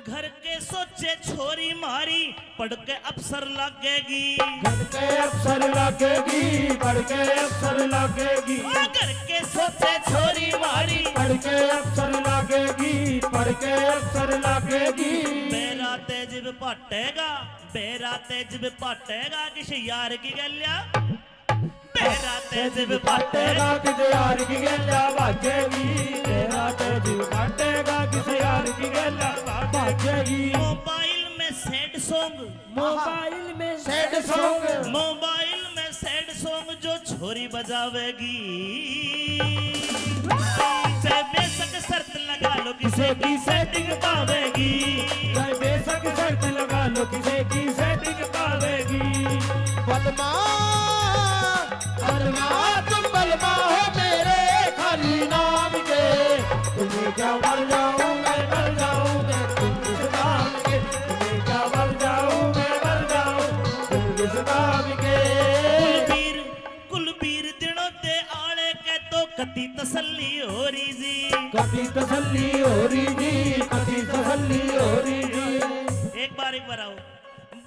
घर के सोचे छोरी मारी, पढ़ के अफसर लगेगी। पढ़ के अफसर लगेगी। पढ़ के अफसर लगेगी। घर के सोचे छोरी मारी, पढ़ के अफसर लगेगी। पढ़ के अफसर लगेगी। बेरा तेज भी पाटेगा, बेरा तेज भी पाटेगा, किसी यार की गलिया। बेरा तेरा तेज फाटेगा किसी यार की गेला बाजेगी तेरा तेज फाटेगा किसी यार की गेला बाजेगी मोबाइल में सैड सॉन्ग मोबाइल में सैड सॉन्ग मोबाइल में सैड सॉन्ग जो छोरी बजावेगी चाहे बेशक शर्त लगा लो किसी की सेटिंग पावेगी चाहे बेशक शर्त लगा लो किसी की सेटिंग पावेगी बलमा बलमा तुम बलमा हो मेरे खाली नाम के तुम्हें क्या मर जाऊं मैं मर जाऊं मैं तुम किस नाम के तुम्हें क्या मर जाऊं मैं मर जाऊं तुम किस नाम के कुलबीर दिनों ते आले के तो कति तसल्ली हो रही जी कभी तसल्ली हो रही जी कभी तसल्ली हो रही जी एक बार आओ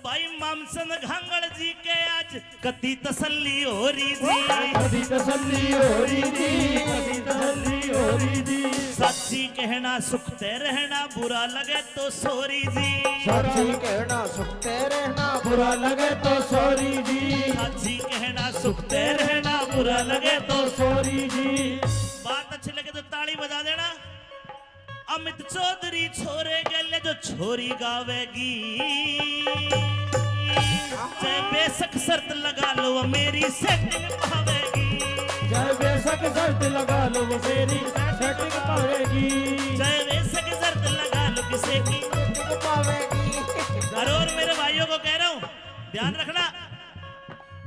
भाई मामचंद घांगड़ जी के आज कति तसल्ली हो रही जी कभी तसल्ली हो रही जी कभी तसल्ली हो रही जी सच्ची कहना सुखते रहना बुरा लगे तो सॉरी जी सच्ची कहना सुखते रहना बुरा लगे तो सॉरी जी सच्ची कहना सुखते रहना बुरा लगे तो सॉरी जी बात अच्छी लगे तो ताली बजा देना अमित चौधरी छोरे गले जो छोरी गावेगी चाहे बेशक शर्त लगा लो वो मेरी सेटिंग पावेगी चाहे बेशक शर्त लगा लो वो मेरी सेटिंग पावेगी चाहे बेशक शर्त लगा लो किसी की और मेरे भाइयों को कह रहा हूं ध्यान रखना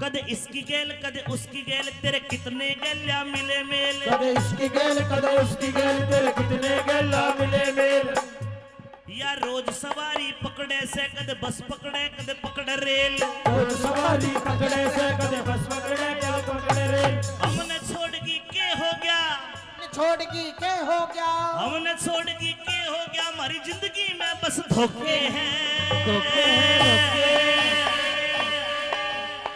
कदे इसकी गेल कदे उसकी गेल तेरे कितने गेल्या मिले मेल कदे इसकी गेल कदे उसकी गेल तेरे कितने गेला मिले मेल या रोज सवारी पकड़े से कदे बस पकड़े कदे पकड़े रेल रोज सवारी पकड़े से कदे बस पकड़े कदे पकड़े रेल हमने छोड़गी के हो गया छोड़गी के हो गया हमने छोड़गी के हो गया हमारी जिंदगी में बस धोखे हैं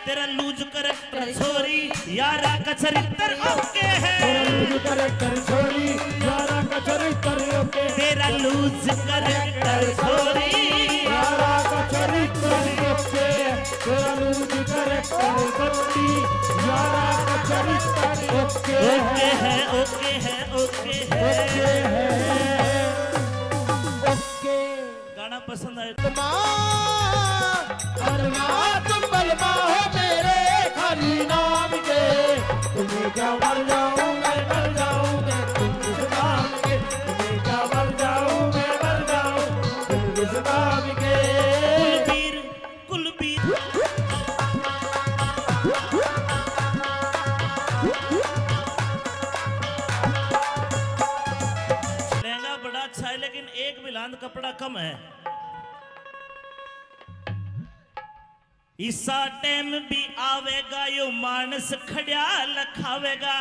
तेरा लूज करेक्टर छोरी यारा का चरित्र ओके है तेरा लूज करेक्टर छोरी यारा का चरित्र ओके तेरा लूज करेक्टर छोरी यारा का चरित्र ओके तेरा लूज करेक्टर छोरी यारा का चरित्र ओके है ओके है ओके है ओके गाना पसंद आए बलमा तुम बलमा हो मेरे खाली नाम के तुम्हें क्या मर जाऊं मैं मर जाऊं मैं तुम किस नाम के तुम्हें क्या मर जाऊं मैं मर जाऊं तुम किस नाम के कुलबीर लहंगा बड़ा अच्छा है लेकिन एक बिलांद कपड़ा कम है इसा टाइम भी आवेगा यो मानस खड़ा लखावेगा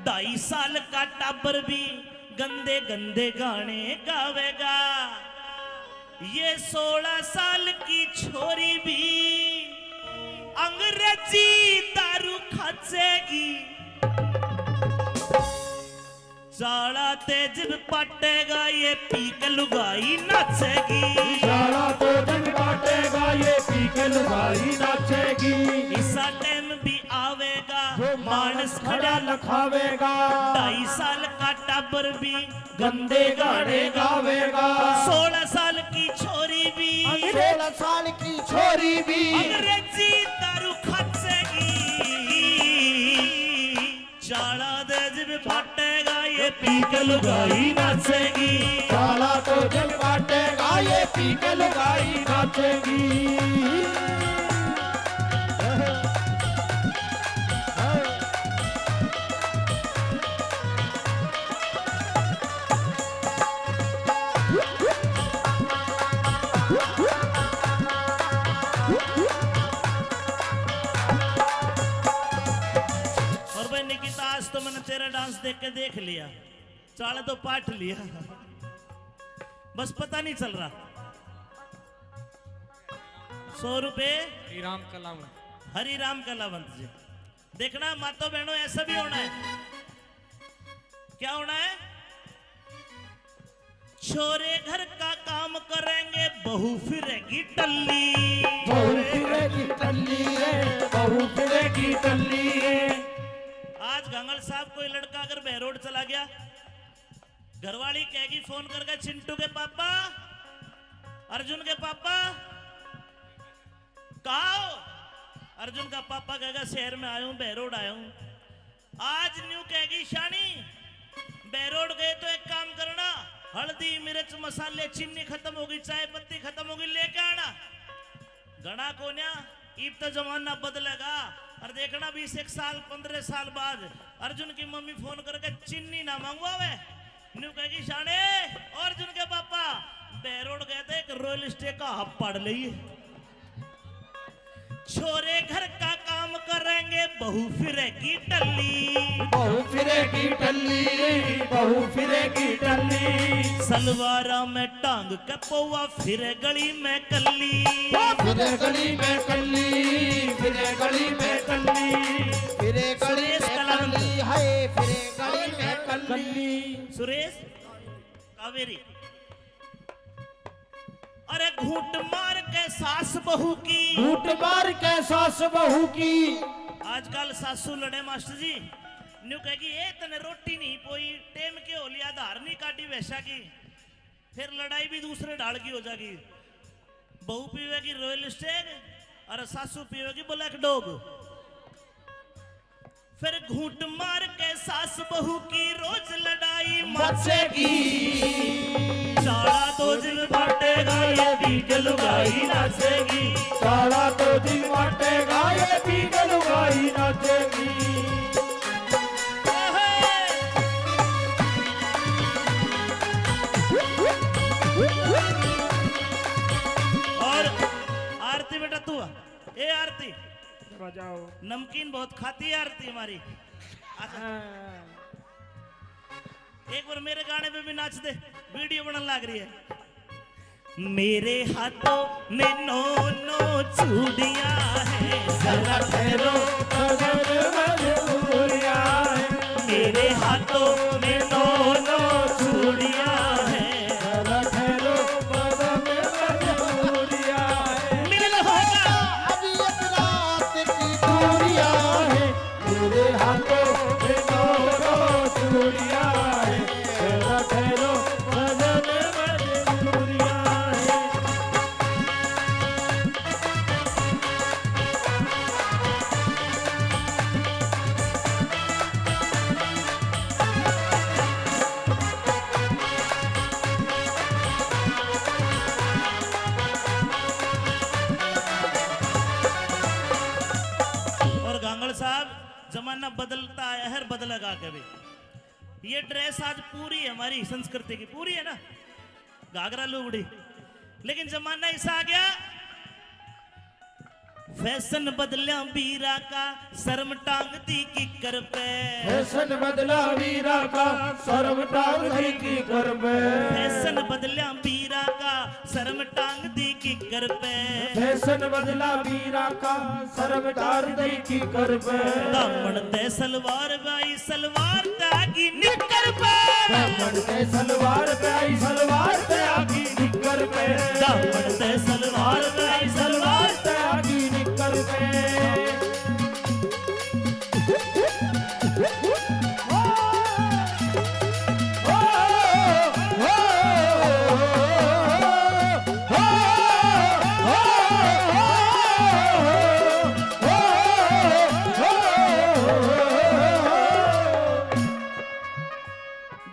2.5 साल का टाबर भी गंदे गंदे गाने गावेगा ये 16 साल की छोरी भी अंग्रेजी दारू खाचेगी साला तेज पटेगा ये पी के लुगाई नाचेगी साला तो जग बाटेगा ये पी के लुगाई नाचेगी इसा टाइम भी आवेगा मानस खड़ा लखावेगा 2.5 साल का टाबर भी गंदे गाने गावेगा 16 साल की छोरी भी 16 साल की छोरी भी अंग्रेजी दारू खाचेगी चाला तेज भी पटेगा ये पी के लुगाई नाचेगी साला तो जग बाटेगा ये पी के लुगाई नाचेगी और भाई निकिता आज तो मैंने तेरा डांस देख के देख लिया चाले तो पाठ लिया बस पता नहीं चल रहा 100 रुपए राम कलावत हरि राम कलावंत जी देखना मातो बहनों ऐसा भी होना है क्या होना है छोरे घर का काम करेंगे बहू फिरेगी टल्ली बहू फिरेगी टल्ली रे बहू फिरेगी टल्ली रे गंगल साहब कोई लड़का अगर बहरोड चला गया, घरवाली कहेगी फोन करके, चिंटू के पापा, अर्जुन के पापा कहा हो? अर्जुन का पापा कहेगा शहर में आया हूं, बहरोड आया हूं। आज न्यू कहेगी शानी बहरोड गए तो एक काम करना, हल्दी मिर्च मसाले चीनी खत्म होगी, चाय पत्ती खत्म होगी, लेके आना। घना कोन्या इब तो जमाना बदलेगा। और देखना 20 साल 15 साल बाद अर्जुन की मम्मी फोन करके चीनी ना मंगवावे, न्यू कहेगी शाने और अर्जुन के पापा बहरोड गए थे, एक रॉयल स्टे का हब पड़ ली, छोरे घर का काम करेंगे, बहू फिरेगी टल्ली, बहू फिरेगी टल्ली, बहू फिरेगी टल्ली। सलवारा में टांग के पौवा फिरे गली में कल्ली, फिरे गली में कल्ली, फिरे गली में कल्ली, फिरे गली सुरेश में कलावंत। कल्ली, हाय फिरे गली में कल्ली। सुरेश कावेरी, अरे घूंट मार के सास बहू की, घूंट मार के सास बहू की। आजकल सासू लड़े मास्टर जी, न्यू कहेगी ए तने रोटी नहीं पोई, टेम के हो लिया, धार नहीं काटी वैसा की, फिर लड़ाई भी दूसरे ढाल की हो जाएगी। बहू पीवेगी रॉयल स्टेग और सासू पीवेगी ब्लैक डॉग। फिर घूंट मार के सास बहू की रोज लड़ाई मचेगी, चाड़ा दो दिन बांटेगा ये बीज लुगाई नाचेगी, सारा तो दिन बांटेगा ये बीज लुगाई नाचेगी। और आरती बेटा तू आ। ए आरती बजाओ। नमकीन बहुत खाती है आरती हमारी, एक बार मेरे गाने पे भी नाच दे, वीडियो बनने लग रही है। मेरे हाथों में 9 चूड़ियां हैं, जरा ठहरो मेरे हाथों में 9 चूड़ियां हैं, मिलन होगा अभी एक रात की दूरियां हैं, मेरे हाथों में 9 चूड़ियां हैं, जरा ठहरो बदन मजबूरियां हैं। और गांगड़ साहब जमाना बदलता आया है, बदलेगा कभी। ये ड्रेस आज पूरी है हमारी संस्कृति की, पूरी है ना, घाघरा लुगड़ी, लेकिन जमाना ऐसा आ गया, फैशन बदला बीरा का, शर्म टांग दी किकर पे, फैशन बदला वीरा का, शर्म टांग दी की कर पे, फैशन बदला बीरा का, शर्म टांग दी किकर पे, फैशन बदला वीरा का, शर्म टांग दी की कर पे, दामन ते सलवार बाई सलवार तागी निकर पे, दामन ते सलवार पे आई, सलवार पे आगी निकर पे, दामन ते सलवार बाई सलवार पे आगी निकर पे।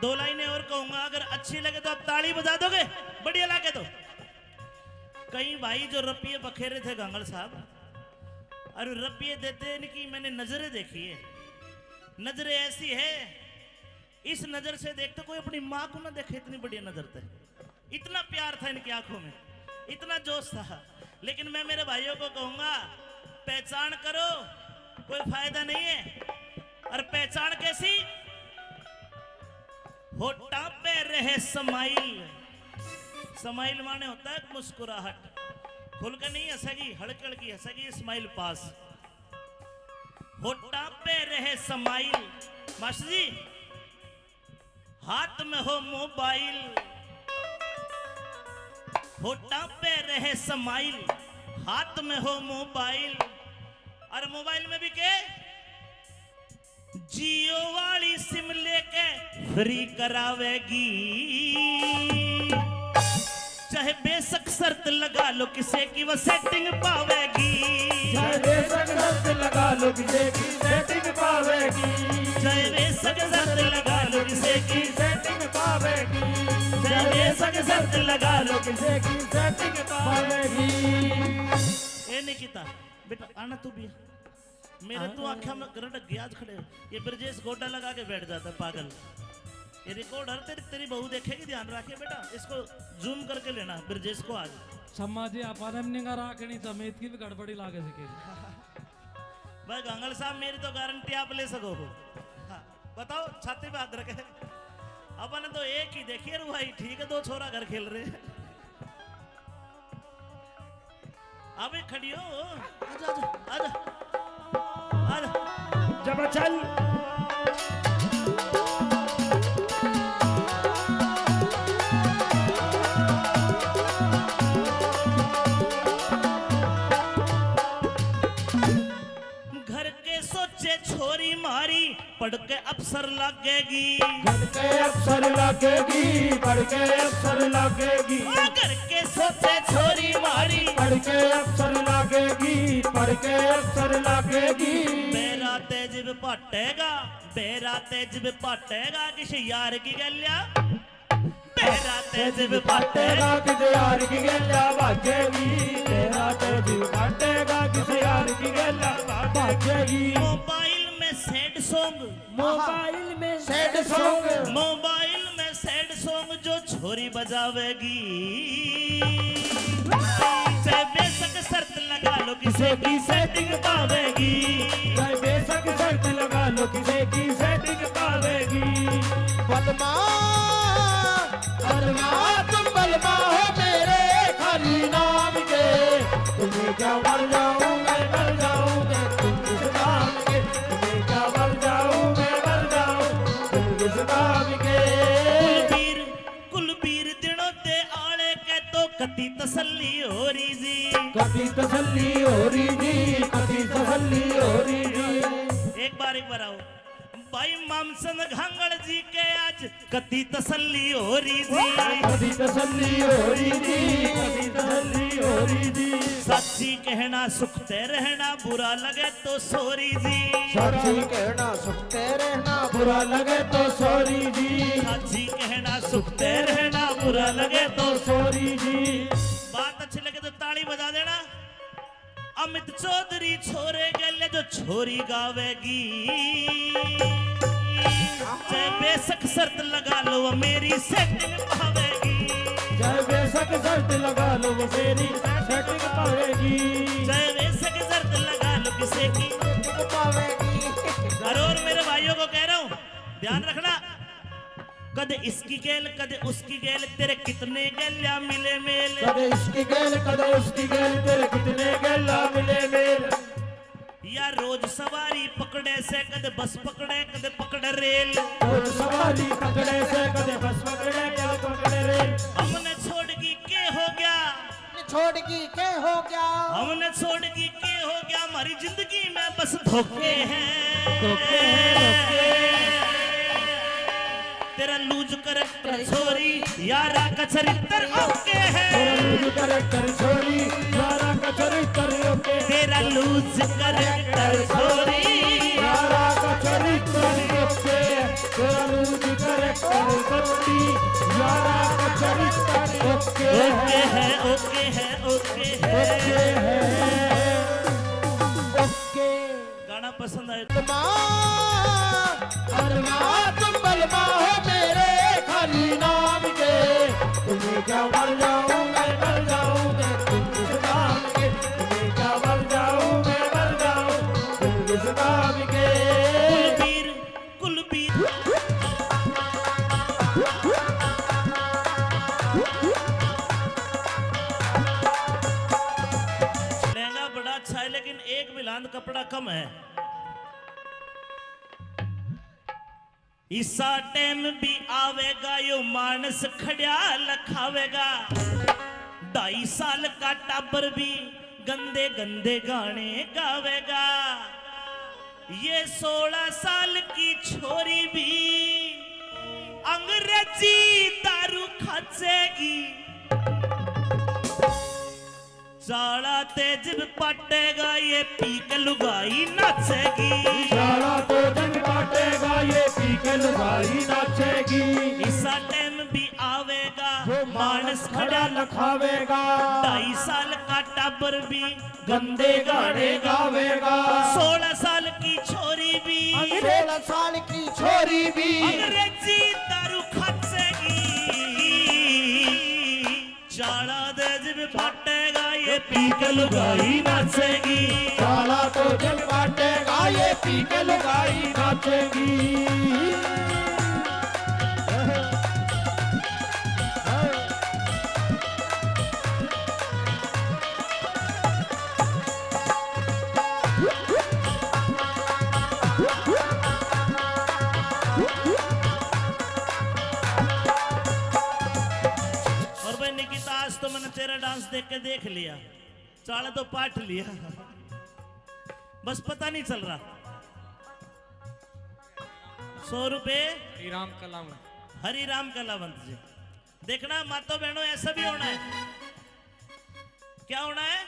दो लाइनें और कहूंगा, अगर अच्छी लगे तो आप ताली बजा दोगे, बढ़िया लगे तो। कई भाई जो रपिये बखेरे थे गांगड़ साहब, और रपिये देते इनकी मैंने नजरें देखी है, नजरें ऐसी है, इस नजर से देखते कोई अपनी माँ को ना देखे, इतनी बढ़िया नजर थे, इतना प्यार था इनकी आंखों में, इतना जोश था। लेकिन मैं मेरे भाइयों को कहूंगा, पहचान करो, कोई फायदा नहीं है। और पहचान कैसी? होठा पे रहे समाइल, समाइल माने होता है मुस्कुराहट, खुल के नहीं हंसेगी, हड़क हड़की हंसेगी, स्माइल पास। होठा पे रहे समाइल, मास्टर जी हाथ में हो मोबाइल, होठा पे रहे समाइल, हाथ में हो मोबाइल, और मोबाइल में भी के जियो फ्री करावेगी, चाहे बेशक शर्त लगा लो किसे की वो सेटिंग पावेगी, चाहे बेशक शर्त लगा लो किसे की सेटिंग पावेगी, चाहे बेशक शर्त लगा लो किसे की, सेटिंग पावेगी, चाहे बेशक शर्त लगा लो किसे की सेटिंग पावेगी। ए निकिता बेटा आना तू भी, मेरे तू आँखों में गरटक गया आज खड़े, ये ब्रजेश गोटा लगा के बैठ जाता है पागल। ये रिकॉर्डर तेरी बहू देखेगी, ध्यान रखे बेटा, इसको जूम करके लेना ब्रजेश को आज। सम्मा जी अपन निगाह राखनी समेत की भी गड़बड़ी लागे सकेगी। भाई गंगल साहब मेरी तो गारंटी आप ले सको हो। हाँ, बताओ छाती पे हाथ रखे, अपन तो एक ही देखिए रू भाई, ठीक है 2 छोरा घर खेल रहे हैं। अबे खड़ी हो, आजा आजा आजा आजा, जब चल घर के सोचे छोरी मारी पढ़ के अफसर लगेगी, पढ़ के अफसर लगेगी, पढ़ के अफसर लगेगी, घर के सोचे छोरी मारी पढ़ के अफसर लगेगी, पढ़ के अफसर लगेगी। मेरा तेज पटेगा, मेरा तेज पटेगा किसी यार की गलिया, मेरा तेज पटेगा किसी यार की गल्ला बाजेगी, तेरा तेज पटेगा किसी यार की गल्ला बाजेगी। मोबाइल में सैड सॉन्ग, मोबाइल में सैड सॉन्ग, मोबाइल में सैड सॉन्ग जो छोरी बजावेगी, चाहे बेशक शर्त लगा लो किसे की सेटिंग पावेगी, चाहे बेशक शर्त लगा लो किसे की सेटिंग पावेगी। बलमा अरमा तुम बलमा हो मेरे खाली नाम के, तुम्हें क्या मर जाऊं मैं मर जाऊं मैं तुम किस नाम के, तुम्हें क्या मर जाऊं मैं मर जाऊं तुम किस नाम के। कुलबीर दिनों ते आले के तो कति तसल्ली हो रही जी, कभी तसल्ली हो रही जी, कभी तसल्ली हो रही जी। एक बार आओ भाई मामसन घांगड़ जी के आज कति तसल्ली हो रही जी, कभी तसल्ली हो रही जी, कभी तसल्ली हो रही जी। सच्ची कहना सुखते रहना बुरा लगे तो सॉरी जी, सच्ची कहना सुखते रहना बुरा लगे तो सॉरी जी, सच्ची कहना सुखते रहना बुरा लगे तो तो सॉरी जी। बात अच्छी लगे तो ताली बजा देना। अमित चौधरी छोरे गले जो छोरी गावेगी, चाहे बेशक शर्त लगा लो वो मेरी सेटिंग पावेगी, चाहे बेशक शर्त लगा लो वो मेरी सेटिंग पावेगी, चाहे बेशक शर्त लगा लो किसी की सेटिंग पावेगी। और मेरे भाइयों को कह रहा हूँ ध्यान रखना, कदे इसकी गेल कदे उसकी गेल तेरे कितने गेल्या मिले मेल, कदे इसकी गेल कदे उसकी गेल तेरे कितने गेला मिले मेल, या रोज सवारी पकड़े से कदे बस पकड़े कदे पकड़े रेल, रोज सवारी पकड़े से कदे बस पकड़े कदे पकड़े रेल। हमने छोड़ की के हो गया, छोड़ की के हो गया, हमने छोड़ की के हो गया, हमारी जिंदगी में बस धोखे हैं, धोखे हैं, धोखे। तेरा लूज करैक्टर छोरी यारा का चरित्र ओके है, तेरा लूज करैक्टर छोरी यारा का चरित्र ओके, तेरा लूज करैक्टर छोरी यारा का चरित्र ओके, तेरा लूज करैक्टर छोरी यारा का चरित्र ओके है, ओके है, ओके है, ओके। गाना पसंद आए बलमा अरमा तुम बलमा हो मेरे खाली नाम के, तुम्हें क्या मर जाऊं मैं मर जाऊं मैं तुम किस नाम के, तुम्हें क्या मर जाऊं मैं मर जाऊं तुम किस नाम के। कुलबीर लहंगा बड़ा अच्छा है लेकिन एक बिलांद कपड़ा कम है, इसा टाइम भी आवेगा यो मानस खड़िया लखावेगा, 2.5 साल का टाबर भी गंदे गंदे गाने गावेगा, ये 16 साल की छोरी भी अंग्रेजी दारू खाचेगी चाला तेज पटेगा ये पी के लुगाई नाचेगी सारा तो जग काटेगा ये पी के लुगाई नाचेगी इसा टाइम भी आवेगा जो मानस खड़ा लखावेगा 2.5 साल का टाबर भी गंदे गाने गावेगा 16 साल की छोरी भी 16 साल की छोरी भी अंग्रेजी दारू खाचेगी चाला तेज भी पटेगा ये पी के लुगाई नाचेगी साला तो जग काटेगा ये पी के लुगाई नाचेगी और भाई निकिता आज तो मैंने तेरा डांस देख के देख लिया चाला तो पाठ लिया बस पता नहीं चल रहा 100 रुपए श्रीराम कलाम हरि राम कलावंत जी देखना मातो बहनों ऐसा भी होना है क्या होना है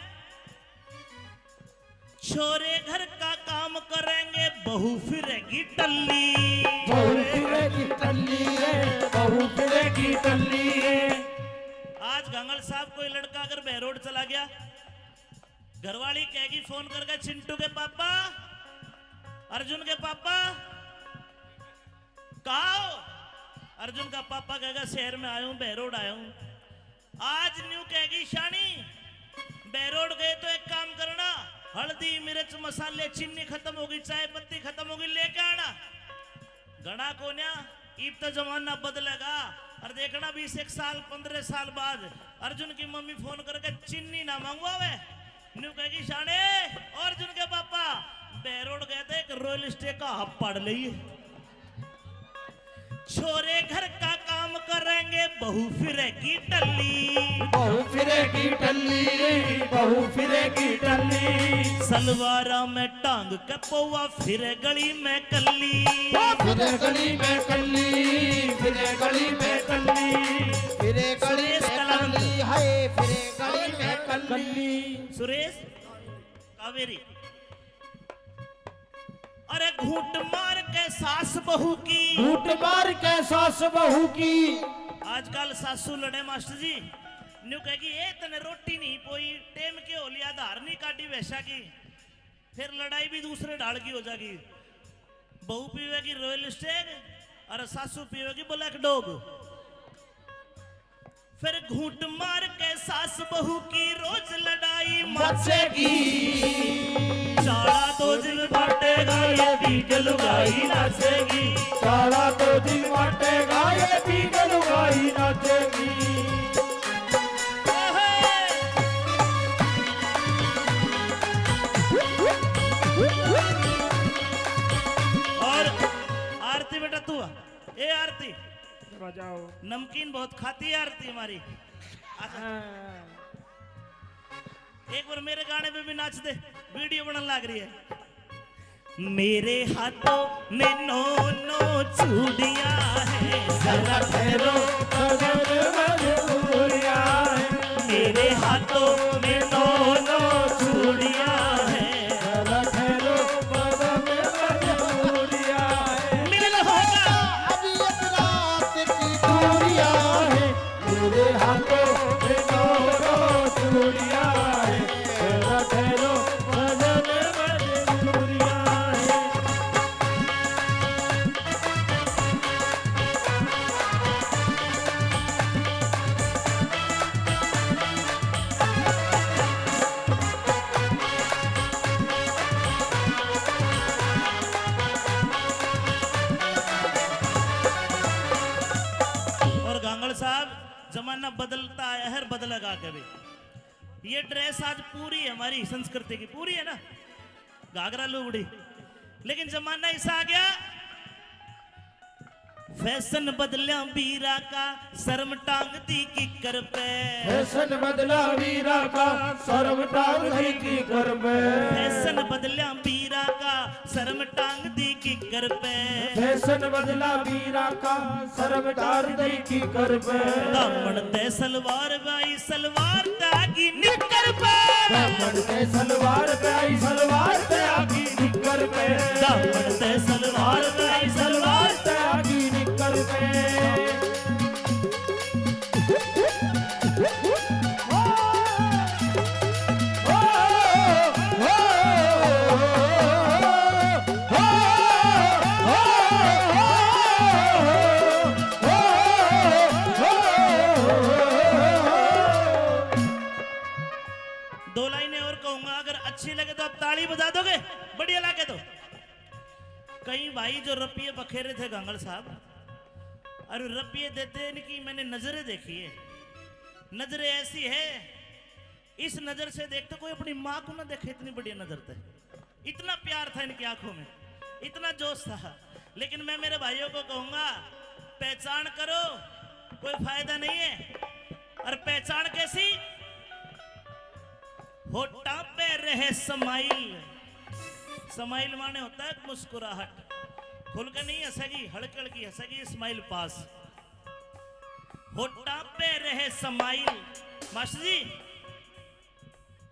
छोरे घर का काम करेंगे बहू फिरेगी टल्ली बहू फिरेगी टल्ली रे बहू फिरेगी टल्ली रे आज गंगल साहब कोई लड़का अगर बहरोड चला गया घरवाली कहेगी फोन करके चिंटू के पापा अर्जुन के पापा कहा हो? अर्जुन का पापा कहेगा शहर में आया हूं बहरोड आया हूं आज न्यू कहेगी शानी बहरोड गए तो एक काम करना हल्दी मिर्च मसाले चीनी खत्म होगी चाय पत्ती खत्म होगी लेके आना घना कोन्या ईब तो जमाना बदलेगा और देखना 20 साल 15 साल बाद अर्जुन की मम्मी फोन करके चीनी ना मंगवावे न्यू कहेगी शाने और अर्जुन के पापा बहरोड गए थे एक रॉयल स्टे का हब पड़ लिए छोरे घर का काम करेंगे बहू फिरेगी टल्ली बहू फिरेगी टल्ली बहू फिरेगी टल्ली सलवारा में टांग के पौवा फिरे गली में कल्ली फिरे गली में कल्ली फिरे गली में कल्ली फिरे गली सुरेश में कलावंत। कल्ली हाय फिरे गली में कल्ली सुरेश कावेरी अरे घूट मार के सास बहू की झूठ मार के सास बहू की आजकल सासू लड़े मास्टर जी न्यू कहेगी ए तने रोटी नहीं पोई टेम के हो लिया धार नहीं काटी वैसा की फिर लड़ाई भी दूसरे ढाल की हो जाएगी बहू पीवेगी रॉयल स्टेग और सासू पीवेगी ब्लैक डॉग फिर घूट मार के सास बहू की रोज लड़ाई मचेगी चाला तो दिल बांटेगा ये भी के लुगाई नाचेगी साला तो दिन बांटेगा ये भी के लुगाई नाचेगी और आरती बेटा तू आ। ए आरती बजाओ नमकीन बहुत खाती है आरती हमारी अच्छा, एक बार मेरे गाने पे भी नाच दे वीडियो बनने लग रही है मेरे हाथों में नो नो चूड़ियां हैं जरा ठहरो मजबूरिया है मेरे हाथों में नो नो चूड़ियां हैं ठहरो मजबूरिया है मिलन होगा अभी एक रात की दूरिया है मेरे हाथों में दो चूड़िया है ठहरो ठहरो मजबूरिया है और गांगड़ साहब जमाना बदलता आया है बदलेगा कभी ये ड्रेस आज पूरी है हमारी संस्कृति की पूरी है ना घाघरा लुगड़ी लेकिन जमाना ऐसा आ गया फैशन बदलिया बीरा का शर्म टांग दी किकर पे फैशन बदला वीरा का शर्म टांग दी की कर पे फैशन बदलिया बीरा का शर्म टांग दी किकर पे फैशन बदला वीरा का शर्म टांग दी की कर पे दामन ते सलवार बाई सलवार तागी निकर पे दामन ते सलवार पे आई सलवार पे आगी निकर पे दामन ते सलवार बाई सलवार पे आगी निकर पे दो लाइनें और कहूंगा, अगर अच्छी लगे तो आप ताली बजा दोगे, बढ़िया लगे तो। कई भाई जो रपिये बखेरे थे गांगड़ साहब, और रपिये देते इनकी मैंने नजरें देखी है। नजरें ऐसी है, इस नजर से देखते कोई अपनी माँ को ना देखे, इतनी बढ़िया नजर थे। इतना प्यार था इनकी आंखों में, इतना जोश था। लेकिन मैं मेरे भाइयों को कहूंगा, पहचान करो, कोई फायदा नहीं है। और पहचान कैसी? होठा पे रहे समाइल। समाइल माने होता है मुस्कुराहट, खुल के नहीं हंसेगी, हड़के हड़की हंसेगी, स्माइल पास। होठा पे रहे समाइल। मास्टर जी,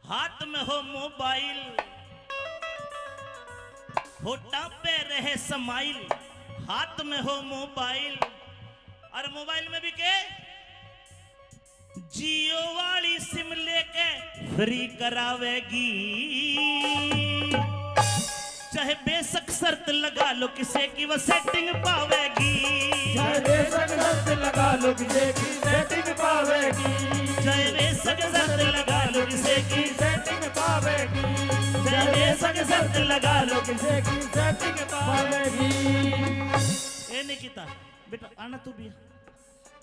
हाथ में हो मोबाइल, होठा पे रहे समाइल, हाथ में हो मोबाइल। और मोबाइल में भी के जियो वाली सिम लेके फ्री करावेगी, चाहे बेशक शर्त लगा लो किसे की वो सेटिंग पावेगी, चाहे बेशक शर्त लगा लो किसे की सेटिंग पावेगी, चाहे बेशक शर्त लगा लो किसे की सेटिंग पावेगी, चाहे बेशक शर्त लगा लो किसे की सेटिंग पावेगी। ए निकिता बेटा आना तू भी,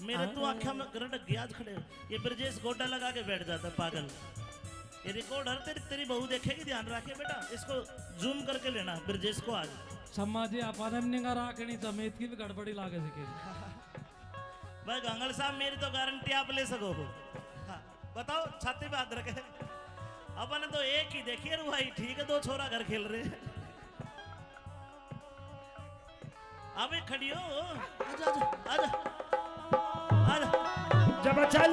मेरे तू आंखें में करंट ग्याज खड़े हो। ये ब्रजेश गोटा लगा के बैठ जाता है पागल। ये रिकॉर्डर तेरी बहू देखेगी, ध्यान रखे बेटा, इसको जूम करके लेना ब्रजेश को आज। सम्माजी अपन निगा राखनी तमेत की भी गड़बड़ी लागे सकेगी। भाई गांगल साहब, मेरी तो गारंटी आप ले सको हो। हाँ, बताओ, छाती पे हाथ रखे। अपन तो एक ही देखिए भाई, ठीक है, दो छोरा घर खेल रहे हैं। अबे खड़ी हो, आजा आजा आजा आजा। जब चल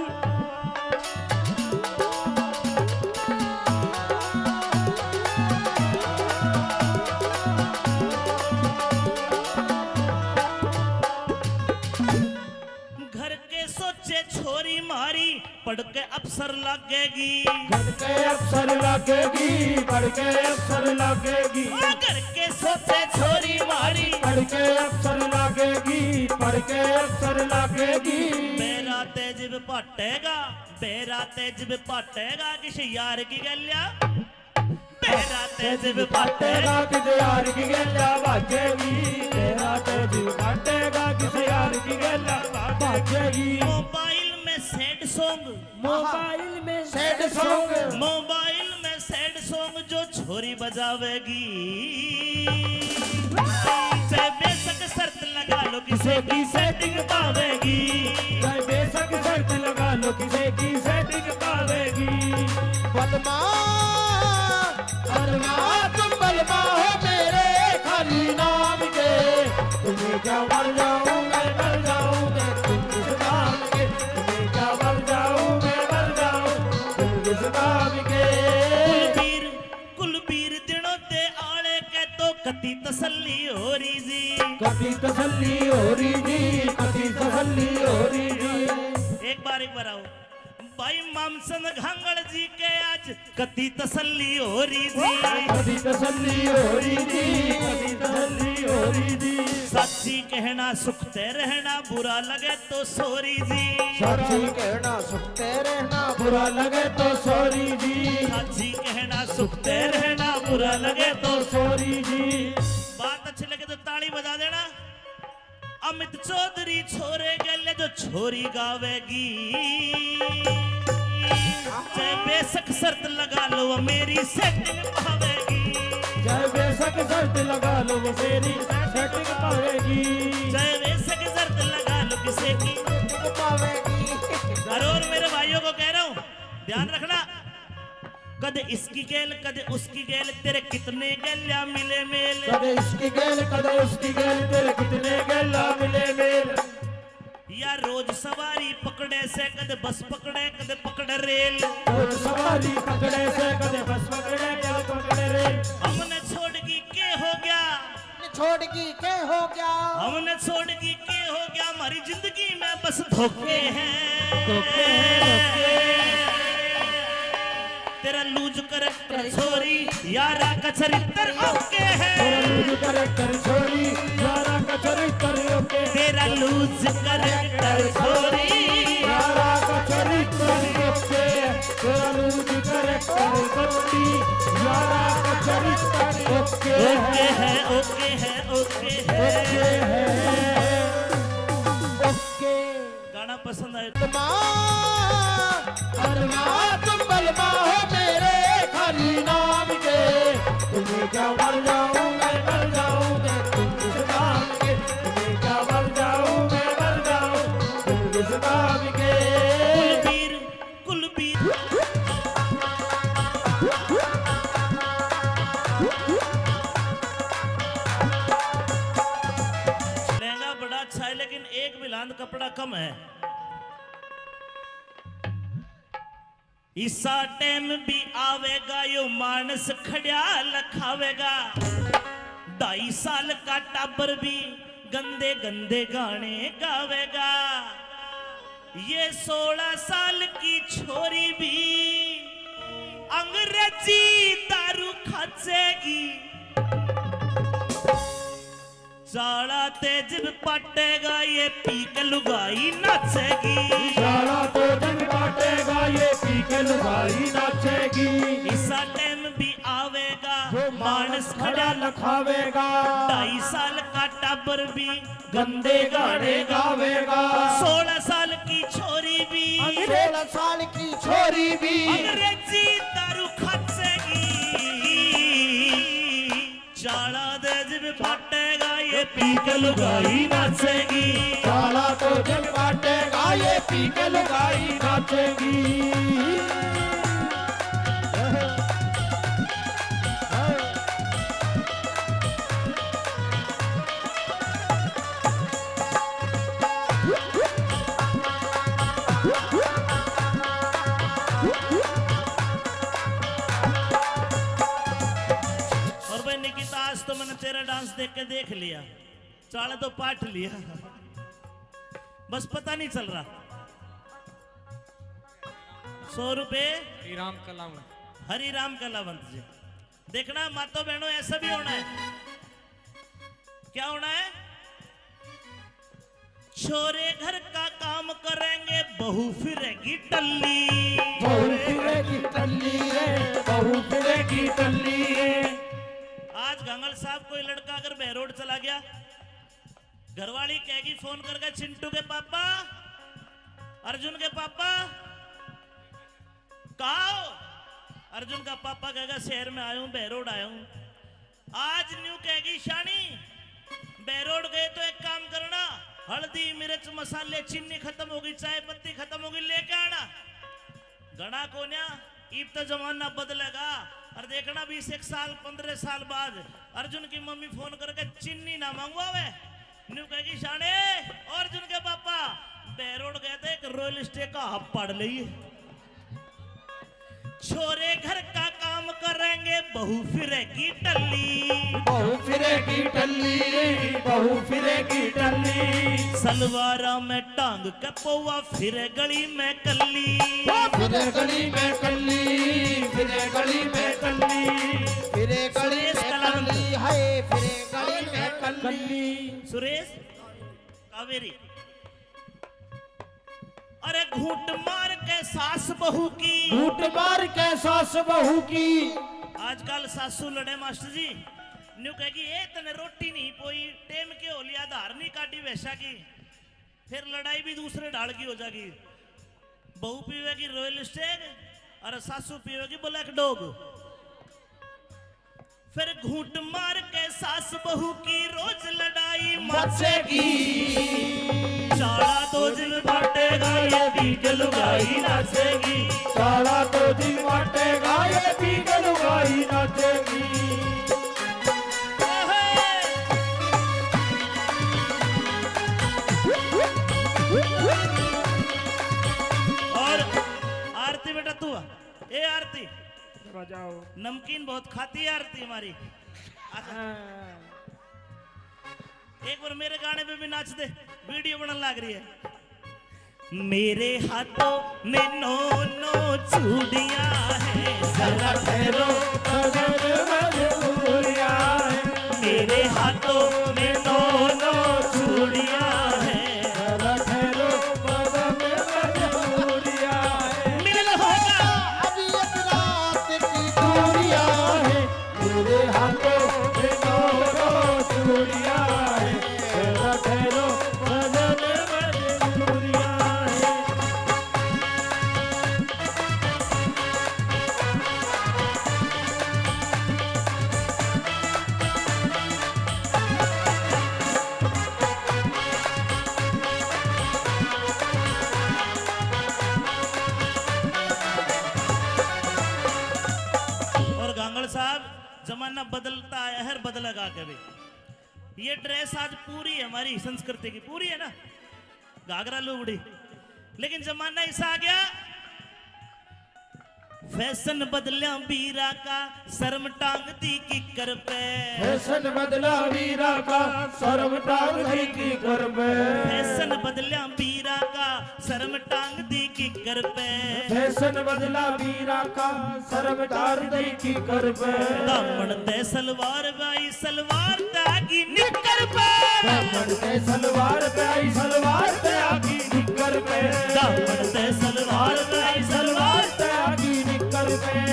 घर के सोचे छोरी मारी, पढ़ के अफसर लगेगी, घर के अफसर लगेगी, पढ़ के अफसर लगेगी, घर के सोचे छोरी मारी, पढ़ के अफसर लगेगी, पढ़ के अफसर लगेगी। मेरा तेज पटेगा, मेरा तेज पटेगा, किसी यार की गलिया, मेरा तेज पटेगा, किसे यार की गल्ला बाजेगी, तेरा तेज पटेगा, किसे यार की गल्ला बाजेगी। मोबाइल में सैड सॉन्ग, मोबाइल में सैड सॉन्ग, मोबाइल में सैड सॉन्ग जो छोरी बजावेगी, चाहे बेशक शर्त लगा लो किसे की सेटिंग पावेगी, चाहे बेशक शर्त लगा लो किसे की सेटिंग पावेगी। बलमा बलमा तुम बलमा हो मेरे खाली नाम के, तुम्हें क्या मर जाऊं मैं मर जाऊं मैं तुम इस नाम के, तुम्हें क्या मर जाऊं मैं मर जाऊं तुम इस नाम के। कुलबीर दिनों दे आले के तो कति तसल्ली हो रही जी, कभी तसल्ली हो रही जी, कभी तसल्ली हो रही जी। एक बार आओ भाई मामसन घांगड़ जी के आज कति तसल्ली हो रही जी, कभी तसल्ली हो रही जी, कभी तसल्ली हो रही जी। सच्ची कहना सुखते रहना, बुरा लगे तो सोरी जी, सच्ची कहना सुखते रहना, बुरा लगे तो सॉरी जी, सच्ची कहना सुखते रहना, बुरा लगे तो सॉरी जी। बात अच्छी लगे तो ताली बजा देना। अमित चौधरी छोरे गले जो छोरी गावेगी, चाहे बेशक शर्त लगा लो वो मेरी सेटिंग पावेगी, चाहे बेशक शर्त लगा लो वो मेरी सेटिंग पावेगी, चाहे बेशक सेकी। पावेगी और मेरे भाइयों को कह रहा हूं, ध्यान रखना, कदे इसकी गेल कदे उसकी गेल, तेरे कितने गेल्या मिले मेल। कदे इसकी गेल कदे उसकी गेल, तेरे कितने गेला मिले मेल। या रोज सवारी पकड़े से, कदे बस पकड़े कदे पकड़े रेल। रोज सवारी पकड़े से, कदे बस पकड़े कदे पकड़े रेल। हमने छोड़गी के हो गया, छोड़गी के हो गया, हमने छोड़गी के हो गया, हमारी जिंदगी में बस धोखे हैं। तेरा लूज करैक्टर छोरी, यारा का चरित्र ओके है। तेरा लूज करैक्टर छोरी, यारा का चरित्र ओके। तेरा लूज करैक्टर छोरी, यारा का चरित्र ओके। तेरा लूज करैक्टर छोरी, यारा का चरित्र ओके है ओके है ओके है ओके। गाना पसंद आया तुम बलमा हो मेरे खाली नाम के, तुम्हें क्या मर जाऊं मैं मर जाऊं मैं तुम इस नाम के। तुम्हें क्या मर जाऊं मैं मर जाऊं तुम इस नाम के। कुलबीर कुलबीर लहंगा बड़ा अच्छा है, लेकिन एक बिलांद कपड़ा कम है। इसा टाइम भी आवेगा, यो मानस खड़ा लखावेगा। 2.5 साल का टाबर भी गंदे गंदे गाने गावेगा। ये 16 साल की छोरी भी अंग्रेजी दारू खाचेगी। चाड़ा तेज पटेगा, ये पी के लुगाई नाचेगी। सारा तो जग बांटेगा, ये पी के लुगाई नाचेगी। इसा टाइम भी आवेगा, जो मानस खड़ा लखावेगा। 2.5 साल का टाबर भी गंदे गाने गावेगा। 16 साल की छोरी भी 16 साल की छोरी भी अंग्रेजी दारू खाचेगी। चाड़ा तेज भी फटेगा, ये पी के लुगाई नाचेगी। साला तो जग बांटेगा, ये पी के लुगाई नाचेगी। और भाई निकिता, आज तो मैंने तेरा डांस देख के देख लिया, चाड़ा तो पाट लिया, बस पता नहीं चल रहा। 100 रुपए श्रीराम कलाम हरि राम कलावंत जी। देखना मातो बहनों, ऐसा भी होना है। क्या होना है? छोरे घर का काम करेंगे, बहू फिरेगी टल्ली। बहू फिरेगी टल्ली रे, बहू फिरेगी टल्ली रे। आज गंगल साहब कोई लड़का अगर बहरोड चला गया, घरवाली कहेगी फोन करके, चिंटू के पापा, अर्जुन के पापा कहा हो? अर्जुन का पापा कहेगा शहर में आया हूं, बहरोड आया हूं। आज न्यू कहेगी शानी, बहरोड गए तो एक काम करना, हल्दी मिर्च मसाले चीनी खत्म होगी, चाय पत्ती खत्म होगी, लेके आना। गणा कोन्या ईब तो जमाना बदलेगा। और देखना 20 साल 15 साल बाद अर्जुन की मम्मी फोन करके चीनी ना मंगवावे, न्यू कहेगी शाने अर्जुन के पापा बहरोड गए थे, एक रॉयल स्टे का हब पड़ ली। छोरे घर का काम करेंगे, बहू फिरेगी टल्ली। बहू फिरेगी टल्ली रे, बहू फिरेगी टल्ली। सलवारा में टांग के पौवा, फिरे गली में कल्ली। फिरे गली में कल्ली, फिरे गली में कल्ली। फिरे गली सुरेश में कलावंत। कल्ली है, फिरे गली में कल्ली। सुरेश कावेरी, अरे घूट मार के सास बहू की, घूट मार के सास बहू की। आजकल सासू लड़े मास्टर जी, न्यू कहेगी ए तने रोटी नहीं पोई, टेम के हो लिया, धार नहीं काटी वैसा की, फिर लड़ाई भी दूसरे ढाल की हो जाएगी। बहू पीवेगी रॉयल स्टेग और सासू पीवेगी ब्लैक डॉग। फिर घूट मार के सास बहू की रोज लड़ाई मचेगी। चाड़ा जिम बांटेगा ये बीक लुगाई नाचेगी। साला तो जी बांटेगा ये बीक लुगाई नाचेगी। और आरती बेटा तू आ। ए आरती बजाओ। नमकीन बहुत खाती है आरती हमारी। एक बार मेरे गाने पे भी नाच दे, वीडियो बनने लग रही है। मेरे हाथों में नो नो चूड़ियां हैं, जरा ठहरो मजबूरियां है। मेरे हाथों में नो नो चूड़ियां हैं, जरा ठहरो मजबूरियां है। मिलन होगा अभी एक रात की दूरियां है। मेरे हाथों में नो चूड़ियां है। जरा ठहरो मजबूरियां है। और गांगड़ साहब जमाना बदलता है, हर बदलेगा कभी। ये ड्रेस आज पूरी है हमारी संस्कृति की, पूरी है ना, घाघरा लुगड़ी। लेकिन जमाना ऐसा आ गया, फैशन बदलिया बीरा का, शर्म टांग दी किकर पे। फैशन बदला वीरा का, शर्म टांग दी की कर पे। फैशन बदलिया बीरा का, शर्म टांग दी किकर पे। फैशन बदला वीरा का, शर्म टांग दी की कर पे। दामन ते सलवार बाई सलवार तागी निकर पे। दामन पे सलवार पे आई, सलवार पे आगी निकर पे। दामन ते सलवार बाई सलवार पे आगी निकर पे।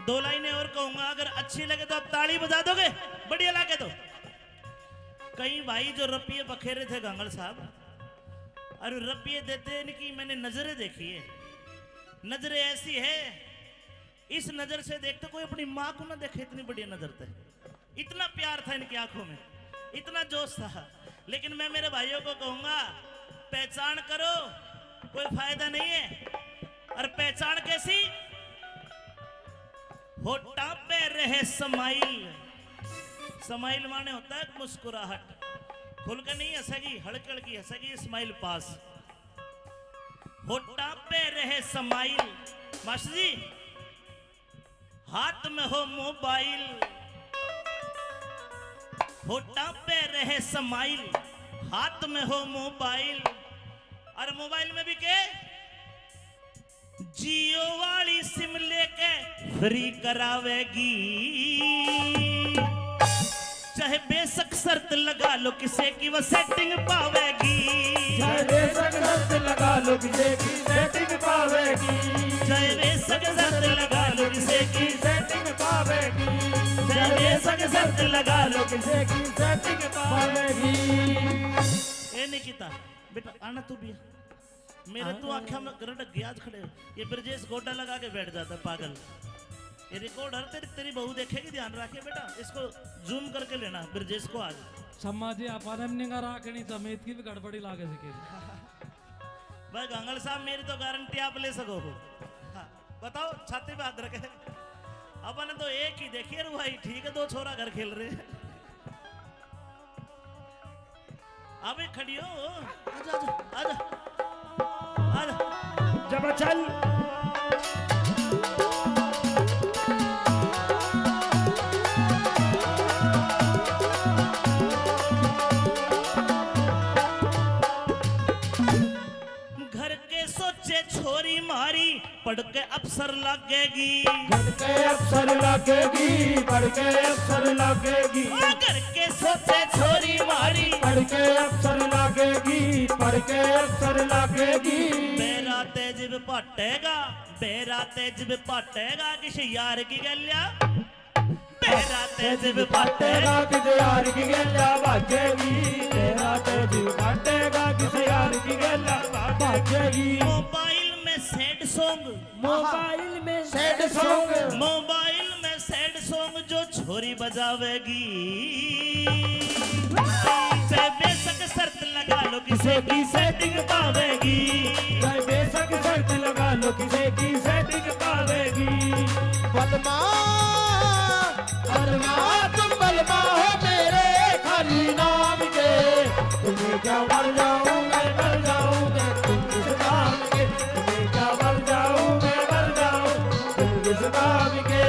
दो लाइनें और कहूंगा, अगर अच्छी लगे तो आप ताली बजा दोगे, बढ़िया लगे तो। कई भाई जो रुपये बखेरे थे गांगड़ साहब, और रुपये देते इनकी मैंने नजरें देखी है। नजरें ऐसी है, इस नजर से देखते कोई अपनी माँ को ना देखे, इतनी बढ़िया नजर थे। इतना प्यार था इनकी आंखों में, इतना जोश था। लेकिन मैं मेरे भाइयों को कहूंगा, पहचान करो, कोई फायदा नहीं है। और पहचान कैसी? होठा पे रहे स्माइल। स्माइल माने होता है मुस्कुराहट, खुल के नहीं हंसेगी, हड़कड़ की हंसेगी, स्माइल पास। होठा पे रहे स्माइल। मास्टर जी, हाथ में हो मोबाइल। होठा पे रहे स्माइल, हाथ में हो मोबाइल। और मोबाइल में भी के जियो वाली सिम लेके फ्री करावेगी। चाहे बेशक शर्त लगा लो किसे की वो सेटिंग पावेगी। चाहे बेशक शर्त लगा लो किसे की सेटिंग पावेगी। चाहे बेशक शर्त लगा लो किसे की सेटिंग पावेगी। चाहे बेशक शर्त लगा लो किसे की सेटिंग पावेगी। ए निकिता बेटा आना तू भी। मेरे तो आंखों में गरड ग्याज खड़े। ये ब्रजेश गोड्डा लगा के बैठ जाता है पागल। ये रिकॉर्डर तेरी बहू देखेगी, ध्यान रखे बेटा, इसको जूम करके लेना ब्रजेश को आज। समाजी अपन निगा राखनी समेत की भी गड़बड़ी लागे सके। भाई गांगड़ साहब, मेरी तो गारंटी आप ले सको हो। हाँ, बताओ, छाती पे हाथ रखे। अपन तो एक ही देखिए भाई, ठीक है, दो छोरा घर खेल रहे हैं। अबे खड़ी हो, आजा आजा आजा आजा। जब चल घर के सोचे छोरी मारी, पढ़ के अफसर लगेगी। घर के अफसर लगेगी, पढ़ के अफसर लगेगी। घर के सोचे छोरी मारी, पढ़ के अफसर लगेगी, पढ़ के अफसर लगेगी। बेरा तेज पाटेगा, बेरा तेज पाटेगा, किसी यार की गलिया तेरा तेज फाटे फाटेगा किसे यार की गेला बाजेगी तेरा तेज फाटेगा किसे यार की गेला बाजेगी मोबाइल में सैड सॉन्ग मोबाइल में सैड सॉन्ग मोबाइल में सैड सॉन्ग जो छोरी बजावेगी से बेशक शर्त लगा लो किसे की सेटिंग पावेगी चाहे बेशक शर्त लगा लो किसे की सेटिंग पावेगी बलमा बलमा तुम बलमा हो मेरे खाली नाम के तुम्हें क्या मर जाऊं मैं मर जाऊं मैं तुम किस नाम के तुम्हें क्या मर जाऊं मैं मर जाऊं तुम किस नाम के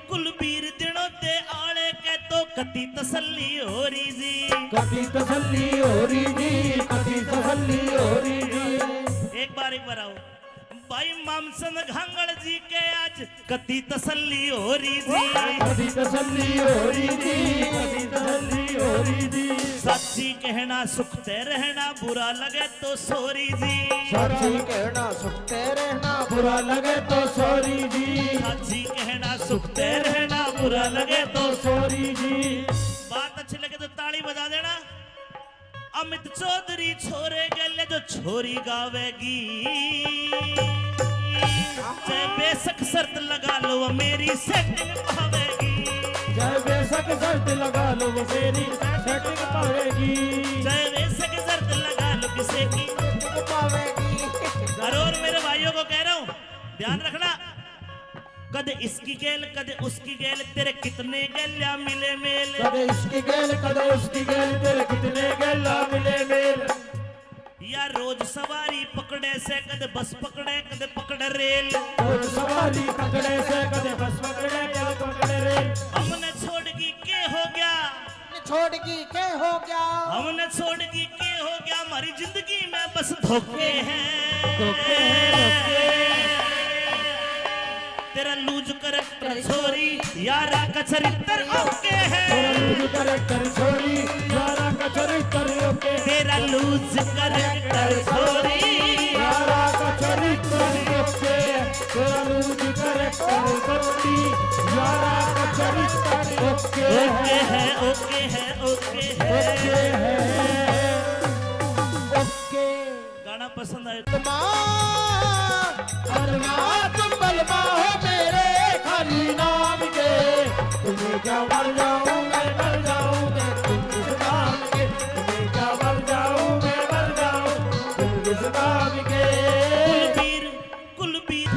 कुलबीर दिनों ते आले के तो कति तसल्ली हो रही जी कभी तसल्ली हो रही जी कभी तसल्ली हो रही जी एक बार आओ भाई मामसन घांगड़ जी के आज कति तसल्ली हो रही जी कभी तसल्ली हो रही जी कभी तसल्ली हो रही जी सच्ची कहना सुखते रहना बुरा लगे तो सोरी जी सच्ची कहना सुखते रहना बुरा लगे तो सॉरी जी सच्ची कहना सुखते रहना बुरा लगे तो सॉरी जी बात अच्छी लगे तो ताली बजा देना अमित चौधरी छोरे गले जो छोरी गावेगी चाहे बेशक शर्त लगा लो वो मेरी सेटिंग पावेगी चाहे बेशक शर्त लगा लो वो मेरी सेटिंग पावेगी चाहे बेशक शर्त लगा लो किसी की पावेगी और मेरे भाइयों को कह रहा हूँ ध्यान रखना कदे इसकी गेल कदे उसकी गेल तेरे कितने गेल्या मिले मेल कदे इसकी गेल कदे उसकी गेल तेरे कितने गेला मिले मेल या रोज सवारी पकड़े से कदे बस पकड़े कदे पकड़े रेल और सवारी पकड़े से कदे बस पकड़े कदे पकड़े रेल हमने छोड़गी के हो गया छोड़गी के हो गया हमने छोड़गी के हो गया हमारी जिंदगी में बस धोखे हैं धोखे हैं तेरा लूज करैक्टर छोरी यारा का चरित्र ओके है तेरा लूज करैक्टर छोरी यारा का चरित्र ओके तेरा लूज करैक्टर छोरी यारा का चरित्र ओके तेरा लूज करैक्टर छोरी यारा का चरित्र ओके ओके है ओके है ओके है ओके गाना पसंद आया बलमा तुम बलमा हो मेरे खाली नाम के तुम्हें क्या मर जाऊं मैं मर जाऊं मैं तुम किस नाम के तुम्हें क्या मर जाऊं मैं मर जाऊं तुम किस नाम के कुलबीर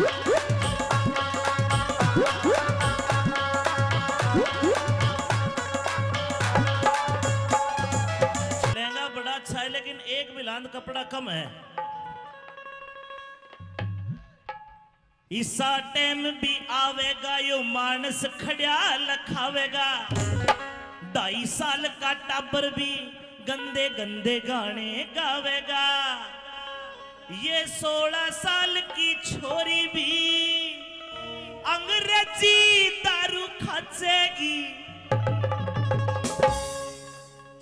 लहंगा बड़ा अच्छा है लेकिन एक बिलांद कपड़ा कम है इसा टाइम भी आवेगा यो मानस खड़िया लखावेगा 2.5 साल का टाबर भी गंदे गंदे गाने गावेगा ये 16 साल की छोरी भी अंग्रेजी दारू खाचेगी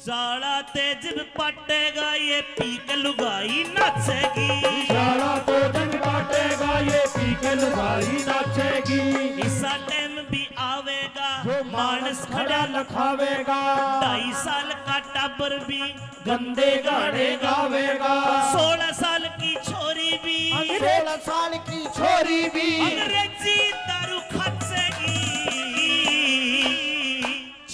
साला तेज पटेगा ये पी के लुगाई नाचेगी साला तो जंग काटेगा ये पी के लुगाई नाचेगी इसा टाइम भी आवेगा जो मानस खड़ा लखावेगा 2.5 साल का टाबर भी गंदे गाने गावेगा 16 साल की छोरी भी 16 साल की छोरी भी अंग्रेजी दारू खाचेगी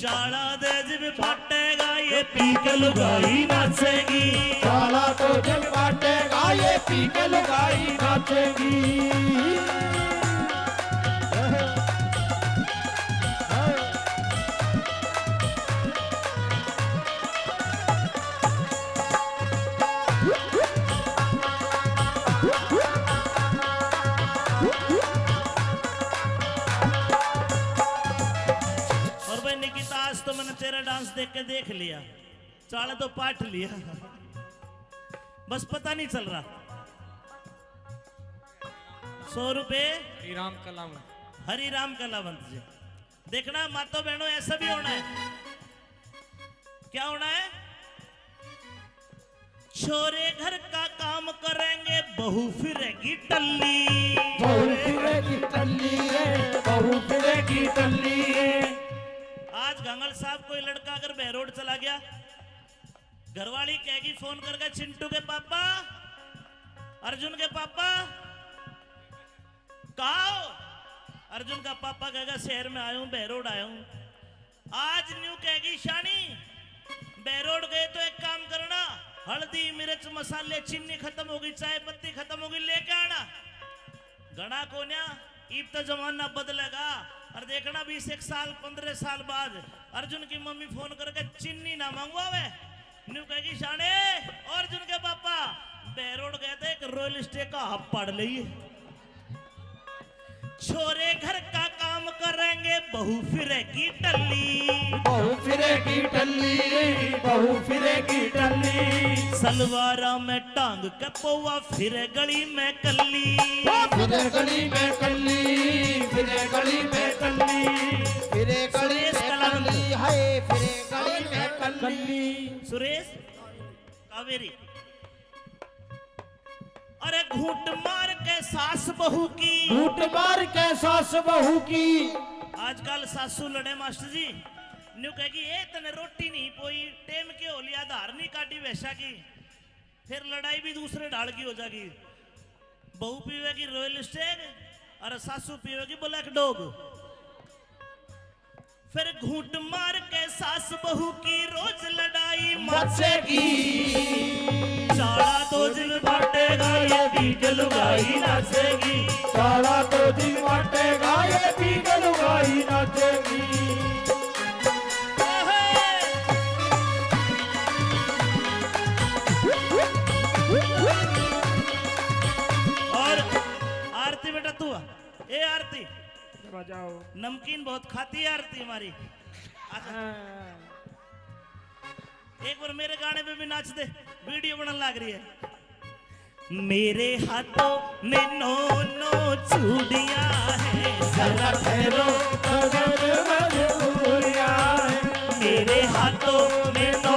चाला तेज भी फटेगा ये पी के लुगाई नाचेगी साला तो जंग काटेगा ये पी के लुगाई नाचेगी तो मैंने तेरा डांस देख के देख लिया चाला तो पाठ लिया बस पता नहीं चल रहा 100 रुपए हरिराम कलावंत हरिराम कलावंत जी देखना मातो बहनों ऐसा भी होना है क्या होना है छोरे घर का काम करेंगे बहू फिरेगी टल्ली बहू फिरेगी टल्ली रे बहू फिरेगी टल्ली गांगड़ साहब कोई लड़का अगर बहरोड चला गया, घरवाली कहेगी फोन करके, चिंटू के पापा, अर्जुन के पापा कहा हो? अर्जुन का पापा कहेगा शहर में आया हूं, बहरोड आया हूं। आज न्यू कहेगी शानी बहरोड गए तो एक काम करना, हल्दी मिर्च मसाले चीनी खत्म होगी, चाय पत्ती खत्म होगी, लेके आना। घना कोन्या ईब तो जमाना बदलेगा और देखना 20 साल 15 साल बाद अर्जुन की मम्मी फोन करके चीनी ना मंगवावे, न्यू कहेगी शाने अर्जुन के पापा बहरोड गए थे, एक रॉयल स्टे का हब पड़ लिए, छोरे घर का काम करेंगे, बहू फिरेगी टल्ली, बहू फिरेगी टल्ली, बहू फिरेगी टल्ली, सलवारा में टांग के पौवा फिरे गली में कल्ली, फिरे गली में कल्ली, फिरे गली में कल्ली, फिरे गली सुरेश में कलावंत। कल्ली, हाय फिरे गली में कल्ली। सुरेश कावेरी। अरे घूंट मार के सास बहू की, घूंट मार के सास बहू की, आजकल सासू लड़े मास्टर जी, न्यू कहेगी ए तने रोटी नहीं पोई, टेम के हो लिया, धार नहीं काटी वैसा की, फिर लड़ाई भी दूसरे ढाल की हो जाएगी। बहू पीवेगी रॉयल स्टेग और सासू पीवेगी ब्लैक डॉग। फिर घूंट मार के सास बहू की रोज लड़ाई मचेगी, चाड़ा 2 दिन बांटेगा ये बीग लुगाई नाचेगी, सारा 2 दिन बांटेगा ये बीग लुगाई नाचेगी। और आरती बेटा तू आ। ए आरती बजाओ। नमकीन बहुत खाती है आरती हमारी, आजा। एक बार मेरे गाने पे भी नाच दे, वीडियो बनने लग रही है। मेरे हाथों में 9 चूड़ियां हैं, जरा ठहरो अगर मजबूरियां हैं, मेरे हाथों में 9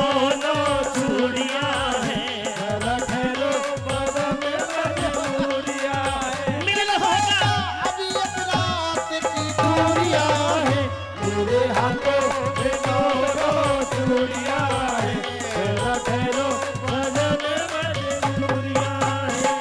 चूड़ियां हैं, जरा ठहरो अगर मजबूरियां हैं, मिलन होगा अभी एक रात की दूरियां हैं, मेरे हाथों में 9 चूड़ियां हैं, जरा ठहरो अगर मजबूरियां हैं।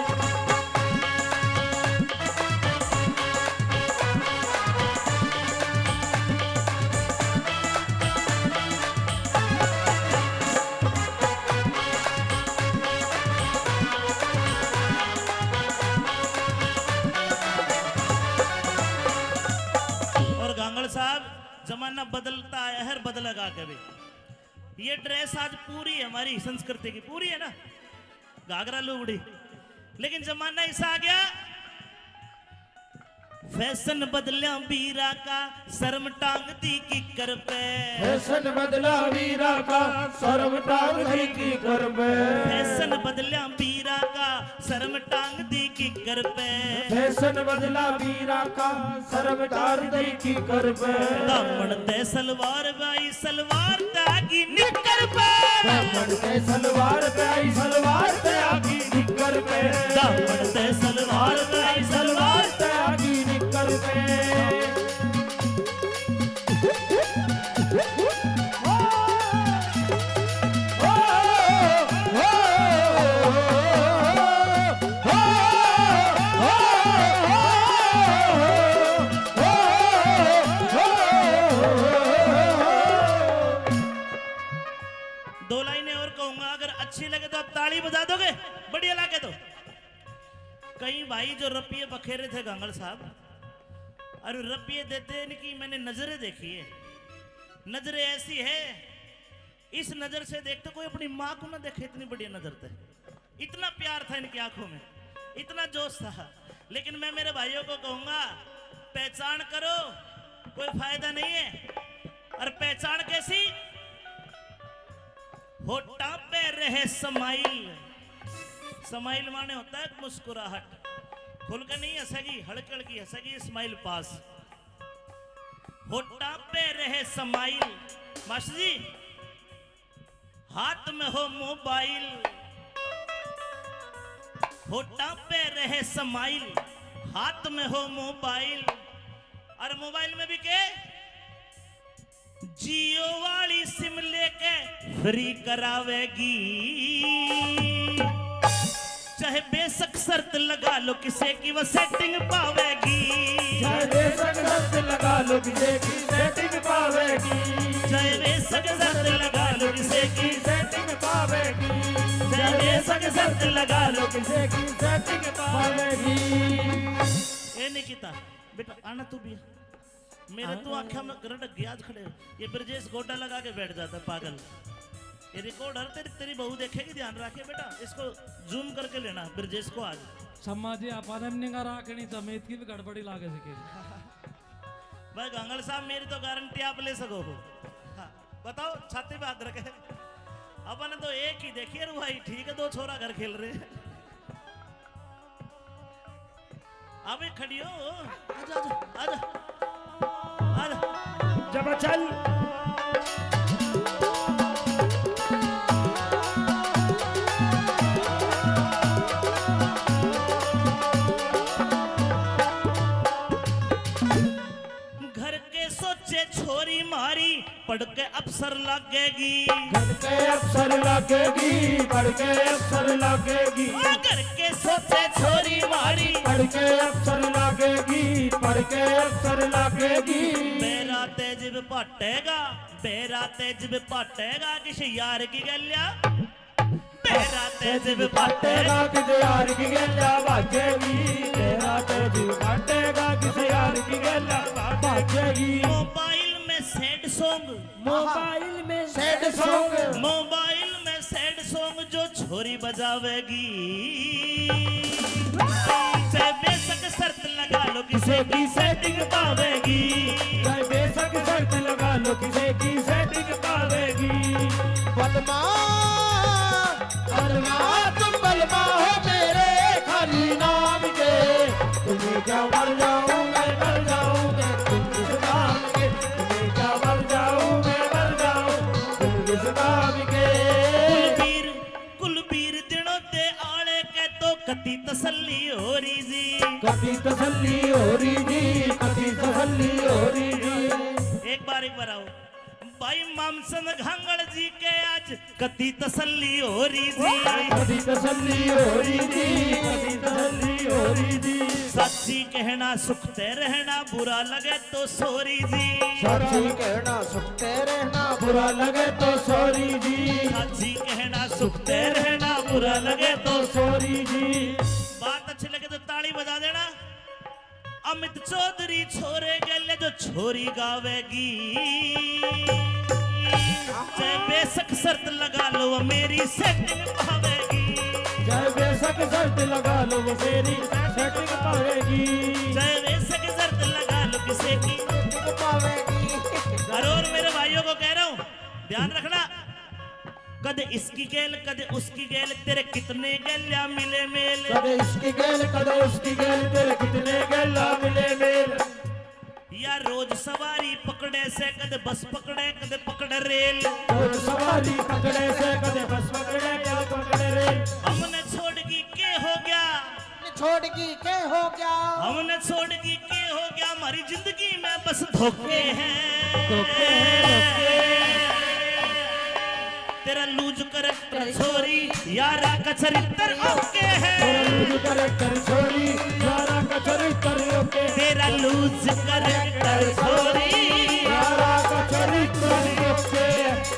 और गांगड़ साहब जमाना बदलता है, हर बदलेगा कभी। ये ड्रेस आज पूरी है हमारी संस्कृति की, पूरी है ना, घाघरा लुगड़ी, लेकिन जमाना ऐसा आ गया फैशन बदलिया बीरा का, शर्म टांग दी किकर पे, फैशन बदला वीरा का, शर्म टांग दी की कर पे, फैशन बदलिया बीरा का, शर्म टांग दी किकर पे, फैशन बदला वीरा का, शर्म टांग दी की कर पे, दामन ते सलवार बाई सलवार तागी निकर पे, दामन पे सलवार पे आई सलवार पे आगी निकर पे, दामन ते सलवार बाई सलवार पे आगी निकर पे। दो लाइनें और कहूंगा, अगर अच्छी लगे तो आप ताली बजा दोगे, बढ़िया लगे तो। कई भाई जो रपिये बखेरे थे गांगड़ साहब, और रपिये देते इनकी मैंने नजरें देखी है, नजरें ऐसी है, इस नजर से देखते कोई अपनी माँ को ना देखे, इतनी बढ़िया नजर थे, इतना प्यार था इनकी आंखों में, इतना जोश था। लेकिन मैं मेरे भाइयों को कहूंगा, पहचान करो, कोई फायदा नहीं है। और पहचान कैसी? होठा पे रहे समाइल, समाइल माने होता है मुस्कुराहट, खुल के नहीं हंसेगी, हड़कड़ की हंसेगी, स्माइल पास। होठा पे रहे समाइल, मास्टर जी हाथ में हो मोबाइल, होठा पे रहे समाइल, हाथ में हो मोबाइल, और मोबाइल में भी के जियो वाली सिम लेके फ्री करावेगी, चाहे बेशक शर्त लगा लो किसे की वो सेटिंग पावेगी, चाहे बेशक शर्त लगा लो किसे की सेटिंग पावेगी, चाहे बेशक शर्त लगा लो किसे की सेटिंग पावेगी, चाहे बेशक शर्त लगा लो किसे की सेटिंग पावेगी। ये नहीं कीता बेटा आना तू भी मेरे तो आंखें में करंट गया खड़े। ये ब्रजेश गोडा लगा के बैठ जाता है पागल। ये रिकॉर्डर तेरी बहू देखेगी, ध्यान रखिए बेटा, इसको जूम करके लेना ब्रजेश को आज। सम्मा जी अपन निगा राखनी तमेत की भी गड़बड़ी लागे सके। भाई गंगल साहब मेरी तो गारंटी आप ले सको हो। हाँ, बताओ छाती पे हाथ रखे। अपन तो एक ही देखिए रू भाई, ठीक है, दो छोरा घर खेल रहे हैं। अभी खड़ी हो, आजा आजा आजा आजा। जब चल घर के सोचे छोरी मारी पढ़ के अफसर लगेगी, घर के अफसर लगेगी, पढ़ के अफसर लगेगी, घर के सोचे छोरी मारी पढ़ के अफसर लगेगी, पढ़ के अफसर लगेगी। बेरा तेज पाटेगा, बेरा तेज पाटेगा किसी यार की गलिया, बेरा तेज पाटेगा किसी यार की गल्ला भागेगी, तेरा तेज पाटेगा किसी यार की गल्ला भागेगी। मोबाइल में सैड सॉन्ग, मोबाइल में सैड सॉन्ग, मोबाइल में सैड सॉन्ग जो छोरी बजावेगी, चाहे बेशक शर्त लगा लो किसे की सेटिंग पावेगी, चाहे बेशक शर्त लगा लो किसे की सेटिंग पावेगी। बलमा बलमा तुम बलमा हो मेरे खाली नाम के, तुम्हें क्या मर जाऊं मैं मर जाऊं तुम किस नाम के, तुम्हें क्या मर जाऊं मैं मर जाऊं तुम किस नाम के। कुलबीर कुलबीर दिनों ते आले के तो कति तसल्ली हो रही जी, कभी तसल्ली हो रही जी, कभी तसल्ली हो रही जी। एक बार आओ भाई मामसन घांगड़ जी के आज कति तसल्ली हो रही जी, कभी तसल्ली हो रही जी, कभी तसल्ली हो रही जी। सच्ची कहना सुखते रहना बुरा लगे तो सोरी जी, सच्ची कहना सुखते रहना बुरा लगे तो सॉरी जी, सच्ची कहना सुखते रहना बुरा लगे तो सॉरी जी। बात अच्छी लगे तो ताली बजा देना। अमित चौधरी छोरे गले जो छोरी गावेगी, चाहे बेशक शर्त लगा लो वो मेरी सेटिंग पावेगी, चाहे बेशक शर्त लगा लो वो मेरी सेटिंग पावेगी, चाहे बेशक शर्त लगा लो किसी की पावेगी। और मेरे भाइयों को कह रहा हूँ ध्यान रखना, कद इसकी गेल कद उसकी गेल तेरे कितने गलिया मिले मेल, कदे इसकी गेल कदे उसकी गेल तेरे कितने गेला मिले मेल। या रोज सवारी पकड़े से कद बस पकड़े कद पकड़े रेल, और सवारी पकड़े से कदे बस पकड़े कदे पकड़े रेल। हमने छोड़गी के हो गया, छोड़गी के हो गया, हमने छोड़गी के हो गया, हमारी जिंदगी में बस धोखे हैं, तेरा लूज करैक्टर छोरी यारा का चरित्र ओके है, तेरा लूज करैक्टर छोरी यारा का चरित्र ओके, तेरा लूज करैक्टर छोरी यारा का चरित्र ओके,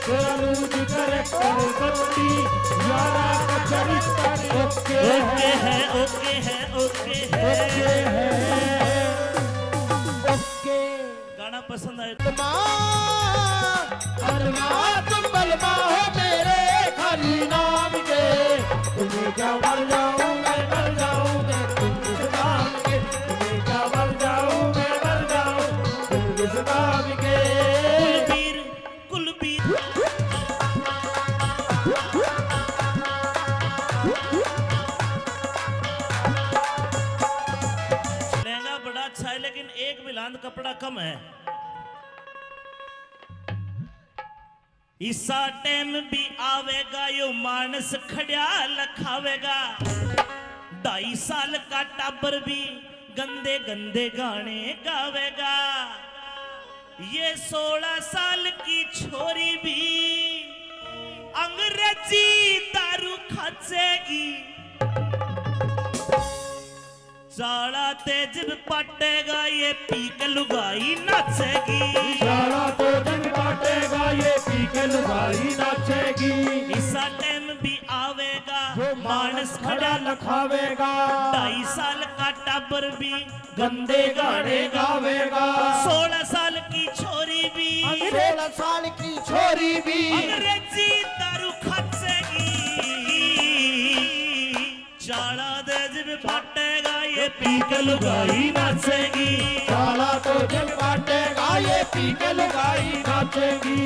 तेरा लूज करैक्टर बत्ती यारा का चरित्र ओके ओके है ओके है ओके है ओके। गाना पसंद आए बलमा तुम बलमा हो मेरे खाली नाम के, तुम्हें क्या मर जाऊं मैं मर जाऊं तुम किस नाम के, तुम्हें क्या मर जाऊं मैं मर जाऊं तुम किस नाम के। कुलबीर कुलबीर लहंगा बड़ा अच्छा है लेकिन एक बिलांद कपड़ा कम है, इसा टाइम भी आवेगा यो मानस खड़िया लखावेगा, 2.5 साल का टाबर भी गंदे गंदे गाने गावेगा, ये 16 साल की छोरी भी अंग्रेजी दारू खाचेगी, चाड़ा तेज पटेगा ये पी के लुगाई नाचेगी, सारा तो जग बाटेगा ये पी के लुगाई नाचेगी, इसा टाइम भी आवेगा जो मानस खड़ा लखावेगा, 2.5 साल का टाबर भी गंदे गाने गावेगा, 16 साल की छोरी भी 16 साल की छोरी भी अंग्रेजी दारू खाचेगी, चाड़ा तेज भी पटेगा ये पी के लुगाई नाचेगी, सारा तो जग बाटेगा ये पी के लुगाई नाचेगी।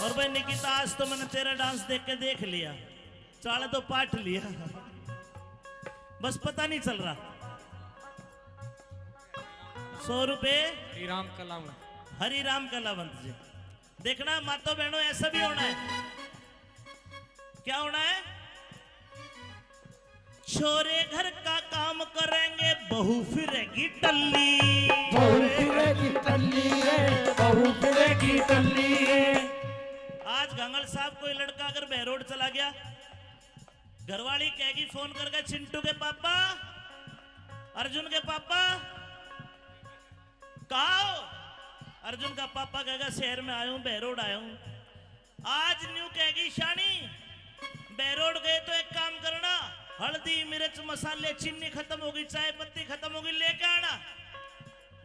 और भाई निकिता आज तो मैंने तेरा डांस देख के देख लिया, चाड़ा तो पाठ लिया, बस पता नहीं चल रहा। 100 रुपए श्रीराम कलाम हरि राम कलावंत जी। देखना मातो बहनों ऐसा भी होना है, क्या होना है? छोरे घर का काम करेंगे बहू फिरेगी टल्ली, बहू फिरेगी टल्ली रे, बहू फिरेगी टल्ली रे। आज गंगल साहब कोई लड़का अगर बहरोड चला गया, घरवाली कहेगी फोन करके, चिंटू के पापा, अर्जुन के पापा कहा हो? अर्जुन का पापा कहेगा शहर में आया हूं, बहरोड आया हूं। आज न्यू कहेगी शानी बहरोड गए तो एक काम करना, हल्दी मिर्च मसाले चीनी खत्म होगी, चाय पत्ती खत्म होगी, लेके आना।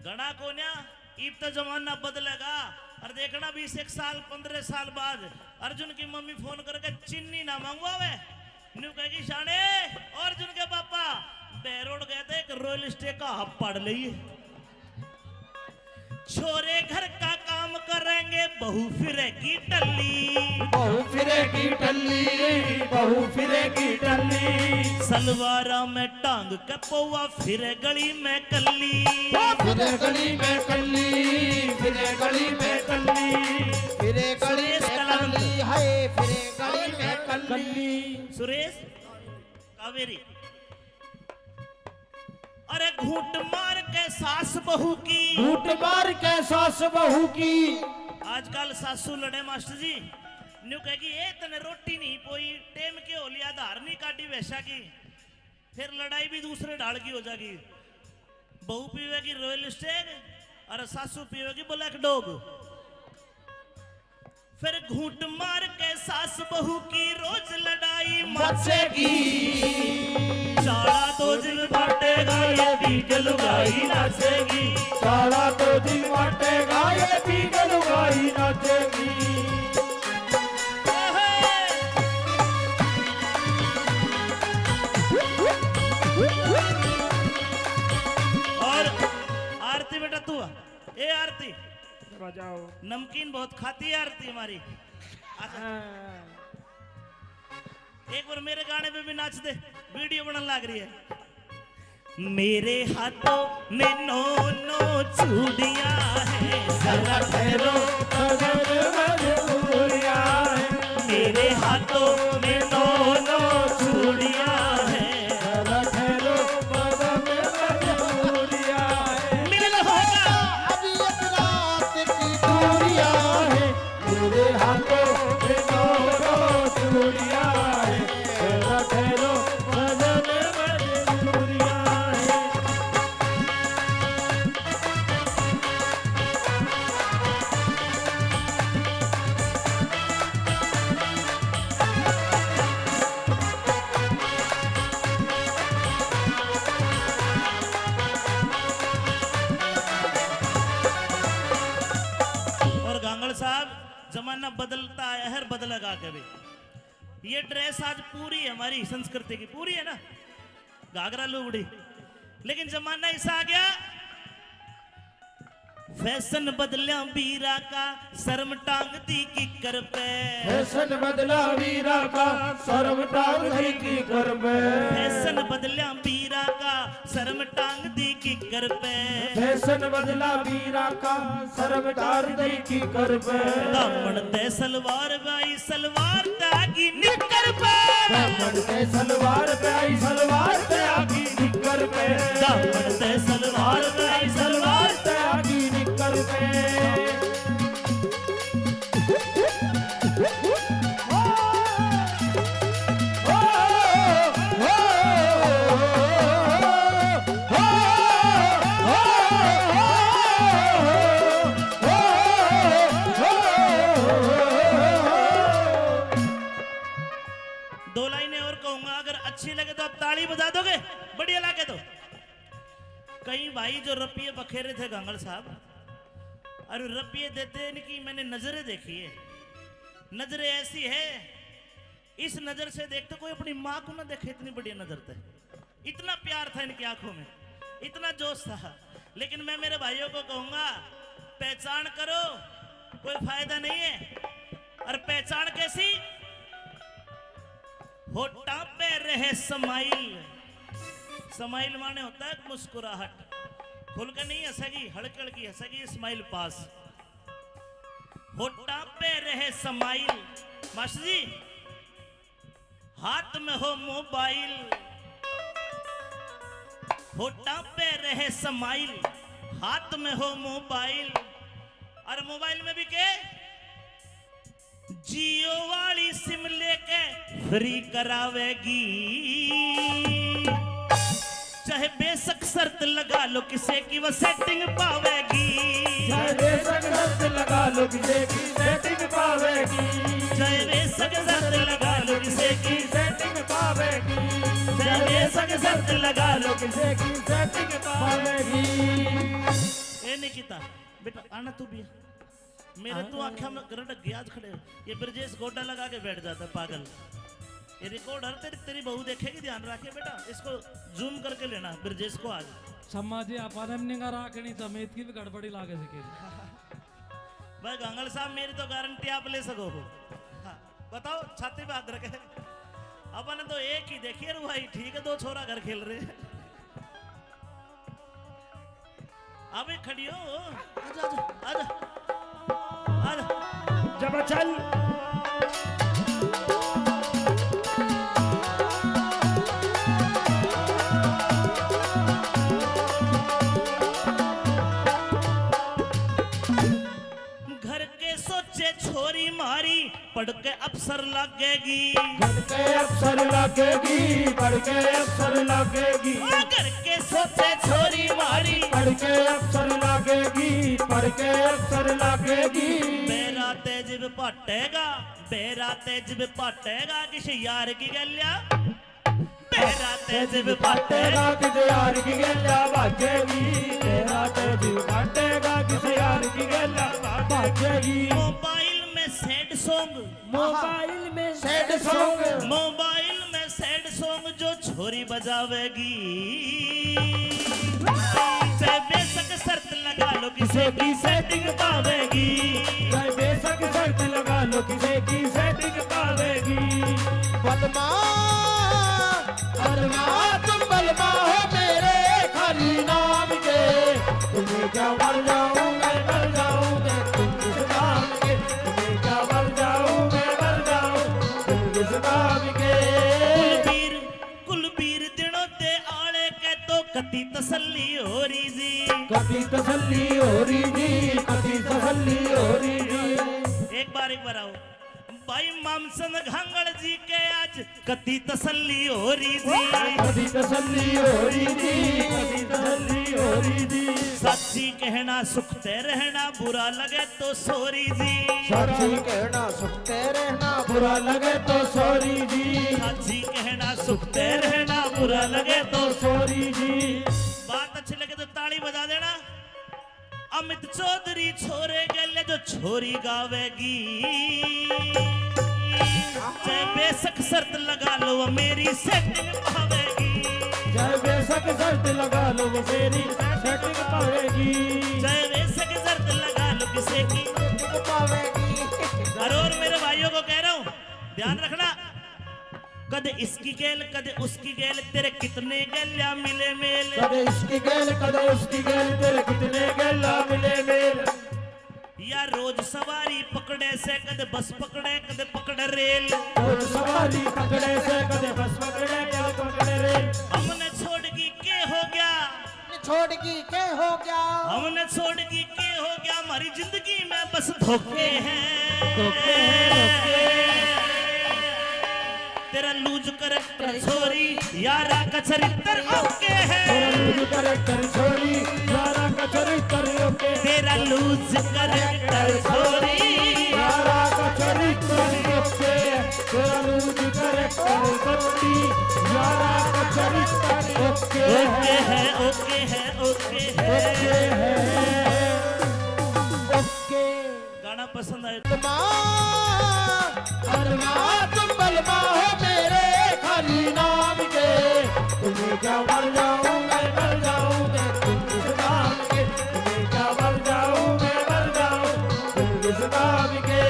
घना कोन्या ईब तो जमाना बदलेगा, और देखना 20 साल 15 साल बाद अर्जुन की मम्मी फोन करके चीनी ना मंगवावे, न्यू कहेगी शाने और अर्जुन के पापा बहरोड गए थे, एक रॉयल स्टे का हब पड़ लिए। छोरे घर का काम करेंगे बहू फिरेगी टल्ली, बहू फिरेगी टल्ली रे, बहू फिरेगी टल्ली। सलवारा में टांग के पौवा फिरे गली में कल्ली, फिरे गली में कल्ली, फिरे गली में कल्ली, फिरे गली सुरेश में कलावंत। कल्ली है, फिरे गली में कल्ली। सुरेश कावेरी। अरे घूंट मार के सास बहू की, घूंट मार के सास बहू की। आजकल सासू लड़े मास्टर जी, न्यू कहेगी ए तने रोटी नहीं पोई, टेम के हो लिया, धार नहीं काटी वैसा की, फिर लड़ाई भी दूसरे ढाल की हो जाएगी। बहू पीवेगी रॉयल स्टेग और सासू पीवेगी ब्लैक डॉग। फिर घूंट मार के सास बहू की रोज लड़ाई मचेगी, चाड़ा तो जिल बाटेगा ये पी के लुगाई नाचेगी, सारा तो दिन बाटेगा ये पी के लुगाई नाचेगी। और आरती बेटा तू आ। ए आरती बजाओ। नमकीन बहुत खाती है आरती हमारी। एक बार मेरे गाने पे भी नाच दे, वीडियो बनने लग रही है। मेरे हाथों में 9 चूड़ियां हैं, जरा ठहरो मजबूरियां है, मेरे हाथों में 9 चूड़ियां हैं, जरा ठहरो मजबूरियां है। मिलन होगा अभी एक रात की दूरियां है, मेरे हाथों में 9 चूड़ियां है, जरा ठहरो मजबूरियां है। और गांगड़ साहब जमाना बदलता है, हर बदलेगा कभी। ये ड्रेस आज पूरी है हमारी संस्कृति की, पूरी है ना, घाघरा लुगड़ी, लेकिन जमाना ऐसा आ गया फैशन बदलिया बीरा का, शर्म टांग दी किकर पे, फैशन बदला वीरा का, शर्म टांग दी की कर में। फैशन बदलिया बीरा का, शर्म टांग दी किकर पे। फैशन बदला वीरा का शर्म टार दी की कर पे। दामन ते सलवार बाई सलवार तागी निकर पे। दामन ते सलवार पे आई सलवार ते आगी निकर पे। दामन ते सलवार बाई सलवार ते आगी निकर पे। दो लाइनें और कहूंगा, अगर अच्छी लगे तो आप ताली बजा दोगे, बढ़िया लगे तो। कई भाई जो रुपये बखेरे थे गंगल साहब, और रुपये देते इनकी मैंने नजरें देखी है। नजरें ऐसी है, इस नजर से देखते कोई अपनी माँ को ना देखे, इतनी बढ़िया नजर थे। इतना प्यार था इनकी आंखों में, इतना जोश था। लेकिन मैं मेरे भाइयों को कहूंगा, पहचान करो, कोई फायदा नहीं है। और पहचान कैसी? होठा पे रहे समाइल। समाइल माने होता है मुस्कुराहट, खुल के नहीं हंसेगी, हड़क हड़की हंसेगी, स्माइल पास। होठा पे रहे समाइल। मास्टर जी, हाथ में हो मोबाइल। होठा पे रहे समाइल, हाथ में हो मोबाइल। और मोबाइल में भी के जियो वाली सिम लेके फ्री करावेगी। चाहे बेशक शर्त लगा लो किसे की वो सेटिंग पावेगी। चाहे बेशक शर्त लगा लो किसे की सेटिंग पावेगी। चाहे बेशक शर्त लगा लो किसे की सेटिंग पावेगी। चाहे बेशक शर्त लगा लो किसे की सेटिंग पावेगी। ए निकिता बेटा आना तू भी। मेरे तो आंखें में गरडक गया आज खड़े। ये ब्रजेश गोटा लगा के बैठ जाता है पागल। ये रिकॉर्डर तेरी बहू देखेगी, ध्यान रखे बेटा, इसको जूम करके लेना ब्रजेश को आज। सम्मा जी अपन निगाह राखनी समेत की भी गड़बड़ी लागे सके। भाई गंगल साहब मेरी तो गारंटी आप ले सको हो। हाँ, बताओ छाती पे हाथ रखे। अपन तो एक ही देखिए रू भाई, ठीक है, दो छोरा घर खेल रहे। अबे खड़ी हो, आजा आजा आजा आजा। जब चल घर के सोचे छोरी मारी, पढ़ के अफसर लगेगी। पढ़ के अफसर लगेगी। पढ़ के अफसर लगेगी। घर के सोचे छोरी मारी, पढ़ के अफसर लगेगी। पढ़ के अफसर लगेगी। बेरा तेज भी पाटेगा, बेरा तेज भी पाटेगा, किसी यार की गलिया। बेरा तेज भी पाटेगा, पाटेगा किसी यार की गल्ला बाजेगी। तेरा तेज पाटेगा किसी यार की गल्ला बाजेगी। मोबाइल में सैड सॉन्ग, मोबाइल में सैड सॉन्ग। मोबाइल में सैड सॉन्ग जो छोरी बजावेगी। चाहे बेशक शर्त लगा लो किसे की सेटिंग पावेगी। चाहे बेशक शर्त लगा लो किसे की सेटिंग पावेगी। बलमा बलमा तुम बलमा हो मेरे खाली नाम के। तुम्हें क्या मर जाऊं मैं मर जाऊं मैं तुम किस नाम के। तुम्हें क्या मर जाऊं मैं मर जाऊं तुम किस नाम के। कुलबीर दिनों ते आले के तो कति तसल्ली हो रही जी। कभी तसल्ली हो रही जी। कभी तसल्ली हो रही जी। एक बार आओ भाई मामसन घांगड़ जी के आज कति तसल्ली हो रही जी। कभी तसल्ली हो रही जी। कभी तसल्ली हो रही जी। सच्ची कहना सुखते रहना, बुरा लगे तो सॉरी जी। सच्ची कहना सुखते रहना, बुरा लगे तो सॉरी जी। सच्ची कहना सुखते रहना, बुरा लगे तो। सॉरी जी। बात अच्छी लगे तो ताली बजा देना। अमित चौधरी छोरे गले जो छोरी गावेगी। चाहे बेशक शर्त लगा लो वो मेरी सेटिंग पावेगी। चाहे बेशक शर्त लगा लो वो मेरी सेटिंग पावेगी। चाहे बेशक शर्त लगा लो किसी की पावेगी। और मेरे भाइयों को कह रहा हूं ध्यान रखना, कदे इसकी गेल कदे उसकी गेल तेरे कितने गेल्या मिले मेल। कदे इसकी गेल कदे उसकी गेल तेरे कितने गेला मिले मेल। या रोज सवारी पकड़े से कदे बस पकड़े कदे पकड़े रेल। रोज सवारी पकड़े से कदे बस पकड़े कदे पकड़े रेल। हमने छोड़ की के हो गया छोड़ की के हो गया हमने छोड़ की के हो गया हमारी जिंदगी में बस धोखे हैं तेरा लूज करेक्टर छोरी यारा का चरित्र ओके है। तेरा लूज करेक्टर छोरी यारा का चरित्र ओके। तेरा लूज करेक्टर छोरी यारा का चरित्र ओके। तेरा लूज करेक्टर छोरी यारा का चरित्र ओके। ओके है ओके है ओके है ओके। गाना पसंद आया तुम बलमा हो मेरे खाली नाम के। तुम्हें क्या मर जाऊं मैं मर जाऊं मैं तुम इस नाम के। तुम्हें क्या मर जाऊं मैं मर जाऊं तुम इस नाम के।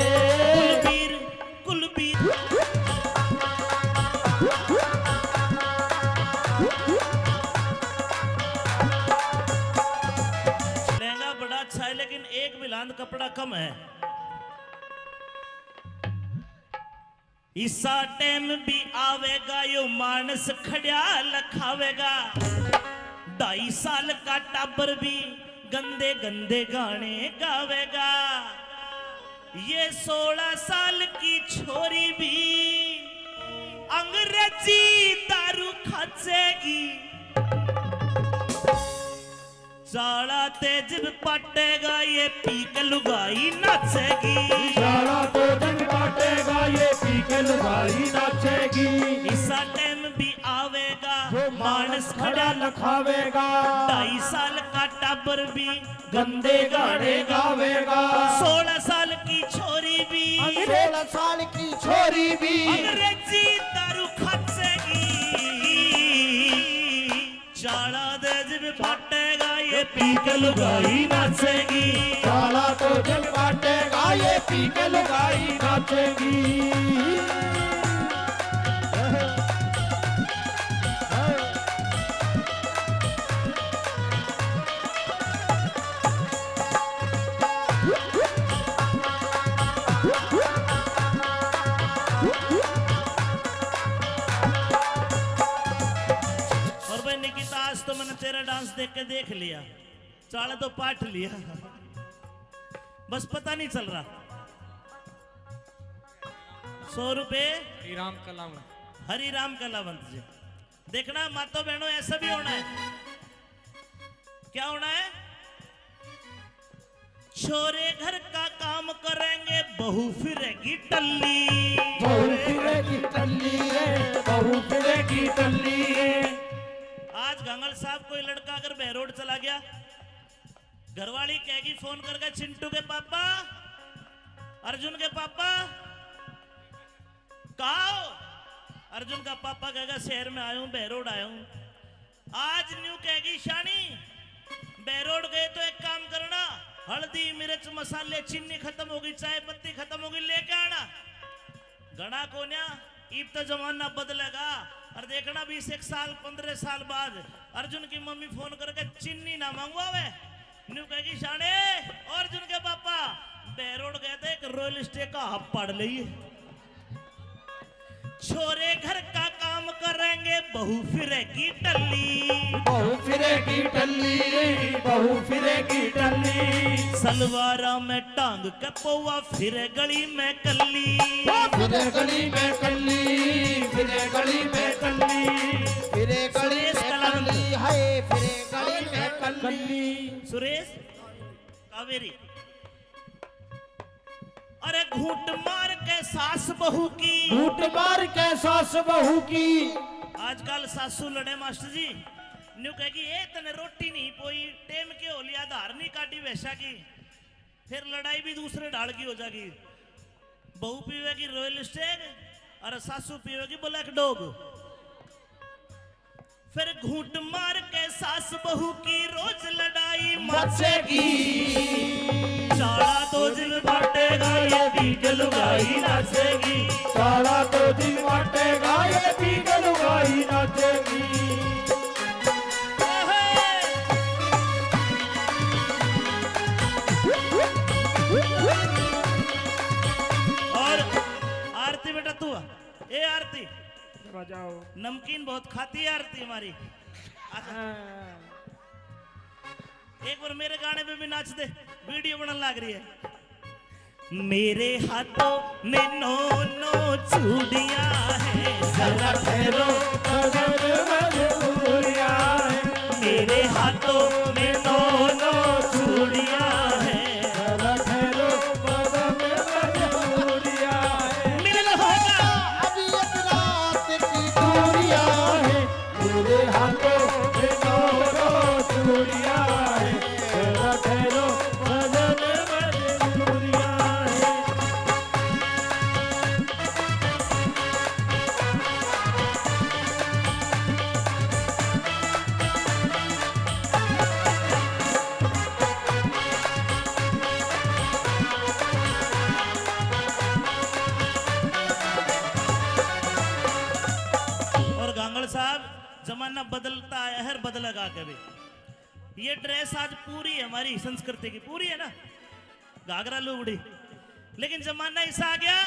कुलबीर कुलबीर लहंगा बड़ा अच्छा है लेकिन एक बिलांद कपड़ा कम है। इसा टाइम भी आवेगा यो मानस खड़िया लखावेगा। 2.5 साल का टाबर भी गंदे गंदे गाने गावेगा। ये 16 साल की छोरी भी अंग्रेजी दारू खाचेगी। चाड़ा तेज पाटेगा ये पी के लुगाई नाचेगी। सारा तो जग बाटेगा ये पी के लुगाई नाचेगी। इसा टाइम भी आवेगा मानस खड़ा लखावेगा। 2.5 साल का टाबर भी गंदे गाने गावेगा। 16 साल की छोरी भी 16 साल की छोरी भी अंग्रेजी दारू खाचेगी। चाड़ा तेज पाटेगा ये पी के लुगाई नाचेगी। सारा तो जग बाटेगा ये पी के लुगाई नाचेगी। और भाई निकिता आज तो मैंने तेरा डांस देख के देख लिया। चाड़ा तो पाठ लिया बस पता नहीं चल रहा। 100 रुपए राम कलाम हरि राम कलावंत जी। देखना मातो बहनों ऐसा भी होना है। क्या होना है? छोरे घर का काम करेंगे बहू फिरेगी टल्ली। बहू फिरेगी टल्ली रे बहू फिरेगी टल्ली रे। आज गंगल साहब कोई लड़का अगर बहरोड चला गया घरवाली कहेगी फोन करके चिंटू के पापा अर्जुन के पापा कहा हो? अर्जुन का पापा कहेगा शहर में आया हूं बहरोड आया हूं। आज न्यू कहेगी शानी बहरोड गए तो एक काम करना हल्दी मिर्च मसाले चीनी खत्म होगी चाय पत्ती खत्म होगी लेके आना। घना कोन्या ईब तो जमाना बदलेगा और देखना 21 साल 15 साल बाद अर्जुन की मम्मी फोन करके चीनी ना मंगवावे न्यू कहेगी शाने और अर्जुन के पापा बहरोड गए थे एक रॉयल स्टे का हब पड़ लिए। छोरे घर का काम करेंगे बहू फिरेगी टल्ली। बहू फिरेगी टल्ली बहू फिरेगी टल्ली। सलवारा में टांग के पौवा फिरे गली में कल्ली। फिरे गली में कल्ली फिरे गली में कल्ली। फिरे गली सुरेश में कलावंत। कल्ली है फिरे गली में कल्ली। कल्ली सुरेश कावेरी अरे घूंट मार के सास बहू की। घूंट मार के सास बहू की। आजकल सासू लड़े मास्टर जी न्यू कहेगी ए तने रोटी नहीं पोई टेम के हो लिया धार नहीं काटी वैसा की। फिर लड़ाई भी दूसरे ढाल की हो जाएगी। बहू पीवेगी रॉयल स्टेग और सासू पीवेगी ब्लैक डॉग। फिर घूंट मार के सास बहू की रोज लड़ाई मचेगी। शाला तो जिम बांटेगा ये बीज लुगाई नाचेगी। साला तो दिन बांटेगा ये बीज लुगाई नाचेगी। और आरती बेटा तू आ। ए आरती बजाओ। नमकीन बहुत खाती है आरती हमारी। अच्छा, एक बार मेरे गाने पे भी नाच दे, वीडियो बनने लग रही है। मेरे हाथों में नो नो चूड़ियां हैं, जरा ठहरो सजन मजबूरियां है। मेरे हाथों में नो नो चूड़ियां हैं, जरा ठहरो सजन मजबूरियां है। मिलन होगा अभी एक रात की दूरियां है। मेरे हाथों में दो चूड़ियां है। जरा ठहरो सजन मजबूरियां है। और गांगड़ साहब जमाना बदलता है, हर बदलेगा कभी। ये ड्रेस आज पूरी है हमारी संस्कृति की, पूरी है ना, घाघरा लुगड़ी। लेकिन जमाना ऐसा आ गया,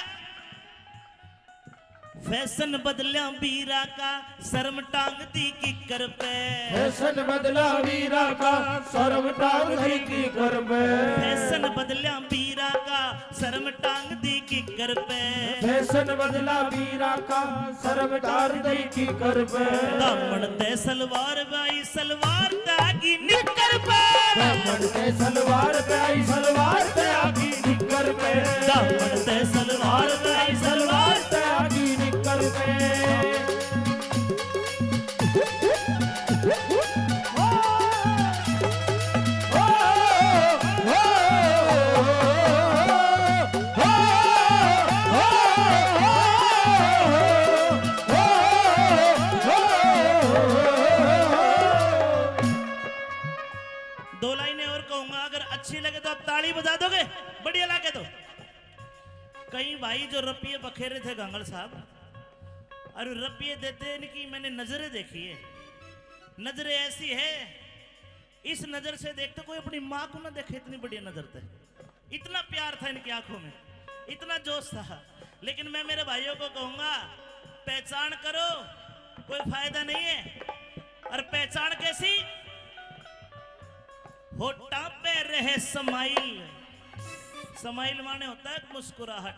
फैशन बदलिया बीरा का, शर्म टांग दी किकर पे। फैशन बदला वीरा का, शर्म टांग दी की कर पे। फैशन बदलिया बीरा का, शर्म टांग दी किकर पे। फैशन बदला वीरा का, शर्म टांग दी की कर पे। दामन ते सलवार बाई, सलवार तागी निकर पे। दामन ते सलवार पे आई, सलवार पे आगी निकर पे। दामन ते सलवार बाई, सलवार पे आगी निकर पे। ओ, ओ, दो लाइनें और कहूंगा, अगर अच्छी लगे तो आप ताली बजा दोगे, बढ़िया लगे तो। कई भाई जो रुपये बखेरे थे गांगड़ साहब, और रुपये देते इनकी मैंने नजरें देखी है। नजरें ऐसी है, इस नजर से देखते कोई अपनी माँ को ना देखे, इतनी बढ़िया नजर थे। इतना प्यार था इनकी आंखों में, इतना जोश था। लेकिन मैं मेरे भाइयों को कहूंगा, पहचान करो, कोई फायदा नहीं है। और पहचान कैसी? होठा पे रहे समाइल। समाइल माने होता है मुस्कुराहट,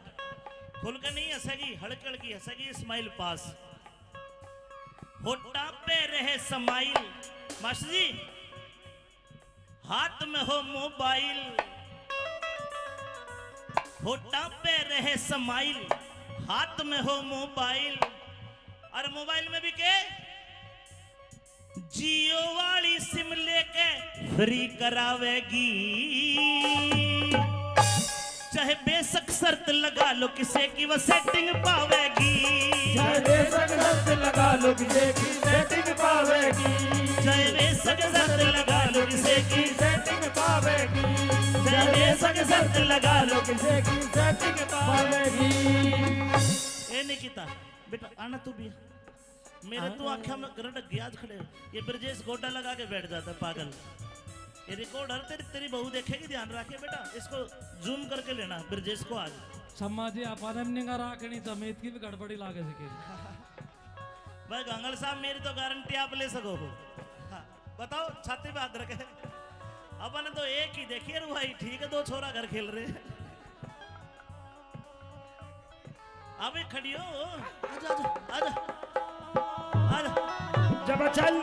खुल के नहीं हंसेगी, हड़के हड़की हंसेगी, स्माइल पास। होठा पे रहे समाइल। मास्टर जी, हाथ में हो मोबाइल, होठा पे रहे समाइल, हाथ में हो मोबाइल। और मोबाइल में भी के जियो वाली सिम लेके फ्री करावेगी। चाहे बेशक शर्त लगा लो किसे की वो सेटिंग पावेगी। चाहे बेशक शर्त लगा लो किसे की सेटिंग पावेगी। चाहे बेशक शर्त लगा लो किसे की, सेटिंग पावेगी। चाहे बेशक शर्त लगा लो किसे की सेटिंग पावेगी। ए निकिता बेटा आना तू भी। मेरे तो आंखें में गरटक गया आज खड़े। ये ब्रजेश गोटा लगा के बैठ जाता है पागल। ये रिकॉर्डर तेरी बहू देखेगी, ध्यान रखे बेटा, इसको जूम करके लेना ब्रजेश को आज। सम्मा जी अपन निगा राखनी समेत की भी गड़बड़ी लागे सकेगी। भाई गांगड़ साहब, मेरी तो गारंटी आप ले सको हो। हाँ, बताओ, छाती पे हाथ रखे। अपन तो एक ही देखिए रे भाई, ठीक है, दो छोरा घर खेल रहे। अबे खड़ी हो, आजा आजा आजा आजा। जब चल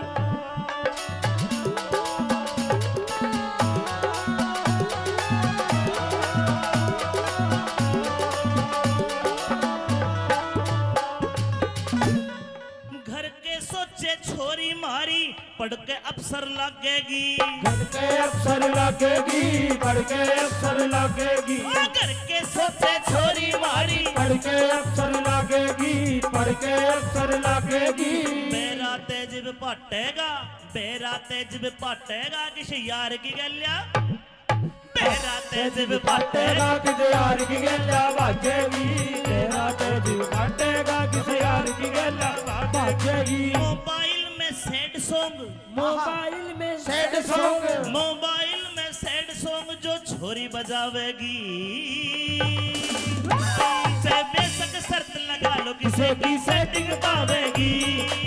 घर के सोचे छोरी मारी, पढ़ के अफसर लगेगी। पढ़ के अफसर लगेगी। पढ़ के अफसर लगेगी। घर के सोचे छोरी मारी, पढ़ के अफसर लगेगी। पढ़ के अफसर लगेगी। मेरा तेज भी पटेगा, मेरा तेज भी पटेगा, किसी यार की गलिया तेरा तेज पाटेगा पाटेगा किसे यार की गेला बाजेगी तेरा तेज पाटेगा किसे यार की गेला बाजेगी मोबाइल में सैड सॉन्ग मोबाइल में सैड सॉन्ग मोबाइल में सैड सॉन्ग जो छोरी बजावेगी चाहे बेशक शर्त लगा लो किसे की सेटिंग पावेगी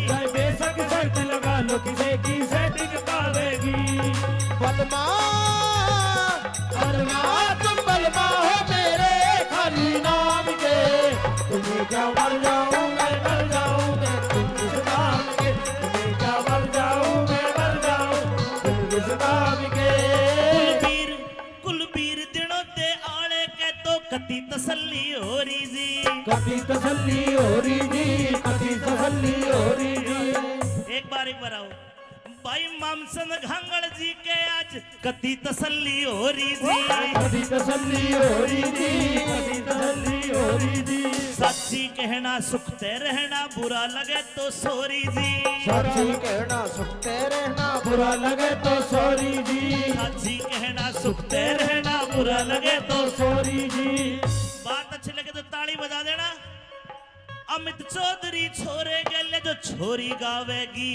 चाहे बेशक शर्त लगा लो किसे की सेटिंग पावेगी बलमा बलमा तुम बलमा हो मेरे खाली नाम के तुम्हें क्या मर जाऊं मैं मर जाऊं मैं तुम किस नाम के तुम्हें क्या मर जाऊं मैं मर जाऊं तुम किस नाम के कुलबीर दिनों ते आले के तो कति तसल्ली हो रही जी कभी तसल्ली हो रही जी कभी तसल्ली हो रही जी एक बार आओ भाई मामसन घांगड़ जी के आज कति तसल्ली हो रही जी कभी तसल्ली हो रही जी कभी तसल्ली हो रही जी सच्ची कहना सुखते रहना बुरा लगे तो सोरी जी सच्ची कहना सुखते रहना बुरा लगे तो सॉरी जी सच्ची कहना सुखते रहना बुरा लगे तो सॉरी जी बात अच्छी लगे तो ताली बजा देना अमित चौधरी छोरे गेले जो छोरी गावेगी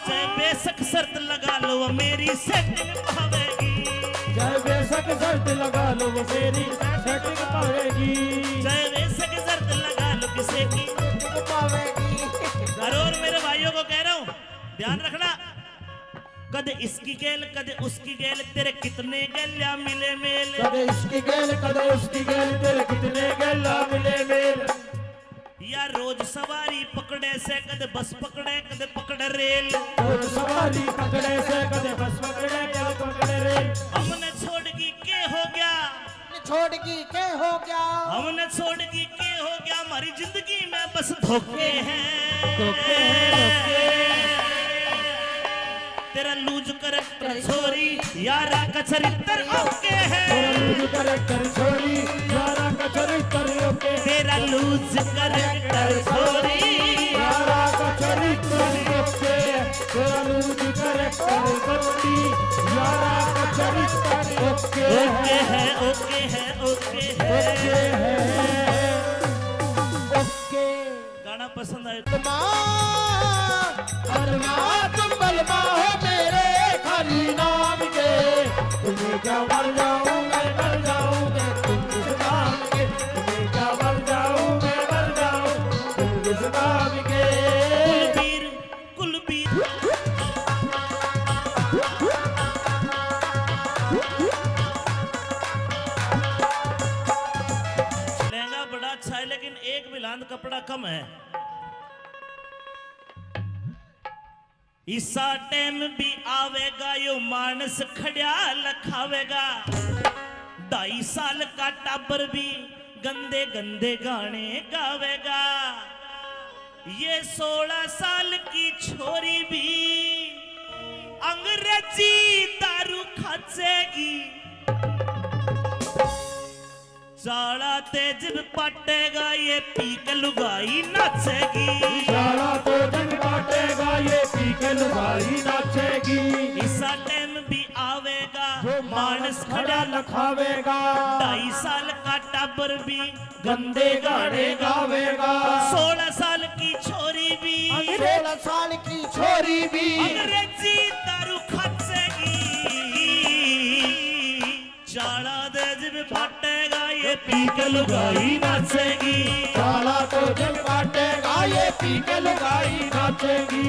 चाहे बेशक शर्त लगा लो वो मेरी सेटिंग पावेगी चाहे बेशक शर्त लगा लो वो मेरी सेटिंग पावेगी चाहे बेशक शर्त लगा लो किसी की और मेरे भाइयों को कह रहा हूँ ध्यान रखना कदे इसकी गेल कदे उसकी गेल तेरे कितने गेल्या मिले मेल कदे इसकी गेल कदे उसकी गेल तेरे कितने गेला मिले मेल या रोज सवारी पकड़े से कदे बस पकड़े कदे पकड़े रेल रोज सवारी पकड़े से कदे बस पकड़े कदे पकड़े रेल हमने छोड़ की के हो गया छोड़ की के हो गया हमने छोड़ की के हो गया हमारी जिंदगी में बस धोखे हैं तेरा लूज करेक्टर छोरी यारा का चरित्र ओके है तेरा लूज करेक्टर छोरी यारा का चरित्र ओके तेरा लूज करेक्टर छोरी यारा का चरित्र ओके तेरा लूज करेक्टर छोरी यारा का चरित्र ओके ओके है ओके गाना पसंद आए बलमा तुम बलमा हो मेरे खाली नाम के तुम्हें क्या मर जाऊं मैं मर जाऊं मैं तुम किस नाम के तुम्हें क्या मर जाऊं मैं मर जाऊं तुम किस नाम के कुलबीर लहंगा बड़ा अच्छा है लेकिन एक बिलांद कपड़ा कम है इसा टाइम भी आवेगा यो मानस खड़िया लखावेगा 2.5 साल का टाबर भी गंदे गंदे गाने गावेगा ये 16 साल की छोरी भी अंग्रेजी दारू खाचेगी साला तेज पटेगा ये पी के लुगाई नाचेगी साला तो जंग काटेगा ये पी के लुगाई नाचेगी इसा टाइम भी आवेगा मानस खड़ा लखावेगा 2.5 साल का टाबर भी गंदे गाने गावेगा 16 साल की छोरी भी 16 साल की छोरी भी अंग्रेजी दारू खाचेगी चाला तेज भी पटेगा ये पी के लुगाई नाचेगी साला तो जंग काटेगा ये पी के लुगाई नाचेगी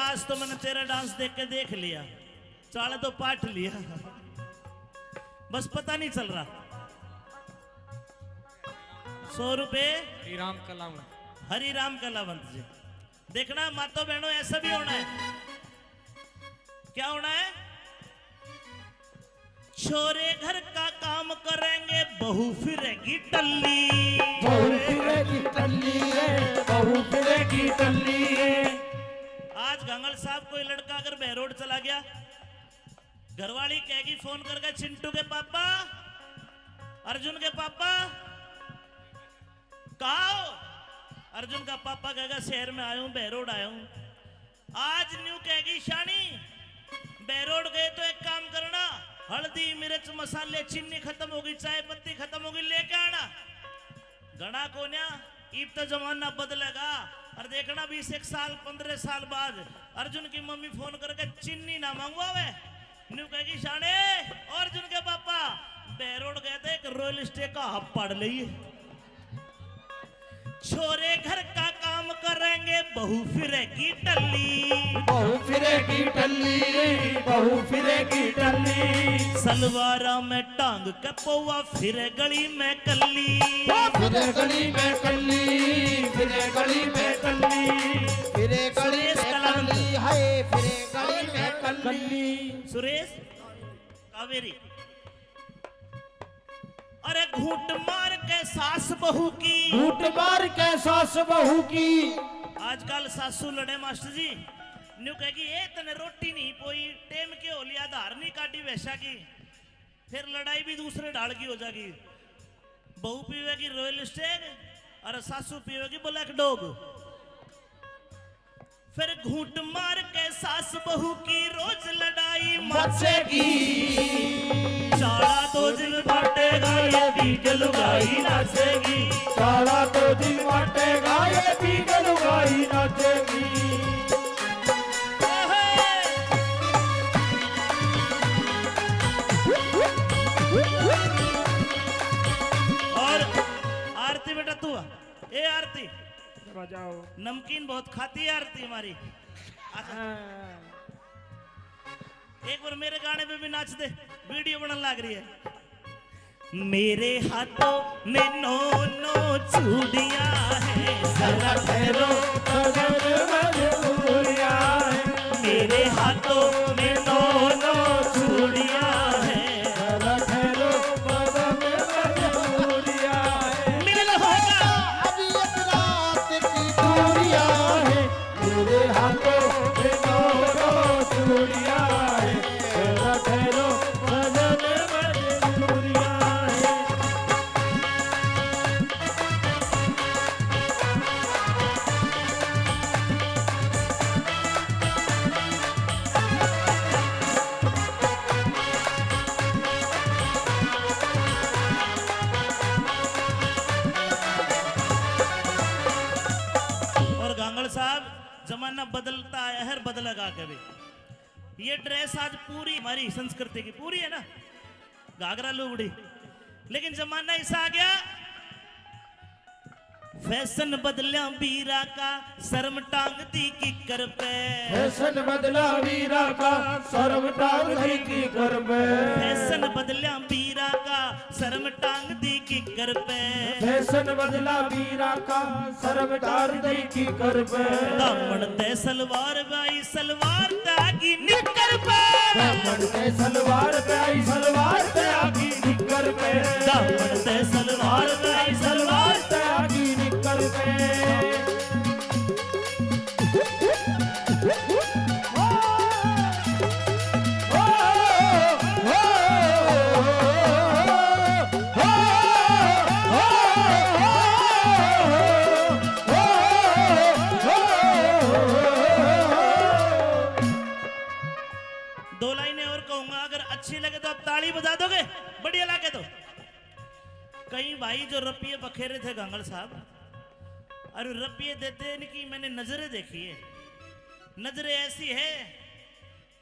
आज तो मैंने तेरा डांस देख के देख लिया चाले तो पाठ लिया बस पता नहीं चल रहा 100 रुपए हरी राम कलावंत जी देखना मातो बहनों ऐसा भी होना है क्या होना है छोरे घर का काम करेंगे बहू फिरेगी टल्ली बहू फिरेगी टल्ली रे बहू फिरेगी की टल्ली। आज गंगल साहब कोई लड़का अगर बहरोड चला गया, घरवाली कहेगी फोन करके, चिंटू के पापा, अर्जुन के पापा कहा हो? अर्जुन का पापा कहेगा शहर में आया हूं, बहरोड आया हूं। आज न्यू कहेगी शानी बहरोड गए तो एक काम करना, हल्दी मिर्च मसाले चीनी खत्म होगी, चाय पत्ती खत्म होगी, लेके आना। घना कोन्या इब तो जमाना बदलेगा, और देखना 20 साल 15 साल बाद अर्जुन की मम्मी फोन करके चीनी ना मंगवावे, न्यू कहेगी शाने और अर्जुन के पापा बहरोड गए थे, एक रॉयल स्टे का हब पड़ लिए, छोरे घर का काम करेंगे, बहू फिरेगी टल्ली, बहू फिरेगी टल्ली, बहू फिरेगी टल्ली। सलवारा में टांग के पौवा, फिरे गली में कल्ली, फिरे गली में कल्ली, फिरे गली में कल्ली, फिरे गली सुरेश में कलावंत। कल्ली, हाय फिरे गली में कल्ली। सुरेश कावेरी, अरे घूट मार के सास बहू की, घूट मार के सास बहू की। आजकल सासू लड़े मास्टर जी, न्यू कहेगी ए तने रोटी नहीं पोई, टेम के हो लिया, धार नहीं काटी वैसा की, फिर लड़ाई भी दूसरे ढाल की हो जाएगी। बहू पीवेगी रॉयल स्टेग और सासू पीवेगी ब्लैक डॉग। फिर घूट मार के सास बहू की रोज लड़ाई मचेगी, चारा दो दिन बांटेगा, ये बीज लुगाई नाचेगी, सारा तो दिन बांटेगा, ये बीज लुगाई नाचेगी। और आरती बेटा तू आ। ए आरती बजाओ। नमकीन बहुत खाती है आरती हमारी, आजा। एक बार मेरे गाने पे भी नाच दे, वीडियो बनने लग रही है। मेरे हाथों में नो नो चूड़ियां हैं, जरा ठहरो सजन मजबूरियां हैं, मेरे हाथों में नो नो चूड़ियां हैं, जरा ठहरो सजन मजबूरियां हैं। मिलन होगा अभी एक रात की चूड़ियां हैं, मेरे हाथों में दोनों चूड़ियां हैं, जरा ठहरो सजन मजबूरियां हैं। और गांगड़ साहब जमाना बदलता आया है, बदलेगा कभी। ये ड्रेस आज पूरी हमारी संस्कृति की पूरी है ना, घाघरा लुगड़ी, लेकिन जमाना ऐसा आ गया, फैशन बदलिया बीरा का, शर्म टांग दी किकर पे, फैशन बदला वीरा का, शर्म टांग दी की कर पे, फैशन बदलिया बीरा का, शर्म टांग दी किकर पे, फैशन बदला वीरा का, शर्म टांग दी की कर पे, दामन ते सलवार बाई, सलवार तागी निकर पे, दामन पे सलवार पे आई, सलवार पे आगी निकर पे, दामन ते सलवार बाई, सलवार पे आगी निकर पे। दो लाइनें और कहूंगा, अगर अच्छी लगे तो आप ताली बजा दोगे, बढ़िया लगे तो। कई भाई जो रपिये बखेरे थे गांगड़ साहब, और रपिये देते इनकी मैंने नजरें देखी है, नजरें ऐसी है,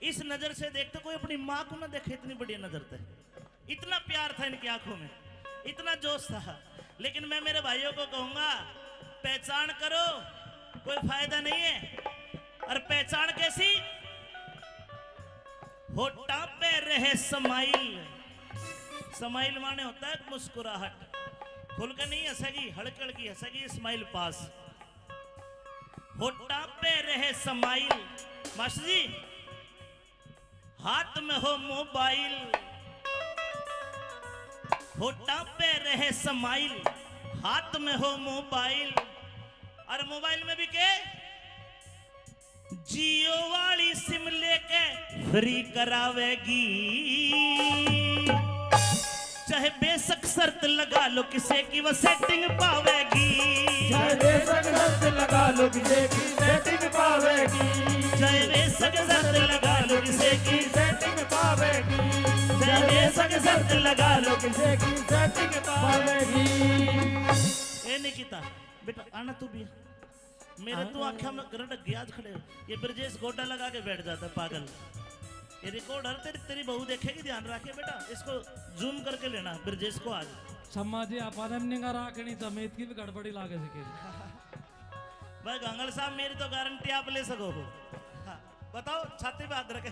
इस नजर से देखते कोई अपनी माँ को ना देखे, इतनी बढ़िया नजर थे, इतना प्यार था इनकी आंखों में, इतना जोश था। लेकिन मैं मेरे भाइयों को कहूंगा, पहचान करो, कोई फायदा नहीं है। और पहचान कैसी? होठा पे रहे स्माइल, स्माइल माने होता है मुस्कुराहट, खुल के नहीं हंसेगी, हड़कड़ की हंसेगी, स्माइल पास। होठा पे रहे स्माइल, मास्टर जी हाथ में हो मोबाइल, होठा पे रहे स्माइल, हाथ में हो मोबाइल, और मोबाइल में भी के जियो वाली सिम लेके फ्री करावेगी, चाहे बेशक शर्त लगा लो किसे की वो सेटिंग पावेगी, चाहे बेशक शर्त लगा लो किसे की सेटिंग पावेगी, चाहे बेशक शर्त लगा लो किसे की, सेटिंग पावेगी, चाहे बेशक शर्त लगा लो किसे की सेटिंग पावेगी। ए निकिता बेटा आना तू भी, मेरे तू आंखें में गरड़ गया खड़े, ये ब्रजेश गोटा लगा के बैठ जाता है पागल। ये रिकॉर्डर तेरी बहू देखेगी, ध्यान रखे बेटा, इसको जूम करके लेना ब्रजेश को आज। सम्माजी अपन निगा राखनी तमेत की भी गड़बड़ी लागे सकेगी। भाई गंगल साहब मेरी तो गारंटी आप ले सको हो। हाँ, बताओ छाती पे हाथ रखे,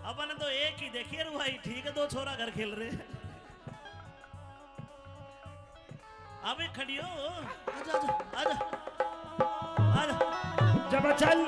अपन तो एक ही देखिए भाई, ठीक है 2 छोरा घर खेल रहे हैं। अबे खड़ी हो, आजा आजा आजा आजा, जब चल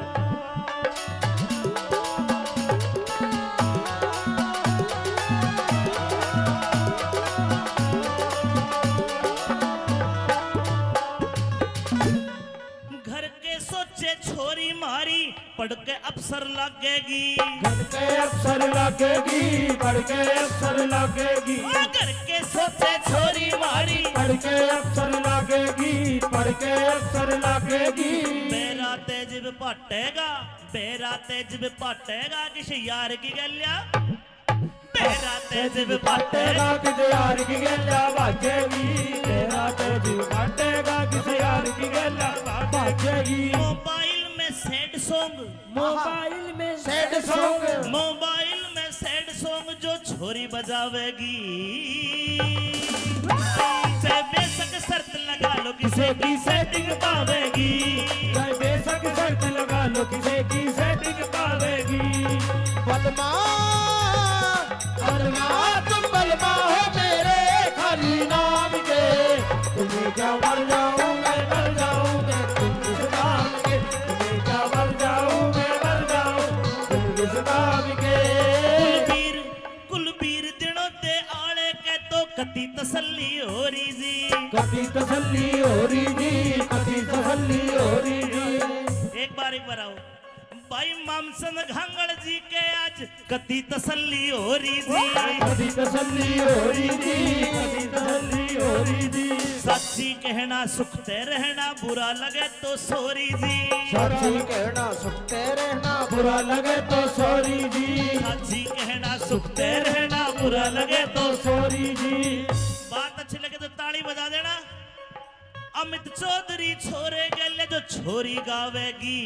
घर के सोचे छोरी मारी पढ़ के अफसर लगेगी, घर के अफसर लगेगी, पढ़ के अफसर लगेगी, घर के सोचे छोरी मारी पढ़ के अफसर लगेगी, पढ़ के अफसर लगेगी। मेरा तेज पटेगा, मेरा तेज पटेगा किसी यार की गलिया, मेरा तेज पटेगा किसी यार की गल्ला भागेगी, तेरा तेज पटेगा किसी यार की गल्ला भागेगी। मोबाइल में सैड सॉन्ग, मोबाइल में सैड सॉन्ग, मोबाइल में सैड सॉन्ग जो छोरी बजावेगी, चाहे बेशक शर्त लगा लो किसे की सेटिंग पावेगी, चाहे बेशक शर्त लगा लो किसे की सेटिंग पावेगी। बलमा तुम बलमा हो मेरे खाली नाम के, तुम्हें क्या मर जाऊं मैं मर जाऊं मैं तुम इस नाम के, तुम्हें क्या मर जाऊं मैं मर जाऊं तुम इस नाम के। कुलबीर दिनों दे आले के तो कति तसल्ली हो रही जी, कभी तसल्ली हो रही जी, कभी तसल्ली हो रही जी। एक बार आओ भाई मामसन घांगड़ जी के आज कति तसल्ली हो रही जी, कभी तसल्ली हो रही जी, कभी तसल्ली हो रही जी। सच्ची कहना सुखते रहना बुरा लगे तो सोरी जी, सच्ची कहना सुखते रहना बुरा लगे तो सॉरी जी, सच्ची कहना सुखते रहना बुरा लगे तो सॉरी जी। बात अच्छी लगे तो ताली बजा देना। अमित चौधरी छोरे गले जो छोरी गावेगी,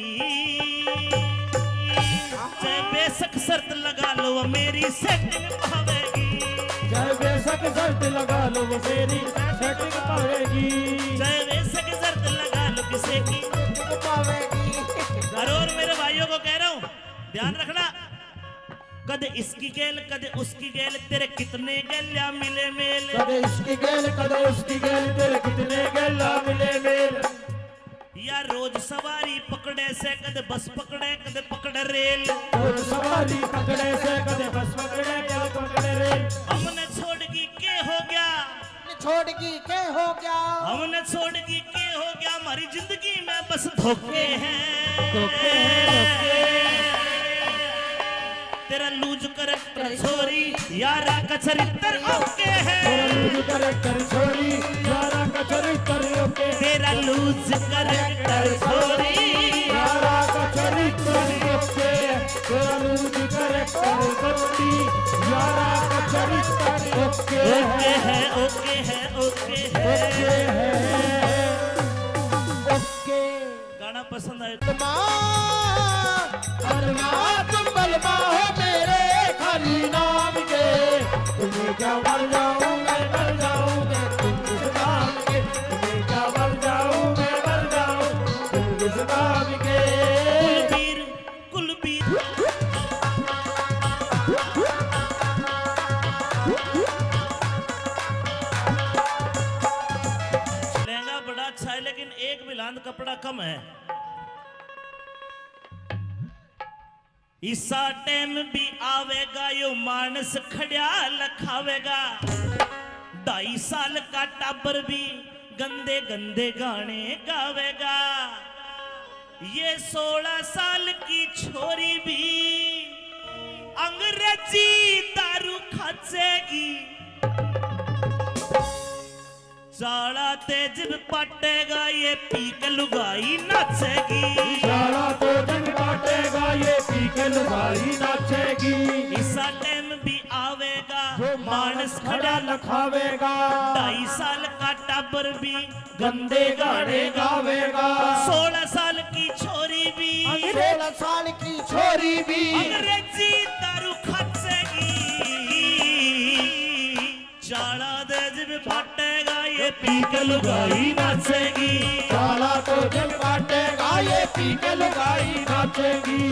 चाहे बेशक शर्त लगा लो वो मेरी सेटिंग पावेगी, चाहे बेशक शर्त लगा लो वो मेरी सेटिंग पावेगी, चाहे बेशक शर्त लगा लो किसे की पावेगी। और मेरे भाइयों को कह रहा हूँ ध्यान रखना, कदे इसकी गेल कदे उसकी गेल तेरे कितने गेल्या मिले मेल, कदे इसकी गेल कदे उसकी गेल तेरे कितने गेला मिले मेल। या रोज सवारी पकड़े से कदे बस पकड़े कदे पकड़े रेल, रोज सवारी पकड़े से कदे बस पकड़े कदे पकड़े रेल। हमने छोड़गी के हो गया, छोड़गी के हो गया, हमने छोड़गी के हो गया, हमारी जिंदगी में बस धोखे हैं, धोखे हैं, तेरा लूज करैक्टर छोरी यारा का चरित्र ओके है, तेरा लूज करैक्टर छोरी यारा का चरित्र ओके, तेरा लूज करैक्टर छोरी यारा का चरित्र ओके, तेरा लूज करैक्टर छोरी यारा का चरित्र ओके है, ओके है, ओके है, ओके। गाना पसंद आए बलमा तुम बलमा हो मेरे खाली नाम के, तुम्हें क्या मर जाऊं मैं मर जाऊं मैं तुम इस नाम के, तुम्हें क्या मर जाऊं मैं मर जाऊं तुम इस नाम के। कुलबीर लहंगा बड़ा अच्छा है लेकिन एक बिलांद कपड़ा कम है, इसा टाइम भी आवेगा यो मानस खड़िया लखावेगा, 2.5 साल का टाबर भी गंदे गंदे गाने गावेगा। ये 16 साल की छोरी भी अंग्रेजी दारू खाचेगी। साला तेज पटेगा ये पी के लुगाई नाचेगी। साला तो जग बाटेगा ये पी के लुगाई नाचेगी। इसा टाइम भी आवेगा जो मानस खड़ा लखावेगा। 2.5 साल का टाबर भी गंदे गाने गावेगा। 16 साल की छोरी भी 16 साल की छोरी भी अंग्रेजी दारू खाचेगी। चाला तेज भी फटेगा ये पी के लुगाई नाचेगी। साला तो जग बाटेगा ये पी के लुगाई नाचेगी।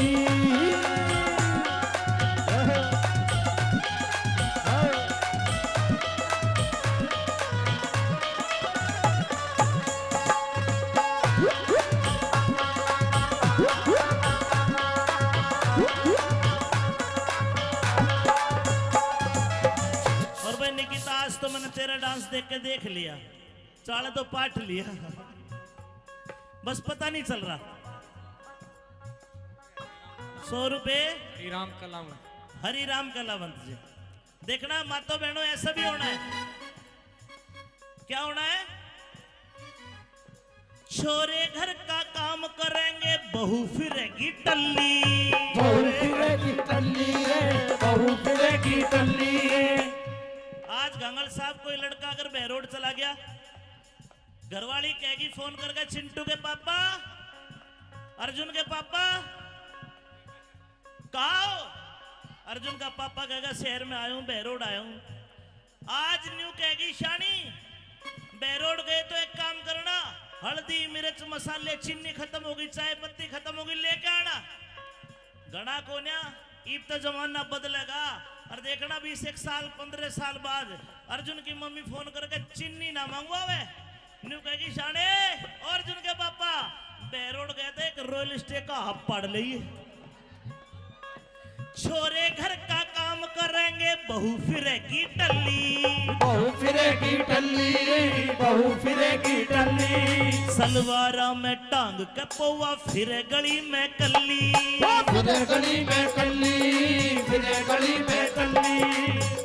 और भाई निकिता आज तो मैंने तेरा डांस देख के देख लिया, चाला तो पाठ लिया, बस पता नहीं चल रहा। 100 रुपए श्रीराम कलाम हरि राम कलावंत जी। देखना मातो बहनों ऐसा भी होना है। क्या होना है? छोरे घर का काम करेंगे बहू फिरेगी टल्ली। बहू फिरेगी टल्ली रे, बहू फिरेगी टल्ली रे। आज गंगल साहब कोई लड़का अगर बहरोड चला गया, घरवाली कहेगी फोन करके, चिंटू के पापा, अर्जुन के पापा कहा हो? अर्जुन का पापा कहेगा शहर में आया हूं, बहरोड आया हूं। आज न्यू कहेगी शानी बहरोड गए तो एक काम करना, हल्दी मिर्च मसाले चीनी खत्म होगी, चाय पत्ती खत्म होगी, लेके आना। गणा कोन्या ईब तो जमाना बदलेगा। और देखना 20 साल 15 साल बाद अर्जुन की मम्मी फोन करके चीनी ना मंगवावे, न्यू कहेगी शाने अर्जुन के पापा बहरोड गए थे, एक रॉयल स्टे का हब पड़ लिए। छोरे घर का काम करेंगे बहू फिरेगी टल्ली। बहू फिरेगी टल्ली रे, बहू फिरेगी टल्ली। सलवारा में टांग के पौवा फिरे गली में कल्ली। फिरे गली में कल्ली, फिरे गली में कल्ली,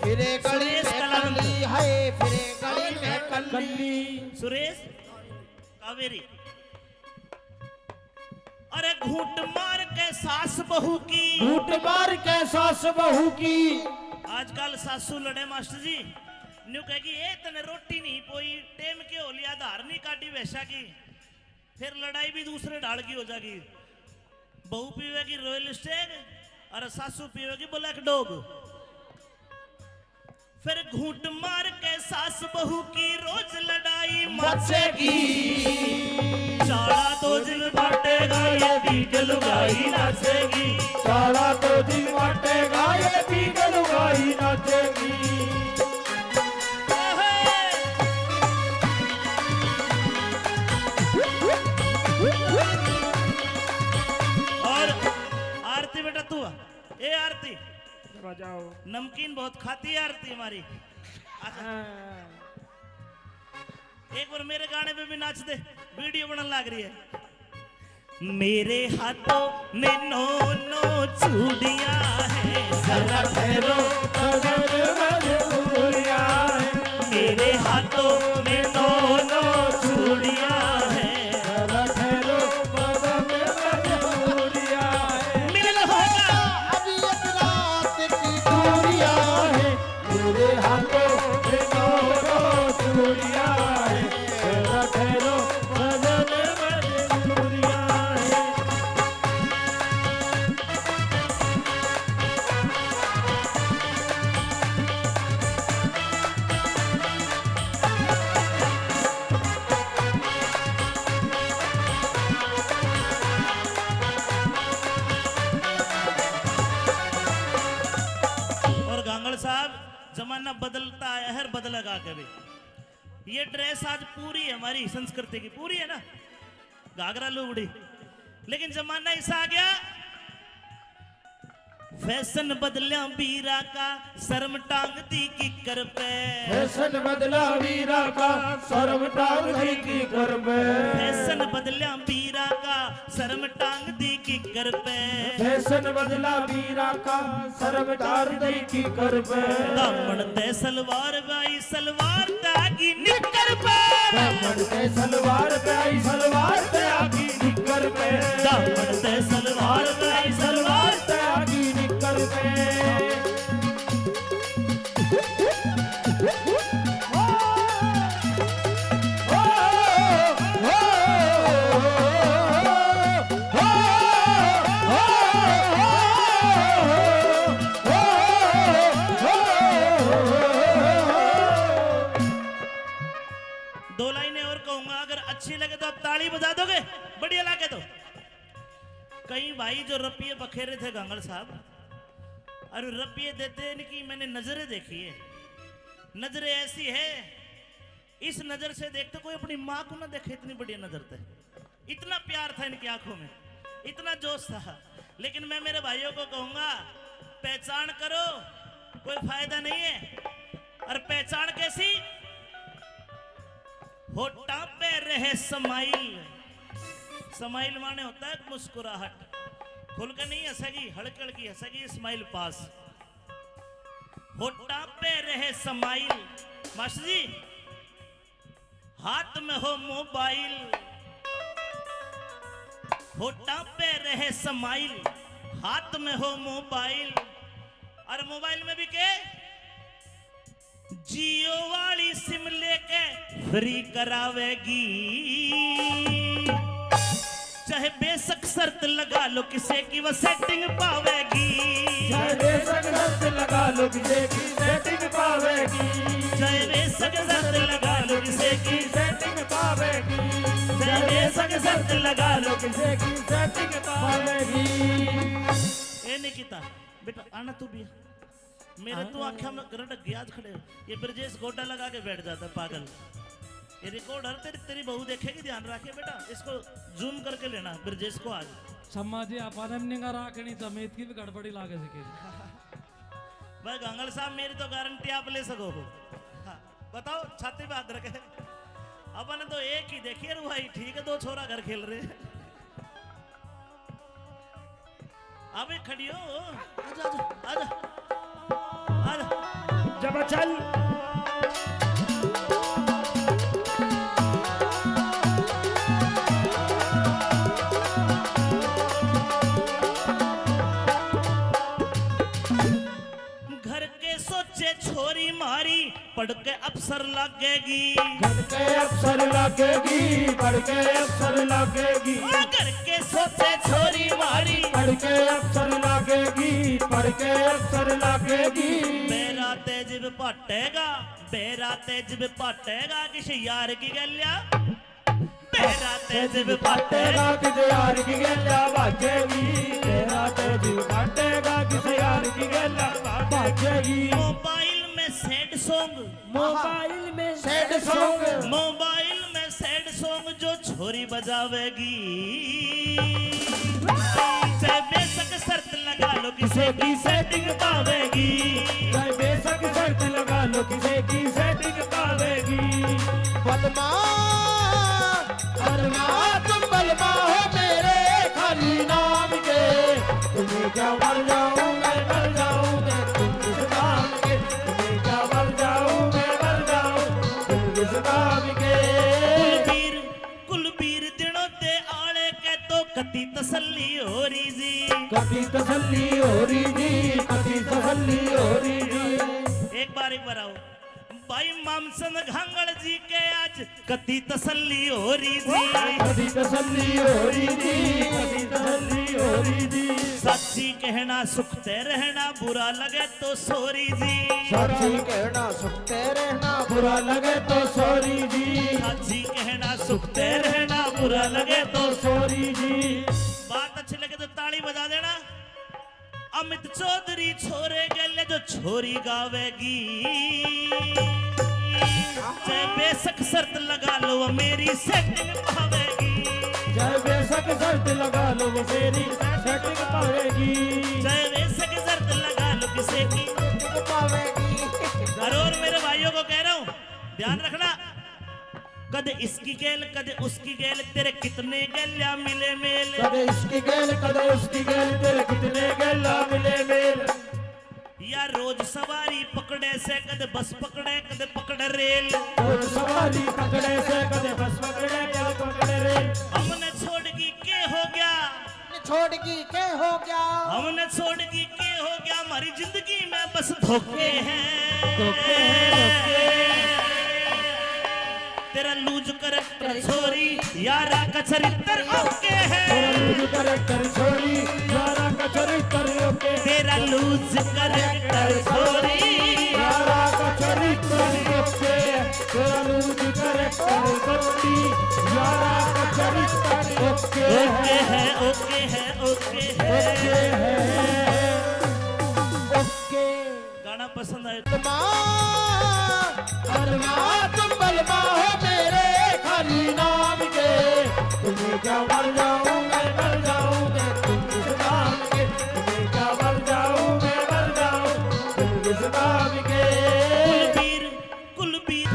फिरे गली सुरेश में कलावंत। कल्ली है, फिरे गली में कल्ली। सुरेश कावेरी। अरे घूंट मार के सास बहू की, घूंट मार के सास बहू की। आजकल सासू लड़े मास्टर जी, न्यू कहेगी ए तने रोटी नहीं पोई, टेम के हो लिया, धार नहीं काटी वैसा की, फिर लड़ाई भी दूसरे ढाल की हो जाएगी। बहू पीवेगी रॉयल स्टेग और सासू पीवेगी ब्लैक डॉग। फिर घूंट मार के सास बहू की रोज लड़ाई मचेगी। चाला तो दिल बांटेगा ये पी के लुगाई नाचेगी। साला तो दिन बाटेगा ये पी के लुगाई नाचेगी। और आरती बेटा तू आ। ए आरती बजाओ। नमकीन बहुत खाती है आरती हमारी। एक बार मेरे गाने पे भी नाच दे, वीडियो बनने लग रही है। मेरे हाथों में 9 चूड़ियां हैं, जरा ठहरो मेरे हाथों में 9 चूड़ियां हैं। मिलन होगा अभी एक रात की दूरियां है, मेरे हाथों में 9 चूड़ियां है। जरा ठहरो मजबूरियां है। जमाना बदलता है, हर बदलेगा कभी। ये ड्रेस आज पूरी है हमारी संस्कृति की, पूरी है ना, घाघरा लुगड़ी। लेकिन जमाना ऐसा आ गया फैशन बदलिया बीरा का शर्म टांग दी किकर पे फैशन बदला वीरा का शर्म टांग दी की कर पे फैशन बदलिया बीरा का शर्म टांग दी किकर पे फैशन बदला वीरा का शर्म टांग दी की कर पे दामन ते सलवार बाई सलवार तागी निकर पे दामन पे सलवार पे आई सलवार पे आगी निकर पे दामन ते सलवार बाई सलवार पे आगी निकर पे दो लाइनें और कहूंगा, अगर अच्छी लगे तो आप ताली बजा दोगे, बढ़िया लगे तो। कई भाई जो रपिये बखेरे थे गांगड़ साहब, और रपिये देते इनकी मैंने नजरें देखी है। नजरें ऐसी है, इस नजर से देखते कोई अपनी माँ को ना देखे, इतनी बढ़िया नजर थे। इतना प्यार था इनकी आंखों में, इतना जोश था। लेकिन मैं मेरे भाइयों को कहूंगा, पहचान करो, कोई फायदा नहीं है। और पहचान कैसी? होठा पे रहे स्माइल। स्माइल माने होता है मुस्कुराहट, खुल के नहीं हंसेगी, हड़क हड़की हंसेगी, स्माइल पास। होठा पे रहे स्माइल। मास्टर जी, हाथ में हो मोबाइल, होठा पे रहे स्माइल, हाथ में हो मोबाइल। और मोबाइल में भी के जियो वाली सिम लेके फ्री करावेगी, चाहे बेशक शर्त लगा लो किसे की वो सेटिंग पावेगी। चाहे बेशक शर्त लगा लो किसे की सेटिंग पावेगी। चाहे बेशक शर्त लगा लो किसे की सेटिंग पावेगी। चाहे बेशक शर्त लगा लो किसे की सेटिंग पावेगी। ए निकिता बेटा आना तू भी। मेरे तो आंखों में गरड़ ग्याज खड़े हो। ये ब्रजेश गोड्डा लगा के बैठ जाता है पागल। ये रिकॉर्डर तेरी बहू देखेगी, ध्यान रखे बेटा, इसको जूम करके लेना ब्रजेश को आज। सम्माजी अपन निगा राखनी समेत की भी गड़बड़ी लागे सके। भाई गांगल साहब, मेरी तो गारंटी आप ले सको हो। हाँ, बताओ, छाती पे हाथ रखे। अपन तो एक ही देखिए भाई, ठीक है, दो छोरा घर खेल रहे हैं। अबे खड़ी हो, आजा आजा आजा आजा। जब चल घर के सोचे छोरी मारी, पढ़ के अफसर लगेगी। घर के अफसर लगेगी, पढ़ के अफसर लगेगी। घर के सोचे छोरी मारी, पढ़ के अफसर लगेगी, पढ़ के अफसर लगेगी। बेरा तेज पाटेगा, बेरा तेज पाटेगा, किसी यार की गलिया। बेरा तेज पाटेगा, किसी यार की गल्ला बाजेगी। तेरा तेज पाटेगा, किसी यार की गल्ला बाजेगी। मोबाइल में सैड सॉन्ग, मोबाइल में सैड सॉन्ग, मोबाइल में सैड सॉन्ग जो छोरी बजावेगी। चाहे बेशक शर्त लगा लो किसे की सेटिंग पावेगी। चाहे बेशक शर्त लगा लो किसे की सेटिंग पावेगी। बलमा बलमा तुम बलमा हो मेरे खाली नाम के। तुम्हें क्या मर जाऊं मैं मर जाऊं मैं तुम इस नाम के। तुम्हें क्या मर जाऊं मैं मर जाऊं तुम इस नाम के। कुलबीर कुलबीर दिनों दे आले के तो कति तसल्ली हो रही जी। कभी तसल्ली हो रही जी, कभी तसल्ली हो रही जी। एक बार आओ भाई मामसन घांगड़ जी के आज कति तसल्ली हो रही जी। कभी तसल्ली हो रही जी, कभी तसल्ली हो रही जी। सच्ची कहना सुखते रहना, बुरा लगे तो सॉरी जी। सच्ची कहना सुखते रहना, बुरा लगे तो सॉरी जी। सच्ची कहना सुखते रहना, बुरा लगे तो सॉरी जी। बात अच्छी लगे तो ताली बजा देना। अमित चौधरी छोरे गले जो छोरी गावेगी। चाहे बेशक शर्त लगा लो वो मेरी सेटिंग पावेगी। चाहे बेशक शर्त लगा लो वो मेरी सेटिंग पावेगी। चाहे बेशक किसे की। टिक पावेगी। और मेरे भाइयों को कह रहा हूं, ध्यान रखना, कदे इसकी गेल कदे उसकी गेल, तेरे कितने गेल्या मिले मेल। कदे इसकी गेल कदे उसकी गेल, तेरे कितने गेला मिले मेल। या रोज सवारी पकड़े से, कदे बस पकड़े कदे पकड़े रेल। रोज सवारी पकड़े से, कदे बस पकड़े कदे पकड़े रेल। हमने छोड़ की के हो गया, छोड़गी के हो गया, हमने छोड़ की के हो गया, हमारी जिंदगी में बस धोखे हैं। धोखे हैं, तेरा लूज करैक्टर छोरी, यारा का चरित्र ओके है। तेरा लूज करैक्टर छोरी, यारा का चरित्र ओके। तेरा लूज करैक्टर छोरी, यारा का चरित्र ओके। तेरा लूज करैक्टर छोरी, यारा का चरित्र ओके। ओके है ओके है ओके है ओके। गाना पसंद आया तुम बलवा हो मेरे खाली नाम के। तुम्हें क्या मर जाऊं मैं मर जाऊं मैं तुम इस नाम के। तुम्हें क्या मर जाऊं मैं मर जाऊं तुम इस नाम के। कुलबीर कुलबीर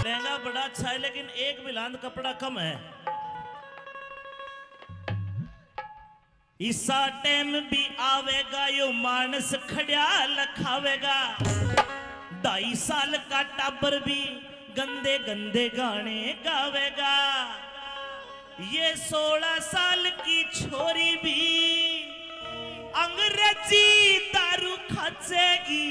लहंगा बड़ा अच्छा है, लेकिन एक बिलांद कपड़ा कम है। इसा टाइम भी आवेगा यो मानस खड़िया लखावेगा। 2.5 साल का टाबर भी गंदे गंदे गाने गावेगा। ये 16 साल की छोरी भी अंग्रेजी दारू खाचेगी।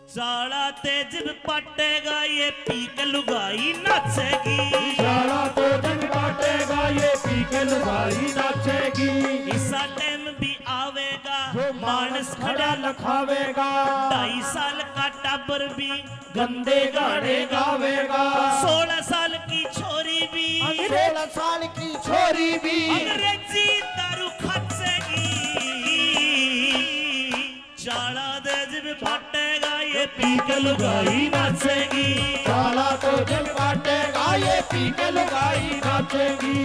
चाड़ा तेज पटेगा ये पी के लुगाई नाचेगी। सारा तो जग बांटेगा ये पी के लुगाई नाचेगी। इसा टाइम भी आवेगा जो मानस खड़ा लखावेगा। 2.5 साल का टाबर भी गंदे गाने गावेगा। 16 साल की छोरी भी 16 साल की छोरी भी अंग्रेजी दारू खाचेगी। चाड़ा तेज भी फटेगा ये पी के लुगाई नाचेगी। साला तो जग बांटेगा ये पी के लुगाई नाचेगी।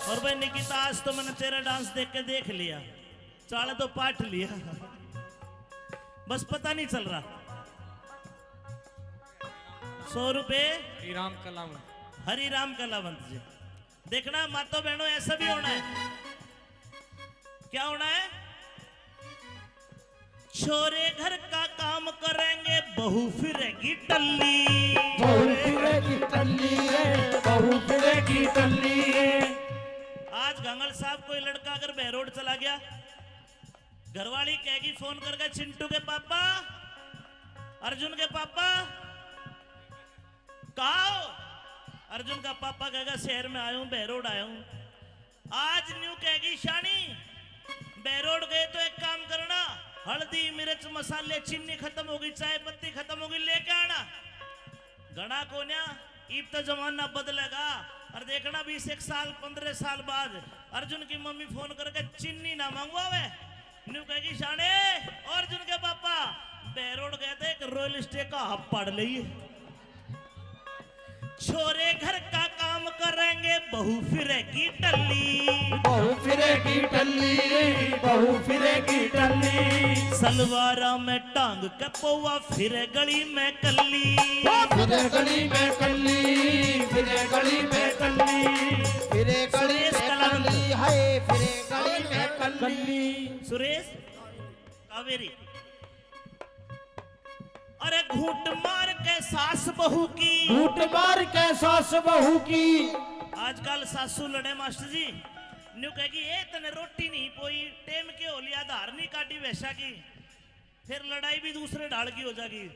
और भाई निकिता, आज तो मैंने तेरा डांस देख के देख लिया, चाड़ा तो पाट लिया, बस पता नहीं चल रहा। 100 रुपए राम कलाम हरि राम कलावंत जी। देखना मातो बहनों, ऐसा भी होना है। क्या होना है? छोरे घर का काम करेंगे, बहू फिरेगी टल्ली। बहू फिरेगी टल्ली रे, बहू फिरेगी टल्ली रे। आज गंगल साहब कोई लड़का अगर बहरोड चला गया, घरवाली कहेगी फोन करके, चिंटू के पापा, अर्जुन के पापा कहा हो? अर्जुन का पापा कहेगा शहर में आया हूं, बहरोड आया हूं। आज न्यू कहेगी शानी, बहरोड गए तो एक काम करना, हल्दी मिर्च मसाले चीनी खत्म होगी, चाय पत्ती खत्म होगी, लेके आना। घना कोन्या ईब तो जमाना बदलेगा। और देखना 20 साल 15 साल बाद अर्जुन की मम्मी फोन करके चीनी ना मंगवावे, न्यू कहेगी शाने और अर्जुन के पापा बहरोड गए थे, एक रॉयल स्टे का हब पड़ ली। छोरे घर का काम करेंगे, बहू फिरेगी टल्ली। बहू फिरेगी टल्ली रे, बहू फिरेगी टल्ली। सलवारा में टांग के पौवा, फिरे गली में कल्ली। फिरे गली में कल्ली, फिरे गली में कल्ली, फिरे गली सुरेश में कलावंत। कल्ली, हाय फिरे गली में कल्ली। सुरेश कावेरी, अरे घूट मार के सास बहू की, झूठ मार के सास बहू की। आजकल सासू लड़े मास्टर जी, न्यू कहेगी ए तने रोटी नहीं पोई, टेम के हो लिया, धार नहीं काटी वैसा की, फिर लड़ाई भी दूसरे ढाल की हो जाएगी।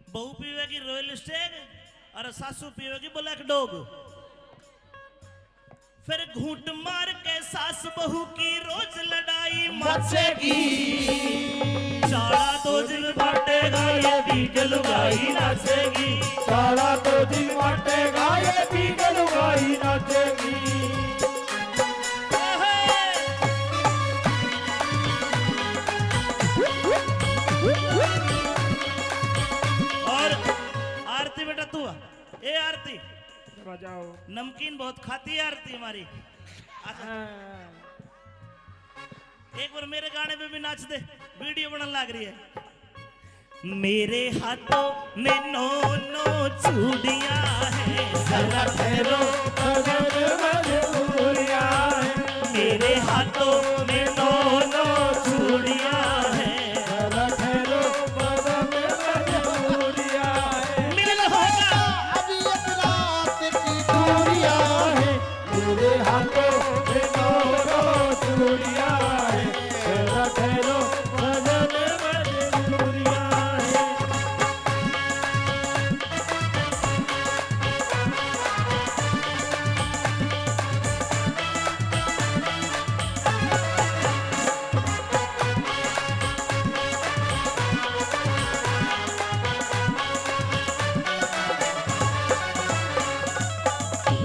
बहू पीवेगी रॉयल स्टेग और सासू पीवेगी ब्लैक डॉग। फिर घूट मार के सास बहू की रोज लड़ाई मचेगी, शाला तो जिम फाटेगा ये पीक लुगाई नाचेगी। साला तो दिन बाटेगा ये पी के लुगाई नाचेगी। और आरती बेटा तू ए आरती बजाओ। नमकीन बहुत खाती है आरती हमारी। अच्छा, एक बार मेरे गाने पे भी नाच दे, वीडियो बनने लग रही है। मेरे हाथों में नो नो चूड़ियां हैं, जरा ठहरो सजन मजबूरियां हैं। मेरे हाथों में नो नो चूड़ियां हैं, जरा ठहरो सजन मजबूरियां हैं। मिलन होगा अभी एक रात की दूरियां हैं। मेरे हाथों में दोनों चूड़ियां हैं। जरा ठहरो सजन मजबूरियां हैं।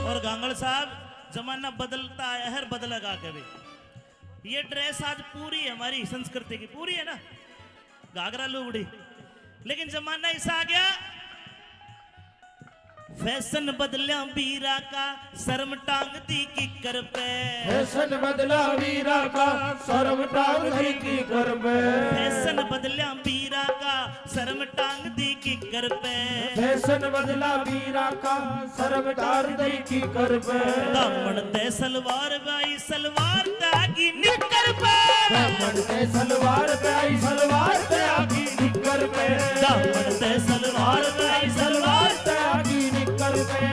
और गांगड़ साहब जमाना बदलता है, हर बदलेगा कभी। ये ड्रेस आज पूरी है हमारी संस्कृति की, पूरी है ना, घाघरा लुगड़ी। लेकिन जमाना ऐसा आ गया, फैशन बदलिया बीरा का, शर्म टांग दी किकर पे। फैशन बदला वीरा का, शर्म टांग दी की कर पे। फैशन बदलिया बीरा का, शर्म टांग दी किकर पे। फैशन बदला वीरा का, शर्म टांग दी की कर पे। दामन ते सलवार बाई, सलवार तागी निकर पे। दामन पे सलवार पे आई, सलवार पे आगी निकर पे। दामन ते सलवार बाई, सलवार पे आगी निकर पे।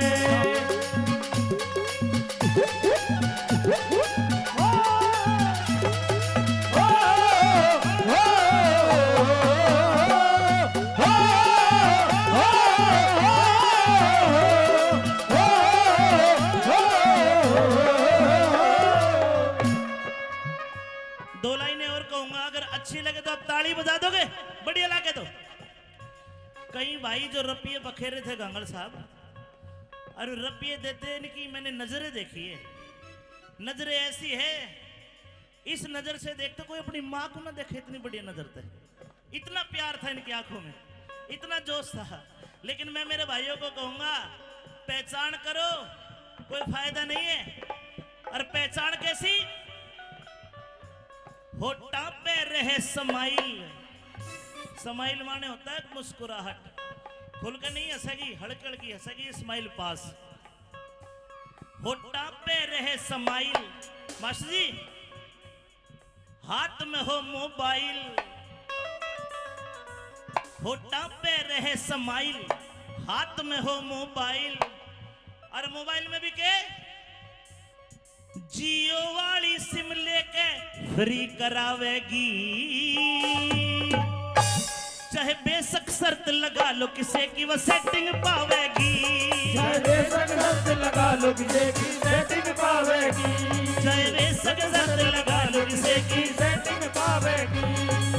दो लाइनें और कहूंगा, अगर अच्छी लगे तो आप ताली बजा दोगे, बढ़िया लगे तो। कई भाई जो रपिये बखेरे थे गांगड़ साहब, और रपिये देते इनकी मैंने नजरें देखी है। नजरें ऐसी है, इस नजर से देखते कोई अपनी माँ को ना देखे, इतनी बढ़िया नजर थे, इतना प्यार था इनकी आंखों में, इतना जोश था। लेकिन मैं मेरे भाइयों को कहूंगा, पहचान करो, कोई फायदा नहीं है। और पहचान कैसी? होठा पे रहे समाइल। समाइल माने होता है मुस्कुराहट, खुल के नहीं हंसेगी, हड़कड़ की हंसेगी, स्माइल पास। होठा पे रहे समाइल। मास्टर जी, हाथ में हो मोबाइल, होठा पे रहे समाइल, हाथ में हो मोबाइल। और मोबाइल में भी के जियो वाली सिम लेके फ्री करावेगी। चाहे बेशक शर्त लगा लो किसे की वो सेटिंग पावेगी। चाहे बेशक शर्त लगा लो किसे की सेटिंग पावेगी। चाहे बेशक शर्त लगा लो किसे की सेटिंग पावेगी।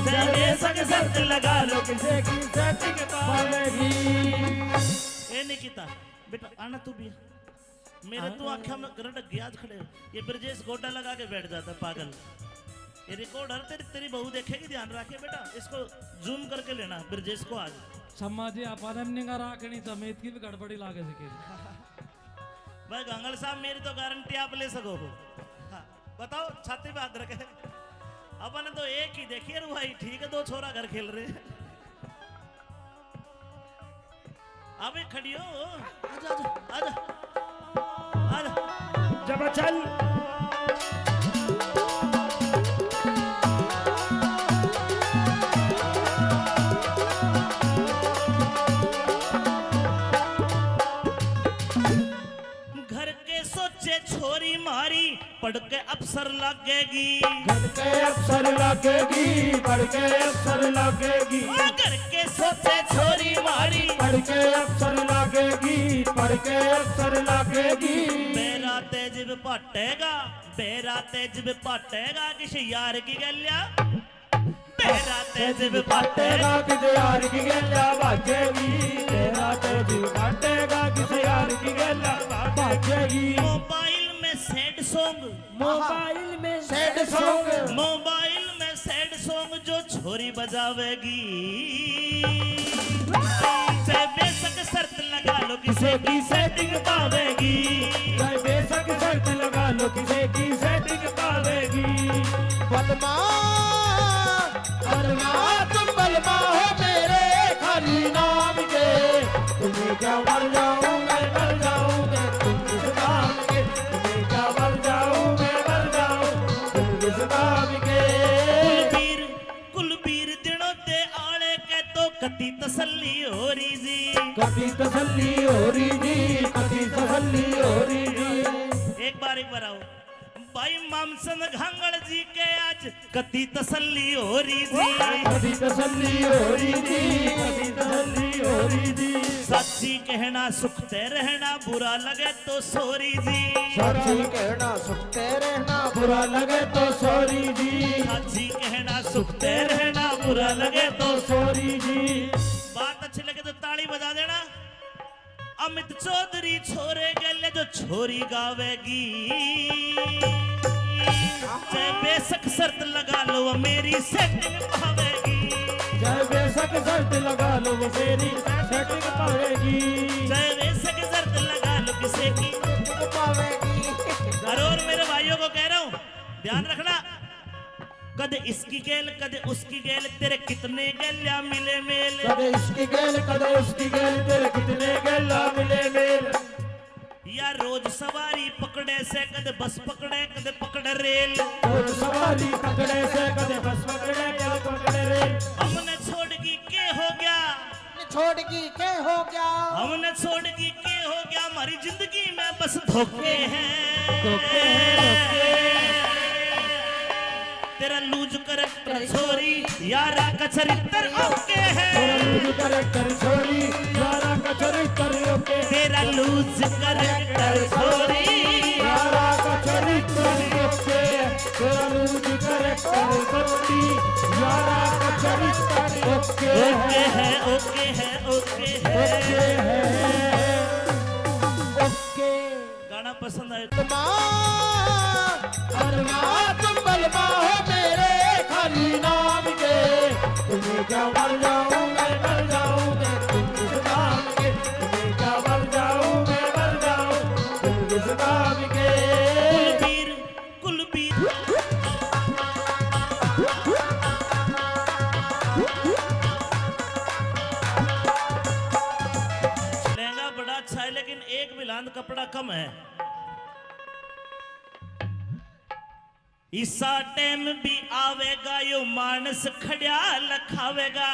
चाहे बेशक शर्त लगा लो किसे की सेटिंग पावेगी। ए निकिता बेटा आना तू भी। मेरे तो आंखों में गरट गया खड़े। ये ब्रजेश गोड्डा लगा के बैठ जाता है पागल। ये रिकॉर्ड हर तेरी बहू देखेगी, ध्यान रखे बेटा, इसको जूम करके लेना ब्रजेश को आज। समाजी अपरमनिंग राखणी समेत की भी गड़बड़ी लागे सके। भाई गांगड़ साहब मेरी तो गारंटी आप ले सको हो। हाँ, बताओ छाती पे हाथ रखे। अपन तो एक ही देखिए रुहाई, ठीक है, दो छोरा घर खेल रहे हैं। अबे खड़ी हो, आजा आजा आजा आजा। जब चल घर के सोचे छोरी मारी, पढ़ के अफसर लगेगी। घर के अफसर लगेगी, पढ़ के अफसर लगेगी। घर के सोचे छोरी मारी, पढ़ के अफसर लगेगी, पढ़ के अफसर लगेगी। बेरा तेज पाटेगा, बेरा तेज पाटेगा, किसी यार की गलिया तेरा तेज फाटेगा किसे यार की गेला भागेगी तेरा तेज फाटेगा किसे यार की गेला भागेगी मोबाइल में सैड सॉन्ग मोबाइल में सैड सॉन्ग मोबाइल में सैड सॉन्ग जो छोरी बजावेगी चाहे बेशक शर्त लगा लो किसे की सेटिंग पावेगी चाहे बेशक शर्त लगा लो किसे की सेटिंग पावेगी बलमा तुम बलमा हो मेरे खाली नाम के तुम्हें क्या मर जाऊं मैं मर जाऊं तुम किस नाम के तुम्हें क्या मर जाऊं मैं मर जाऊं तुम किस नाम के कुलबीर दिनों ते आले के तो कति तसल्ली हो रही जी कभी तसल्ली हो रही जी कभी तसल्ली हो रही जी एक बार आओ भाई मामसन घांगड़ जी के आज कति तसल्ली हो रही जी कभी तसल्ली हो रही जी कभी तसल्ली हो रही जी सच्ची कहना सुखते रहना बुरा लगे तो सोरी जी सच्ची कहना सुखते रहना बुरा लगे तो सॉरी जी सच्ची कहना सुखते रहना बुरा लगे तो सॉरी जी बात अच्छी लगे तो ताली बजा देना अमित चौधरी छोरे गले जो छोरी गावेगी चाहे बेशक शर्त लगा लो वो मेरी सेटिंग पावेगी चाहे बेशक शर्त लगा लो वो मेरी सेटिंग पावेगी चाहे बेशक शर्त लगा लो किसी की पावेगी और मेरे भाइयों को कह रहा हूँ ध्यान रखना कद इसकी गेल कद उसकी गेल तेरे कितने गेल्या मिले मेल कदे इसकी गेल कदे उसकी गेल तेरे कितने गेला मिले मेल या रोज सवारी पकड़े से कद बस पकड़े कद पकड़े रेल और सवारी पकड़े से कदे बस पकड़े कदे पकड़े रेल हमने छोड़गी के हो गया छोड़गी के हो गया हमने छोड़गी के हो गया हमारी जिंदगी में बस धोखे हैं तेरा लूज करैक्टर छोरी यारा का चरित्र ओके है तेरा लूज करैक्टर छोरी यारा का चरित्र ओके तेरा लूज करैक्टर छोरी यारा का चरित्र ओके तेरा लूज करैक्टर छोरी यारा का चरित्र ओके है ओके है ओके है ओके गाना पसंद आए तुम बलमा हो मेरे खाली नाम के तुम्हें क्या मर जाऊं मैं मर जाऊं तुम किस नाम के तुम्हें क्या मर जाऊं मैं मर जाऊं तुम किस नाम के कुलबीर लहंगा बड़ा अच्छा है लेकिन एक बिलांद कपड़ा कम है इसा टाइम भी आवेगा यो मानस खड़िया लखावेगा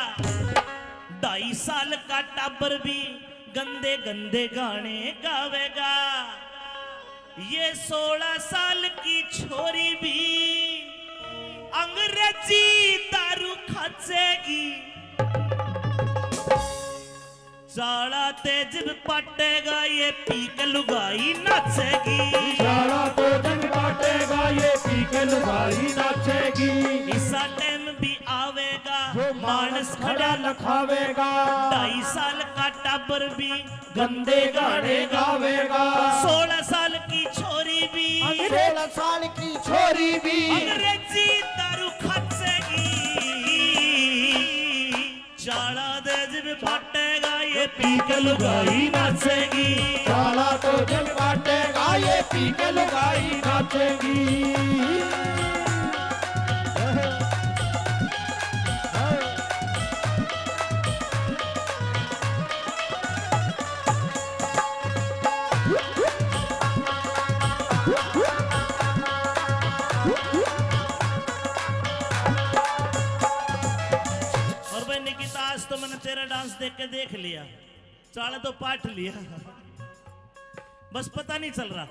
2.5 साल का टाबर भी गंदे गंदे गाने गावेगा ये 16 साल की छोरी भी अंग्रेजी दारू खाचेगी साड़ा तेज पटेगा ये पी के लुगाई नाचेगी सारा तो जंग काटेगा ये पी के लुगाई नाचेगी इसा टाइम भी आवेगा जो मानस खड़ा लखावेगा 2.5 साल का टाबर भी गंदे गाने गावेगा 16 साल की छोरी भी 16 साल की छोरी भी अंग्रेजी दारू खाचेगी चाड़ा तेज भी पटेगा ये पी के लुगाई नाचेगी साला तो जंग काटेगा ये पी के लुगाई नाचेगी और भाई निकिता आज तो मैंने तेरा डांस देख के देख लिया चाड़ा तो पाठ लिया बस पता नहीं चल रहा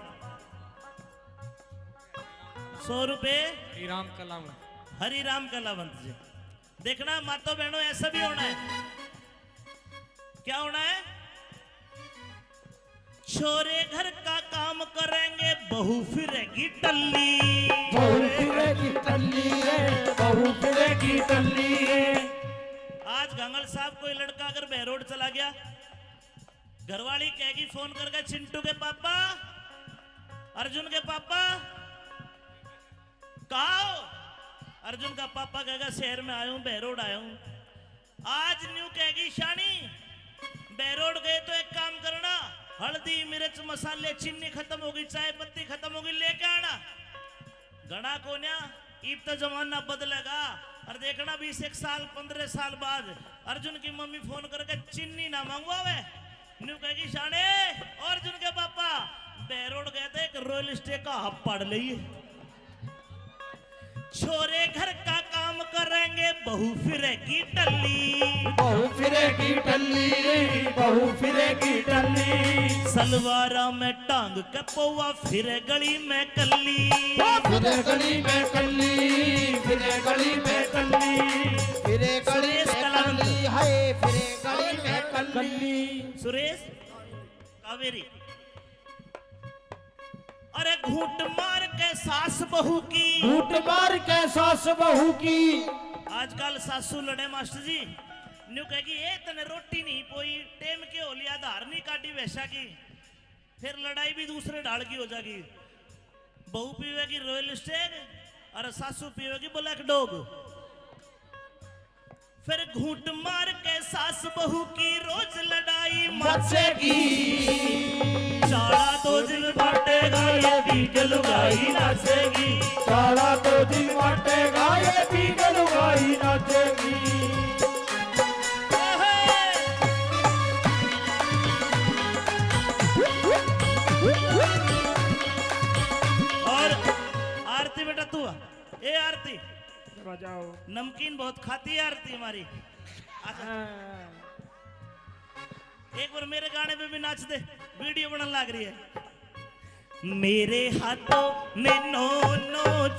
100 रुपए राम कलाम हरि राम कलावंत जी देखना मातो बहनों ऐसा भी होना है क्या होना है छोरे घर का काम करेंगे बहू फिरेगी टल्ली बहू फिरेगी टल्ली रे बहू बहू फिरेगी टल्ली। आज गंगल साहब कोई लड़का अगर बहरोड चला गया, घरवाली कहेगी फोन करके, चिंटू के पापा, अर्जुन के पापा कहा हो? अर्जुन का पापा कहेगा शहर में आया हूं, बहरोड आया हूं। आज न्यू कहेगी शानी बहरोड गए तो एक काम करना, हल्दी मिर्च मसाले चीनी खत्म होगी, चाय पत्ती खत्म होगी, लेके आना। घना कोन्या ईब तो जमाना बदलेगा, और देखना 20 साल 15 साल बाद अर्जुन की मम्मी फोन करके चीनी ना मंगवावे, न्यू कहेगी शाने और अर्जुन के पापा बहरोड गए थे, एक रॉयल स्टे का हब पड़ लिए, छोरे घर का काम करेंगे, बहू फिरेगी टल्ली। बहू फिरेगी टल्ली, बहू फिरेगी टल्ली। सलवारा में टांग के पौवा, फिरे गली में कल्ली, फिरे गली में कल्ली, फिरे गली में कल्ली, फिरे गली सुरेश में कलावंत। कल्ली, हाय फिरे गली में कल्ली। सुरेश कावेरी। अरे घूंट मार के सास बहू की, घूंट मार के सास बहू की। आजकल सासू लड़े मास्टर जी, न्यू कहेगी ए तने रोटी नहीं पोई, टेम के हो लिया, धार नहीं काटी वैसा की, फिर लड़ाई भी दूसरे ढाल की हो जाएगी। बहू पीवेगी रॉयल स्टेग और सासू पीवेगी ब्लैक डॉग। फिर घूंट मार के सास बहू की रोज लड़ाई मचेगी, चाड़ा दो दिन बांटेगा, ये भी के लुगाई नाचेगी। सारा तो दिन बांटेगा, ये भी गलुगाई नाचेगी। और आरती बेटा तू आ। ए आरती बजाओ। नमकीन बहुत खाती है आरती हमारी। एक बार मेरे गाने पे भी नाच दे, वीडियो बनने लग रही है। मेरे हाथों में 9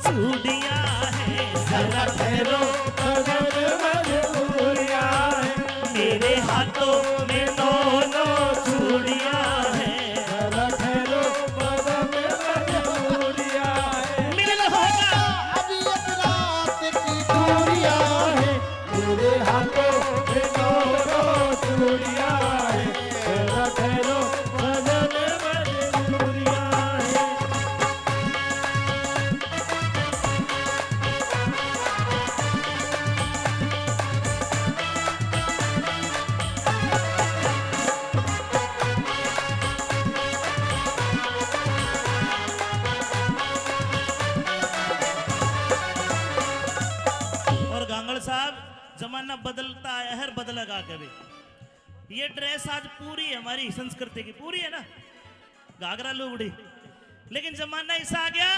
चूड़ियां हैं, जरा ठहरो अगर मजबूरियां हैं, मेरे हाथों में 9 चूड़ियां हैं, जरा ठहरो बदन मजबूरियां हैं। मिलन होगा अभी एक रात की दूरियां हैं, मेरे हाथों में 9 चूड़ियां हैं, जरा ठहरो बदन मजबूरियां हैं। और गांगड़ साहब जमाना बदलता है, हर बदलेगा कभी। ये ड्रेस आज पूरी है हमारी संस्कृति की, पूरी है ना, घाघरा लुगड़ी, लेकिन जमाना ऐसा आ गया,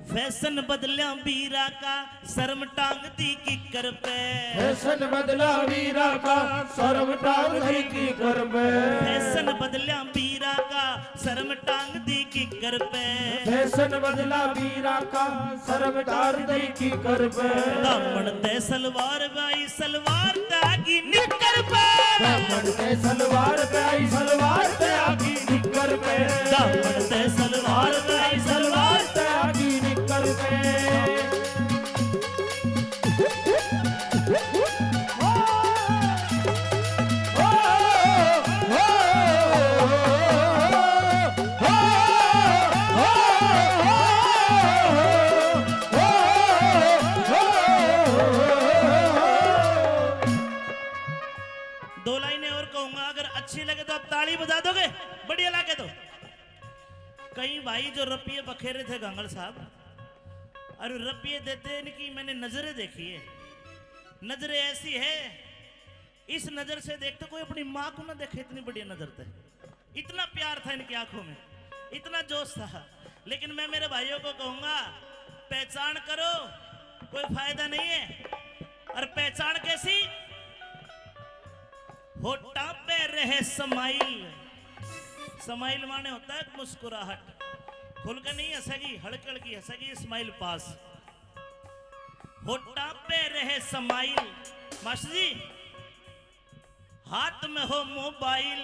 फैशन बदलिया बीरा का, शर्म टांग दी किकर पे। फैशन बदला वीरा का, शर्म टांग दी की कर में। फैशन बदलिया बीरा का, शर्म टांग दी किकर पे। फैशन बदला वीरा का, शर्म टांग दी की कर में। दामन ते सलवार बाई, सलवार तागी निकर पे। दामन ते सलवार पे आई, सलवार पे आगी निकर पे। दामन ते सलवार बाई, सलवार पे आगी निकर पे। दो लाइनें और कहूंगा, अगर अच्छी लगे तो आप ताली बजा दोगे, बढ़िया लगे तो। कई भाई जो रुपये बखेरे थे गांगड़ साहब, और रुपये देते इनकी मैंने नजरें देखी है। नजरें ऐसी है, इस नजर से देखते कोई अपनी माँ को ना देखे, इतनी बढ़िया नजर थे, इतना प्यार था इनकी आंखों में, इतना जोश था। लेकिन मैं मेरे भाइयों को कहूंगा, पहचान करो, कोई फायदा नहीं है। और पहचान कैसी? होठा पे रहे समाइल। समाइल माने होता है मुस्कुराहट, खुल के नहीं हंसेगी, हड़कड़ की हंसेगी, स्माइल पास। होठा पे रहे समाइल। मास्टर जी, हाथ में हो मोबाइल,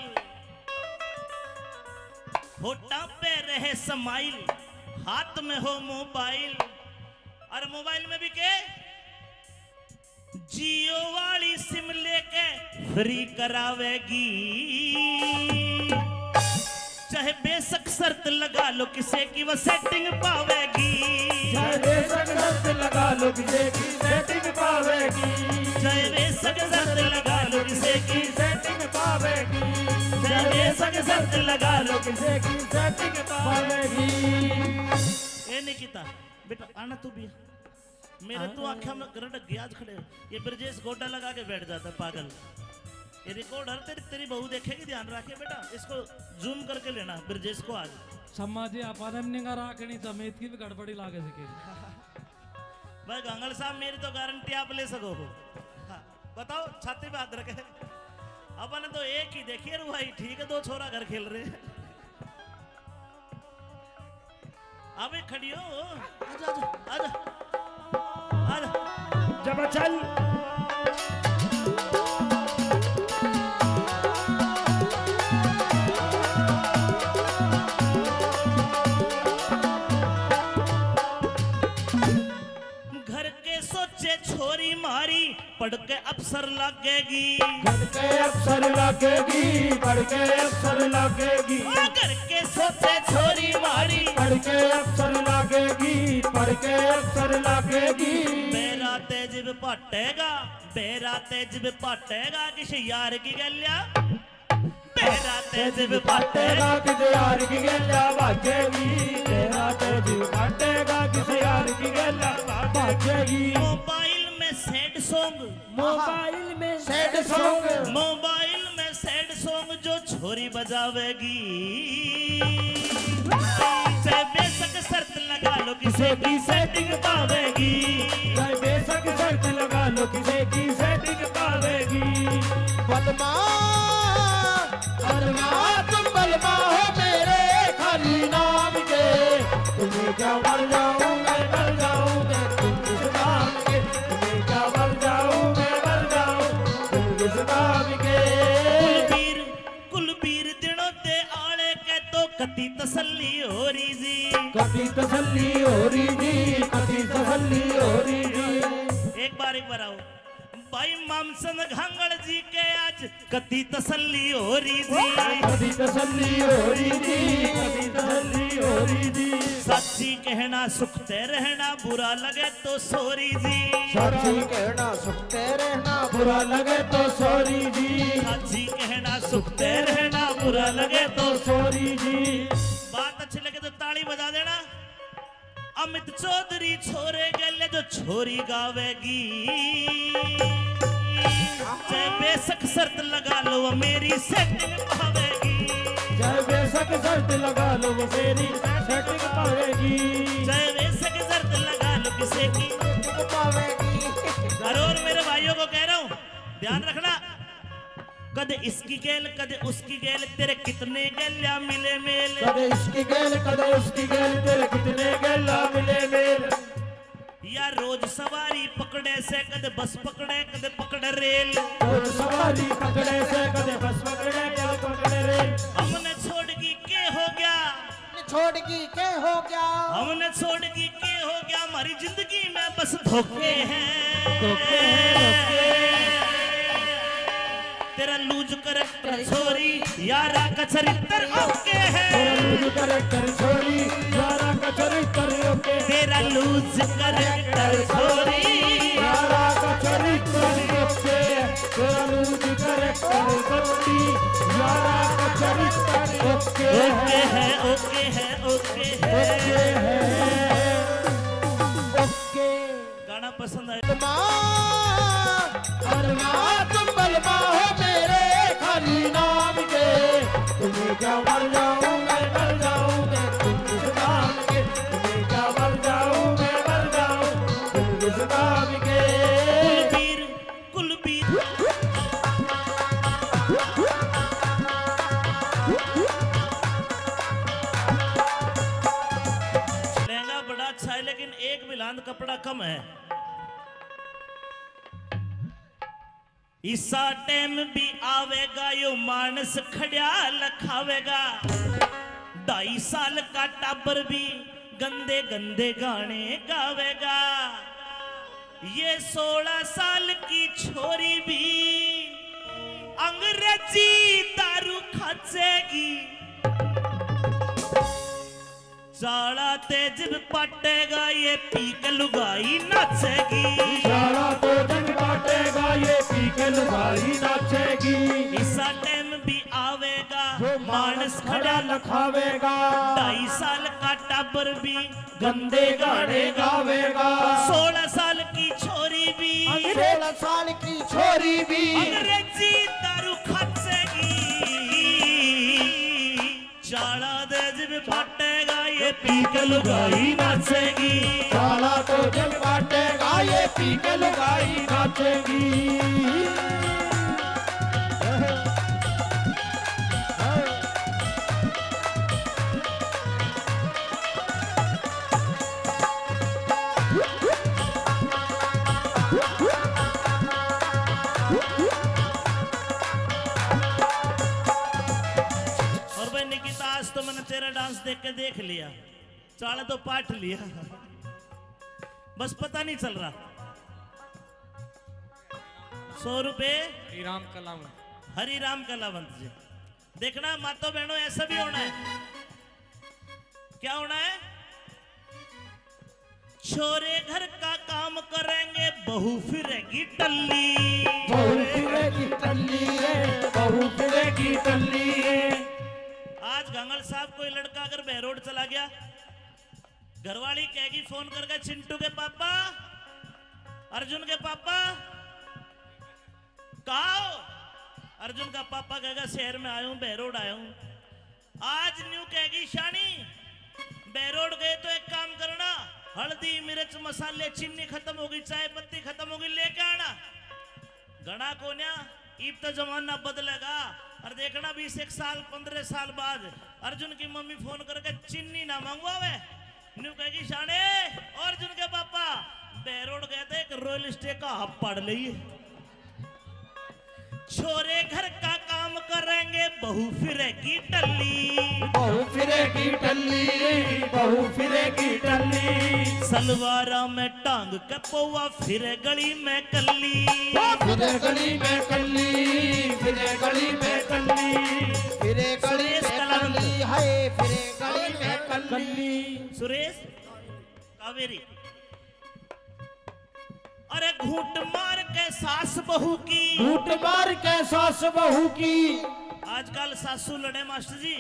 होठा पे रहे समाइल, हाथ में हो मोबाइल, और मोबाइल में भी के जियो वाली सिम लेके फ्री करावेगी, चाहे बेशक शर्त लगा लो किसे की वो सेटिंग पावेगी, चाहे बेशक शर्त लगा लो किसे की सेटिंग पावेगी, चाहे बेशक शर्त लगा लो किसे की सेटिंग पावेगी, चाहे बेशक शर्त लगा लो किसे की सेटिंग पावेगी। ये नहीं कीता बेटा आना तू भी मेरे तो आंखें में करंट गया खड़े। ये ब्रजेश गोटा लगा के बैठ जाता है पागल। ये रिकॉर्डर तेरी बहू देखेगी, ध्यान रखिए बेटा, इसको जूम करके लेना ब्रजेश को आज। सम्मा जी अपन निगाह राखनी समेत की भी गड़बड़ी लागे सके। भाई गंगल साहब मेरी तो गारंटी आप ले सको हो। हाँ, बताओ छाती पे हाथ रखे। अपन तो एक ही देखिए रू भाई, ठीक है, दो छोरा घर खेल रहे हैं। अबे खड़ी हो, आजा आजा आजा आजा। जब चल घर के सोचे छोरी मारी पढ़ के अफसर लगेगी, पढ़ के अफसर लगेगी, पढ़ के अफसर लगेगी, घर के सोचे छोरी मारी पढ़ के अफसर लगेगी, पढ़ के अफसर लगेगी। बेरा तेज पाटेगा, बेरा तेज पाटेगा किसी यार की गलिया, बेरा तेज पाटेगा किसी यार की गल्ला बाजेगी, तेरा तेज पाटेगा किसी यार की गल्ला बाजेगी। मोबाइल में सैड सॉन्ग, मोबाइल में सैड सॉन्ग, मोबाइल में सैड सॉन्ग जो छोरी बजावेगी, चाहे बेशक शर्त लगा लो किसे की सेटिंग पावेगी, चाहे बेशक शर्त लगा लो किसे की सेटिंग पावेगी। बलमा बलमा तुम बलमा हो मेरे खाली नाम के, तुम्हें क्या मर जाऊं मैं मर जाऊं मैं तुम किस नाम के, तुम्हें क्या मर जाऊं मैं मर जाऊं तुम किस नाम के। कुलबीर दिनों ते आले के तो कति तसल्ली हो रही जी, कभी तसल्ली हो रही जी, कभी तसल्ली हो रही जी। एक बार आओ भाई मामसन घांगड़ जी के आज कति तसल्ली हो रही जी, कभी तसल्ली हो रही जी, कभी तसल्ली हो रही जी। सच्ची कहना सुखते रहना बुरा लगे तो सोरी जी, सच्ची कहना सुखते रहना बुरा लगे तो सॉरी जी, सच्ची कहना सुखते रहना बुरा लगे तो सॉरी जी। बात अच्छी लगे तो ताली बजा देना। अमित चौधरी छोरे गले जो छोरी गावेगी, चाहे बेशक शर्त लगा लो वो मेरी सेटिंग पावेगी, चाहे बेशक शर्त लगा लो वो मेरी सेटिंग पावेगी, चाहे बेशक शर्त लगा लो किसी की पावेगी। और मेरे भाइयों को कह रहा हूँ ध्यान रखना, कदे इसकी गेल कदे उसकी गेल तेरे कितने गेल्या मिले मेल, कदे इसकी गेल कदे उसकी गेल तेरे कितने गेला मिले मेल। या रोज सवारी पकड़े से कदे बस पकड़े कदे पकड़े रेल, और सवारी पकड़े से कदे बस पकड़े कदे पकड़े रेल। हमने छोड़गी के हो गया, छोड़गी के हो गया, हमने छोड़गी के हो गया, हमारी जिंदगी में बस धोखे हैं, तेरा लूज करैक्टर छोरी यारा का चरित्र ओके है, तेरा लूज करैक्टर छोरी यारा का चरित्र ओके, तेरा लूज करैक्टर छोरी यारा का चरित्र ओके, तेरा लूज करैक्टर छोरी यारा का चरित्र ओके है, ओके है, ओके है, ओके। गाना पसंद आया? बलमा तुम बलमा हो मेरे खाली नाम के, तुम्हें क्या मर जाऊं मैं मर जाऊं मैं तुम किस नाम के, तुम्हें क्या मर जाऊं मैं मर जाऊं तुम किस नाम के। कुलबीर लहंगा बड़ा अच्छा है लेकिन एक बिलांद कपड़ा कम है। इसा टाइम भी आवेगा यो मानस खड़िया लखावेगा, 2.5 साल का टाबर भी गंदे गंदे गाने गावेगा। ये 16 साल की छोरी भी अंग्रेजी दारू खाचेगी। साला तेज पटेगा ये पी के लुगाई नाचेगी। साला तो जग बाटेगा ये पी के लुगाई नाचेगी। इसा टाइम भी आवेगा जो मानस खड़ा लखावेगा। 2.5 साल का टाबर भी गंदे गाने गावेगा। 16 साल की छोरी भी 16 साल की छोरी भी अंग्रेजी दारू खाचेगी। चाला तेज भी पटेगा ये पी के लुगाई नाचेगी। साला तो जग बाटेगा ये पी के लुगाई नाचेगी। और भाई निकिता आज तो मैंने तेरा डांस देख के देख लिया, चाला तो पाठ लिया, बस पता नहीं चल रहा। 100 रुपए राम कलाम हरि राम कलावंत जी। देखना मातो बहनों ऐसा भी होना है। क्या होना है? छोरे घर का काम करेंगे बहू फिरेगी टल्ली। बहू फिरेगी टल्ली रे, बहू फिरेगी टल्ली रे। आज गंगल साहब कोई लड़का अगर बहरोड चला गया, घरवाली कहेगी फोन करके, चिंटू के पापा, अर्जुन के पापा कहा हो? अर्जुन का पापा कहेगा शहर में आया हूं, बहरोड आया हूं। आज न्यू कहेगी शानी बहरोड गए तो एक काम करना, हल्दी मिर्च मसाले चीनी खत्म होगी, चाय पत्ती खत्म होगी, लेके आना। गणा कोन्या ईब तो जमाना बदलेगा। और देखना 20 साल 15 साल बाद अर्जुन की मम्मी फोन करके चीनी ना मंगवावे, न्यू कहेगी शाने अर्जुन के पापा बहरोड गए थे, एक रॉयल स्टे का हब पड़ ली। छोरे घर का काम करेंगे बहू फिरेगी टल्ली। बहू फिरेगी टल्ली रे, बहू फिरेगी टल्ली। सलवारा में टांग के पौवा फिरे गली में कल्ली। फिरे गली में कल्ली, फिरे गली में कल्ली, फिरे गली सुरेश में कलावंत। कल्ली, हाय फिरे गली में कल्ली। सुरेश कावेरी। अरे घूट मार के सास बहू की, घूट मार के सास बहू की। आजकल सासू लड़े मास्टर जी,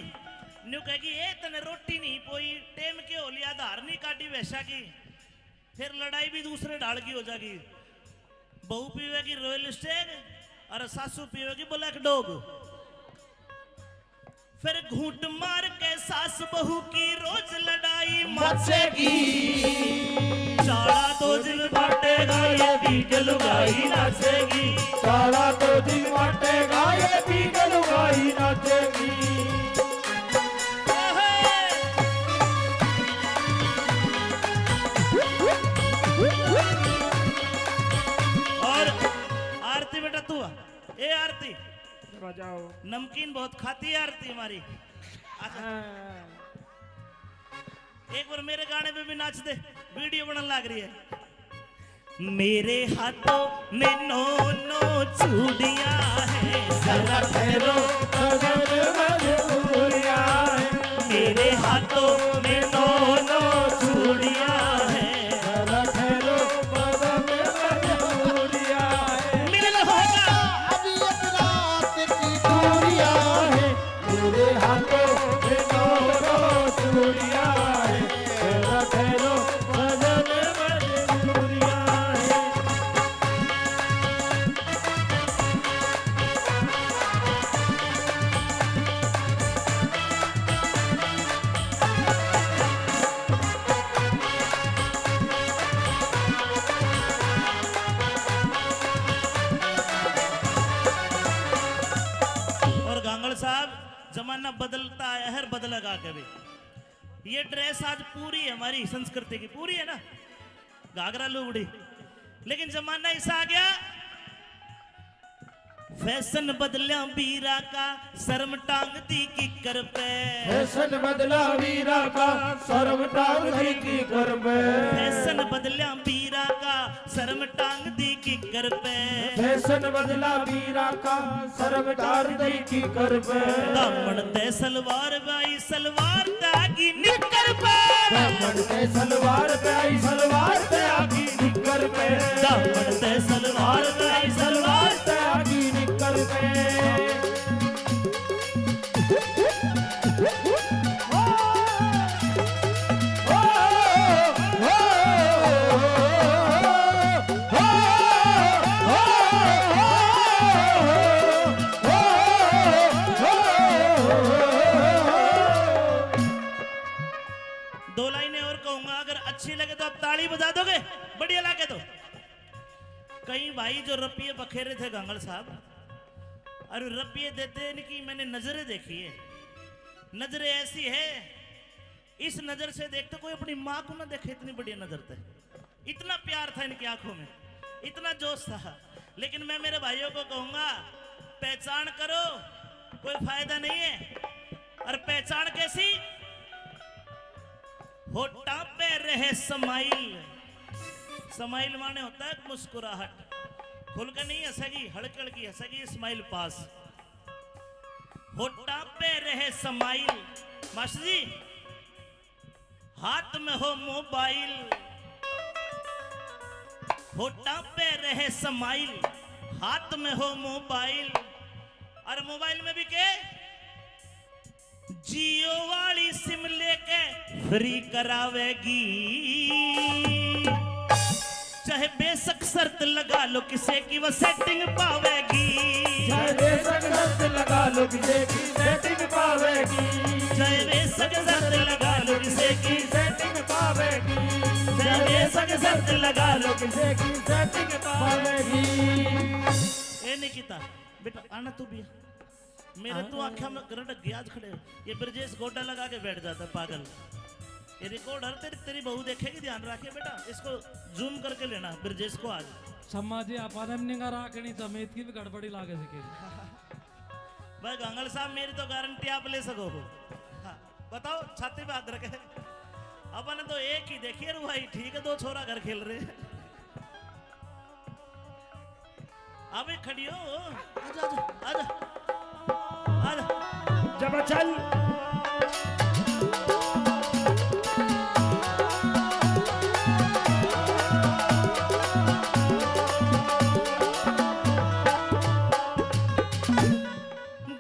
न्यू कहेगी ए तने रोटी नहीं पोई, टेम के हो लिया, धार नहीं काटी वैसा की, फिर लड़ाई भी दूसरे ढाल की हो जाएगी। बहू पीवेगी रॉयल स्टेग और सासू पीवेगी ब्लैक डॉग। फिर घूट मार के सास बहू की रोज लड़ाई मचेगी। चाला तो दिल बाटेगा ये पी के लुगाई नाचेगी। साला तो दिन बाटेगा ये पी के लुगाई नाचेगी। और आरती बेटा तू आ। ए आरती बजाओ। नमकीन बहुत खाती है आरती हमारी। अच्छा एक बार मेरे गाने पे भी नाच दे, वीडियो बनने लग रही है। मेरे हाथों में 9 चूड़ियां हैं, जरा ठहरो मेरे हाथों में 9 चूड़ियां हैं, मिलन होगा अभी एक रात की दूरियां है, मेरे हाथों में 9 चूड़ियां है, तेरा ठहरो बदन मजबूरियां है। और गांगड़ साहब जमाना बदलता आया है, बदलेगा कभी। ये ड्रेस आज पूरी है हमारी संस्कृति की, पूरी है ना, घाघरा लुगड़ी। लेकिन जमाना ऐसा आ गया फैशन बदलिया बीरा का शर्म टांग दी किकर पे फैशन बदला वीरा का शर्म टांग दी की कर पे फैशन बदलिया बीरा का शर्म टांग दी किकर पे फैशन बदला वीरा का शर्म टांग दी की कर पे दामन ते सलवार बाई सलवार तागी निकर पे दामन ते सलवार पे आई सलवार पे आगी निकर पे दामन ते सलवार बाई सलवार पे आगी निकर पे दो लाइनें और कहूंगा, अगर अच्छी लगे तो आप ताली बजा दोगे, बढ़िया लगे तो। कई भाई जो रपिये बखेरे थे गांगल साहब, और रपिये देते इनकी मैंने नजरें देखी है। नजरें ऐसी है, इस नजर से देखते कोई अपनी माँ को ना देखे, इतनी बढ़िया नजर थे। इतना प्यार था इनकी आंखों में, इतना जोश था। लेकिन मैं मेरे भाइयों को कहूंगा, पहचान करो, कोई फायदा नहीं है। और पहचान कैसी? होठा पे रहे समाइल। समाइल माने होता है मुस्कुराहट, खुल कर नहीं हंसेगी, हड़क हड़की हंसेगी, स्माइल पास। होठा पे रहे समाइल। मास्टर जी, हाथ में हो मोबाइल, होठा पे रहे समाइल, हाथ में हो मोबाइल। और मोबाइल में भी के जियो वाली सिम लेके फ्री करावेगी, चाहे बेशक शर्त लगा लो किसे की वो सेटिंग पावेगी। चाहे बेशक शर्त लगा लो किसे की सेटिंग पावेगी, चाहे बेशक शर्त लगा लो किसे की, सेटिंग पावेगी, चाहे बेशक शर्त लगा लो किसे की सेटिंग पावेगी। ए निकिता बेटा आना तू भी, मेरे तू आंखें में गरट ग्याज खड़े हो। ये ब्रजेश गोटा लगा के बैठ जाता है पागल। ये रिकॉर्डर तेरी बहू देखेगी, ध्यान रखे बेटा, इसको जूम करके लेना ब्रजेश को आज। सम्मा जी अपन निगा राखनी समेत की भी गड़बड़ी लागे सकेगी। भाई गांगल साहब, मेरी तो गारंटी आप ले सको हो। हाँ, बताओ, छाती पे हाथ रखे। अपन तो एक ही देखिए रुआई, ठीक है, दो छोरा घर खेल रहे हैं। अबे खड़ी हो, आजा आजा आजा आजा। जब चल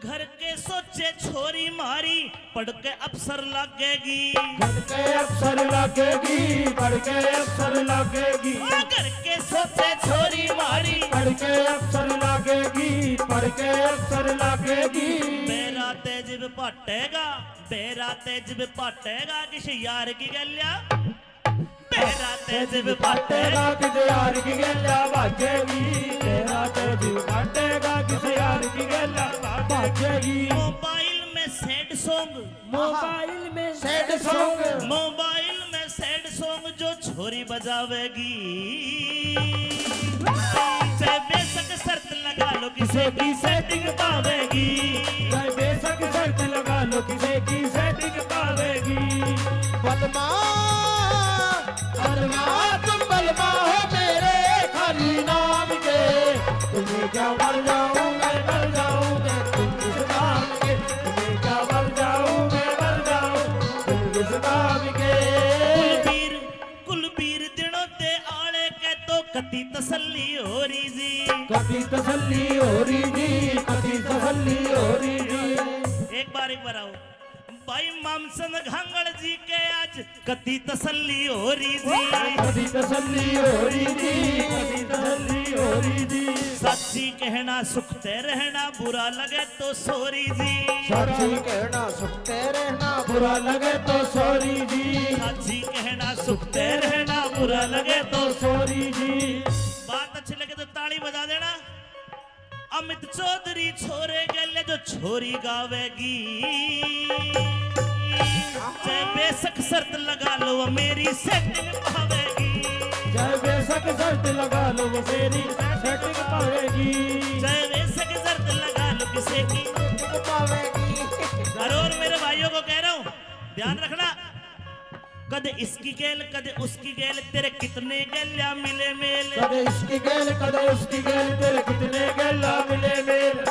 घर के सोचे छोरी मारी, पढ़ के अफसर लगेगी, पढ़ के अफसर लगेगी, पढ़ के अफसर लगेगी, घर के सोचे छोरी मारी, पढ़ के अफसर लगेगी, पढ़ के अफसर लगेगी। मेरा तेज पटेगा, मेरा तेज पटेगा, किसी यार की गलिया मेरा तेज पटेगा, किसे यार की गल्ला बाजेगी, तेरा तेज पटेगा, किसे यार की गल्ला बाजेगी। मोबाइल में सैड सॉन्ग, मोबाइल में सैड सॉन्ग, मोबाइल में सैड सॉन्ग जो छोरी बजावेगी, चाहे बेशक शर्त लगा लो किसे की सेटिंग पावेगी, चाहे बेशक शर्त लगा लो किसे की सेटिंग पावेगी। तुम बलमा हो मेरे खाली नाम के, तुम्हें क्या मर जाऊं मैं, मर जाऊं मैं तुम इस नाम के, तुम्हें क्या मर जाऊं मैं, मर जाऊं तुम इस नाम के। कुलबीर दिनों दे आले के तो कति तसल्ली हो रही जी, कभी तसल्ली हो रही जी, कभी तसल्ली हो रही जी। एक बार आओ भाई मामसन घांगड़ जी के आज कति तसल्ली हो रही जी, कभी तसल्ली हो रही जी, कभी तसल्ली हो रही जी। सच्ची कहना सुखते रहना, बुरा लगे तो सॉरी जी, सच्ची कहना सुखते रहना, बुरा लगे तो सॉरी जी, सच्ची कहना सुखते रहना, बुरा लगे तो। तो सॉरी जी। बात अच्छी लगे तो ताली बजा देना। अमित चौधरी छोरे गले जो छोरी गावेगी, चाहे बेशक शर्त लगा लो वो मेरी सेटिंग पावेगी, चाहे बेशक शर्त लगा लो वो मेरी सेटिंग पावेगी, चाहे बेशक बसेगी। पावेगी और मेरे भाइयों को कह रहा हूं, ध्यान रखना, कदे इसकी गेल कदे उसकी गेल, तेरे कितने गेल्या मिले मेल। कदे इसकी गेल कदे उसकी गेल, तेरे कितने गेला मिले मेल।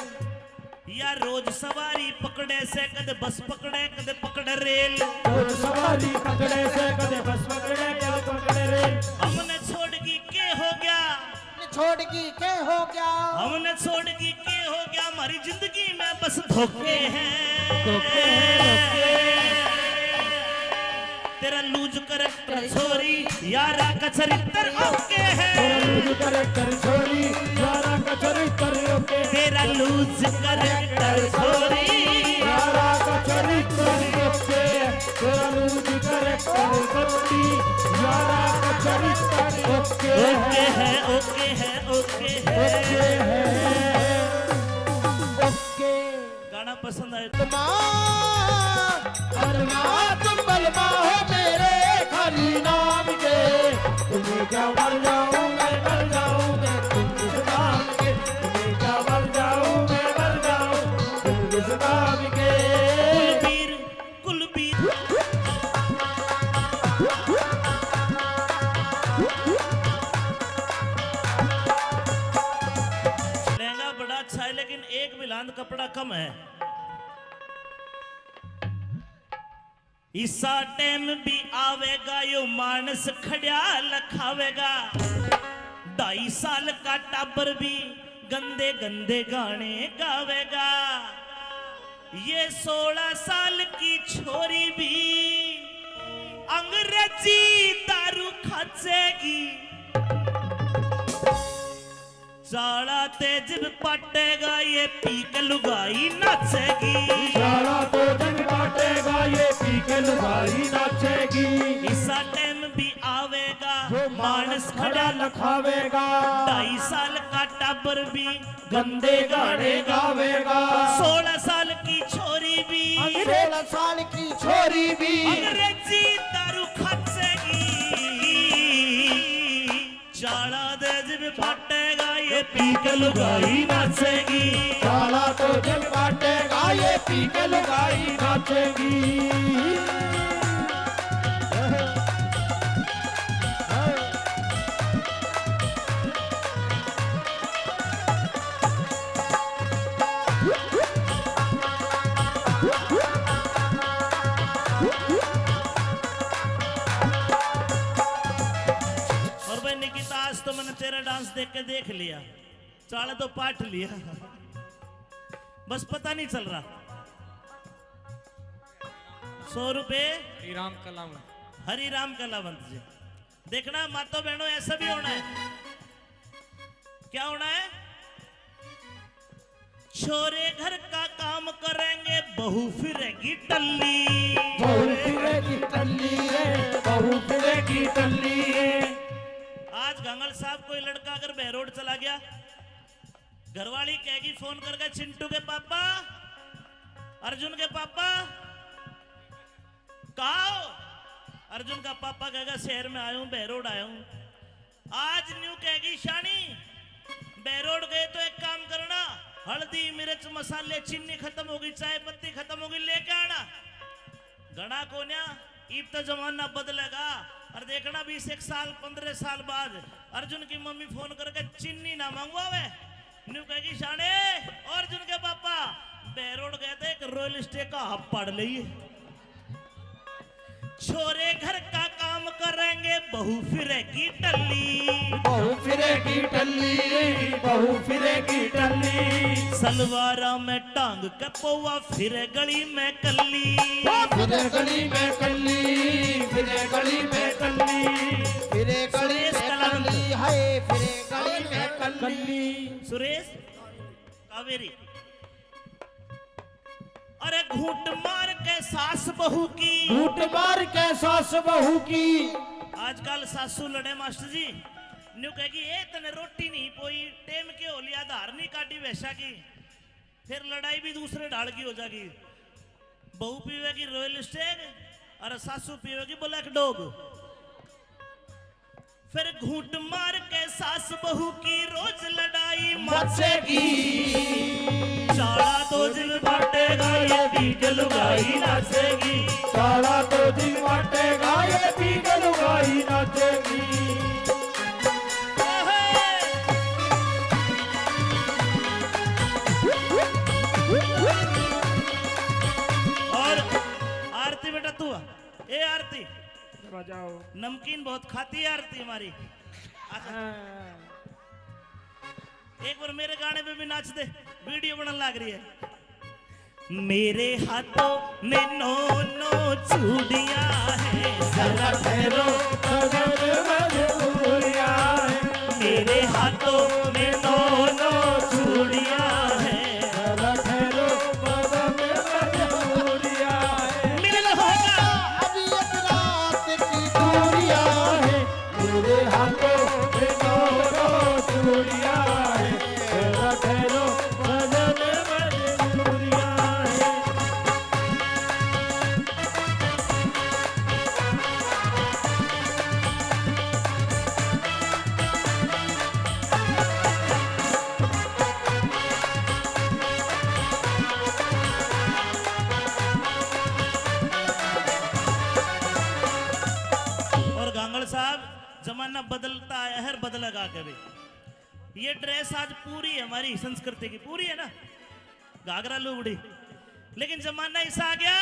या रोज सवारी पकड़े से कदे बस पकड़े कदे पकड़े रेल। रोज सवारी पकड़े से कदे बस पकड़े कदे पकड़े रेल। हमने छोड़गी के हो गया, छोड़गी के हो गया, हमने छोड़गी के हो गया, हमारी जिंदगी में बस धोखे हैं। तेरा लूज करैक्टर छोरी यारा का चरित्र ओके है। तेरा लूज करैक्टर छोरी यारा का चरित्र ओके। तेरा लूज करैक्टर छोरी यारा का चरित्र ओके। तेरा लूज करैक्टर छोरी यारा का चरित्र ओके है ओके है ओके है ओके। गाना पसंद आए तुम बलमा हो मेरे खाली नाम के, तुम्हें क्या मर जाऊं मैं मर जाऊं मैं तुम इस नाम के। तुम्हें क्या मर जाऊं मैं मर जाऊं तुम इस नाम के। कुलबीर कुलबीर लहंगा बड़ा अच्छा है लेकिन एक बिलांद कपड़ा कम है। इसा टाइम भी आवेगा यो मानस खड़ा लखावेगा। 2.5 साल का टाबर भी गंदे गंदे गाने गावेगा। ये 16 साल की छोरी भी अंग्रेजी दारू खाचेगी। चाड़ा तेज पटेगा ये पीक लुगाई नाचेगी। सारा तो जग बांटेगा ये पी के लुगाई नाचेगी। इसा टाइम भी आवेगा मानस खड़ा खड़ा लखावेगा। 2.5 साल का टाबर भी गंदे गाने गावेगा। 16 साल की छोरी भी 16 साल की छोरी भी अंग्रेजी दारू खाचेगी। चाड़ा तेज भी फटेगा ये पीक लुगाई नाचेगी। साला तो जग बांटेगा ये पी के लुगाई नाचेगी। और भाई निकिता आज तो मैंने तेरा डांस देख के देख लिया, चाड़ा तो पाट लिया, बस पता नहीं चल रहा। 100 रुपए श्रीराम कलाम हरि राम कलावंत जी। देखना मातो बहनों ऐसा भी होना है। क्या होना है? छोरे घर का काम करेंगे बहू फिरेगी टल्ली। बहू फिरेगी टल्ली रे, बहू फिरेगी टल्ली रे। आज गंगल साहब कोई लड़का अगर बहरोड चला गया, घरवाली कहेगी फोन करके, चिंटू के पापा, अर्जुन के पापा कहा हो? अर्जुन का पापा कहेगा शहर में आया हूं, बहरोड आया हूं। आज न्यू कहेगी शानी बहरोड गए तो एक काम करना, हल्दी मिर्च मसाले चीनी खत्म होगी, चाय पत्ती खत्म होगी, लेके आना। गणा कोन्या ईब तो जमाना बदलेगा। और देखना 20 साल 15 साल बाद अर्जुन की मम्मी फोन करके चीनी ना मंगवावे, न्यू कहेगी शाने अर्जुन के पापा बहरोड गए थे, एक रॉयल स्टे का हब पड़ लिए। छोरे घर का काम करेंगे बहू फिरेगी टल्ली। बहू फिरेगी टल्ली रे, बहू फिरेगी टल्ली। सलवारा में टांग के पौवा फिरे गली में कल्ली। फिरे गली में कल्ली, फिरे गली में कल्ली, फिरे गली सुरेश में कलावंत। कल्ली है, फिरे गली में कल्ली। सुरेश कावेरी। अरे घूंट मार के सास बहू की, झूठ मार के सास बहू की। आजकल सासू लड़े मास्टर जी, न्यू कहेगी ए तने रोटी नहीं पोई, टेम के हो लिया, धार नहीं काटी वैसा की, फिर लड़ाई भी दूसरे ढाल की हो जाएगी। बहू पीवेगी रॉयल स्टेग और सासू पीवेगी ब्लैक डॉग। फिर घूंट मार के सास बहू की रोज लड़ाई मचेगी, शाला तो जिम बांटेगा ये बीक लुगाई नाचेगी। साला तो दिन बांटेगा ये बीक लुगाई नाचेगी। और आरती बेटा तू आ। ए आरती बजाओ। नमकीन बहुत खाती है आरती हमारी। एक बार मेरे गाने पे भी नाच दे, वीडियो बनने लग रही है। मेरे हाथों में नो नो चूड़ियां हैं, जरा ठहरो सजन मजबूरिया है। मेरे हाथों में नो नो चूड़ियां हैं, जरा ठहरो सजन मजबूरिया है। मिलन होगा अभी एक रात की दूरिया है। मेरे हाथों में दोनों चूड़ियां है। जरा ठहरो सजन मजबूरिया है। और गांगड़ साहब जमाना बदलता है, हर बदलेगा कभी। ये ड्रेस आज पूरी है हमारी संस्कृति की, पूरी है ना, घाघरा लुगड़ी। लेकिन जमाना ऐसा आ गया,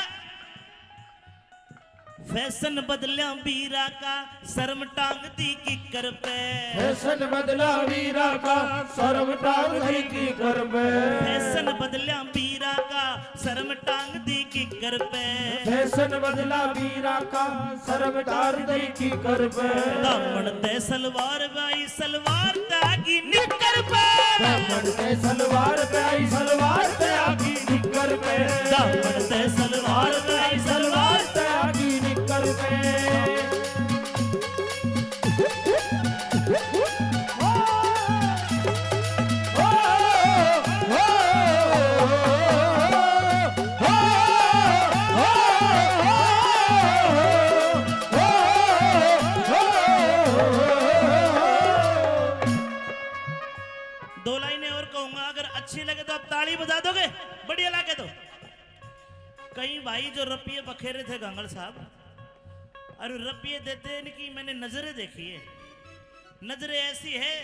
फैशन बदलिया बीरा का, शर्म टांग दी किकर पे। फैशन बदला वीरा का, शर्म टांग दी की कर पे। फैशन बदलिया बीरा का, शर्म टांग दी किकर पे। फैशन बदला वीरा का, शर्म टांग दी की कर पे। दामन ते सलवार बाई सलवार तागी निकर पे। दामन पे सलवार पे आई, सलवार पे आगी निकर पे। दामन ते सलवार बाई सलवार पे आगी निकर पे। दो लाइनें और कहूंगा, अगर अच्छी लगे तो आप ताली बजा दोगे, बढ़िया लगे तो। कई भाई जो रपिये बखेरे थे गांगड़ साहब, और रपिये देते इनकी मैंने नजरें देखी है। नजरें ऐसी है,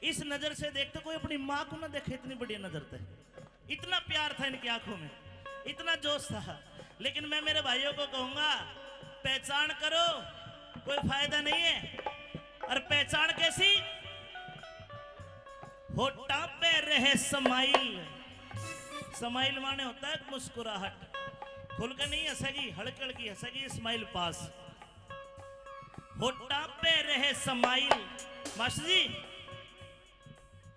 इस नजर से देखते कोई अपनी माँ को ना देखे, इतनी बढ़िया नजर थे। इतना प्यार था इनकी आंखों में, इतना जोश था। लेकिन मैं मेरे भाइयों को कहूंगा, पहचान करो, कोई फायदा नहीं है। और पहचान कैसी? होठा पे रहे समाइल। समाइल माने होता है मुस्कुराहट, खुल के नहीं हंसेगी, हड़क हड़की हंसेगी, स्माइल पास। होठा पे रहे समाइल। मास्टर जी,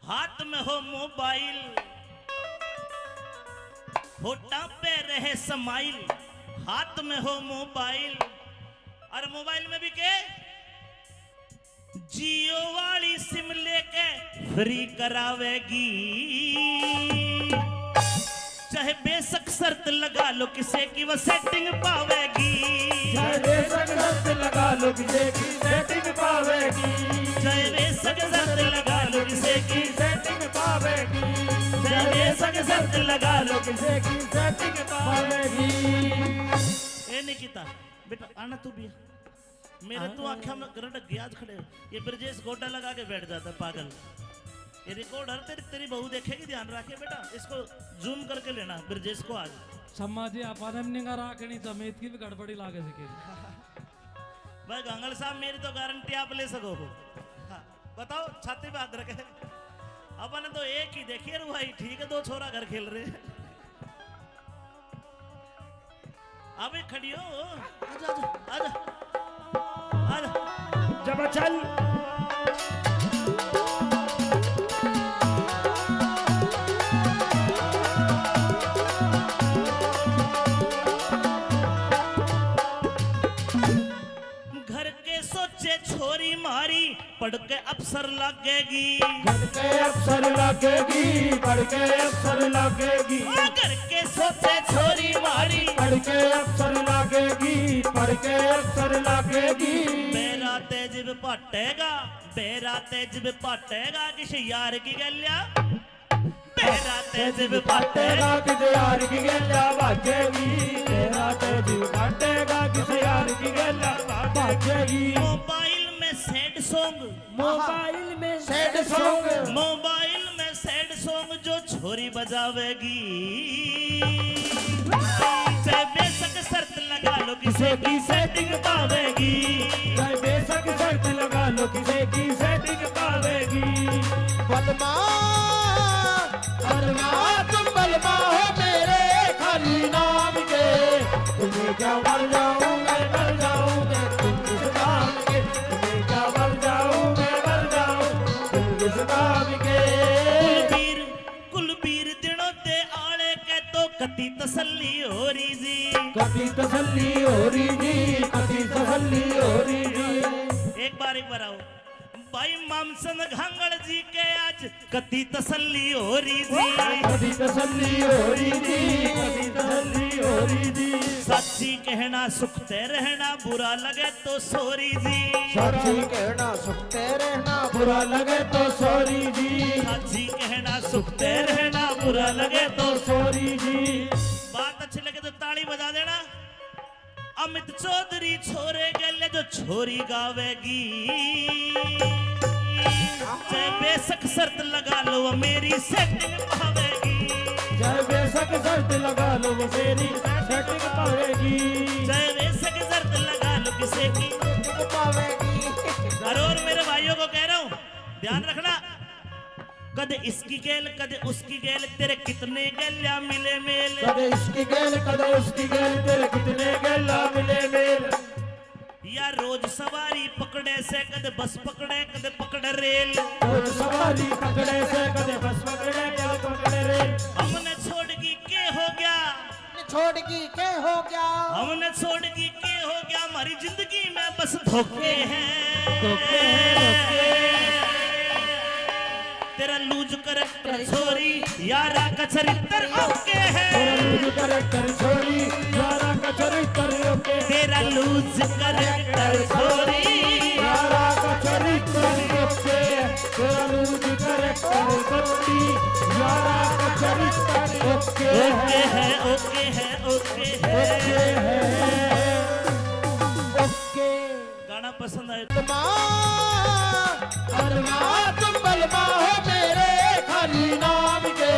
हाथ में हो मोबाइल, होठा पे रहे समाइल, हाथ में हो मोबाइल। और मोबाइल में भी के जियो वाली सिम लेके फ्री करावेगी। चाहे बेशक शर्त लगा लो किसे की वो सेटिंग पावेगी। चाहे बेशक शर्त लगा लो किसे की सेटिंग पावेगी। चाहे बेशक शर्त लगा लो किसे की सेटिंग पावेगी। चाहे बेशक शर्त लगा लो किसे की सेटिंग पावेगी। ए निकिता बेटा आना तू भी। मेरे तो आंखों में गरड ग्याज खड़े हो। ये ब्रजेश गोटा लगा के बैठ जाता है पागल। ये रिकॉर्डर तेरी बहू देखेगी, ध्यान रखे बेटा, इसको जूम करके लेना ब्रजेश को आज। सम्माजी अपन निगा राखनी समेत की भी गड़बड़ी लागे सके। भाई गांगड़ साहब मेरी तो गारंटी आप ले सको हो। हाँ, बताओ छाती पे हाथ रखे। अपन तो एक ही देखिए भाई, ठीक है, दो छोरा घर खेल रहे हैं। अबे खड़ी हो, आजा आजा आजा आजा। जब चल घर के सोचे छोरी मारी, पढ़ के अफसर लगेगी। घर के अफसर लगेगी, पढ़ के अफसर लगेगी। घर के सोचे छोरी मारी, पढ़ के अफसर लगेगी, पढ़ के अफसर लगेगी। बेरा तेज पाटेगा, बेरा तेज पाटेगा, किसी यार की गलिया तेरा तेज बाटे बाटेगा किसे यार की गेला बाजेगी तेरा तेज बाटेगा किसे यार की गेला बाजेगी मोबाइल में सैड सॉन्ग मोबाइल में सैड सॉन्ग मोबाइल में सैड सॉन्ग जो छोरी बजावेगी चाहे बेशक शर्त लगा लो किसे की सेटिंग पावेगी चाहे बेशक शर्त लगा लो किसे की सेटिंग पावेगी बलमा बलमा तुम बलमा हो मेरे खाली नाम के तुम्हें क्या मर जाऊं मैं मर जाऊं मैं तुम किस नाम के तुम्हें क्या मर जाऊं मैं मर जाऊं तुम किस नाम के कुलबीर कुलबीर दिनों दे आले के तो कति तसल्ली हो रही जी कभी तसल्ली हो रही जी कभी तसल्ली हो रही जी एक बार आओ भाई मामसन घांगड़ जी के आज कति तसल्ली हो रही जी कभी तसल्ली हो रही जी कभी तसल्ली हो रही जी सच्ची कहना सुखते रहना बुरा लगे तो सोरी जी सच्ची कहना सुखते रहना बुरा लगे तो सॉरी जी सच्ची कहना सुखते रहना बुरा लगे तो सॉरी जी बात अच्छी लगे तो ताली बजा देना अमित चौधरी छोरे गले जो छोरी गावेगी चाहे बेशक शर्त लगा लो वो मेरी सेटिंग पावेगी चाहे बेशक शर्त लगा लो वो मेरी सेटिंग पावेगी चाहे बेशक शर्त लगा लो किसी की पावेगी और मेरे भाइयों को कह रहा हूँ ध्यान रखना कदे इसकी गेल कदे उसकी गेल तेरे कितने गेल्या मिले मेल कदे इसकी गेल कदे उसकी गेल तेरे कितने गेला मिले मेल या रोज सवारी पकड़े से कदे बस पकड़े कदे पकड़े रेल रोज सवारी पकड़े से कदे बस पकड़े कदे पकड़े रेल हमने छोड़गी के हो गया छोड़गी के हो गया हमने छोड़गी के हो गया हमारी जिंदगी में बस धोखे हैं धोखे हैं तेरा लूज करैक्टर छोरी यारा का चरित्र ओके है तेरा लूज करैक्टर छोरी यारा का चरित्र ओके तेरा लूज करैक्टर छोरी यारा का चरित्र ओके तेरा लूज करैक्टर छोरी यारा का चरित्र ओके ओके है ओके है ओके है ओके गाना पसंद आए बलमा तुम बलमा हो मेरे खाली नाम के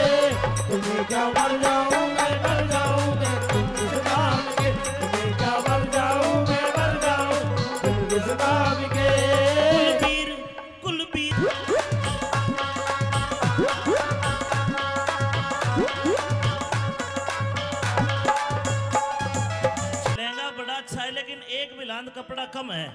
तुम्हें क्या मर जाऊं मैं मर जाऊं मैं तुम किस नाम के तुम्हें क्या मर जाऊं मैं मर जाऊं तुम किस नाम के कुलबीर कुलबीर लहंगा बड़ा अच्छा है लेकिन एक बिलांद कपड़ा कम है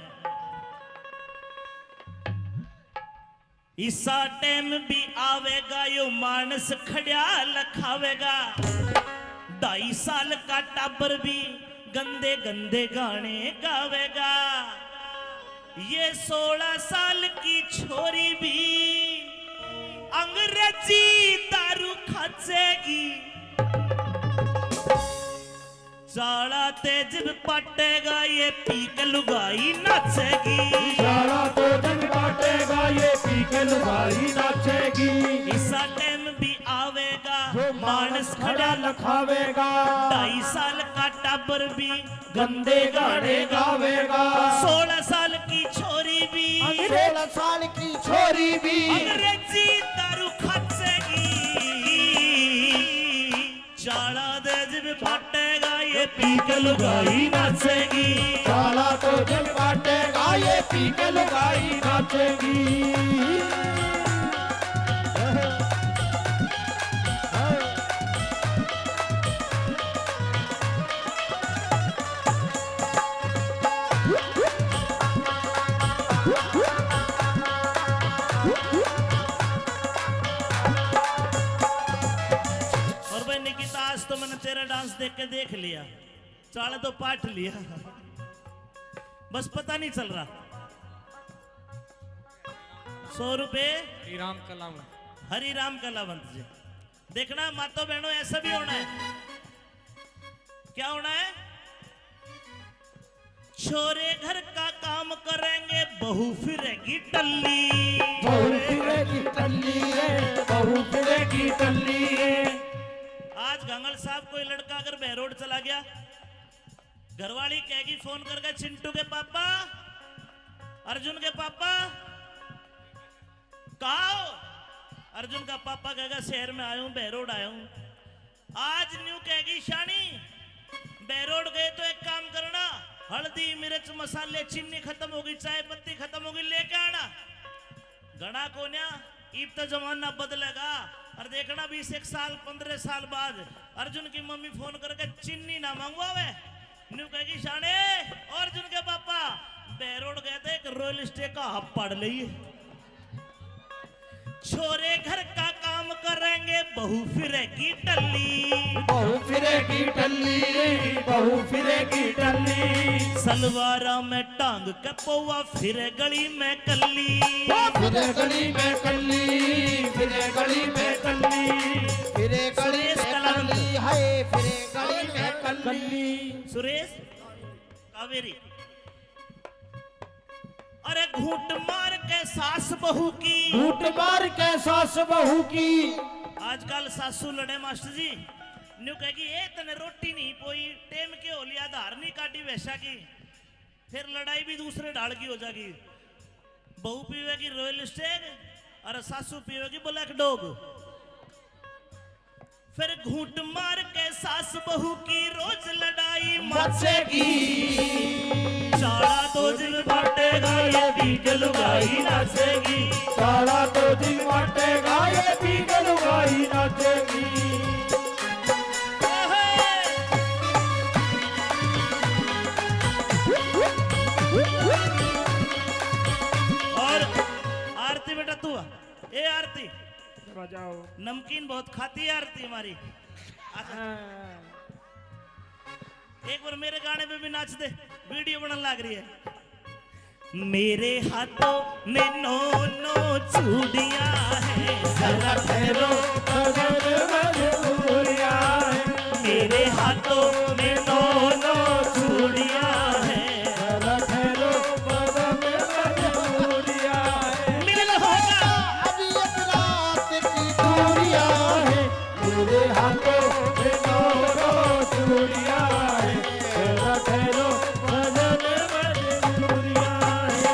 इसा टाइम भी आवेगा यो मानस खड़िया लखावेगा 2.5 साल का टाबर भी गंदे गंदे गाने गावेगा ये 16 साल की छोरी भी अंग्रेजी दारू खाचेगी साला तेज पटेगा ये पी के लुगाई नाचेगी सारा तो जग बाटेगा ये पी के लुगाई नाचेगी इसा टाइम भी आवेगा जो मानस खड़ा लखावेगा 2.5 साल का टाबर भी गंदे गाने गावेगा 16 साल की छोरी भी 16 साल की छोरी भी अंग्रेजी दारू खाचेगी चाला तेज भी पटेगा ये पी के लुगाई नाचेगी साला तो जग बाटेगा ये पी के लुगाई नाचेगी और भाई निकिता आज तो मैंने तेरा डांस देख के देख लिया चाला तो पाठ लिया बस पता नहीं चल रहा 100 रुपए श्रीराम कलाम हरि राम कलावंत जी देखना मातो बहनों ऐसा भी होना है क्या होना है छोरे घर का काम करेंगे बहू फिरेगी टल्ली बहु फिरेगी टल्ली रे बहु बहू फिरेगी टल्ली। आज गंगल साहब कोई लड़का अगर बहरोड चला गया, घरवाली कहेगी फोन करके, चिंटू के पापा, अर्जुन के पापा कहा हो? अर्जुन का पापा कहेगा शहर में आया हूं, बहरोड आया हूं। आज न्यू कहेगी शानी बहरोड गए तो एक काम करना, हल्दी मिर्च मसाले चीनी खत्म होगी, चाय पत्ती खत्म होगी, लेके आना। घना कोन्या ईब तो जमाना बदलेगा और देखना 20 साल 15 साल बाद अर्जुन की मम्मी फोन करके चीनी ना मंगवावे, न्यू कहेगी शाने और अर्जुन के पापा बहरोड गए थे, एक रॉयल स्टे का हब पड़ ली, छोरे घर का काम करेंगे, बहू फिरेगी टल्ली। बहू फिरेगी टल्ली, बहू फिरेगी टल्ली। सलवारा में टांग के पौवा, फिरे गली में कल्ली, फिरे गली में कल्ली, फिरे गली में कल्ली, फिरे गली में कल्ली, हाय फिरे गली में कल्ली। सुरेश कावेरी, अरे घूंट मार के सास बहू की, घूंट मार के सास बहू की। आजकल सासू लड़े मास्टर जी, न्यू कहेगी ए तने रोटी नहीं पोई, टेम के हो लिया, धार नहीं काटी वैसा की, फिर लड़ाई भी दूसरे ढाल की हो जाएगी। बहू पीवेगी रॉयल स्टेग और सासू पीवेगी ब्लैक डॉग। फिर घूंट मार के सास बहू की रोज लड़ाई मचेगी, चाड़ा 2 दिन बांटेगा ये बीग लुगाई नाचेगी, सारा 2 दिन बांटेगा ये बीग लुगाई नाचेगी। और आरती बेटा तू ए आरती बजाओ। नमकीन बहुत खाती है आरती हमारी, एक बार मेरे गाने पे भी नाच दे, वीडियो बनने लग रही है। मेरे हाथों में 9 चूड़ियां हैं, जरा ठहरो कदर मजबूरियां हैं। मेरे हाथों में 9 चूड़ियां हैं, जरा ठहरो कदर मजबूरियां हैं। मिलन होगा अभी एक रात की दूरियां हैं, मेरे हाथों में 9 चूड़ियां हैं, जरा ठहरो कदर मजबूरियां हैं।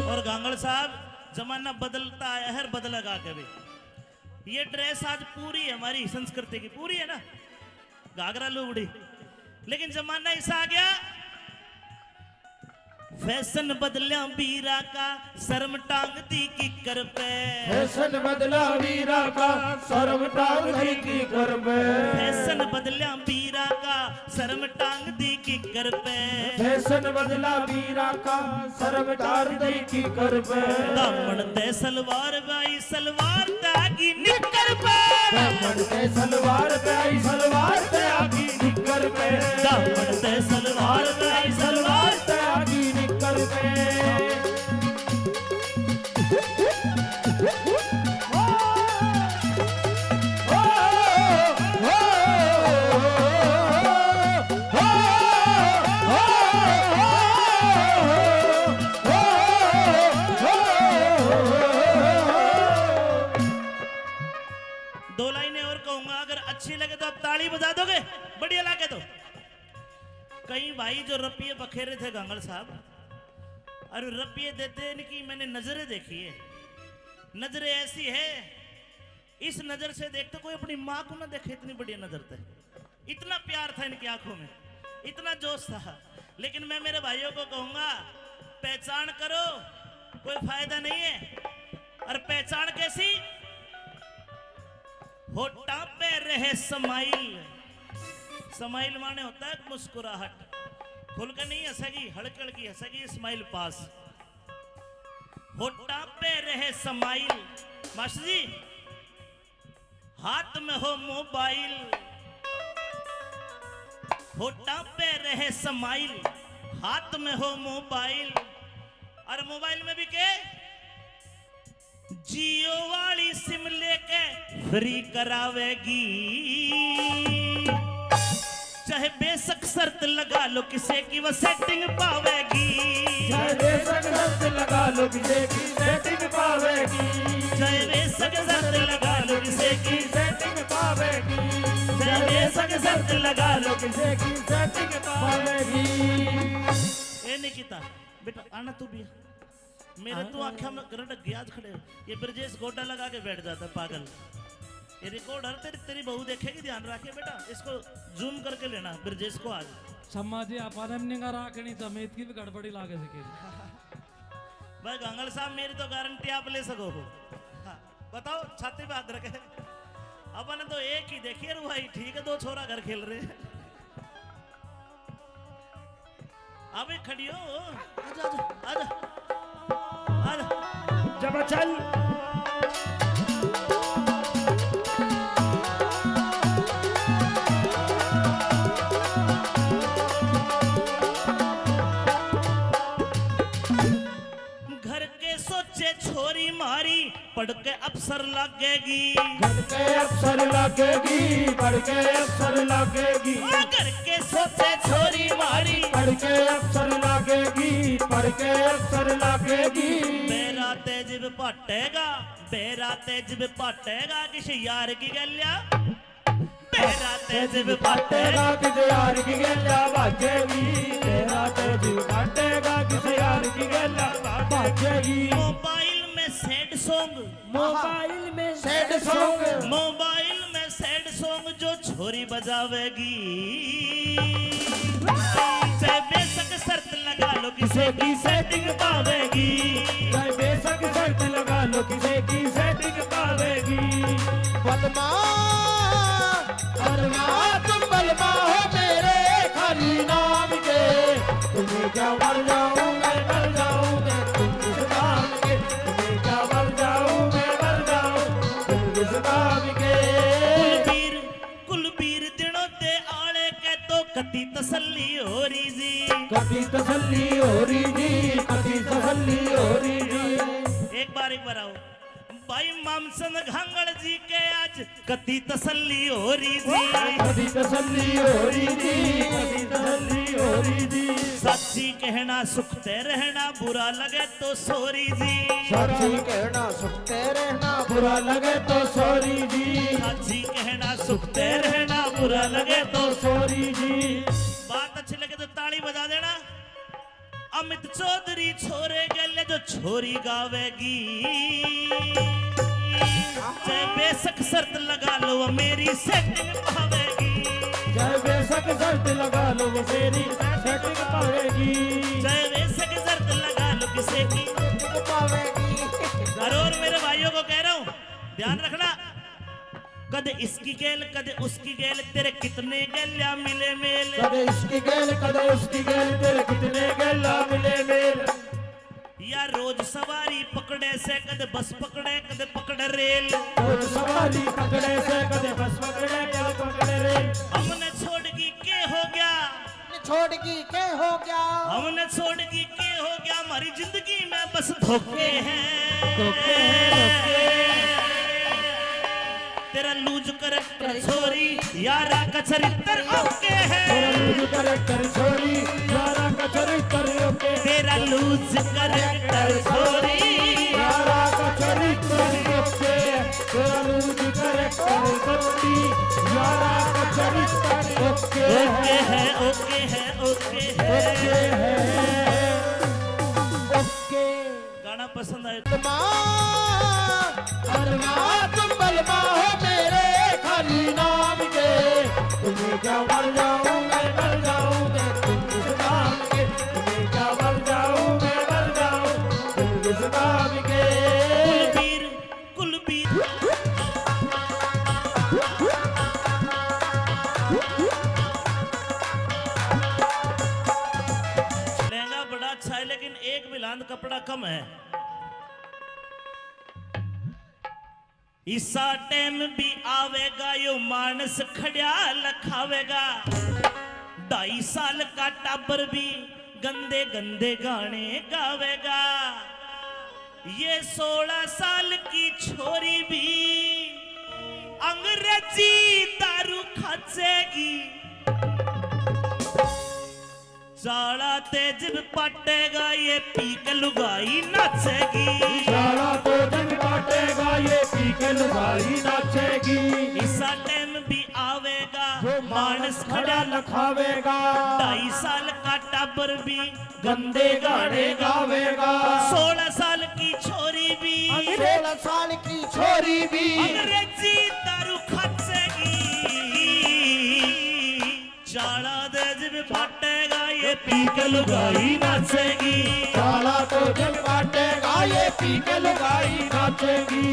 और गांगड़ साहब जमाना बदलता है, हर बदलेगा कभी। ये ड्रेस आज पूरी है हमारी संस्कृति की, पूरी है ना, घाघरा लुगड़ी, लेकिन जमाना ऐसा आ गया फैशन बदलिया बीरा का, शर्म टांग दी किकर पे, फैशन बदला वीरा का, शर्म टांग दी की कर पे। फैशन बदलिया बीरा का, शर्म टांग दी किकर पे, फैशन बदला वीरा का, शर्म टांग दी की कर पे। दामन ते सलवार बाई, सलवार तागी निकर पे, दामन पे सलवार पे आई, सलवार पे आगी निकर पे। दामन ते सलवार बाई, सलवार पे आगी निकर पे। दो लाइनें और कहूंगा, अगर अच्छी लगे तो आप ताली बजा दोगे, बढ़िया लगे तो। कई भाई जो रपिये बखेरे थे गांगड़ साहब, और रपिये देते इनकी मैंने नजरें देखी है, नजरें ऐसी है, इस नजर से देखते कोई अपनी माँ को ना देखे, इतनी बढ़िया नजर थे, इतना प्यार था इनकी आंखों में, इतना जोश था। लेकिन मैं मेरे भाइयों को कहूंगा, पहचान करो, कोई फायदा नहीं है। और पहचान कैसी? होठा पे रहे समाइल, समाइल माने होता है मुस्कुराहट, खुल के नहीं हंसेगी, हड़कड़ की हंसेगी, स्माइल पास। होठा पे रहे समाइल, मास्टर जी हाथ में हो मोबाइल, होठा पे रहे समाइल, हाथ में हो मोबाइल, और मोबाइल में भी के जियो वाली सिम लेके फ्री करावेगी, चाहे बेशक शर्त लगा लो किसे की वो सेटिंग पावेगी, चाहे बेशक शर्त लगा लो किसे की सेटिंग पावेगी, चाहे बेशक शर्त लगा लो किसे की सेटिंग पावेगी, चाहे बेशक शर्त लगा लो किसे की सेटिंग पावेगी। ए निकिता बेटा आना तू भी, मेरे तो आंखें में करंट गया खड़े, ये ब्रजेश गोड्डा लगा के बैठ जाता है पागल। ये रिकॉर्डर तेरी बहू देखेगी, ध्यान रखिए बेटा, इसको जूम करके लेना ब्रजेश को आज। सम्मा जी अपन निगा राखनी समेत की भी गड़बड़ी लागे सके। भाई गंगल साहब मेरी तो गारंटी आप ले सको हो। हाँ, बताओ छाती पे हाथ रखे, अपन तो एक ही देखिए रू भाई, ठीक है, दो छोरा घर खेल रहे हैं। अभी खड़ी हो, आजा आजा आजा आजा। जब चल घर के सोचे छोरी मारी पढ़ के अफसर लगेगी, घर के अफसर लगेगी, पढ़ के अफसर लगेगी, घर के सोचे छोरी मारी पढ़ के अफसर लगेगी, पढ़ के अफसर लगेगी। बेरा तेजिब पाटेगा, बेरा तेजिब पाटेगा किसी यार की गलिया, बेरा तेजिब पाटेगा पाटेगा किसे यार की गल्ला भागेगी, तेरा तेजी पाटेगा किसे यार की गल्ला भागेगी। मोबाइल में सैड सॉन्ग, मोबाइल में सैड सॉन्ग, मोबाइल में सैड सॉन्ग जो छोरी बजावेगी, चाहे बेशक शर्त लगा लो किसे की सेटिंग पावेगी, चाहे बेशक शर्त लगा लो किसे की सेटिंग पावेगी। बलमा तुम बलमा हो मेरे खाली नाम के, तुम्हें क्या मर जाऊं मैं मर जाऊं मैं तुम इस नाम के, तुम्हें क्या मर जाऊं मैं मर जाऊं तुम इस नाम के। कुलबीर दिनों ते आले के तो कति तसल्ली हो रही जी, कभी तसल्ली हो रही जी, कभी तसल्ली हो रही जी। एक बार आओ भाई मामसन घांगड़ जी के आज कति तसल्ली हो रही जी, कभी तसल्ली हो रही जी, कभी तसल्ली हो रही जी। सच्ची कहना सुखते रहना बुरा लगे तो सोरी जी, सच्ची कहना सुखते रहना बुरा लगे तो सॉरी जी, सच्ची कहना सुखते रहना बुरा लगे तो सॉरी जी। बात अच्छी लगे तो ताली बजा देना। अमित चौधरी छोरे गले जो छोरी गावेगी, चाहे बेशक शर्त लगा लो वो मेरी सेटिंग पावेगी, चाहे बेशक शर्त लगा लो वो मेरी सेटिंग पावेगी, चाहे बेशक शर्त लगा लो किसे की पावेगी। और मेरे भाइयों को कह रहा हूँ ध्यान रखना, कद इसकी गेल कद उसकी गेल तेरे कितने गलिया मिले मेल, कदे इसकी गेल कदे उसकी गेल तेरे कितने गेला मिले मेल। या रोज सवारी पकड़े से कद बस पकड़े कद पकड़े रेल, और सवारी पकड़े से कदे बस पकड़े कदे पकड़े रेल। हमने छोड़गी के हो गया, छोड़गी के हो गया, हमने छोड़गी के हो गया, हमारी जिंदगी में बस धोखे हैं, तेरा लूज करैक्टर छोरी यारा का चरित्र ओके है, तेरा लूज करैक्टर छोरी यारा का चरित्र ओके, तेरा लूज करैक्टर छोरी यारा का चरित्र ओके, तेरा लूज करैक्टर छोरी यारा का चरित्र ओके है ओके है ओके है ओके है ओके। गाना पसंद आए बलमा तुम बलमा हो मेरे खाली नाम के, तुम्हें क्या मर जाऊं मैं मर जाऊं मैं तुम इस नाम के, तुम्हें क्या मर जाऊं मैं मर जाऊं तुम इस नाम के। कुलबीर लहंगा बड़ा अच्छा है लेकिन एक बिलांद कपड़ा कम है, इसा टाइम भी आवेगा यो मानस खड़िया लखावेगा, 2.5 साल का टाबर भी गंदे गंदे गाने गावेगा। ये 16 साल की छोरी भी अंग्रेजी दारू खाचेगी। साला तेज पटेगा ये पी के लुगाई नाचेगी। साला तो जग बाटेगा ये पी के लुगाई नाचेगी। इसा टाइम भी आवेगा जो मानस खड़ा खड़ा लखावेगा। 2.5 साल का टाबर भी गंदे गाने गावेगा। 16 साल की छोरी भी 16 साल की छोरी भी अंग्रेजी दारू खाचेगी। चाला तेज भी फटेगा ये पी के लुगाई नाचेगी। साला तो जग बाटेगा ये पी के लुगाई नाचेगी।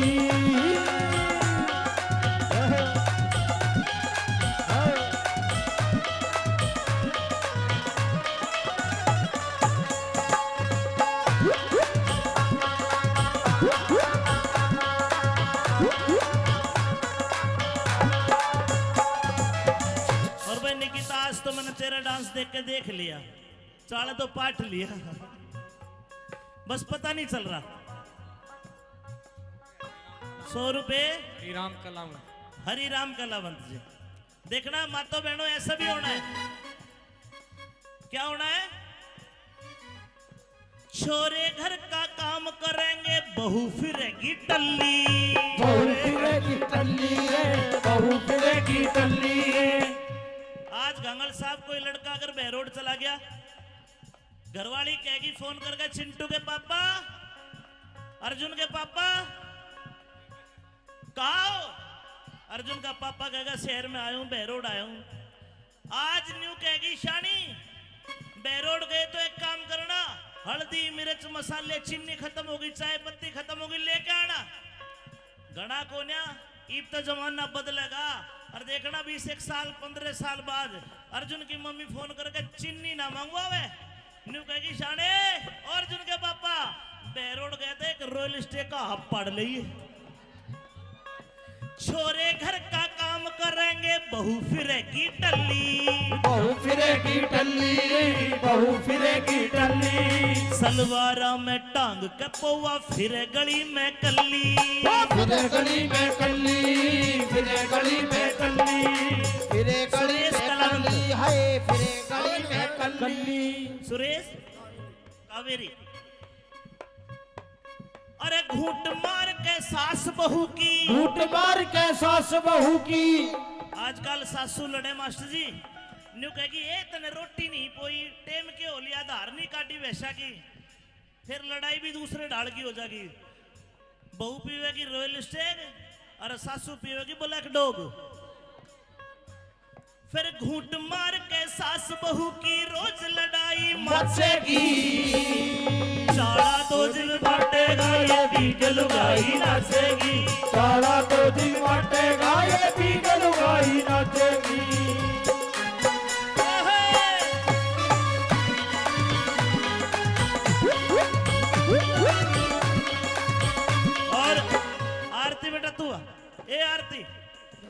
और भाई निकिता आज तो मैंने तेरा डांस देख के देख लिया, चाला तो पाठ लिया, बस पता नहीं चल रहा। 100 रुपए राम कलाम हरि राम कलावंत जी। देखना मातो बहनों ऐसा भी होना है। क्या होना है? छोरे घर का काम करेंगे बहू फिरेगी टल्ली। बहू फिरेगी टल्ली रे, बहू फिरेगी टल्ली रे। आज गंगल साहब कोई लड़का अगर बहरोड चला गया, घरवाली कहेगी फोन करके, चिंटू के पापा, अर्जुन के पापा कहा हो? अर्जुन का पापा कहेगा शहर में आया हूं, बहरोड आया हूं। आज न्यू कहेगी शानी बहरोड गए तो एक काम करना, हल्दी मिर्च मसाले चीनी खत्म होगी, चाय पत्ती खत्म होगी, लेके आना। घना कोन्या ईब तो जमाना बदलेगा। और देखना 20 साल 15 साल बाद अर्जुन की मम्मी फोन करके चीनी ना मंगवावे, न्यू कहेगी शाने और अर्जुन के पापा बहरोड गए थे, एक रॉयल स्टे का हब पड़ ली। छोरे घर का काम करेंगे बहू फिरेगी टल्ली। बहू फिरेगी टल्ली रे, बहू फिरेगी टल्ली। सलवारा में टांग के पौवा फिरे गली में कल्ली। फिरे गली में कल्ली, फिरे गली में कल्ली, फिरे गली सुरेश में कलावंत। कल्ली, हाय फिरे गली में कल्ली। सुरेश कावेरी, अरे घूंट मार के सास बहू की, घूंट मार के सास बहू की। आजकल सासू लड़े मास्टर जी, न्यू कहेगी ए तने रोटी नहीं पोई, टेम के हो लिया, धार नहीं काटी वैसा की, फिर लड़ाई भी दूसरे ढाल की हो जाएगी। बहू पीवेगी रॉयल स्टेग और सासू पीवेगी ब्लैक डॉग। फिर घूंट मार के सास बहू की रोज लड़ाई मचेगी। चाला तो दिल बांटेगा ये पी के लुगाई नाचेगी। साला तो दिन बाटेगा ये पी के लुगाई नाचेगी। और आरती बेटा तू आ। ए आरती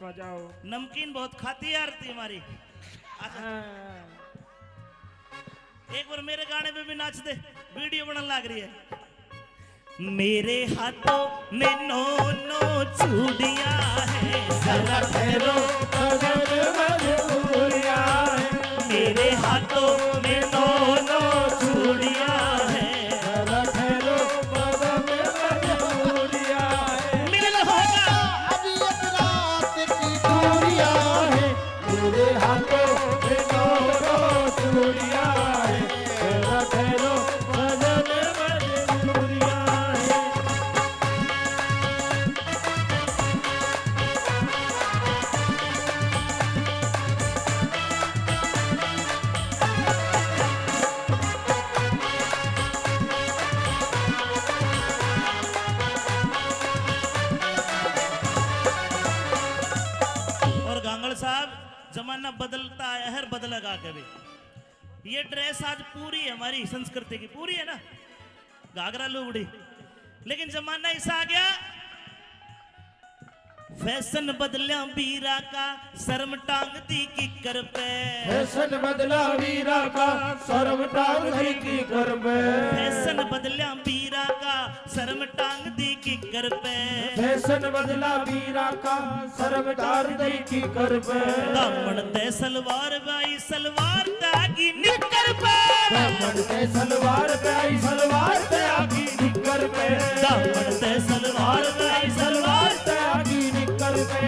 बजाओ। नमकीन बहुत खाती है आरती हमारी। एक बार मेरे गाने पे भी नाच दे, वीडियो बनने लग रही है। मेरे हाथों में 9 चूड़ियां हैं, जरा ठहरो मजबूरियां हैं। मेरे हाथों में 9 चूड़ियां हैं, जरा ठहरो मजबूरियां हैं। मिलन होगा अभी एक रात की दूरियां हैं, मेरे हाथों में 9 चूड़ियां हैं, जरा ठहरो मजबूरियां हैं। और गांगड़ साहब जमाना बदलता है, हर बदलेगा कभी। ये ड्रेस आज पूरी है हमारी संस्कृति की, पूरी है ना, घाघरा लुगड़ी। लेकिन जमाना ऐसा आ गया फैशन बदलिया वीरा का शर्म टांग दी किकर पे फैशन बदला वीरा का शर्म टांग दी की कर पे फैशन बदलिया वीरा का शर्म टांग दी किकर पे फैशन बदला वीरा का शर्म टांग दी की कर पे दामन ते सलवार बाई सलवार तागी निकर पे दामन ते सलवार पे आई सलवार ते आगी निकर पे दामन ते सलवार बाई सलवार ते आगी निकर पे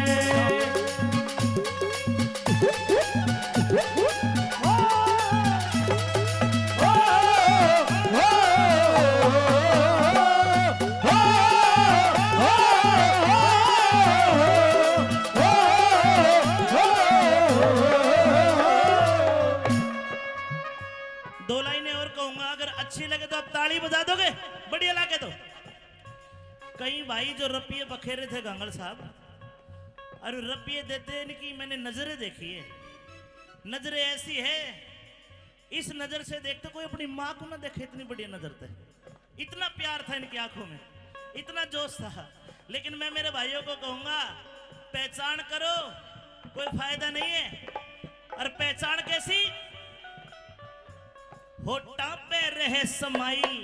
दो लाइनें और कहूंगा, अगर अच्छी लगे तो आप ताली बजा दोगे, बढ़िया लगे तो। कई भाई जो रपिये बखेरे थे गांगड़ साहब, और रपिये देते इनकी मैंने नजरें देखी है। नजरें ऐसी है, इस नजर से देखते कोई अपनी माँ को ना देखे, इतनी बढ़िया नजर थे, इतना प्यार था इनकी आंखों में, इतना जोश था। लेकिन मैं मेरे भाइयों को कहूंगा, पहचान करो, कोई फायदा नहीं है। और पहचान कैसी? होठा पे रहे समाइल।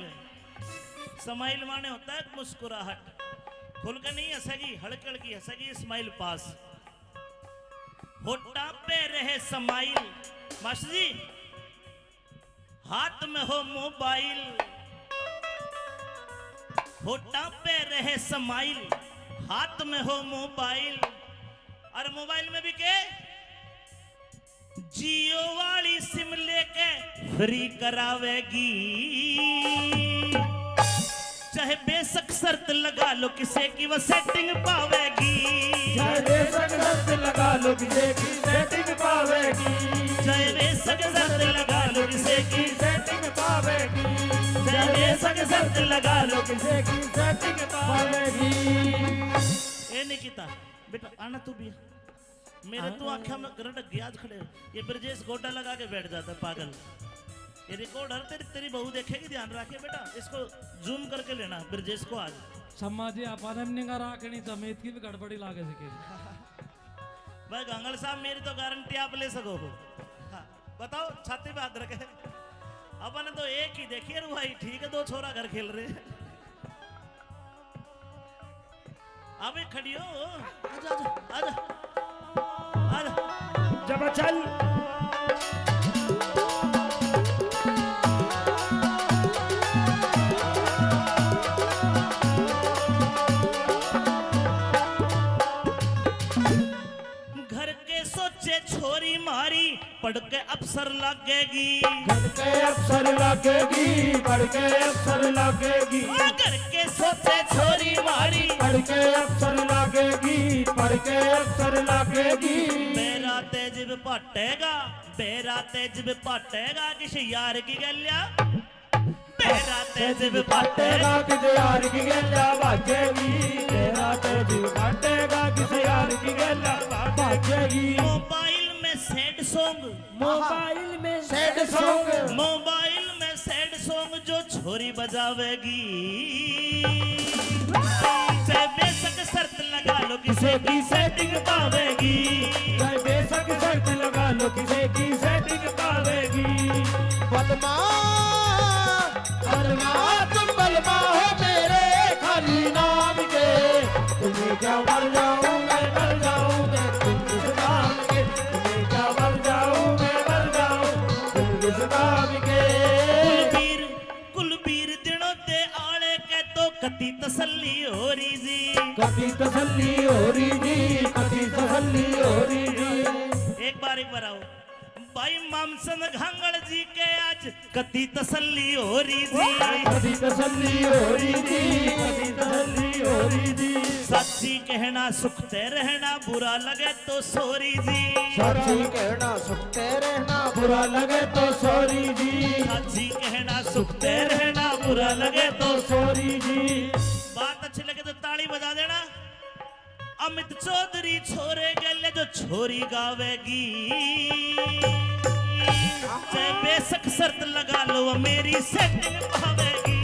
समाइल माने होता है मुस्कुराहट, खुल के नहीं हंसेगी, हड़कड़ की हंसेगी, स्माइल पास। होठा पे रहे समाइल। मास्टर जी, हाथ में हो मोबाइल, होठा पे रहे समाइल, हाथ में हो मोबाइल। और मोबाइल में भी के जियो वाली सिम लेके फ्री करावेगी, चाहे बेशक शर्त लगा लो किसे की वो सेटिंग पावेगी, चाहे बेशक शर्त लगा लो किसे की सेटिंग पावेगी, चाहे बेशक शर्त लगा लो किसे की सेटिंग पावेगी, चाहे बेशक शर्त लगा लो किसे की सेटिंग पावेगी। ए निकिता बेटा आना तू भी, मेरे तो आंखें में रटक गया आज खड़े। ये ब्रजेश गोटा लगा के बैठ जाता है पागल। ये रिकॉर्डर तेरी बहू देखेगी, ध्यान रखिए बेटा, इसको जूम करके लेना ब्रजेश को आज। सम्मा जी अपन निगाह राखनी समेत की भी गड़बड़ी लागे सके। भाई गांगड़ साहब, मेरी तो गारंटी आप ले सको हो। हाँ, बताओ, छाती पे हाथ रखे। अपन तो एक ही देखिए भाई, ठीक है, दो छोरा घर खेल रहे हैं। अबे खड़ी हो, आजा आजा आजा आजा। जब चल घर के सोचे छोरी मारी, पढ़ के अफसर लगेगी, पढ़ के अफसर लगेगी, पढ़ के अफसर लगेगी, घर के सोचे छोरी मारी, पढ़ के अफसर लगेगी, पढ़ के अफसर लगेगी। बेरा तेज पाटेगा, बेरा तेज पाटेगा, किसी यार की गलिया, बेरा तेज पाटेगा, किसी यार की गल्ला बाजेगी, तेरा तेज पाटेगा, किसी यार की गल्ला बाजेगी। मोबाइल में सैड सॉन्ग, मोबाइल में सैड सॉन्ग, मोबाइल में सैड सॉन्ग जो छोरी बजावेगी, चाहे बेशक शर्त लगा लो किसे की सेटिंग पावेगी, चाहे बेशक शर्त लगा लो किसे की सेटिंग पावेगी। बलमा बलमा तुम बलमा हो मेरे खाली नाम के, तुम्हें क्या मर जाऊं मैं मर जाऊं मैं तुम इस नाम के, तुम्हें क्या मर जाऊं मैं मर जाऊं तुम इस नाम के। कुलबीर दिनों ते आले के तो कति तसल्ली हो रही जी, कभी तसल्ली हो रही जी, कभी तसल्ली हो रही जी। एक बार आओ भाई मामसन घांगड़ जी के आज कति तसल्ली हो रही जी, कभी तसल्ली हो रही जी, कभी तसल्ली हो रही जी। सच्ची कहना सुखते रहना, बुरा लगे तो सोरी जी, सच्ची कहना सुखते रहना, बुरा लगे तो सॉरी जी, सच्ची कहना सुखते रहना, बुरा लगे तो सॉरी जी। बात अच्छी लगे तो ताली बजा देना। अमित चौधरी छोरे गले जो छोरी गावेगी, चाहे बेशक शर्त लगा लो वो मेरी सेटिंग पावेगी,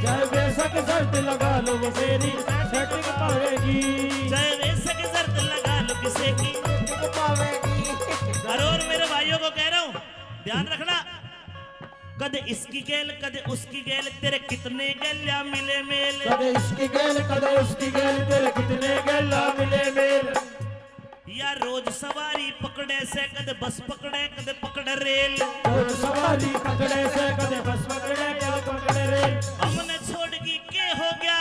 चाहे बेशक शर्त लगा लो वो मेरी सेटिंग पावेगी, चाहे बेशक शर्त किसे की। और मेरे भाइयों को कह रहा हूं ध्यान रखना, कदे इसकी गेल कदे उसकी गेल, तेरे कितने गेल्या मिले मेल। कदे इसकी गेल कदे उसकी गेल, तेरे कितने गेला मिले मेल। या रोज सवारी पकड़े से कदे बस पकड़े कदे पकड़े रेल। रोज सवारी पकड़े से कदे बस पकड़े कदे पकड़े रेल। हमने छोड़गी के हो गया,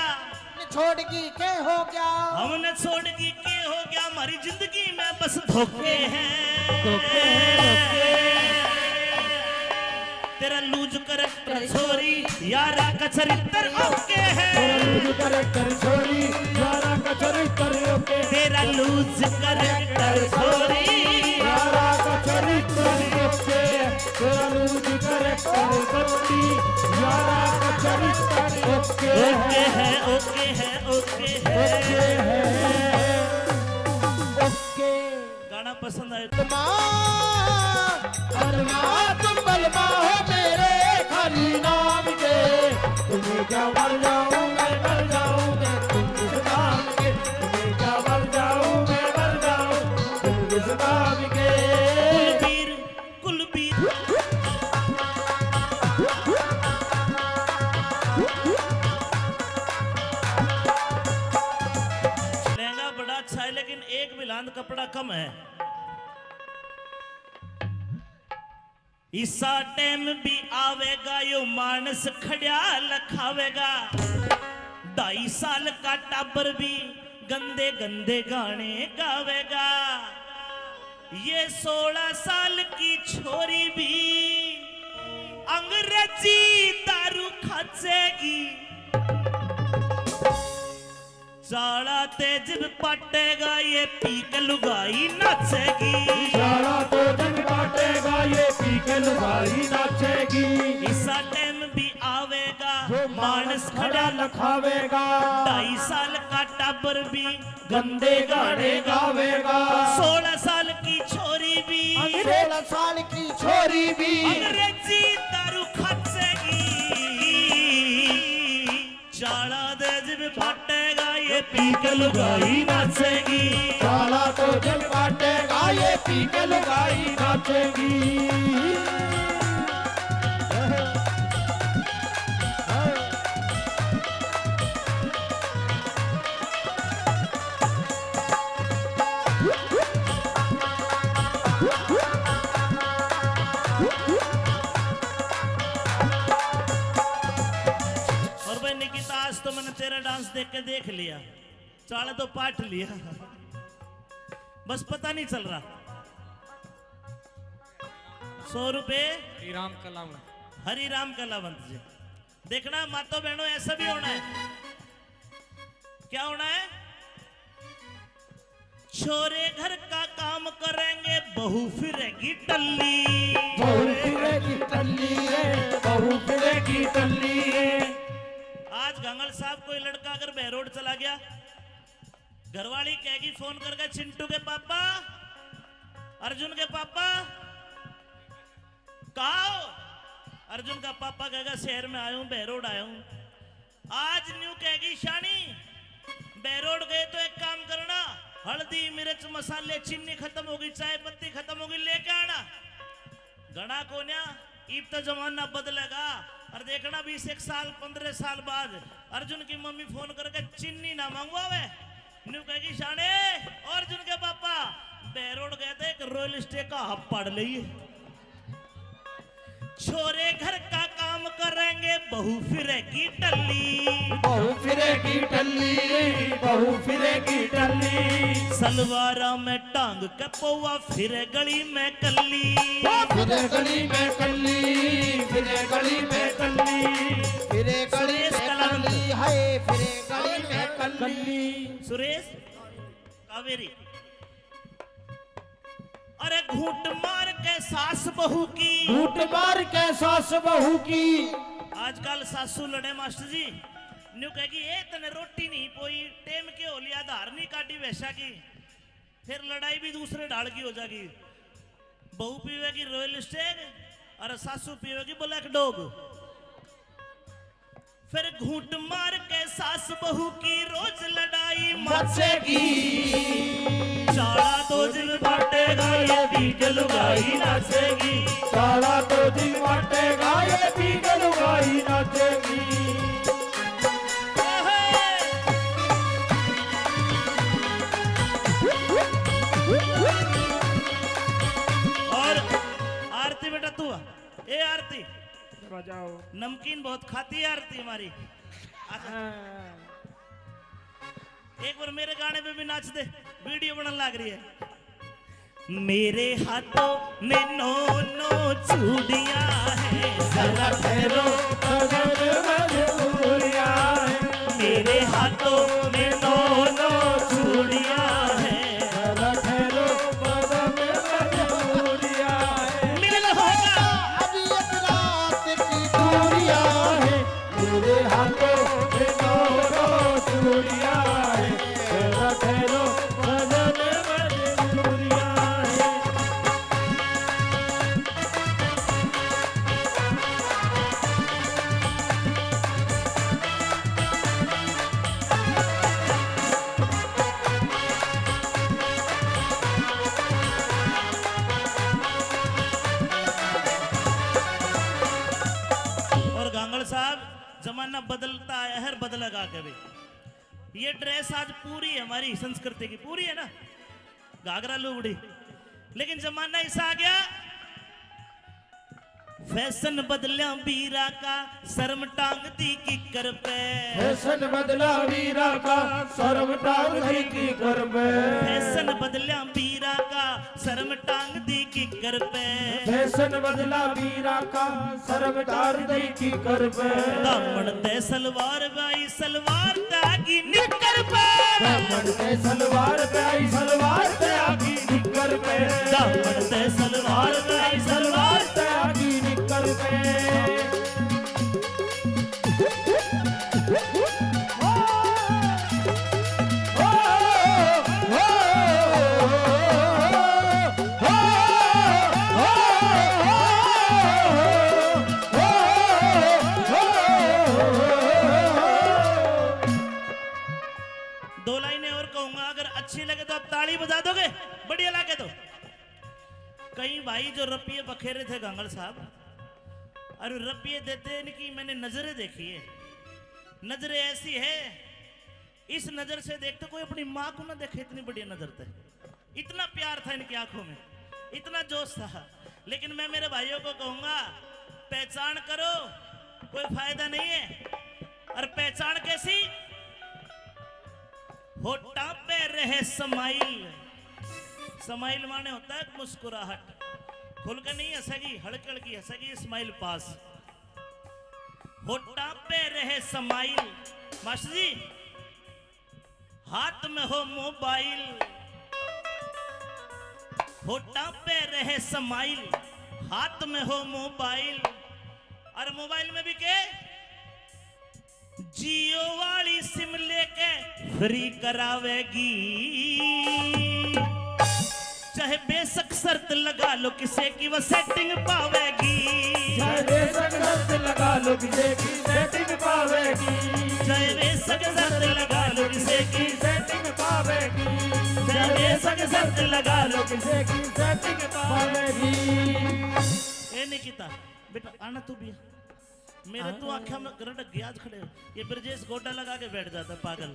छोड़गी के हो गया, हमने छोड़गी के हो गया, हमारी जिंदगी में बस धोखे हैं। तेरा लूज करैक्टर छोरी यारा का चरित्र ओके है। तेरा लूज करैक्टर छोरी यारा का चरित्र ओके। तेरा लूज करैक्टर छोरी यारा का चरित्र ओके। तेरा लूज करैक्टर छोरी यारा का चरित्र ओके है ओके है ओके है ओके। गाना पसंद आया तुम बलमा हो मेरे खाली नाम के। तुम्हें क्या मर जाऊं मैं मर जाऊं मैं तुम किस नाम के। तुम्हें क्या मर जाऊं मैं मर जाऊं तुम किस नाम के। कुलबीर कुलबीर लहंगा बड़ा अच्छा है लेकिन एक बिलांद कपड़ा कम है। इसा टाइम भी आवेगा यो मानस खड़ा लखावेगा। 2.5 साल का टाबर भी गंदे गंदे गाने गावेगा। ये 16 साल की छोरी भी अंग्रेजी दारू खाचेगी। चाड़ा तेज पटेगा ये पी के लुगाई नाचेगी। सारा तो जग बाटेगा ये पी के लुगाई नाचेगी। इसा टाइम भी आवेगा जो मानस खड़ा लखावेगा। 2.5 साल का टाबर भी गंदे गाने गावेगा। 16 साल की छोरी भी 16 साल की छोरी भी अंग्रेजी दारू खाचेगी। चाड़ा तेज भी पटेगा ये पी के लुगाई नाचेगी। साला तो जग बाटेगा ये पी के लुगाई नाचेगी। और भाई निकिता आज तो मैंने तेरा डांस देख के देख लिया, चाड़ा तो पाट लिया, बस पता नहीं चल रहा। 100 रुपए राम कलाम हरि राम कलावंत जी। देखना मातो बहनों ऐसा भी होना है। क्या होना है? छोरे घर का काम करेंगे बहू फिरेगी टल्ली। बहू फिरेगी टल्ली रे बहू फिरेगी टल्ली रे। आज गंगल साहब कोई लड़का अगर बहरोड चला गया, घरवाली कहेगी फोन करके चिंटू के पापा अर्जुन के पापा कहा हो? अर्जुन का पापा कहेगा शहर में आया हूं बहरोड आया हूं। आज न्यू कहेगी शानी बहरोड गए तो एक काम करना, हल्दी मिर्च मसाले चीनी खत्म होगी, चाय पत्ती खत्म होगी, लेके आना। घना कोन्या ईब तो जमाना बदलेगा। और देखना 20 साल 15 साल बाद अर्जुन की मम्मी फोन करके चीनी ना मंगवावे, न्यू कहेगी शाने और अर्जुन के पापा बहरोड गए थे एक रॉयल स्टे का हब पड़ लिए। छोरे घर का काम करेंगे बहू फिरेगी टल्ली। बहू फिरेगी टल्ली बहू फिरेगी टल्ली। सलवारा में टांग के पौवा फिरे गली में कल्ली। फिरे गली में कल्ली फिरे गली में कल्ली। फिरे गली सुरेश में कलावंत। कल्ली है, फिरे गली में कल्ली। सुरेश कावेरी। अरे घूंट मार के सास बहू की, घूंट मार के सास बहू की। आजकल सासू लड़े मास्टर जी, न्यू कहेगी ए तने रोटी नहीं पोई, टेम के हो लिया धार नहीं काटी वैसा की, फिर लड़ाई भी दूसरे ढाल की हो जाएगी। बहू पीवेगी रॉयल स्टेग और सासू पीवेगी ब्लैक डॉग। फिर घूंट मार के सास बहू की रोज लड़ाई मचेगी। शाला तो जिब बाटेगा ये बीक लुगाई नाचेगी। साला तो जी बाटेगा ये भी गलुगाई नाचेगी। और आरती बेटा तू आ। ए आरती बजाओ। नमकीन बहुत खाती है आरती हमारी। एक बार मेरे गाने पे भी नाच दे, वीडियो बनने लग रही है। मेरे हाथों में नो नो चूड़ियां हैं, जरा ठहरो सजन मजबूरियां हैं। मेरे हाथों में नो नो चूड़ियां हैं। जरा ठहरो सजन मजबूरियां हैं। मिलन होगा अभी एक रात की दूरियां हैं। मेरे हाथों में नो चूड़ियां हैं। जरा ठहरो सजन मजबूरियां हैं। और गांगड़ साहब जमाना बदलता है, हर बदलेगा कभी। ये ड्रेस आज पूरी है हमारी संस्कृति की, पूरी है ना, घाघरा लुगड़ी। लेकिन जमाना ऐसा आ गया, फैशन बदलिया बीरा का, शर्म टांग दी किकर पे। फैशन बदला वीरा का, शर्म टांग दी की कर पे। फैशन बदलिया बीरा का, शर्म टांग दी किकर पे। फैशन बदला वीरा का, शर्म टांग दी की कर पे। दामन ते सलवार बाई, सलवार तागी निकर पे। दामन ते सलवार पे आई, सलवार ते आगी निकर पे। दामन ते सलवार बाई, सलवार ते आगी निकर पे। ओ, ओ, ओ, दो लाइनें और कहूंगा, अगर अच्छी लगे तो आप ताली बजा दोगे, बढ़िया लगे तो। कई भाई जो रपिये बखेरे थे गांगड़ साहब, और रपिये देते इनकी मैंने नजरें देखी है। नजरें ऐसी है, इस नजर से देखते कोई अपनी माँ को ना देखे, इतनी बढ़िया नजर थे। इतना प्यार था इनकी आंखों में, इतना जोश था। लेकिन मैं मेरे भाइयों को कहूंगा, पहचान करो, कोई फायदा नहीं है। और पहचान कैसी? होठा पे रहे समाइल। समाइल माने होता है मुस्कुराहट, खुल के नहीं हंसेगी, हड़क हड़की हंसेगी, स्माइल पास। होठा पे रहे समाइल। मास्टर जी, हाथ में हो मोबाइल, होठा पे रहे समाइल, हाथ में हो मोबाइल। और मोबाइल में भी के जियो वाली सिम लेके फ्री करावेगी। चाहे बेशक शर्त लगा लो किसे की वो सेटिंग पावेगी। चाहे बेशक शर्त लगा लो किसे की सेटिंग पावेगी। चाहे बेशक शर्त लगा लो किसे की, सेटिंग पावेगी। चाहे बेशक शर्त लगा लो किसे की सेटिंग पावेगी। ए निकिता बेटा आना तू भी। मेरे तू आंखें में गरडक गया आज खड़े हो। ये ब्रजेश गोटा लगा के बैठ जाता है पागल।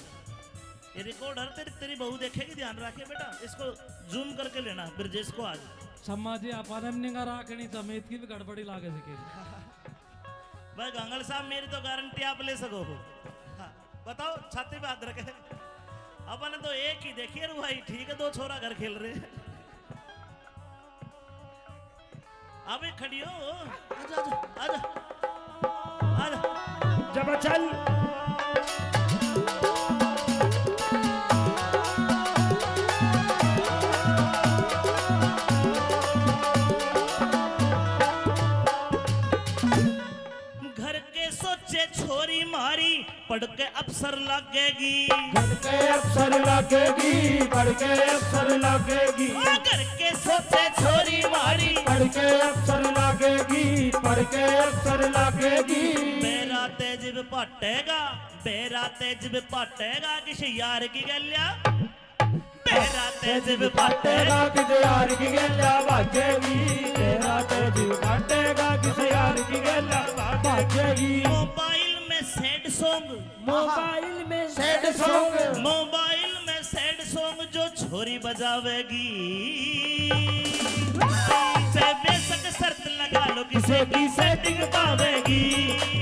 ये रिकॉर्डर तेरी बहू देखेगी, ध्यान रखे बेटा, इसको जूम करके लेना ब्रजेश को आज। सम्मा जी अपन निगा राखनी समेत की भी गड़बड़ी लागे सके। भाई गांगड़ साहब मेरी तो गारंटी आप ले सको हो। हाँ, बताओ छाती पे हाथ रखे। अपन तो एक ही देखिए रू भाई, ठीक है, दो छोरा घर खेल रहे। अबे खड़ी हो, आजा आजा आजा आजा। जब चल घर के सोचे छोरी मारी, पढ़ के अफसर लगेगी। पढ़ के अफसर लगेगी। पढ़ के अफसर लगेगी। घर के सोचे छोरी मारी, पढ़ के अफसर लगेगी। पढ़ के अफसर लगेगी। बेरा तेज भी पाटेगा, बेरा तेज भी पाटेगा, किसी यार की गलिया तेरा तेज पाटेगा तेरा किसे यार की गेला बाजेगी तेरा तेज पाटेगा किसे यार की गेला बाजेगी मोबाइल में सैड सॉन्ग मोबाइल में सैड सॉन्ग मोबाइल में सैड सॉन्ग जो छोरी बजावेगी चाहे बेशक शर्त लगा लो किसे की सेटिंग पावेगी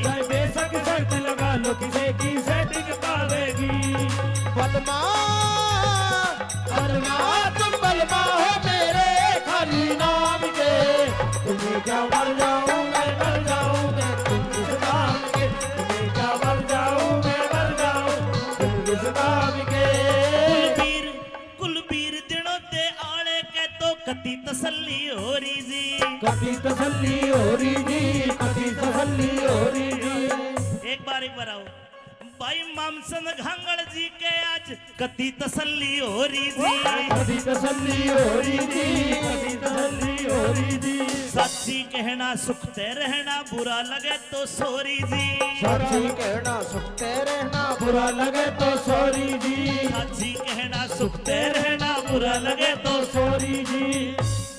चाहे बेशक शर्त लगा लो किसे की सेटिंग पावेगी बलमा बलमा तुम बलमा हो मेरे खाली नाम के तुम्हें क्या मर जाऊं मैं मर जाऊं मैं तुम किस नाम के तुम्हें क्या मर जाऊं मैं मर जाऊं तुम किस नाम के कुलबीर दिनों ते आले के तो कति तसल्ली हो रही जी कभी तसल्ली हो रही जी कभी तसल्ली हो रही जी एक बार आओ भाई मामसन घांगड़ जी के आज कति तसल्ली हो रही जी कभी तसल्ली हो रही जी कभी तसल्ली हो रही जी सच्ची कहना सुखते रहना बुरा लगे तो सोरी जी सच्ची कहना सुखते रहना बुरा लगे तो सॉरी जी सच्ची कहना सुखते रहना बुरा लगे तो सॉरी जी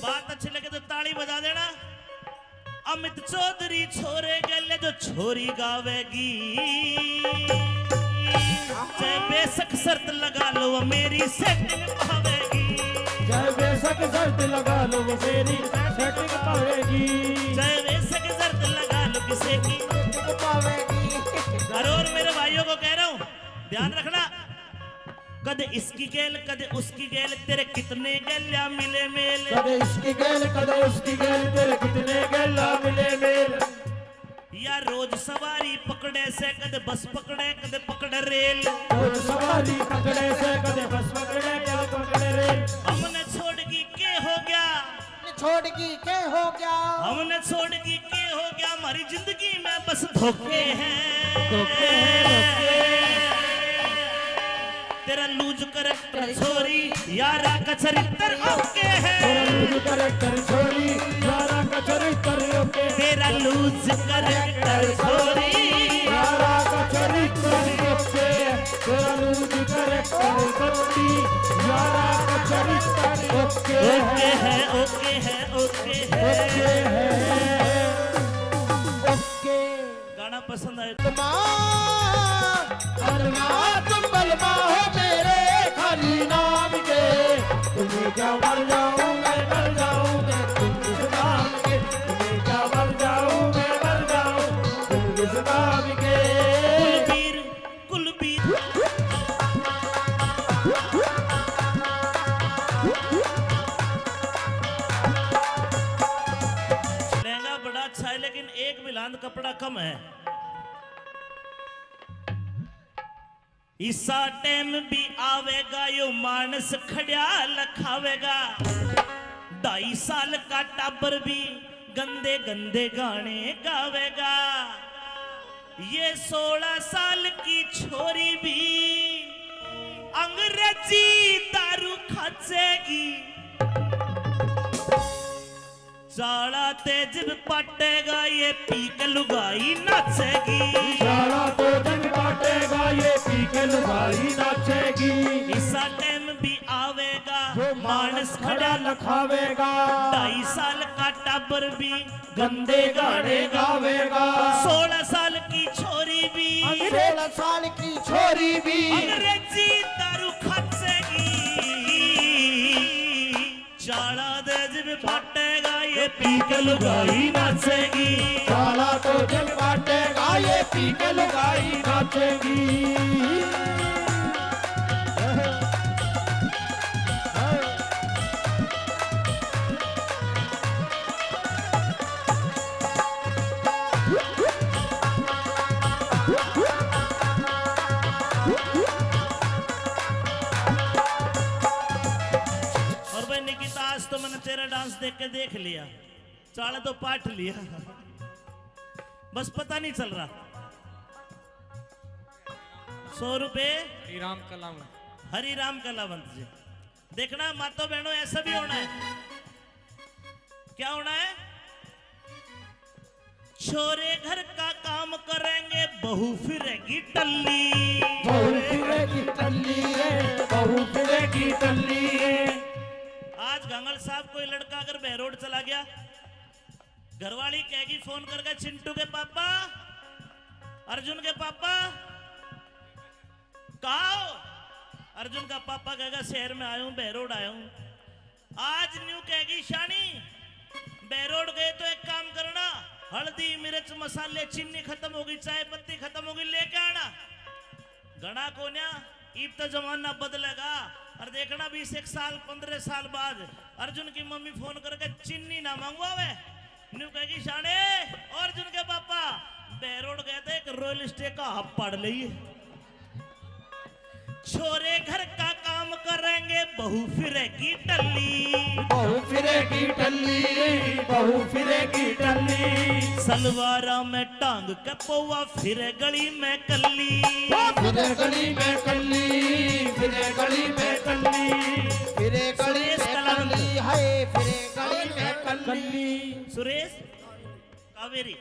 बात अच्छी लगे तो ताली बजा देना अमित चौधरी छोरे गले जो छोरी गावेगी चाहे बेशक शर्त लगा लो वो मेरी सेटिंग पावेगी चाहे बेशक शर्त लगा लो वो मेरी सेटिंग पावेगी चाहे बेशक शर्त लगा लो किसी की और मेरे भाइयों को कह रहा हूं ध्यान रखना कदे इसकी गेल कदे उसकी गेल तेरे कितने गेल्या मिले मेल कदे इसकी गेल कदे उसकी गेल तेरे कितने गेला मिले मेल या रोज सवारी पकड़े से कदे बस पकड़े कदे पकड़े रेल रोज सवारी पकड़े से कदे बस पकड़े कदे पकड़े रेल हमने छोड़गी के हो गया छोड़गी के हो गया हमने छोड़गी के हो गया हमारी जिंदगी में बस धोखे हैं तेरा लूज करेक्टर छोरी यारा का चरित्र ओके है तेरा लूज करेक्टर छोरी यारा का चरित्र ओके तेरा लूज करेक्टर छोरी यारा का चरित्र ओके तेरा लूज करेक्टर छोरी यारा का चरित्र ओके ओके है ओके गाना पसंद आए बलमा तुम बलमा हो मेरे खाली नाम के तुम्हें क्या मर जाऊं मैं मर जाऊं मैं तुम किस नाम के तुम्हें क्या मर जाऊं मैं मर जाऊं तुम किस नाम के कुलबीर लहंगा बड़ा अच्छा है लेकिन एक बिलांद कपड़ा कम है इसा टाइम भी आवेगा यो मानस खड़िया लखावेगा 2.5 साल का टाबर भी गंदे गंदे गाने गावेगा ये 16 साल की छोरी भी अंग्रेजी दारू खाचेगी चाला तेज पटेगा ये पी के लुगाई नाचेगी सारा तो जग बाटेगा ये पी के लुगाई नाचेगी इसा टाइम भी आवेगा मानस खड़ा लखावेगा 2.5 साल का टाबर भी गंदे गाने गावेगा 16 साल की छोरी भी 16 साल की छोरी भी अंग्रेजी दारू खाचेगी चाला तेज पटेगा ये पी के लुगाई नाचेगी साला तो जग बाटेगा ये पी के लुगाई नाचेगी और भाई निकिता आज तो मैंने तेरा डांस देख के देख लिया चाले तो पाठ लिया बस पता नहीं चल रहा 100 रुपए राम कलाम हरि राम कलावंत जी देखना मातो बहनों ऐसा भी होना है क्या होना है छोरे घर का काम करेंगे बहू फिरेगी टल्ली बहू फिरेगी टल्ली रे बहू फिरेगी टल्ली। आज गंगल साहब कोई लड़का अगर बहरोड चला गया, घरवाली कहेगी फोन करके, चिंटू के पापा, अर्जुन के पापा कहा हो? अर्जुन का पापा कहेगा शहर में आया हूं, बहरोड आया हूं। आज न्यू कहेगी शानी बहरोड गए तो एक काम करना, हल्दी मिर्च मसाले चीनी खत्म होगी, चाय पत्ती खत्म होगी, लेके आना। घना कोन्या इब तो जमाना बदलेगा, और देखना 21 साल 15 साल बाद अर्जुन की मम्मी फोन करके चीनी ना मंगवावे, न्यू कहेगी शाने और अर्जुन के पापा बहरोड गए थे, एक रॉयल स्टे का हब पड़ लिए, छोरे घर का काम करेंगे, बहू फिरेगी टल्ली। बहू फिरेगी टल्ली, बहू फिरेगी टल्ली। सलवारा में टांग के पौवा, फिरे गली में कल्ली। फिरे गली में कल्ली, फिरे गली में कल्ली, फिरे गली सुरेश में कलावंत। कल्ली, हाय फिरे गली में कल्ली। सुरेश कावेरी,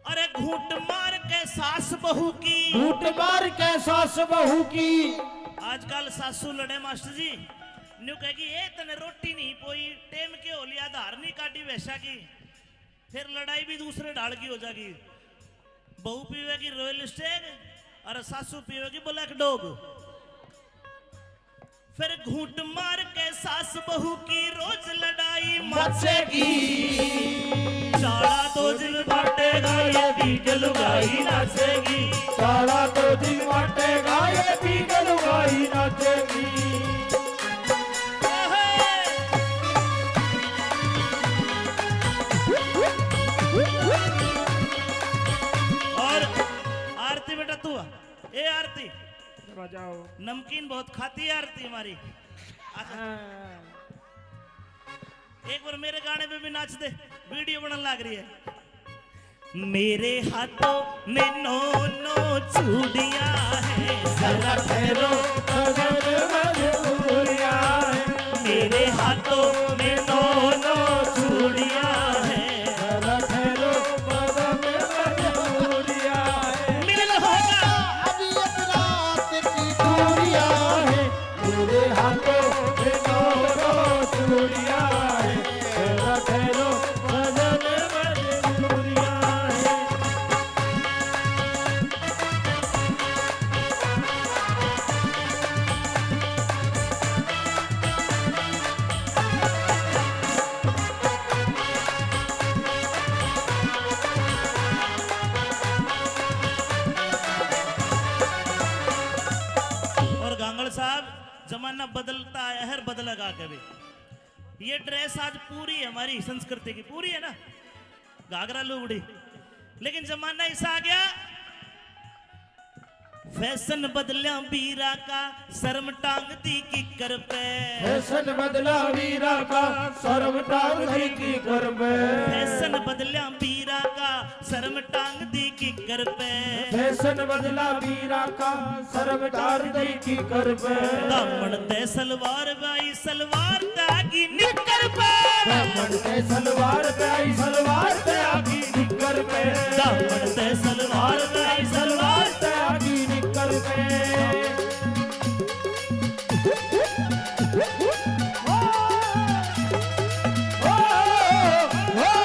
अरे घूंट मार के सास बहू की, घूंट मार के सास बहू की। आजकल सासू लड़े मास्टर जी, न्यू कहेगी ए तने रोटी नहीं पोई, टेम के हो लिया, धार नहीं काटी वैसा की, फिर लड़ाई भी दूसरे ढाल की हो जाएगी। बहू पीवेगी रॉयल स्टेग और सासू पीवेगी ब्लैक डॉग। फिर घूंट मार के सास बहू की रोज लड़ाई मचेगी, चाड़ा दो दिन बांटेगा, ये बीज लुगाई नाचेगी। सारा तो दिन बांटेगा, ये बीज लुगाई नाचेगी। और आरती बेटा तू आ। ए आरती बजाओ। नमकीन बहुत खाती है आरती हमारी, एक बार मेरे गाने पे भी नाच दे, वीडियो बनने लग रही है। मेरे हाथों में नो नो चूड़ियां हैं, जरा ठहरो अगर मजबूरियां हैं, मेरे हाथों में नो नो चूड़ियां हैं, जरा ठहरो बदन मजबूरियां हैं। मिलन होगा अभी एक रात की दूरियां हैं, मेरे हाथों में दोनों चूड़ियां हैं, जरा ठहरो बदन मजबूरियां हैं। और गांगड़ साहब जमाना बदलता है, हर बदलेगा कभी। ये ड्रेस आज पूरी है हमारी संस्कृति की, पूरी है ना, घाघरा लुगड़ी, लेकिन जमाना ऐसा आ गया, फैशन बदलिया बीरा का, शर्म टांग दी किकर पे। फैशन बदला वीरा का, शर्म टांग दी की कर पे। फैशन बदलिया बीरा का, शर्म टांग दी किकर पे। फैशन बदला वीरा का, शर्म टांग दी की कर पे। दामन ते सलवार बाई, सलवार तागी निकर पे। दामन ते सलवार पे आई, सलवार पे आगी निकर पे। दामन ते सलवार बाई, सलवार पे आगी निकर पे। ओ, ओ, ओ,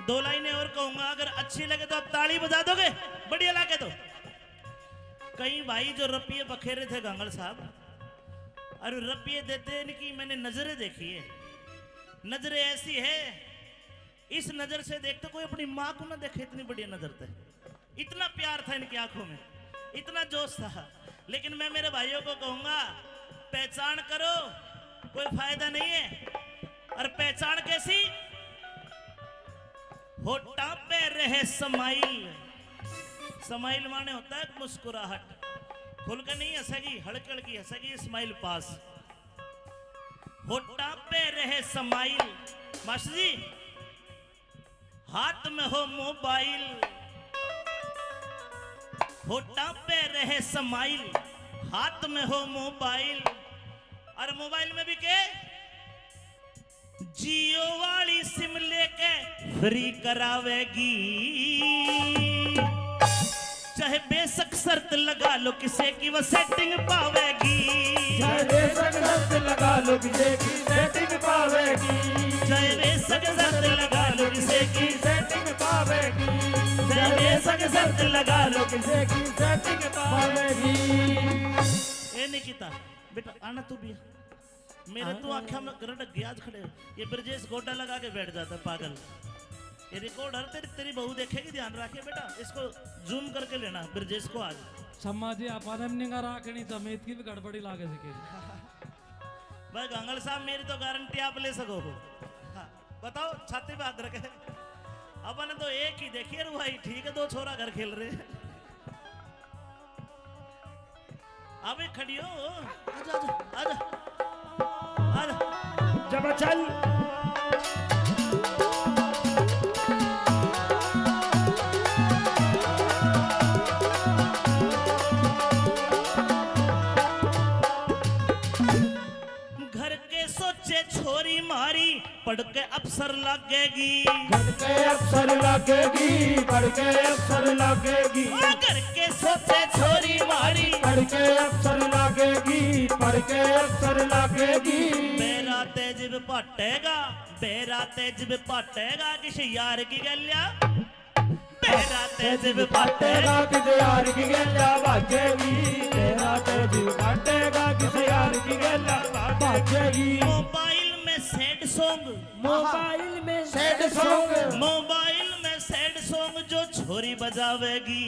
दो लाइनें और कहूंगा, अगर अच्छी लगे तो आप ताली बजा दोगे, बढ़िया लगे तो। कई भाई जो रपिये बखेरे थे गांगड़ साहब, और रपिये देते इनकी मैंने नजरें देखी है, नजरें ऐसी है, इस नजर से देखते कोई अपनी माँ को ना देखे, इतनी बढ़िया नजर थे, इतना प्यार था इनकी आंखों में, इतना जोश था। लेकिन मैं मेरे भाइयों को कहूंगा, पहचान करो, कोई फायदा नहीं है। और पहचान कैसी? होठा पे रहे समाइल, समाइल माने होता है मुस्कुराहट, खुल के नहीं हंसेगी, हड़के हड़की हंसेगी, स्माइल पास। होठा पे रहे समाइल, मास्टर जी हाथ में हो मोबाइल, होठा पे रहे समाइल, हाथ में हो मोबाइल, और मोबाइल में भी के जियो वाली सिम लेके फ्री करावेगी, चाहे बेशक शर्त लगा लो किसे की वो सेटिंग पावेगी, चाहे बेशक शर्त लगा लो किसे की सेटिंग पावेगी, चाहे बेशक शर्त लगा लो किसे की सेटिंग पावेगी, चाहे बेशक शर्त लगा लो किसे की सेटिंग पावेगी। ये नहीं कीता बेटा आना तू भी मेरे तो आँखों में गरटक गया आज खड़े ये ब्रजेश गोटा लगा के बैठ जाता है पागल। ये रिकॉर्डर तेरी बहू देखेगी ध्यान रखे बेटा इसको जूम करके लेना ब्रजेश को आज। सम्मा जी अपन निगाह राखनी समेत की भी गड़बड़ी लागे सकेगी। भाई गंगल साहब मेरी तो गारंटी आप ले सको हो। हाँ, बताओ छाती पे हाथ रखे अपन तो एक ही देखिए रे भाई ठीक है दो छोरा घर खेल रहे अबे खड़ी हो आजा आजा आजा आजा जब चल घर के सोचे छोरी मारी पढ़ के अफसर लगेगी, पढ़ के अफसर लगेगी, पढ़ के अफसर लगेगी, घर के सोचे छोरी मारी पढ़ के अफसर लगेगी, पढ़ के अफसर लगेगी। मेरा तेज भी पटेगा, मेरा तेज भी पटेगा किसी यार की गलिया, मेरा तेज भी पटेगा किसी यार की गल्ला बाजेगी, मेरा तेज पटेगा किसी यार की गल्ला बाजेगी। मोबाइल में सैड सॉन्ग, मोबाइल में सैड सॉन्ग, मोबाइल में सैड सॉन्ग जो छोरी बजावेगी,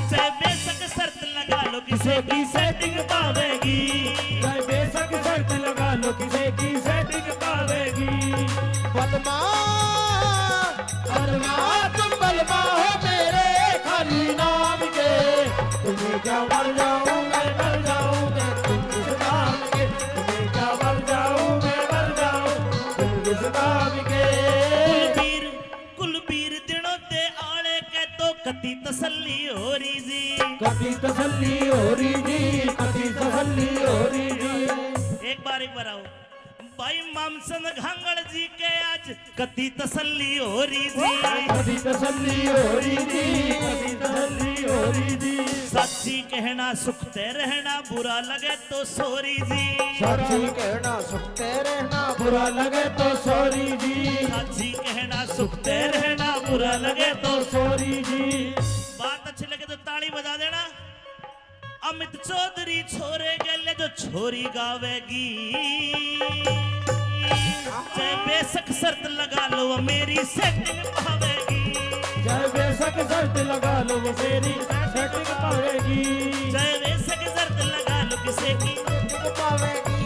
चाहे बेशक शर्त लगा लो किसे की सेटिंग पावेगी, चाहे बेशक शर्त लगा लो किसे की सेटिंग पावेगी। बलमा अरमा तुम बलमा हो मेरे खाली नाम के, तुम्हें क्या मर जाऊं मैं मर जाऊं मैं तुम किस नाम के, तुम्हें क्या मर जाऊं मैं मर जाऊं तुम किस नाम के। कुलबीर दिनों ते आले के तो कति तसल्ली हो रही जी, कभी तसल्ली हो रही जी, कभी तसल्ली हो रही जी। एक बार आओ भाई मामसन घांगड़ जी के आज कति तसल्ली हो रही जी, कभी तसल्ली हो रही जी, कभी तसल्ली हो रही जी। सच्ची कहना सुखते रहना बुरा लगे तो सॉरी जी, सच्ची कहना सुखते रहना बुरा लगे तो सॉरी जी, सच्ची कहना सुखते रहना बुरा लगे तो सॉरी जी। बात अच्छी लगे तो ताली बजा देना। अमित चौधरी छोरे गले जो छोरी गावेगी, चाहे बेशक शर्त लगा लो वो मेरी सेटिंग पावेगी, चाहे बेशक शर्त लगा लो वो मेरी सेटिंग पावेगी, चाहे बेशक शर्त लगा लो किसी की पावेगी।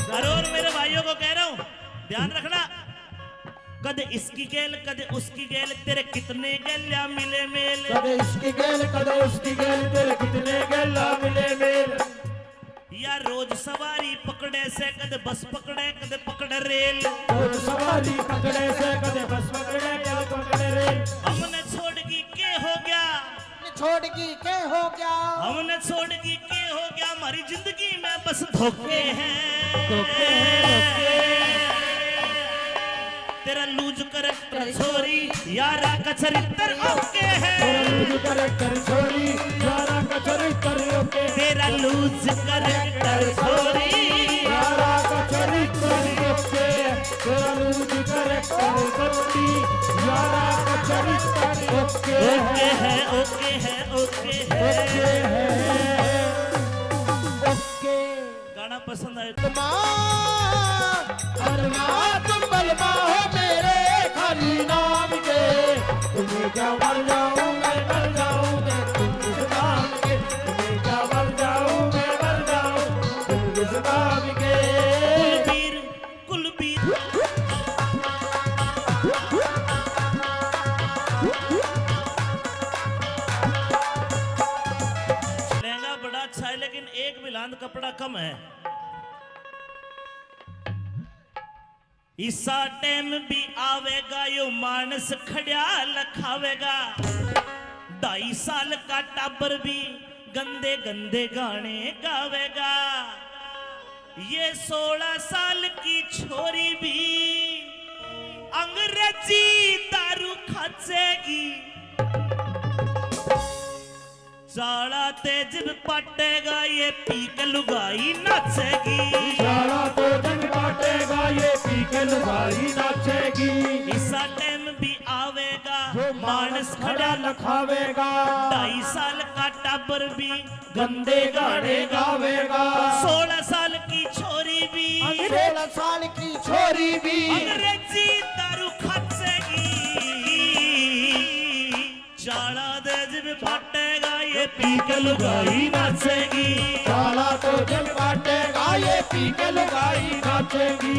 और मेरे भाइयों को कह रहा हूँ ध्यान रखना कदे इसकी गेल कदे उसकी गेल तेरे कितने गेल्या मिले मेल, कदे इसकी गेल कदे उसकी गेल तेरे कितने गेला मिले मेल। या रोज सवारी पकड़े से कदे बस पकड़े कदे पकड़े रेल, रोज सवारी पकड़े से कदे बस पकड़े कदे पकड़े रेल। हमने छोड़गी के हो गया, छोड़गी के हो गया, हमने छोड़गी के हो गया हमारी जिंदगी में बस धोखे हैं, तेरा लूज करैक्टर छोरी यारा का चरित्र ओके है, तेरा लूज करैक्टर छोरी यारा का चरित्र ओके, तेरा लूज करैक्टर छोरी यारा का चरित्र ओके, तेरा लूज करैक्टर छोरी यारा का चरित्र ओके है ओके है ओके है ओके। गाना पसंद आए अरमा तुम बलमा हो मेरे खाली नाम के, तुम्हें क्या मर जाऊं मैं मर जाऊं मैं तुम किस नाम के, तुम्हें क्या मर जाऊं मैं मर जाऊं तुम किस नाम के। कुलबीर लहंगा बड़ा अच्छा है लेकिन एक बिलांद कपड़ा कम है, इसा टाइम भी आवेगा यो मानस खड़िया लखावेगा, 2.5 साल का टाबर भी गंदे गंदे गाने गावेगा। ये 16 साल की छोरी भी अंग्रेजी दारू खाचेगी। चाला तेज पटेगा ये पी के लुगाई नाचेगी। सारा तो जग बाटेगा ये पी के लुगाई नाचेगी। इसा टाइम भी आवेगा जो मानस खड़ा लखावेगा। 2.5 साल का टाबर भी गंदे गाने गावेगा। 16 साल की छोरी भी 16 साल की छोरी भी अंग्रेजी दारू खाचेगी। चाला तेज भी पटेगा ये पी के लुगाई नाचेगी। सारा तो जग बाटेगा ये पी के लुगाई नाचेगी।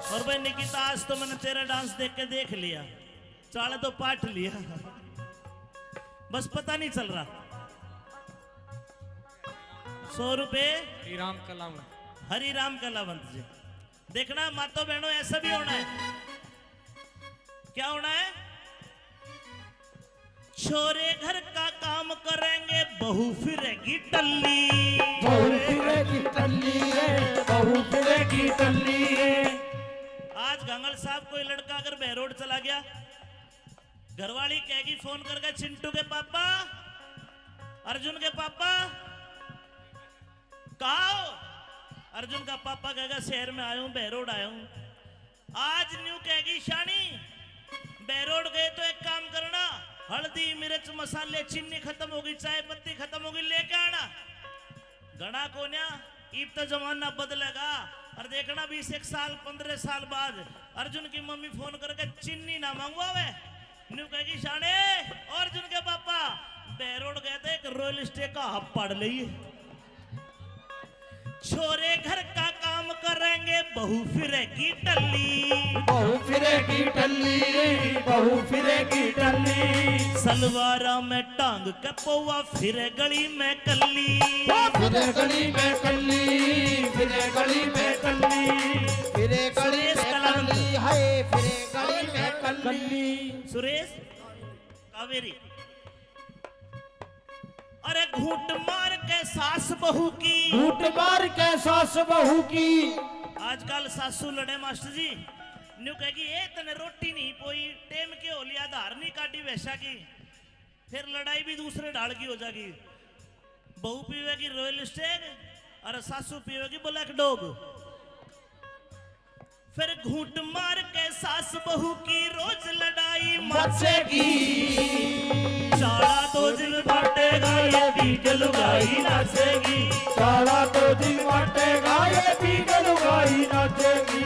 और भाई निकिता आज तो मैंने तेरा डांस देख के देख लिया। चाले तो पाठ लिया, बस पता नहीं चल रहा। 100 रुपए श्रीराम कलाम हरि राम कलावंत जी। देखना मातो बहनों ऐसा भी होना है। क्या होना है? छोरे घर का काम करेंगे बहू फिरेगी टल्ली। बहू फिरेगी टल्ली रे, बहू फिरेगी टल्ली रे। आज गंगल साहब कोई लड़का अगर बहरोड चला गया, घरवाली कहेगी फोन करके, चिंटू के पापा, अर्जुन के पापा कहा हो? अर्जुन का पापा कहेगा शहर में आया हूं, बहरोड आया हूं। आज न्यू कहेगी शानी बहरोड गए तो एक काम करना, हल्दी मिर्च मसाले चीनी खत्म होगी, चाय पत्ती खत्म होगी, लेके आना। गणा कोन्या इब तो जमाना बदलेगा। और देखना 20 साल 15 साल बाद अर्जुन की मम्मी फोन करके चीनी ना मंगवावे, न्यू कहेगी शाने और अर्जुन के पापा बहरोड गए थे, एक रॉयल स्टे का हब पड़ लिए। छोरे घर का काम करेंगे बहू फिरेगी टल्ली। बहू फिरेगी टल्ली रे, बहू फिरेगी टल्ली। सलवारा में टांग के पौवा फिरे गली में कल्ली। फिरे गली में कल्ली, फिरे गली में कल्ली, फिरे गली सुरेश में कलावंत। कल्ली है, फिरे गली में कल्ली। सुरेश कावेरी। अरे घूट मार के सास बहू की, घूट मार के सास बहू की। आजकल सासू लड़े मास्टर जी, न्यू कहेगी ए तने रोटी नहीं पोई, टेम के हो लिया, धार नहीं काटी वैसा की। फिर लड़ाई भी दूसरे ढाल की हो जाएगी। बहू पीवेगी रॉयल स्टेग और सासू पीवेगी ब्लैक डॉग। फिर घूट मार के सास बहू की रोज लड़ाई मचेगी। चाला तो दिल बांटेगा ये पी के लुगाई नाचेगी। सारा तो दिन बाटेगा ये पी के लुगाई नाचेगी।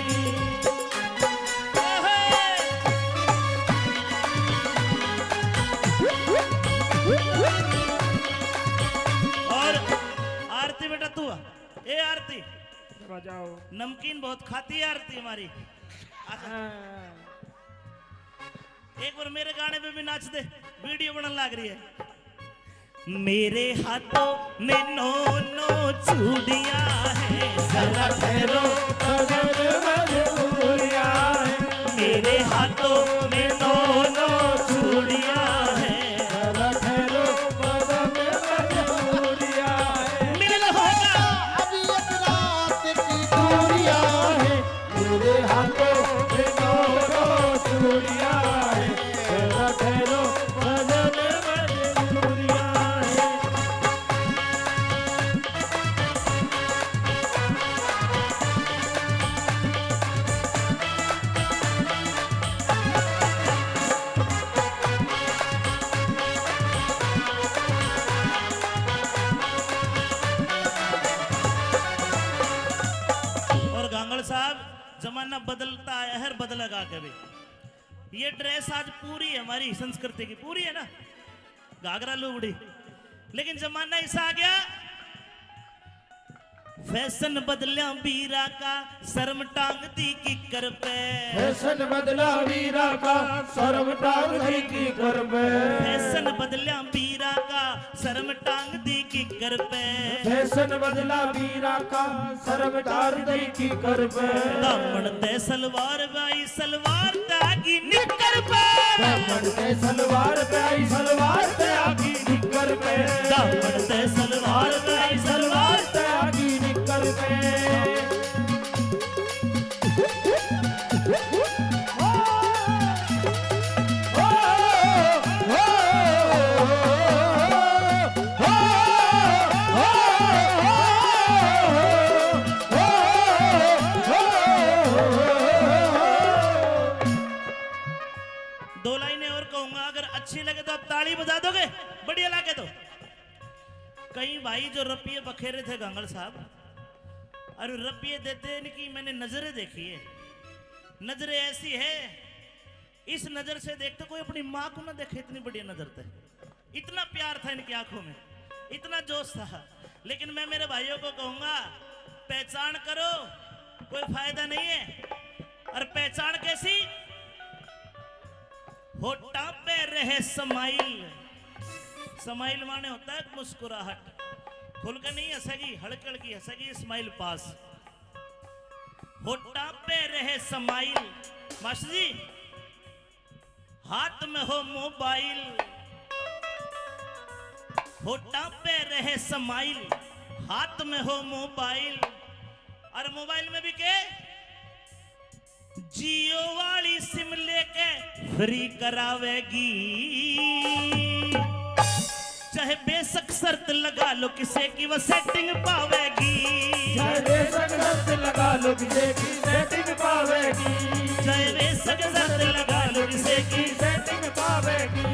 और आरती बेटा तू आ। ए आरती बजाओ। नमकीन बहुत खाती है आरती हमारी। आजा। एक बार मेरे गाने पे भी नाच दे, वीडियो बनने लग रही है। मेरे हाथों में 9 चूड़ियां हैं, जरा ठहरो मजबूरिया है। मेरे हाथों में 9 चूड़ियां हैं, जरा ठहरो मजबूरिया है। मिलन होगा अभी एक रात की दूरिया है, मेरे हाथों में 9 चूड़िया है। जरा ठहरो मजबूरिया है। और गांगड़ साहब जमाना बदलता आया है, बदलेगा कभी। ये ड्रेस आज पूरी है हमारी संस्कृति की, पूरी है ना, घाघरा लुगड़ी। लेकिन जमाना ऐसा आ गया फैशन बदलिया बीरा का शर्म टांग दी किकर पे फैशन बदला वीरा का शर्म टांग दी की कर पे फैशन बदलिया बीरा का शर्म टांग दी किकर पे फैशन बदला वीरा का शर्म टांग दी की कर पे दामन ते सलवार बाई सलवार तागी निकर पे दामन ते सलवार पे आई सलवार ते आगी निकर पे दामन ते सलवार बाई सलवार ते आगी निकर पे दो लाइनें और कहूंगा, अगर अच्छी लगे तो आप ताली बजा दोगे, बढ़िया लगे तो। कई भाई जो रपिये बखेरे थे गांगल साहब, और रपिये देते इनकी मैंने नजरें देखी है। नजरें ऐसी है, इस नजर से देखते कोई अपनी माँ को ना देखे, इतनी बढ़िया नजर थे। इतना प्यार था इनकी आंखों में, इतना जोश था। लेकिन मैं मेरे भाइयों को कहूंगा, पहचान करो, कोई फायदा नहीं है। और पहचान कैसी? होठा पे रहे समाइल। समाइल माने होता है मुस्कुराहट, खुल कर नहीं हंसेगी, हड़क हड़की हंसेगी, स्माइल पास। होठा पे रहे समाइल। मास्टर जी, हाथ में हो मोबाइल, होठा पे रहे समाइल, हाथ में हो मोबाइल। और मोबाइल में भी के जियो वाली सिम लेके फ्री करावेगी, चाहे बेशक शर्त लगा लो किसे की वो सेटिंग पावेगी, चाहे बेशक शर्त लगा लो किसे की सेटिंग पावेगी, चाहे बेशक शर्त लगा लो किसे की, सेटिंग पावेगी,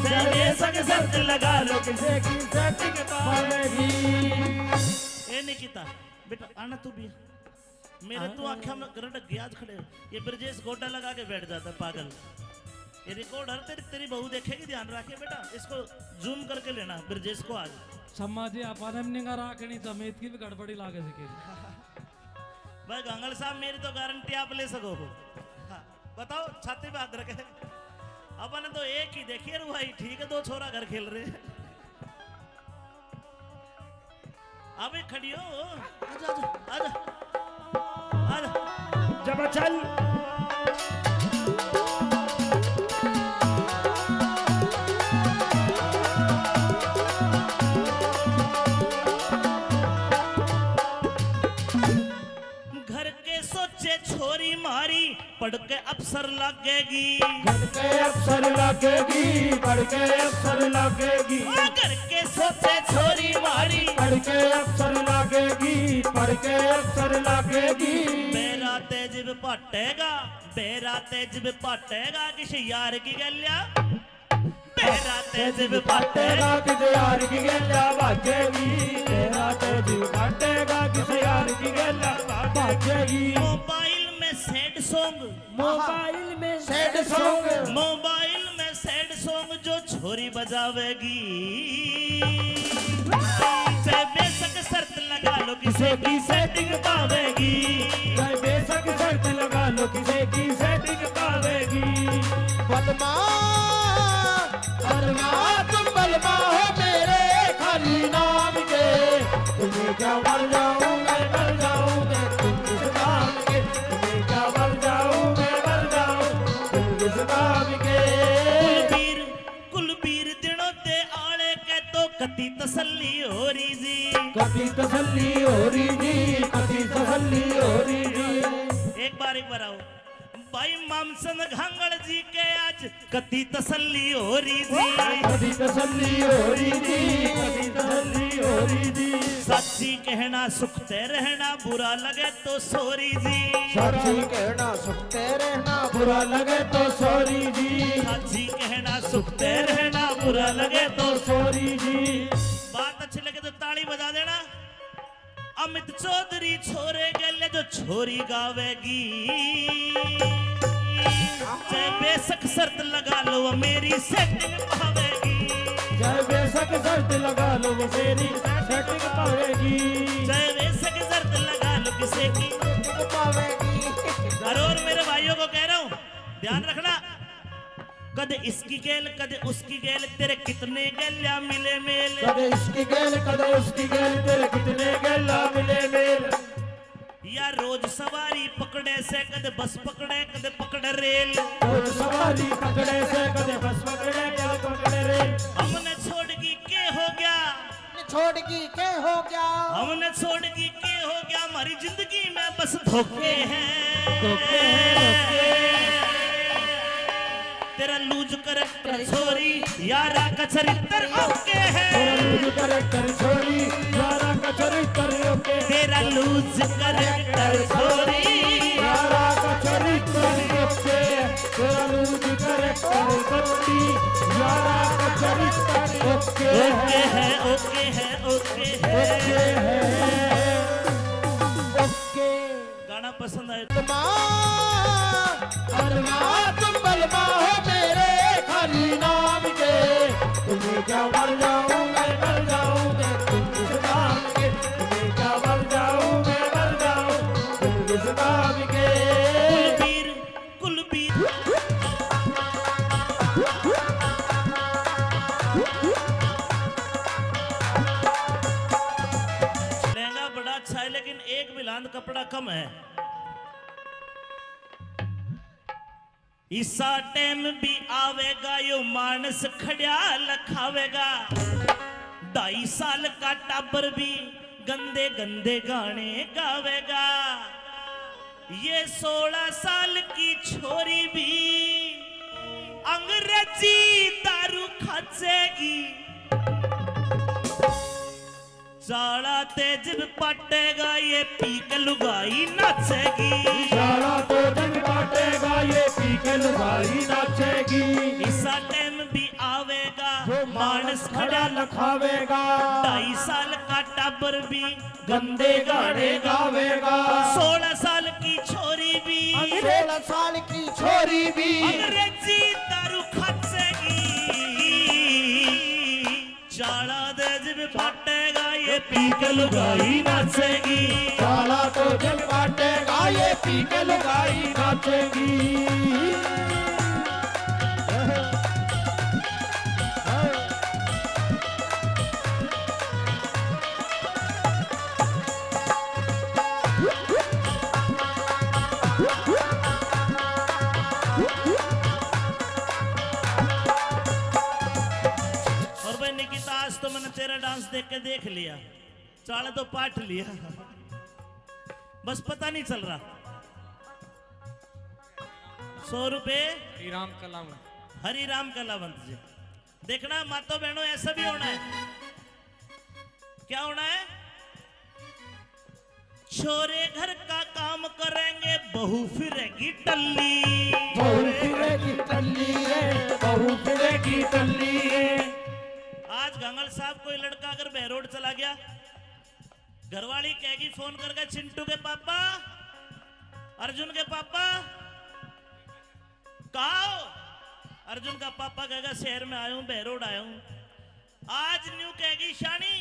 चाहे बेशक शर्त लगा लो किसे की सेटिंग पावेगी। ए निकिता बेटा आना तू भी, मेरे तू आंखें में गरडक गया आज खड़े हो। ये ब्रजेश गोटा लगा के बैठ जाता है पागल। ये रिकॉर्डर तेरी बहू देखेगी, ध्यान रखे बेटा, इसको जूम करके लेना ब्रजेश को आज। सम्मा जी अपन निगा राखनी समेत की भी गड़बड़ी लागे सकेगी। भाई गांगल साहब, मेरी तो गारंटी आप ले सको हो। हाँ, बताओ, छाती पे हाथ रखे। अपन तो एक ही देखिए भाई, ठीक है, दो छोरा घर खेल रहे हैं। अबे खड़ी हो, आजा आजा आजा आजा। जब चल घर के सोचे छोरी मारी, पढ़ के अफसर लगेगी, घर के अफसर लगेगी, पढ़ के अफसर लगेगी, घर के सोचे छोरी मारी, पढ़ के अफसर लगेगी, पढ़ के अफसर लगेगी। मेरा तेज पटेगा, मेरा तेज पटेगा, किसी यार की गलिया, मेरा तेज पटेगा, किसे यार की गल्ला बाजेगी, तेरा तेज पटेगा, किसे यार की गल्ला बाजेगी। मोबाइल में सैड सॉन्ग, मोबाइल में सैड सॉन्ग, मोबाइल में सैड सॉन्ग जो छोरी बजावेगी, चाहे बेशक शर्त लगा लो किसे की सेटिंग पावेगी, चाहे बेशक शर्त लगा लो किसे की सेटिंग पावेगी। बलमा बलमा तुम बलमा हो मेरे खाली नाम के, तुम्हें क्या मर जाऊं मैं, मर जाऊं मैं तुम किस नाम के, तुम्हें क्या मर जाऊं मैं, मर जाऊं तुम किस नाम के। कुलबीर दिनों दे आले के तो कति तसल्ली हो रही जी, कभी तसल्ली हो रही जी, कभी तसल्ली हो रही जी। एक बार आओ भाई मामसन घांगड़ जी के आज कति तसल्ली हो रही जी, कभी तसल्ली हो रही जी, कभी तसल्ली हो रही जी। सच्ची कहना सुखते रहना, बुरा लगे तो सॉरी जी, सच्ची कहना सुखते रहना, बुरा लगे तो सॉरी जी, सच्ची कहना सुखते रहना, बुरा लगे तो सॉरी जी। बात अच्छी लगे तो ताली बजा देना। अमित चौधरी छोरे गले जो छोरी गावेगी, चाहे बेशक शर्त लगा लो वो मेरी सेटिंग पावेगी, चाहे बेशक शर्त लगा लो वो मेरी सेटिंग पावेगी, चाहे बेशक किसे की। पावेगी और मेरे भाइयों को कह रहा हूं ध्यान रखना, कद इसकी गेल कद उसकी गेल, तेरे कितने गेल्या मिले मेल। कदे इसकी गेल कदे उसकी गेल, तेरे कितने गेला मिले मेल। या रोज सवारी पकड़े से कद बस पकड़े कद पकड़े रेल। रोज सवारी पकड़े से कदे बस पकड़े कदे पकड़े रेल। हमने छोड़गी के हो गया, छोड़गी के हो गया, हमने छोड़गी के हो गया, हमारी जिंदगी में बस धोखे हैं। धोखे हैं, धोखे। तेरा लूज करैक्टर छोरी यारा का चरित्र ओके है। तेरा लूज करैक्टर छोरी यारा का चरित्र ओके। तेरा लूज करैक्टर छोरी यारा का चरित्र ओके। तेरा लूज करैक्टर छोरी यारा का चरित्र ओके है ओके है ओके है ओके। गाना पसंद आया अरमान तुम बलमा हो मेरे खाली नाम के। तुम्हें क्या मर जाऊं मैं मर जाऊं मैं तुम इस नाम के। तुम्हें क्या मर जाऊं मैं मर जाऊं तुम इस नाम के। कुलबीर कुलबीर लहंगा बड़ा अच्छा है लेकिन एक बिलांद कपड़ा कम है। इसा टाइम भी आवेगा यो मानस खड़ा लखावेगा। 2.5 साल का टाबर भी गंदे गंदे गाने गावेगा। ये 16 साल की छोरी भी अंग्रेजी दारू खाचेगी। चाड़ा तेज पटेगा ये पीक लुगाई नाचेगी। सारा तो जग बांटेगा ये पी के लुगाई नाचेगी। इसा टाइम भी आवेगा जो मानस खड़ा लखावेगा। 2.5 साल का टाबर भी गंदे गाने गावेगा। 16 साल की छोरी भी 16 साल की छोरी भी अंग्रेजी दारू खाचेगी। चाड़ा तेज भी फटेगा ये पीक लुगाई नाचेगी। साला तो जग बांटेगा ये पी के लुगाई नाचेगी। और भाई निकिता आज तो मैंने तेरा डांस देख के देख लिया, चाड़ा तो पाट लिया, बस पता नहीं चल रहा। 100 रुपए श्रीराम कलाम हरि राम कलावंत जी। देखना मातो बहनों ऐसा भी होना है। क्या होना है? छोरे घर का काम करेंगे बहू फिरेगी टल्ली। बहू फिरेगी टल्ली है, बहू फिरेगी टल्ली है। आज गंगल साहब कोई लड़का अगर बहरोड चला गया, घरवाली कहेगी फोन करके चिंटू के पापा, अर्जुन के पापा कहा हो? अर्जुन का पापा कहेगा शहर में आया हूं, बहरोड आया हूं। आज न्यू कहेगी शानी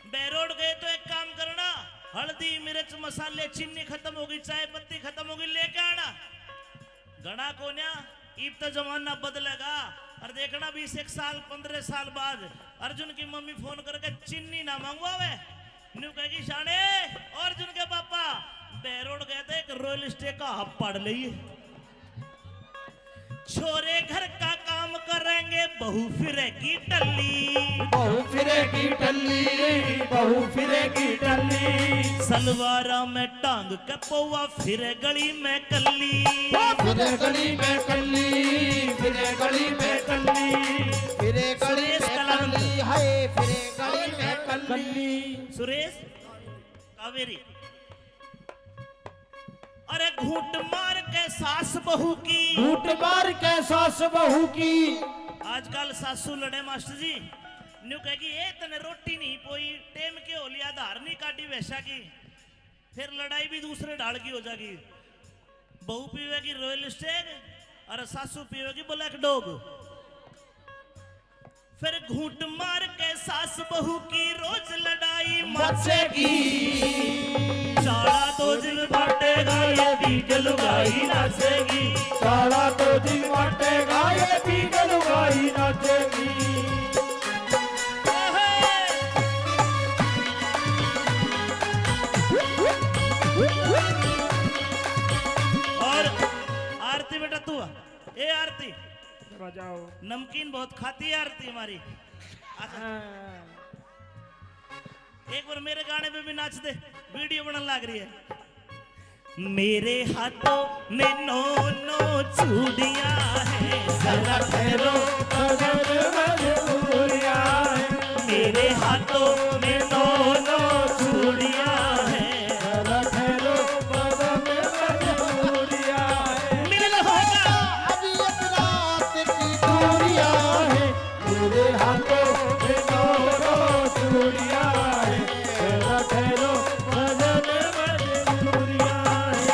बहरोड गए तो एक काम करना, हल्दी मिर्च मसाले चीनी खत्म होगी, चाय पत्ती खत्म होगी, लेके आना। गणा कोन्या ईब तो जमाना बदलेगा। और देखना 20 साल 15 साल बाद अर्जुन की मम्मी फोन करके चीनी ना मंगवावे, न्यू कहेगी शाने अर्जुन के पापा बहरोड गए थे, एक रॉयल स्टे का हब पड़ लिए। छोरे घर का काम करेंगे बहू फिरेगी टल्ली। बहू फिरेगी टल्ली, बहू फिरेगी टल्ली। सलवारा में टांग के पौवा फिरे गली में कल्ली। फिरे गली में कल्ली, फिरे गली में कल्ली। फिरे गली सुरेश में कलावंत। कल्ली है, फिरे गली में कल्ली। सुरेश कावेरी। अरे घूट मार के सास बहू की, घूट मार के सास बहू की। आजकल सासू लड़े मास्टर जी, न्यू कहेगी ए तने रोटी नहीं पोई, टेम के हो लिया, धार नहीं काटी वैसा की, फिर लड़ाई भी दूसरे ढाल की हो जाएगी। बहू पीवेगी रॉयल स्टेग और सासू पीवेगी ब्लैक डॉग। फिर घूट मार के सास बहू की रोज लड़ाई मचेगी। चाला तो जिम बाटेगा ये बीक लुगाई नाचेगी साला तो जी बाटेगा ये पीक लुगाई नाचेगी और आरती बेटा तू आ। ए आरती बजाओ नमकीन बहुत खाती है आरती हमारी एक बार मेरे गाने पे भी नाच दे वीडियो बनने लग रही है मेरे हाथों में नो नो चूड़ियां हैं जरा ठहरो मजबूरिया है मेरे हाथों में नो नो चूड़ियां हैं ठहरो मजबूरिया है मिलन होगा अभी एक रात की दूरिया है मेरे हाथों में नो चूड़िया है ठहरो मजबूरिया है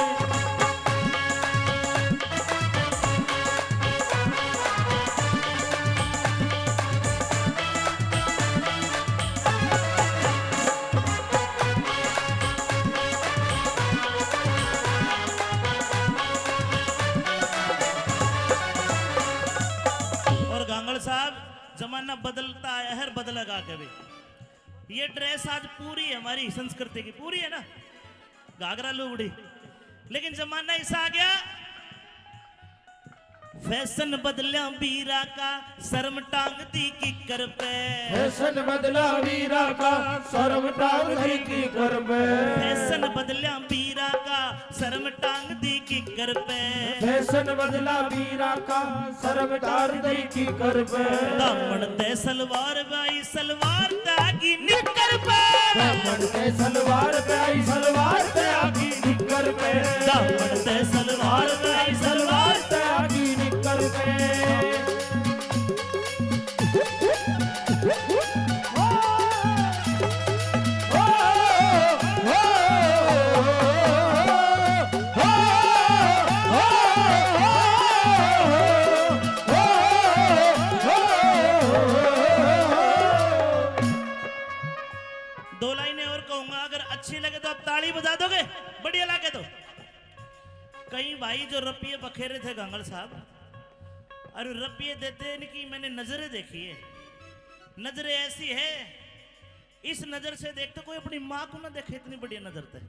और गांगड़ साहब जमाना बदलता है हर बदलेगा कभी ये ड्रेस आज पूरी है हमारी संस्कृति की पूरी है ना घाघरा लुगड़ी लेकिन जमाना ऐसा आ गया फैशन बदलिया बीरा का शर्म टांग दी किकर पे फैशन बदला वीरा का शर्म टांग दी की कर पे फैशन बदलिया बीरा का शर्म टांग दी किकर पे फैशन बदला वीरा का शर्म टांग दी की कर पे दामन ते सलवार बाई सलवार तागी निकर पे दामन के सलवार पे आई सलवार पे आगी निकर पे दामन ते सलवार बाई सलवार पे आगी निकर पे दो लाइनें और कहूंगा अगर अच्छी लगे तो आप ताली बजा दोगे बढ़िया लगे तो कई भाई जो रपिये बखेरे थे गांगड़ साहब और रपिये देते इनकी मैंने नजरें देखी है नजरें ऐसी है इस नजर से देखते कोई अपनी माँ को ना देखे इतनी बढ़िया नजर थे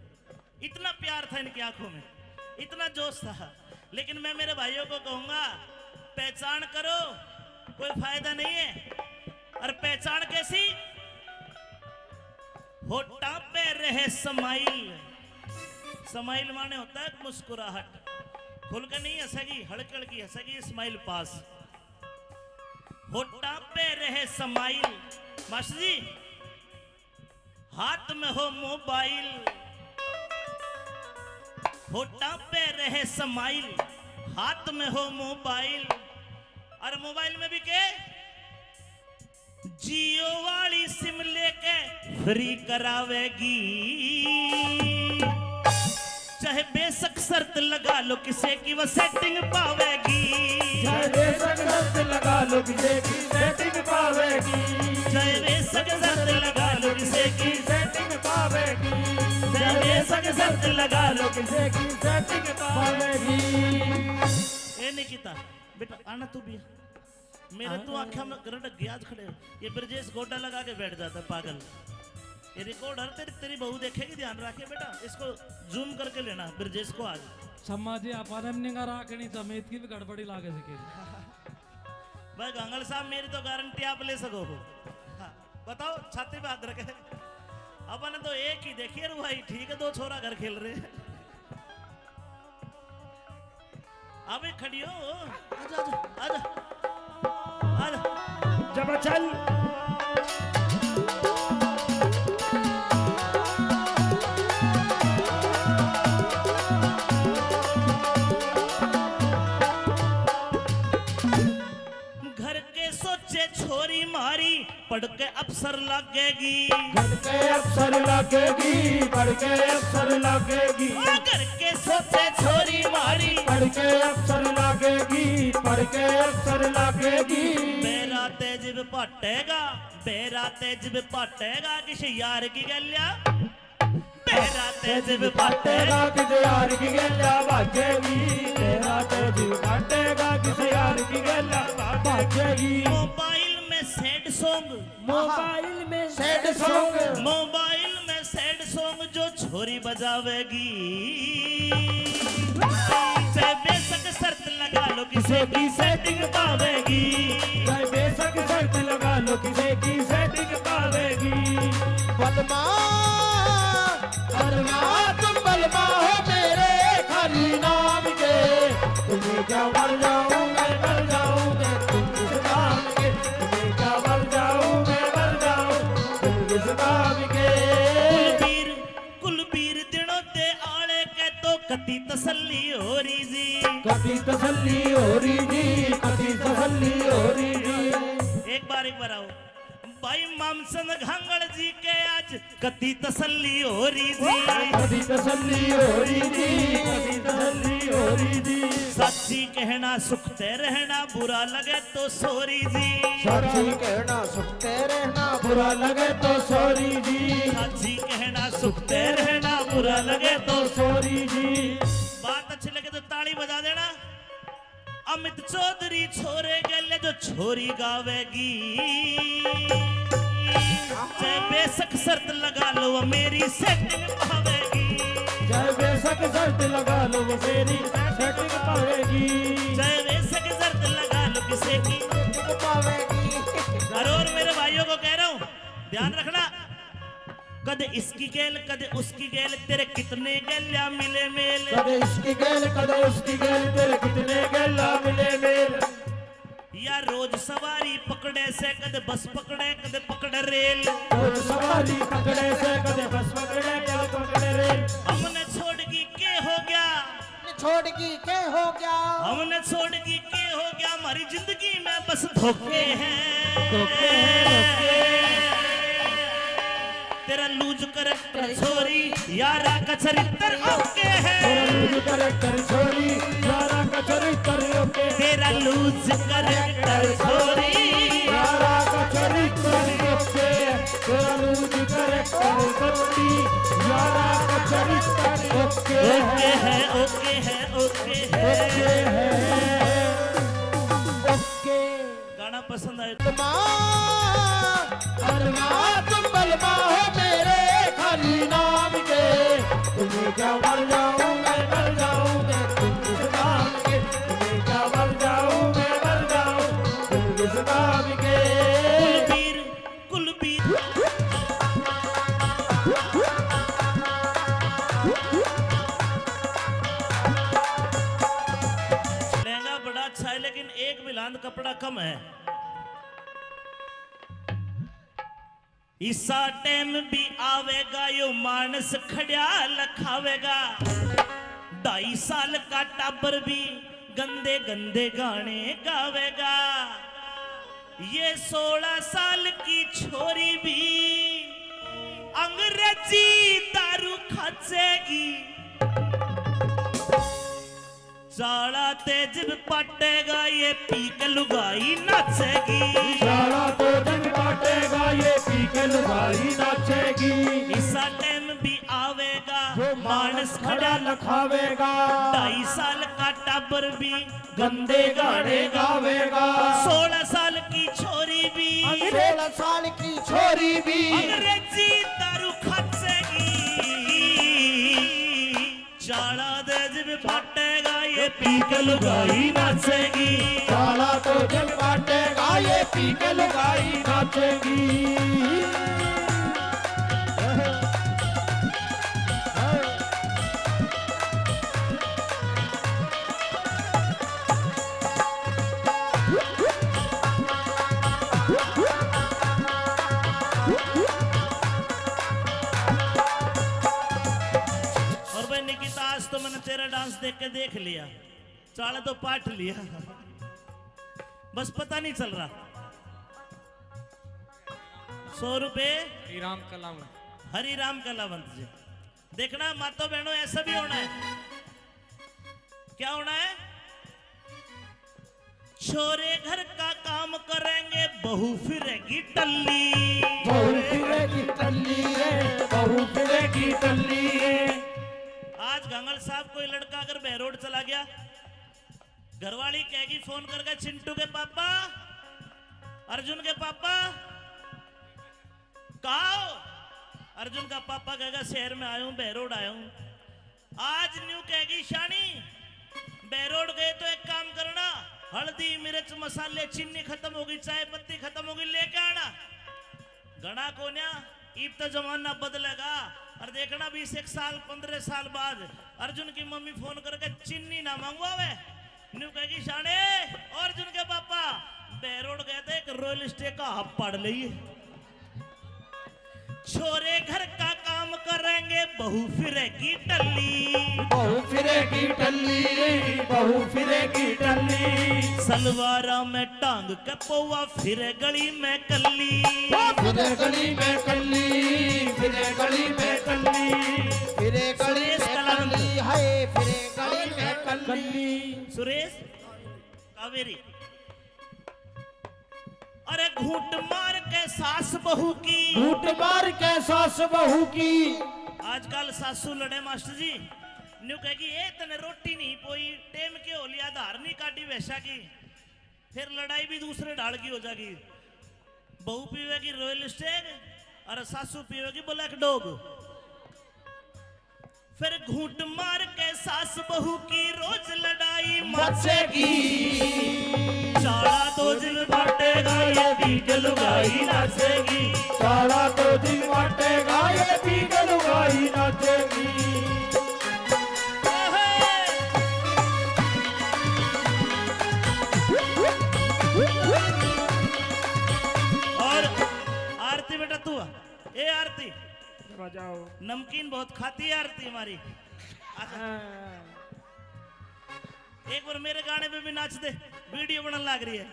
इतना प्यार था इनकी आंखों में इतना जोश था लेकिन मैं मेरे भाइयों को कहूंगा पहचान करो कोई फायदा नहीं है और पहचान कैसी होठा पे रहे समाइल समाइल माने होता है मुस्कुराहट खुल के नहीं हंसेगी हड़क हड़की हंसेगी स्माइल पास होठा पे रहे समाइल मास्टर जी हाथ में हो मोबाइल होठा पे रहे समाइल हाथ में हो मोबाइल और मोबाइल में भी के जियो वाली सिम लेके फ्री करावेगी चाहे बेशक शर्त लगा लो किसे की वो सेटिंग पावेगी चाहे बेशक शर्त लगा लो किसे की सेटिंग पावेगी चाहे बेशक शर्त लगा लो किसे की सेटिंग पावेगी चाहे बेशक शर्त लगा लो किसे की सेटिंग पावेगी ए निकिता बेटा आना तू भी मेरे तो आंखों में गरड ग्याज खड़े हो। ये ब्रजेश गोड्डा लगा के बैठ जाता है पागल ये रिकॉर्डर तेरी बहू देखेगी ध्यान रखे बेटा इसको जूम करके लेना ब्रजेश को आज समाजी अपारम निगा राखनी समेत की भी गड़बड़ी लागे सके भाई गंगल साहब मेरी तो गारंटी आप ले सको हो हाँ, बताओ छाती पे हाथ रखे अपन तो एक ही देखिए भाई ठीक है दो छोरा घर खेल रहे हैं अबे खड़ी हो आजा आजा आजा आजा जब चल घर के सोचे छोरी मारी पढ़ के अफसर लगेगी घर के अफसर लगेगी पढ़ के अफसर लगेगी घर के सोचे छोरी मारी पढ़ के अफसर लगेगी पढ़ के अफसर लगेगी मेरा तेज पाटेगा मेरा तेज पाटेगा किसी यार की गलिया तेरा तेज पाटे तेरा किसे यार की गल्ला बाजेगी तेरा तेज काटेगा किसे यार की गल्ला बाजेगी मोबाइल में सैड सॉन्ग मोबाइल में सैड सॉन्ग मोबाइल में सैड सॉन्ग जो छोरी बजावेगी से बेशक शर्त लगा लो किसे की सेटिंग पावेगी चाहे बेशक शर्त लगा लो किसे की सेटिंग पावेगी बलमा बलमा तुम बलमा हो मेरे खाली नाम के तुम्हें क्या मर जाऊं मैं मर जाऊं मैं तुम इस नाम के तुम्हें क्या मर जाऊं मैं मर जाऊं तुम इस नाम के कुलबीर दिनों ते आले के तो कति तसल्ली हो रही जी कभी तसल्ली हो रही जी कभी तसल्ली हो रही जी एक बार आओ भाई मामसन घांगड़ जी के आज कति तसल्ली हो रही जी कभी तसल्ली हो रही जी कभी तसल्ली हो रही जी सच्ची कहना सुखते रहना बुरा लगे तो सोरी जी सच्ची कहना सुखते रहना बुरा लगे तो सॉरी जी सच्ची कहना सुखते रहना बुरा लगे तो सॉरी जी बात अच्छी लगे तो ताली बजा देना अमित चौधरी छोरे गले जो छोरी गावेगी चाहे बेशक शर्त लगा लो वो मेरी सेटिंग पावेगी चाहे बेशक शर्त लगा लो वो मेरी सेटिंग पावेगी चाहे बेशक शर्त लगा लो किसी की पावेगी और मेरे भाइयों को कह रहा हूँ ध्यान रखना कदे इसकी गेल कदे उसकी गेल तेरे कितने गेल्या मिले मेल कदे इसकी गेल कदे उसकी गेल तेरे कितने गेला मिले मेल या रोज सवारी पकड़े से कदे बस पकड़े कदे पकड़े रेल रोज सवारी पकड़े से कदे बस पकड़े कदे पकड़े रेल हमने छोड़गी के हो गया छोड़गी के हो गया हमने छोड़गी के हो गया हमारी जिंदगी में बस धोखे हैं धोखे हैं तेरा लूज करैक्टर छोरी यारा का चरित्र ओके है तेरा लूज करैक्टर छोरी यारा का चरित्र ओके तेरा लूज करैक्टर छोरी यारा का चरित्र ओके तेरा लूज करैक्टर छोरी यारा का चरित्र ओके ओके है ओके है ओके है ओके गाना पसंद आए बलमा तुम बलमा हो मेरे खाली नाम के तुम्हें क्या मर जाऊं मैं मर जाऊं मैं तुम इस नाम के तुम्हें क्या मर जाऊं मैं मर जाऊं तुम इस नाम के कुलबीर लहंगा बड़ा अच्छा है लेकिन एक बिलांद कपड़ा कम है इसा टाइम भी आवेगा यो मानस खड़िया लखावेगा 2.5 साल का टाबर भी गंदे गंदे गाने गावेगा ये 16 साल की छोरी भी अंग्रेजी दारू खाचेगी साड़ा तेज पटेगा ये पीक लुगाई नाचेगी सारा तो जग बाटेगा ये पी के लुगाई नाचेगी इसा टाइम भी आवेगा जो मानस खड़ा लखावेगा 2.5 साल का टाबर भी गंदे गाने गावेगा 16 साल की छोरी भी 16 साल की छोरी भी अंग्रेजी दारू खाचेगी चाड़ा तेज भी फटेगा ये पी के लुगाई नाचेगी सारा तो जग बाटेगा ये पी के लुगाई नाचेगी और भाई निकिता आज तो मैंने तेरा डांस देख के देख लिया चाड़ा तो पाठ लिया बस पता नहीं चल रहा 100 रुपए श्रीराम कलावत हरि राम कलावंत जी देखना मातो बहनों ऐसा भी होना है क्या होना है छोरे घर का काम करेंगे बहू फिरेगी टल्ली बहु फिरेगी टल्ली रे बहु बहू फिरे की टल्ली। आज गंगल साहब कोई लड़का अगर बहरोड चला गया, घरवाली कहेगी फोन करके, चिंटू के पापा, अर्जुन के पापा कहा हो? अर्जुन का पापा कहेगा शहर में आया हूं, बहरोड आया हूं। आज न्यू कहेगी शानी बहरोड गए तो एक काम करना, हल्दी मिर्च मसाले चीनी खत्म होगी, चाय पत्ती खत्म होगी, लेके आना। घना कोन्या ईब तो जमाना बदलेगा और देखना 20 साल 15 साल बाद अर्जुन की मम्मी फोन करके चीनी ना मंगवावे, न्यू कहेगी शाने अर्जुन के पापा बहरोड गए थे, एक रॉयल स्टे का हब पड़ लिए, छोरे घर का काम करेंगे, बहू फिरेगी टल्ली। बहू फिरे की टल्ली, बहू फिरे की टल्ली। सलवारा में टांग के पौवा, फिरे गली में कल्ली। फिरे गली में कल्ली, फिरे गली में कल्ली। फिरे गली सुरेश में कलावंत। कल्ली, हाय फिरे गली में कल्ली। कल्ली। सुरेश कावेरी। अरे घूंट मार के सास बहू की, घूंट मार के सास बहू की। आजकल सासू लड़े मास्टर जी, न्यू कहेगी ए तने रोटी नहीं पोई, टेम के हो लिया, धार नहीं काटी वैसा की, फिर लड़ाई भी दूसरे ढाल की हो जाएगी। बहू पीवेगी रॉयल स्टेग और सासू पीवेगी ब्लैक डॉग। फिर घूंट मार के सास बहू की रोज लड़ाई मचेगी। चाड़ा दो दिन बांटेगा ये बीक लुगाई नाचेगी। सारा तो दिन बांटेगा ये पीक लुगाई नाचेगी। और आरती बेटा तू ए आरती बजाओ। नमकीन बहुत खाती है आरती हमारी। एक बार मेरे गाने पे भी नाच दे, वीडियो बनने लग रही है।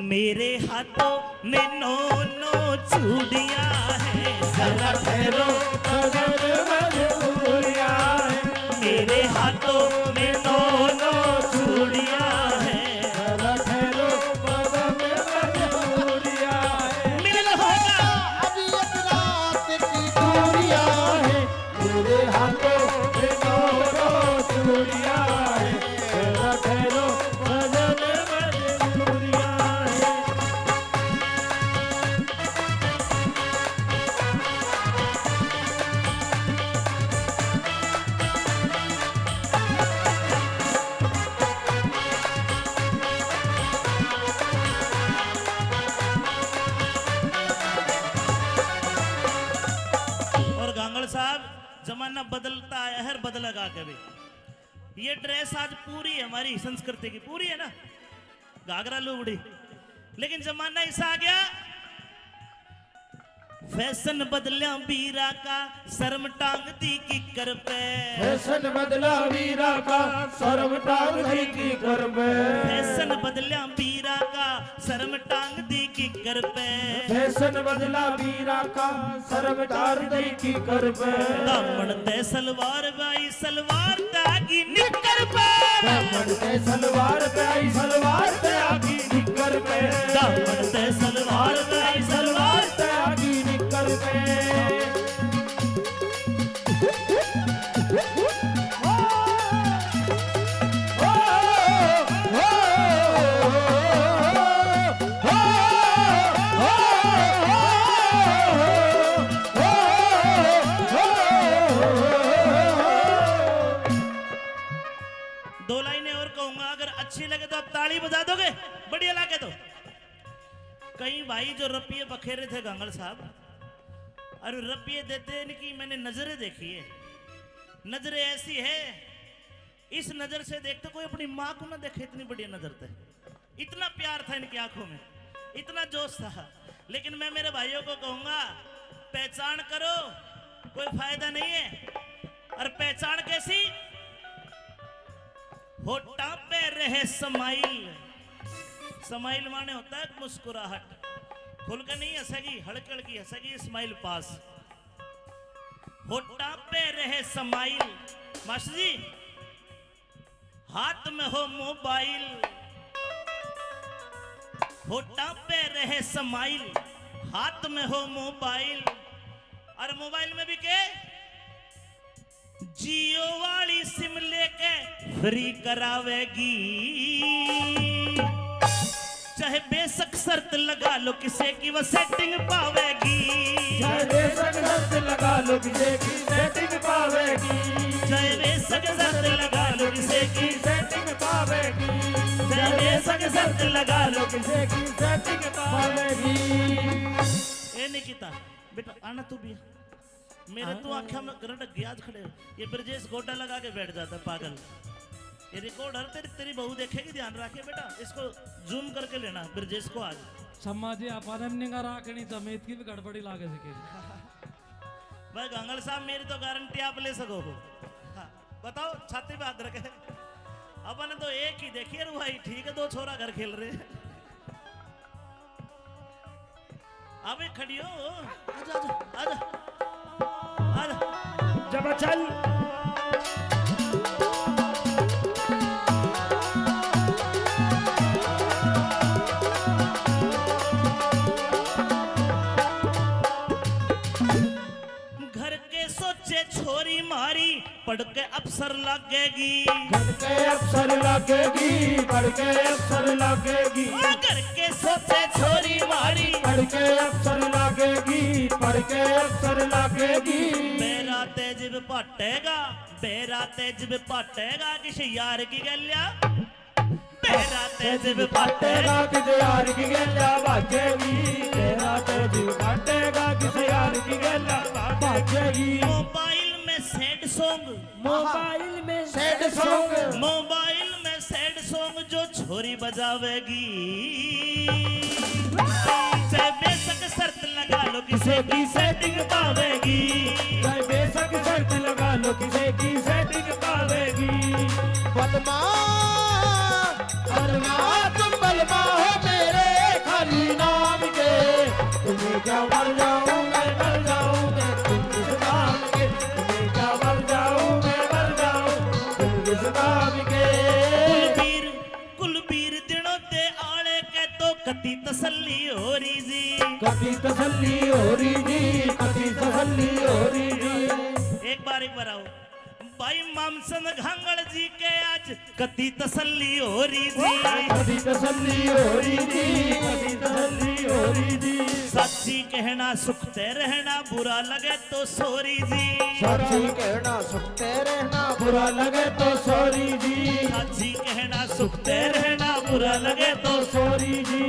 मेरे हाथों में नो नो चूड़ियां हैं, जरा ठहरो मजबूरियां हैं। मेरे हाथों में नो नो चूड़ियां हैं, जरा ठहरो मजबूरियां हैं। मिलन होगा अभी एक रात की चूड़ियां हैं, मेरे हाथों में दोनों चूड़ियां हैं। जरा ठहरो मजबूरियां हैं। और गांगड़ साहब जमाना बदलता है, हर बदलेगा कभी। ये ड्रेस आज पूरी है हमारी संस्कृति की, पूरी है ना, घाघरा लुगड़ी, लेकिन जमाना ऐसा आ गया फैशन बदलिया बीरा का, शर्म टांग दी किकर पे। फैशन बदला वीरा का, शर्म टांग दी की कर पे। फैशन बदलिया बीरा का, शर्म टांग दी किकर पे। फैशन बदला वीरा का, शर्म टांग दी की कर पे। दामन ते सलवार बाई, सलवार तागी निकर पे। दामन पे सलवार पे आई, सलवार पे आगी निकर पे। दामन ते सलवार बाई, सलवार पे आगी निकर पे। दो लाइनें और कहूंगा, अगर अच्छी लगे तो आप ताली बजा दोगे, बढ़िया लगे तो। कई भाई जो रपिये बखेरे थे गांगड़ साहब, और रपिये देते इनकी मैंने नजरें देखी है। नजरें ऐसी है, इस नजर से देखते कोई अपनी माँ को ना देखे, इतनी बढ़िया नजर थे, इतना प्यार था इनकी आंखों में, इतना जोश था। लेकिन मैं मेरे भाइयों को कहूंगा, पहचान करो, कोई फायदा नहीं है। और पहचान कैसी? होठा पे रहे समाइल। समाइल माने होता है मुस्कुराहट, खुल के नहीं हंसेगी, हड़कड़ की हंसेगी, स्माइल पास। होठा पे रहे समाइल। मास्टर जी, हाथ में हो मोबाइल, होठा पे रहे समाइल, हाथ में हो मोबाइल, और मोबाइल में भी के जियो वाली सिम लेके फ्री करावेगी, चाहे बेशक शर्त लगा लो किसे की वो सेटिंग पावेगी, चाहे बेशक शर्त लगा लो किसे की सेटिंग पावेगी, चाहे बेशक शर्त लगा लो किसे की सेटिंग पावेगी, चाहे बेशक शर्त लगा लो किसे की सेटिंग पावेगी। ए निकिता बेटा आना तू भी मेरे तो आंखों में करंट गया खड़े। ये ब्रजेश गोटा लगा के बैठ जाता है पागल। ये रिकॉर्डर तेरी बहू देखेगी, ध्यान रखे बेटा, इसको जूम करके लेना ब्रजेश को आज। सम्मा जी आप निगा राखनी समेत की भी गड़बड़ी लागे सके। भाई गंगल साहब मेरी तो गारंटी आप ले सको हो। हाँ, बताओ छाती पे हाथ रखे। अपन तो एक ही देखिए रू भाई, ठीक है, दो छोरा घर खेल रहे हैं। अबे खड़ी हो, आजा आजा आजा आजा। जब चल घर के सोचे छोरी मारी पढ़ के अफसर लगेगी, घर के अफसर लगेगी, पढ़ के अफसर लगेगी, घर के सोचे छोरी मारी पढ़ के अफसर लगेगी, पढ़ के अफसर लगेगी। बेरा तेज पाटेगा, बेरा तेज पाटेगा किसी यार की गलिया, बेरा तेज पाटेगा किसी यार की गल्ला भागेगी, तेरा तेज पाटेगा किसी यार की गल्ला भागेगी। मोबाइल में सैड सॉन्ग, मोबाइल में सैड सॉन्ग, मोबाइल में सैड सॉन्ग जो छोरी बजावेगी, चाहे बेशक शर्त लगा लो किसे की सेटिंग पावेगी, चाहे बेशक शर्त लगा लो किसे की सेटिंग पावेगी। बलमा तुम बलमा हो मेरे खाली नाम के, तुम्हें क्या मर जाऊं मैं मर जाऊं तुम इस नाम के, तुम्हें क्या मर जाऊं मैं मर जाऊं तुम इस नाम के। कुलबीर दिनों ते आले के तो कति तसल्ली हो रही जी, कभी तसल्ली हो रही जी, कभी तसल्ली हो रही जी। एक बार आओ भाई मामसन घांगड़ जी के आज कति तसल्ली हो रही जी, कभी तसल्ली हो रही जी, कभी तसल्ली हो रही जी। सच्ची कहना सुखते रहना बुरा लगे तो सोरी जी, सच्ची कहना सुखते रहना बुरा लगे तो सॉरी जी, सच्ची कहना सुखते रहना बुरा लगे तो सॉरी जी।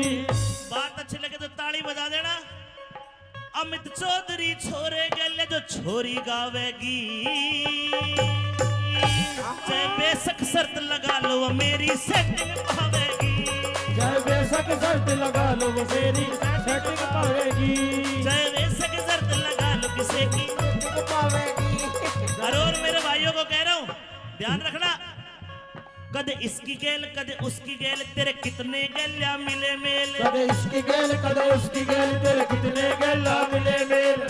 बात अच्छी लगे तो ताली बजा देना। अमित चौधरी छोरे गले जो छोरी गावेगी, चाहे बेशक शर्त लगा लो वो मेरी सेटिंग पावेगी, चाहे बेशक शर्त लगा लो वो मेरी सेटिंग पावेगी, चाहे बेशक शर्त लगा लो किसे की पावेगी। और मेरे भाइयों को कह रहा हूं ध्यान रखना, कद इसकी गेल कद उसकी गेल तेरे कितने गलिया मिले मेल, कदे इसकी गेल कदे उसकी गेल तेरे कितने गेला मिले मेल।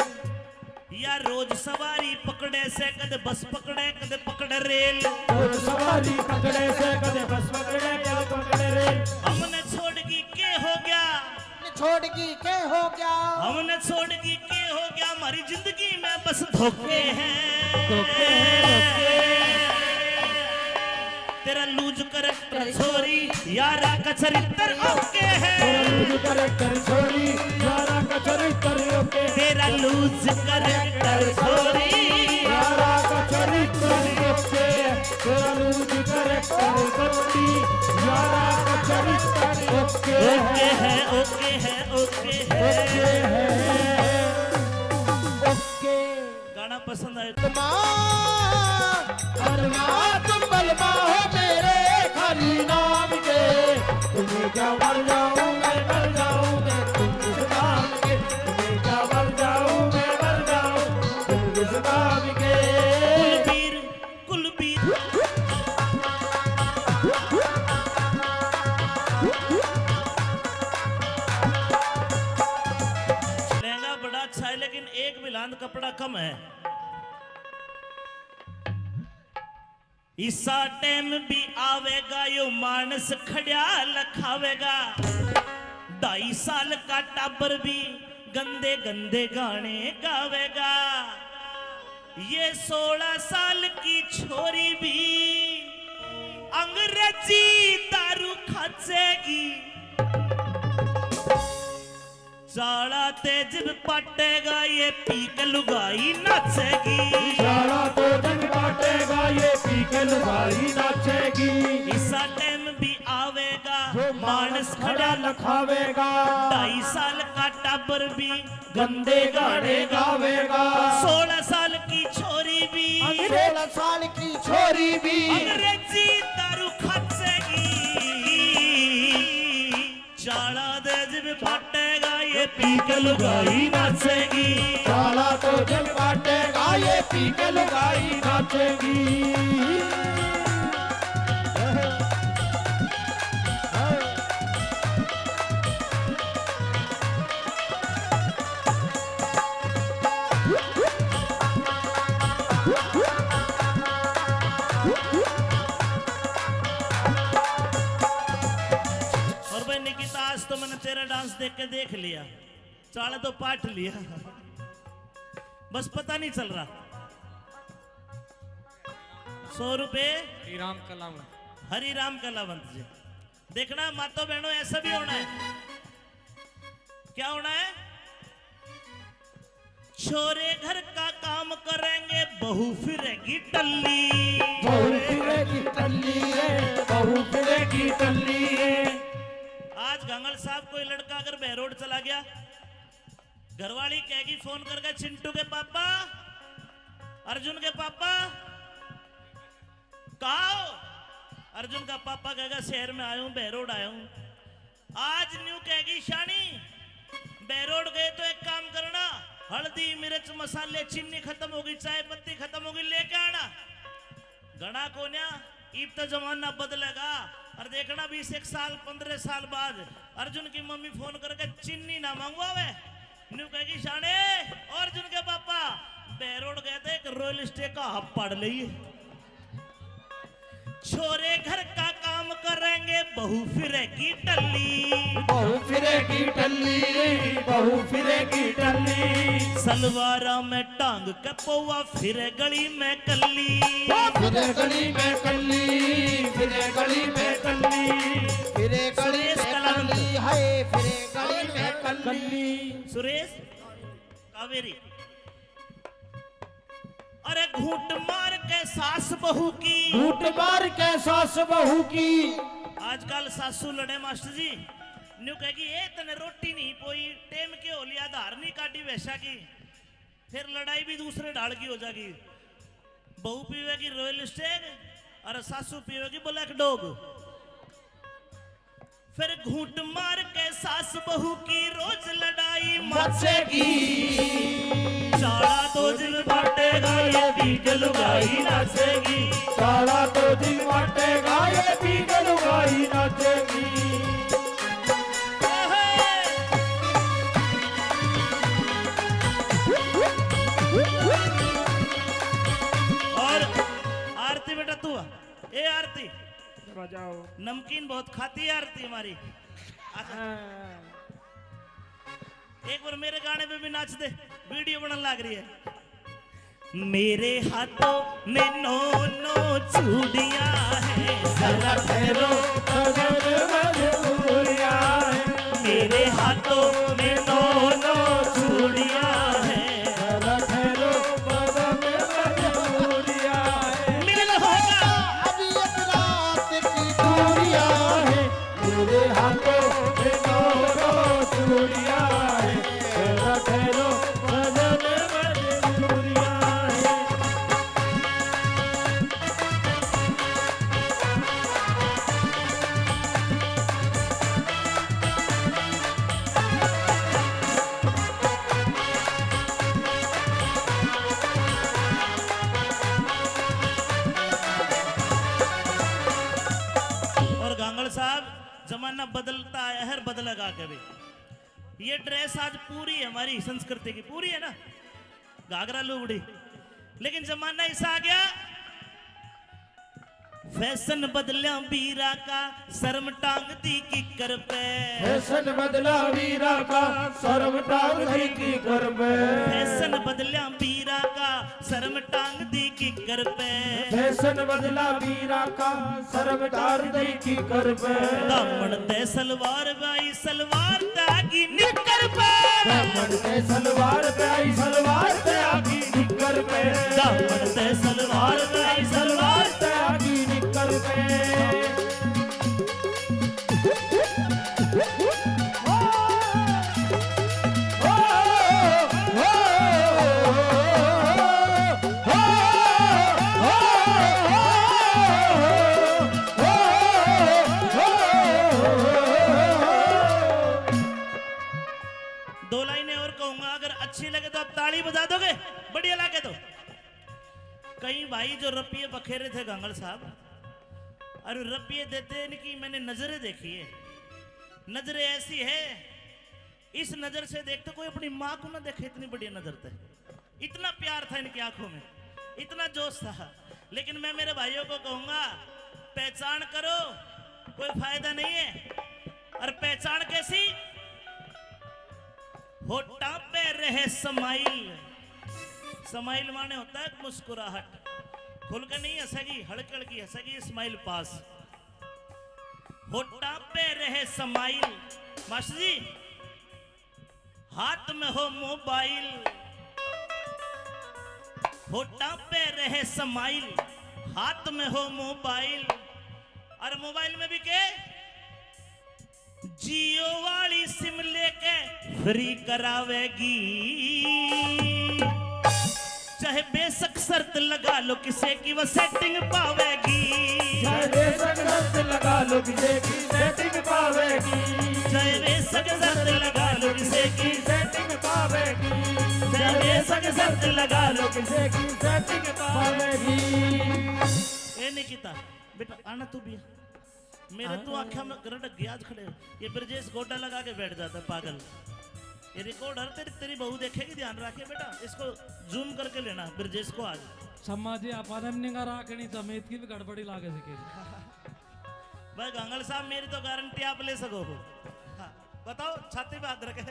या रोज सवारी पकड़े से कद बस पकड़े कद पकड़े रेल, और सवारी पकड़े से कदे बस पकड़े कदे पकड़े रेल। हमने छोड़गी के हो गया, छोड़गी के हो गया, हमने छोड़गी के हो गया, हमारी जिंदगी में बस धोखे हैं, तेरा लूज करैक्टर छोरी यारा का चरित्र ओके है, लूज करैक्टर छोरी यारा का चरित्र ओके, तेरा लूज करैक्टर छोरी यारा का चरित्र ओके, तेरा लूज करैक्टर छोरी यारा का चरित्र ओके है ओके है ओके है ओके। गाना पसंद आए बलमा तुम बलमा हो मेरे खाली नाम के, तुम्हें क्या मर जाऊं मैं मर जाऊं तुम इस नाम के, तुम्हें क्या मर जाऊं मैं मर जाऊं तुम इस नाम के। कुलबीर लहंगा बड़ा अच्छा है लेकिन एक बिलांद कपड़ा कम है, इसा टाइम भी आवेगा यो मानस खड़िया लखावेगा, 2.5 साल का टाबर भी गंदे गंदे गाने गावेगा। ये 16 साल की छोरी भी अंग्रेजी दारू खाचेगी। साला तेज पटेगा ये पी के लुगाई नाचेगी। साला तो जग बाटेगा ये पी के लुगाई नाचेगी। इसा टाइम भी आवेगा जो मानस खड़ा लखावेगा। 2.5 साल का टाबर भी गंदे गाने गावेगा। 16 साल की छोरी भी 16 साल की छोरी भी अंग्रेजी दारू खाचेगी। चाला तेज भी फटेगा ये पी के लुगाई नाचेगी। साला तो जग बाटेगा ये पी के लुगाई नाचेगी। और भाई निकिता आज तो मैंने तेरा डांस देख के देख लिया, चाला तो पाठ लिया, बस पता नहीं चल रहा। 100 रुपए राम कलाम हरि राम कलावंत जी। देखना मातो बहनों ऐसा भी होना है। क्या होना है? छोरे घर का काम करेंगे बहू फिरेगी टल्ली। बहू फिरेगी टल्ली रे, बहू फिरेगी टल्ली रे। आज गंगल साहब कोई लड़का अगर बहरोड चला गया, घरवाली कहेगी फोन करके, चिंटू के पापा, अर्जुन के पापा कहा हो? अर्जुन का पापा कहेगा शहर में आया हूं, बहरोड आया हूं। आज न्यू कहेगी शानी बहरोड गए तो एक काम करना, हल्दी मिर्च मसाले चीनी खत्म होगी, चाय पत्ती खत्म होगी, लेके आना। घना कोन्या ईब तो जमाना बदलेगा। और देखना 20 साल 15 साल बाद अर्जुन की मम्मी फोन करके चीनी ना मंगवावे, न्यू कहेगी शाने और अर्जुन के पापा बहरोड गए थे, एक रॉयल स्टे का हब पड़ ली। छोरे घर का काम करेंगे बहू फिरेगी टल्ली। बहू फिरेगी टल्ली रे, बहू फिरेगी टल्ली। सलवारा में टांग के पौवा फिरे गली में कल्ली। फिरे गली में कल्ली, फिरे गली में कल्ली। फिरे गली सुरेश में कलावंत। कल्ली है, फिरे गली में कल्ली। सुरेश कावेरी। अरे घूंट मार के सास बहू की, घूंट मार के सास बहू की। आजकल सासू लड़े मास्टर जी, न्यू कहेगी ए तने रोटी नहीं पोई, टेम के हो लिया, धार नहीं काटी वैसा की, फिर लड़ाई भी दूसरे ढाल की हो जाएगी। बहू पीवेगी रॉयल स्टेग और सासू पीवेगी ब्लैक डॉग। फिर घूंट मार के सास बहू की रोज लड़ाई मचेगी। चाला तो जिल बाटेगा ये पी के लुगाई नाचेगी। साला तो दिन बाटेगा ये पी के लुगाई नाचेगी। और आरती बेटा तू आ। ए आरती बजाओ। नमकीन बहुत खाती है आरती हमारी। एक बार मेरे गाने पे भी नाच दे, वीडियो बनने लग रही है। मेरे हाथों में 9 चूड़ियां हैं, जरा ठहरो मजबूरियां है। मेरे हाथों में 9 चूड़ियां हैं, जरा ठहरो मजबूरियां है। मिलन होगा अभी एक रात की दूरियां है, मेरे हाथों में 9 चूड़ियां है। जरा ठहरो मजबूरियां है। और गांगड़ साहब जमाना बदलता है, हर बदलेगा कभी। ये ड्रेस आज पूरी है हमारी संस्कृति की, पूरी है ना, घाघरा लुगड़ी। लेकिन जमाना ऐसा आ गया फैशन बदलिया वीरा का शर्म टांग दी किकर पे फैशन बदला वीरा का शर्म टांग दी की कर पे फैशन बदलिया वीरा का शर्म टांग दी किकर पे फैशन बदला वीरा का शर्म टांग दी की कर पे दामन ते सलवार बाई सलवार तागी निकर पे दामन ते सलवार पे आई सलवार ते आगी निकर पे दामन ते सलवार बाई सलवार ते आगी निकर पे दो लाइनें और कहूंगा, अगर अच्छी लगे तो आप ताली बजा दोगे, बढ़िया लगे तो। कई भाई जो रपिये बखेरे थे गंगल साहब, और रपिये देते इनकी मैंने नजरें देखी है। नजरें ऐसी है, इस नजर से देखते कोई अपनी माँ को ना देखे, इतनी बढ़िया नजर थे, इतना प्यार था इनकी आंखों में, इतना जोश था। लेकिन मैं मेरे भाइयों को कहूंगा, पहचान करो, कोई फायदा नहीं है। और पहचान कैसी? होठा पे रहे समाइल। समाइल माने होता है मुस्कुराहट, खुल के नहीं हंसेगी, हड़कड़ की हंसेगी, स्माइल पास। होठा पे रहे समाइल। मास्टर जी, हाथ में हो मोबाइल, होठा पे रहे समाइल, हाथ में हो मोबाइल। और मोबाइल में भी के जियो वाली सिम लेके फ्री करावेगी, चाहे बेशक शर्त लगा लो किसे की वो सेटिंग पावेगी, चाहे बेशक शर्त लगा लो किसे की सेटिंग पावेगी, चाहे बेशक शर्त लगा लो किसे की सेटिंग पावेगी, चाहे बेशक शर्त लगा लो किसे की सेटिंग पावेगी। ए निकिता बेटा आना तू भी, मेरे तो आंखें में रटक गया आज खड़े। ये ब्रजेश गोटा लगा के बैठ जाता है पागल। ये रिकॉर्डर तेरी बहू देखेगी, ध्यान रखिए बेटा, इसको जूम करके लेना ब्रजेश को आज। सम्मा जी अपन निगा राखनी समेत की भी गड़बड़ी लागे सके। भाई गंगल साहब मेरी तो गारंटी आप ले सको हो। हाँ, बताओ छाती पे हाथ रखे।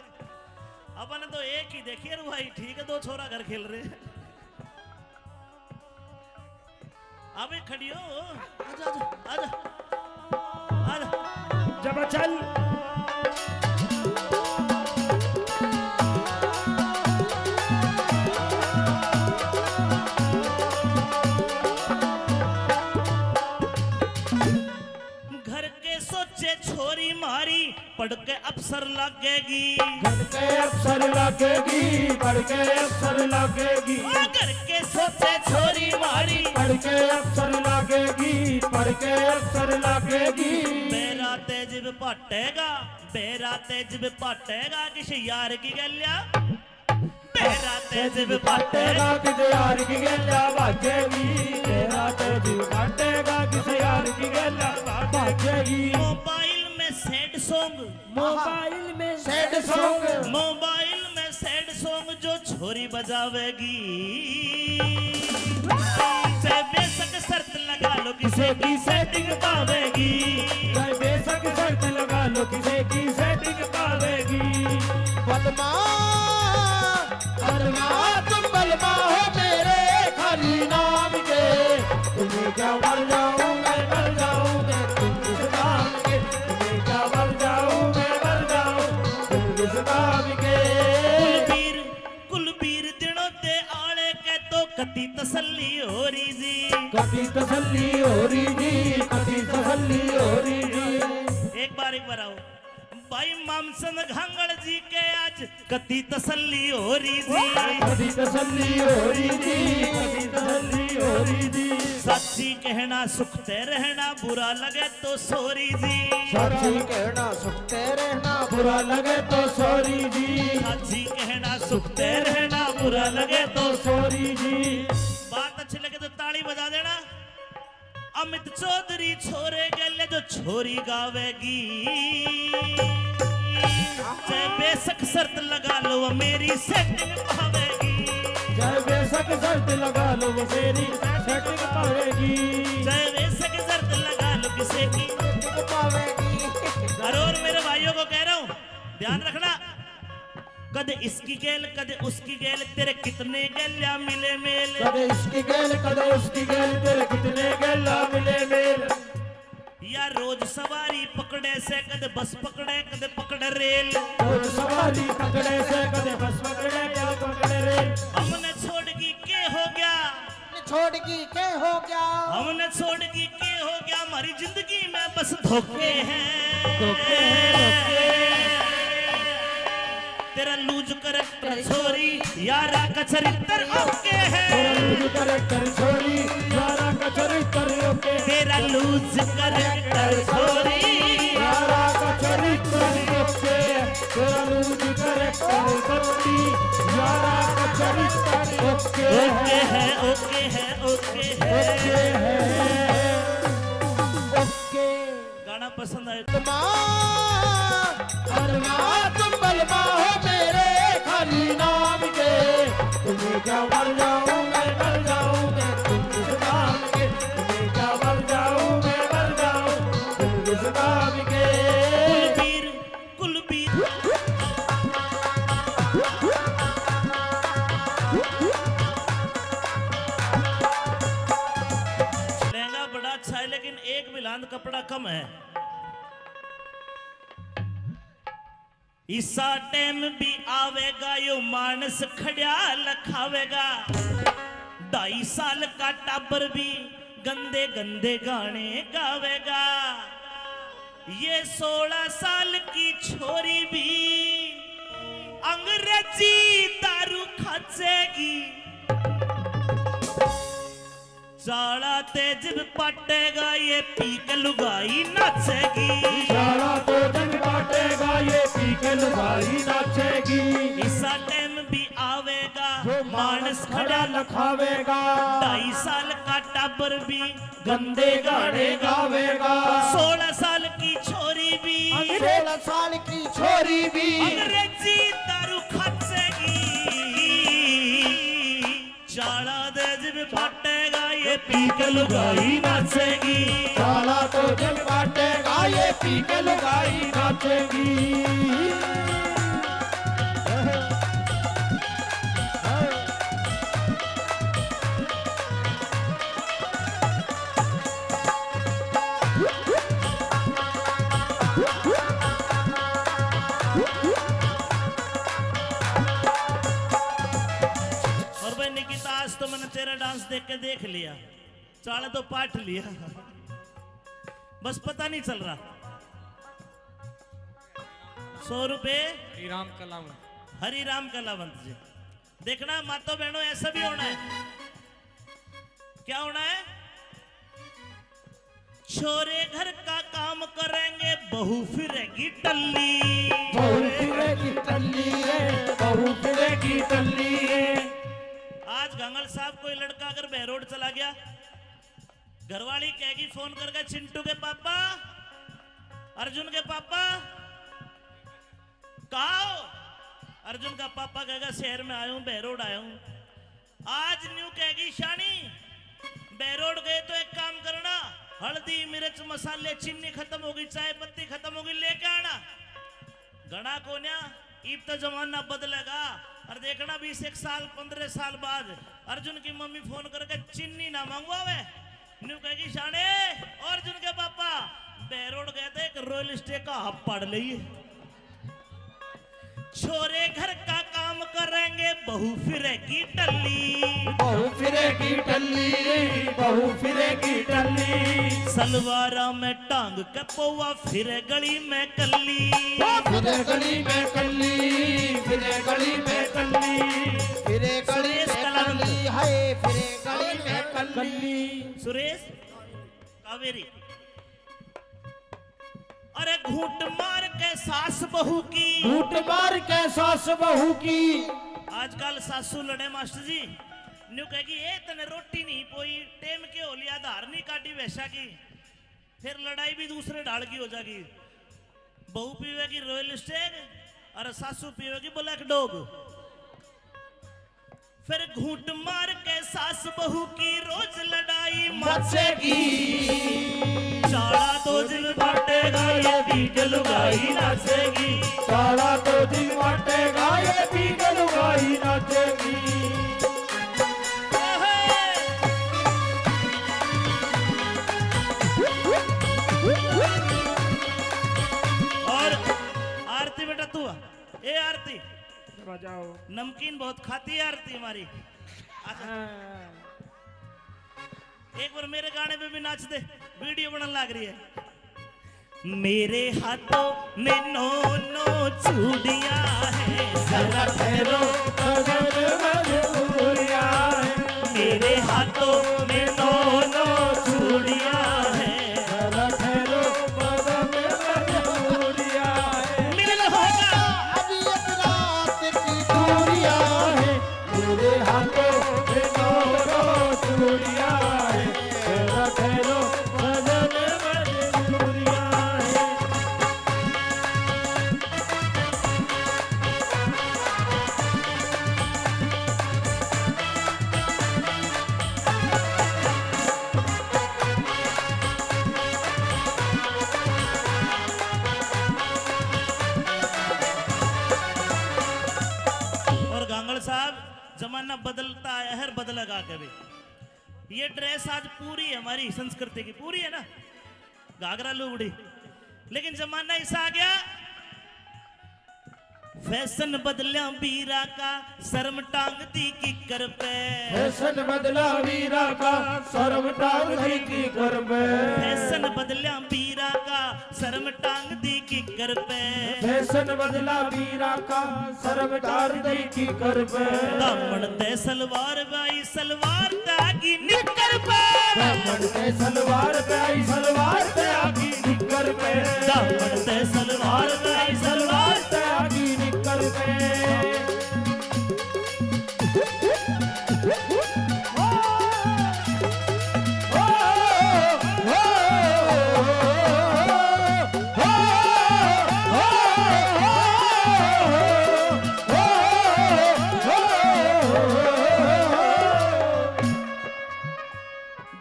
अपन तो एक ही देखिए भाई, ठीक है, दो छोरा घर खेल रहे हैं। अबे खड़ी हो, आजा आजा आजा आजा। जब चल घर के सोचे छोरी मारी, पढ़ के अफसर लगेगी, पढ़ के अफसर लगेगी, पढ़ के अफसर लगेगी, घर के सोचे छोरी मारी, पढ़ के अफसर लगेगी, पढ़ के अफसर लगेगी। बेरा तेज पाटेगा, बेरा तेज पाटेगा, किसी यार की गलिया, बेरा तेज पाटेगा, किसी यार की गल्ला बाजेगी, बेरा तेज पाटेगा, किसी यार की गल्ला बाजेगी। मोबाइल में सैड सॉन्ग, मोबाइल में सैड सॉन्ग, मोबाइल में सैड सॉन्ग जो छोरी बजावेगी, चाहे बेशक शर्त लगा लो किसे की सेटिंग पावेगी, चाहे बेशक शर्त लगा लो किसे की सेटिंग पावेगी। बलमा बलमा तुम बलमा हो मेरे खाली नाम के, तुम्हें क्या मर जाऊं मैं मर जाऊं मैं तुम इस नाम के, तुम्हें क्या मर जाऊं मैं मर जाऊं तुम इस नाम के। कुलबीर दिनों ते आले के तो कति तसल्ली हो रही जी, कभी तसल्ली हो रही जी, कभी तसल्ली हो रही जी। एक बार आओ भाई मामसन घांगड़ जी के आज कति तसल्ली हो रही जी, कभी तसल्ली हो रही जी, कभी तसल्ली हो रही जी। सच्ची कहना सुखते रहना, बुरा लगे तो सोरी जी, सच्ची कहना सुखते रहना, बुरा लगे तो सॉरी जी, सच्ची कहना सुखते रहना, बुरा लगे तो सॉरी जी। बात अच्छी लगे तो ताली बजा देना। अमित चौधरी छोरे गले जो छोरी गावेगी, चाहे बेशक शर्त लगा लो वो मेरी सेटिंग पावेगी, चाहे बेशक शर्त लगा लो वो मेरी सेटिंग पावेगी, चाहे बेशक शर्त किसे की। पावेगी। और मेरे भाइयों को कह रहा हूं ध्यान रखना, कद इसकी गेल कद उसकी गेल, तेरे कितने गेल्या मिले मेल। कदे इसकी गेल कदे उसकी गेल, तेरे कितने गेला मिले मेल। या रोज सवारी पकड़े से कद बस पकड़े कद पकड़े रेल। रोज सवारी पकड़े से कदे बस पकड़े कदे पकड़े रेल। हमने छोड़ की के हो गया, छोड़गी के हो गया, हमने छोड़ की के हो गया, हमारी जिंदगी में बस धोखे हैं। तेरा लूज करैक्टर छोरी यारा का चरित्र ओके है। तेरा लूज करैक्टर छोरी यारा का चरित्र ओके। तेरा लूज करैक्टर छोरी यारा का चरित्र ओके। तेरा लूज करैक्टर छोरी यारा का चरित्र ओके। ओके है ओके है ओके है ओके। गाना पसंद आया तुम बलमा हो मेरे खाली नाम के। तुम्हें क्या मर जाऊं मैं मर जाऊं मैं तुम इस नाम के। तुम्हें क्या मर जाऊं मैं मर जाऊं तुम इस नाम के। कुलबीर कुलबीर लहंगा बड़ा अच्छा है लेकिन एक मिलान कपड़ा कम है। इसा टाइम भी आवेगा यो मानस खड़ा लखावेगा। 2.5 साल का टाबर भी गंदे गंदे गाने गावेगा। ये 16 साल की छोरी भी अंग्रेजी दारू खाचेगी। चाला तेज पटेगा ये पी के लुगाई नाचेगी। सारा तो जग बाटेगा ये पी के लुगाई नाचेगी। इसा टाइम भी आवेगा जो मानस खड़ा लखावेगा। 2.5 साल का टाबर भी गंदे गाने गावेगा। 16 साल की छोरी भी 16 साल की छोरी भी अंग्रेजी दारू खाचेगी। चाला तेज पटेगा ये पी के लुगाई नाचेगी। साला तो जग बाटेगा ये पी के लुगाई नाचेगी। और भाई निकिता आज तो मैंने तेरा डांस देख के देख लिया, चाला तो पाठ लिया, बस पता नहीं चल रहा। 100 रुपए राम कलाम हरि राम कलावंत जी। देखना मातो बहनों ऐसा भी होना है। क्या होना है? छोरे घर का काम करेंगे बहू फिरेगी टल्ली। बहू फिरेगी टल्ली रे, बहू फिरेगी टल्ली रे। आज गंगल साहब कोई लड़का अगर बहरोड चला गया, घरवाली कहेगी फोन करके चिंटू के पापा, अर्जुन के पापा कहा हो? अर्जुन का पापा कहेगा शहर में आया हूं, बहरोड आया हूं। आज न्यू कहेगी शानी बहरोड गए तो एक काम करना, हल्दी मिर्च मसाले चीनी खत्म होगी, चाय पत्ती खत्म होगी, लेके आना। घना कोन्या ईब तो जमाना बदलेगा। और देखना 20 साल 15 साल बाद अर्जुन की मम्मी फोन करके चीनी ना मंगवावे, न्यू कहेगी शाने और अर्जुन के पापा बहरोड गए थे, एक रॉयल स्टे का हब पड़ लिए। छोरे घर का काम करेंगे बहू फिरेगी टल्ली। बहू फिरेगी टल्ली रे, बहू फिरेगी टल्ली। सलवारा में टांग के पौवा फिरे गली में कल्ली। फिरे गली में कल्ली, फिरे गली में कल्ली, फिरे गली सुरेश में कलावंत। कल्ली है, फिरे गली में कल्ली। सुरेश कावेरी। अरे घूंट मार के सास बहू की, घूंट मार के सास बहू की। आजकल सासू लड़े मास्टर जी, न्यू कहेगी ए तने रोटी नहीं पोई, टेम के हो लिया, धार नहीं काटी वैसा की, फिर लड़ाई भी दूसरे ढाल की हो जाएगी। बहू पीवेगी रॉयल स्टेग और सासू पीवेगी ब्लैक डॉग। फिर घूंट मार के सास बहू की रोज लड़ाई मचेगी। चाड़ा तो जिल बाटेगा ये बीक लुगाई नाचेगी। साला तो दिन बाटेगा ये बीक लुगाई नाचेगी। और आरती बेटा तू आ। ए आरती बजाओ। नमकीन बहुत खाती है आरती हमारी। अच्छा, एक बार मेरे गाने पे भी नाच दे, वीडियो बनने लग रही है। मेरे हाथों में नो नो चूड़ियां हैं, जरा ठहरो कदर मजबूरियां हैं। मेरे हाथों में नो नो चूड़ियां हैं, जरा ठहरो कदर मजबूरियां हैं। मिलन होगा अभी एक रात की दूरियां हैं। मेरे हाथों में दोनों चूड़ियां हैं। जरा ठहरो कदर मजबूरियां हैं। और गांगड़ साहब जमाना बदलता है, हर बदलेगा कभी। ये ड्रेस आज पूरी है हमारी संस्कृति की, पूरी है ना, घाघरा लुगड़ी। लेकिन जमाना ऐसा आ गया, फैशन बदलिया बीरा का, शर्म टांग दी किकर पे। फैशन बदला वीरा का, शर्म टांग दी की कर पे। फैशन बदलिया बीरा का, शर्म टांग दी किकर पे। फैशन बदला वीरा का, शर्म टांग दी की कर पे। दामन ते सलवार बाई, सलवार तागी निकर पे। दामन ते सलवार पे आई, सलवार पे आगी निकर पे। दामन ते सलवार बाई, सलवार पे आगी निकर पे। ओ, ओ, ओ,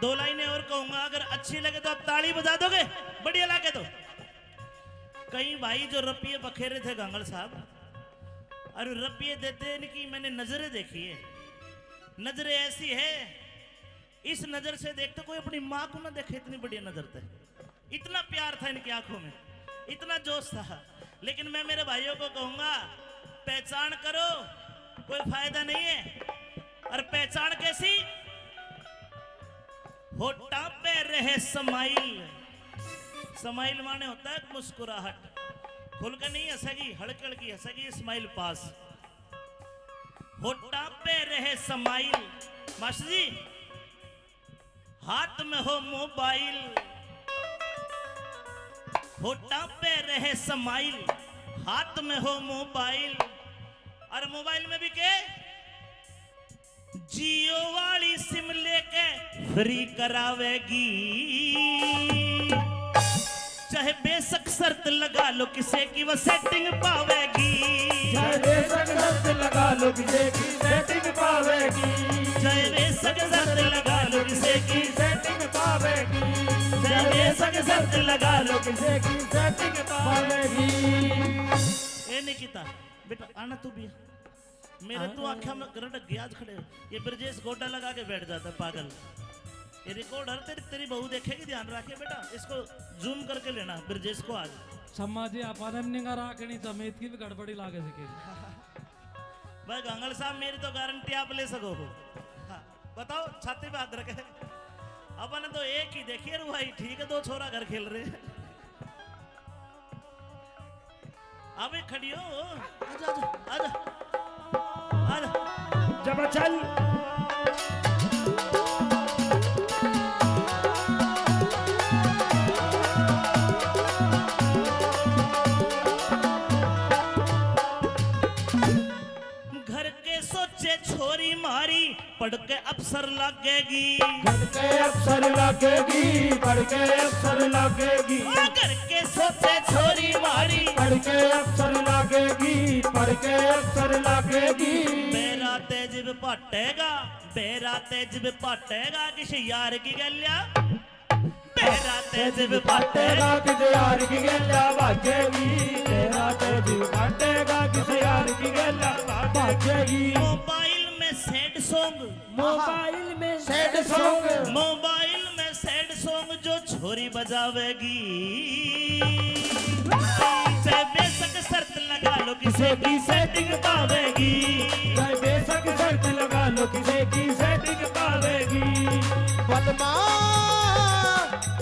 दो लाइनें और कहूंगा, अगर अच्छी लगे तो आप ताली बजा दोगे, बढ़िया लगे तो। कई भाई जो रपिये बखेरे थे गांगड़ साहब, और रपिये देते इनकी मैंने नजरें देखी है। नजरें ऐसी है, इस नजर से देखते कोई अपनी माँ को ना देखे, इतनी बढ़िया नजर थे। इतना प्यार था इनकी आंखों में, इतना जोश था। लेकिन मैं मेरे भाइयों को कहूंगा, पहचान करो, कोई फायदा नहीं है। और पहचान कैसी? होठा पे रहे समाइल। समाइल माने होता है मुस्कुराहट, खुल के नहीं हंसेगी, हड़क हड़की हंसेगी, स्माइल पास। होठा पे रहे समाइल। मास्टर जी, हाथ में हो मोबाइल, होठा पे रहे समाइल, हाथ में हो मोबाइल। और मोबाइल में भी के जियो वाली सिम लेके फ्री करावेगी। चाहे बेशक शर्त लगा लो किसे की वो सेटिंग पावेगी। चाहे बेशक शर्त लगा लो किसे की सेटिंग पावेगी। चाहे बेशक शर्त लगा लो किसे की, सेटिंग पावेगी। चाहे बेशक शर्त लगा लो किसे की सेटिंग पावेगी। ए निकिता बेटा आना तू भी। मेरे तो आँखों में गरट गया आज खड़े। ये ब्रजेश गोटा लगा के बैठ जाता है पागल। ये रिकॉर्डर तेरी बहू देखेगी, ध्यान रखे बेटा, इसको जूम करके लेना ब्रजेश को आज। सम्माजी आपण निगा राखणी समेत की भी गड़बड़ी लागे सके। भाई गांगड़ साहब, मेरी तो गारंटी आप ले सको हो। हाँ, बताओ, छाती पे हाथ रखे। अपन तो एक ही देखिए रू भाई, ठीक है, दो छोरा घर खेल रहे। अबे खड़ी हो, आजा आजा आजा आजा। जब चल घर के सोचे छोरी मारी, पढ़ के अफसर लगेगी। पढ़ के अफसर लगेगी। पढ़ के अफसर लगेगी। घर के सोचे छोरी मारी, पढ़ के अफसर लगेगी। पढ़ के अफसर लगेगी। बेरा तेज भी पाटेगा, बेरा तेज भी पाटेगा, किसी यार की गलिया तेरा तेज पाटेगा किसे यार की गेला बाजेगी तेरा तेज पाटेगा किसे यार की गेला बाजेगी मोबाइल में सैड सॉन्ग मोबाइल में सैड सॉन्ग जो छोरी बजावेगी चाहे बेशक शर्त लगा लो किसे की सेटिंग पावेगी चाहे बेशक शर्त लगा लो किसे की सेटिंग पावेगी बलमा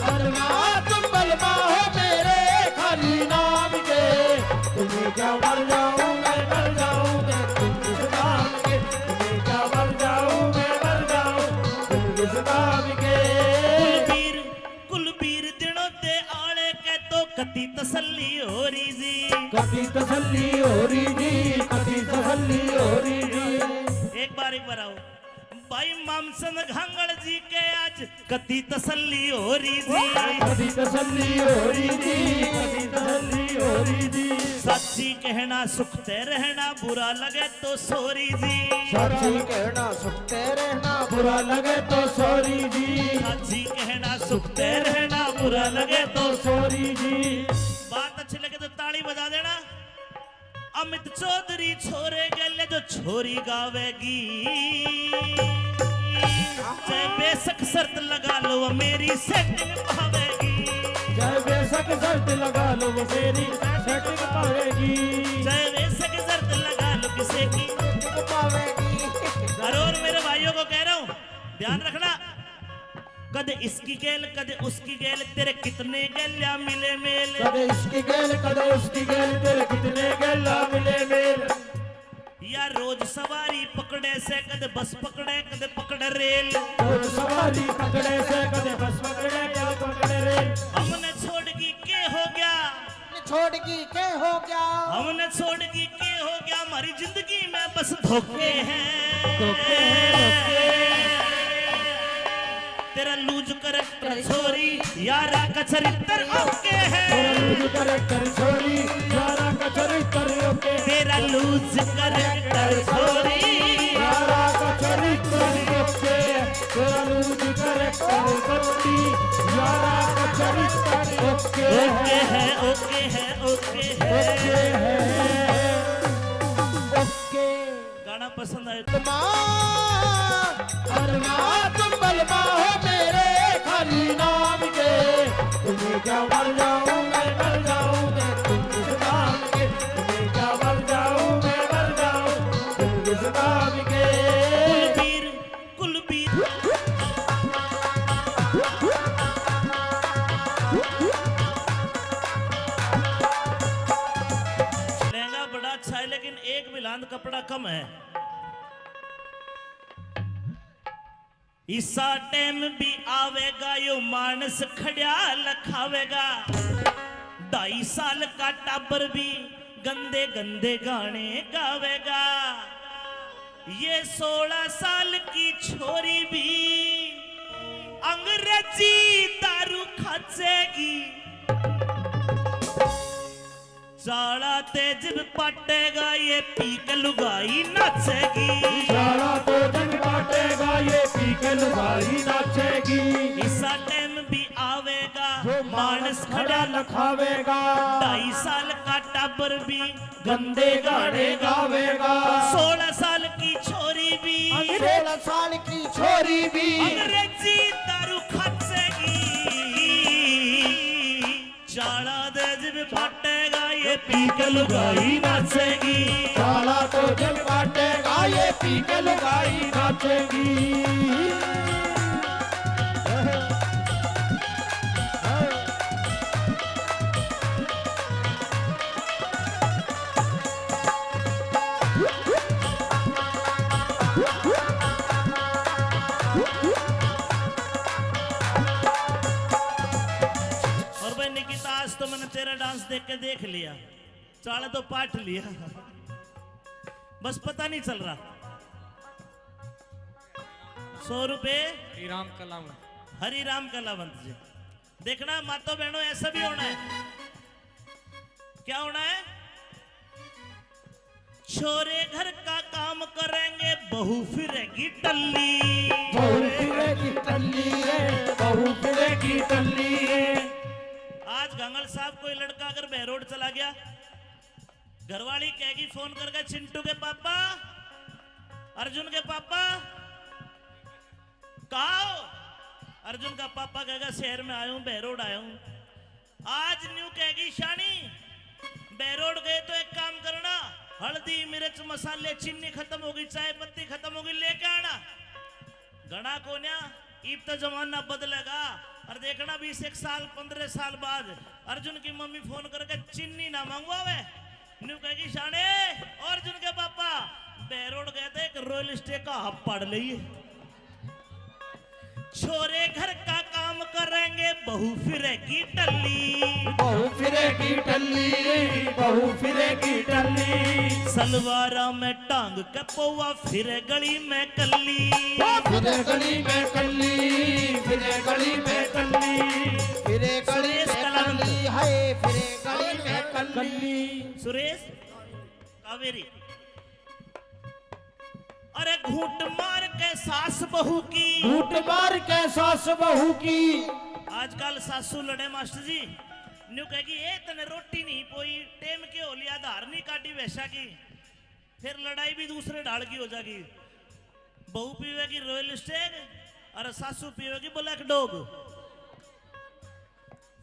बलमा तुम बलमा हो मेरे खाली नाम के तुम्हें क्या मर जाऊं मैं मर जाऊं मैं तुम किस नाम के तुम्हें क्या मर जाऊं मैं मर जाऊं तुम किस नाम के कुलबीर दिनों ते आले के तो कति तसल्ली हो रही जी कभी तसल्ली हो रही जी कभी तसल्ली हो रही जी एक बार आओ भाई मामसन घांगड़ जी के आज कति तसल्ली हो रही जी कभी तसल्ली हो रही जी कभी तसल्ली हो रही जी सच्ची कहना सुखते रहना बुरा लगे तो सोरी जी सच्ची कहना सुखते रहना बुरा लगे तो सॉरी जी सच्ची कहना सुखते रहना बुरा लगे तो सॉरी जी बात अच्छी लगे तो ताली बजा देना अमित चौधरी छोरे गले जो छोरी गावेगी चाहे बेशक शर्त लगा लो वो मेरी सेटिंग पावेगी चाहे बेशक शर्त लगा लो वो मेरी सेटिंग पावेगी चाहे बेशक शर्त लगा लो किसी की और मेरे भाइयों को कह रहा हूँ ध्यान रखना कदे इसकी गेल कदे उसकी गेल तेरे कितने गेल्या मिले मेल कदे इसकी गेल कदे उसकी गेल तेरे कितने गेला मिले मेल या रोज सवारी पकड़े से कदे बस पकड़े कदे पकड़े रेल रोज सवारी पकड़े से कदे बस पकड़े कदे पकड़े रेल हमने छोड़ की के हो गया छोड़गी के हो गया हमने छोड़ की के हो गया हमारी जिंदगी में बस धोखे हैं तेरा लूज करैक्टर छोरी यारा का चरित्र ओके है लूज करैक्टर छोरी यारा का चरित्र ओके तेरा लूज करैक्टर छोरी यारा का चरित्र ओके तेरा लूज करैक्टर छोरी यारा का चरित्र ओके है ओके है ओके है ओके गाना पसंद आए बलमा तुम बलमा हो मेरे खाली नाम के तुम्हें क्या मर जाऊं मैं मर जाऊं मैं तुम किस नाम के तुम्हें क्या मर जाऊं मैं मर जाऊं तुम किस नाम के कुलबीर लहंगा बड़ा अच्छा है लेकिन एक बिलांद कपड़ा कम है इसा टाइम भी आवेगा यो मानस खड़ा लखावेगा 2.5 साल का टाबर भी गंदे गंदे गाने गावेगा ये 16 साल की छोरी भी अंग्रेजी दारू खाचेगी चाला तेज पटेगा ये पी के लुगाई नाचेगी सारा तो जग बाटेगा ये पी के लुगाई नाचेगी इसा टाइम भी आवेगा मानस खड़ा लखावेगा 2.5 साल का टाबर भी गंदे गाने गावेगा 16 साल की छोरी भी 16 साल की छोरी भी अंग्रेजी दारू खाचेगी चाला तेज भी पटेगा ये पी के लुगाई नाचेगी साला तो जग बाटेगा ये पी के लुगाई नाचेगी और भाई निकिता आज तो मैंने तेरा डांस देख के देख लिया चाले तो पाठ लिया बस पता नहीं चल रहा 100 रुपए राम कलाम हरि राम कलावंत जी देखना मातो बहनों ऐसा भी होना है क्या होना है छोरे घर का काम करेंगे बहू फिरेगी टल्ली। बहू फिरेगी टल्ली रे, बहू फिरेगी टल्ली रे। आज गंगल साहब कोई लड़का अगर बहरोड चला गया, घरवाली कहेगी फोन करके, चिंटू के पापा, अर्जुन के पापा कहा हो? अर्जुन का पापा कहेगा शहर में आया हूं, बहरोड आया हूं। आज न्यू कहेगी शानी बहरोड गए तो एक काम करना, हल्दी मिर्च मसाले चीनी खत्म होगी, चाय पत्ती खत्म होगी, लेके आना। घना कोन्या इब तो जमाना बदलेगा और देखना 21 साल 15 साल बाद अर्जुन की मम्मी फोन करके चीनी ना मंगवावे, न्यू कहेगी शाने और अर्जुन के पापा बहरोड गए थे, एक रॉयल स्टे का हब पड़ लिए। छोरे घर का काम करेंगे बहू फिरेगी टल्ली। बहू फिरेगी टल्ली, बहू फिरेगी टल्ली। सलवारा में टांग के पौवा फिरे गली में कल्ली। फिरे गली में कल्ली, फिरे गली में कल्ली, फिरे गली में कल्ली, हाय फिरे गली में कल्ली। सुरेश कावेरी, अरे घूंट मार के सास बहू की, घूंट मार के सास बहू की। आजकल सासू लड़े मास्टर जी, न्यू कहेगी ए तने रोटी नहीं पोई, टेम के हो लिया, धार नहीं काटी वैसा की, फिर लड़ाई भी दूसरे ढाल की हो जाएगी। बहू पीवेगी रॉयल स्टेग और सासू पीवेगी ब्लैक डॉग।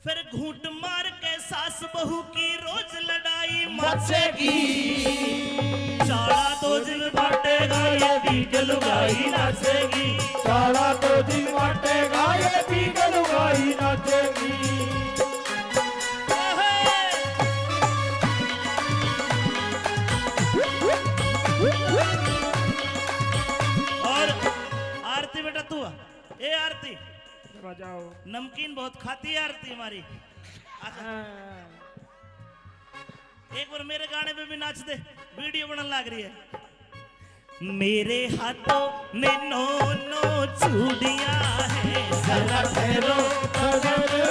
फिर घूंट मार के सास बहू की रोज लड़ाई मचेगी। चाड़ा तो जिल बांटेगा ये बीज लुगाई नाचेगी। सारा तो दिन बांटेगा ये बीज लुगाई नाचेगी। और आरती बेटा तू ए आरती बजाओ। नमकीन बहुत खाती है आरती हमारी। एक बार मेरे गाने पे भी नाच दे, वीडियो बनने लग रही है। मेरे हाथों में नो नो चूड़ियां हैं, जरा ठहरो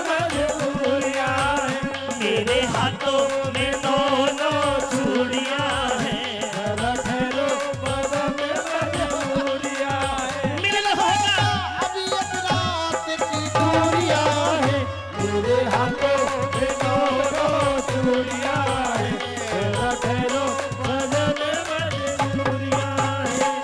मजबूरियां हैं। मेरे हाथों में नो नो चूड़ियां हैं, जरा ठहरो मजबूरियां हैं। मिलन होगा अभी एक रात की दूरियां हैं, मेरे हाथों में दो चूड़ियां हैं, जरा ठहरो मजबूरियां हैं।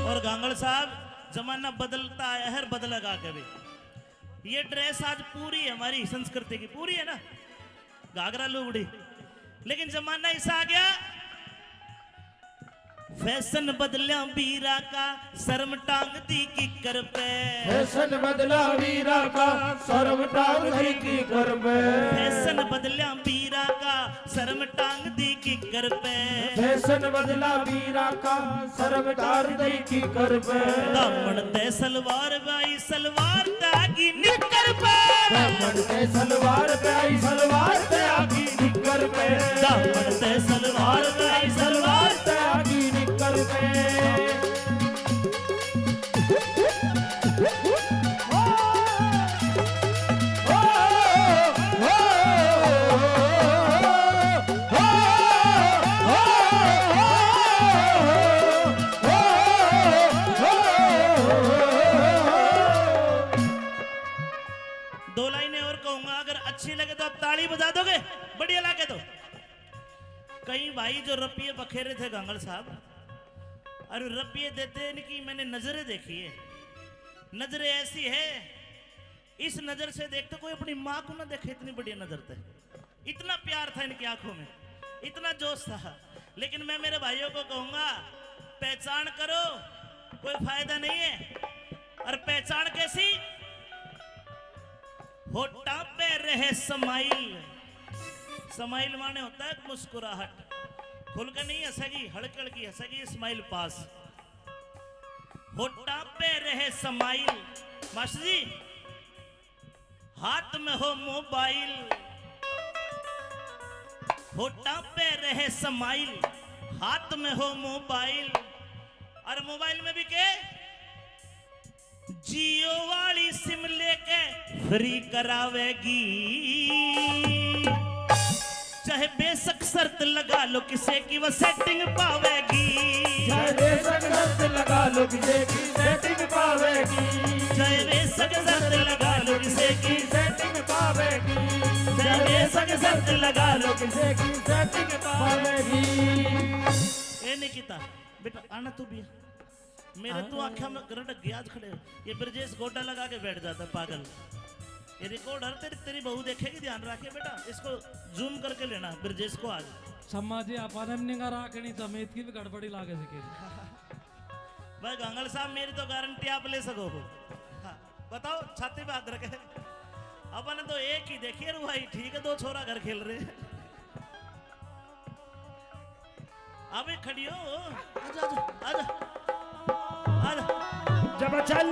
और गांगड़ साहब जमाना बदलता है, हर बदलेगा कभी। ये ड्रेस आज पूरी है हमारी संस्कृति की, पूरी है ना, घाघरा लुगड़ी, लेकिन जमाना ऐसा आ गया फैशन बदलिया बीरा का, शर्म टांग दी किकर पे। फैशन बदला वीरा का, शर्म टांग दी की कर पे। फैशन बदलिया बीरा का, शर्म टांग दी किकर पे। फैशन बदला वीरा का, शर्म टांग दी की कर पे। दामन ते सलवार बाई, सलवार तागी निकर पे। दामन ते सलवार पे आई, सलवार ते आगी निकर पे। दामन ते सलवार बाई, सलवार ते आगी निकर पे। दो लाइनें और कहूंगा, अगर अच्छी लगे तो आप ताली बजा दोगे, बढ़िया लगे तो। कई भाई जो रपिये बखेरे थे गांगड़ साहब, अरे रपिये देते इनकी मैंने नजरें देखी है। नजरें ऐसी है, इस नजर से देखते कोई अपनी माँ को ना देखे, इतनी बढ़िया नजर थे, इतना प्यार था इनकी आंखों में, इतना जोश था। लेकिन मैं मेरे भाइयों को कहूंगा, पहचान करो, कोई फायदा नहीं है। और पहचान कैसी? होठा पे रहे समाइल। समाइल माने होता है मुस्कुराहट, खुल के नहीं हंसेगी, हड़क हड़की हंसेगी, स्माइल पास। होठा पे रहे समाइल। मास्टर जी, हाथ में हो मोबाइल, होठा पे रहे समाइल, हाथ में हो मोबाइल, और मोबाइल में भी के जियो वाली सिम लेके फ्री करावेगी, चाहे बेशक शर्त लगा लो किसे की वो सेटिंग पावेगी, चाहे बेशक शर्त लगा लो किसे की सेटिंग पावेगी, चाहे बेशक शर्त लगा लो किसे की सेटिंग पावेगी, चाहे बेशक शर्त लगा लो किसे की सेटिंग पावेगी। ए निकिता बेटा आना तू भी मेरे तू आंखें में गरटक गया आज खड़े हो। ये ब्रजेश गोटा लगा के बैठ जाता पागल। ये रिकॉर्डर तेरी बहू देखेगी, ध्यान रखे बेटा, इसको जूम करके लेना ब्रजेश को आज। सम्मा जी अपन निगाह राखनी समेत की भी गड़बड़ी लागे सकेगी। भाई गंगल साहब मेरी तो गारंटी आप ले सको हो। हाँ, बताओ छाती पे हाथ रखे। अपन तो एक ही देखिए रू भाई, ठीक है, दो छोरा घर खेल रहे। अबे खड़ी हो, आजा आजा आजा आजा। जब चल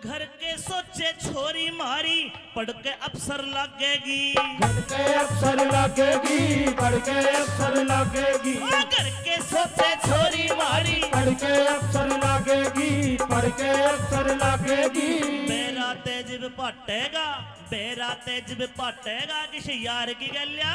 घर के सोचे छोरी मारी पढ़ के अफसर लगेगी, पढ़ के अफसर लगेगी, पढ़ के अफसर लगेगी, घर के सोचे छोरी मारी पढ़ के अफसर लगेगी, पढ़ के अफसर लगेगी। बेरा तेज भी पटेगा, बेरा तेज भी पटेगा किसी यार की गलिया,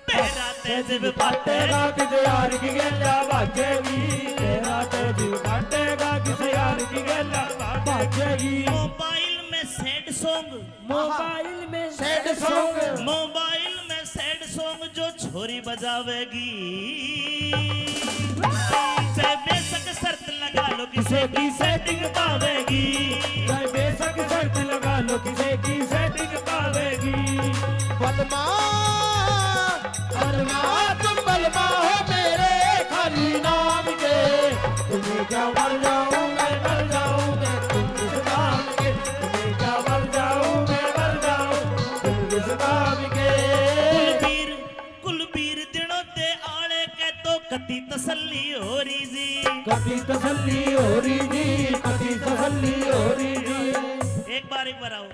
बेरा तेज भी पटेगा कि यार की गल्ला बाजेगी, तेरा तेज काटेगा किसी यार की गल्ला बाजेगी। मोबाइल में सैड सॉन्ग, मोबाइल में सैड सॉन्ग, मोबाइल में सैड सॉन्ग जो छोरी बजावेगी, चाहे बेशक शर्त लगा लो किसे की सेटिंग पावेगी, चाहे बेशक शर्त लगा लो किसे की सेटिंग पावेगी। बलमा बलमा तुम बलमा हो मेरे खाली नाम के, तुम्हें क्या मर जाऊं मैं मर जाऊं मैं तुम किस काम के, तुम्हें क्या मर जाऊं मैं मर जाऊं तुम किस काम के। कुलबीर दिनों दे आले के तो कति तसल्ली हो रही जी, कभी तसल्ली हो रही जी, कभी तसल्ली हो रही जी। एक बार आओ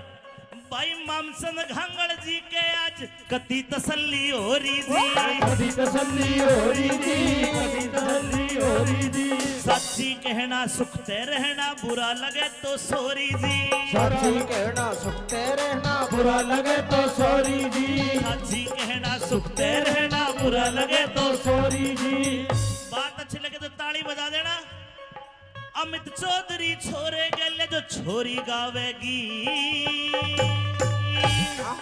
भाई मामसन घांगड़ जी के आज कति तसल्ली हो रही जी, कभी तसल्ली हो रही जी, कभी तसल्ली हो रही जी। सच्ची कहना सुखते रहना, बुरा लगे तो सॉरी जी, सच्ची कहना सुखते रहना, बुरा लगे तो सॉरी जी, सच्ची कहना सुखते रहना, बुरा लगे तो सॉरी जी। बात अच्छी लगे तो ताली बजा देना। अमित चौधरी छोरे गले जो छोरी गावेगी,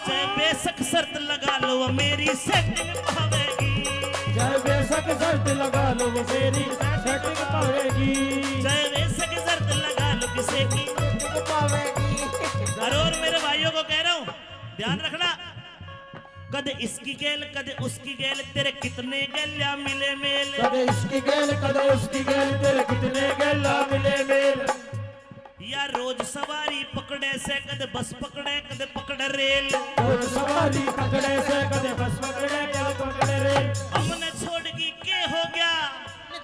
चाहे बेशक शर्त लगा लो वो मेरी सेटिंग पावेगी, चाहे बेशक शर्त लगा लो वो मेरी सेटिंग पावेगी, चाहे बेशक शर्त लगा लो किसी की पावेगी। और मेरे भाइयों को कह रहा हूँ ध्यान रखना, कदे इसकी गेल कदे उसकी गेल, तेरे कितने गेल्या मिले मेल, कदे इसकी गेल कदे उसकी गेल, तेरे कितने गेला मिले मेल। या रोज सवारी पकड़े से कदे बस पकड़े कदे पकड़े रेल, रोज सवारी पकड़े से कदे बस पकड़े कदे पकड़े रेल। हमने छोड़गी के हो गया,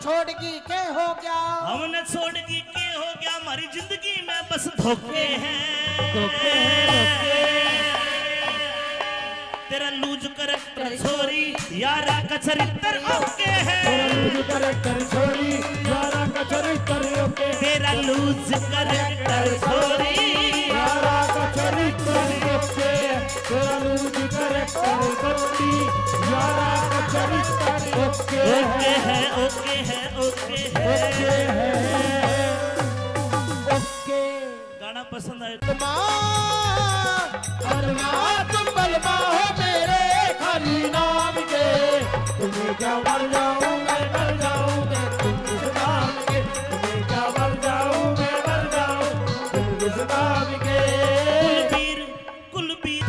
छोड़गी के हो गया, हमने छोड़गी के हो गया, हमारी जिंदगी में बस धोखे हैं, तेरा लूज करैक्टर छोरी यारा का चरित्र ओके है, तेरा लूज करैक्टर छोरी यारा का चरित्र ओके, तेरा लूज करैक्टर छोरी यारा का चरित्र ओके, तेरा लूज करैक्टर छोरी यारा का चरित्र ओके है, ओके है, ओके है, ओके है, ओके। गाना पसंद आए बलमा तुम बलमा हो मेरे खाली नाम के, तुम्हें क्या मर जाऊं मैं मर जाऊं मैं तुम किस नाम के, तुम्हें क्या मर जाऊं मैं मर जाऊं तुम किस नाम के। कुलबीर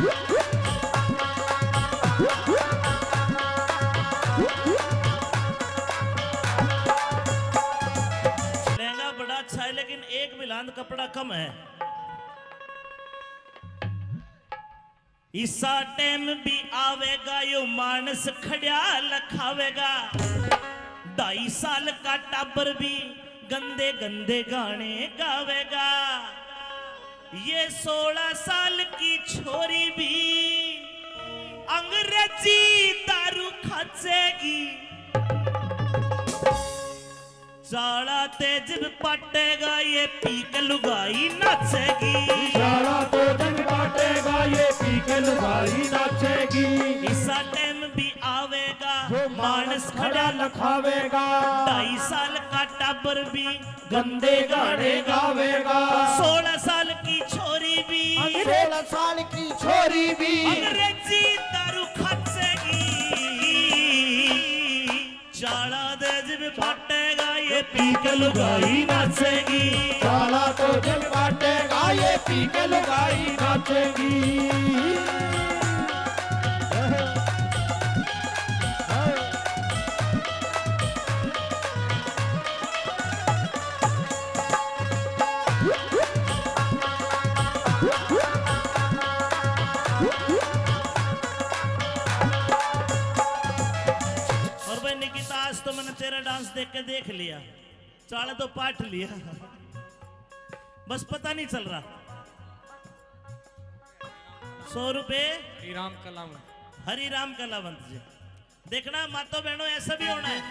लहंगा बड़ा अच्छा है लेकिन एक बिलांद कपड़ा कम है, इसा टाइम भी आवेगा यो मानस खड़िया लखावेगा, 2.5 साल का टाबर भी गंदे गंदे गाने गावेगा। ये 16 साल की छोरी भी अंग्रेजी दारू खाचेगी। चाला तेज पाटेगा ये पी के लुगाई नाचेगी। सारा तो जग बाटेगा ये पी के लुगाई नाचेगी। इसा टाइम भी आवेगा जो मानस खड़ा लखावेगा। 2.5 साल का टाबर भी गंदे गाने गावेगा। 16 साल की छोरी भी 16 साल की छोरी भी अंग्रेजी दारू खाचेगी। चाला तेज भी पाटेगा ये पी के लुगाई नाचेगी। सारा तो जग बाटेगा ये पी के लुगाई नाचेगी। और भाई निकिता आज तो मैंने तेरा डांस देख के देख लिया, चाले तो पाठ लिया, बस पता नहीं चल रहा। 100 रुपए श्रीराम कलाम हरि राम कलावंत जी। देखना मातो बहनों ऐसा भी होना है।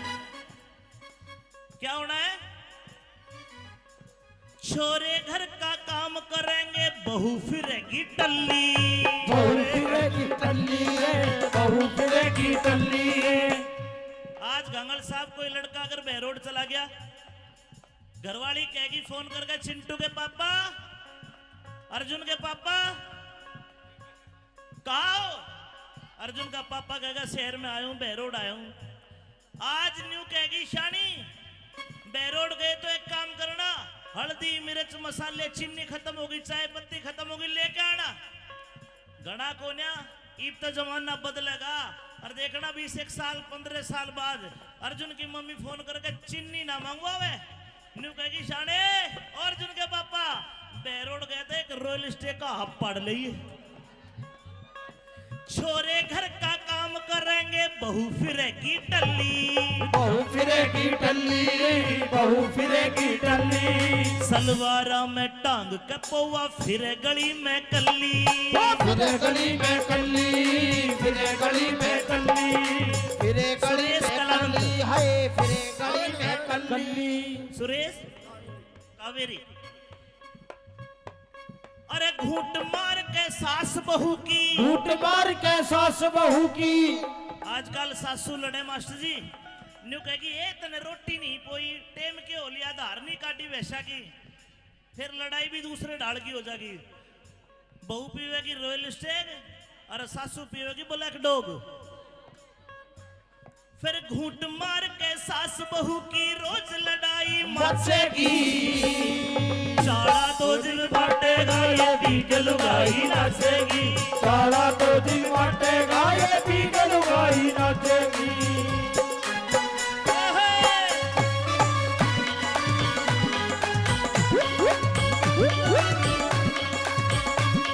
क्या होना है? छोरे घर का काम करेंगे बहू फिरेगी टल्ली। बहू फिरेगी टल्ली रे, बहू फिरेगी टल्ली रे। आज गंगल साहब कोई लड़का अगर बहरोड चला गया, घरवाली कहेगी फोन करके, चिंटू के पापा, अर्जुन के पापा कहा हो? अर्जुन का पापा कहेगा शहर में आया हूं, बहरोड आया हूं। आज न्यू कहेगी शानी बहरोड गए तो एक काम करना, हल्दी मिर्च मसाले चीनी खत्म होगी, चाय पत्ती खत्म होगी, लेके आना। घना कोन्या इब तो जमाना बदलेगा। और देखना 20 साल 15 साल बाद अर्जुन की मम्मी फोन करके चीनी ना मंगवावे, न्यू कहेगी शाने और अर्जुन के पापा बहरोड गए थे, एक रॉयल स्टे का हब पड़ लिए। छोरे घर का काम करेंगे बहू फिरेगी टल्ली। बहू फिरेगी टल्ली रे, बहू फिरेगी टल्ली। सलवारा में टांग के पौवा फिरे गली में कल्ली। फिरे गली में कल्ली, फिरे गली में कल्ली, फिरे गली सुरेश में कलावंत। कल्ली, हाय फिरे गली में कल्ली। सुरेश कावेरी। अरे घूट मार के सास बहू की, घूट मार के सास बहू की। आजकल सासू लड़े मास्टर जी, न्यू कहेगी ए तने रोटी नहीं पोई, टेम के हो लिया, धार नहीं काटी वैसा की, फिर लड़ाई भी दूसरे ढाल की हो जाएगी। बहू पीवेगी रॉयल स्टेग और सासू पीवेगी ब्लैक डॉग। फिर घूट मार के सास बहू की रोज लड़ाई मचेगी। चाला तो दिल बांटेगा ये पी के लुगाई नाचेगी। सारा तो दिन बाटेगा ये पी के लुगाई नाचेगी।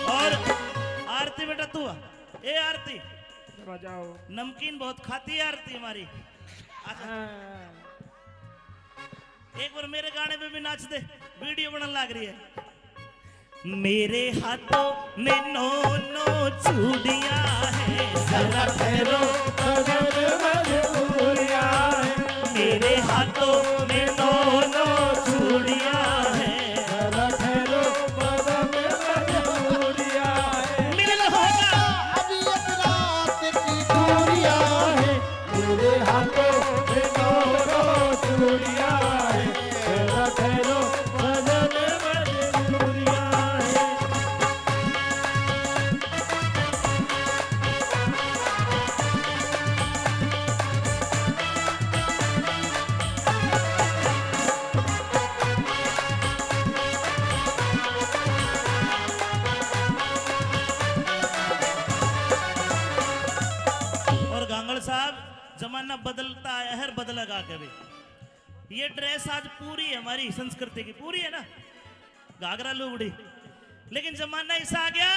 और आरती बेटा तू आ। ए आरती बजाओ। नमकीन बहुत खाती है आरती हमारी। अच्छा, एक बार मेरे गाने पे भी नाच दे, वीडियो बनने लग रही है। मेरे हाथों में 9 चूड़ियां हैं, जरा ठहरो मजबूरियां है। मेरे हाथों में 9 चूड़ियां हैं, जरा ठहरो मजबूरियां है। मिलन होगा अभी एक रात की दूरियां है, मेरे हाथों में 9 चूड़ियां है। जरा ठहरो मजबूरियां है। और गांगड़ साहब जमाना बदलता आया है, बदलेगा कभी। ये ड्रेस आज पूरी है हमारी संस्कृति की, पूरी है ना, घाघरा लुगड़ी। लेकिन जमाना ऐसा आ गया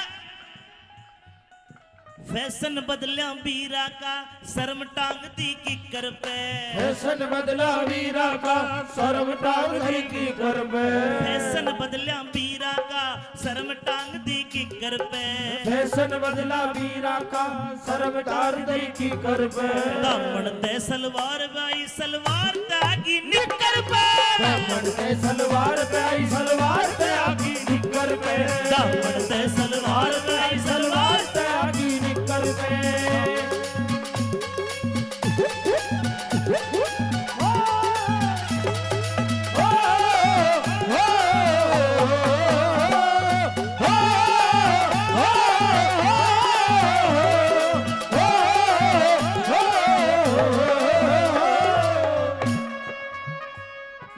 फैशन बदलिया बीरा का शर्म टांग दी किकर पे फैशन बदला वीरा का शर्म टांग दी की कर पे फैशन बदलिया बीरा का शर्म टांग दी किकर पे फैशन बदला वीरा का शर्म टांग दी की कर पे दामन ते सलवार बाई सलवार तागी निकर पे दामन ते सलवार पे आई सलवार पे आगी निकर पे दामन ते सलवार बाई सलवार पे आगी निकर पे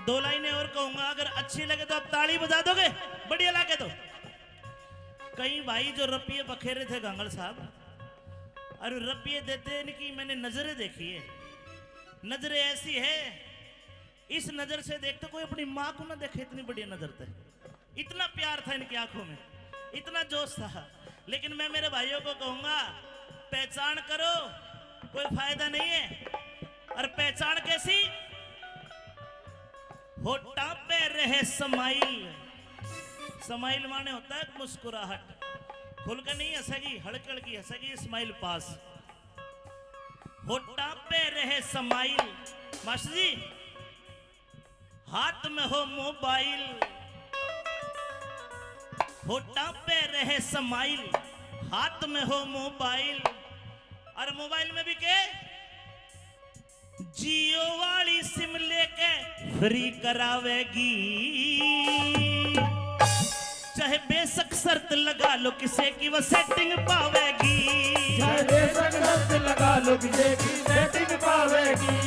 दो लाइनें और कहूंगा, अगर अच्छी लगे तो आप ताली बजा दोगे, बढ़िया लगे तो। कई भाई जो रपिये बखेरे थे गांगल साहब, और रपिये देते इनकी मैंने नजरें देखी है। नजरें ऐसी है, इस नजर से देखते कोई अपनी माँ को ना देखे, इतनी बढ़िया नजर थे। इतना प्यार था इनकी आंखों में, इतना जोश था। लेकिन मैं मेरे भाइयों को कहूंगा, पहचान करो, कोई फायदा नहीं है। और पहचान कैसी? होठा पे रहे समाइल। समाइल माने होता है मुस्कुराहट, खुल कर नहीं हंसेगी, हड़क हड़की हंसेगी, स्माइल पास। होठा पे रहे समाइल। मास्टर जी, हाथ में हो मोबाइल, होठा पे रहे समाइल, हाथ में हो मोबाइल। और मोबाइल में भी के जियो वाली सिम लेके फ्री करावेगी, चाहे बेशक शर्त लगा लो किसे की वो सेटिंग पावेगी, चाहे बेशक शर्त लगा लो किसे की सेटिंग पावेगी,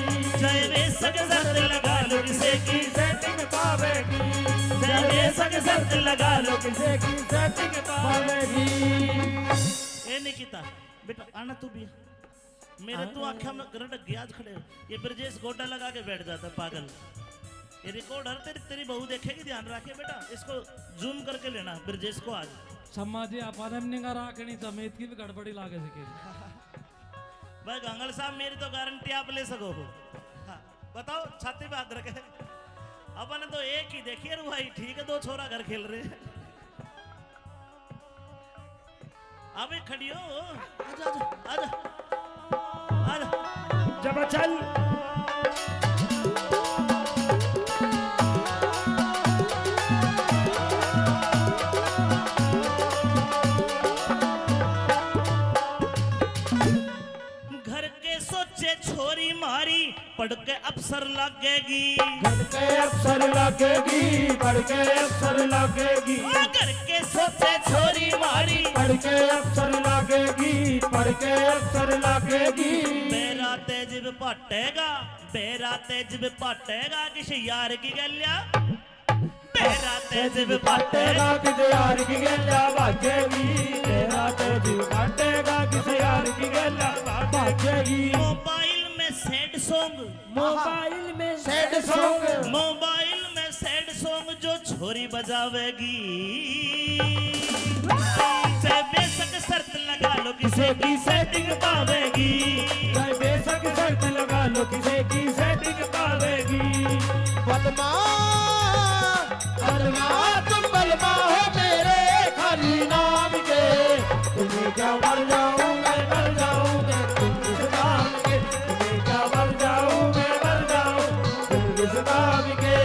चाहे बेशक शर्त लगा लो किसे की, सेटिंग पावेगी, चाहे बेशक शर्त लगा लो किसे की सेटिंग पावेगी। ए निकिता बेटा आना तू भी, मेरे तू आंखें में गरट गया खड़े हो। ये ब्रजेश गोटा लगा के बैठ जाता है पागल। ये रिकॉर्डर तेरी बहू देखेगी, ध्यान रखे बेटा, इसको जूम करके लेना ब्रजेश को आज। सम्मा जी अपन निगा राखनी समेत की भी गड़बड़ी लागे सकेगी। भाई गांगल साहब, मेरी तो गारंटी आप ले सको हो। हाँ, बताओ, छाती पे हाथ रखे। अपन तो एक ही देखिए भाई, ठीक है, दो छोरा घर खेल रहे हैं। अबे खड़ी हो, आजा आजा आजा आजा। जब चल घर के सोचे छोरी मारी, पढ़ के अफसर लगेगी, पढ़ के अफसर लगेगी, पढ़ के अफसर लगेगी, घर के सोचे छोरी मारी, पढ़ के अफसर लगेगी, पढ़ के अफसर लगेगी। मेरा तेज पटेगा, मेरा तेज पटेगा, किसी यार की गलिया, मेरा तेज पटेगा, पटेगा किसे यार की गल्ला भागेगी, तेरा तेज पटेगा किसे यार की गल्ला भागेगी। मोबाइल में सैड सॉन्ग, मोबाइल में सैड सॉन्ग, मोबाइल में सैड सॉन्ग जो छोरी बजावेगी, चाहे बेशक शर्त लगा लो किसे की सेटिंग पावेगी, चाहे बेशक शर्त लगा लो किसे की सेटिंग पावेगी। बलमा बलमा तुम बलमा हो मेरे खाली नाम के, तुम्हें क्या मर जाऊं मैं मर जाऊं मैं तुम इस नाम के, तुम्हें क्या मर जाऊं मैं मर जाऊं तुम इस नाम के।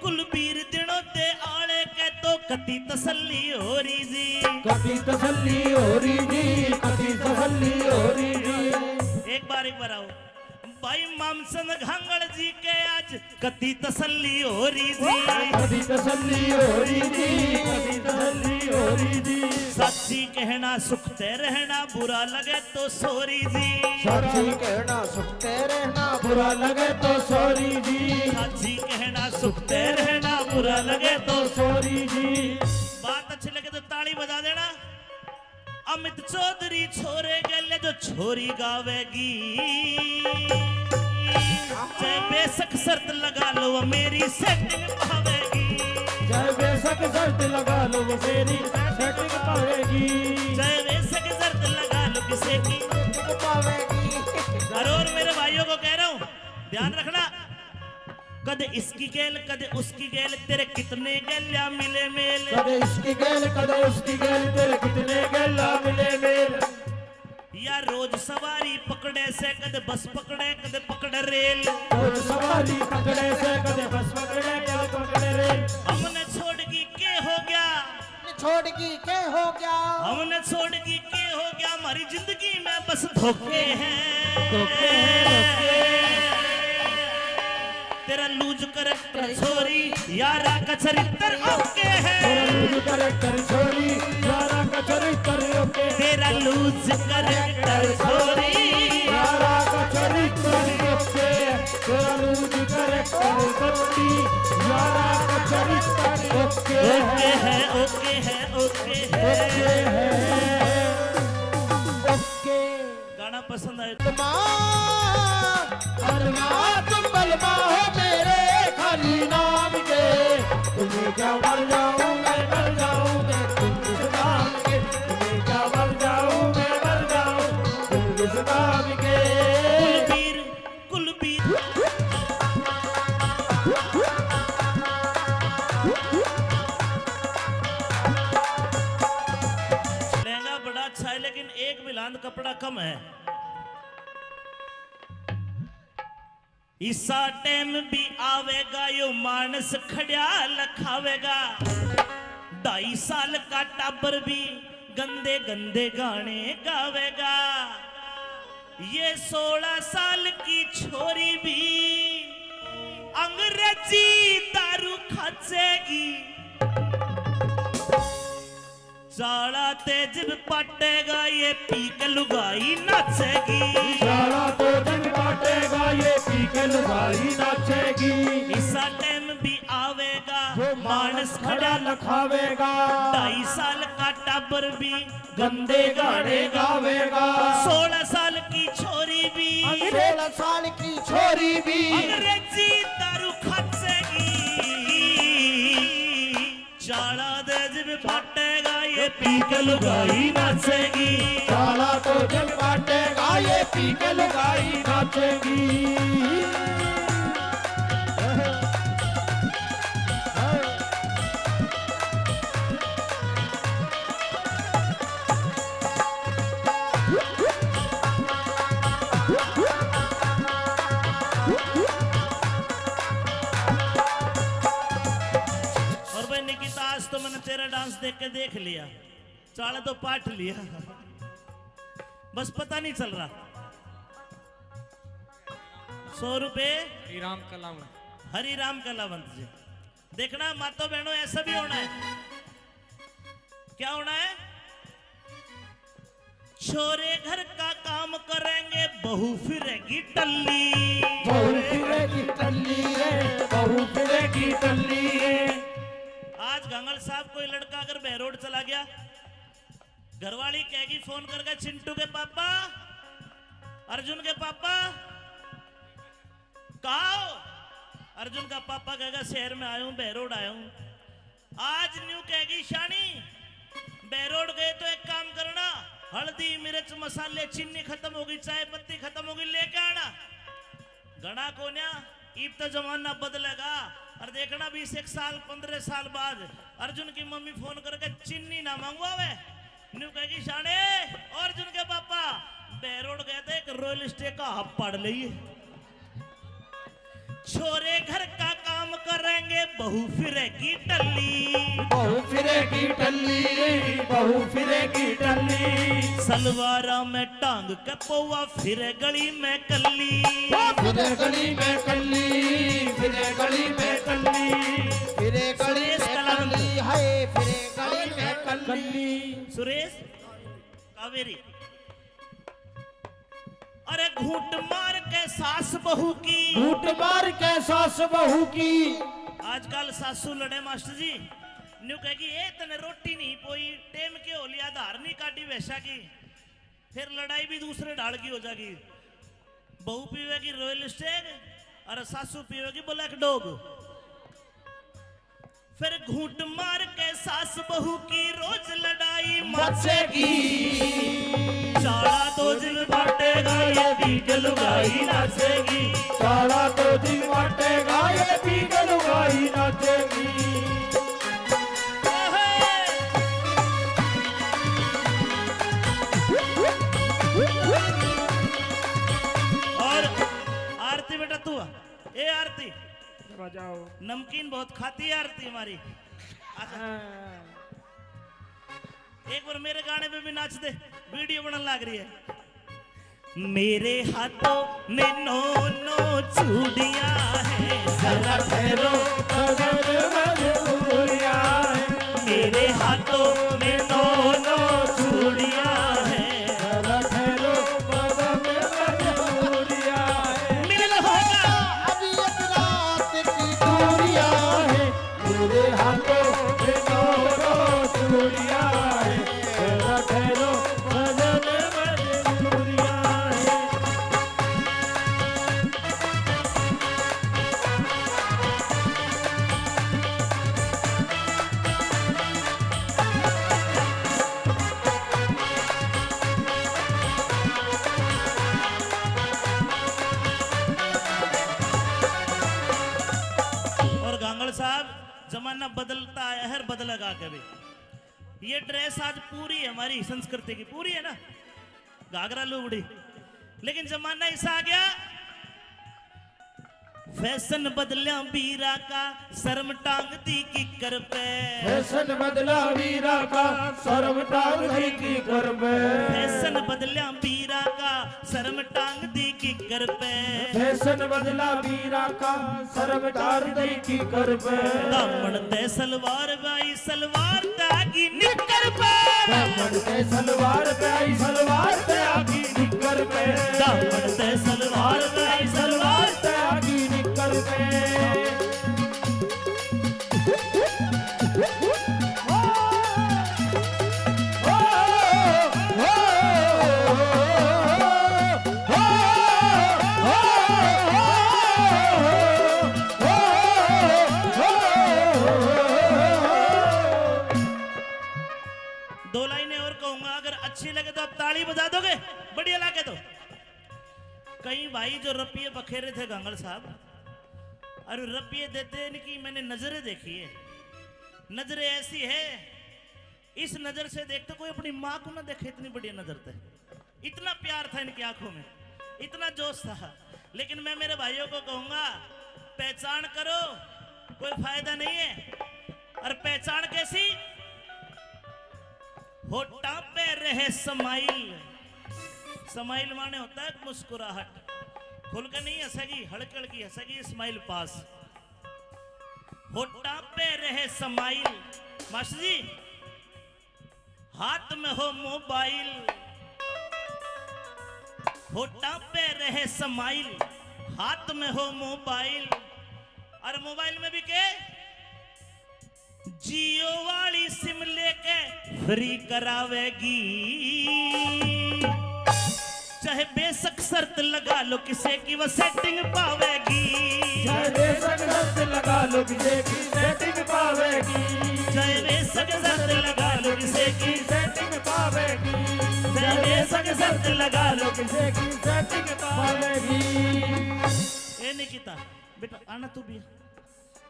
कुलबीर दिनों दे आले के तो कति तसल्ली हो रही जी, कभी तसल्ली हो रही जी, कभी तसल्ली हो रही जी। एक बार आओ भाई मामसन घांगड़ जी के आज कति तसल्ली हो रही जी, कभी तसल्ली हो रही जी, कभी तसल्ली हो रही जी। सच्ची कहना सुखते रहना, बुरा लगे तो सॉरी जी, सच्ची कहना सुखते रहना, बुरा लगे तो सॉरी जी, सच्ची कहना सुखते रहना, बुरा लगे तो। सॉरी जी। बात अच्छी लगे तो ताली बजा देना। अमित चौधरी छोरे गले जो छोरी गावेगी, चाहे बेशक शर्त लगा लो वो मेरी सेटिंग पावेगी, चाहे बेशक शर्त लगा लो वो मेरी सेटिंग पावेगी, चाहे बेशक पैसे की। टिक पावेगी। और मेरे भाइयों को कह रहा हूं, ध्यान रखना, कदे इसकी गेल कदे उसकी गेल, तेरे कितने गेल्या मिले मेल। कदे इसकी गेल कदे उसकी गेल, तेरे कितने गेला मिले मेल। या रोज सवारी पकड़े से, कदे बस पकड़े कदे पकड़े रेल। रोज सवारी पकड़े से, कदे बस पकड़े कदे पकड़े रेल। हमने छोड़गी के हो गया, छोड़गी के हो गया, हमने छोड़गी के हो गया, हमारी जिंदगी में बस धोखे हैं। धोखे हैं, धोखे। तेरा लूज करैक्टर छोरी, यारा का चरित्र ओके है। तेरा लूज करैक्टर छोरी, यारा का चरित्र ओके। तेरा लूज करैक्टर छोरी, यारा का चरित्र ओके। तेरा लूज करैक्टर बत्ती, यारा का चरित्र ओके ओके है ओके है ओके है। ओके। गाना पसंद आए अरमान तुम बलमा हो मेरे खाली नाम के, तुम्हें क्या मर जाऊं मैं मर जाऊं मैं तुम किस नाम के। तुम्हें क्या मर जाऊं मैं मर जाऊं तुम किस नाम के। कुलबीर कुलबीर लहंगा बड़ा अच्छा है, लेकिन एक मिलान कपड़ा कम है। इसा टाइम भी आवेगा यो मानस खड़ा लखावेगा। 2.5 साल का टाबर भी गंदे गंदे गाने गावेगा। ये 16 साल की छोरी भी अंग्रेजी दारू खाचेगी। चाला तेज पटेगा ये पी के लुगाई नाचेगी। सारा तो जग बाटेगा ये पी के लुगाई नाचेगी। इसा टाइम भी आवेगा जो मानस खड़ा लखावेगा। 2.5 साल का टाबर भी गंदे गाने गावेगा। 16 साल की छोरी भी 16 साल की छोरी भी अंग्रेजी दारू खाचेगी। चाला तेज भी पटेगा ये पी के लुगाई नाचेगी। साला तो जग बाटेगा ये पी के लुगाई नाचेगी। और भाई निकिता, आज तो मैंने तेरा डांस देख के देख लिया, चाला तो पाठ लिया, बस पता नहीं चल रहा। 100 रुपए राम कलाम हरि राम कलावंत जी। देखना मातो बहनों, ऐसा भी होना है। क्या होना है? छोरे घर का काम करेंगे, बहू फिरेगी टल्ली। बहू फिरेगी टल्ली रे, बहू फिरेगी टल्ली रे। आज गंगल साहब कोई लड़का अगर बहरोड चला गया, घरवाली कहेगी फोन करके, चिंटू के पापा, अर्जुन के पापा कहा हो? अर्जुन का पापा कहेगा शहर में आया हूं, बहरोड आया हूं। आज न्यू कहेगी शानी, बहरोड गए तो एक काम करना, हल्दी मिर्च मसाले चीनी खत्म होगी, चाय पत्ती खत्म होगी, लेके आना। गणा कोन्या ईब तो जमाना बदलेगा। और देखना 20 साल 15 साल बाद अर्जुन की मम्मी फोन करके चीनी ना मंगवावे, न्यू कहेगी शाने अर्जुन के पापा बहरोड गए थे, एक रॉयल स्टे का हब पड़ लिए। छोरे घर का काम करेंगे, बहू फिरेगी टल्ली। बहू फिरेगी टल्ली रे, बहू फिरेगी टल्ली। सलवारा में टांग के पौवा, फिरे गली में कल्ली। फिरे गली में कल्ली, फिरे गली में कल्ली। फिरे गली सुरेश में कलावंत। कल्ली है, फिरे गली में कल्ली। सुरेश कावेरी। अरे घूंट मार के सास बहू की, घूंट मार के सास बहू की। आजकल सासू लड़े मास्टर जी, न्यू कहेगी ए तने रोटी नहीं पोई, टेम के हो लिया, धार नहीं काटी वैसा की, फिर लड़ाई भी दूसरे ढाल की हो जाएगी। बहू पीवेगी रॉयल स्टेग और सासू पीवेगी ब्लैक डॉग। फिर घूंट मार के सास बहू की रोज लड़ाई मचेगी। चाड़ा तो जिम बांटेगा ये भी लुगाई नाचेगी। काला तो जिम बांटेगा ये भी लुगाई नाचेगी। और आरती बेटा तू आ। ए आरती बजाओ। नमकीन बहुत खाती है आरती हमारी। अच्छा एक बार मेरे गाने पे भी नाच दे, वीडियो बनने लग रही है। मेरे हाथों में नो नो चूड़ियां हैं, जरा ठहरो सजन मजबूरियां हैं। मेरे हाथों में नो नो चूड़ियां हैं। जरा ठहरो सजन मजबूरियां हैं। मिलन होगा अभी एक रात की दूरियां हैं। मेरे हाथों में नो नो चूड़ियां हैं। जरा ठहरो सजन मजबूरियां हैं। और गांगड़ साहब जमाना बदलता है, हर बदलेगा कभी। ये ड्रेस आज पूरी है हमारी संस्कृति की, पूरी है ना, घाघरा लुगड़ी। लेकिन जमाना ऐसा आ गया, फैशन बदलिया बीरा का, शर्म टांग दी किकर पे। फैशन बदला वीरा का, शर्म टांग दी की कर पे। फैशन बदलिया बीरा का, शर्म टांग दी किकर पे। फैशन बदला वीरा का, शर्म टांग दी की कर पे। दामन ते सलवार बाई सलवार तागी निकर पे। दामन पे सलवार पे आई, सलवार पे आगी निकर पे। दामन ते सलवार बाई सलवार पे आगी निकर पे। दो लाइनें और कहूंगा, अगर अच्छी लगे तो आप ताली बजा दोगे, बढ़िया लगे तो। कई भाई जो रपिये बखेरे थे गांगड़ साहब, और रपिये देते इनकी मैंने नजरें देखी है। नजरें ऐसी है, इस नजर से देखते कोई अपनी माँ को ना देखे, इतनी बढ़िया नजर थे। इतना प्यार था इनकी आंखों में, इतना जोश था। लेकिन मैं मेरे भाइयों को कहूंगा, पहचान करो, कोई फायदा नहीं है। और पहचान कैसी? होठा पे रहे स्माइल। स्माइल माने होता है मुस्कुराहट, खुल के नहीं हंसेगी, हड़क हड़की हंसेगी, स्माइल पास। होठा पे रहे स्माइल। मास्टर जी, हाथ में हो मोबाइल, होठा पे रहे स्माइल, हाथ में हो मोबाइल। और मोबाइल में भी के जियो वाली सिम लेके फ्री करावेगी। चाहे बेशक शर्त लगा लो किसे की वो सेटिंग पावेगी। चाहे बेशक शर्त लगा लो किसे की सेटिंग पावेगी। चाहे बेशक शर्त लगा लो किसे की सेटिंग पावेगी। चाहे बेशक शर्त लगा लो किसे की सेटिंग पावेगी। ये निकिता बेटा आना तू भी।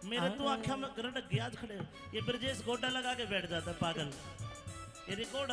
मेरे तो आंखें में गरट गया खड़े। ये ब्रजेश गोटा लगा के बैठ जाता पागल। ये रिकॉर्ड